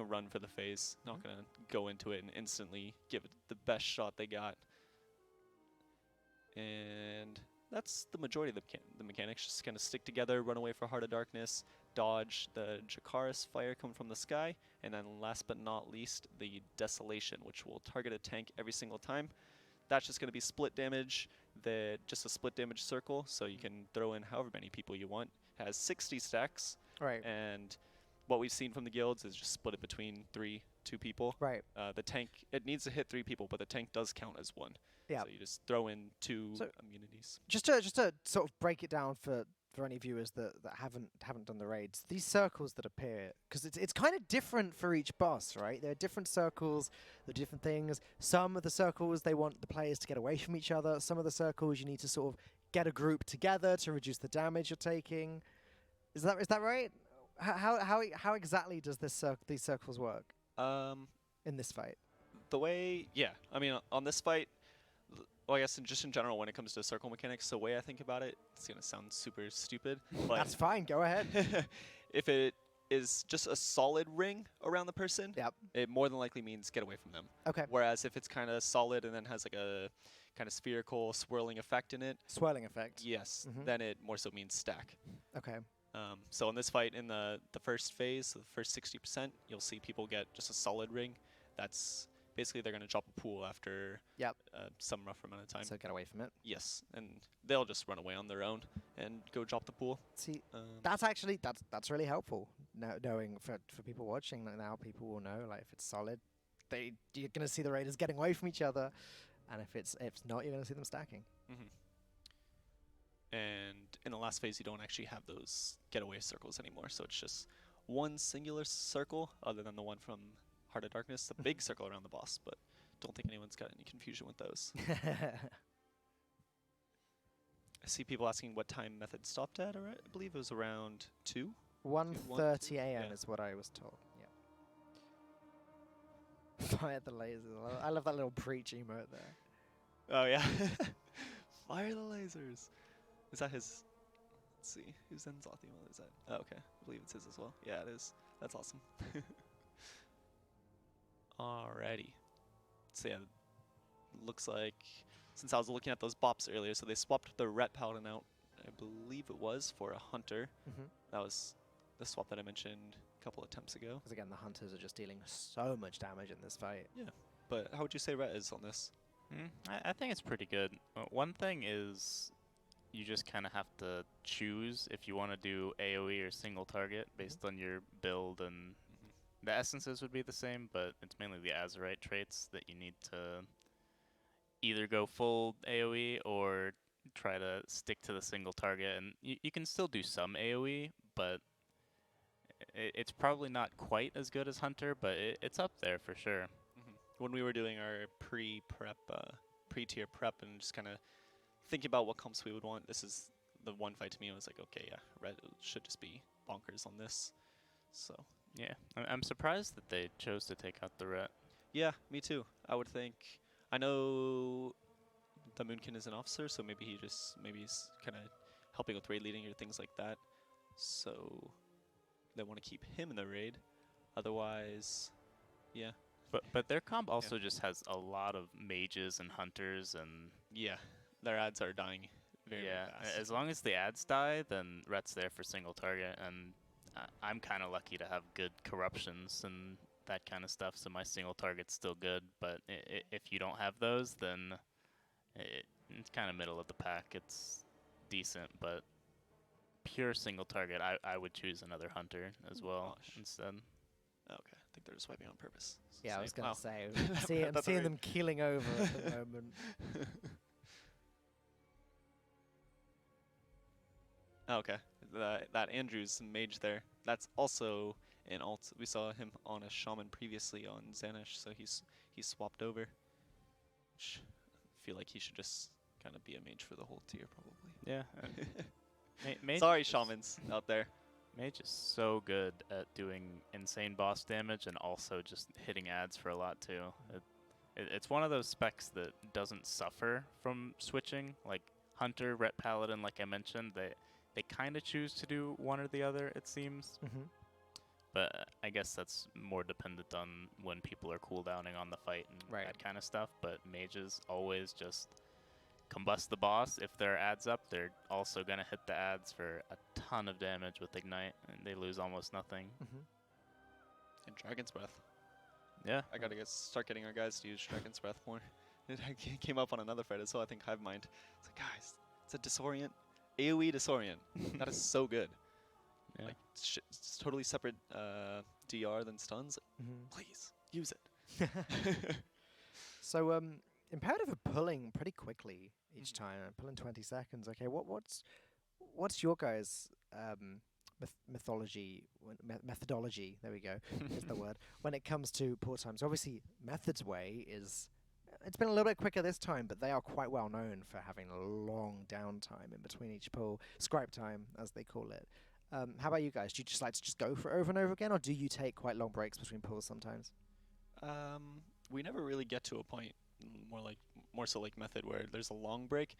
run for the phase. Not gonna go into it and instantly give it the best shot they got. And that's the majority of the mechanics. Just kind of stick together, run away for Heart of Darkness, dodge the Dracaris fire coming from the sky, and then last but not least, the Desolation, which will target a tank every single time. That's just going to be split damage, just a split damage circle, so you can throw in however many people you want. It has 60 stacks, right? And what we've seen from the guilds is just split it between 2 people. Right. The tank, it needs to hit 3 people, but the tank does count as 1. Yeah. So you just throw in 2 immunities. Just to sort of break it down for any viewers that haven't done the raids, these circles that appear, because it's kind of different for each boss, right? There are different circles, there are different things. Some of the circles they want the players to get away from each other. Some of the circles you need to sort of get a group together to reduce the damage you're taking. Is that right? How exactly does these circles work? In this fight? The way, yeah. I mean, on this fight, Well, I guess just in general, when it comes to circle mechanics, the way I think about it, it's gonna sound super stupid, but That's fine. Go ahead. if it is just a solid ring around the person, Yep. it more than likely means get away from them. Okay. Whereas if it's kind of solid and then has like a kind of spherical swirling effect in it, Swirling effect. yes, Mhm. then it more so means stack. Okay. So in this fight, in the first phase, the first 60%, you'll see people get just a solid ring. That's basically they're going to drop a pool after Yep. some rough amount of time. So get away from it. Yes, and they'll just run away on their own and go drop the pool. See, that's actually that's really helpful. Knowing for people watching like now, people will know like if it's solid, you're gonna see the raiders getting away from each other, and if it's not, you're gonna see them stacking. And in the last phase, you don't actually have those getaway circles anymore. So it's just one singular circle, other than the one from Heart of Darkness, the big circle around the boss. But don't think anyone's got any confusion with those. I see people asking what time method stopped at. I believe it was around 2. 1:30 a.m. Yeah. is what I was told. Yeah. Fire the lasers. I love that little preach emote there. Oh yeah. Fire the lasers. Is that his? Let's see. Who's Ny'alotha? What is that? Oh, okay. I believe it's his as well. Yeah, it is. That's awesome. Alrighty. So yeah, looks like since I was looking at those bops earlier, so they swapped the Ret Paladin out. I believe it was for a Hunter. That was the swap that I mentioned a couple attempts ago. Because again, the hunters are just dealing so much damage in this fight. Yeah. But how would you say Ret is on this? I think it's pretty good. One thing is you just kind of have to choose if you want to do AoE or single target based on your build, and the essences would be the same, but it's mainly the Azerite traits that you need to either go full AoE or try to stick to the single target. And you can still do some AoE, but it's probably not quite as good as Hunter, but it's up there for sure. When we were doing our pre-tier prep and just kind of thinking about what comps we would want, this is the one fight to me. I was like, okay, yeah, Red should just be bonkers on this. So yeah, I'm surprised that they chose to take out the Ret. yeah, me too. I would think. I know the Moonkin is an officer, so maybe he's kind of helping with raid leading or things like that. So they want to keep him in the raid. Otherwise, yeah. But their comp also just has a lot of mages and hunters, and yeah, their ads are dying very fast. As long as the ads die, then Ret's there for single target, and I'm kind of lucky to have good corruptions and that kind of stuff, so my single target's still good. But if you don't have those, then it's kind of middle of the pack. It's decent, but pure single target, I would choose another hunter as well instead. Okay, I think they're just wiping on purpose. Yeah, I was going to say, I'm That's seeing alright. them keeling over at the moment. Okay, that Andrew's mage there. That's also an alt. We saw him on a shaman previously on Zanish, so he's swapped over. Which I feel like he should just kind of be a mage for the whole tier, probably. Yeah. Mage Sorry, is- shamans out there. Mage is so good at doing insane boss damage and also just hitting ads for a lot too. It's one of those specs that doesn't suffer from switching. Like Hunter, Ret Paladin, like I mentioned, they kind of choose to do one or the other, it seems. But I guess that's more dependent on when people are cooldowning on the fight and that kind of stuff. But mages always just combust the boss. If their ads up, they're also going to hit the ads for a ton of damage with Ignite, and they lose almost nothing. And Dragon's Breath. Yeah. I gotta start getting our guys to use Dragon's Breath more. It came up on another fight as well, I think Hive Mind. It's like, guys, it's a disorient. AoE disorient. That is so good. Yeah. Like, it's totally separate DR than stuns. Please, use it. So, Imperative are pulling pretty quickly each time, pulling 20 seconds. Okay, what's your guys' methodology? There we go. Is the word when it comes to pull times. Obviously, Method's way is. It's been a little bit quicker this time, but they are quite well known for having a long downtime in between each pull, scribe time as they call it. How about you guys? Do you just like to just go for it over and over again, or do you take quite long breaks between pulls sometimes? We never really get to a point more so like Method, where there's a long break.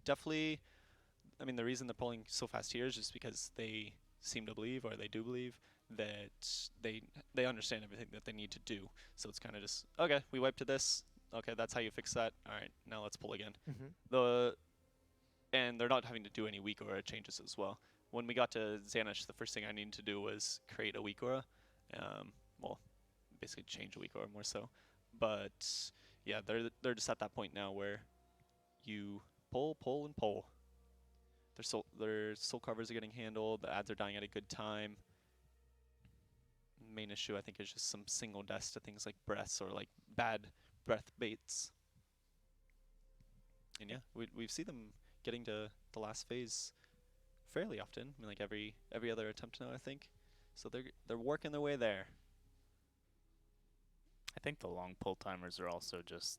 Definitely, I mean, the reason they're pulling so fast here is just because they seem to believe, or they do believe, that they understand everything that they need to do. So it's kind of just, okay, we wiped to this. Okay, that's how you fix that. All right, now let's pull again. And they're not having to do any weak aura changes as well. When we got to Xanish, the first thing I needed to do was create a weak aura. Well, basically change a weak aura more so. But yeah, they're just at that point now where you pull, and pull. Their soul covers are getting handled. The ads are dying at a good time. Main issue, I think, is just some single deaths to things like breaths or like bad breath baits. And yeah, we see them getting to the last phase fairly often. I mean, like every other attempt now, I think. So they're working their way there. I think the long pull timers are also just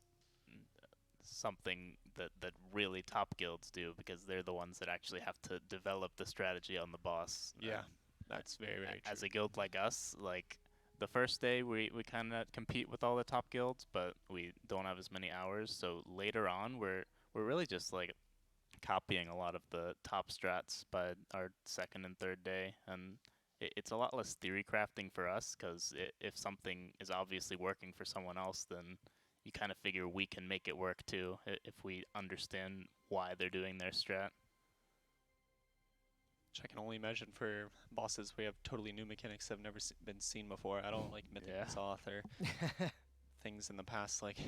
something that really top guilds do, because they're the ones that actually have to develop the strategy on the boss. Yeah, that's very, very true. As a guild like us, like the first day we kind of compete with all the top guilds, but we don't have as many hours. So later on, we're really just like copying a lot of the top strats by our second and third day, and it's a lot less theory crafting for us, because if something is obviously working for someone else, then you kind of figure we can make it work too, if we understand why they're doing their strat. Which I can only imagine for bosses. We have totally new mechanics that have never been seen before. I don't like Mythic Exhaust or things in the past. Like,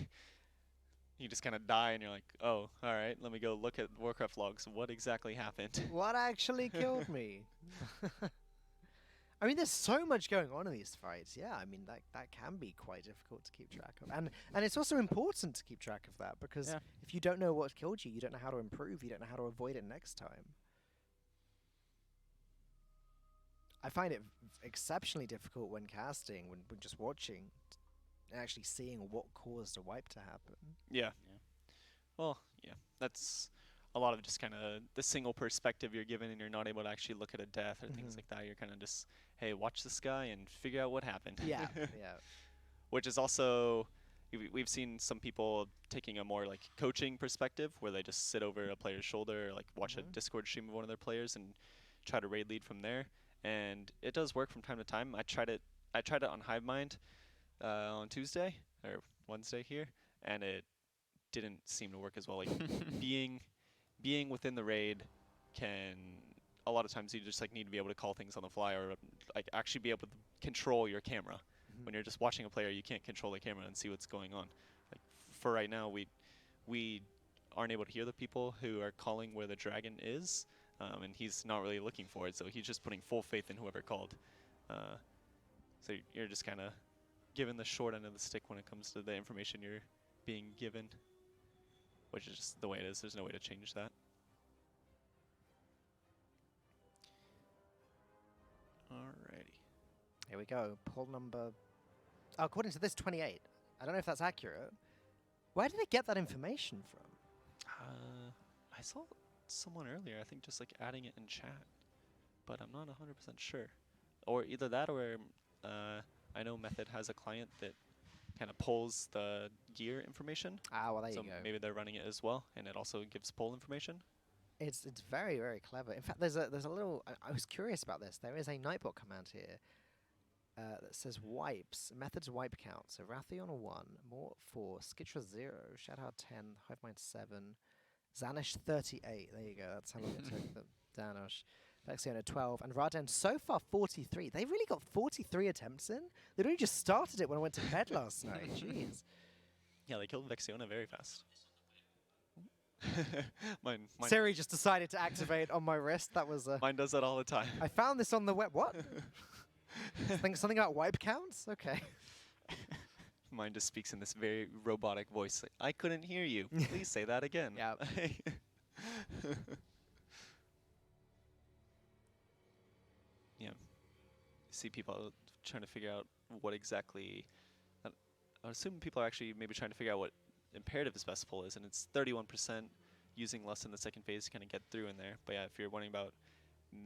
you just kind of die and you're like, oh, all right, let me go look at Warcraft logs. What exactly happened? What actually killed me? I mean, there's so much going on in these fights. Yeah, I mean, that can be quite difficult to keep track of. And it's also important to keep track of that, because if you don't know what killed you, you don't know how to improve, you don't know how to avoid it next time. I find it exceptionally difficult when casting, when just watching, and actually seeing what caused a wipe to happen. Yeah. Well, yeah, that's a lot of just kind of the single perspective you're given, and you're not able to actually look at a death or things like that. You're kind of just, hey, watch this guy and figure out what happened. Yeah, Which is also, we've seen some people taking a more like coaching perspective, where they just sit over a player's shoulder, or like watch a Discord stream of one of their players and try to raid lead from there. And it does work from time to time. I tried it on Hivemind on Tuesday or Wednesday here, and it didn't seem to work as well. Like being within the raid can, a lot of times you just like need to be able to call things on the fly, or like actually be able to control your camera. When you're just watching a player, you can't control the camera and see what's going on. Like for right now, we aren't able to hear the people who are calling where the dragon is. And he's not really looking for it, so he's just putting full faith in whoever called. So you're just kind of given the short end of the stick when it comes to the information you're being given, which is just the way it is. There's no way to change that. Alrighty. Here we go. Pull number... Oh, according to this, 28. I don't know if that's accurate. Where did they get that information from? I saw someone earlier, I think, just like adding it in chat, but I'm not 100% sure. Or either that, or I know Method has a client that kind of pulls the gear information. Ah, well, there so you go. Maybe they're running it as well, and it also gives pull information. It's very, very clever. In fact, there's a little... I was curious about this. There is a Nightbot command here that says wipes. Method's wipe count. So Rathion 1, Mort 4, Skitra 0, Shadow 10, Hivemind 7, Xanish 38. There you go. That's how long it took them. Danosh. Vexiona 12. And Raden so far 43. They've really got 43 attempts in? They'd only just started it when I went to bed last night. Jeez. Yeah, they killed Vexiona very fast. mine Siri just decided to activate on my wrist. That was... mine does that all the time. I found this on the web. What? Something about wipe counts? Okay. Mine just speaks in this very robotic voice. Like, I couldn't hear you. Please say that again. Yeah. Yeah. See people trying to figure out what exactly... I assume people are actually maybe trying to figure out what Imperative best pull is, and it's 31% using less in the second phase to kind of get through in there. But yeah, if you're wondering about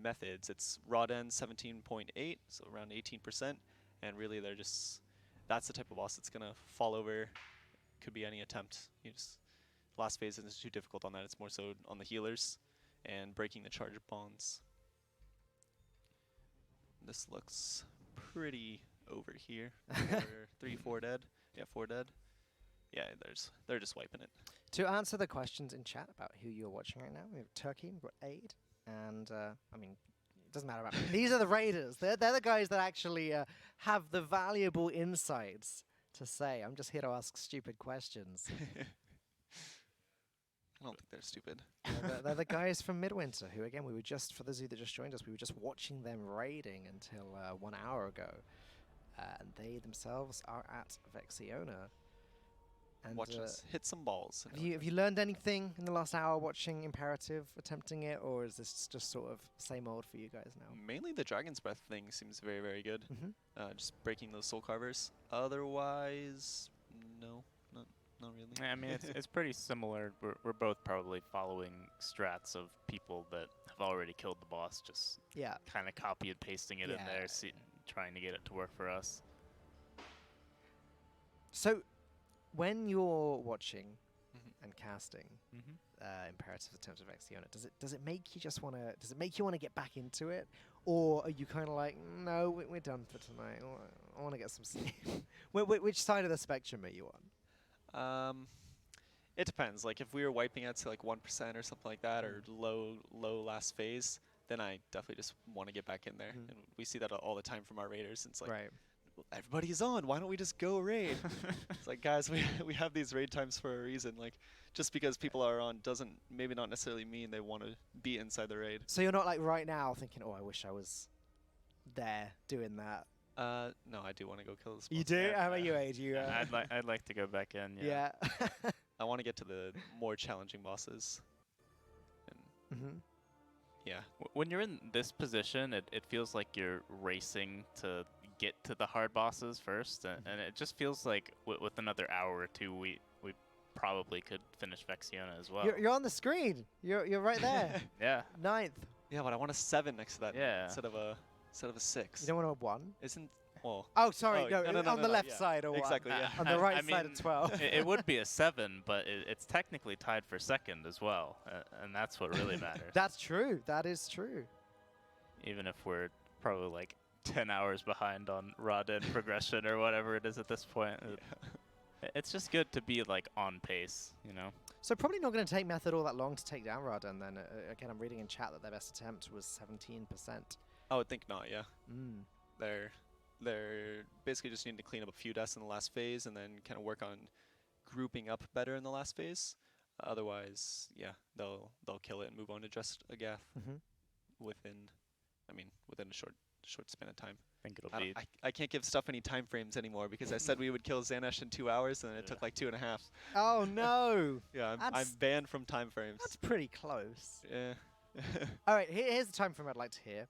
methods, it's Raden 17.8, so around 18%, and really they're just... That's the type of boss that's going to fall over could be any attempt. You just last phase isn't too difficult on that. It's more so on the healers and breaking the charge bonds. This looks pretty over here. 4 dead. Yeah, 4 dead. Yeah, they're just wiping it. To answer the questions in chat about who you're watching right now, we have Turkey, we've got Aid, and I mean, it doesn't matter about me. These are the Raiders. They're the guys that actually have the valuable insights to say. I'm just here to ask stupid questions. I don't think they're stupid. They're the guys from Midwinter, who, again, we were just, for those of you that just joined us, we were just watching them raiding until 1 hour ago. And they themselves are at Vexiona. And Watch us hit some balls. have you learned anything in the last hour watching Imperative, attempting it, or is this just sort of same old for you guys now? Mainly the Dragon's Breath thing seems very, very good. Mm-hmm. Just breaking those soul carvers. Otherwise, no, not really. I mean, it's pretty similar. We're both probably following strats of people that have already killed the boss, just kind of copy and pasting it in there, trying to get it to work for us. So, when you're watching and casting Imperative Attempts of Vexiona, does it make you just wanna get back into it, or are you kind of like, no, we're done for tonight. I want to get some sleep. Which side of the spectrum are you on? It depends. Like if we were wiping out to like 1% or something like that, or low last phase, then I definitely just want to get back in there. And we see that all the time from our raiders. It's like, everybody's on. Why don't we just go raid? It's like, guys, we have these raid times for a reason. Like, just because people are on doesn't maybe not necessarily mean they want to be inside the raid. So you're not like right now thinking, oh, I wish I was there doing that. No, I do want to go kill this. You do? How about you, Age? I'd like to go back in. Yeah. I want to get to the more challenging bosses. And yeah. When you're in this position, it feels like you're racing to get to the hard bosses first, and it just feels like with another hour or two, we probably could finish Vexiona as well. You're on the screen. You're right there. Yeah. 9th. Yeah, but I want a 7 next to that. Yeah. Instead of a 6. You don't want a 1? Isn't well? Oh, sorry. no, on the left side or exactly. Yeah. On the right side of 12. It would be a 7, but it's technically tied for second as well, and that's what really matters. That's true. That is true. Even if we're probably like 10 hours behind on raw dead progression or whatever it is at this point. It's just good to be like on pace, you know. So probably not going to take Method all that long to take down Raden then. Again, I'm reading in chat that their best attempt was 17%. I would think not, yeah. They're basically just needing to clean up a few deaths in the last phase and then kind of work on grouping up better in the last phase. Otherwise, yeah, they'll kill it and move on to just a Gath within a short span of time. I think it'll be. I can't give stuff any time frames anymore because I said we would kill Xanash in 2 hours and it took like 2.5. Oh no! Yeah, I'm banned from time frames. That's pretty close. Yeah. All right, here's the time frame I'd like to hear.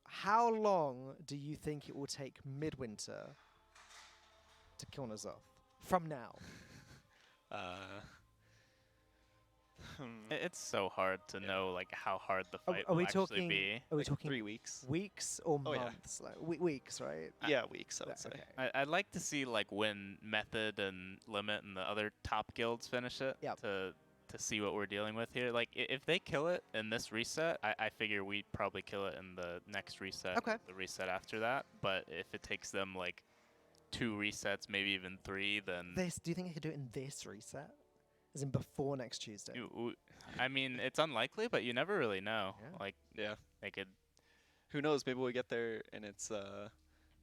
How long do you think it will take Midwinter to kill Ny'alotha from now? It's so hard to know like how hard the fight are will we actually talking, be. Are we like talking 3 weeks? Weeks or Oh, yeah. months? Like, weeks, right? Yeah, weeks, I would say. Okay. I'd like to see like when Method and Limit and the other top guilds finish it to see what we're dealing with here. Like if they kill it in this reset, I figure we probably kill it in the next reset. Okay. The reset after that. But if it takes them like 2 resets, maybe even 3, then Do you think they could do it in this reset? As in before next Tuesday? I mean, it's unlikely, but you never really know. Yeah. Like, Yeah. they could. Who knows? Maybe we get there and it's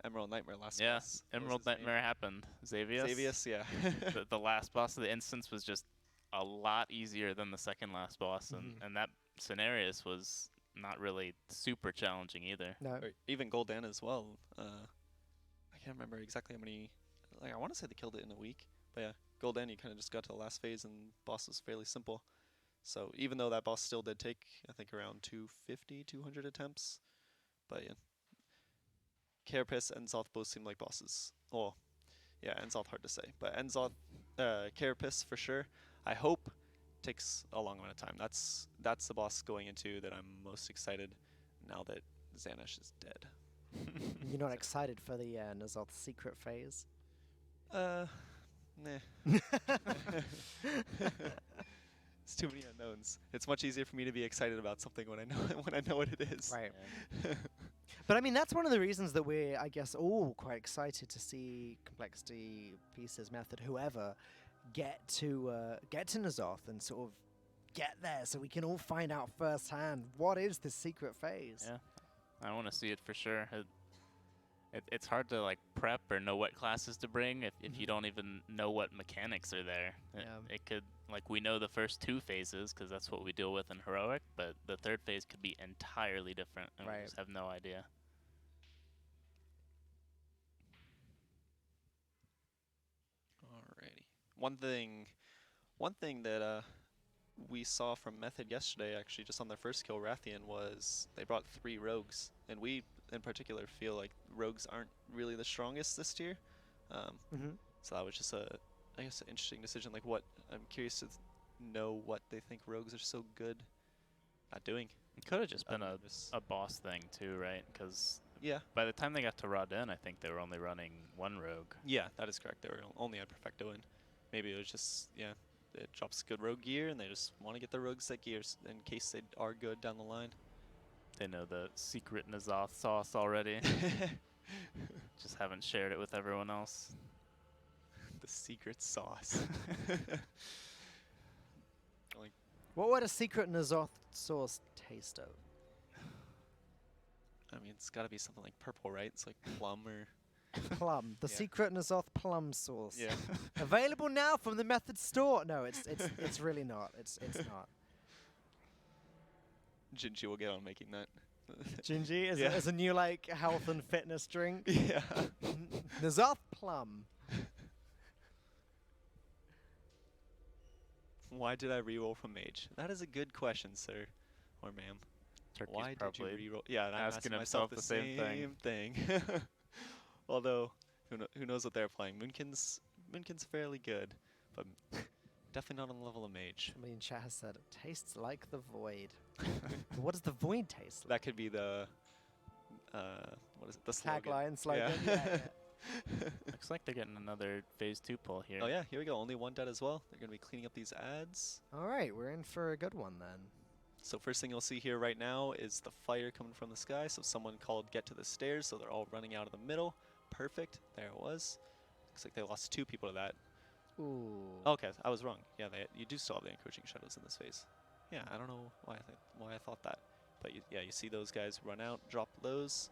Emerald Nightmare last Yeah, boss. What was Emerald his name? Nightmare happened. Xavius. Xavius, yeah. The last boss of the instance was just a lot easier than the second last boss, and that Cenarius was not really super challenging either. No. Or even Gul'dan as well. I can't remember exactly how many. Like I want to say they killed it in a week, but yeah, Gul'dan you kind of just got to the last phase and boss was fairly simple. So even though that boss still did take I think around 200 attempts, but yeah, Carapace and Zoth both seem like bosses. Oh, yeah, Enzoth hard to say, but Enzoth, Carapace for sure. I hope takes a long amount of time. That's the boss going into that I'm most excited now that Xanash is dead. You're not excited for the Ny'alotha secret phase? Nah. It's too many unknowns. It's much easier for me to be excited about something when I know what it is. Right. Yeah. But I mean, that's one of the reasons that we're, I guess, all quite excited to see Complexity, Pieces, Method, whoever, get to N'Alotha and sort of get there, so we can all find out firsthand what is this secret phase. Yeah, I want to see it for sure. It's hard to like prep or know what classes to bring if you don't even know what mechanics are there. It could, like, we know the first 2 phases because that's what we deal with in Heroic, but the 3rd phase could be entirely different, and we just have no idea. Alrighty. One thing that we saw from Method yesterday, actually, just on their first kill, Rathian, was they brought 3 rogues, and we, in particular, feel like rogues aren't really the strongest this tier. So that was just I guess, an interesting decision. Like, I'm curious to know what they think rogues are so good at doing. It could have just been a boss thing too, right? Because yeah, by the time they got to Rodin, I think they were only running 1 rogue. Yeah, that is correct. They were only at Perfecto, and maybe it was just, yeah, it drops good rogue gear, and they just want to get the rogues that gears in case they are good down the line. They know the secret N'Alotha sauce already. Just haven't shared it with everyone else. The secret sauce. Like, what would a secret N'Alotha sauce taste of? I mean, it's got to be something like purple, right? It's like plum or... Plum. The secret N'Alotha plum sauce. Yeah. Available now from the Method store. No, it's really not. It's not. Gingy will get on making that. Gingy is a new like health and fitness drink. Yeah. N'Alotha plum. Why did I reroll from Mage? That is a good question, sir. Or ma'am. Turkey's Why did probably you reroll? Yeah, and I'm asking himself myself the same thing. Although, who knows what they're playing. Moonkin's fairly good, but definitely not on the level of Mage. Somebody in chat has said, it tastes like the void. What does the void taste like? That could be the, what is it, the slogan. Tagline, slogan. Yeah. Yeah. Looks like they're getting another phase 2 pull here. Oh yeah, here we go. Only 1 dead as well. They're going to be cleaning up these ads. All right, we're in for a good one then. So first thing you'll see here right now is the fire coming from the sky. So someone called get to the stairs, so they're all running out of the middle. Perfect. There it was. Looks like they lost 2 people to that. Ooh. Okay, I was wrong. Yeah, you do still have the encroaching shadows in this phase. Yeah, I don't know why I thought that. But you see those guys run out, drop those.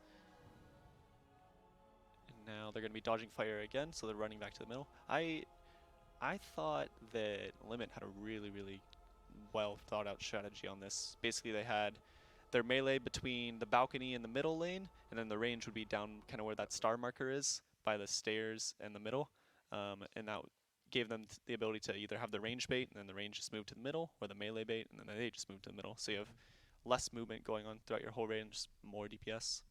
And now they're going to be dodging fire again, so they're running back to the middle. I thought that Limit had a really, really well thought out strategy on this. Basically, they had their melee between the balcony and the middle lane, and then the range would be down kind of where that star marker is by the stairs and the middle. And that gave them the ability to either have the range bait and then the range just move to the middle, or the melee bait and then they just move to the middle. So you have less movement going on throughout your whole range, just more DPS.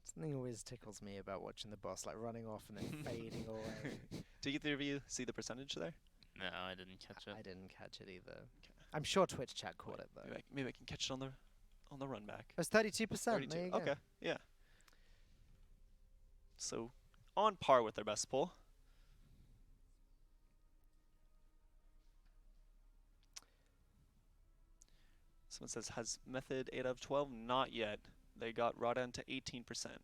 Something always tickles me about watching the boss like running off and then fading away. Did either of you see the percentage there? No, I didn't catch it. I didn't catch it either. I'm sure Twitch chat caught it though. Maybe I can catch it on the run back. It's 32%. 32. There you go. Okay, yeah. So on par with their best pull. Someone says, has Method 8 out of 12? Not yet. They got Rodan to 18%.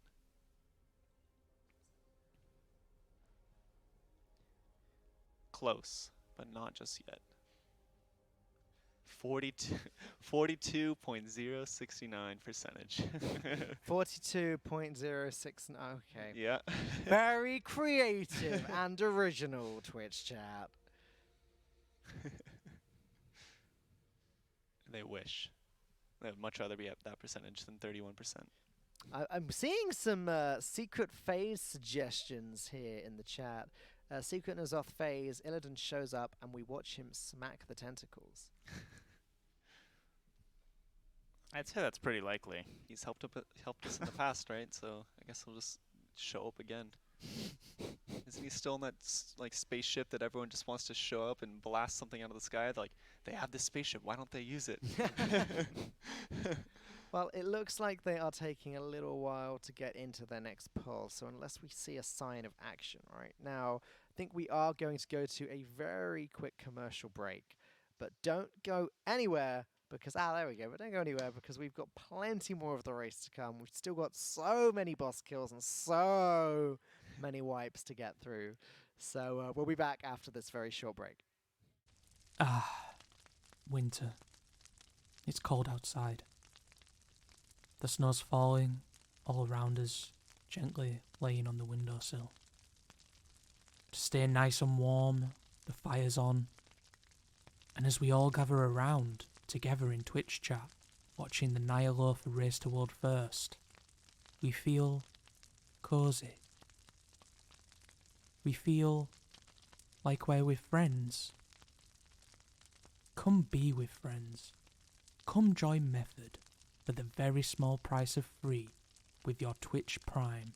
Close, but not just yet. 42.069 percentage. 42.06. Okay. Yeah. Very creative and original, Twitch chat. They wish. They would much rather be at that percentage than 31%. I'm seeing some secret phase suggestions here in the chat. Secret N'Alotha phase, Illidan shows up and we watch him smack the tentacles. I'd say that's pretty likely. He's helped us in the past, right? So I guess he'll just show up again. Isn't he still in that like spaceship that everyone just wants to show up and blast something out of the sky? Like, they have this spaceship, why don't they use it? Well, it looks like they are taking a little while to get into their next pull, so unless we see a sign of action right now, I think we are going to go to a very quick commercial break. But don't go anywhere because, there we go, but don't go anywhere because we've got plenty more of the race to come. We've still got so many boss kills and so many wipes to get through. So we'll be back after this very short break. Winter. It's cold outside. The snow's falling all around us, gently laying on the windowsill. To stay nice and warm, the fire's on. And as we all gather around, together in Twitch chat, watching the Ny'alotha race to world first, we feel cosy. We feel like we're with friends. Come be with friends. Come join Method for the very small price of free with your Twitch Prime.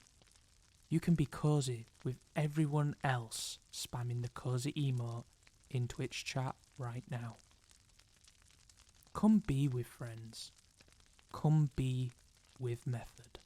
You can be cozy with everyone else spamming the cozy emote in Twitch chat right now. Come be with friends. Come be with Method.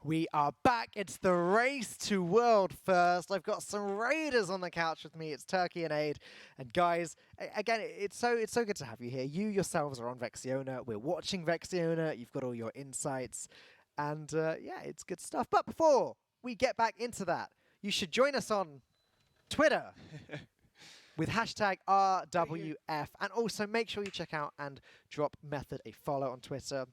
We are back. It's the race to world first. I've got some raiders on the couch with me. It's Turkey and Aid. And guys, again, it's so good to have you here. You yourselves are on Vexiona. We're watching Vexiona. You've got all your insights. And yeah, it's good stuff. But before we get back into that, you should join us on Twitter with hashtag RWF. And also make sure you check out and drop Method a follow on Twitter.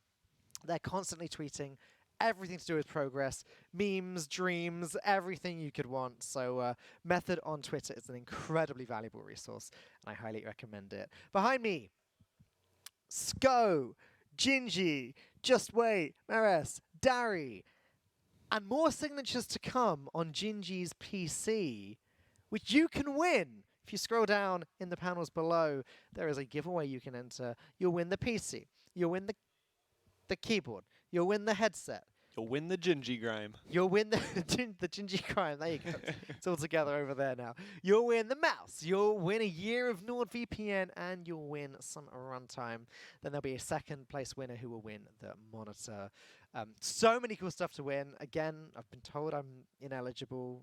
They're constantly tweeting everything to do with progress, memes, dreams, everything you could want. So Method on Twitter is an incredibly valuable resource, and I highly recommend it. Behind me, Sko, Gingy, Just Wait, Mares, Dari, and more signatures to come on Gingy's PC, which you can win. If you scroll down in the panels below, there is a giveaway you can enter. You'll win the PC. You'll win the keyboard. You'll win the headset. You'll win the Gingy grime. You'll win the Gingy crime. There you go. It's all together over there now. You'll win the mouse. You'll win a year of NordVPN, and you'll win some runtime. Then there'll be a second place winner who will win the monitor. So many cool stuff to win. Again, I've been told I'm uneligible,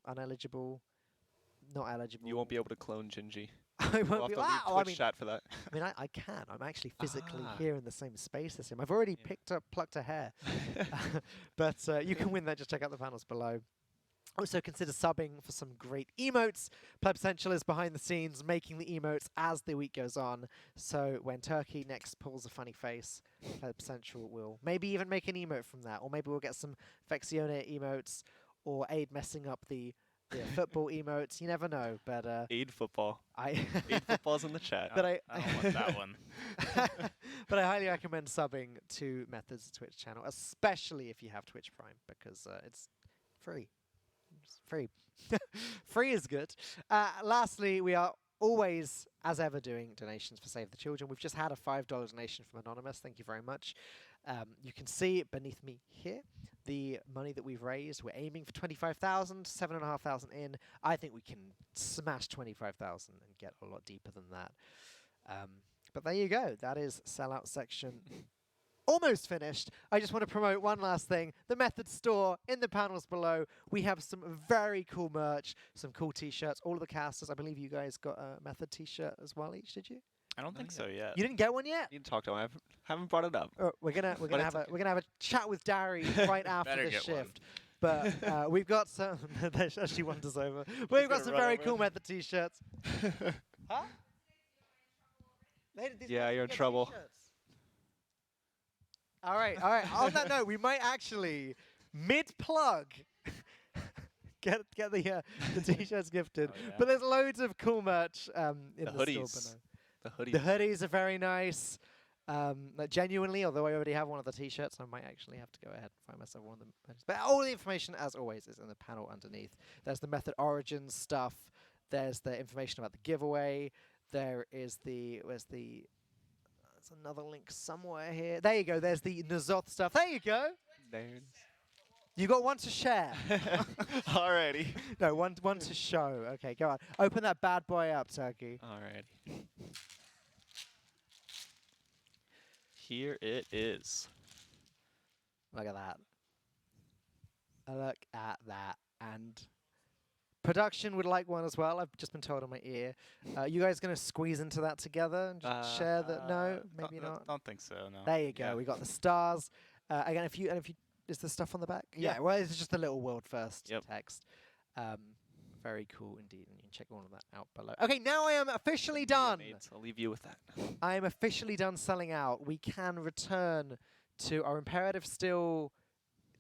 not eligible. You won't be able to clone Gingy. I We'll won't have be. to leave Wow, Twitch chat for that. I mean, I can. I'm actually physically here in the same space as him. I've already plucked a hair. But you can win that. Just check out the panels below. Also, consider subbing for some great emotes. Pleb Central is behind the scenes making the emotes as the week goes on. So when Turkey next pulls a funny face, Pleb Central will maybe even make an emote from that. Or maybe we'll get some Vexiona emotes or Aid messing up the football emotes. You never know. But Aid football. Aid football's in the chat. But I don't want that one. But I highly recommend subbing to Method's Twitch channel, especially if you have Twitch Prime, because it's free. It's free. Free is good. Lastly, we are always, as ever, doing donations for Save the Children. We've just had a $5 donation from Anonymous. Thank you very much. You can see beneath me here the money that we've raised. We're aiming for 25,000, 7,500 in. I think we can smash 25,000 and get a lot deeper than that. But there you go. That is sellout section. Almost finished. I just want to promote one last thing. The Method store in the panels below. We have some very cool merch, some cool t-shirts. All of the casters, I believe you guys got a Method t-shirt as well each, did you? I don't think so yet. You didn't get one yet? You need to talk to him. I haven't brought it up. Oh, we're gonna have a chat with Dari right after Better this get one. shift. But we've got some. She wanders over. We've got some very cool Method t-shirts. Huh? Yeah, you're in trouble. All right. On that note, we might actually mid-plug get the t-shirts gifted. Oh, yeah. But there's loads of cool merch in the hoodies. store. The The hoodies are very nice. Genuinely, although I already have one of the t-shirts, I might actually have to go ahead and find myself one of them. But all the information, as always, is in the panel underneath. There's the Method Origins stuff. There's the information about the giveaway. There's another link somewhere here. There you go. There's the Ny'alotha stuff. There you go. There's. You got one to share. Alrighty. No, one to show. Okay, go on. Open that bad boy up, Turkey. Alrighty. Here it is. Look at that. Look at that. And production would like one as well. I've just been told on my ear. You guys going to squeeze into that together and just share that? No, maybe not. Don't think so. No. There you go. Yeah. We got the stars. Again, if you is the stuff on the back? Yeah. Well, it's just the little world first text. Very cool indeed, and you can check all of that out below. Okay, now I am officially done. I'll leave you with that. I am officially done selling out. We can return to our Imperative still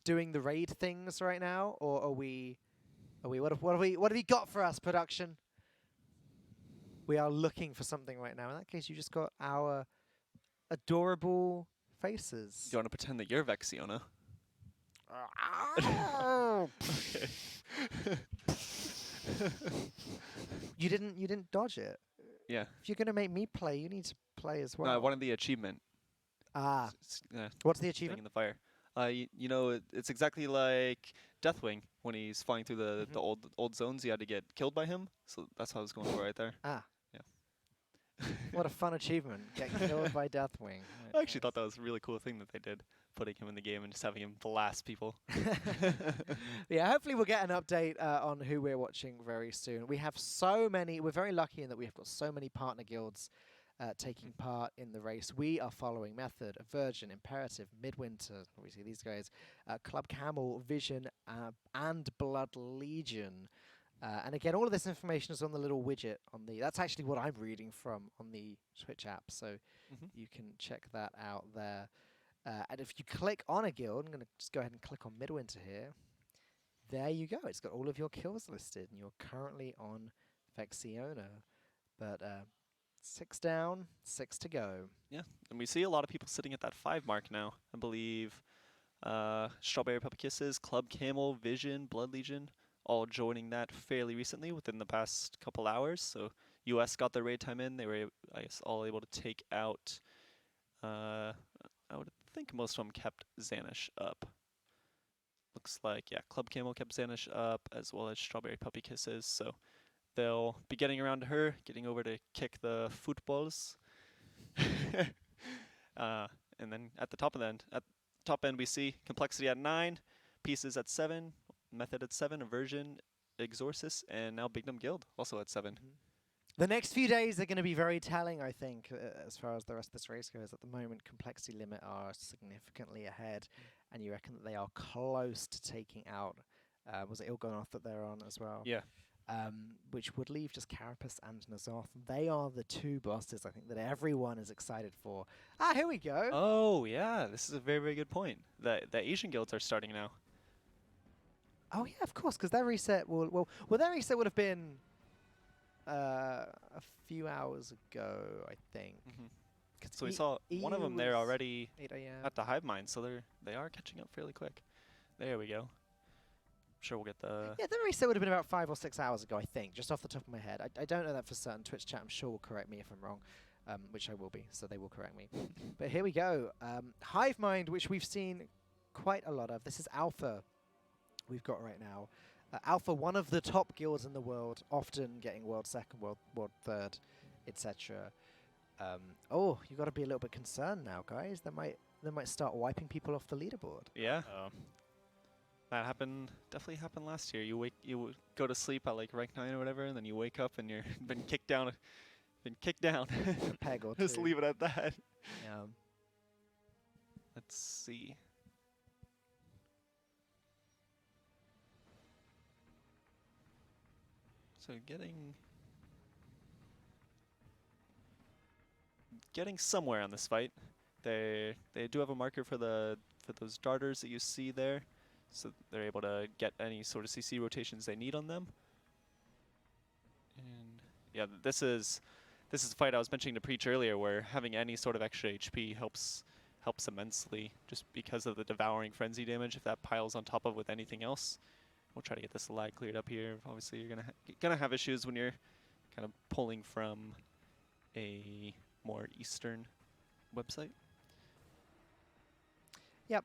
doing the raid things right now, or are we? What have we got for us, production? We are looking for something right now. In that case, you just got our adorable faces. Do you want to pretend that you're Vexiona? Okay. You didn't dodge it. Yeah. If you're gonna make me play, you need to play as well. No, I wanted the achievement. Ah, Yeah, what's the staying achievement? in the fire. You know, it's exactly like Deathwing when he's flying through the old zones. You had to get killed by him, so that's how I was going for right there. Ah, Yeah. what a fun achievement. Get killed by Deathwing. I actually thought that was a really cool thing that they did, putting him in the game and just having him blast people. Yeah, hopefully we'll get an update on who we're watching very soon. We have so many. We're very lucky in that we have got so many partner guilds taking part in the race. We are following Method, Virgin, Imperative, Midwinter. Obviously, these guys, Club Camel, Vision, and Blood Legion. And again, all of this information is on the little widget on the. That's actually what I'm reading from on the Twitch app, so you can check that out there. And if you click on a guild, I'm going to just go ahead and click on Midwinter here. There you go. It's got all of your kills listed, and you're currently on Vexiona. But 6 down, 6 to go. Yeah, and we see a lot of people sitting at that 5 mark now. I believe Strawberry Puppy Kisses, Club Camel, Vision, Blood Legion, all joining that fairly recently within the past couple hours. So US got their raid time in. They were, I guess, all able to take out. I would think most of them kept Xanish up. Looks like, yeah, Club Camel kept Xanish up, as well as Strawberry Puppy Kisses. So they'll be getting around to her, getting over to kick the footballs. And then at the top end, we see Complexity at 9, Pieces at 7, Method at 7, Aversion, Exorcist, and now Big Dumb Guild also at 7. The next few days are going to be very telling, I think, as far as the rest of this race goes. At the moment, Complexity Limit are significantly ahead, and you reckon that they are close to taking out, was it Il'gynoth that they're on as well? Yeah. Which would leave just Carapace and N'Zoth. They are the 2 bosses, I think, that everyone is excited for. Ah, here we go. Oh, yeah, this is a very, very good point. The Asian guilds are starting now. Oh, yeah, of course, because their reset will... Well, their reset would have been... a few hours ago, I think. So we saw one of them there already 8 a.m. at the hive mind, so they are catching up fairly quick. There we go. I'm sure we'll get the... Yeah, the reset would have been about 5 or 6 hours ago, I think, just off the top of my head. I don't know that for certain. Twitch chat, I'm sure, will correct me if I'm wrong, which I will be, so they will correct me. But here we go. Hive mind, which we've seen quite a lot of. This is Alpha we've got right now. Alpha, one of the top guilds in the world, often getting world 2nd, world 3rd, etc. Oh, you got to be a little bit concerned now, guys. They might start wiping people off the leaderboard. Yeah. That definitely happened last year. You go to sleep at like rank 9 or whatever, and then you wake up and you're been kicked down. A peg or Just two. leave it at that. Yeah. Let's see. So getting somewhere on this fight. They do have a marker for those darters that you see there, so they're able to get any sort of CC rotations they need on them. And yeah, this is a fight I was mentioning to Preach earlier, where having any sort of extra HP helps immensely, just because of the devouring frenzy damage if that piles on top of with anything else. We'll try to get this lag cleared up here. Obviously, you're gonna have issues when you're kind of pulling from a more eastern website. Yep.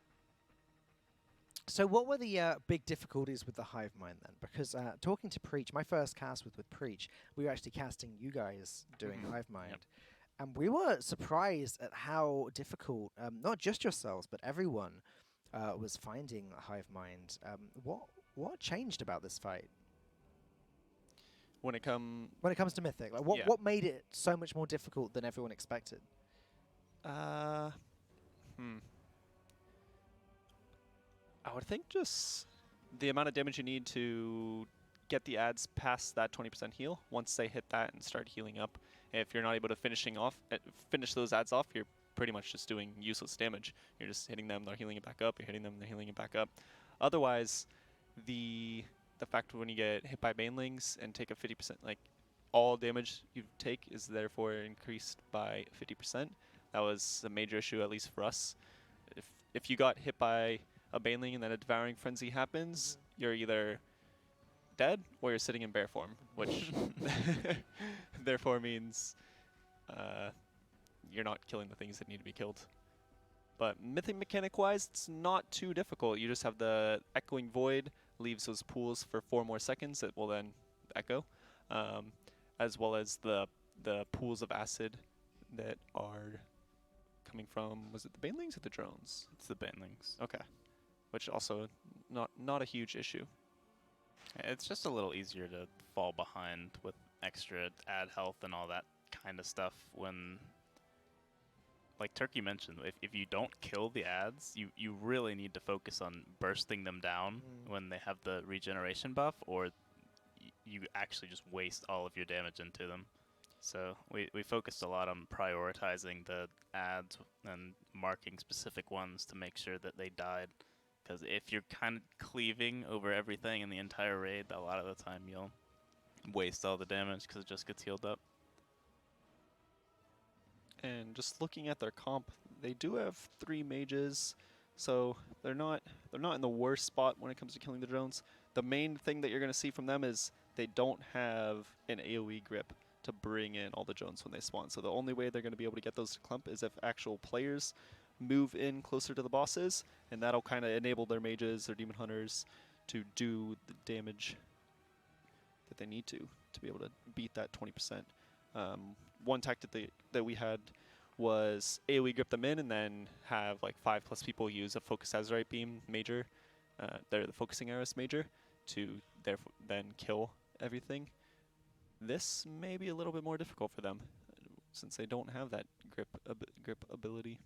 So what were the big difficulties with the hive mind then? Because talking to Preach, my first cast was with Preach. We were actually casting you guys doing hive mind. Yep. And we were surprised at how difficult, not just yourselves, but everyone was finding hive mind. What changed about this fight? When it comes to Mythic, like what made it so much more difficult than everyone expected? I would think just the amount of damage you need to get the ads past that 20% heal. Once they hit that and start healing up, if you're not able to finish those ads off, you're pretty much just doing useless damage. You're just hitting them, they're healing it back up. You're hitting them, they're healing it back up. Otherwise, the fact when you get hit by banelings and take a 50%, like all damage you take is therefore increased by 50%. That was a major issue, at least for us. If you got hit by a baneling and then a devouring frenzy happens, you're either dead or you're sitting in bear form, which therefore means you're not killing the things that need to be killed. But mythic mechanic-wise, it's not too difficult. You just have the Echoing Void, leaves those pools for 4 more seconds that will then echo, as well as the pools of acid that are coming from, was it the banelings or the drones? It's the banelings. Okay. Which also not a huge issue. It's just a little easier to fall behind with extra ad health and all that kind of stuff when, like Turkey mentioned, if you don't kill the ads, you really need to focus on bursting them down when they have the regeneration buff, or you actually just waste all of your damage into them. So we focused a lot on prioritizing the ads and marking specific ones to make sure that they died. Because if you're kind of cleaving over everything in the entire raid, a lot of the time you'll waste all the damage because it just gets healed up. And just looking at their comp, they do have 3 mages, so they're not in the worst spot when it comes to killing the drones. The main thing that you're going to see from them is they don't have an AoE grip to bring in all the drones when they spawn. So the only way they're going to be able to get those to clump is if actual players move in closer to the bosses, and that'll kind of enable their mages, their demon hunters, to do the damage that they need to be able to beat that 20%. One tactic that we had was AoE grip them in and then have like 5+ people use a Focus Azurite Beam major, they're the Focusing Arrows major, to therefore then kill everything. This may be a little bit more difficult for them since they don't have that grip ability.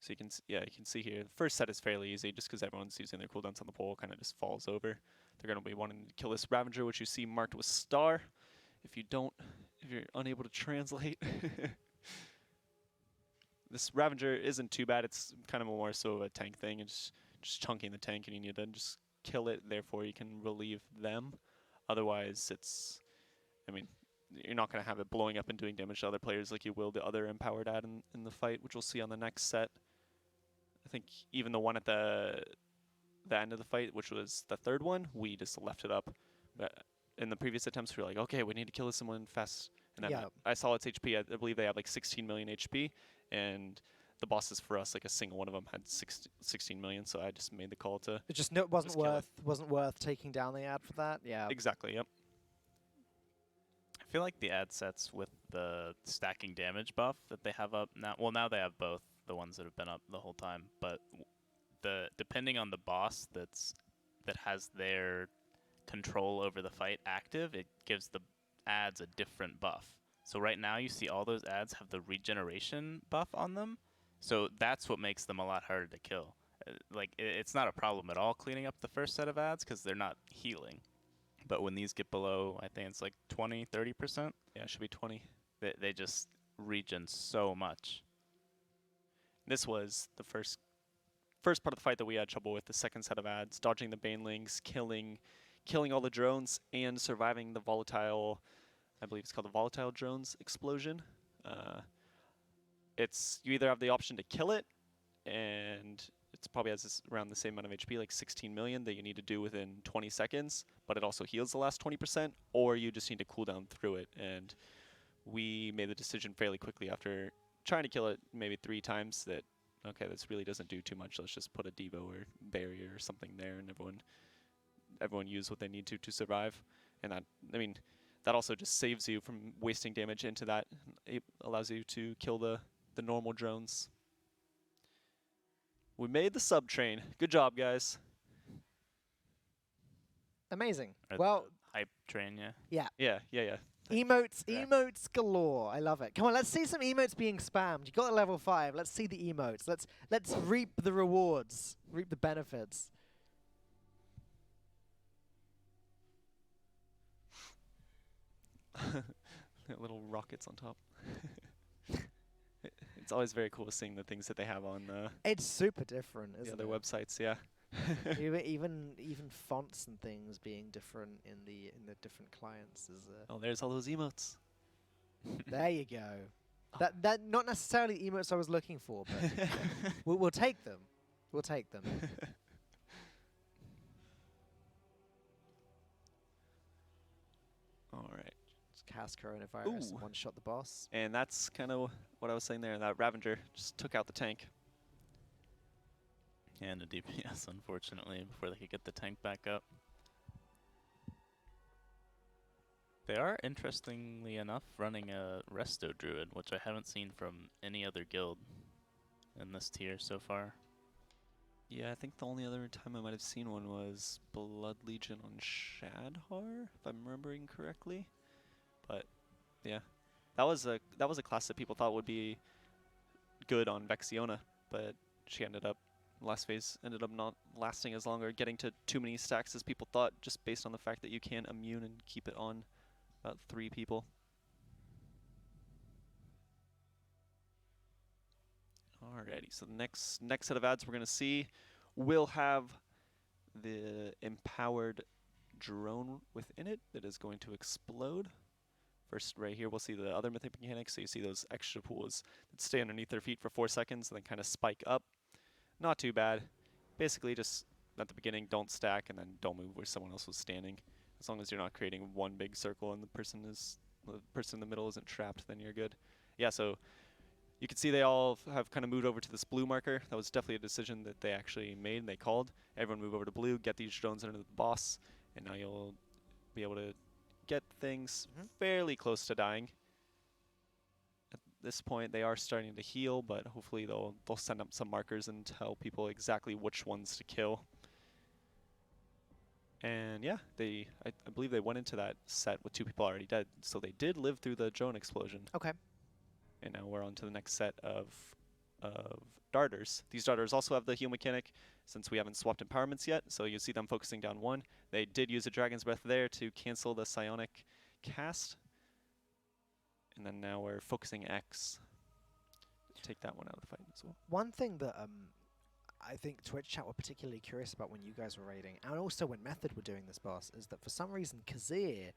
So you can you can see here, the first set is fairly easy just because everyone's using their cooldowns on the pole, kind of just falls over. They're going to be wanting to kill this Ravager, which you see marked with star. If you're unable to translate, this Ravager isn't too bad. It's kind of more so a tank thing. It's just chunking the tank, and you need to just kill it. Therefore, you can relieve them. Otherwise, you're not going to have it blowing up and doing damage to other players like you will the other empowered ad in the fight, which we'll see on the next set. I think even the one at the end of the fight, which was the 3rd one, we just left it up. But in the previous attempts, we were like, okay, we need to kill someone fast. And then I saw its HP. I believe they have like 16 million HP, and the bosses for us, like a single one of them had 16 million. So I just made the call to. It just wasn't worth taking down the ad for that. Yeah. Exactly. Yep. I feel like the ad sets with the stacking damage buff that they have up now. Well, now they have both the ones that have been up the whole time, but depending on the boss that has their control over the fight active, it gives the ads a different buff. So right now you see all those ads have the regeneration buff on them, so that's what makes them a lot harder to kill. It's not a problem at all cleaning up the first set of ads because they're not healing. But when these get below, I think it's like 20, 30%. Yeah, it should be 20. They just regen so much. This was the first part of the fight that we had trouble with. The second set of ads, dodging the banelings, killing all the drones, and surviving the volatile, I believe it's called the volatile drones explosion. You either have the option to kill it, and it probably has around the same amount of HP, like 16 million, that you need to do within 20 seconds, but it also heals the last 20%, or you just need to cool down through it. And we made the decision fairly quickly after trying to kill it maybe 3 times that, okay, this really doesn't do too much. Let's just put a Devo or barrier or something there, and everyone use what they need to survive. And that also just saves you from wasting damage into that. It allows you to kill the normal drones. We made the sub train. Good job, guys. Amazing. Or Well, the hype train, yeah. yeah. Emotes galore. I love it. Come on, let's see some emotes being spammed. You got a level 5. Let's see the emotes. Let's reap the rewards, reap the benefits. Little rockets on top. It's always very cool seeing the things that they have on It's super different, the isn't other it? websites. Yeah. even fonts and things being different in the different clients is. Oh, there's all those emotes. There you go. That not necessarily emotes I was looking for, but we'll take them. We'll take them. All right. Just cast coronavirus and Ooh. one-shot the boss. And that's kind of what I was saying there. That Ravager just took out the tank. And a DPS, unfortunately, before they could get the tank back up. They are, interestingly enough, running a Resto Druid, which I haven't seen from any other guild in this tier so far. Yeah, I think the only other time I might have seen one was Blood Legion on Shadhar, if I'm remembering correctly. But yeah, that was a class that people thought would be good on Vexiona, but she ended up last phase ended up not lasting as long or getting to too many stacks as people thought, just based on the fact that you can immune and keep it on about 3 people. Alrighty, so the next set of ads we're gonna see will have the empowered drone within it that is going to explode. First, right here, we'll see the other mythic mechanics. So you see those extra pools that stay underneath their feet for 4 seconds and then kind of spike up. Not too bad. Basically, just at the beginning, don't stack and then don't move where someone else was standing. As long as you're not creating one big circle and the person in the middle isn't trapped, then you're good. Yeah, so you can see they all have kind of moved over to this blue marker. That was definitely a decision that they actually made and they called. Everyone move over to blue, get these drones under the boss, and now you'll be able to get things fairly close to dying. At this point, they are starting to heal, but hopefully they'll send up some markers and tell people exactly which ones to kill. And yeah, I believe they went into that set with 2 people already dead, so they did live through the drone explosion. Okay. And now we're on to the next set of darters. These darters also have the heal mechanic, since we haven't swapped empowerments yet, so you see them focusing down 1. They did use a Dragon's Breath there to cancel the psionic cast. And then now we're focusing X. Take that one out of the fight as well. One thing that I think Twitch chat were particularly curious about when you guys were raiding, and also when Method were doing this boss, is that for some reason Kazir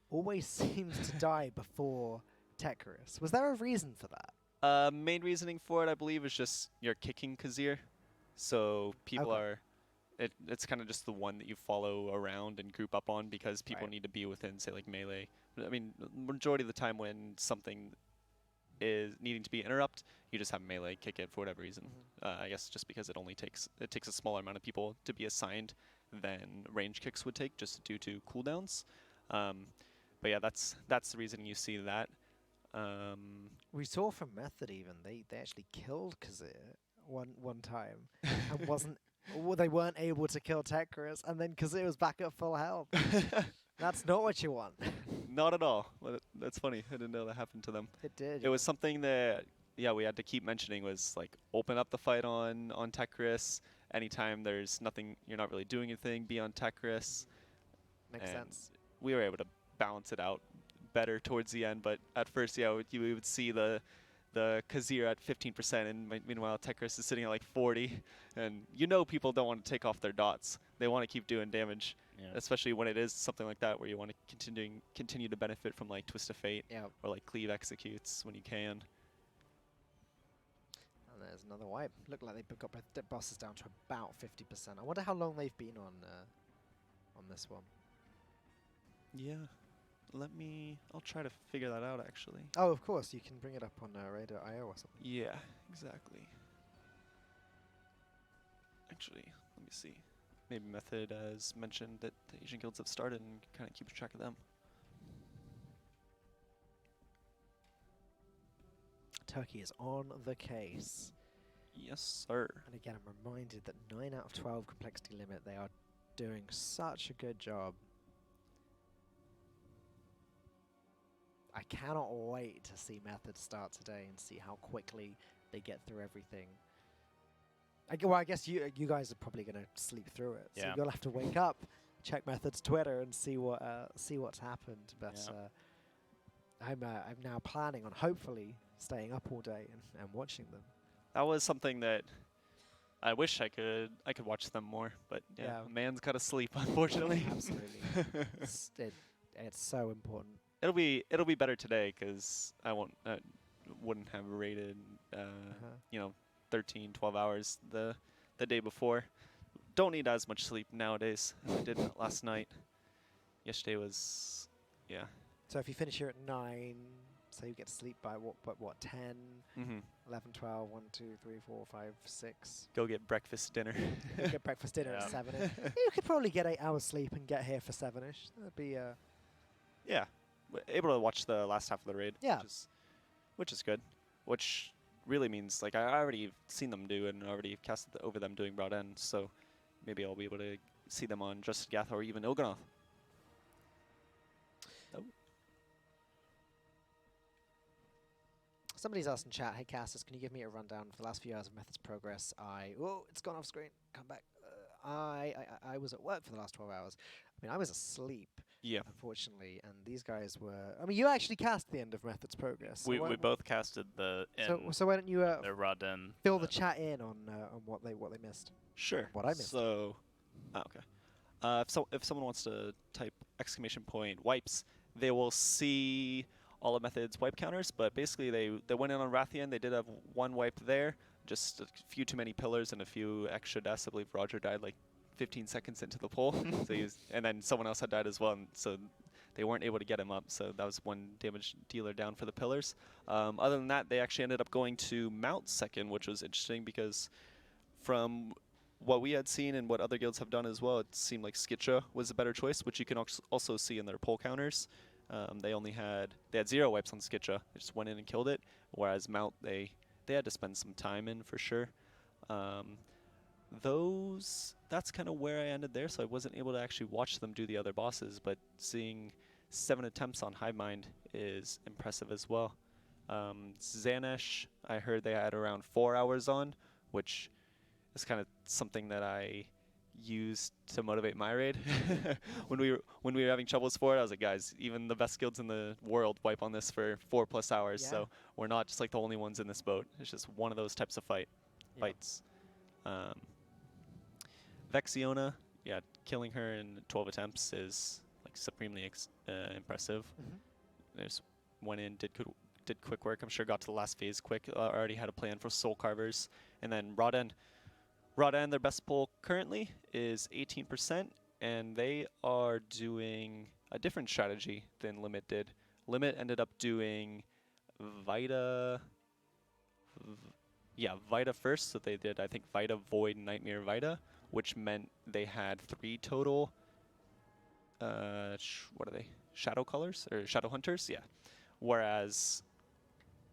always seems to die before Tekris. Was there a reason for that? Main reasoning for it, I believe, is just you're kicking Kazir. So people are... It's kind of just the one that you follow around and group up on because people need to be within, say, like melee. I mean, majority of the time when something is needing to be interrupt, you just have melee kick it for whatever reason. I guess just because it takes a smaller amount of people to be assigned than range kicks would take, just due to cooldowns. But yeah, that's the reason you see that. We saw from Method even they actually killed Kazir one time and wasn't. Well, they weren't able to kill Tekris, and then Kazir was back at full health. That's not what you want. Not at all. Well, that's funny. I didn't know that happened to them. It did. It was something that, yeah, we had to keep mentioning was, like, open up the fight on Tekris. Anytime there's nothing, you're not really doing anything, be on Tekris. Makes sense. We were able to balance it out better towards the end, but at first, yeah, we would see the Kazir at 15%, and meanwhile Tekris is sitting at like 40, and people don't want to take off their dots. They want to keep doing damage, especially when it is something like that where you want to continue to benefit from like Twist of Fate or like Cleave Executes when you can. And there's another wipe. Look like they've got both bosses down to about 50%. I wonder how long they've been on this one. Yeah. I'll try to figure that out, actually. Oh, of course. You can bring it up on Raid.io or something. Yeah, exactly. Actually, let me see. Maybe Method has mentioned that the Asian guilds have started and kind of keeps track of them. Turkey is on the case. Yes, sir. And again, I'm reminded that 9 out of 12 complexity limit, they are doing such a good job. I cannot wait to see Method start today and see how quickly they get through everything. Well, I guess you guys are probably going to sleep through it, so you'll have to wake up, check Method's Twitter, and see what's happened. But I'm now planning on hopefully staying up all day and watching them. That was something that I wish I could watch them more, but yeah, a man's got to sleep, unfortunately. Absolutely, it's so important. It'll be better today because I wouldn't have rated 13, 12 hours the day before. Don't need as much sleep nowadays as I did last night. Yesterday was So if you finish here at 9, so you get to sleep by what 10, Mm-hmm. 11, 12, 1, 2, 3, 4, 5, 6. Go get breakfast, dinner. You get breakfast, dinner at Yeah. 7. You could probably get 8 hours sleep and get here for 7ish. That'd be Yeah, able to watch the last half of the raid. Yeah. Which is good. Which really means like I already seen them do and already casted over them doing Broad End, so maybe I'll be able to see them on Just Gath or even Il'gynoth. Somebody's asked in chat, hey Cassis, can you give me a rundown for the last few hours of Method's progress? Whoa, it's gone off screen. Come back. I was at work for the last 12 hours. I mean, I was asleep, Yeah. unfortunately, and these guys were. I mean, you actually cast the end of Method's progress. We so we both casted the end. so why don't you the Rodden. fill the chat in on what they missed? Sure. What I missed. So, okay. If someone wants to type ! Wipes, they will see all of Method's wipe counters. But basically, they went in on Rathian. They did have one wipe there, just a few too many pillars and a few extra deaths. I believe Roger died like 15 seconds into the poll, and then someone else had died as well. And so they weren't able to get him up. So that was one damage dealer down for the pillars. Other than that, they actually ended up going to Mount second, which was interesting because from what we had seen and what other guilds have done as well, it seemed like Skitcha was a better choice, which you can also see in their poll counters. They had 0 wipes on Skitcha. They just went in and killed it, whereas Mount, they had to spend some time in for sure. That's kind of where I ended there, so I wasn't able to actually watch them do the other bosses, but seeing 7 attempts on Hive Mind is impressive as well. Xanesh, I heard they had around 4 hours on, which is kind of something that I used to motivate my raid. when we were having troubles for it, I was like, guys, even the best guilds in the world wipe on this for 4+ hours, so we're not just like the only ones in this boat. It's just one of those types of fights. Vexiona, killing her in 12 attempts is like supremely impressive. They just went in, did quick work. I'm sure got to the last phase quick. Already had a plan for Soul Carvers, and then Rod End. Their best pull currently is 18%, and they are doing a different strategy than Limit did. Limit ended up doing Vita first, so they did, I think, Vita, Void, Nightmare, Vita, which meant they had 3 total, what are they, Shadow Colors, or Shadow Hunters? Yeah. Whereas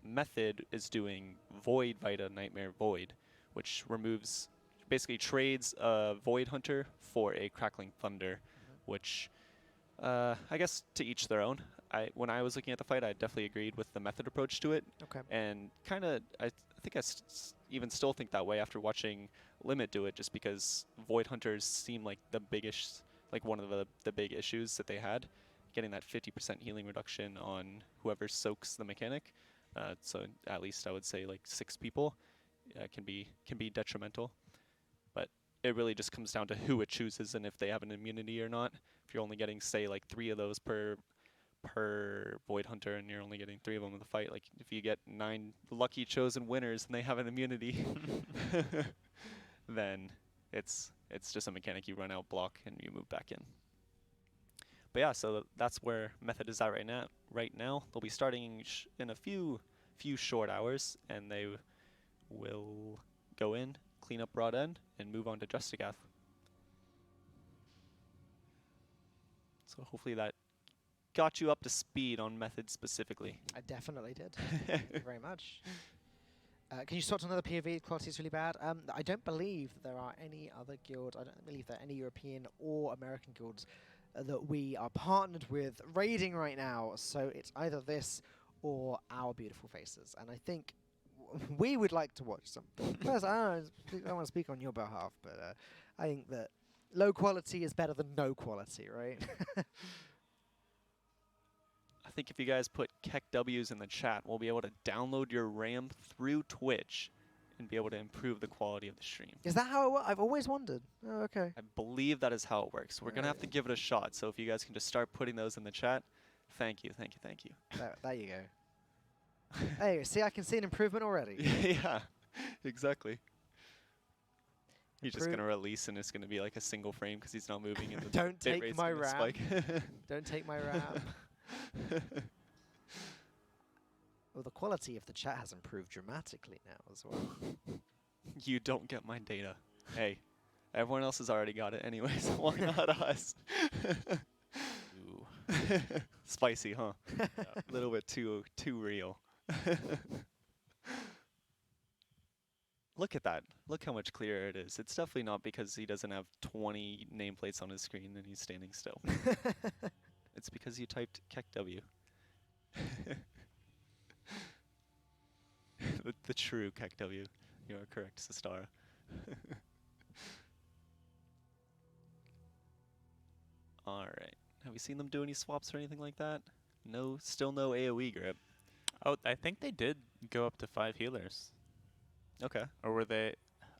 Method is doing Void, Vita, Nightmare, Void, which basically trades a Void Hunter for a Crackling Thunder, which I guess to each their own. When I was looking at the fight, I definitely agreed with the Method approach to it. Okay. And kind of, I think I even still think that way after watching Limit do it, just because Void Hunters seem like the biggest, like one of the big issues that they had, getting that 50% healing reduction on whoever soaks the mechanic. So at least I would say like 6 people can be detrimental. But it really just comes down to who it chooses and if they have an immunity or not. If you're only getting, say, like 3 of those per Void Hunter and you're only getting 3 of them in the fight, like if you get 9 lucky chosen winners and they have an immunity, then it's just a mechanic you run out, block, and you move back in. But yeah, so that's where Method is at right now. They'll be starting in a few short hours, and they will go in, clean up Broad End, and move on to Justigath. So hopefully that got you up to speed on Method specifically. I definitely did. Thank you very much. Can you sort another POV? The quality is really bad. I don't believe that there are any other guilds. I don't believe there are any European or American guilds that we are partnered with raiding right now. So it's either this or our beautiful faces. And I think we would like to watch something. First, I don't want to speak on your behalf, but I think that low quality is better than no quality, right? I think if you guys put Keck W's in the chat, we'll be able to download your RAM through Twitch and be able to improve the quality of the stream. Is that how it works? I've always wondered. Oh, okay. I believe that is how it works. We're going to have to give it a shot. So if you guys can just start putting those in the chat, thank you. There you go. Hey, see, I can see an improvement already. Yeah, exactly. He's just going to release and it's going to be like a single frame because he's not moving. And the Don't bit take rate's my gonna RAM. spike. Don't take my RAM. Well, the quality of the chat has improved dramatically now as well. You don't get my data. Hey, everyone else has already got it anyways. Why not us? Ooh. Spicy, huh? A little bit too real. Look at that. Look how much clearer it is. It's definitely not because he doesn't have 20 nameplates on his screen and he's standing still. It's because you typed KEKW. the true KEKW. You are correct, Sistara. All right. Have we seen them do any swaps or anything like that? No, still no AoE grip. Oh, I think they did go up to 5 healers. Okay. Or were they?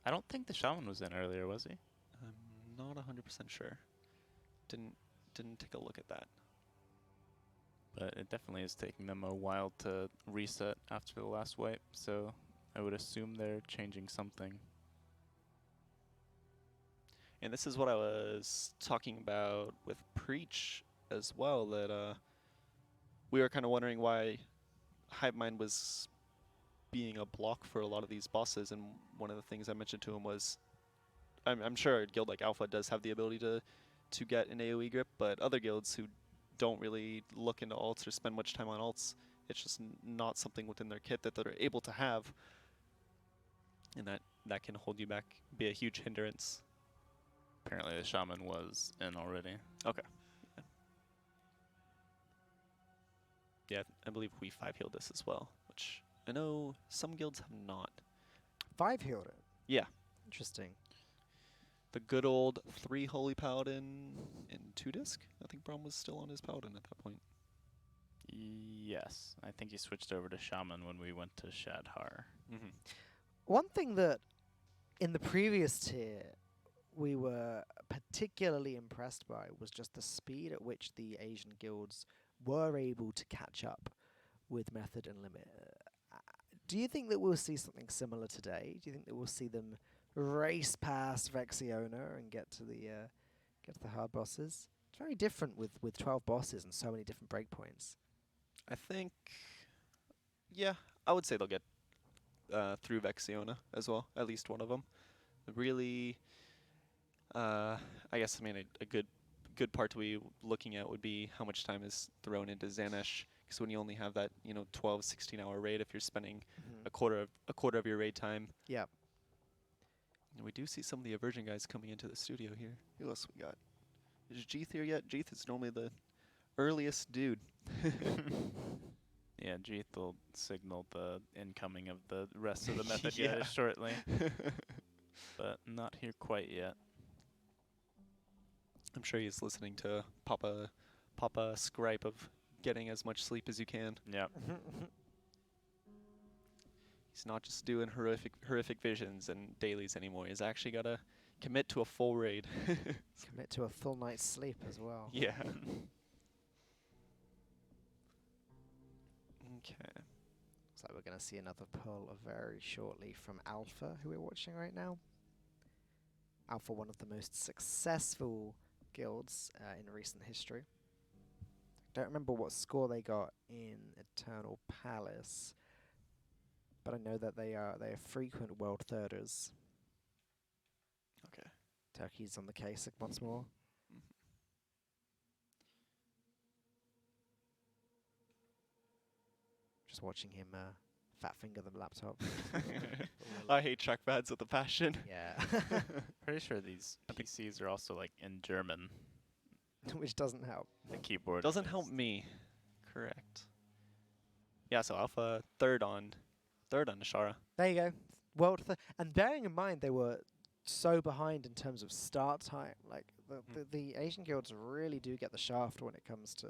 I don't think the shaman was in earlier, was he? I'm not 100% sure. Didn't take a look at that. But it definitely is taking them a while to reset after the last wipe, so I would assume they're changing something. And this is what I was talking about with Preach as well, that we were kind of wondering why Hive Mind was being a block for a lot of these bosses, and one of the things I mentioned to him was, I'm sure a guild like Alpha does have the ability to get an AoE grip, but other guilds who don't really look into alts or spend much time on alts, it's just not something within their kit that they're able to have, and that can hold you back, be a huge hindrance. Apparently the shaman was in already. Okay. Yeah, I believe we 5 healed this as well, which I know some guilds have not. 5 healed it. Yeah. Interesting. The good old 3 Holy Paladin and 2 disc. I think Braum was still on his Paladin at that point. Yes, I think he switched over to shaman when we went to Shadhar. Mm-hmm. One thing that in the previous tier we were particularly impressed by was just the speed at which the Asian guilds were able to catch up with Method and Limit. Do you think that we'll see something similar today? Do you think that we'll see them race past Vexiona and get to the hard bosses? It's very different with 12 bosses and so many different breakpoints. I think, yeah, I would say they'll get through Vexiona as well, at least one of them. Really, I guess, I mean, a good part to be looking at would be how much time is thrown into Xanesh, because when you only have that 12, 16-hour raid, if you're spending a quarter of your raid time. Yeah. And we do see some of the Aversion guys coming into the studio here. Who else we got? Is Jeeth here yet? Jeeth is normally the earliest dude. Yeah, Jeeth will signal the incoming of the rest of the method Yeah. guys shortly. But not here quite yet. I'm sure he's listening to Papa Scripe of getting as much sleep as you can. Yep. He's not just doing horrific visions and dailies anymore. He's actually got to commit to a full raid. Commit to a full night's sleep as well. Yeah. Okay. Looks like we're going to see another pull very shortly from Alpha, who we're watching right now. Alpha, one of the most successful guilds in recent history. Don't remember what score they got in Eternal Palace, but I know that they are frequent world thirders. Okay. Turkey's on the case once more. Just watching him fat finger the laptop. I hate trackpads with a passion. Yeah. Pretty sure these PCs are also like in German. Which doesn't help. The keyboard Doesn't is. help me. Correct. Yeah, so Alpha third on Nashara. There you go. World and bearing in mind they were so behind in terms of start time. Like the Asian guilds really do get the shaft when it comes to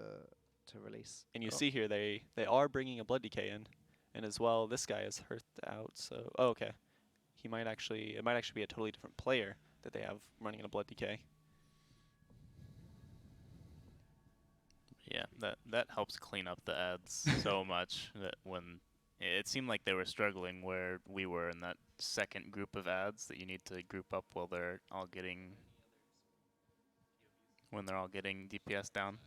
release. And you see here they are bringing a Blood Decay in, and as well this guy is hurt out. So okay, it might actually be a totally different player that they have running in a Blood Decay. Yeah, that helps clean up the ads so much that when it seemed like they were struggling where we were in that second group of ads that you need to group up while they're all getting DPS down.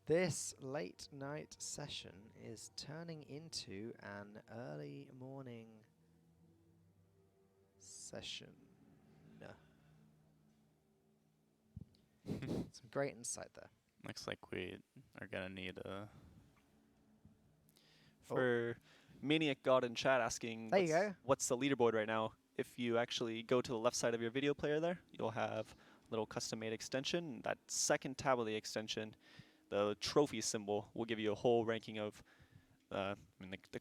This late night session is turning into an early morning session. Some great insight there. Looks like we are gonna need a. For Maniac God in chat asking, There you go. what's the leaderboard right now? If you actually go to the left side of your video player there, you'll have a little custom-made extension. That second tab of the extension, the trophy symbol, will give you a whole ranking of the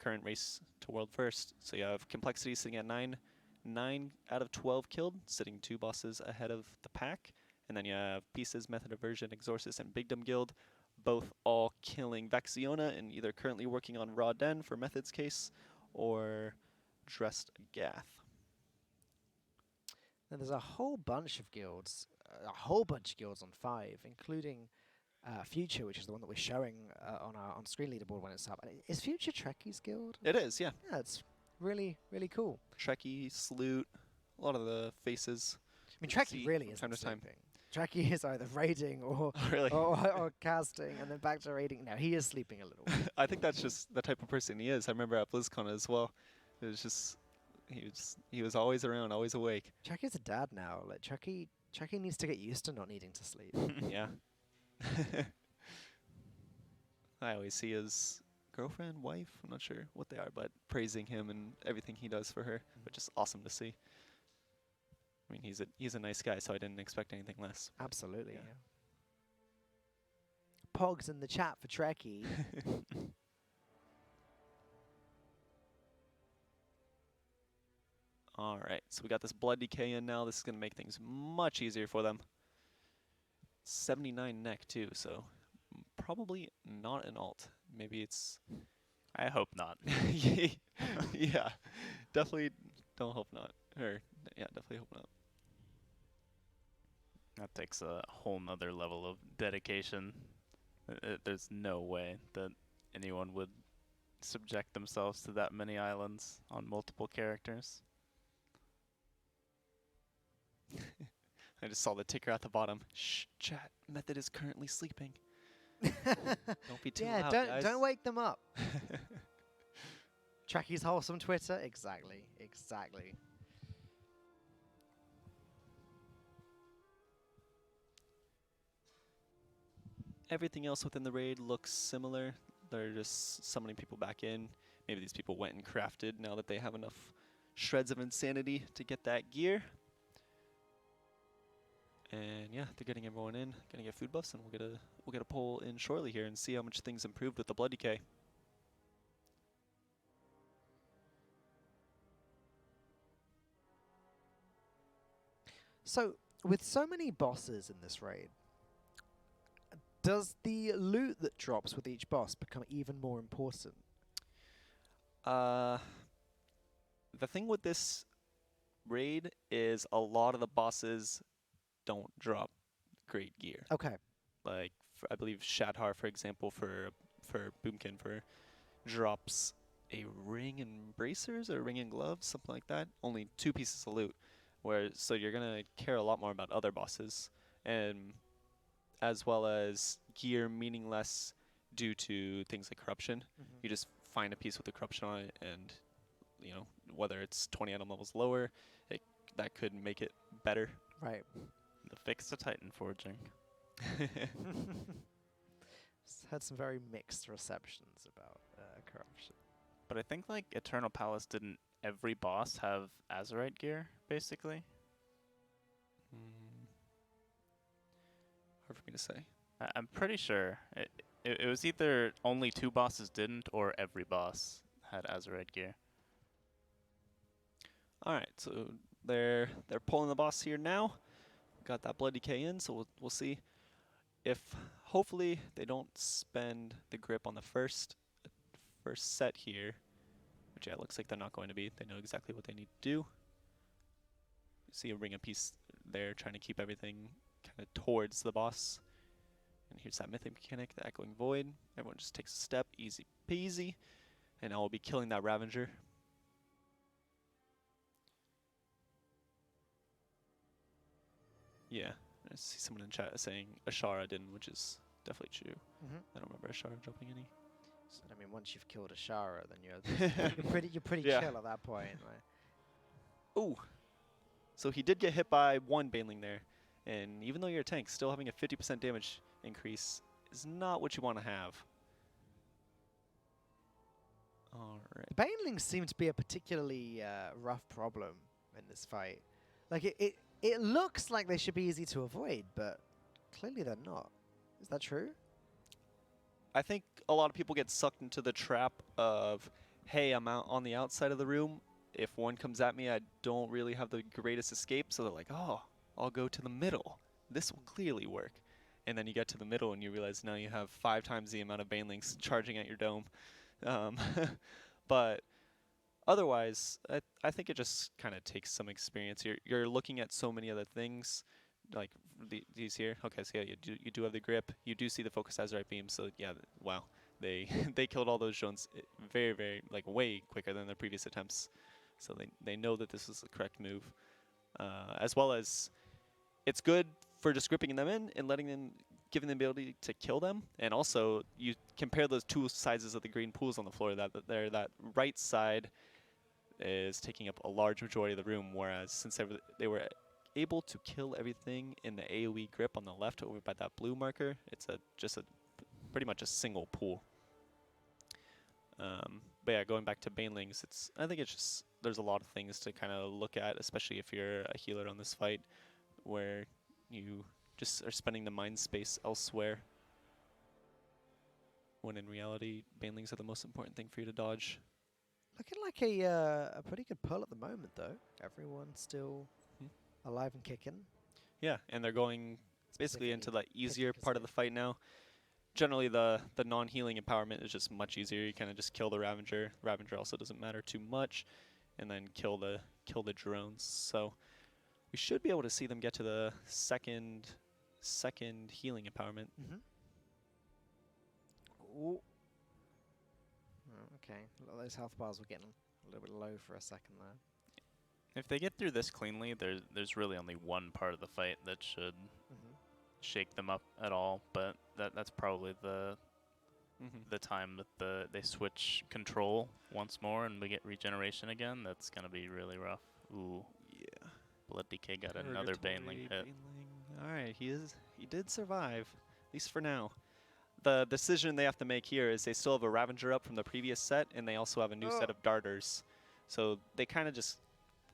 current race to world first. So you have complexity sitting at 9 out of 12 killed, sitting 2 bosses ahead of the pack. And then you have Pieces, Method Aversion, Exorcist, and Big Dumb Guild, both all killing Vexiona and either currently working on Raw Den for Method's case or Dressed Gath. And there's a whole bunch of guilds, on 5, including Future, which is the one that we're showing on our on-screen leaderboard when it's up. Is Future Trekkie's guild? It is, yeah. Yeah, it's really, really cool. Trekkie, Sloot, a lot of the faces. I mean, Trekkie really is time to time. Trekkie is either raiding or, Really? or casting and then back to raiding. No, he is sleeping a little. I think that's just the type of person he is. I remember at BlizzCon as well. It was just he was always around, always awake. Trekkie's a dad now. Like Trekkie needs to get used to not needing to sleep. Yeah. I always see his girlfriend, wife, I'm not sure what they are, but praising him and everything he does for her, which is awesome to see. I mean, he's a nice guy, so I didn't expect anything less. Absolutely. Yeah. Yeah. Pogs in the chat for Trekkie. All right, so we got this blood decay in now. This is going to make things much easier for them. 79 neck too, so probably not an alt. Maybe it's... I hope not. Yeah, definitely don't hope not. Or, yeah, definitely hope not. That takes a whole nother level of dedication. There's no way that anyone would subject themselves to that many islands on multiple characters. I just saw the ticker at the bottom. Shh, chat. Method is currently sleeping. Don't be too loud, guys. Don't wake them up. Trekkie's wholesome Twitter. Exactly. Everything else within the raid looks similar. They're just summoning people back in. Maybe these people went and crafted now that they have enough shreds of insanity to get that gear. And yeah, they're getting everyone in, gonna get food buffs, and we'll get a poll in shortly here and see how much things improved with the blood decay. So, with so many bosses in this raid, does the loot that drops with each boss become even more important? The thing with this raid is a lot of the bosses don't drop great gear. Okay. Like, I believe Shadhar, for example, for Boomkin, drops a ring and bracers or ring and gloves, something like that. Only 2 pieces of loot. So you're gonna care a lot more about other bosses, and as well as gear meaningless due to things like corruption. You just find a piece with the corruption on it, and you know, whether it's 20 item levels lower, that could make it better. Right. The fix to Titan forging. Had some very mixed receptions about corruption. But I think like Eternal Palace didn't every boss have Azerite gear, basically? Hard for me to say. I'm pretty sure. It was either only 2 bosses didn't, or every boss had Azerite gear. Alright, so they're pulling the boss here now. Got that blood decay in, so we'll see if hopefully they don't spend the grip on the first set here, which yeah, looks like they're not going to be. They know exactly what they need to do. See a ring of peace there, trying to keep everything kind of towards the boss. And here's that mythic mechanic, the Echoing Void. Everyone just takes a step, easy peasy, and I will be killing that Ravager. Yeah, I see someone in chat saying Ashara didn't, which is Definitely true. Mhm. I don't remember Ashara dropping any. So, I mean, once you've killed a Shara, then you're pretty Yeah. chill at that point, right? Ooh. So he did get hit by one Baneling there. And even though you're a tank, still having a 50% damage increase is not what you want to have. Alright. The Banelings seem to be a particularly rough problem in this fight. Like, it looks like they should be easy to avoid, but clearly they're not. Is that true? I think a lot of people get sucked into the trap of, hey, I'm out on the outside of the room. If one comes at me, I don't really have the greatest escape. So they're like, oh, I'll go to the middle. This will clearly work. And then you get to the middle and you realize now you have 5 times the amount of Banelings charging at your dome. But otherwise, I think it just kind of takes some experience. You're looking at so many other things, like these here. Okay, so yeah, you do have the grip. You do see the focus azurite beam. So yeah, wow, they they killed all those drones very, very, like, way quicker than their previous attempts. So they know that this is the correct move, as well as it's good for just gripping them in and giving them the ability to kill them. And also, you compare those two sizes of the green pools on the floor. That right side is taking up a large majority of the room, whereas since they were able to kill everything in the AoE grip on the left over by that blue marker, it's just pretty much a single pool. But yeah, going back to Banelings, I think it's just there's a lot of things to kind of look at, especially if you're a healer on this fight, where you just are spending the mind space elsewhere, when in reality, Banelings are the most important thing for you to dodge. Looking like a pretty good pull at the moment, though. Everyone's still alive and kicking. Yeah, and they're going basically into the easier part of the efficacy. fight now. Generally, the non-healing empowerment is just much easier. You kind of just kill the Ravager. Ravager also doesn't matter too much, and then kill the drones. So we should be able to see them get to the second healing empowerment. Mm-hmm. Ooh. Oh, okay, a lot of those health bars were getting a little bit low for a second there. If they get through this cleanly, there's really only one part of the fight that should shake them up at all. But that's probably the time that they switch control once more and we get regeneration again. That's gonna be really rough. Ooh. Yeah. Blood DK got another Baneling hit. Alright, he did survive, at least for now. The decision they have to make here is they still have a Ravager up from the previous set, and they also have a new set of Darters. So they kind of just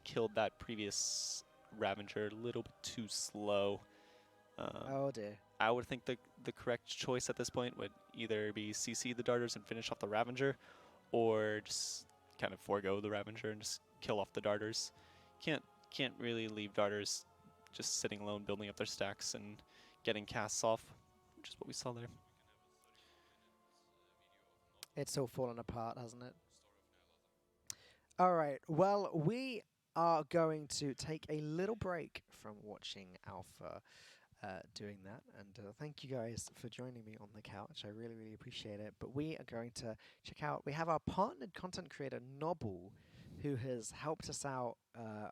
killed that previous Ravager a little bit too slow. Oh dear. I would think the correct choice at this point would either be CC the Darters and finish off the Ravager, or just kind of forego the Ravager and just kill off the Darters. Can't really leave Darters just sitting alone, building up their stacks and getting casts off, which is what we saw there. It's all fallen apart, hasn't it? All right. Well, we are going to take a little break from watching Alpha doing that. And thank you guys for joining me on the couch. I really, really appreciate it. But we are going to check out, we have our partnered content creator, Nobble, who has helped us out,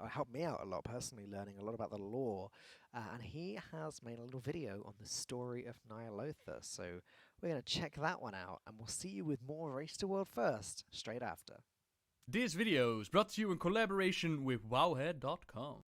or helped me out a lot personally, learning a lot about the lore. And he has made a little video on the story of Ny'alotha. So we're going to check that one out, and we'll see you with more Race to World First straight after. This video is brought to you in collaboration with wowhead.com.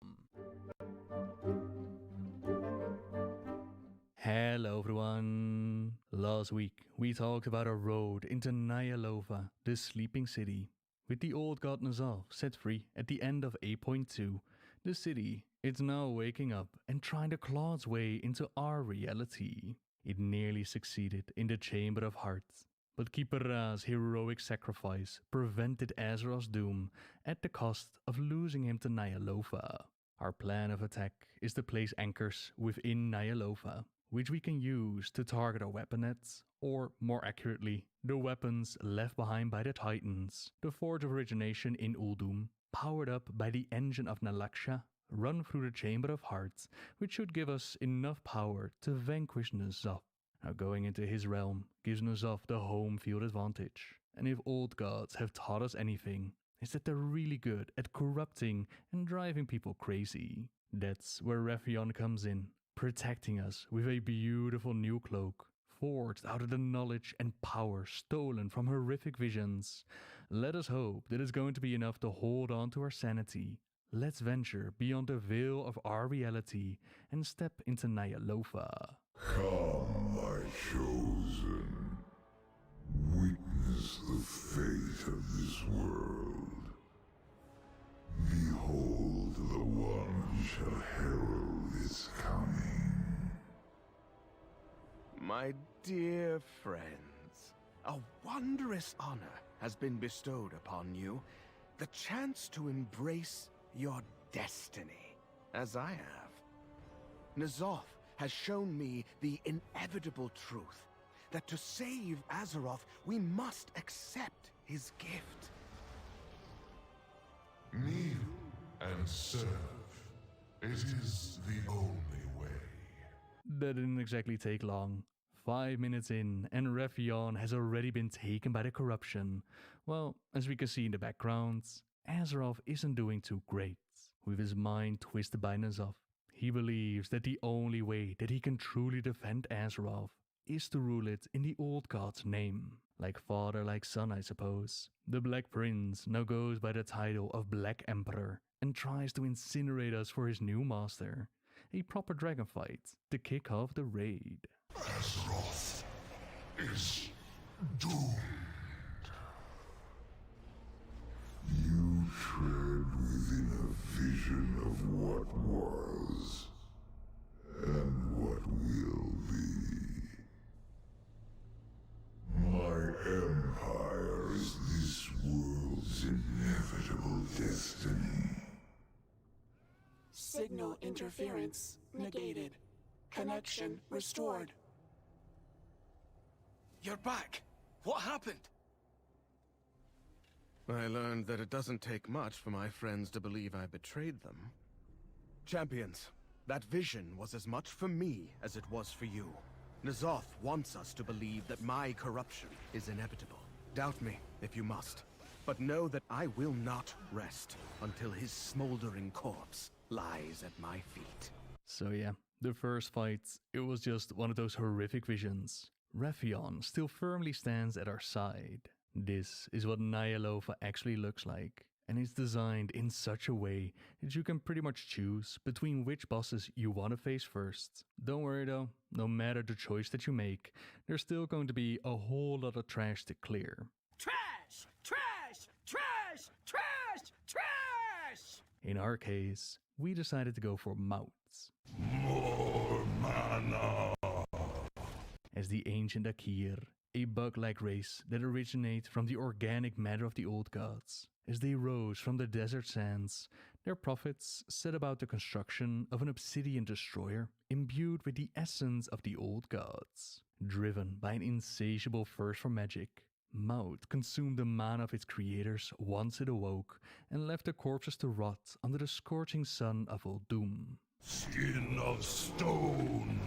Hello everyone. Last week we talked about a road into Ny'alotha, the sleeping city. With the old god Ny'alotha set free at the end of 8.2, the city is now waking up and trying to claw its way into our reality. It nearly succeeded in the Chamber of Hearts, but Kipara's heroic sacrifice prevented Azeroth's doom at the cost of losing him to Ny'alotha. Our plan of attack is to place anchors within Ny'alotha, which we can use to target our weaponets, or more accurately, the weapons left behind by the Titans. The Forge of Origination in Uldum, powered up by the engine of Ny'alotha, run through the Chamber of Hearts, which should give us enough power to vanquish Ny'alotha. Now going into his realm gives Ny'alotha the home field advantage, and if old gods have taught us anything, it's that they're really good at corrupting and driving people crazy. That's where Raytheon comes in, protecting us with a beautiful new cloak forged out of the knowledge and power stolen from horrific visions. Let us hope that it's going to be enough to hold on to our sanity. Let's venture beyond the veil of our reality and step into Ny'alotha. Come, my chosen. Witness the fate of this world. Behold the one who shall herald its coming. My dear friends, a wondrous honor has been bestowed upon you. The chance to embrace your destiny, as I have. N'alotha has shown me the inevitable truth that to save Azeroth, we must accept his gift. Kneel and serve. It is the only way. That didn't exactly take long. 5 minutes in, and Raffion has already been taken by the corruption. Well, as we can see in the background, Azeroth isn't doing too great. With his mind twisted by N'alotha, he believes that the only way that he can truly defend Azeroth is to rule it in the old god's name. Like father, like son, I suppose. The Black Prince now goes by the title of Black Emperor and tries to incinerate us for his new master. A proper dragon fight to kick off the raid. Azeroth is doomed. You tread within a vision of what was and what will be. My empire is this world's inevitable destiny. Signal interference negated. Connection restored. You're back. What happened? I learned that it doesn't take much for my friends to believe I betrayed them. Champions, that vision was as much for me as it was for you. N'alotha wants us to believe that my corruption is inevitable. Doubt me if you must, but know that I will not rest until his smoldering corpse lies at my feet. So yeah, the first fight, it was just one of those horrific visions. Raffion still firmly stands at our side. This is what Ny'alotha actually looks like, and it's designed in such a way that you can pretty much choose between which bosses you want to face first. Don't worry though, no matter the choice that you make, there's still going to be a whole lot of trash to clear. Trash! Trash! Trash! Trash! Trash! In our case, we decided to go for Mouts. More mana! As the ancient Akir, a bug-like race that originate from the organic matter of the old gods. As they rose from the desert sands, their prophets set about the construction of an obsidian destroyer imbued with the essence of the old gods. Driven by an insatiable thirst for magic, Maut consumed the mana of its creators once it awoke and left the corpses to rot under the scorching sun of Uldum. Skin of stone!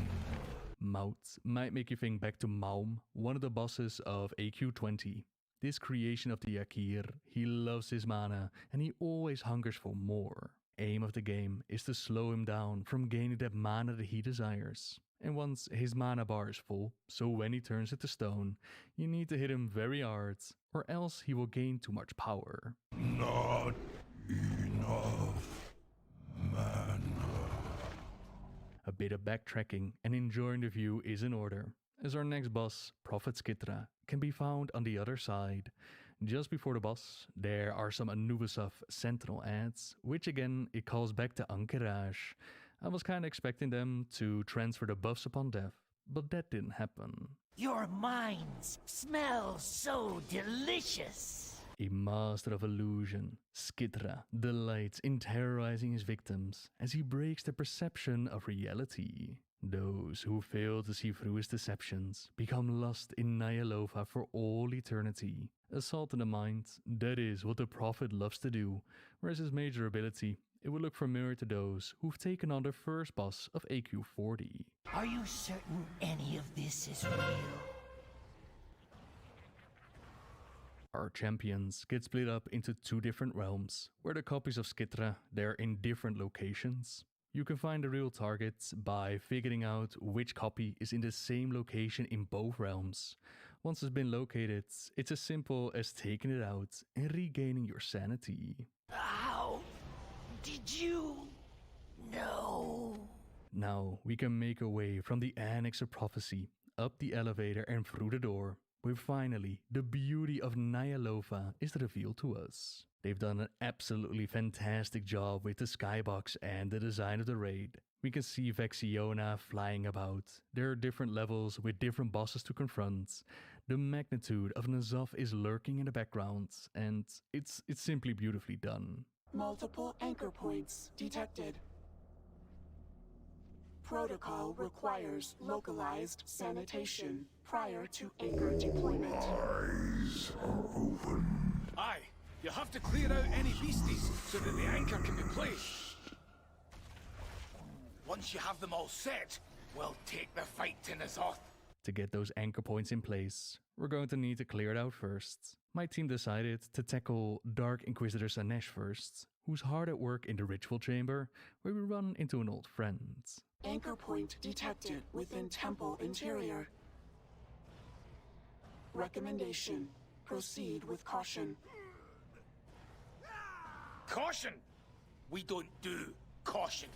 Maut might make you think back to Maum, one of the bosses of AQ20. This creation of the Akir, he loves his mana and he always hungers for more. Aim of the game is to slow him down from gaining that mana that he desires. And once his mana bar is full, so when he turns it to stone, you need to hit him very hard, or else he will gain too much power. Not enough mana. A bit of backtracking and enjoying the view is in order, as our next boss, Prophet Skitra, can be found on the other side. Just before the boss, there are some Anubisov Sentinel ads, which again, it calls back to Ankh-Raj. I was kinda expecting them to transfer the buffs upon death, but that didn't happen. Your minds smell so delicious. A master of illusion, Skitra delights in terrorizing his victims as he breaks their perception of reality. Those who fail to see through his deceptions become lost in Ny'alotha for all eternity. Assault in the mind, that is what the Prophet loves to do, whereas his major ability, it would look familiar to those who've taken on the first boss of AQ40. Are you certain any of this is real? Our champions get split up into two different realms, where the copies of Skitra, they're in different locations. You can find the real targets by figuring out which copy is in the same location in both realms. Once it's been located, it's as simple as taking it out and regaining your sanity. How did you know? Now we can make our way from the Annex of Prophecy, up the elevator and through the door, where finally the beauty of Ny'alotha is revealed to us. They've done an absolutely fantastic job with the skybox and the design of the raid. We can see Vexiona flying about. There are different levels with different bosses to confront. The magnitude of N'alotha is lurking in the background, and it's simply beautifully done. Multiple anchor points detected. Protocol requires localized sanitation prior to anchor deployment. Eyes are open. Aye, you'll have to clear out any beasties so that the anchor can be placed. Once you have them all set, we'll take the fight to N'alotha. To get those anchor points in place, we're going to need to clear it out first. My team decided to tackle Dark Inquisitor Zanesh first, who's hard at work in the ritual chamber, where we run into an old friend. Anchor point detected within temple interior. Recommendation: proceed with caution. Caution! We don't do caution.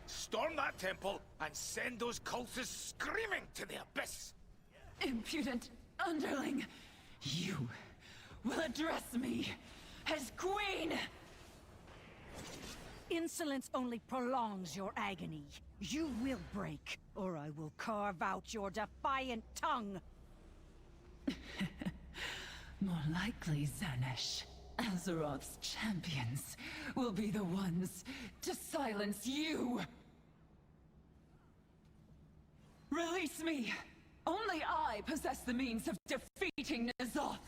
Storm that temple and send those cultists screaming to the abyss! Impudent underling! You will address me as queen! Insolence only prolongs your agony. You will break, or I will carve out your defiant tongue. More likely, Zanesh. Azeroth's champions will be the ones to silence you! Release me! Only I possess the means of defeating N'alotha!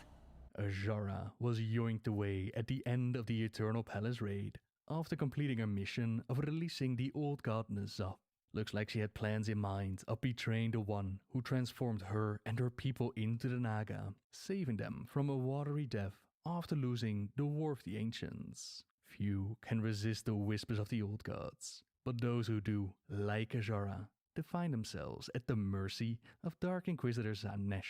Azshara was yoinked away at the end of the Eternal Palace raid, after completing her mission of releasing the old god N'alotha. Looks like she had plans in mind of betraying the one who transformed her and her people into the Naga, saving them from a watery death after losing the War of the Ancients. Few can resist the whispers of the old gods, but those who do, like Azshara, to find themselves at the mercy of Dark Inquisitor Zanesh.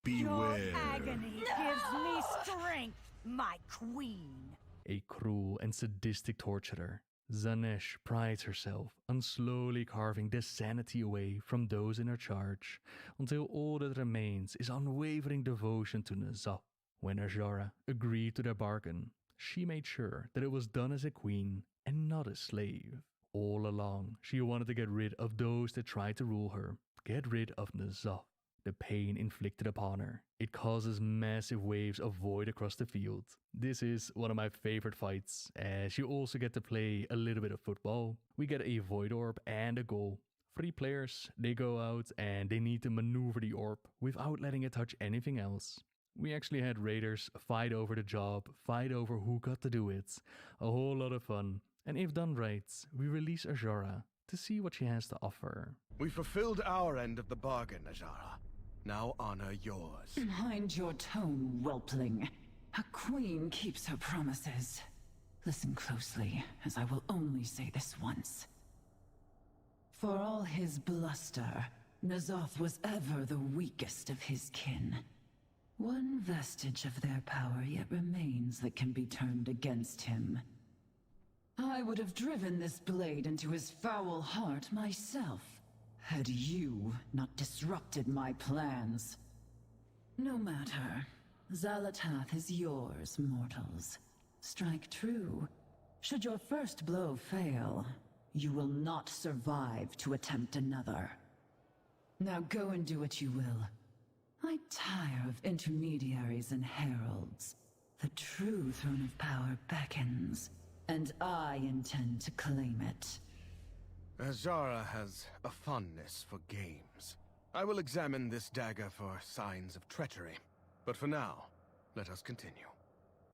Beware. Your agony gives me strength, my queen. A cruel and sadistic torturer, Zanesh prides herself on slowly carving the sanity away from those in her charge, until all that remains is unwavering devotion to N'alotha. When Azshara agreed to their bargain, she made sure that it was done as a queen and not a slave. All along, she wanted to get rid of those that tried to rule her, get rid of N'alotha. The pain inflicted upon her, it causes massive waves of void across the field. This is one of my favorite fights, as you also get to play a little bit of football. We get a void orb and a goal. 3 players, they go out and they need to maneuver the orb without letting it touch anything else. We actually had raiders fight over the job, fight over who got to do it. A whole lot of fun. And if done right, we release Azshara to see what she has to offer. We fulfilled our end of the bargain, Azshara. Now honor yours. Mind your tone, whelpling. A queen keeps her promises. Listen closely, as I will only say this once. For all his bluster, N'alotha was ever the weakest of his kin. One vestige of their power yet remains that can be turned against him. I would have driven this blade into his foul heart myself, had you not disrupted my plans. No matter. Ny'alotha is yours, mortals. Strike true. Should your first blow fail, you will not survive to attempt another. Now go and do what you will. I tire of intermediaries and heralds. The true throne of power beckons, and I intend to claim it. Azshara has a fondness for games. I will examine this dagger for signs of treachery. But for now, let us continue.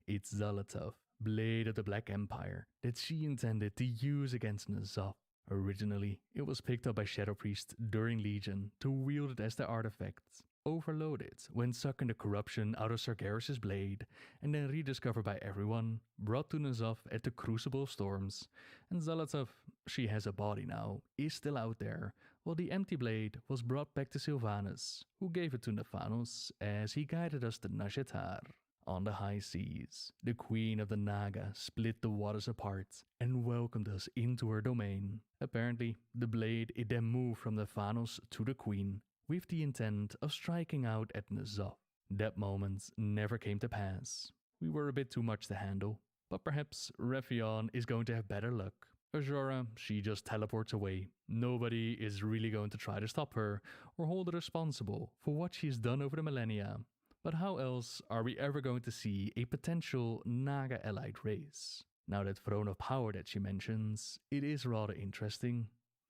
It's Ny'alotha, Blade of the Black Empire, that she intended to use against N'alotha. Originally, it was picked up by Shadow Priest during Legion to wield it as their artifact, overloaded when sucking the corruption out of Sargeras' blade, and then rediscovered by everyone, brought to N'Zoth at the Crucible of Storms. And Ny'alotha, she has a body now, is still out there, while the empty blade was brought back to Sylvanas, who gave it to Nathanos as he guided us to Nashetar. On the high seas, the queen of the Naga split the waters apart and welcomed us into her domain. Apparently, the blade it then moved from Nathanos to the queen, with the intent of striking out at N'Zoth. That moment never came to pass. We were a bit too much to handle, but perhaps Raytheon is going to have better luck. Azura, she just teleports away. Nobody is really going to try to stop her or hold her responsible for what she's done over the millennia. But how else are we ever going to see a potential Naga-allied race? Now that Throne of Power that she mentions, it is rather interesting.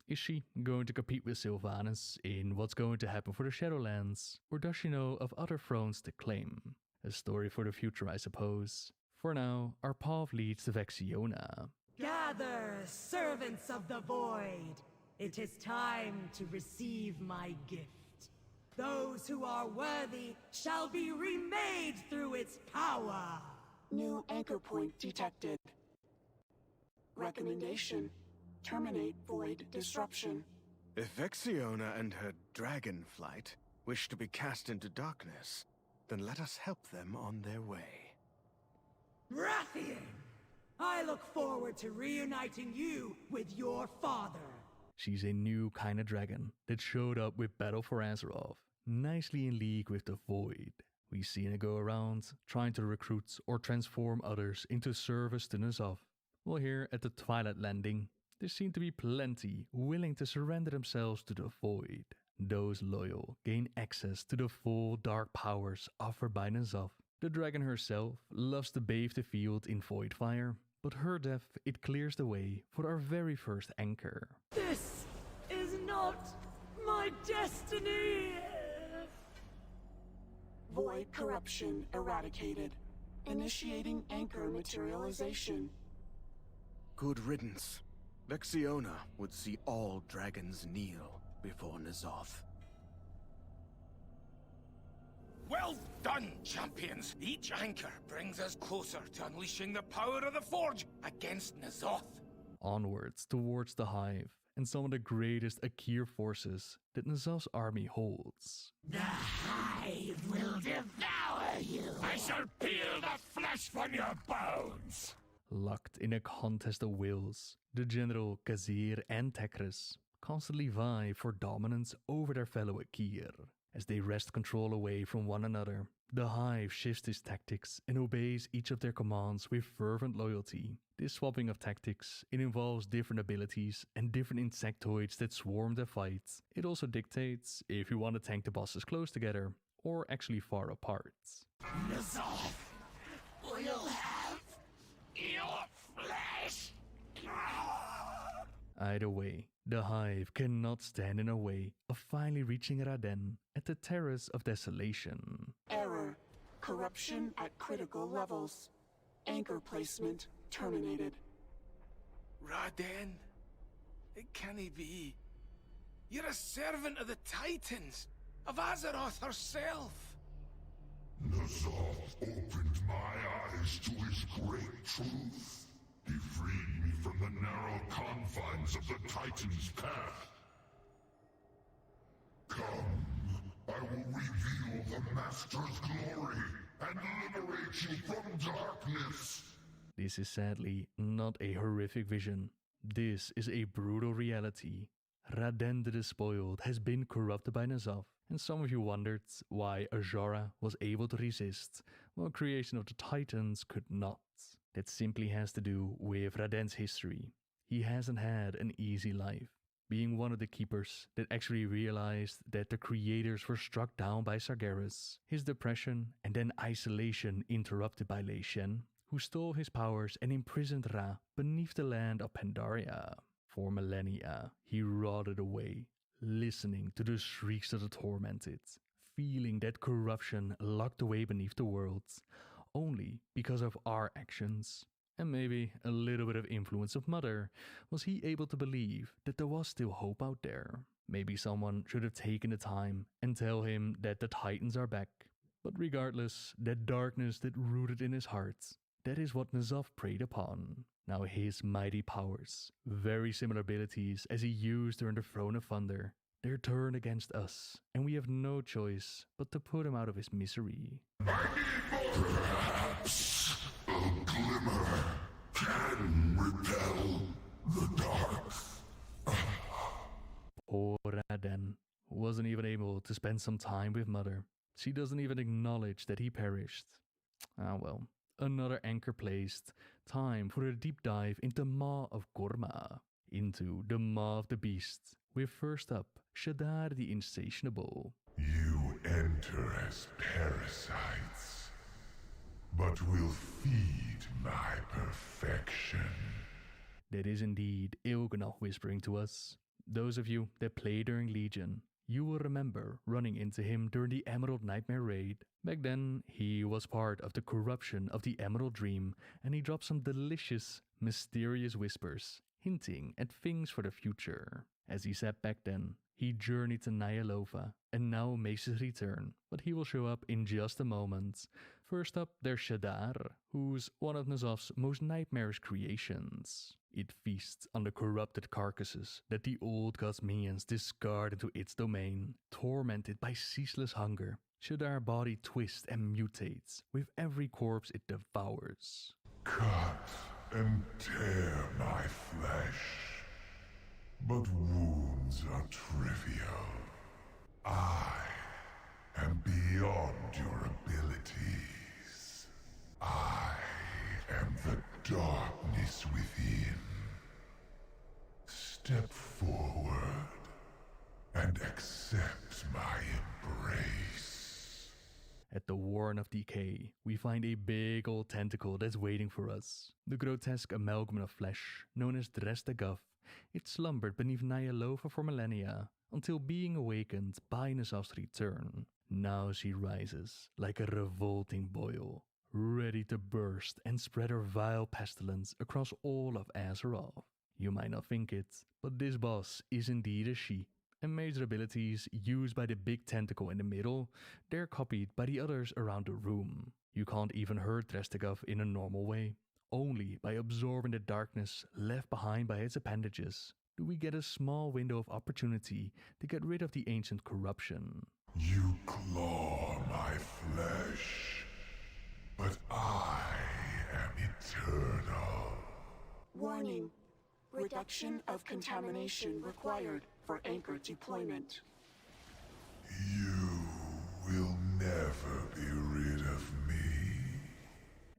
Is she going to compete with Sylvanas in what's going to happen for the Shadowlands? Or does she know of other thrones to claim? A story for the future, I suppose. For now, our path leads to Vexiona. Gather, servants of the void. It is time to receive my gift. Those who are worthy shall be remade through its power. New anchor point detected. Recommendation: terminate void disruption. If Vexiona and her dragon flight wish to be cast into darkness, then let us help them on their way. Rathian! I look forward to reuniting you with your father. She's a new kind of dragon that showed up with Battle for Azeroth, nicely in league with the Void. We seen her go around trying to recruit or transform others into service to N'Zoth. Well, here at the Twilight Landing, there seem to be plenty willing to surrender themselves to the Void. Those loyal gain access to the full dark powers offered by N'Zoth. The dragon herself loves to bathe the field in void fire, but her death, it clears the way for our very first anchor. This is not my destiny! Void corruption eradicated. Initiating anchor materialization. Good riddance. Vexiona would see all dragons kneel before N'Zoth. Well done, champions! Each anchor brings us closer to unleashing the power of the Forge against N'Zoth. Onwards towards the Hive and some of the greatest Akir forces that N'Zoth's army holds. The Hive will devour you! I shall peel the flesh from your bones! Locked in a contest of wills, the General Khazir and Tekris constantly vie for dominance over their fellow Akir. As they wrest control away from one another, the Hive shifts its tactics and obeys each of their commands with fervent loyalty. This swapping of tactics, it involves different abilities and different insectoids that swarm their fights. It also dictates if you want to tank the bosses close together or actually far apart. N'Zoth will have your flesh! Either way, the Hive cannot stand in our way of finally reaching Raden at the Terrace of Desolation. Error. Corruption at critical levels. Anchor placement terminated. Raden? It can't be. You're a servant of the Titans, of Azeroth herself. N'Zoth opened my eyes to his great truth. He freed me from the narrow confines of the Titan's path. Come, I will reveal the Master's glory and liberate you from darkness. This is sadly not a horrific vision. This is a brutal reality. Raden the Despoiled has been corrupted by N'Zoth, and some of you wondered why Azura was able to resist, while creation of the Titans could not. That simply has to do with Raden's history. He hasn't had an easy life. Being one of the keepers that actually realized that the creators were struck down by Sargeras, his depression and then isolation interrupted by Lei Shen, who stole his powers and imprisoned Ra beneath the land of Pandaria. For millennia, he rotted away, listening to the shrieks of the tormented, feeling that corruption locked away beneath the worlds, only because of our actions. And maybe a little bit of influence of Mother, was he able to believe that there was still hope out there. Maybe someone should have taken the time and tell him that the Titans are back. But regardless, that darkness that rooted in his heart, that is what N'Zoth preyed upon. Now his mighty powers, very similar abilities as he used during the Throne of Thunder, they're turned against us, and we have no choice but to put him out of his misery. Perhaps a glimmer can repel the dark. Poor Aden wasn't even able to spend some time with Mother. She doesn't even acknowledge that he perished. Ah well, another anchor placed. Time for a deep dive into Maw of Gorma, into the Maw of the Beast, with first up, Shadar the Insatiable. You enter as parasites, but will feed my perfection. That is indeed Il'gynoth whispering to us. Those of you that play during Legion, you will remember running into him during the Emerald Nightmare raid. Back then, he was part of the corruption of the Emerald Dream, and he dropped some delicious, mysterious whispers, hinting at things for the future. As he said back then, he journeyed to Ny'alotha, and now makes his return, but he will show up in just a moment. First up, there's Shadar, who's one of N'Zoth's most nightmarish creations. It feasts on the corrupted carcasses that the old god's minions discard into its domain. Tormented by ceaseless hunger, Shadar's body twists and mutates with every corpse it devours. Cut and tear my flesh, but wounds are trivial. I am beyond your abilities. I am the darkness within. Step forward and accept my embrace. At the Warren of Decay, we find a big old tentacle that's waiting for us. The grotesque amalgam of flesh, known as Drestaguff, it slumbered beneath Ny'alotha for millennia, until being awakened by N'Zoth's return. Now she rises like a revolting boil, ready to burst and spread her vile pestilence across all of Azeroth. You might not think it, but this boss is indeed a she, and major abilities used by the big tentacle in the middle, they're copied by the others around the room. You can't even hurt Drestaguff in a normal way. Only by absorbing the darkness left behind by its appendages do we get a small window of opportunity to get rid of the ancient corruption. You claw my flesh, but I am eternal. Warning. Reduction of contamination required for anchor deployment. You will never be rid of me.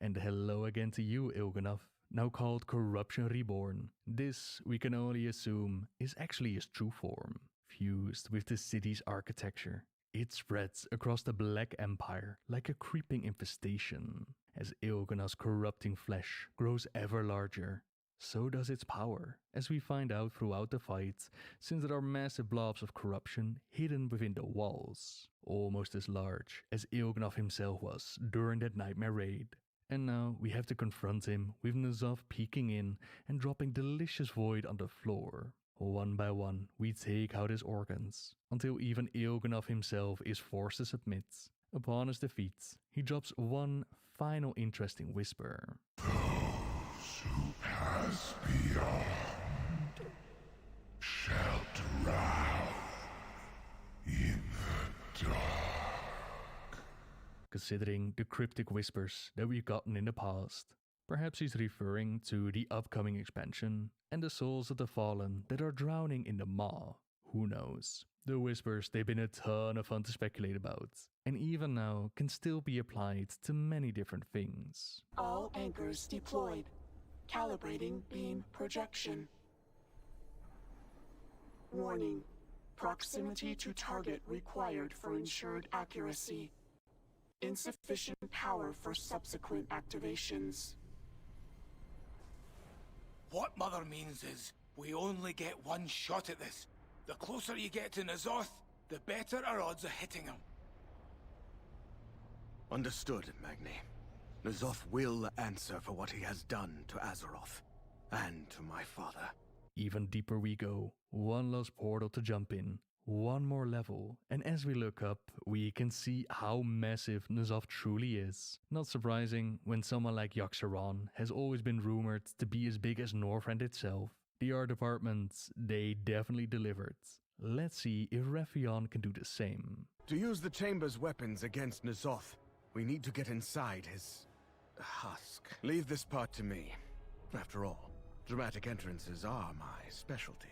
And hello again to you, Il'gynoth, now called Corruption Reborn. This, we can only assume, is actually his true form. Fused with the city's architecture, it spreads across the Black Empire like a creeping infestation. As Il'gynoth's corrupting flesh grows ever larger, so does its power, as we find out throughout the fight, since there are massive blobs of corruption hidden within the walls, almost as large as Il'gynoth himself was during that nightmare raid. And now we have to confront him with N'Zoth peeking in and dropping delicious void on the floor. One by one, we take out his organs, until even Il'gynoth himself is forced to submit. Upon his defeat, he drops one final interesting whisper. Who pass beyond shall drown in the dark. Considering the cryptic whispers that we've gotten in the past, perhaps he's referring to the upcoming expansion and the souls of the fallen that are drowning in the maw. Who knows? The whispers, they've been a ton of fun to speculate about, and even now can still be applied to many different things. All anchors deployed. Calibrating beam projection. Warning. Proximity to target required for ensured accuracy. Insufficient power for subsequent activations. What Mother means is, we only get one shot at this. The closer you get to N'Zoth, the better our odds of hitting him. Understood, Magni. N'Zoth will answer for what he has done to Azeroth, and to my father. Even deeper we go, one last portal to jump in, one more level, and as we look up, we can see how massive N'Zoth truly is. Not surprising when someone like Yaxaron has always been rumored to be as big as Northrend itself. The art department, they definitely delivered. Let's see if Raytheon can do the same. To use the chamber's weapons against N'Zoth, we need to get inside his husk. Leave this part to me. After all, dramatic entrances are my specialty.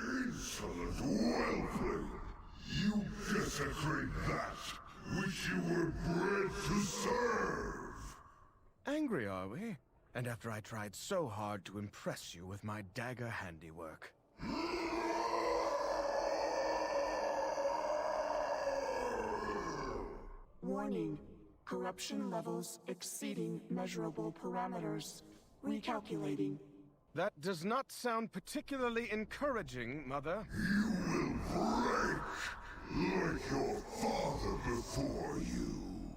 Insolent whelpling! You desecrate that which you were bred to serve! Angry, are we? And after I tried so hard to impress you with my dagger handiwork. Warning. Corruption levels exceeding measurable parameters. Recalculating. That does not sound particularly encouraging, Mother. You will break like your father before you.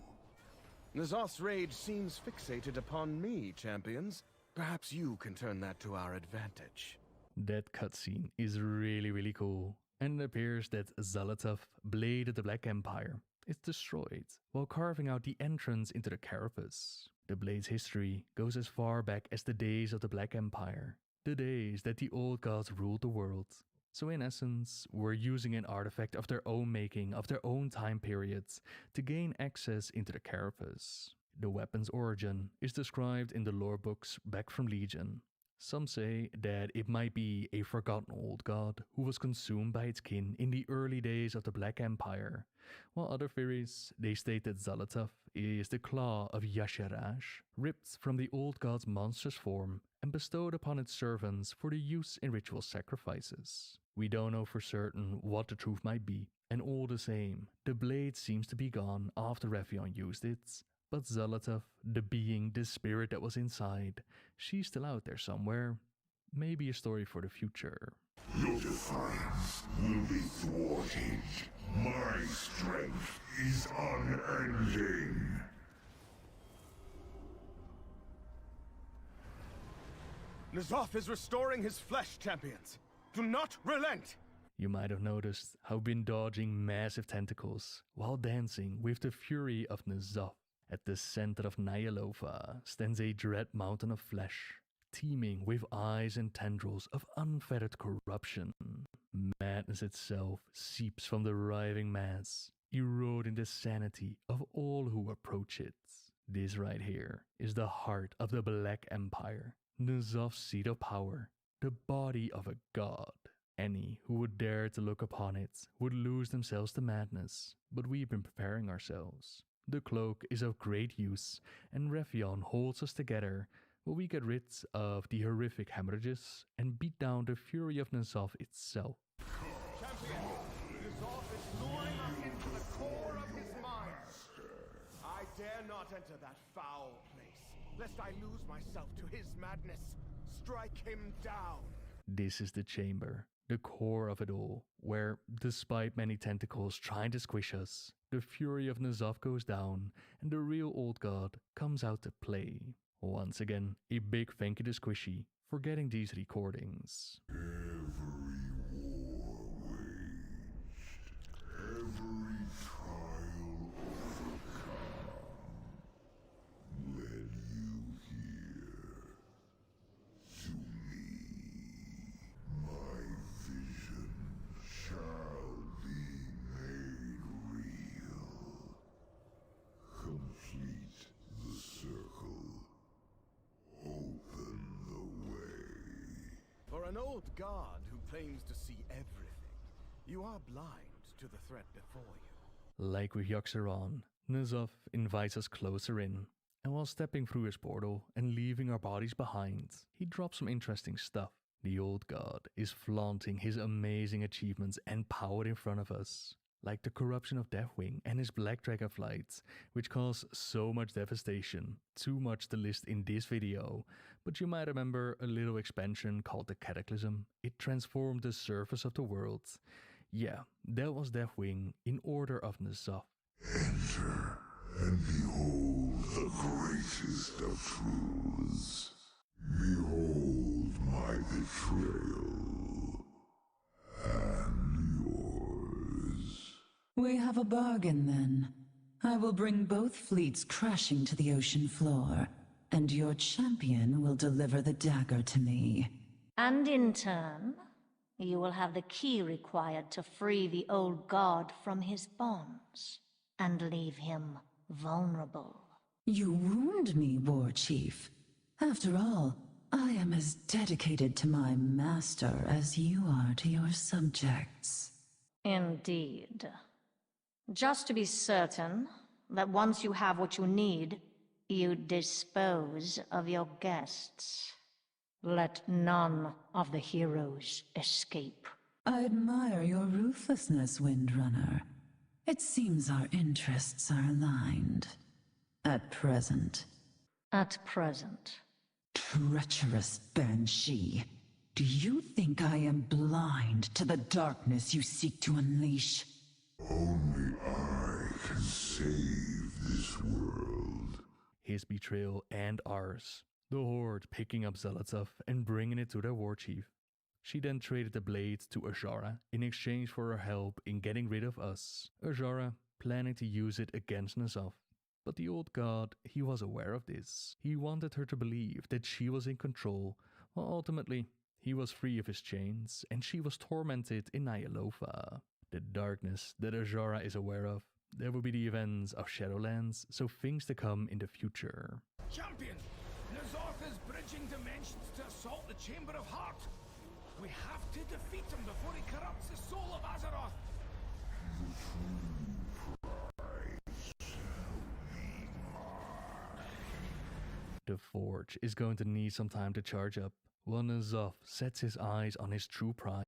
N'Zoth's rage seems fixated upon me, champions. Perhaps you can turn that to our advantage. That cutscene is really cool, and it appears that Ny'alotha, Blade of the Black Empire, is destroyed while carving out the entrance into the carapace. The Blade's history goes as far back as the days of the Black Empire, the days that the old gods ruled the world. So in essence, we're using an artifact of their own making, of their own time periods, to gain access into the carapace. The weapon's origin is described in the lore books back from Legion. Some say that it might be a forgotten old god who was consumed by its kin in the early days of the Black Empire, while other theories, they state that Ny'alotha is the claw of Y'Shaarj, ripped from the old god's monstrous form and bestowed upon its servants for the use in ritual sacrifices. We don't know for certain what the truth might be, and all the same, the blade seems to be gone after Raytheon used it. But Ny'alotha, the being, the spirit that was inside, she's still out there somewhere. Maybe a story for the future. Your defiance will be thwarted. My strength is unending. N'Zoth is restoring his flesh, champions. Do not relent! You might have noticed how I've been dodging massive tentacles while dancing with the fury of N'Zoth. At the center of Ny'alotha stands a dread mountain of flesh, teeming with eyes and tendrils of unfettered corruption. Madness itself seeps from the writhing mass, eroding the sanity of all who approach it. This right here is the heart of the Black Empire, N'Zoth's seat of power, the body of a god. Any who would dare to look upon it would lose themselves to madness, but we've been preparing ourselves. The cloak is of great use, and Raytheon holds us together while we get rid of the horrific hemorrhages and beat down the fury of N'Zoth itself. Champion, N'Zoth is luring us into the core of his mind. I dare not enter that foul place, lest I lose myself to his madness. Strike him down. This is the chamber, the core of it all, where, despite many tentacles trying to squish us, the fury of N'Zoth goes down and the real old god comes out to play. Once again, a big thank you to Squishy for getting these recordings. Every war waged, every trial overcome, led you here to me. My vision shall be an old god who claims to see everything, you are blind to the threat before you. Like with Yoxeron, N'Zoth invites us closer in, and while stepping through his portal and leaving our bodies behind, he drops some interesting stuff. The old god is flaunting his amazing achievements and power in front of us, like the corruption of Deathwing and his Black Dragon flights, which cause so much devastation. Too much to list in this video, but you might remember a little expansion called the Cataclysm. It transformed the surface of the world. Yeah, that was Deathwing in order of N'Zoth. Enter and behold the greatest of truths. Behold my betrayal and yours. We have a bargain then. I will bring both fleets crashing to the ocean floor, and your champion will deliver the dagger to me. And in turn, you will have the key required to free the old god from his bonds and leave him vulnerable. You wound me, War Chief. After all, I am as dedicated to my master as you are to your subjects. Indeed. Just to be certain that once you have what you need, you dispose of your guests. Let none of the heroes escape. I admire your ruthlessness, Windrunner. It seems our interests are aligned. At present. At present. Treacherous Banshee. Do you think I am blind to the darkness you seek to unleash? Only I can save this world. His betrayal and ours. The Horde picking up Ny'alotha and bringing it to their war chief. She then traded the blade to Azshara in exchange for her help in getting rid of us. Azshara planning to use it against N'Zoth. But the old god, he was aware of this. He wanted her to believe that she was in control, while ultimately he was free of his chains and she was tormented in Ny'alotha. The darkness that Azshara is aware of. There will be the events of Shadowlands, so things to come in the future. Champion! N'Zoth is bridging dimensions to assault the Chamber of Heart. We have to defeat him before he corrupts the soul of Azeroth. The Forge is going to need some time to charge up, while N'Zoth sets his eyes on his true prize.